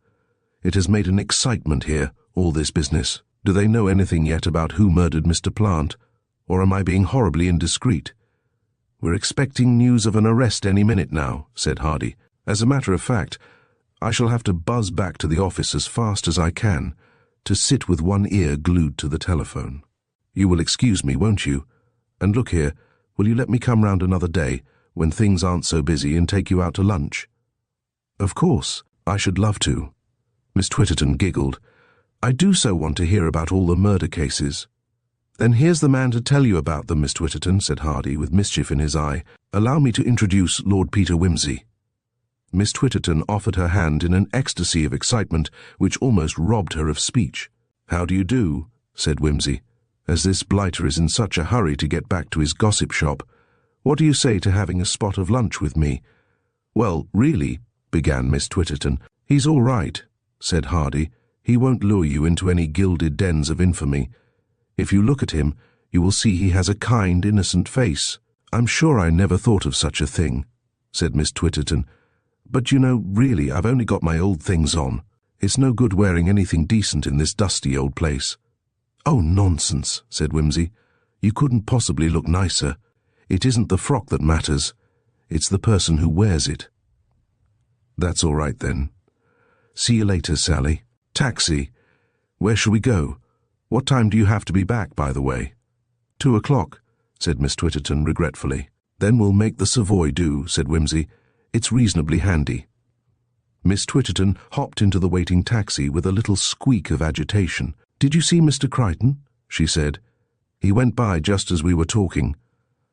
It has made an excitement here, all this business. Do they know anything yet about who murdered Mr. Plant, or am I being horribly indiscreet?" "We're expecting news of an arrest any minute now," said Hardy. "As a matter of fact, I shall have to buzz back to the office as fast as I can, to sit with one ear glued to the telephone. You will excuse me, won't you? And look here, will you let me come round another day, when things aren't so busy, and take you out to lunch?" "Of course, I should love to." Miss Twitterton giggled. "I do so want to hear about all the murder cases." "Then here's the man to tell you about them, Miss Twitterton," said Hardy, with mischief in his eye. "Allow me to introduce Lord Peter Wimsey." Miss Twitterton offered her hand in an ecstasy of excitement which almost robbed her of speech. "How do you do?" said Wimsey, as this blighter is in such a hurry to get back to his gossip shop. "What do you say to having a spot of lunch with me?" "Well, really," began Miss Twitterton. "He's all right," said Hardy. "He won't lure you into any gilded dens of infamy. If you look at him, you will see he has a kind, innocent face." "I'm sure I never thought of such a thing," said Miss Twitterton. "But you know, really, I've only got my old things on. It's no good wearing anything decent in this dusty old place." "Oh, nonsense," said Wimsey. "You couldn't possibly look nicer. It isn't the frock that matters. It's the person who wears it." "That's all right, then. See you later, Sally. Taxi. Where shall we go? What time do you have to be back, by the way?" 2:00, said Miss Twitterton regretfully. "Then we'll make the Savoy do," said Wimsey. "It's reasonably handy." Miss Twitterton hopped into the waiting taxi with a little squeak of agitation. "Did you see Mr. Crichton?" she said. "He went by just as we were talking.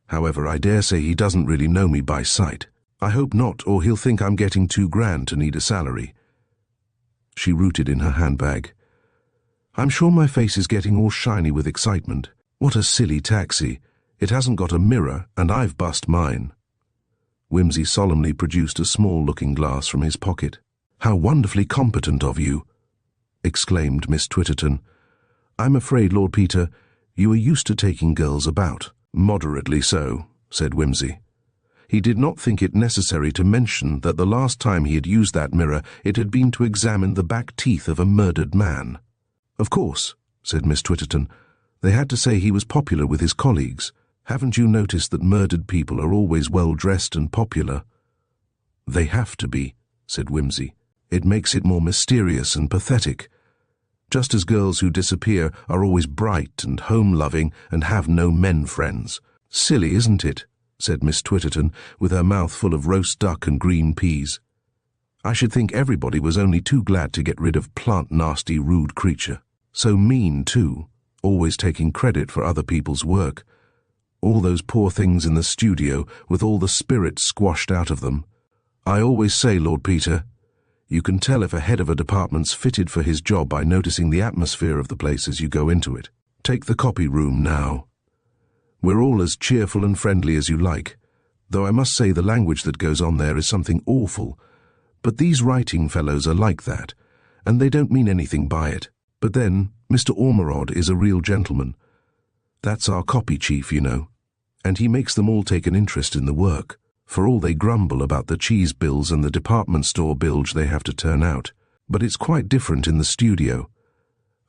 However, I dare say he doesn't really know me by sight. I hope not, or he'll think I'm getting too grand to need a salary." She rooted in her handbag. "I'm sure my face is getting all shiny with excitement. What a silly taxi. It hasn't got a mirror, and I've bust mine." Wimsey solemnly produced a small looking-glass from his pocket. "How wonderfully competent of you!" exclaimed Miss Twitterton. "I'm afraid, Lord Peter, you are used to taking girls about." "Moderately so," said Wimsey. He did not think it necessary to mention that the last time he had used that mirror it had been to examine the back teeth of a murdered man. "Of course," said Miss Twitterton, "they had to say he was popular with his colleagues. Haven't you noticed that murdered people are always well-dressed and popular?" "They have to be," said Wimsey. "It makes it more mysterious and pathetic. Just as girls who disappear are always bright and home-loving and have no men friends." "Silly, isn't it?" said Miss Twitterton, with her mouth full of roast duck and green peas. "I should think everybody was only too glad to get rid of Plant, nasty, rude creature. So mean, too, always taking credit for other people's work. All those poor things in the studio, with all the spirit squashed out of them. I always say, Lord Peter, you can tell if a head of a department's fitted for his job by noticing the atmosphere of the place as you go into it. Take the copy room now. We're all as cheerful and friendly as you like, though I must say the language that goes on there is something awful. But these writing fellows are like that, and they don't mean anything by it. But then, Mr. Ormerod is a real gentleman. That's our copy chief, you know, and he makes them all take an interest in the work, for all they grumble about the cheese bills and the department store bilge they have to turn out. But it's quite different in the studio.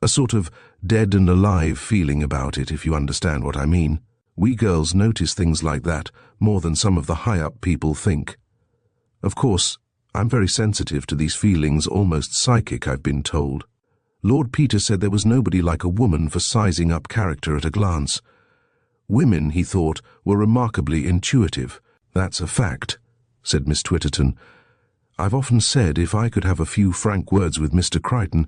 A sort of dead and alive feeling about it, if you understand what I mean. We girls notice things like that more than some of the high-up people think. Of course, I'm very sensitive to these feelings, almost psychic, I've been told. Lord Peter said there was nobody like a woman for sizing up character at a glance. Women, he thought, were remarkably intuitive. That's a fact, said Miss Twitterton. I've often said if I could have a few frank words with Mr. Crichton,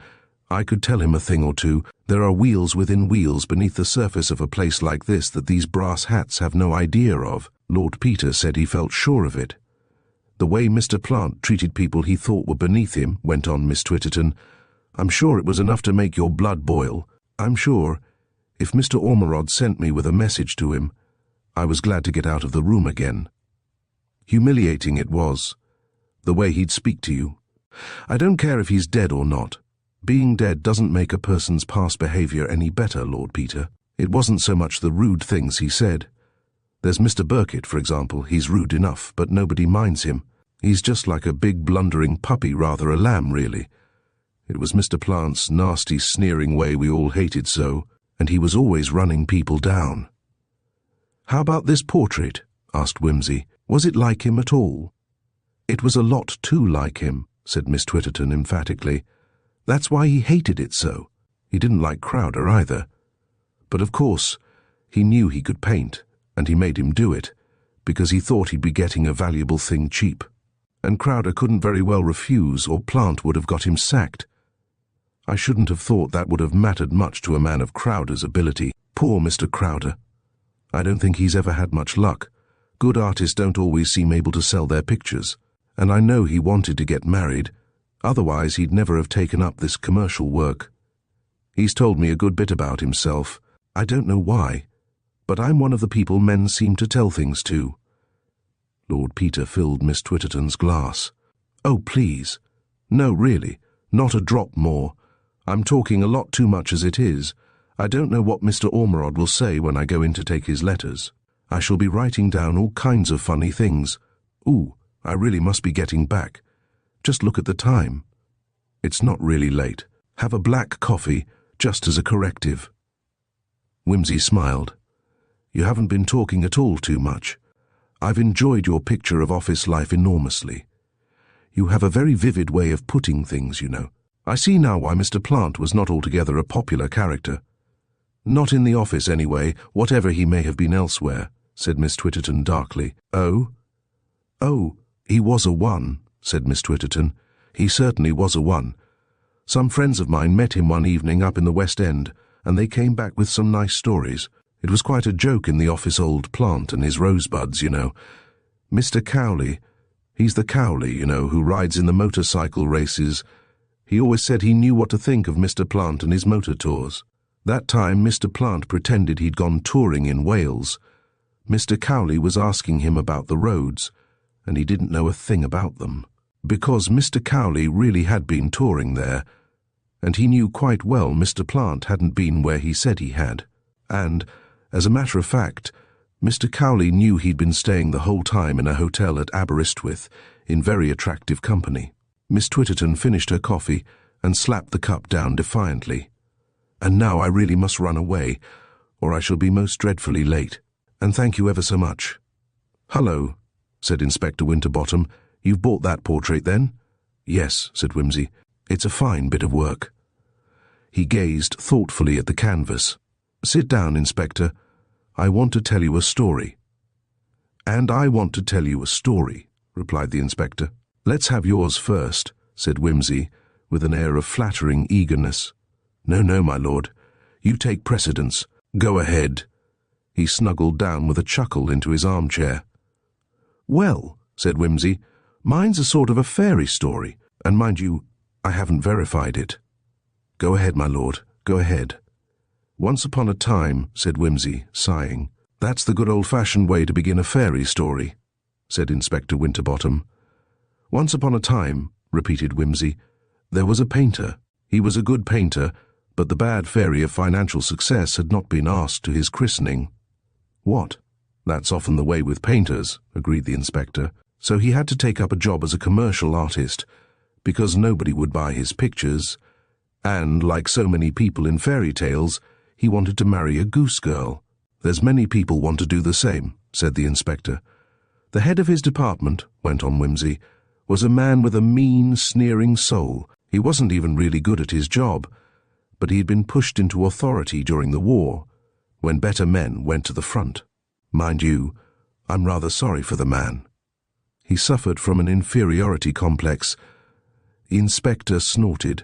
I could tell him a thing or two. There are wheels within wheels beneath the surface of a place like this that these brass hats have no idea of. Lord Peter said he felt sure of it. The way Mr. Plant treated people he thought were beneath him, went on Miss Twitterton. I'm sure it was enough to make your blood boil. I'm sure, if Mr. Ormerod sent me with a message to him, I was glad to get out of the room again. Humiliating it was, the way he'd speak to you. I don't care if he's dead or not. Being dead doesn't make a person's past behavior any better, Lord Peter. It wasn't so much the rude things he said. There's Mr. Burkitt, for example. He's rude enough, but nobody minds him. He's just like a big blundering puppy, rather a lamb, really. It was Mr. Plant's nasty, sneering way we all hated so, and he was always running people down. How about this portrait? Asked Wimsey. Was it like him at all? It was a lot too like him, said Miss Twitterton emphatically. That's why he hated it so. He didn't like Crowder either. But of course, he knew he could paint, and he made him do it, because he thought he'd be getting a valuable thing cheap. And Crowder couldn't very well refuse, or Plant would have got him sacked. I shouldn't have thought that would have mattered much to a man of Crowder's ability. Poor Mr. Crowder. I don't think he's ever had much luck. Good artists don't always seem able to sell their pictures, and I know he wanted to get married, otherwise he'd never have taken up this commercial work. He's told me a good bit about himself. I don't know why, but I'm one of the people men seem to tell things to. Lord Peter filled Miss Twitterton's glass. Oh, please. No, really, not a drop more. I'm talking a lot too much as it is. I don't know what Mr. Ormerod will say when I go in to take his letters. I shall be writing down all kinds of funny things. Ooh, I really must be getting back. Just look at the time. It's not really late. Have a black coffee, just as a corrective. Wimsey smiled. You haven't been talking at all too much. I've enjoyed your picture of office life enormously. You have a very vivid way of putting things, you know. I see now why Mr. Plant was not altogether a popular character. Not in the office, anyway, whatever he may have been elsewhere, said Miss Twitterton darkly. Oh? Oh, he was a one, said Miss Twitterton. He certainly was a one. Some friends of mine met him one evening up in the West End, and they came back with some nice stories. It was quite a joke in the office, old Plant and his rosebuds, you know. Mr. Cowley, he's the Cowley, you know, who rides in the motorcycle races. He always said he knew what to think of Mr. Plant and his motor tours. That time Mr. Plant pretended he'd gone touring in Wales. Mr. Cowley was asking him about the roads, and he didn't know a thing about them, because Mr. Cowley really had been touring there, and he knew quite well Mr. Plant hadn't been where he said he had. And, as a matter of fact, Mr. Cowley knew he'd been staying the whole time in a hotel at Aberystwyth, in very attractive company. Miss Twitterton finished her coffee and slapped the cup down defiantly. And now I really must run away, or I shall be most dreadfully late. And thank you ever so much. Hullo, said Inspector Winterbottom. You've bought that portrait, then? Yes, said Wimsey. It's a fine bit of work. He gazed thoughtfully at the canvas. Sit down, Inspector. I want to tell you a story. And I want to tell you a story, replied the Inspector. Let's have yours first, said Wimsey, with an air of flattering eagerness. No, no, my lord. You take precedence. Go ahead. He snuggled down with a chuckle into his armchair. Well, said Wimsey, mine's a sort of a fairy story, and mind you, I haven't verified it. Go ahead, my lord, go ahead. Once upon a time, said Wimsey, sighing. That's the good old-fashioned way to begin a fairy story, said Inspector Winterbottom. Once upon a time, repeated Wimsey, there was a painter. He was a good painter, but the bad fairy of financial success had not been asked to his christening. What? That's often the way with painters, agreed the inspector. So he had to take up a job as a commercial artist, because nobody would buy his pictures, and, like so many people in fairy tales, he wanted to marry a goose girl. There's many people want to do the same, said the inspector. The head of his department, went on Wimsey, was a man with a mean, sneering soul. He wasn't even really good at his job, but he had been pushed into authority during the war, when better men went to the front. Mind you, I'm rather sorry for the man. He suffered from an inferiority complex. The inspector snorted,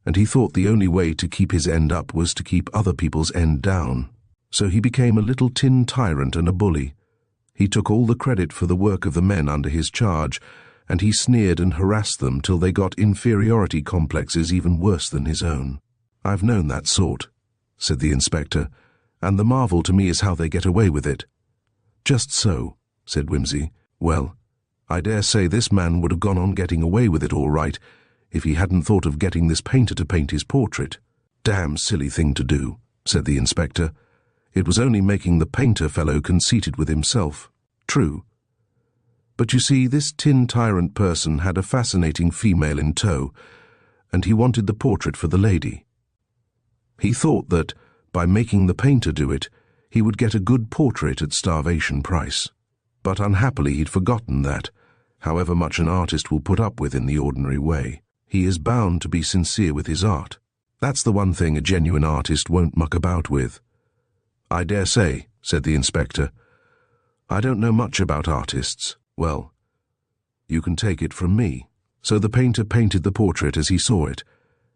and he thought the only way to keep his end up was to keep other people's end down. So he became a little tin tyrant and a bully. He took all the credit for the work of the men under his charge, and he sneered and harassed them till they got inferiority complexes even worse than his own. "I've known that sort," said the inspector, "and the marvel to me is how they get away with it." "Just so," said Wimsey. "Well, I dare say this man would have gone on getting away with it all right if he hadn't thought of getting this painter to paint his portrait." "Damn silly thing to do," said the inspector. "It was only making the painter fellow conceited with himself." "True. But you see, this tin tyrant person had a fascinating female in tow, and he wanted the portrait for the lady. He thought that, by making the painter do it, he would get a good portrait at starvation price. But unhappily he'd forgotten that, however much an artist will put up with in the ordinary way, he is bound to be sincere with his art. That's the one thing a genuine artist won't muck about with." "I dare say," said the inspector. "I don't know much about artists. Well, you can take it from me." So the painter painted the portrait as he saw it,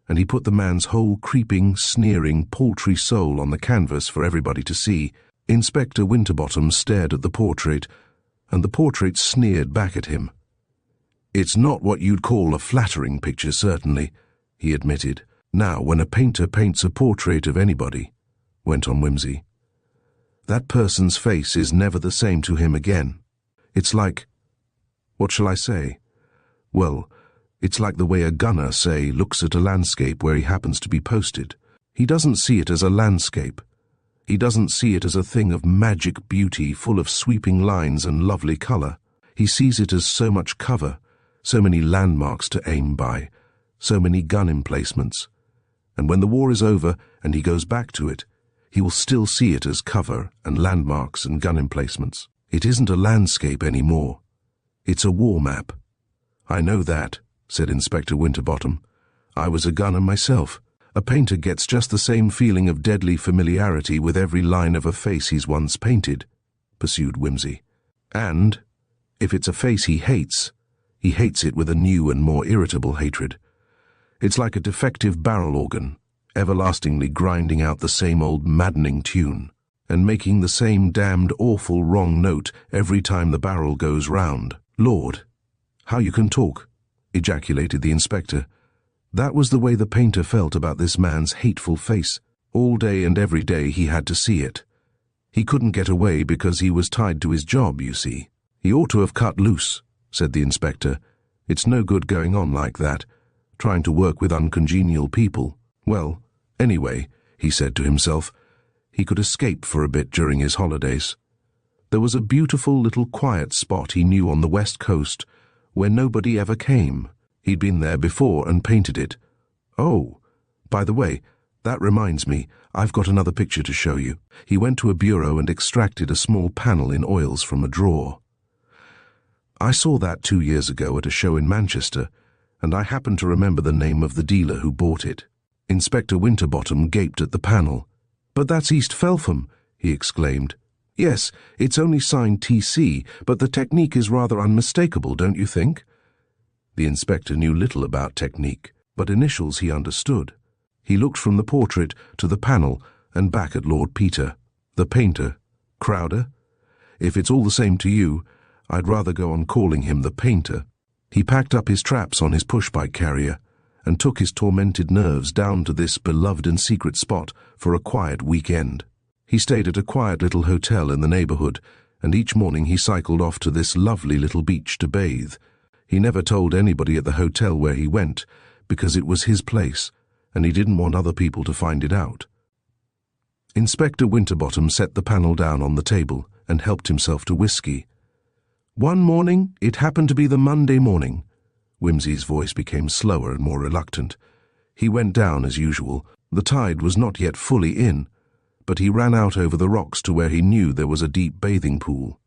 and he put the man's whole creeping, sneering, paltry soul on the canvas for everybody to see. Inspector Winterbottom stared at the portrait, and the portrait sneered back at him. "It's not what you'd call a flattering picture, certainly," he admitted. "Now, when a painter paints a portrait of anybody," went on Wimsey, "that person's face is never the same to him again. It's like, what shall I say? Well, it's like the way a gunner, say, looks at a landscape where he happens to be posted. He doesn't see it as a landscape. He doesn't see it as a thing of magic beauty full of sweeping lines and lovely color. He sees it as so much cover, so many landmarks to aim by, so many gun emplacements. And when the war is over and he goes back to it, he will still see it as cover and landmarks and gun emplacements. It isn't a landscape anymore. It's a war map." "I know that," said Inspector Winterbottom. "I was a gunner myself. A painter gets just the same feeling of deadly familiarity with every line of a face he's once painted," pursued Wimsey. "And, if it's a face he hates it with a new and more irritable hatred. It's like a defective barrel organ, everlastingly grinding out the same old maddening tune, and making the same damned awful wrong note every time the barrel goes round." "Lord, how you can talk," ejaculated the inspector. That was the way the painter felt about this man's hateful face. All day and every day he had to see it. He couldn't get away because he was tied to his job, you see. "He ought to have cut loose," said the inspector. "It's no good going on like that, trying to work with uncongenial people. Well, anyway," he said to himself, he could escape for a bit during his holidays. There was a beautiful little quiet spot he knew on the west coast where nobody ever came. He'd been there before and painted it. "Oh, by the way, that reminds me, I've got another picture to show you." He went to a bureau and extracted a small panel in oils from a drawer. "I saw that 2 years ago at a show in Manchester, and I happen to remember the name of the dealer who bought it." Inspector Winterbottom gaped at the panel. "But that's East Felpham," he exclaimed. "Yes, it's only signed T.C., but the technique is rather unmistakable, don't you think?" The inspector knew little about technique, but initials he understood. He looked from the portrait to the panel and back at Lord Peter. "The painter? Crowder? If it's all the same to you, I'd rather go on calling him the painter." He packed up his traps on his push-bike carrier and took his tormented nerves down to this beloved and secret spot for a quiet weekend. He stayed at a quiet little hotel in the neighborhood, and each morning he cycled off to this lovely little beach to bathe. He never told anybody at the hotel where he went, because it was his place, and he didn't want other people to find it out. Inspector Winterbottom set the panel down on the table and helped himself to whiskey. "One morning, it happened to be the Monday morning." Wimsey's voice became slower and more reluctant. He went down as usual. The tide was not yet fully in, but he ran out over the rocks to where he knew there was a deep bathing pool.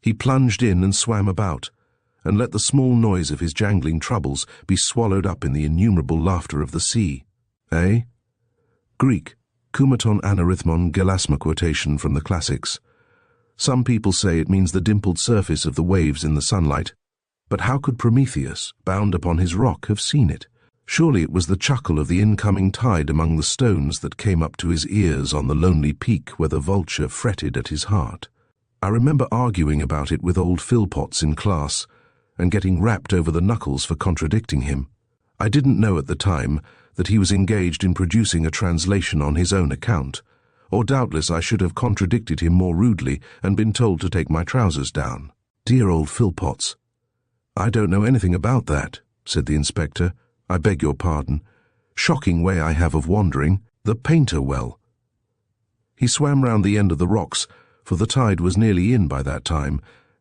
He plunged in and swam about, and let the small noise of his jangling troubles be swallowed up in the innumerable laughter of the sea. Eh? Greek, kumaton anarithmon gelasma quotation from the classics. Some people say it means the dimpled surface of the waves in the sunlight, but how could Prometheus, bound upon his rock, have seen it? Surely it was the chuckle of the incoming tide among the stones that came up to his ears on the lonely peak where the vulture fretted at his heart. I remember arguing about it with old Philpotts in class and getting rapped over the knuckles for contradicting him. I didn't know at the time that he was engaged in producing a translation on his own account, or doubtless I should have contradicted him more rudely and been told to take my trousers down. Dear old Philpotts. I don't know anything about that, said the inspector. I beg your pardon. Shocking way I have of wandering. The painter well. He swam round the end of the rocks, for the tide was nearly in by that time,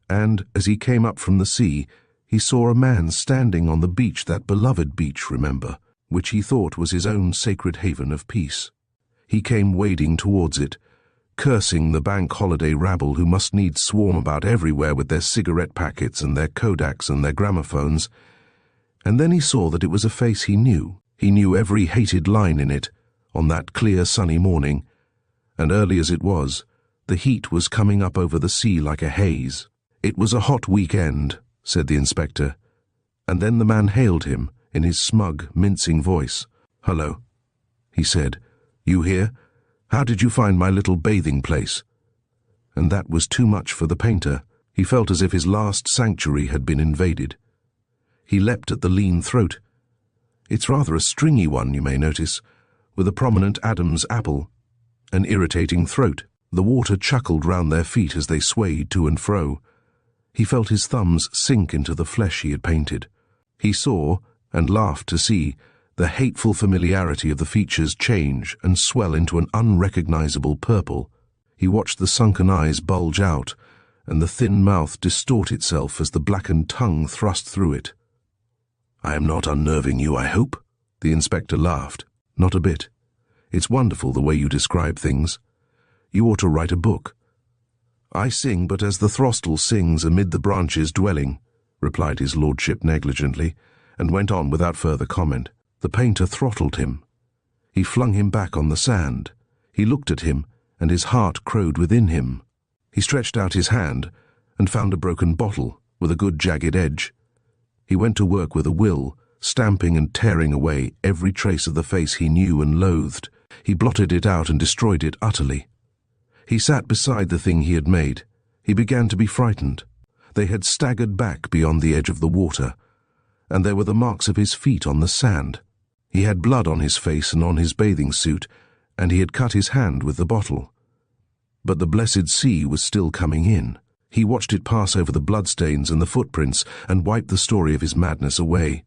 and, as he came up from the sea, he saw a man standing on the beach, that beloved beach, remember, which he thought was his own sacred haven of peace. He came wading towards it, cursing the bank holiday rabble who must needs swarm about everywhere with their cigarette packets and their Kodaks and their gramophones. And then he saw that it was a face he knew. He knew every hated line in it, on that clear sunny morning, and early as it was, the heat was coming up over the sea like a haze. It was a hot weekend, said the inspector, and then the man hailed him in his smug, mincing voice. "Hello," he said. "You here? How did you find my little bathing place?" And that was too much for the painter. He felt as if his last sanctuary had been invaded. He leapt at the lean throat. It's rather a stringy one, you may notice, with a prominent Adam's apple. An irritating throat. The water chuckled round their feet as they swayed to and fro. He felt his thumbs sink into the flesh he had painted. He saw, and laughed to see, the hateful familiarity of the features change and swell into an unrecognizable purple. He watched the sunken eyes bulge out, and the thin mouth distort itself as the blackened tongue thrust through it. "I am not unnerving you, I hope?" The inspector laughed. "Not a bit. It's wonderful the way you describe things. You ought to write a book." "I sing but as the throstle sings amid the branches dwelling," replied his lordship negligently, and went on without further comment. The painter throttled him. He flung him back on the sand. He looked at him, and his heart crowed within him. He stretched out his hand and found a broken bottle with a good jagged edge. He went to work with a will, stamping and tearing away every trace of the face he knew and loathed. He blotted it out and destroyed it utterly. He sat beside the thing he had made. He began to be frightened. They had staggered back beyond the edge of the water, and there were the marks of his feet on the sand. He had blood on his face and on his bathing suit, and he had cut his hand with the bottle. But the blessed sea was still coming in. He watched it pass over the bloodstains and the footprints and wipe the story of his madness away.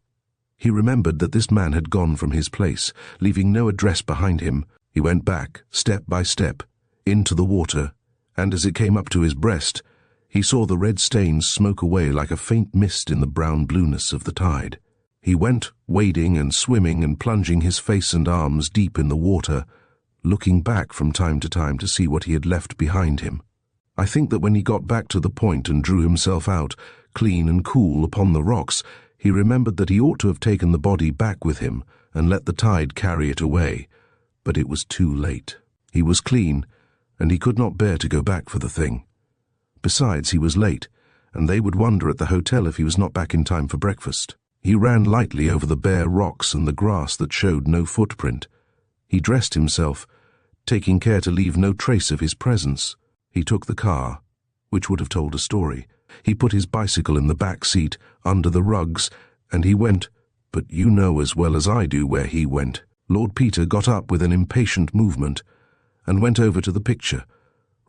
He remembered that this man had gone from his place, leaving no address behind him. He went back, step by step, into the water, and as it came up to his breast, he saw the red stains smoke away like a faint mist in the brown blueness of the tide. He went, wading and swimming and plunging his face and arms deep in the water, looking back from time to see what he had left behind him. I think that when he got back to the point and drew himself out, clean and cool, upon the rocks, he remembered that he ought to have taken the body back with him and let the tide carry it away, but it was too late. He was clean, and he could not bear to go back for the thing. Besides, he was late, and they would wonder at the hotel if he was not back in time for breakfast. He ran lightly over the bare rocks and the grass that showed no footprint. He dressed himself, taking care to leave no trace of his presence. He took the car, which would have told a story. He put his bicycle in the back seat, under the rugs, and he went, but you know as well as I do where he went. Lord Peter got up with an impatient movement, and went over to the picture,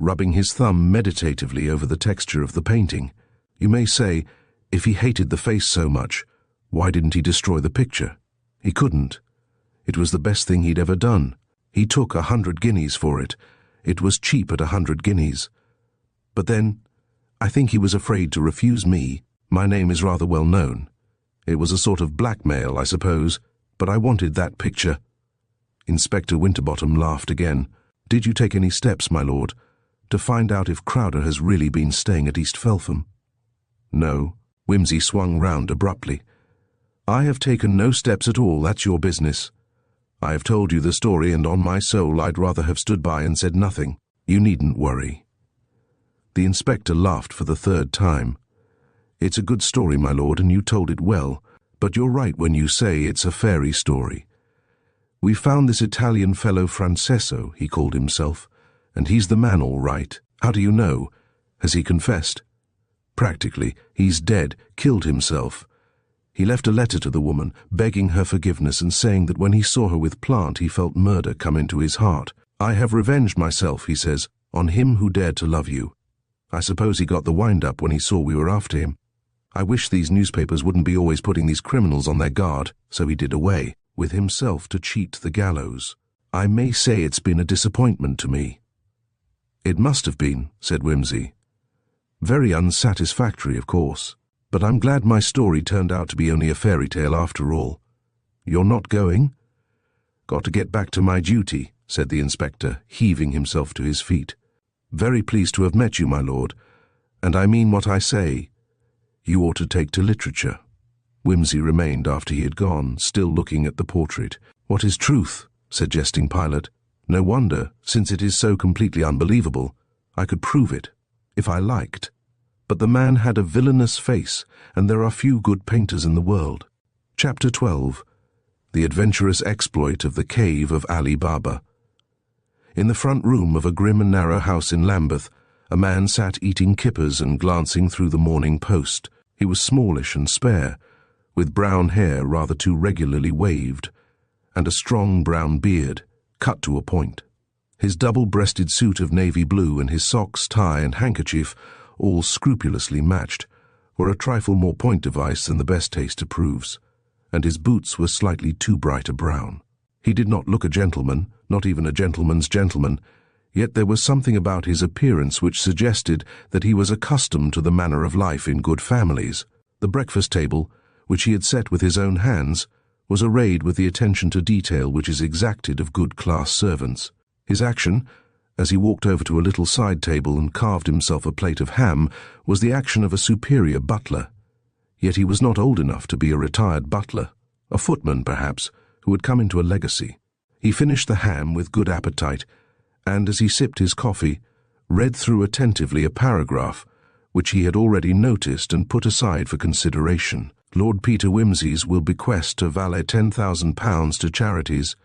rubbing his thumb meditatively over the texture of the painting. You may say, if he hated the face so much, why didn't he destroy the picture? He couldn't. It was the best thing he'd ever done. He took 100 guineas for it. It was cheap at 100 guineas. But then, I think he was afraid to refuse me. My name is rather well known. It was a sort of blackmail, I suppose, but I wanted that picture. Inspector Winterbottom laughed again. "Did you take any steps, my lord, to find out if Crowder has really been staying at East Feltham?" "No." Wimsey swung round abruptly. "I have taken no steps at all, that's your business. I have told you the story, and on my soul I'd rather have stood by and said nothing. You needn't worry." The inspector laughed for the third time. "It's a good story, my lord, and you told it well, but you're right when you say it's a fairy story. We found this Italian fellow Francesco, he called himself, and he's the man all right. How do you know? Has he confessed? Practically, he's dead, killed himself. He left a letter to the woman, begging her forgiveness and saying that when he saw her with Plant he felt murder come into his heart. I have revenged myself, he says, on him who dared to love you. I suppose he got the wind-up when he saw we were after him. I wish these newspapers wouldn't be always putting these criminals on their guard, so he did away with himself to cheat the gallows. I may say it's been a disappointment to me. It must have been, said Wimsey. Very unsatisfactory, of course, but I'm glad my story turned out to be only a fairy tale after all. You're not going? Got to get back to my duty, said the inspector, heaving himself to his feet. Very pleased to have met you, my lord, and I mean what I say. You ought to take to literature. Wimsey remained after he had gone, still looking at the portrait. What is truth? Said jesting Pilot. No wonder, since it is so completely unbelievable. I could prove it, if I liked. But the man had a villainous face, and there are few good painters in the world. Chapter 12. The Adventurous Exploit of the Cave of Ali Baba. In the front room of a grim and narrow house in Lambeth, a man sat eating kippers and glancing through the Morning Post. He was smallish and spare, with brown hair rather too regularly waved, and a strong brown beard, cut to a point. His double-breasted suit of navy blue and his socks, tie, and handkerchief, all scrupulously matched, were a trifle more point device than the best taste approves, and his boots were slightly too bright a brown. He did not look a gentleman, not even a gentleman's gentleman, yet there was something about his appearance which suggested that he was accustomed to the manner of life in good families. The breakfast table, which he had set with his own hands, was arrayed with the attention to detail which is exacted of good-class servants. His action, as he walked over to a little side table and carved himself a plate of ham, was the action of a superior butler. Yet he was not old enough to be a retired butler, a footman perhaps, who had come into a legacy. He finished the ham with good appetite, and as he sipped his coffee, read through attentively a paragraph which he had already noticed and put aside for consideration. Lord Peter Wimsey's will bequest to valet £10,000 to charities.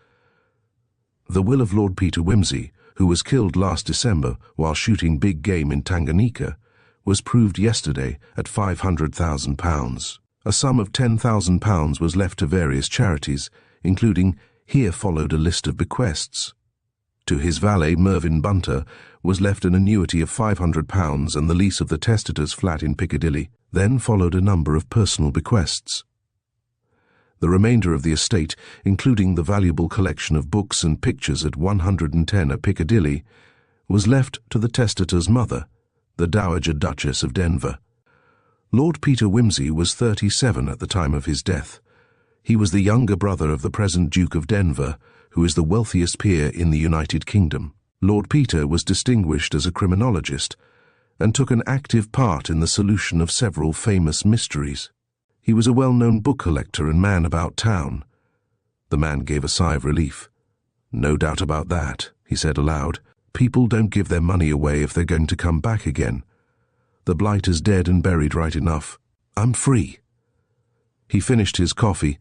The will of Lord Peter Wimsey, who was killed last December while shooting big game in Tanganyika, was proved yesterday at £500,000. A sum of £10,000 was left to various charities, including, here followed a list of bequests. To his valet, Mervyn Bunter, was left an annuity of £500 and the lease of the testator's flat in Piccadilly. Then followed a number of personal bequests. The remainder of the estate, including the valuable collection of books and pictures at 110 at Piccadilly, was left to the testator's mother, the Dowager Duchess of Denver. Lord Peter Wimsey was 37 at the time of his death. He was the younger brother of the present Duke of Denver, who is the wealthiest peer in the United Kingdom. Lord Peter was distinguished as a criminologist, and took an active part in the solution of several famous mysteries. He was a well-known book collector and man about town. The man gave a sigh of relief. No doubt about that, he said aloud. People don't give their money away if they're going to come back again. The blight is dead and buried right enough. I'm free. He finished his coffee,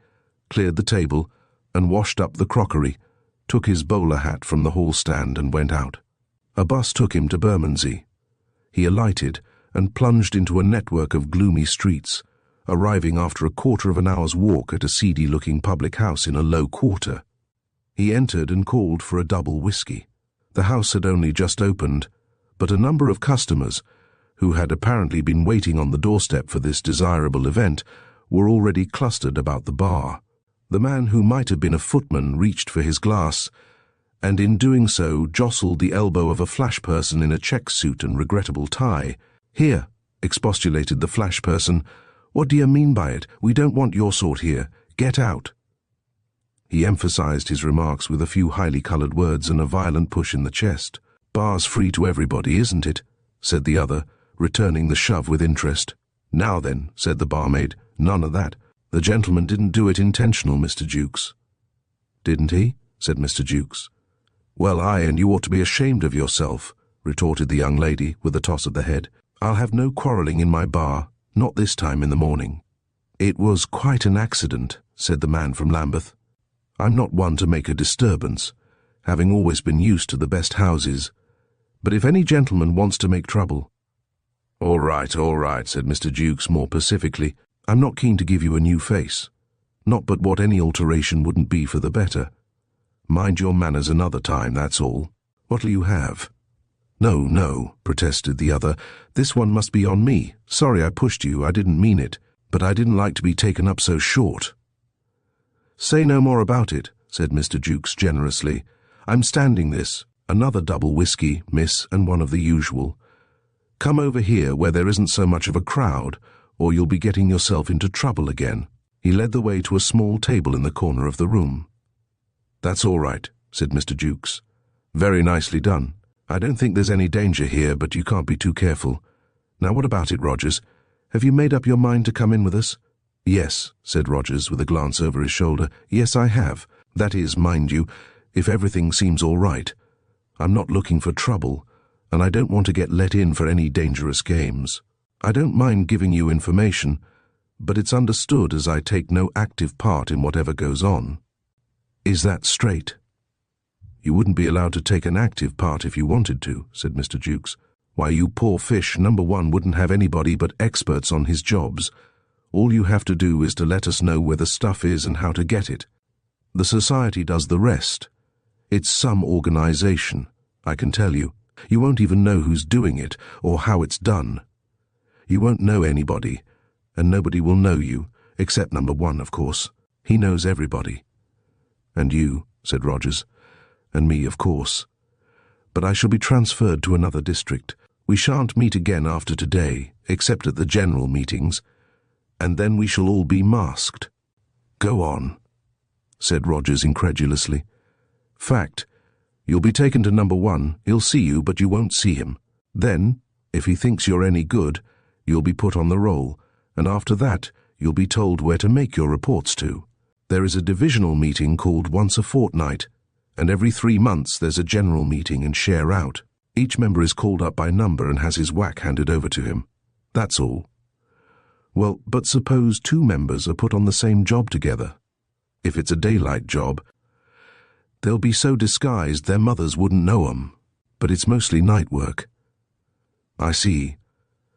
cleared the table, and washed up the crockery, took his bowler hat from the hall stand and went out. A bus took him to Bermondsey. He alighted and plunged into a network of gloomy streets, arriving after a quarter of an hour's walk at a seedy-looking public house in a low quarter. He entered and called for a double whisky. The house had only just opened, but a number of customers, who had apparently been waiting on the doorstep for this desirable event, were already clustered about the bar. The man who might have been a footman reached for his glass, and in doing so jostled the elbow of a flash person in a check suit and regrettable tie. "Here," expostulated the flash person. "What do you mean by it? We don't want your sort here. Get out." He emphasized his remarks with a few highly colored words and a violent push in the chest. "Bar's free to everybody, isn't it?" said the other, returning the shove with interest. "Now then," said the barmaid, "none of that. The gentleman didn't do it intentional, Mr. Jukes." "Didn't he?" said Mr. Jukes. "Well, aye, and you ought to be ashamed of yourself," retorted the young lady with a toss of the head. "I'll have no quarrelling in my bar, not this time in the morning." "It was quite an accident," said the man from Lambeth. "I'm not one to make a disturbance, having always been used to the best houses, but if any gentleman wants to make trouble, All right, said Mr. Jukes more pacifically. I'm not keen to give you a new face. Not but what any alteration wouldn't be for the better. Mind your manners another time, that's all. What'll you have? No, protested the other. This one must be on me. Sorry I pushed you, I didn't mean it. But I didn't like to be taken up so short. Say no more about it, said Mr. Jukes generously. I'm standing this. Another double whiskey, miss, and one of the usual. Come over here where there isn't so much of a crowd, or you'll be getting yourself into trouble again. He led the way to a small table in the corner of the room. That's all right, said Mr. Jukes. Very nicely done. I don't think there's any danger here, but you can't be too careful. Now what about it, Rogers? Have you made up your mind to come in with us? Yes, said Rogers with a glance over his shoulder. Yes, I have. That is, mind you, if everything seems all right. I'm not looking for trouble, and I don't want to get let in for any dangerous games. I don't mind giving you information, but it's understood as I take no active part in whatever goes on. Is that straight? You wouldn't be allowed to take an active part if you wanted to, said Mr. Jukes. Why, you poor fish, number one wouldn't have anybody but experts on his jobs. All you have to do is to let us know where the stuff is and how to get it. The society does the rest. It's some organization, I can tell you. You won't even know who's doing it or how it's done. You won't know anybody, and nobody will know you, except number one, of course. He knows everybody. And you, said Rogers. And me, of course. But I shall be transferred to another district. We shan't meet again after today, except at the general meetings, and then we shall all be masked. Go on, said Rogers incredulously. Fact. You'll be taken to number one. He'll see you, but you won't see him. Then, if he thinks you're any good, you'll be put on the roll, and after that, you'll be told where to make your reports to. There is a divisional meeting called once a fortnight, and every 3 months there's a general meeting and share out. Each member is called up by number and has his whack handed over to him. That's all. Well, but suppose 2 members are put on the same job together. If it's a daylight job, they'll be so disguised their mothers wouldn't know 'em, but it's mostly night work. I see.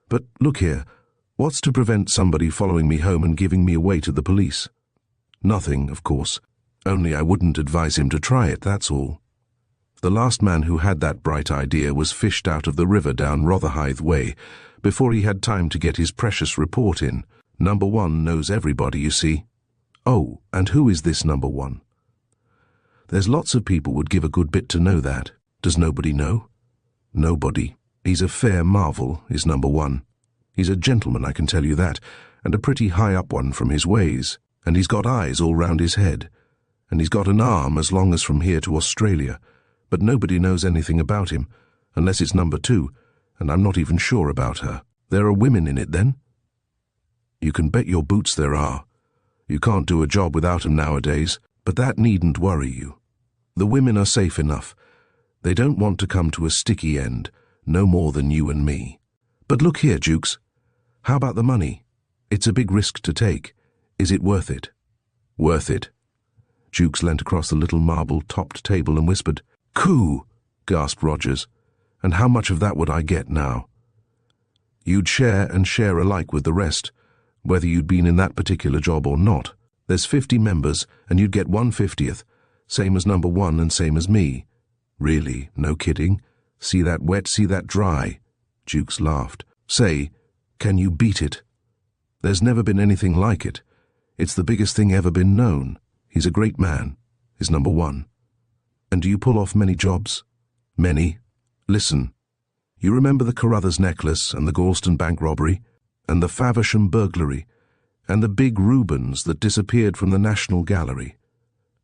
But look here, what's to prevent somebody following me home and giving me away to the police? Nothing, of course. Only I wouldn't advise him to try it, that's all. The last man who had that bright idea was fished out of the river down Rotherhithe Way before he had time to get his precious report in. Number one knows everybody, you see. Oh, and who is this number one? There's lots of people would give a good bit to know that. Does nobody know? Nobody. He's a fair marvel, is number one. He's a gentleman, I can tell you that, and a pretty high-up one from his ways, and he's got eyes all round his head, and he's got an arm as long as from here to Australia, but nobody knows anything about him, unless it's number two, and I'm not even sure about her. There are women in it, then? You can bet your boots there are. You can't do a job without 'em nowadays, but that needn't worry you. The women are safe enough. They don't want to come to a sticky end, no more than you and me. But look here, Jukes. How about the money? It's a big risk to take. Is it worth it? Worth it. Jukes leant across the little marble-topped table and whispered. Coo! Gasped Rogers. And how much of that would I get now? You'd share and share alike with the rest, whether you'd been in that particular job or not. There's 50 members, and you'd get 1/50th, same as number one and same as me. Really, no kidding. See that wet, see that dry. Jukes laughed. Say, can you beat it? There's never been anything like it. It's the biggest thing ever been known. He's a great man, is number one. And do you pull off many jobs? Many. Listen, you remember the Carruthers necklace and the Galston bank robbery, and the Faversham burglary, and the big Rubens that disappeared from the National Gallery,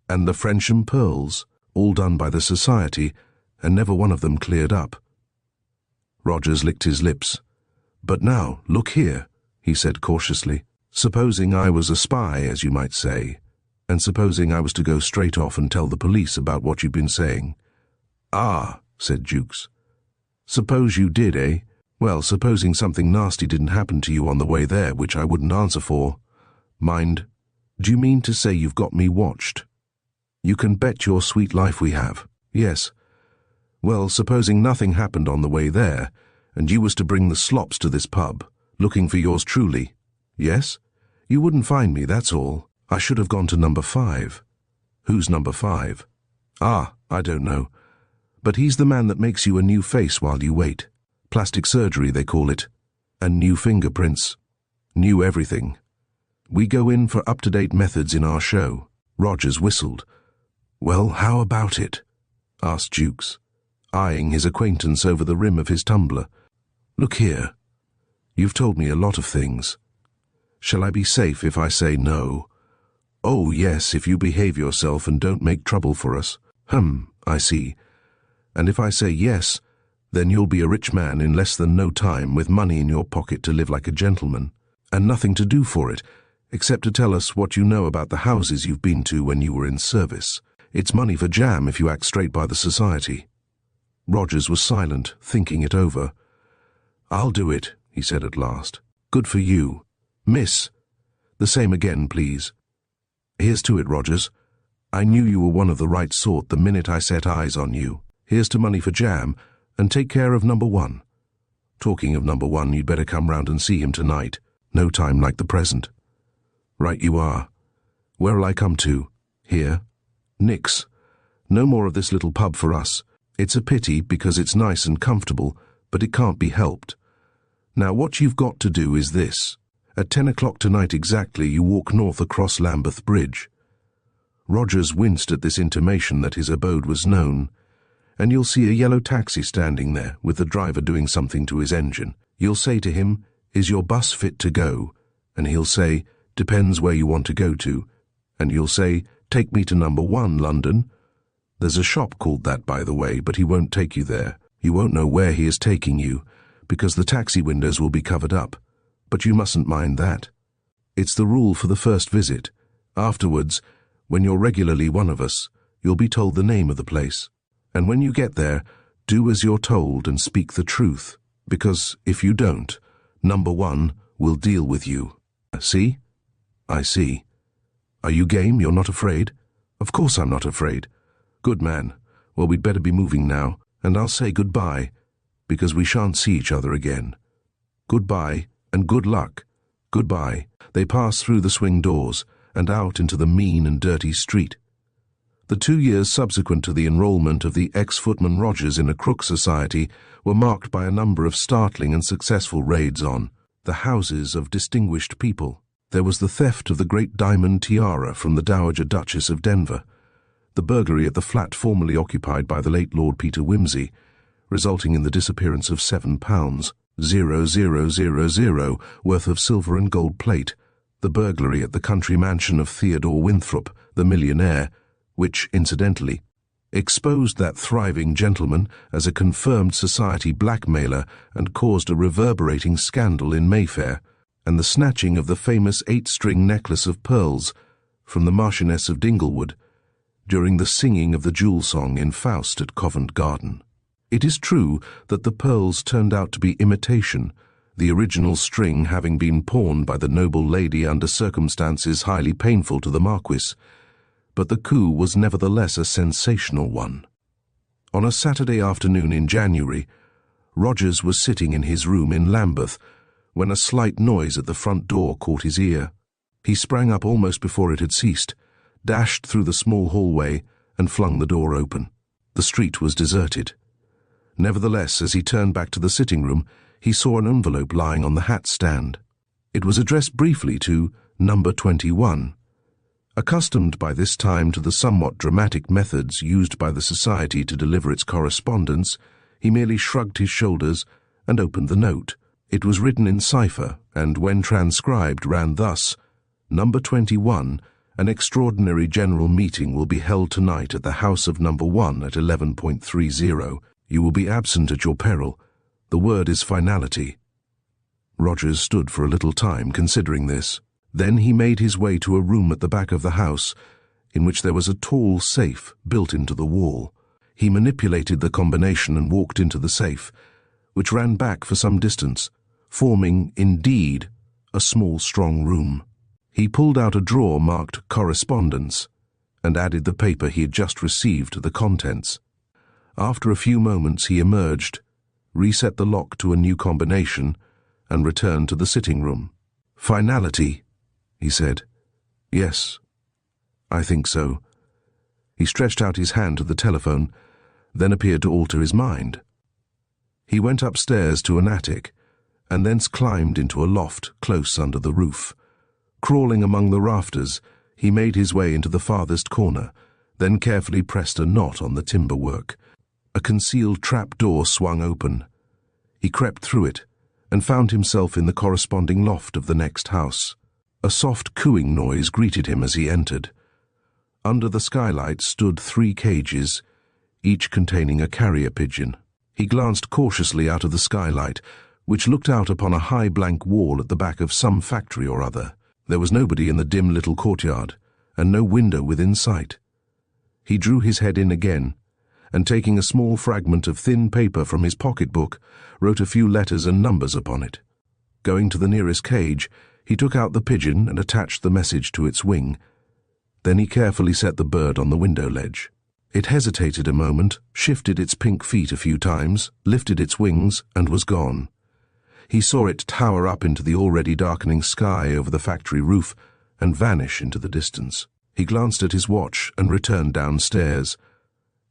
and the Frensham pearls, all done by the Society, and never one of them cleared up. Rogers licked his lips. But now, look here, he said cautiously. Supposing I was a spy, as you might say, and supposing I was to go straight off and tell the police about what you've been saying. Ah, said Jukes. Suppose you did, eh? Well, supposing something nasty didn't happen to you on the way there, which I wouldn't answer for. Mind, do you mean to say you've got me watched? You can bet your sweet life we have. Yes. Well, supposing nothing happened on the way there, and you was to bring the slops to this pub, looking for yours truly. Yes? You wouldn't find me, that's all. I should have gone to number 5. Who's number 5? Ah, I don't know. But he's the man that makes you a new face while you wait. Plastic surgery, they call it. And new fingerprints. New everything. We go in for up-to-date methods in our show. Rogers whistled. Well, how about it? Asked Jukes, eyeing his acquaintance over the rim of his tumbler. Look here. You've told me a lot of things. Shall I be safe if I say no? Oh, yes, if you behave yourself and don't make trouble for us. I see. And if I say yes, then you'll be a rich man in less than no time with money in your pocket to live like a gentleman, and nothing to do for it, except to tell us what you know about the houses you've been to when you were in service. It's money for jam if you act straight by the society. Rogers was silent, thinking it over. I'll do it, he said at last. Good for you. Miss. The same again, please. Here's to it, Rogers. I knew you were one of the right sort the minute I set eyes on you. Here's to money for jam, and take care of number 1. Talking of number 1, you'd better come round and see him tonight. No time like the present. Right you are. Where'll I come to? Here? Nix. No more of this little pub for us. It's a pity because it's nice and comfortable, but it can't be helped. Now what you've got to do is this. At 10 o'clock tonight exactly, you walk north across Lambeth Bridge. Rogers winced at this intimation that his abode was known, and you'll see a yellow taxi standing there with the driver doing something to his engine. You'll say to him, "Is your bus fit to go?" And he'll say, "Depends where you want to go to." And you'll say, "Take me to number 1, London." There's a shop called that, by the way, but he won't take you there. You won't know where he is taking you, because the taxi windows will be covered up. But you mustn't mind that. It's the rule for the first visit. Afterwards, when you're regularly one of us, you'll be told the name of the place. And when you get there, do as you're told and speak the truth, because if you don't, number 1 will deal with you. See? I see. Are you game? You're not afraid? Of course I'm not afraid. Good man. Well, we'd better be moving now, and I'll say goodbye, because we shan't see each other again. Goodbye, and good luck. Goodbye. They passed through the swing doors and out into the mean and dirty street. The 2 years subsequent to the enrollment of the ex-footman Rogers in a crook society were marked by a number of startling and successful raids on the houses of distinguished people. There was the theft of the great diamond tiara from the Dowager Duchess of Denver, the burglary at the flat formerly occupied by the late Lord Peter Wimsey, resulting in the disappearance of £7,000 worth of silver and gold plate, the burglary at the country mansion of Theodore Winthrop, the millionaire, which, incidentally, exposed that thriving gentleman as a confirmed society blackmailer and caused a reverberating scandal in Mayfair, and the snatching of the famous 8-string necklace of pearls from the Marchioness of Dinglewood during the singing of the jewel song in Faust at Covent Garden. It is true that the pearls turned out to be imitation, the original string having been pawned by the noble lady under circumstances highly painful to the Marquis, but the coup was nevertheless a sensational one. On a Saturday afternoon in January, Rogers was sitting in his room in Lambeth when a slight noise at the front door caught his ear. He sprang up almost before it had ceased, dashed through the small hallway, and flung the door open. The street was deserted. Nevertheless, as he turned back to the sitting room, he saw an envelope lying on the hat stand. It was addressed briefly to number 21. Accustomed by this time to the somewhat dramatic methods used by the society to deliver its correspondence, he merely shrugged his shoulders and opened the note. It was written in cipher, and when transcribed ran thus: Number 21, an extraordinary general meeting will be held tonight at the house of number 1 at 11.30. You will be absent at your peril. The word is finality. Rogers stood for a little time considering this. Then he made his way to a room at the back of the house, in which there was a tall safe built into the wall. He manipulated the combination and walked into the safe, which ran back for some distance, forming, indeed, a small, strong room. He pulled out a drawer marked Correspondence, and added the paper he had just received to the contents. After a few moments he emerged, reset the lock to a new combination, and returned to the sitting room. "Finality," he said. "Yes, I think so." He stretched out his hand to the telephone, then appeared to alter his mind. He went upstairs to an attic, and thence climbed into a loft close under the roof. Crawling among the rafters, he made his way into the farthest corner, then carefully pressed a knot on the timber work. A concealed trap door swung open. He crept through it, and found himself in the corresponding loft of the next house. A soft cooing noise greeted him as he entered. Under the skylight stood 3 cages, each containing a carrier pigeon. He glanced cautiously out of the skylight, which looked out upon a high blank wall at the back of some factory or other. There was nobody in the dim little courtyard, and no window within sight. He drew his head in again, and taking a small fragment of thin paper from his pocketbook, wrote a few letters and numbers upon it. Going to the nearest cage, he took out the pigeon and attached the message to its wing. Then he carefully set the bird on the window ledge. It hesitated a moment, shifted its pink feet a few times, lifted its wings, and was gone. He saw it tower up into the already darkening sky over the factory roof and vanish into the distance. He glanced at his watch and returned downstairs.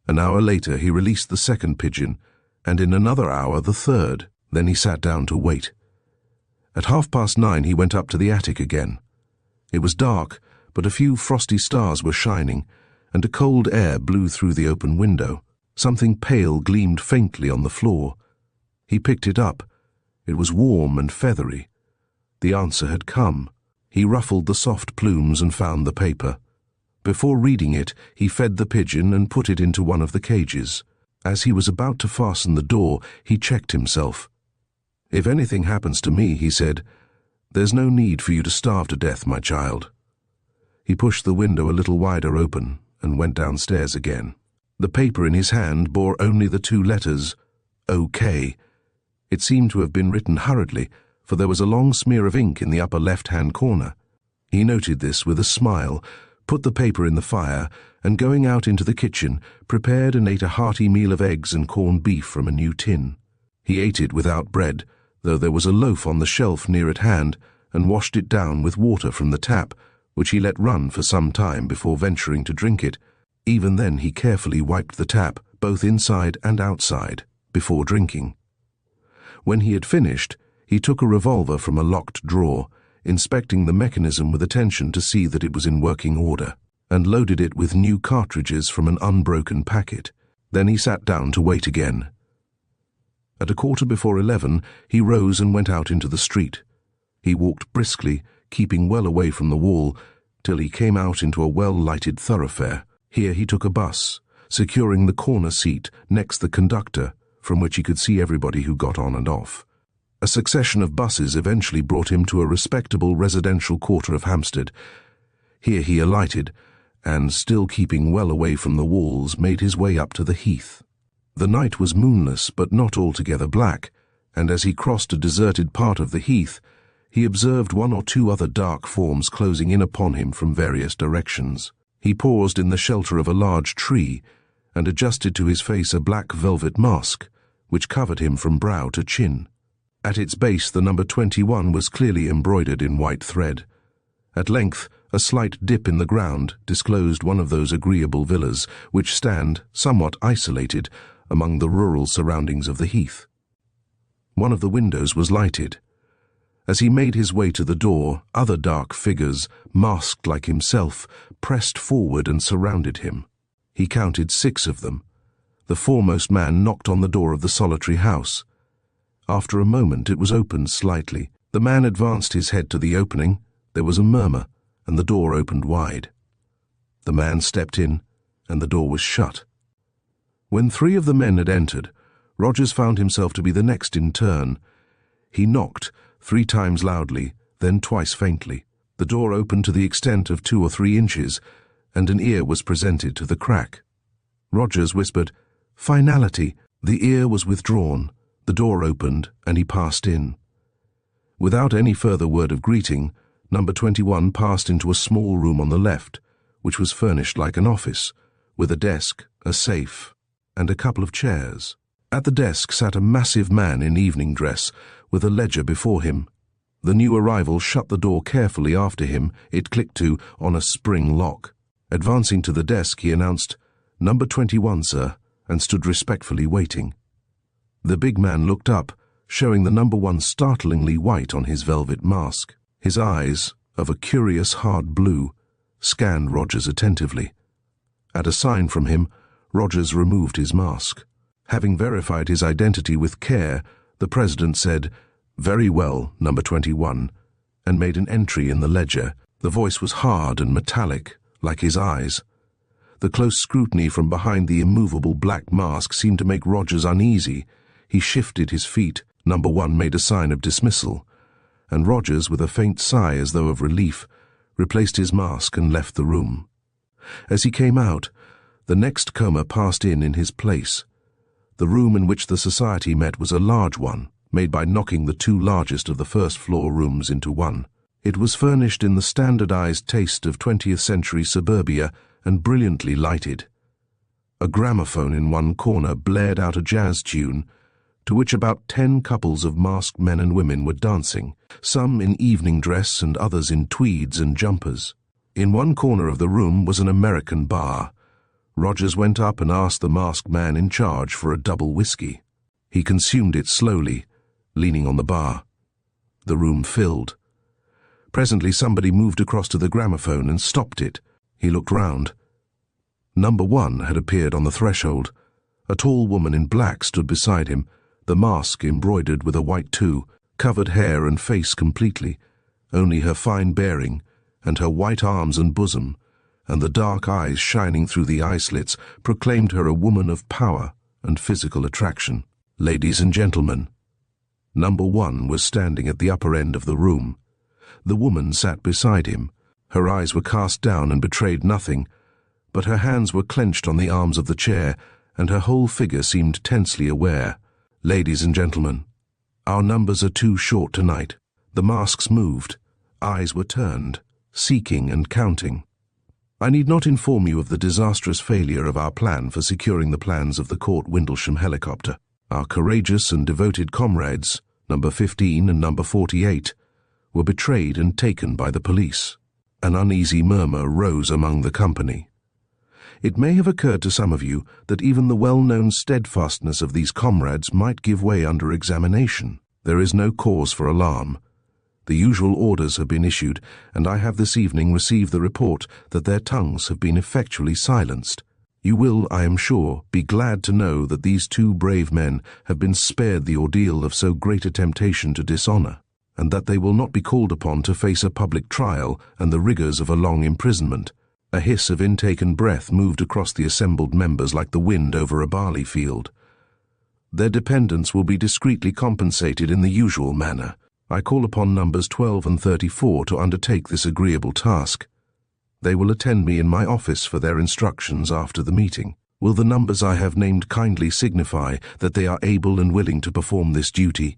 An hour later he released the second pigeon, and in another hour the third. Then he sat down to wait. At 9:30 he went up to the attic again. It was dark, but a few frosty stars were shining, and a cold air blew through the open window. Something pale gleamed faintly on the floor. He picked it up. It was warm and feathery. The answer had come. He ruffled the soft plumes and found the paper. Before reading it, he fed the pigeon and put it into one of the cages. As he was about to fasten the door, he checked himself. "If anything happens to me," he said, "there's no need for you to starve to death, my child." He pushed the window a little wider open and went downstairs again. The paper in his hand bore only the 2 letters, OK. It seemed to have been written hurriedly, for there was a long smear of ink in the upper left-hand corner. He noted this with a smile, put the paper in the fire, and going out into the kitchen, prepared and ate a hearty meal of eggs and corned beef from a new tin. He ate it without bread, though there was a loaf on the shelf near at hand, and washed it down with water from the tap, which he let run for some time before venturing to drink it. Even then he carefully wiped the tap, both inside and outside, before drinking. When he had finished, he took a revolver from a locked drawer, inspecting the mechanism with attention to see that it was in working order, and loaded it with new cartridges from an unbroken packet. Then he sat down to wait again. At 11:15, he rose and went out into the street. He walked briskly, keeping well away from the wall, till he came out into a well-lighted thoroughfare. Here he took a bus, securing the corner seat next the conductor, from which he could see everybody who got on and off. A succession of buses eventually brought him to a respectable residential quarter of Hampstead. Here he alighted, and, still keeping well away from the walls, made his way up to the heath. The night was moonless but not altogether black, and as he crossed a deserted part of the heath, he observed 1 or 2 other dark forms closing in upon him from various directions. He paused in the shelter of a large tree, and adjusted to his face a black velvet mask, which covered him from brow to chin. At its base the number 21 was clearly embroidered in white thread. At length, a slight dip in the ground disclosed one of those agreeable villas which stand, somewhat isolated, among the rural surroundings of the heath. One of the windows was lighted. As he made his way to the door, other dark figures, masked like himself, pressed forward and surrounded him. He counted 6 of them. The foremost man knocked on the door of the solitary house. After a moment it was opened slightly. The man advanced his head to the opening. There was a murmur, and the door opened wide. The man stepped in, and the door was shut. When 3 of the men had entered, Rogers found himself to be the next in turn. He knocked, 3 times loudly, then twice faintly. The door opened to the extent of 2 or 3 inches, and an ear was presented to the crack. Rogers whispered, "Finality." The ear was withdrawn, the door opened, and he passed in. Without any further word of greeting, number 21 passed into a small room on the left, which was furnished like an office, with a desk, a safe, and a couple of chairs. At the desk sat a massive man in evening dress, with a ledger before him. The new arrival shut the door carefully after him. It clicked to on a spring lock. Advancing to the desk, he announced, "Number 21, sir," and stood respectfully waiting. The big man looked up, showing the number 1 startlingly white on his velvet mask. His eyes, of a curious hard blue, scanned Rogers attentively. At a sign from him, Rogers removed his mask. Having verified his identity with care, the president said, "Very well, number 21, and made an entry in the ledger. The voice was hard and metallic, like his eyes. The close scrutiny from behind the immovable black mask seemed to make Rogers uneasy. He shifted his feet. Number 1 made a sign of dismissal, and Rogers, with a faint sigh as though of relief, replaced his mask and left the room. As he came out, the next comer passed in his place. The room in which the society met was a large one, made by knocking the 2 largest of the first-floor rooms into one. It was furnished in the standardized taste of 20th century suburbia and brilliantly lighted. A gramophone in one corner blared out a jazz tune, to which about 10 couples of masked men and women were dancing, some in evening dress and others in tweeds and jumpers. In one corner of the room was an American bar. Rogers went up and asked the masked man in charge for a double whiskey. He consumed it slowly, leaning on the bar. The room filled. Presently somebody moved across to the gramophone and stopped it. He looked round. Number 1 had appeared on the threshold. A tall woman in black stood beside him, the mask embroidered with a white two, covered hair and face completely. Only her fine bearing, and her white arms and bosom, and the dark eyes shining through the eye slits, proclaimed her a woman of power and physical attraction. "Ladies and gentlemen." Number 1 was standing at the upper end of the room. The woman sat beside him. Her eyes were cast down and betrayed nothing, but her hands were clenched on the arms of the chair, and her whole figure seemed tensely aware. "Ladies and gentlemen, our numbers are too short tonight." The masks moved. Eyes were turned, seeking and counting. "I need not inform you of the disastrous failure of our plan for securing the plans of the Court Windlesham helicopter. Our courageous and devoted comrades, number 15 and number 48, were betrayed and taken by the police." An uneasy murmur rose among the company. It may have occurred to some of you that even the well-known steadfastness of these comrades might give way under examination. There is no cause for alarm. The usual orders have been issued, and I have this evening received the report that their tongues have been effectually silenced. You will, I am sure, be glad to know that these 2 brave men have been spared the ordeal of so great a temptation to dishonor, and that they will not be called upon to face a public trial and the rigors of a long imprisonment. A hiss of intaken breath moved across the assembled members like the wind over a barley field. Their dependents will be discreetly compensated in the usual manner. I call upon numbers 12 and 34 to undertake this agreeable task. They will attend me in my office for their instructions after the meeting. Will the numbers I have named kindly signify that they are able and willing to perform this duty?"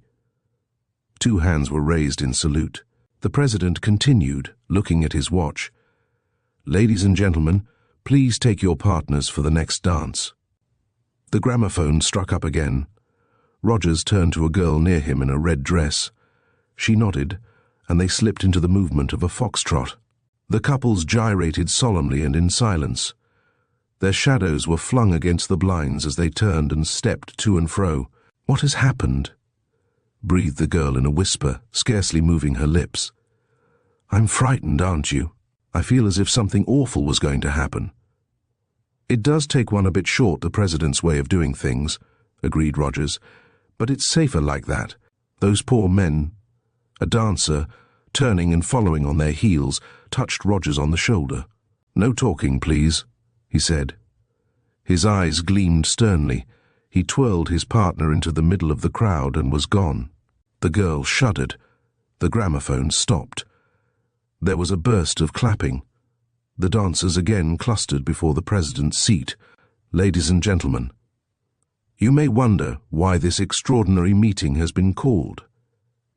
2 hands were raised in salute. The president continued, looking at his watch. "Ladies and gentlemen, please take your partners for the next dance." The gramophone struck up again. Rogers turned to a girl near him in a red dress. She nodded, and they slipped into the movement of a foxtrot. The couples gyrated solemnly and in silence. Their shadows were flung against the blinds as they turned and stepped to and fro. "What has happened?" breathed the girl in a whisper, scarcely moving her lips. "I'm frightened, aren't you? I feel as if something awful was going to happen." "It does take one a bit short, the president's way of doing things," agreed Rogers, "but it's safer like that. Those poor men—" A dancer, turning and following on their heels, touched Rogers on the shoulder. "No talking, please," he said. His eyes gleamed sternly. He twirled his partner into the middle of the crowd and was gone. The girl shuddered. The gramophone stopped. There was a burst of clapping. The dancers again clustered before the president's seat. "Ladies and gentlemen, you may wonder why this extraordinary meeting has been called.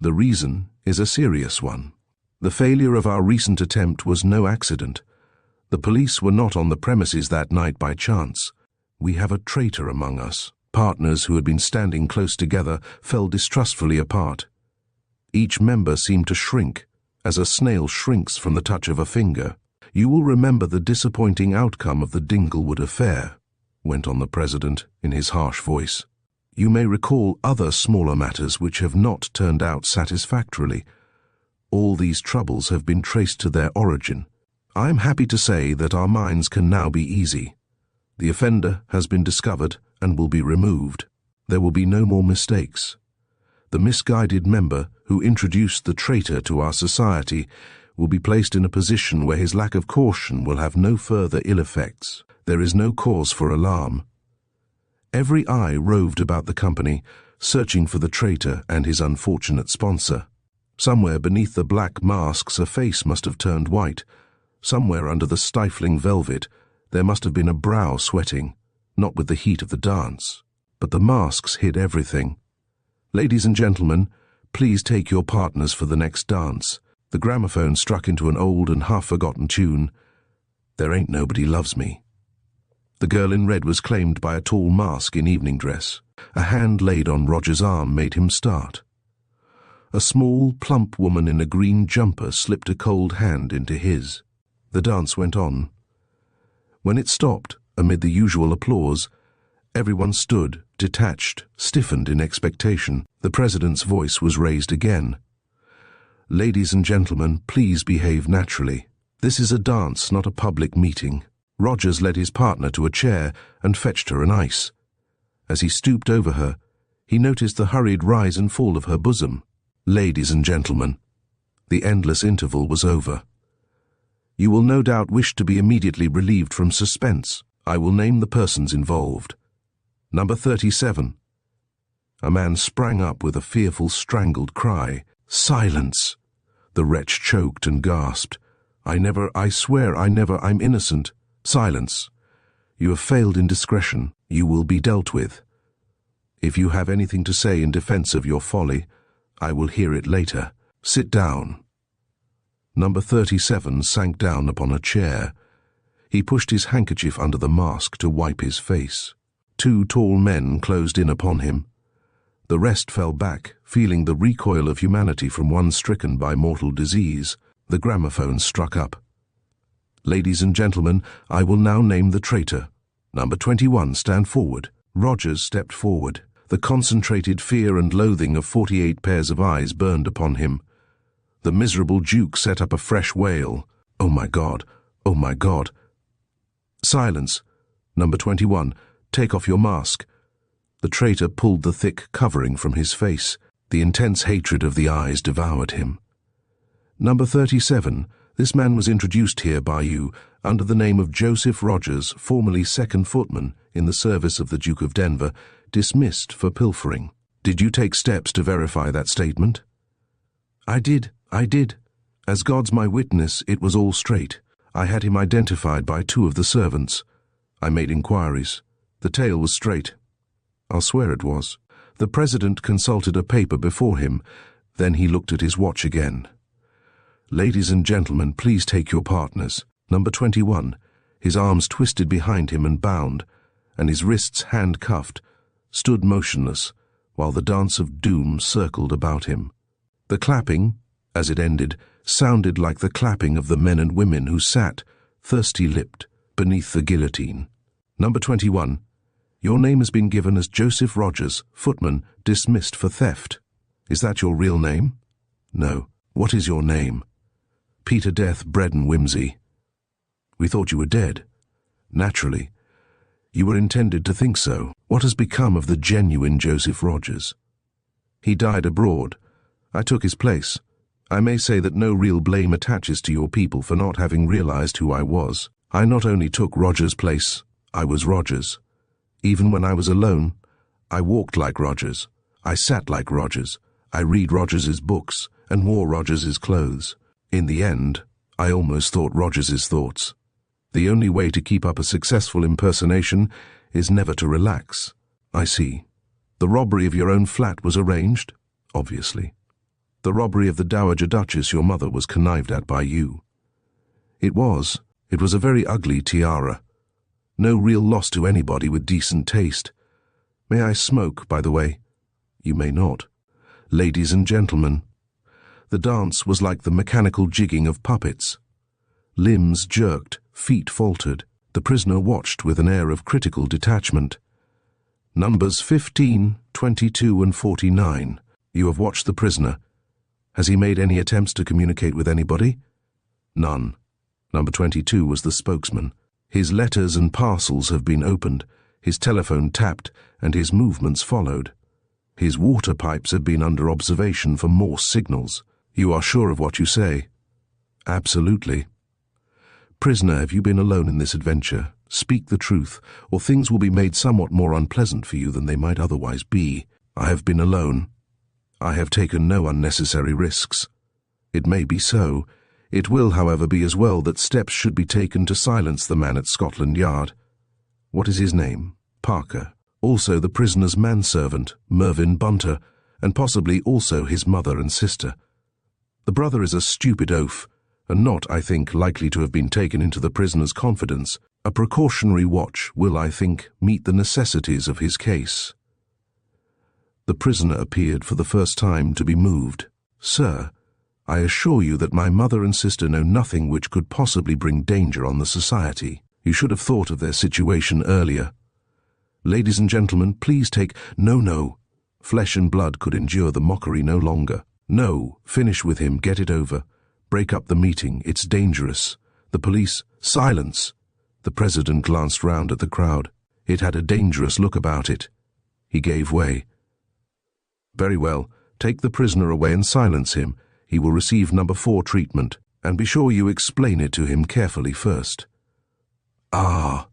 The reason is a serious one. The failure of our recent attempt was no accident. The police were not on the premises that night by chance. We have a traitor among us, Partners who had been standing close together fell distrustfully apart. Each member seemed to shrink, as a snail shrinks from the touch of a finger. "You will remember the disappointing outcome of the Dinglewood affair," went on the president in his harsh voice. "You may recall other smaller matters which have not turned out satisfactorily. All these troubles have been traced to their origin. I am happy to say that our minds can now be easy. The offender has been discovered and will be removed. There will be no more mistakes. The misguided member who introduced the traitor to our society will be placed in a position where his lack of caution will have no further ill effects. There is no cause for alarm." Every eye roved about the company, searching for the traitor and his unfortunate sponsor. Somewhere beneath the black masks a face must have turned white. Somewhere under the stifling velvet there must have been a brow sweating, not with the heat of the dance. But the masks hid everything. "Ladies and gentlemen, please take your partners for the next dance." The gramophone struck into an old and half-forgotten tune, "There Ain't Nobody Loves Me." The girl in red was claimed by a tall mask in evening dress. A hand laid on Roger's arm made him start. A small, plump woman in a green jumper slipped a cold hand into his. The dance went on. When it stopped, amid the usual applause, everyone stood, detached, stiffened in expectation. The president's voice was raised again. "Ladies and gentlemen, please behave naturally. This is a dance, not a public meeting." Rogers led his partner to a chair and fetched her an ice. As he stooped over her, he noticed the hurried rise and fall of her bosom. "Ladies and gentlemen." The endless interval was over. "You will no doubt wish to be immediately relieved from suspense. I will name the persons involved. Number 37. A man sprang up with a fearful, strangled cry. "Silence!" The wretch choked and gasped. I swear I never, I'm innocent." "Silence. You have failed in discretion. You will be dealt with. If you have anything to say in defense of your folly, I will hear it later. Sit down." Number 37 sank down upon a chair. He pushed his handkerchief under the mask to wipe his face. Two tall men closed in upon him. The rest fell back, feeling the recoil of humanity from one stricken by mortal disease. The gramophone struck up. "Ladies and gentlemen, I will now name the traitor. Number 21, stand forward." Rogers stepped forward. The concentrated fear and loathing of 48 pairs of eyes burned upon him. The miserable Duke set up a fresh wail. "Oh my God! Oh my God!" "Silence! Number 21, take off your mask." The traitor pulled the thick covering from his face. The intense hatred of the eyes devoured him. "Number 37, this man was introduced here by you under the name of Joseph Rogers, formerly second footman in the service of the Duke of Denver, dismissed for pilfering. Did you take steps to verify that statement?" I did. As God's my witness, it was all straight. I had him identified by 2 of the servants. I made inquiries. The tale was straight. I'll swear it was." The president consulted a paper before him. Then he looked at his watch again. "Ladies and gentlemen, please take your partners." Number 21, his arms twisted behind him and bound, and his wrists handcuffed, stood motionless, while the dance of doom circled about him. The clapping, as it ended, sounded like the clapping of the men and women who sat, thirsty-lipped, beneath the guillotine. Number 21, your name has been given as Joseph Rogers, footman, dismissed for theft. Is that your real name? No. What is your name? Peter Wimsey. We thought you were dead. Naturally. You were intended to think so. What has become of the genuine Joseph Rogers? He died abroad. I took his place. I may say that no real blame attaches to your people for not having realized who I was. I not only took Rogers' place, I was Rogers. Even when I was alone, I walked like Rogers. I sat like Rogers. I read Rogers's books and wore Rogers's clothes. In the end, I almost thought Rogers's thoughts. The only way to keep up a successful impersonation is never to relax. I see. The robbery of your own flat was arranged? Obviously. The robbery of the Dowager Duchess, your mother, was connived at by you. It was. It was a very ugly tiara. No real loss to anybody with decent taste. May I smoke, by the way? You may not. Ladies and gentlemen. The dance was like the mechanical jigging of puppets. Limbs jerked, feet faltered. The prisoner watched with an air of critical detachment. Numbers 15, 22 and 49. You have watched the prisoner. Has he made any attempts to communicate with anybody? None. Number 22 was the spokesman. His letters and parcels have been opened, his telephone tapped, and his movements followed. His water pipes have been under observation for Morse signals. You are sure of what you say? Absolutely. Prisoner, have you been alone in this adventure? Speak the truth, or things will be made somewhat more unpleasant for you than they might otherwise be. I have been alone. I have taken no unnecessary risks. It may be so. It will, however, be as well that steps should be taken to silence the man at Scotland Yard. What is his name? Parker. Also the prisoner's manservant, Mervyn Bunter, and possibly also his mother and sister. The brother is a stupid oaf, and not, I think, likely to have been taken into the prisoner's confidence. A precautionary watch will, I think, meet the necessities of his case. The prisoner appeared for the first time to be moved. Sir, I assure you that my mother and sister know nothing which could possibly bring danger on the society. You should have thought of their situation earlier. Ladies and gentlemen, please take— No. Flesh and blood could endure the mockery no longer. No, finish with him, get it over. Break up the meeting, it's dangerous. The police— Silence! The president glanced round at the crowd. It had a dangerous look about it. He gave way. Very well, take the prisoner away and silence him. He will receive number 4 treatment, and be sure you explain it to him carefully first. Ah!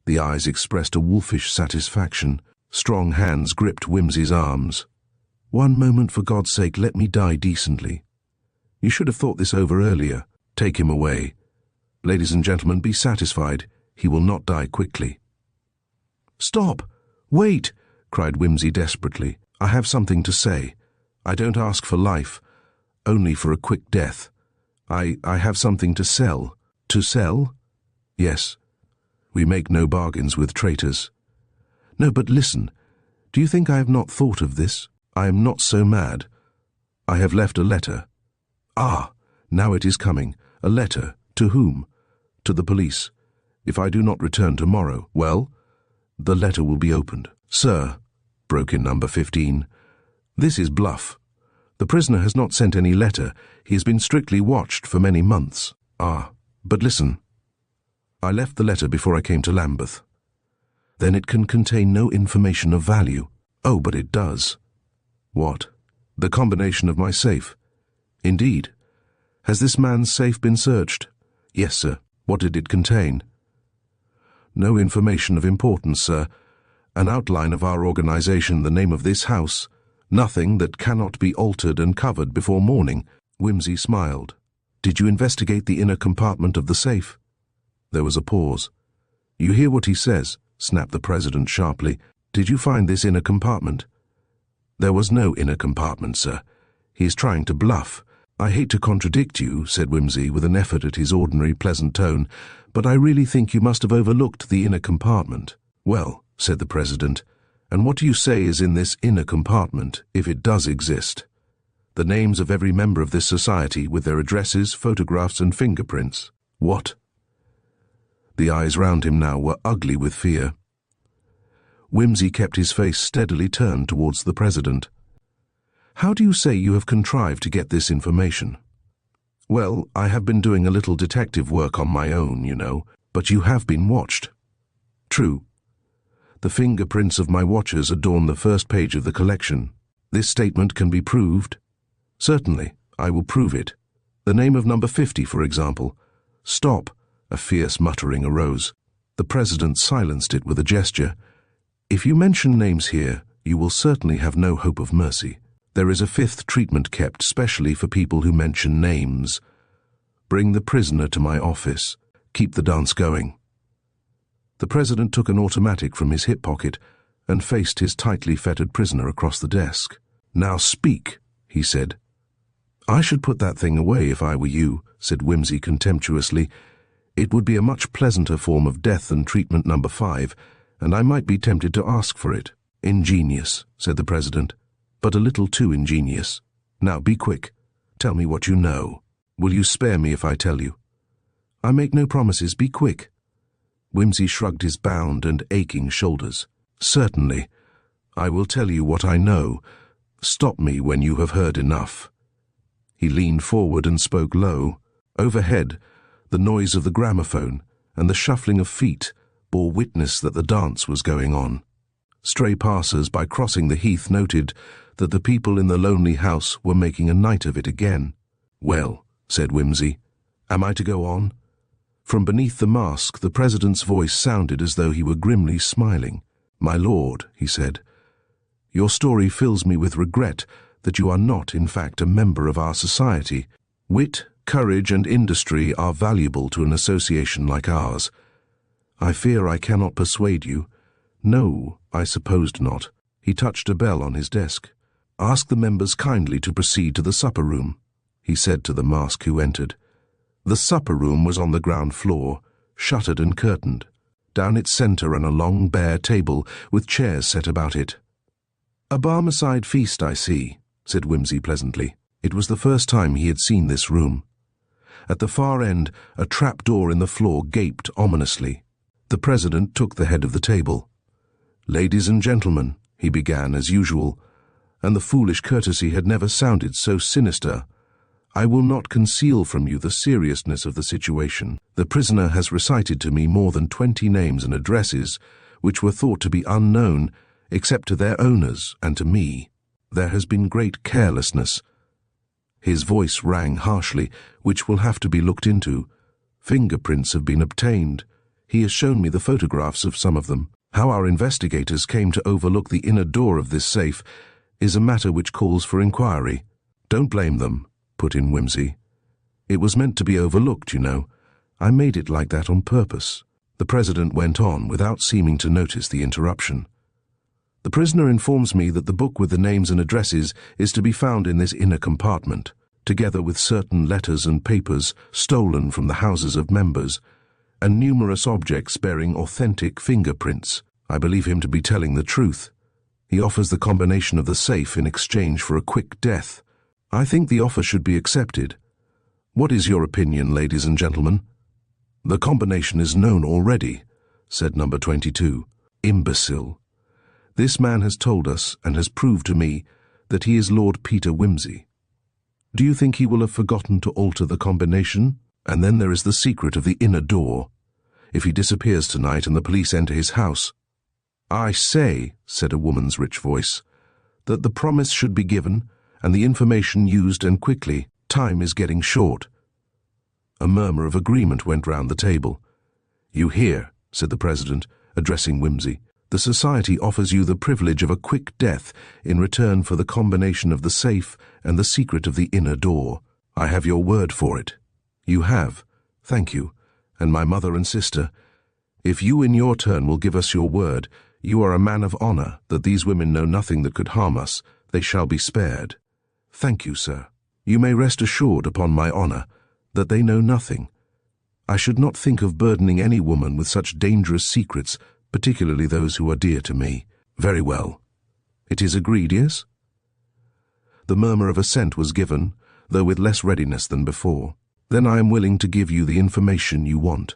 The eyes expressed a wolfish satisfaction. Strong hands gripped Wimsey's arms. One moment, for God's sake, let me die decently. You should have thought this over earlier. Take him away. Ladies and gentlemen, be satisfied. He will not die quickly. Stop! Wait! Cried Wimsey desperately. I have something to say. I don't ask for life, only for a quick death. I have something to sell. To sell? Yes. We make no bargains with traitors. No, but listen. Do you think I have not thought of this? I am not so mad. I have left a letter. Ah, now it is coming. A letter. To whom? To the police. If I do not return tomorrow, well, the letter will be opened. Sir, broke in number 15, this is bluff. The prisoner has not sent any letter. He has been strictly watched for many months. Ah, but listen. I left the letter before I came to Lambeth. Then it can contain no information of value. Oh, but it does. What? The combination of my safe. Indeed. Has this man's safe been searched? Yes, sir. What did it contain? No information of importance, sir. An outline of our organization, the name of this house. Nothing that cannot be altered and covered before morning. Wimsey smiled. Did you investigate the inner compartment of the safe? There was a pause. You hear what he says, snapped the president sharply. Did you find this inner compartment? There was no inner compartment, sir. He is trying to bluff. I hate to contradict you, said Wimsey with an effort at his ordinary pleasant tone, but I really think you must have overlooked the inner compartment. Well, said the president, and what do you say is in this inner compartment, if it does exist? The names of every member of this society with their addresses, photographs and fingerprints. What? The eyes round him now were ugly with fear. Wimsey kept his face steadily turned towards the president. How do you say you have contrived to get this information? Well, I have been doing a little detective work on my own, you know, but you have been watched. True. The fingerprints of my watchers adorn the first page of the collection. This statement can be proved. Certainly, I will prove it. The name of number 50, for example. Stop! A fierce muttering arose. The president silenced it with a gesture. If you mention names here, you will certainly have no hope of mercy. There is a 5th treatment kept specially for people who mention names. Bring the prisoner to my office. Keep the dance going. The president took an automatic from his hip pocket and faced his tightly fettered prisoner across the desk. Now speak, he said. I should put that thing away if I were you, said Wimsey contemptuously. It would be a much pleasanter form of death than treatment number 5, and I might be tempted to ask for it. "Ingenious," said the president, "but a little too ingenious. Now be quick. Tell me what you know. Will you spare me if I tell you?" "I make no promises. Be quick." Wimsey shrugged his bound and aching shoulders. "Certainly. I will tell you what I know. Stop me when you have heard enough." He leaned forward and spoke low. Overhead, the noise of the gramophone and the shuffling of feet bore witness that the dance was going on. Stray passers by crossing the heath noted that the people in the lonely house were making a night of it again. "Well," said Wimsey, "am I to go on?" From beneath the mask, the president's voice sounded as though he were grimly smiling. "My lord," he said, "your story fills me with regret that you are not, in fact, a member of our society. Wit, courage, and industry are valuable to an association like ours. I fear I cannot persuade you." "No, I supposed not." He touched a bell on his desk. "Ask the members kindly to proceed to the supper room," he said to the mask who entered. The supper room was on the ground floor, shuttered and curtained. Down its center ran a long bare table with chairs set about it. "A Barmecide feast, I see," said Wimsey pleasantly. It was the first time he had seen this room. At the far end, a trap-door in the floor gaped ominously. The president took the head of the table. "Ladies and gentlemen," he began as usual, and the foolish courtesy had never sounded so sinister, "I will not conceal from you the seriousness of the situation. The prisoner has recited to me more than 20 names and addresses which were thought to be unknown except to their owners and to me. There has been great carelessness." His voice rang harshly, "which will have to be looked into. Fingerprints have been obtained. He has shown me the photographs of some of them. How our investigators came to overlook the inner door of this safe is a matter which calls for inquiry." "Don't blame them," put in Wimsey. "It was meant to be overlooked, you know. I made it like that on purpose." The president went on without seeming to notice the interruption. "The prisoner informs me that the book with the names and addresses is to be found in this inner compartment, together with certain letters and papers stolen from the houses of members, and numerous objects bearing authentic fingerprints. I believe him to be telling the truth. He offers the combination of the safe in exchange for a quick death. I think the offer should be accepted. What is your opinion, ladies and gentlemen?" "The combination is known already," said number 22. "Imbecile. This man has told us and has proved to me that he is Lord Peter Wimsey. Do you think he will have forgotten to alter the combination? And then there is the secret of the inner door. If he disappears tonight and the police enter his house—" "I say," said a woman's rich voice, "that the promise should be given and the information used, and quickly. Time is getting short." A murmur of agreement went round the table. "You hear," said the president, addressing Wimsey. "The society offers you the privilege of a quick death in return for the combination of the safe and the secret of the inner door. I have your word for it." "You have. Thank you. And my mother and sister. If you in your turn will give us your word, you are a man of honor, that these women know nothing that could harm us, they shall be spared." "Thank you, sir. You may rest assured upon my honor that they know nothing. I should not think of burdening any woman with such dangerous secrets, particularly those who are dear to me." "Very well. It is agreed, yes?" The murmur of assent was given, though with less readiness than before. "Then I am willing to give you the information you want.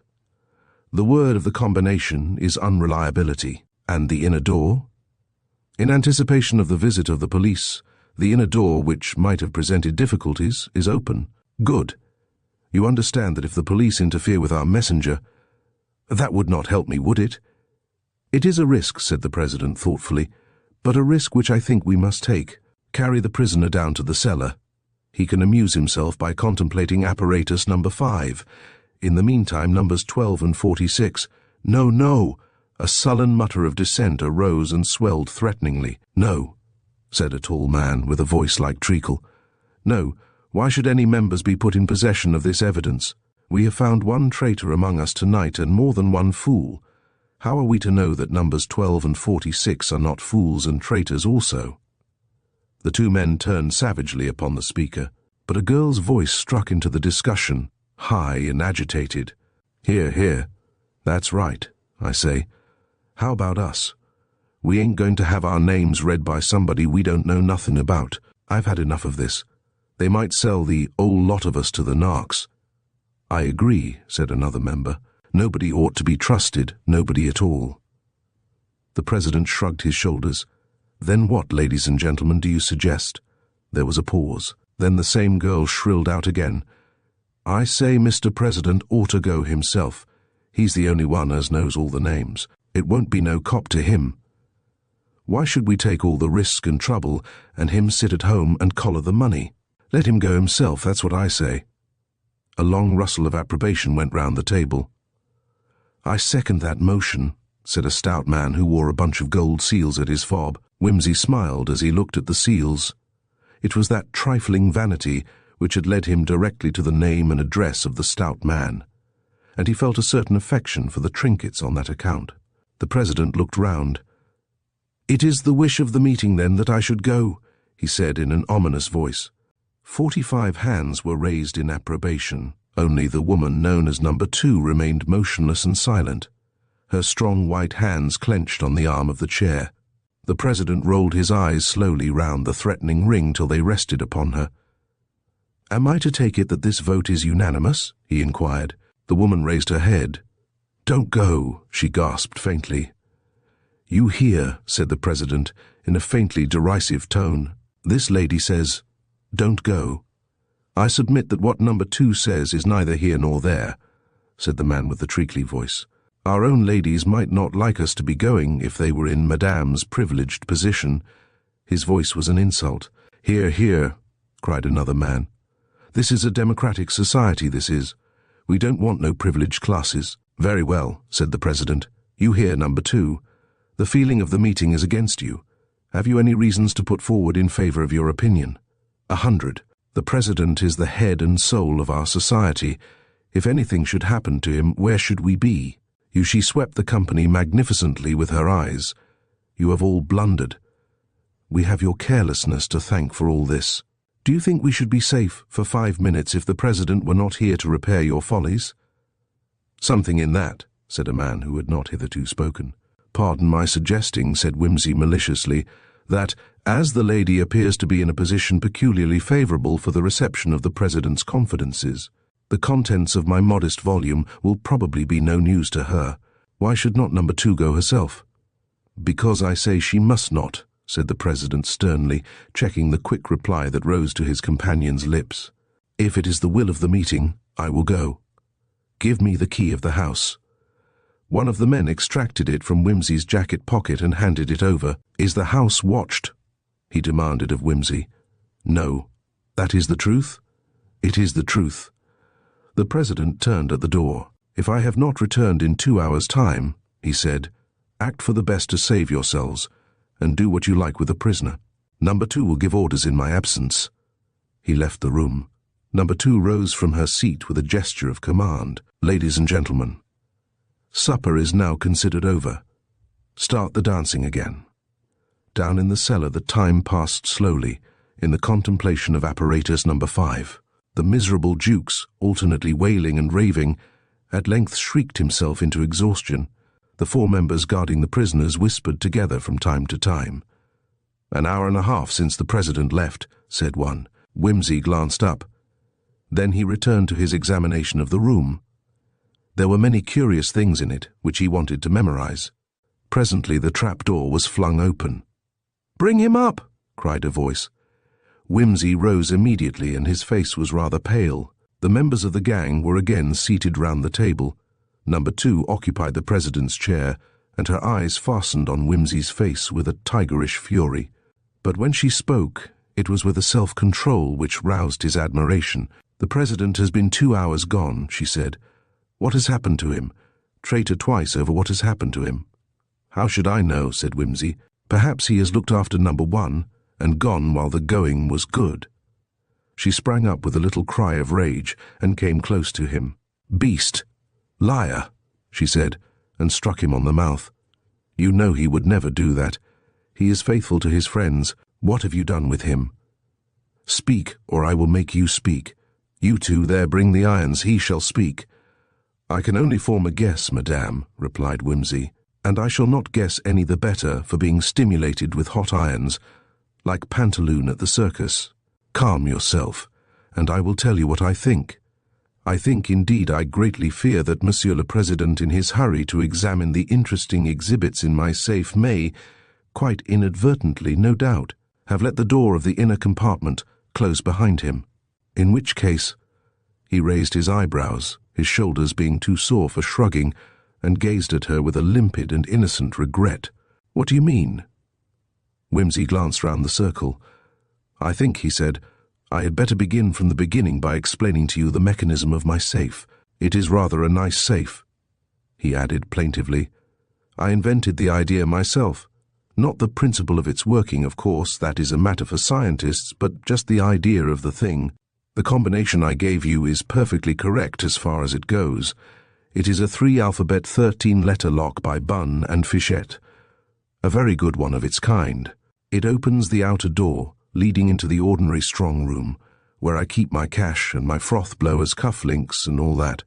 The word of the combination is unreliability. And the inner door?" "In anticipation of the visit of the police, the inner door, which might have presented difficulties, is open." "Good. You understand that if the police interfere with our messenger—" "That would not help me, would it?" "It is a risk," said the president thoughtfully, "but a risk which I think we must take. Carry the prisoner down to the cellar. He can amuse himself by contemplating apparatus number 5. In the meantime, numbers 12 and 46. "No, no!" A sullen mutter of dissent arose and swelled threateningly. "No," said a tall man with a voice like treacle. "No, why should any members be put in possession of this evidence? We have found one traitor among us tonight and more than one fool. How are we to know that numbers 12 and 46 are not fools and traitors also?" The two men turned savagely upon the speaker, but a girl's voice struck into the discussion, high and agitated. "Hear, hear. That's right, I say. How about us? We ain't going to have our names read by somebody we don't know nothing about. I've had enough of this. They might sell the whole lot of us to the narcs." "I agree," said another member. "Nobody ought to be trusted, nobody at all." The president shrugged his shoulders. "Then what, ladies and gentlemen, do you suggest?" There was a pause. Then the same girl shrilled out again. "I say Mr. President ought to go himself. He's the only one as knows all the names. It won't be no cop to him. Why should we take all the risk and trouble and him sit at home and collar the money? Let him go himself, that's what I say." A long rustle of approbation went round the table. "I second that motion," said a stout man who wore a bunch of gold seals at his fob. Wimsey smiled as he looked at the seals. It was that trifling vanity which had led him directly to the name and address of the stout man, and he felt a certain affection for the trinkets on that account. The president looked round. "It is the wish of the meeting, then, that I should go," he said in an ominous voice. 45 hands were raised in approbation. Only the woman known as number 2 remained motionless and silent. Her strong white hands clenched on the arm of the chair. The president rolled his eyes slowly round the threatening ring till they rested upon her. "Am I to take it that this vote is unanimous?" he inquired. The woman raised her head. "Don't go," she gasped faintly. "You hear," said the president in a faintly derisive tone. "This lady says, 'Don't go.' I submit that what number 2 says is neither here nor there," said the man with the treacly voice. "Our own ladies might not like us to be going if they were in Madame's privileged position." His voice was an insult. "Hear, hear," cried another man. "This is a democratic society, this is. We don't want no privileged classes." "Very well," said the president. "You hear, number 2. The feeling of the meeting is against you. Have you any reasons to put forward in favor of your opinion?" 100. "The president is the head and soul of our society. If anything should happen to him, where should we be? She swept the company magnificently with her eyes. You have all blundered. We have your carelessness to thank for all this. Do you think we should be safe for 5 minutes if the president were not here to repair your follies?" "Something in that," said a man who had not hitherto spoken. "Pardon my suggesting," said Wimsey maliciously, "that, as the lady appears to be in a position peculiarly favorable for the reception of the president's confidences, the contents of my modest volume will probably be no news to her. Why should not number 2 go herself?" "Because I say she must not," said the president sternly, checking the quick reply that rose to his companion's lips. "If it is the will of the meeting, I will go. Give me the key of the house." One of the men extracted it from Wimsey's jacket pocket and handed it over. "Is the house watched?" he demanded of Wimsey. "No." "That is the truth?" "It is the truth." The president turned at the door. "If I have not returned in 2 hours' time," he said, "act for the best to save yourselves, and do what you like with the prisoner. Number 2 will give orders in my absence." He left the room. Number 2 rose from her seat with a gesture of command. "Ladies and gentlemen, supper is now considered over. Start the dancing again." Down in the cellar the time passed slowly, in the contemplation of apparatus number 5. The miserable Jukes, alternately wailing and raving, at length shrieked himself into exhaustion. The 4 members guarding the prisoners whispered together from time to time. "An hour and a half since the president left," said one. Wimsey glanced up. Then he returned to his examination of the room. There were many curious things in it which he wanted to memorize. Presently the trap-door was flung open. "Bring him up!" cried a voice. Wimsey rose immediately and his face was rather pale. The members of the gang were again seated round the table. Number 2 occupied the president's chair, and her eyes fastened on Wimsey's face with a tigerish fury. But when she spoke, it was with a self-control which roused his admiration. "The president has been 2 hours gone," she said. "What has happened to him? Traitor twice over what has happened to him." "How should I know?" said Wimsey. "Perhaps he has looked after number 1, and gone while the going was good." She sprang up with a little cry of rage and came close to him. "Beast! Liar!" she said, and struck him on the mouth. "You know he would never do that. He is faithful to his friends. What have you done with him? Speak, or I will make you speak. You 2 there bring the irons, he shall speak." "I can only form a guess, madame," replied Wimsey. and I shall not guess any the better for being stimulated with hot irons, like Pantaloon at the circus. Calm yourself, and I will tell you what I think. I think, indeed, I greatly fear that Monsieur le President, in his hurry to examine the interesting exhibits in my safe, may, quite inadvertently, no doubt, have let the door of the inner compartment close behind him. In which case, he raised his eyebrows, his shoulders being too sore for shrugging, and gazed at her with a limpid and innocent regret. What do you mean? Wimsey glanced round the circle. I think, he said, I had better begin from the beginning by explaining to you the mechanism of my safe. It is rather a nice safe, he added plaintively. I invented the idea myself. Not the principle of its working, of course, that is a matter for scientists, but just the idea of the thing. The combination I gave you is perfectly correct as far as it goes. It is a 3-alphabet 13-letter lock by Bunn and Fichette. A very good one of its kind. It opens the outer door, leading into the ordinary strong room, where I keep my cash and my froth blowers, cufflinks, and all that.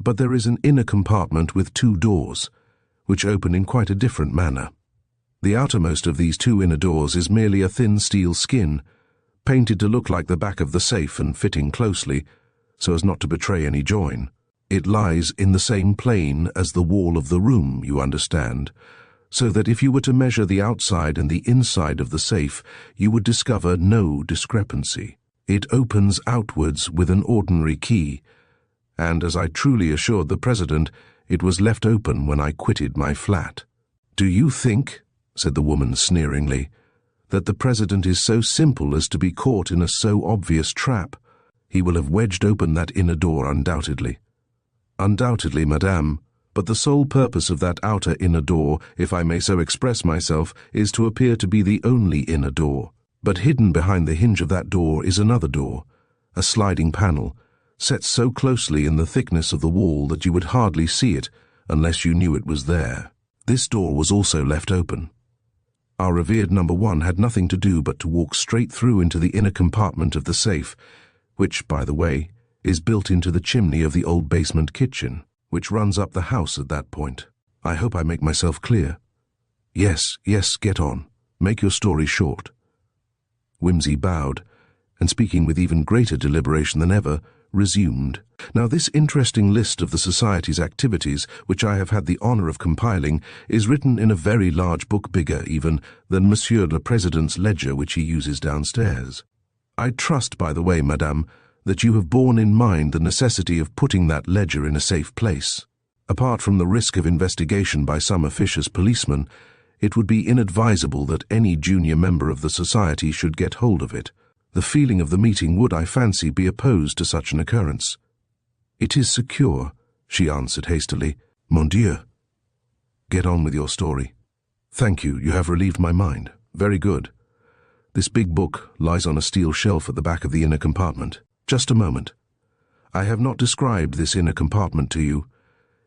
But there is an inner compartment with 2 doors, which open in quite a different manner. The outermost of these 2 inner doors is merely a thin steel skin, painted to look like the back of the safe and fitting closely, so as not to betray any join. It lies in the same plane as the wall of the room, you understand, so that if you were to measure the outside and the inside of the safe, you would discover no discrepancy. It opens outwards with an ordinary key, and as I truly assured the President, it was left open when I quitted my flat. Do you think, said the woman sneeringly, that the President is so simple as to be caught in a so obvious trap? He will have wedged open that inner door undoubtedly. Undoubtedly, madame, but the sole purpose of that outer inner door, if I may so express myself, is to appear to be the only inner door. But hidden behind the hinge of that door is another door, a sliding panel, set so closely in the thickness of the wall that you would hardly see it unless you knew it was there. This door was also left open. Our revered number 1 had nothing to do but to walk straight through into the inner compartment of the safe, which, by the way, is built into the chimney of the old basement kitchen, which runs up the house at that point. I hope I make myself clear. Yes, get on. Make your story short. Wimsey bowed, and speaking with even greater deliberation than ever, resumed. Now this interesting list of the Society's activities, which I have had the honor of compiling, is written in a very large book, bigger even than Monsieur le President's ledger which he uses downstairs. I trust, by the way, madame, that you have borne in mind the necessity of putting that ledger in a safe place. Apart from the risk of investigation by some officious policeman, it would be inadvisable that any junior member of the Society should get hold of it. The feeling of the meeting would, I fancy, be opposed to such an occurrence. It is secure, she answered hastily. Mon Dieu. Get on with your story. Thank you, you have relieved my mind. Very good. This big book lies on a steel shelf at the back of the inner compartment. Just a moment. I have not described this inner compartment to you.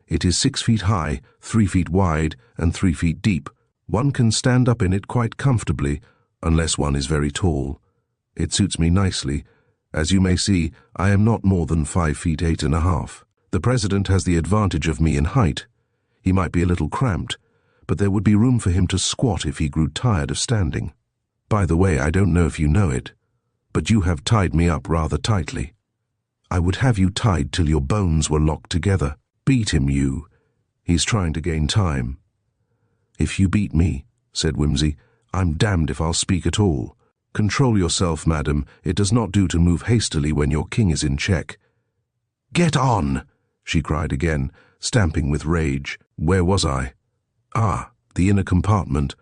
It is 6 feet high, 3 feet wide, and 3 feet deep. One can stand up in it quite comfortably, unless one is very tall. It suits me nicely. As you may see, I am not more than 5 feet 8.5. The President has the advantage of me in height. He might be a little cramped, but there would be room for him to squat if he grew tired of standing. By the way, I don't know if you know it, but you have tied me up rather tightly. I would have you tied till your bones were locked together. Beat him, you. He's trying to gain time. If you beat me, said Wimsey, I'm damned if I'll speak at all. Control yourself, madam. It does not do to move hastily when your king is in check. Get on, she cried again, stamping with rage. Where was I? Ah, the inner compartment.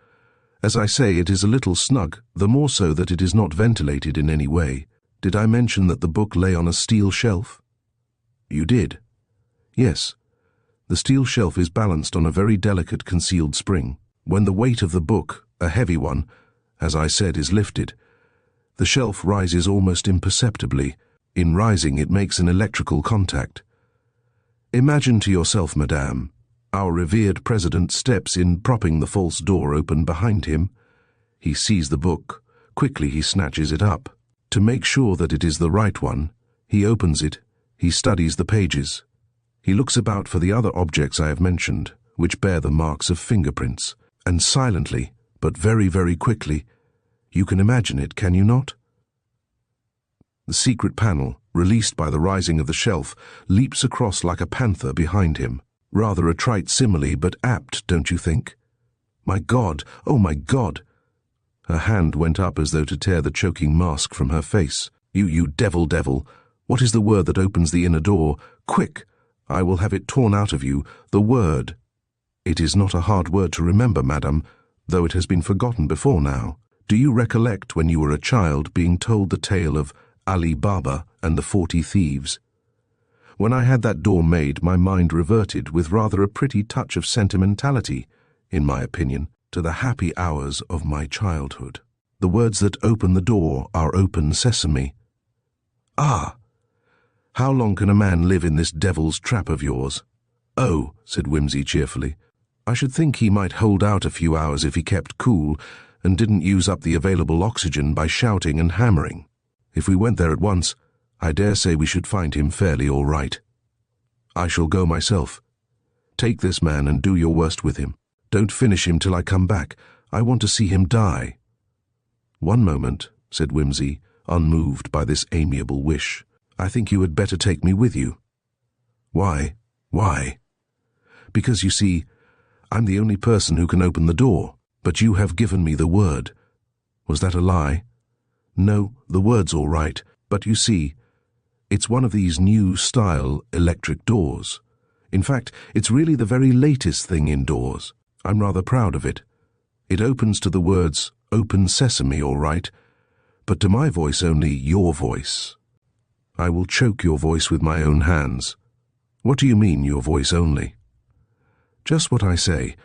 As I say, it is a little snug, the more so that it is not ventilated in any way. Did I mention that the book lay on a steel shelf? You did. Yes. The steel shelf is balanced on a very delicate concealed spring. When the weight of the book, a heavy one, as I said, is lifted, the shelf rises almost imperceptibly. In rising, it makes an electrical contact. Imagine to yourself, madame, our revered President steps in, propping the false door open behind him. He sees the book. Quickly he snatches it up. To make sure that it is the right one, he opens it. He studies the pages. He looks about for the other objects I have mentioned. which bear the marks of fingerprints, and silently, but very, very quickly. You can imagine it, can you not? The secret panel, released by the rising of the shelf, leaps across like a panther behind him. Rather a trite simile, but apt, don't you think? My God! Oh, my God! Her hand went up as though to tear the choking mask from her face. You devil! What is the word that opens the inner door? Quick! I will have it torn out of you. The word. It is not a hard word to remember, madam, though it has been forgotten before now. Do you recollect when you were a child being told the tale of Ali Baba and the 40 Thieves? When I had that door made, my mind reverted, with rather a pretty touch of sentimentality, in my opinion, to the happy hours of my childhood. The words that open the door are open sesame. Ah! How long can a man live in this devil's trap of yours? Oh, said Wimsey cheerfully, I should think he might hold out a few hours if he kept cool and didn't use up the available oxygen by shouting and hammering. If we went there at once, I dare say we should find him fairly all right. I shall go myself. Take this man and do your worst with him. Don't finish him till I come back. I want to see him die. One moment, said Wimsey, unmoved by this amiable wish. I think you had better take me with you. Why? Why? Because, you see, I'm the only person who can open the door, but you have given me the word. Was that a lie? No, the word's all right, but you see, it's one of these new-style electric doors. In fact, it's really the very latest thing indoors. I'm rather proud of it. It opens to the words, "Open Sesame," all right, but to my voice only your voice. I will choke your voice with my own hands. What do you mean, your voice only? Just what I say.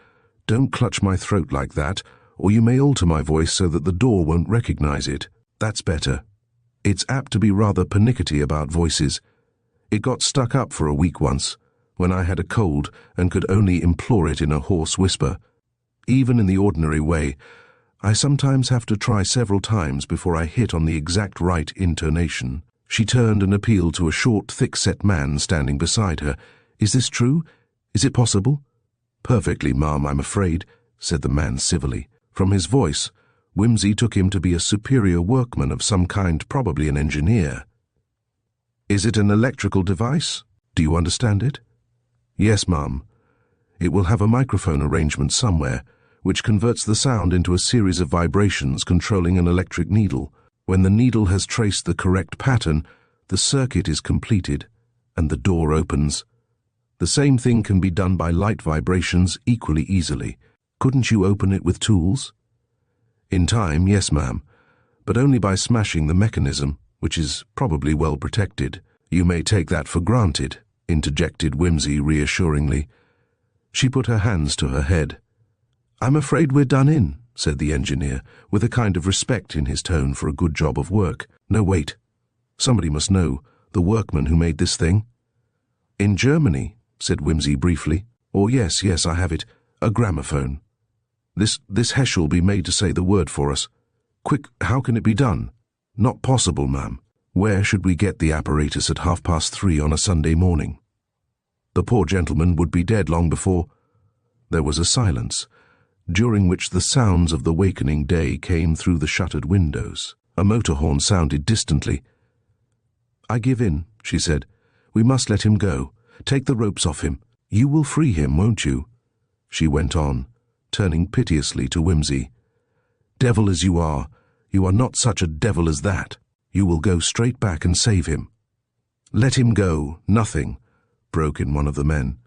Don't clutch my throat like that, or you may alter my voice so that the door won't recognize it. That's better. It's apt to be rather pernickety about voices. It got stuck up for a week once, when I had a cold and could only implore it in a hoarse whisper. Even in the ordinary way, I sometimes have to try several times before I hit on the exact right intonation. She turned and appealed to a short, thick-set man standing beside her. Is this true? Is it possible? Perfectly, ma'am, I'm afraid, said the man civilly. From his voice, Wimsey took him to be a superior workman of some kind, probably an engineer. Is it an electrical device? Do you understand it? Yes, ma'am. It will have a microphone arrangement somewhere, which converts the sound into a series of vibrations controlling an electric needle. When the needle has traced the correct pattern, the circuit is completed, and the door opens. The same thing can be done by light vibrations equally easily. Couldn't you open it with tools? In time, yes, ma'am, but only by smashing the mechanism, which is probably well protected. You may take that for granted, interjected Wimsey reassuringly. She put her hands to her head. I'm afraid we're done in, said the engineer, with a kind of respect in his tone for a good job of work. No, wait. Somebody must know. The workman who made this thing? In Germany, said Wimsey briefly. Oh, yes, I have it. A gramophone. This Hesch'll be made to say the word for us. Quick, how can it be done? Not possible, ma'am. Where should we get the apparatus at 3:30 on a Sunday morning? The poor gentleman would be dead long before. There was a silence, during which the sounds of the wakening day came through the shuttered windows. A motor horn sounded distantly. I give in, she said. We must let him go. Take the ropes off him. You will free him, won't you? She went on, turning piteously to Wimsey. Devil as you are not such a devil as that. You will go straight back and save him. Let him go, nothing, broke in one of the men.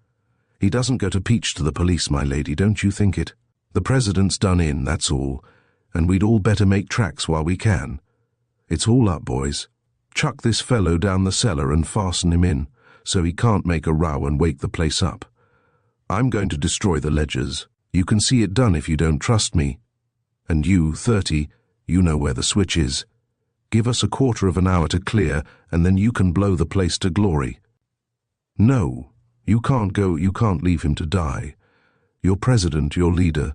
He doesn't go to peach to the police, my lady, don't you think it? The president's done in, that's all, and we'd all better make tracks while we can. It's all up, boys. Chuck this fellow down the cellar and fasten him in, so he can't make a row and wake the place up. I'm going to destroy the ledgers. You can see it done if you don't trust me. And you, 30, you know where the switch is. Give us a quarter of an hour to clear, and then you can blow the place to glory. No, you can't go, you can't leave him to die. Your president, your leader,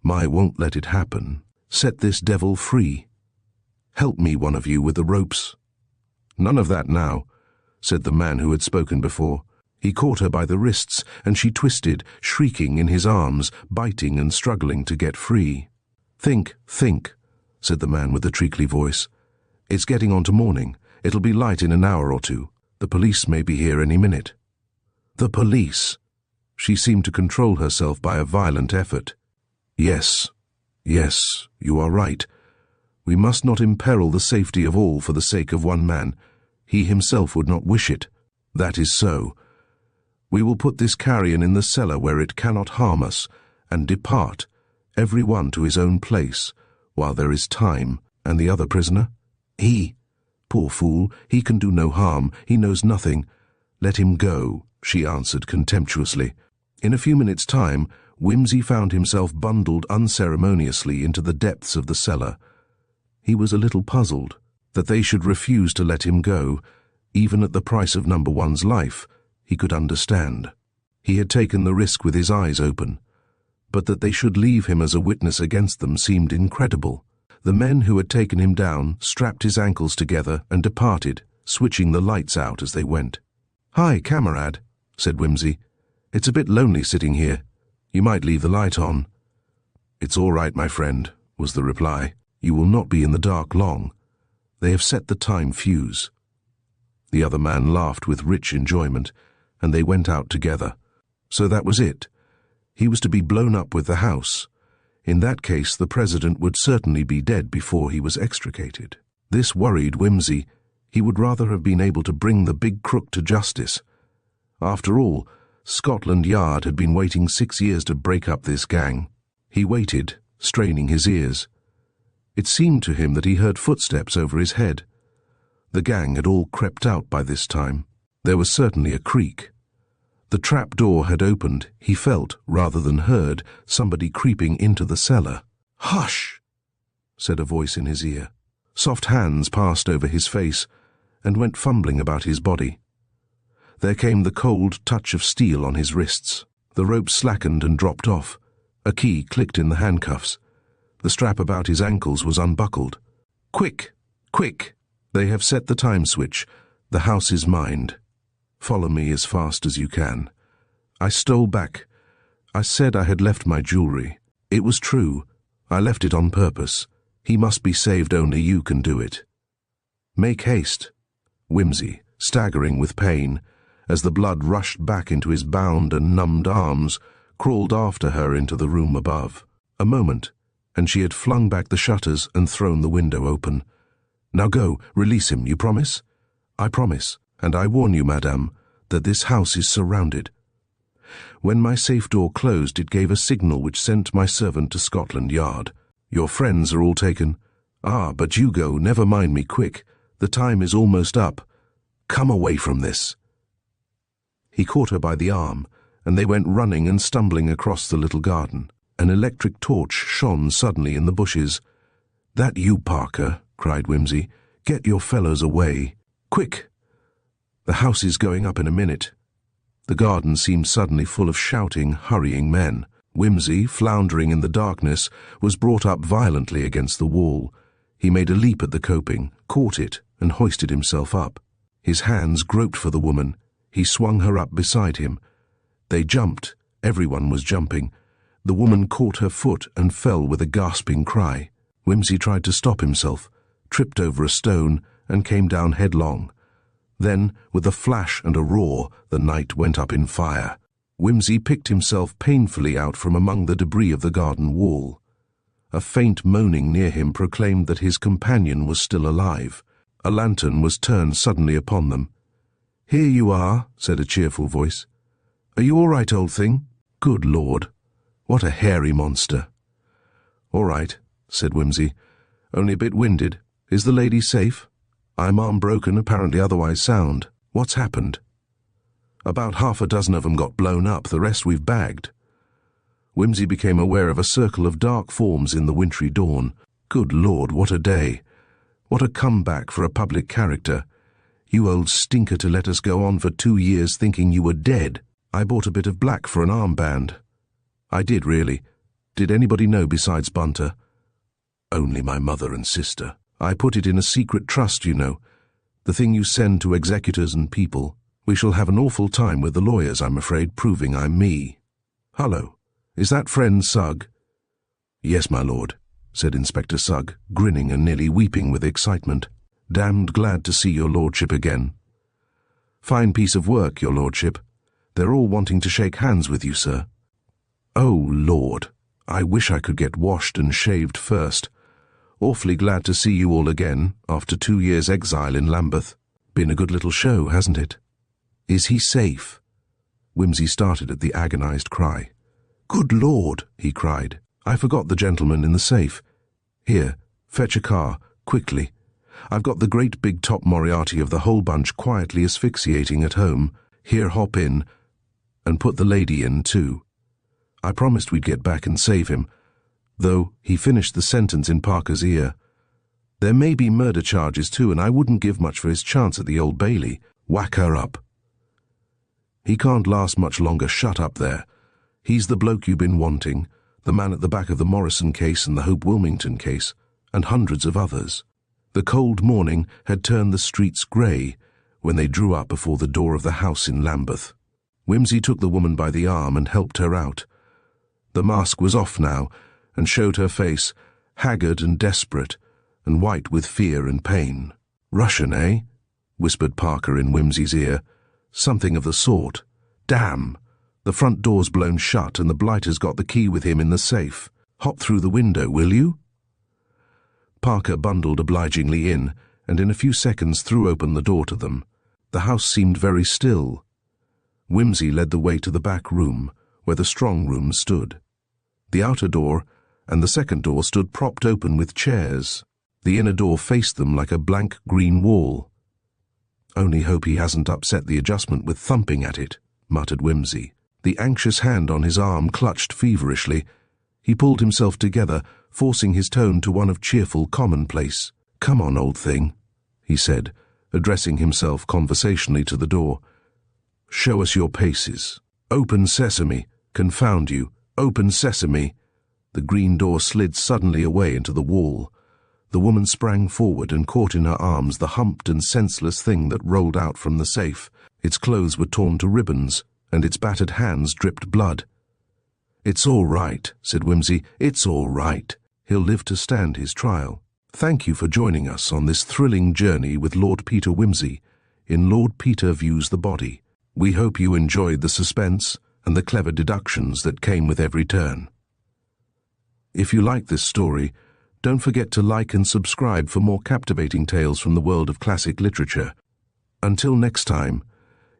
won't let it happen. Set this devil free. Help me, one of you, with the ropes. None of that now, said the man who had spoken before. He caught her by the wrists, and she twisted, shrieking in his arms, biting and struggling to get free. "Think, think," said the man with the treacly voice. "It's getting on to morning. It'll be light in an hour or two. The police may be here any minute." The police! She seemed to control herself by a violent effort. "Yes, yes, you are right. We must not imperil the safety of all for the sake of one man. He himself would not wish it. That is so. We will put this carrion in the cellar where it cannot harm us, and depart, every one to his own place, while there is time. And the other prisoner? He. Poor fool, he can do no harm, he knows nothing. Let him go," she answered contemptuously. In a few minutes' time, Wimsey found himself bundled unceremoniously into the depths of the cellar. He was a little puzzled that they should refuse to let him go, even at the price of number one's life. He could understand. He had taken the risk with his eyes open. But that they should leave him as a witness against them seemed incredible. The men who had taken him down strapped his ankles together and departed, switching the lights out as they went. "Hi, camarade," said Wimsey. "It's a bit lonely sitting here. You might leave the light on." "It's all right, my friend," was the reply. "You will not be in the dark long. They have set the time fuse." The other man laughed with rich enjoyment, and they went out together. So that was it. He was to be blown up with the house. In that case, the president would certainly be dead before he was extricated. This worried Wimsey. He would rather have been able to bring the big crook to justice. After all, Scotland Yard had been waiting 6 years to break up this gang. He waited, straining his ears. It seemed to him that he heard footsteps over his head. The gang had all crept out by this time. There was certainly a creak. The trap door had opened. He felt, rather than heard, somebody creeping into the cellar. "Hush!" said a voice in his ear. Soft hands passed over his face and went fumbling about his body. There came the cold touch of steel on his wrists. The rope slackened and dropped off. A key clicked in the handcuffs. The strap about his ankles was unbuckled. "Quick! Quick! They have set the time switch. The house is mine. Follow me as fast as you can." I stole back. I said I had left my jewelry. It was true. I left it on purpose. He must be saved, only you can do it. "Make haste." Wimsey, staggering with pain, as the blood rushed back into his bound and numbed arms, crawled after her into the room above. A moment, and she had flung back the shutters and thrown the window open. "Now go, release him, you promise?" "I promise, and I warn you, madame, that this house is surrounded." When my safe door closed, it gave a signal which sent my servant to Scotland Yard. "Your friends are all taken." "Ah, but you go, never mind me, quick. The time is almost up. Come away from this." He caught her by the arm, and they went running and stumbling across the little garden. An electric torch shone suddenly in the bushes. "That you, Parker?" cried Wimsey. "Get your fellows away. Quick! The house is going up in a minute." The garden seemed suddenly full of shouting, hurrying men. Wimsey, floundering in the darkness, was brought up violently against the wall. He made a leap at the coping, caught it, and hoisted himself up. His hands groped for the woman. He swung her up beside him. They jumped. Everyone was jumping. The woman caught her foot and fell with a gasping cry. Wimsey tried to stop himself, tripped over a stone, and came down headlong. Then, with a flash and a roar, the night went up in fire. Wimsey picked himself painfully out from among the debris of the garden wall. A faint moaning near him proclaimed that his companion was still alive. A lantern was turned suddenly upon them. "Here you are," said a cheerful voice. "Are you all right, old thing?" "Good Lord, what a hairy monster." "All right," said Wimsey. "Only a bit winded. Is the lady safe?" "I'm arm broken, apparently otherwise sound. What's happened?" "About half a dozen of 'em got blown up, the rest we've bagged." Wimsey became aware of a circle of dark forms in the wintry dawn. Good Lord, what a day! What a comeback for a public character. "You old stinker, to let us go on for 2 years thinking you were dead. I bought a bit of black for an armband." "I did, really. Did anybody know besides Bunter?" "Only my mother and sister. I put it in a secret trust, you know, the thing you send to executors and people. We shall have an awful time with the lawyers, I'm afraid, proving I'm me. Hullo, is that friend Sugg? Yes, my lord, said Inspector Sugg, grinning and nearly weeping with excitement. Damned glad to see your lordship again. Fine piece of work, your lordship. They're all wanting to shake hands with you, sir. Oh, Lord, I wish I could get washed and shaved first. Awfully glad to see you all again, after 2 years' exile in Lambeth. Been a good little show, hasn't it? Is he safe? Wimsey started at the agonized cry. Good Lord, he cried. I forgot the gentleman in the safe. Here, fetch a car, quickly. I've got the great big top Moriarty of the whole bunch quietly asphyxiating at home. Here, hop in, and put the lady in, too. I promised we'd get back and save him, though he finished the sentence in Parker's ear. There may be murder charges, too, and I wouldn't give much for his chance at the Old Bailey. Whack her up. He can't last much longer. Shut up there. He's the bloke you've been wanting, the man at the back of the Morrison case and the Hope Wilmington case, and hundreds of others. The cold morning had turned the streets grey when they drew up before the door of the house in Lambeth. Wimsey took the woman by the arm and helped her out. The mask was off now, and showed her face, haggard and desperate, and white with fear and pain. Russian, eh? Whispered Parker in Wimsey's ear. Something of the sort. Damn! The front door's blown shut and the blighter's got the key with him in the safe. Hop through the window, will you? Parker bundled obligingly in, and in a few seconds threw open the door to them. The house seemed very still. Wimsey led the way to the back room, where the strong room stood. The outer door and the second door stood propped open with chairs. The inner door faced them like a blank green wall. Only hope he hasn't upset the adjustment with thumping at it, muttered Wimsey. The anxious hand on his arm clutched feverishly. He pulled himself together, forcing his tone to one of cheerful commonplace. Come on, old thing, he said, addressing himself conversationally to the door. Show us your paces. Open sesame, confound you, open sesame. The green door slid suddenly away into the wall. The woman sprang forward and caught in her arms the humped and senseless thing that rolled out from the safe. Its clothes were torn to ribbons, and its battered hands dripped blood. It's all right, said Wimsey. It's all right. He'll live to stand his trial. Thank you for joining us on this thrilling journey with Lord Peter Wimsey in Lord Peter Views the Body. We hope you enjoyed the suspense and the clever deductions that came with every turn. If you like this story, don't forget to like and subscribe for more captivating tales from the world of classic literature. Until next time,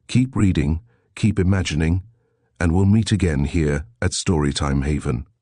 keep reading, keep imagining, and we'll meet again here at Storytime Haven.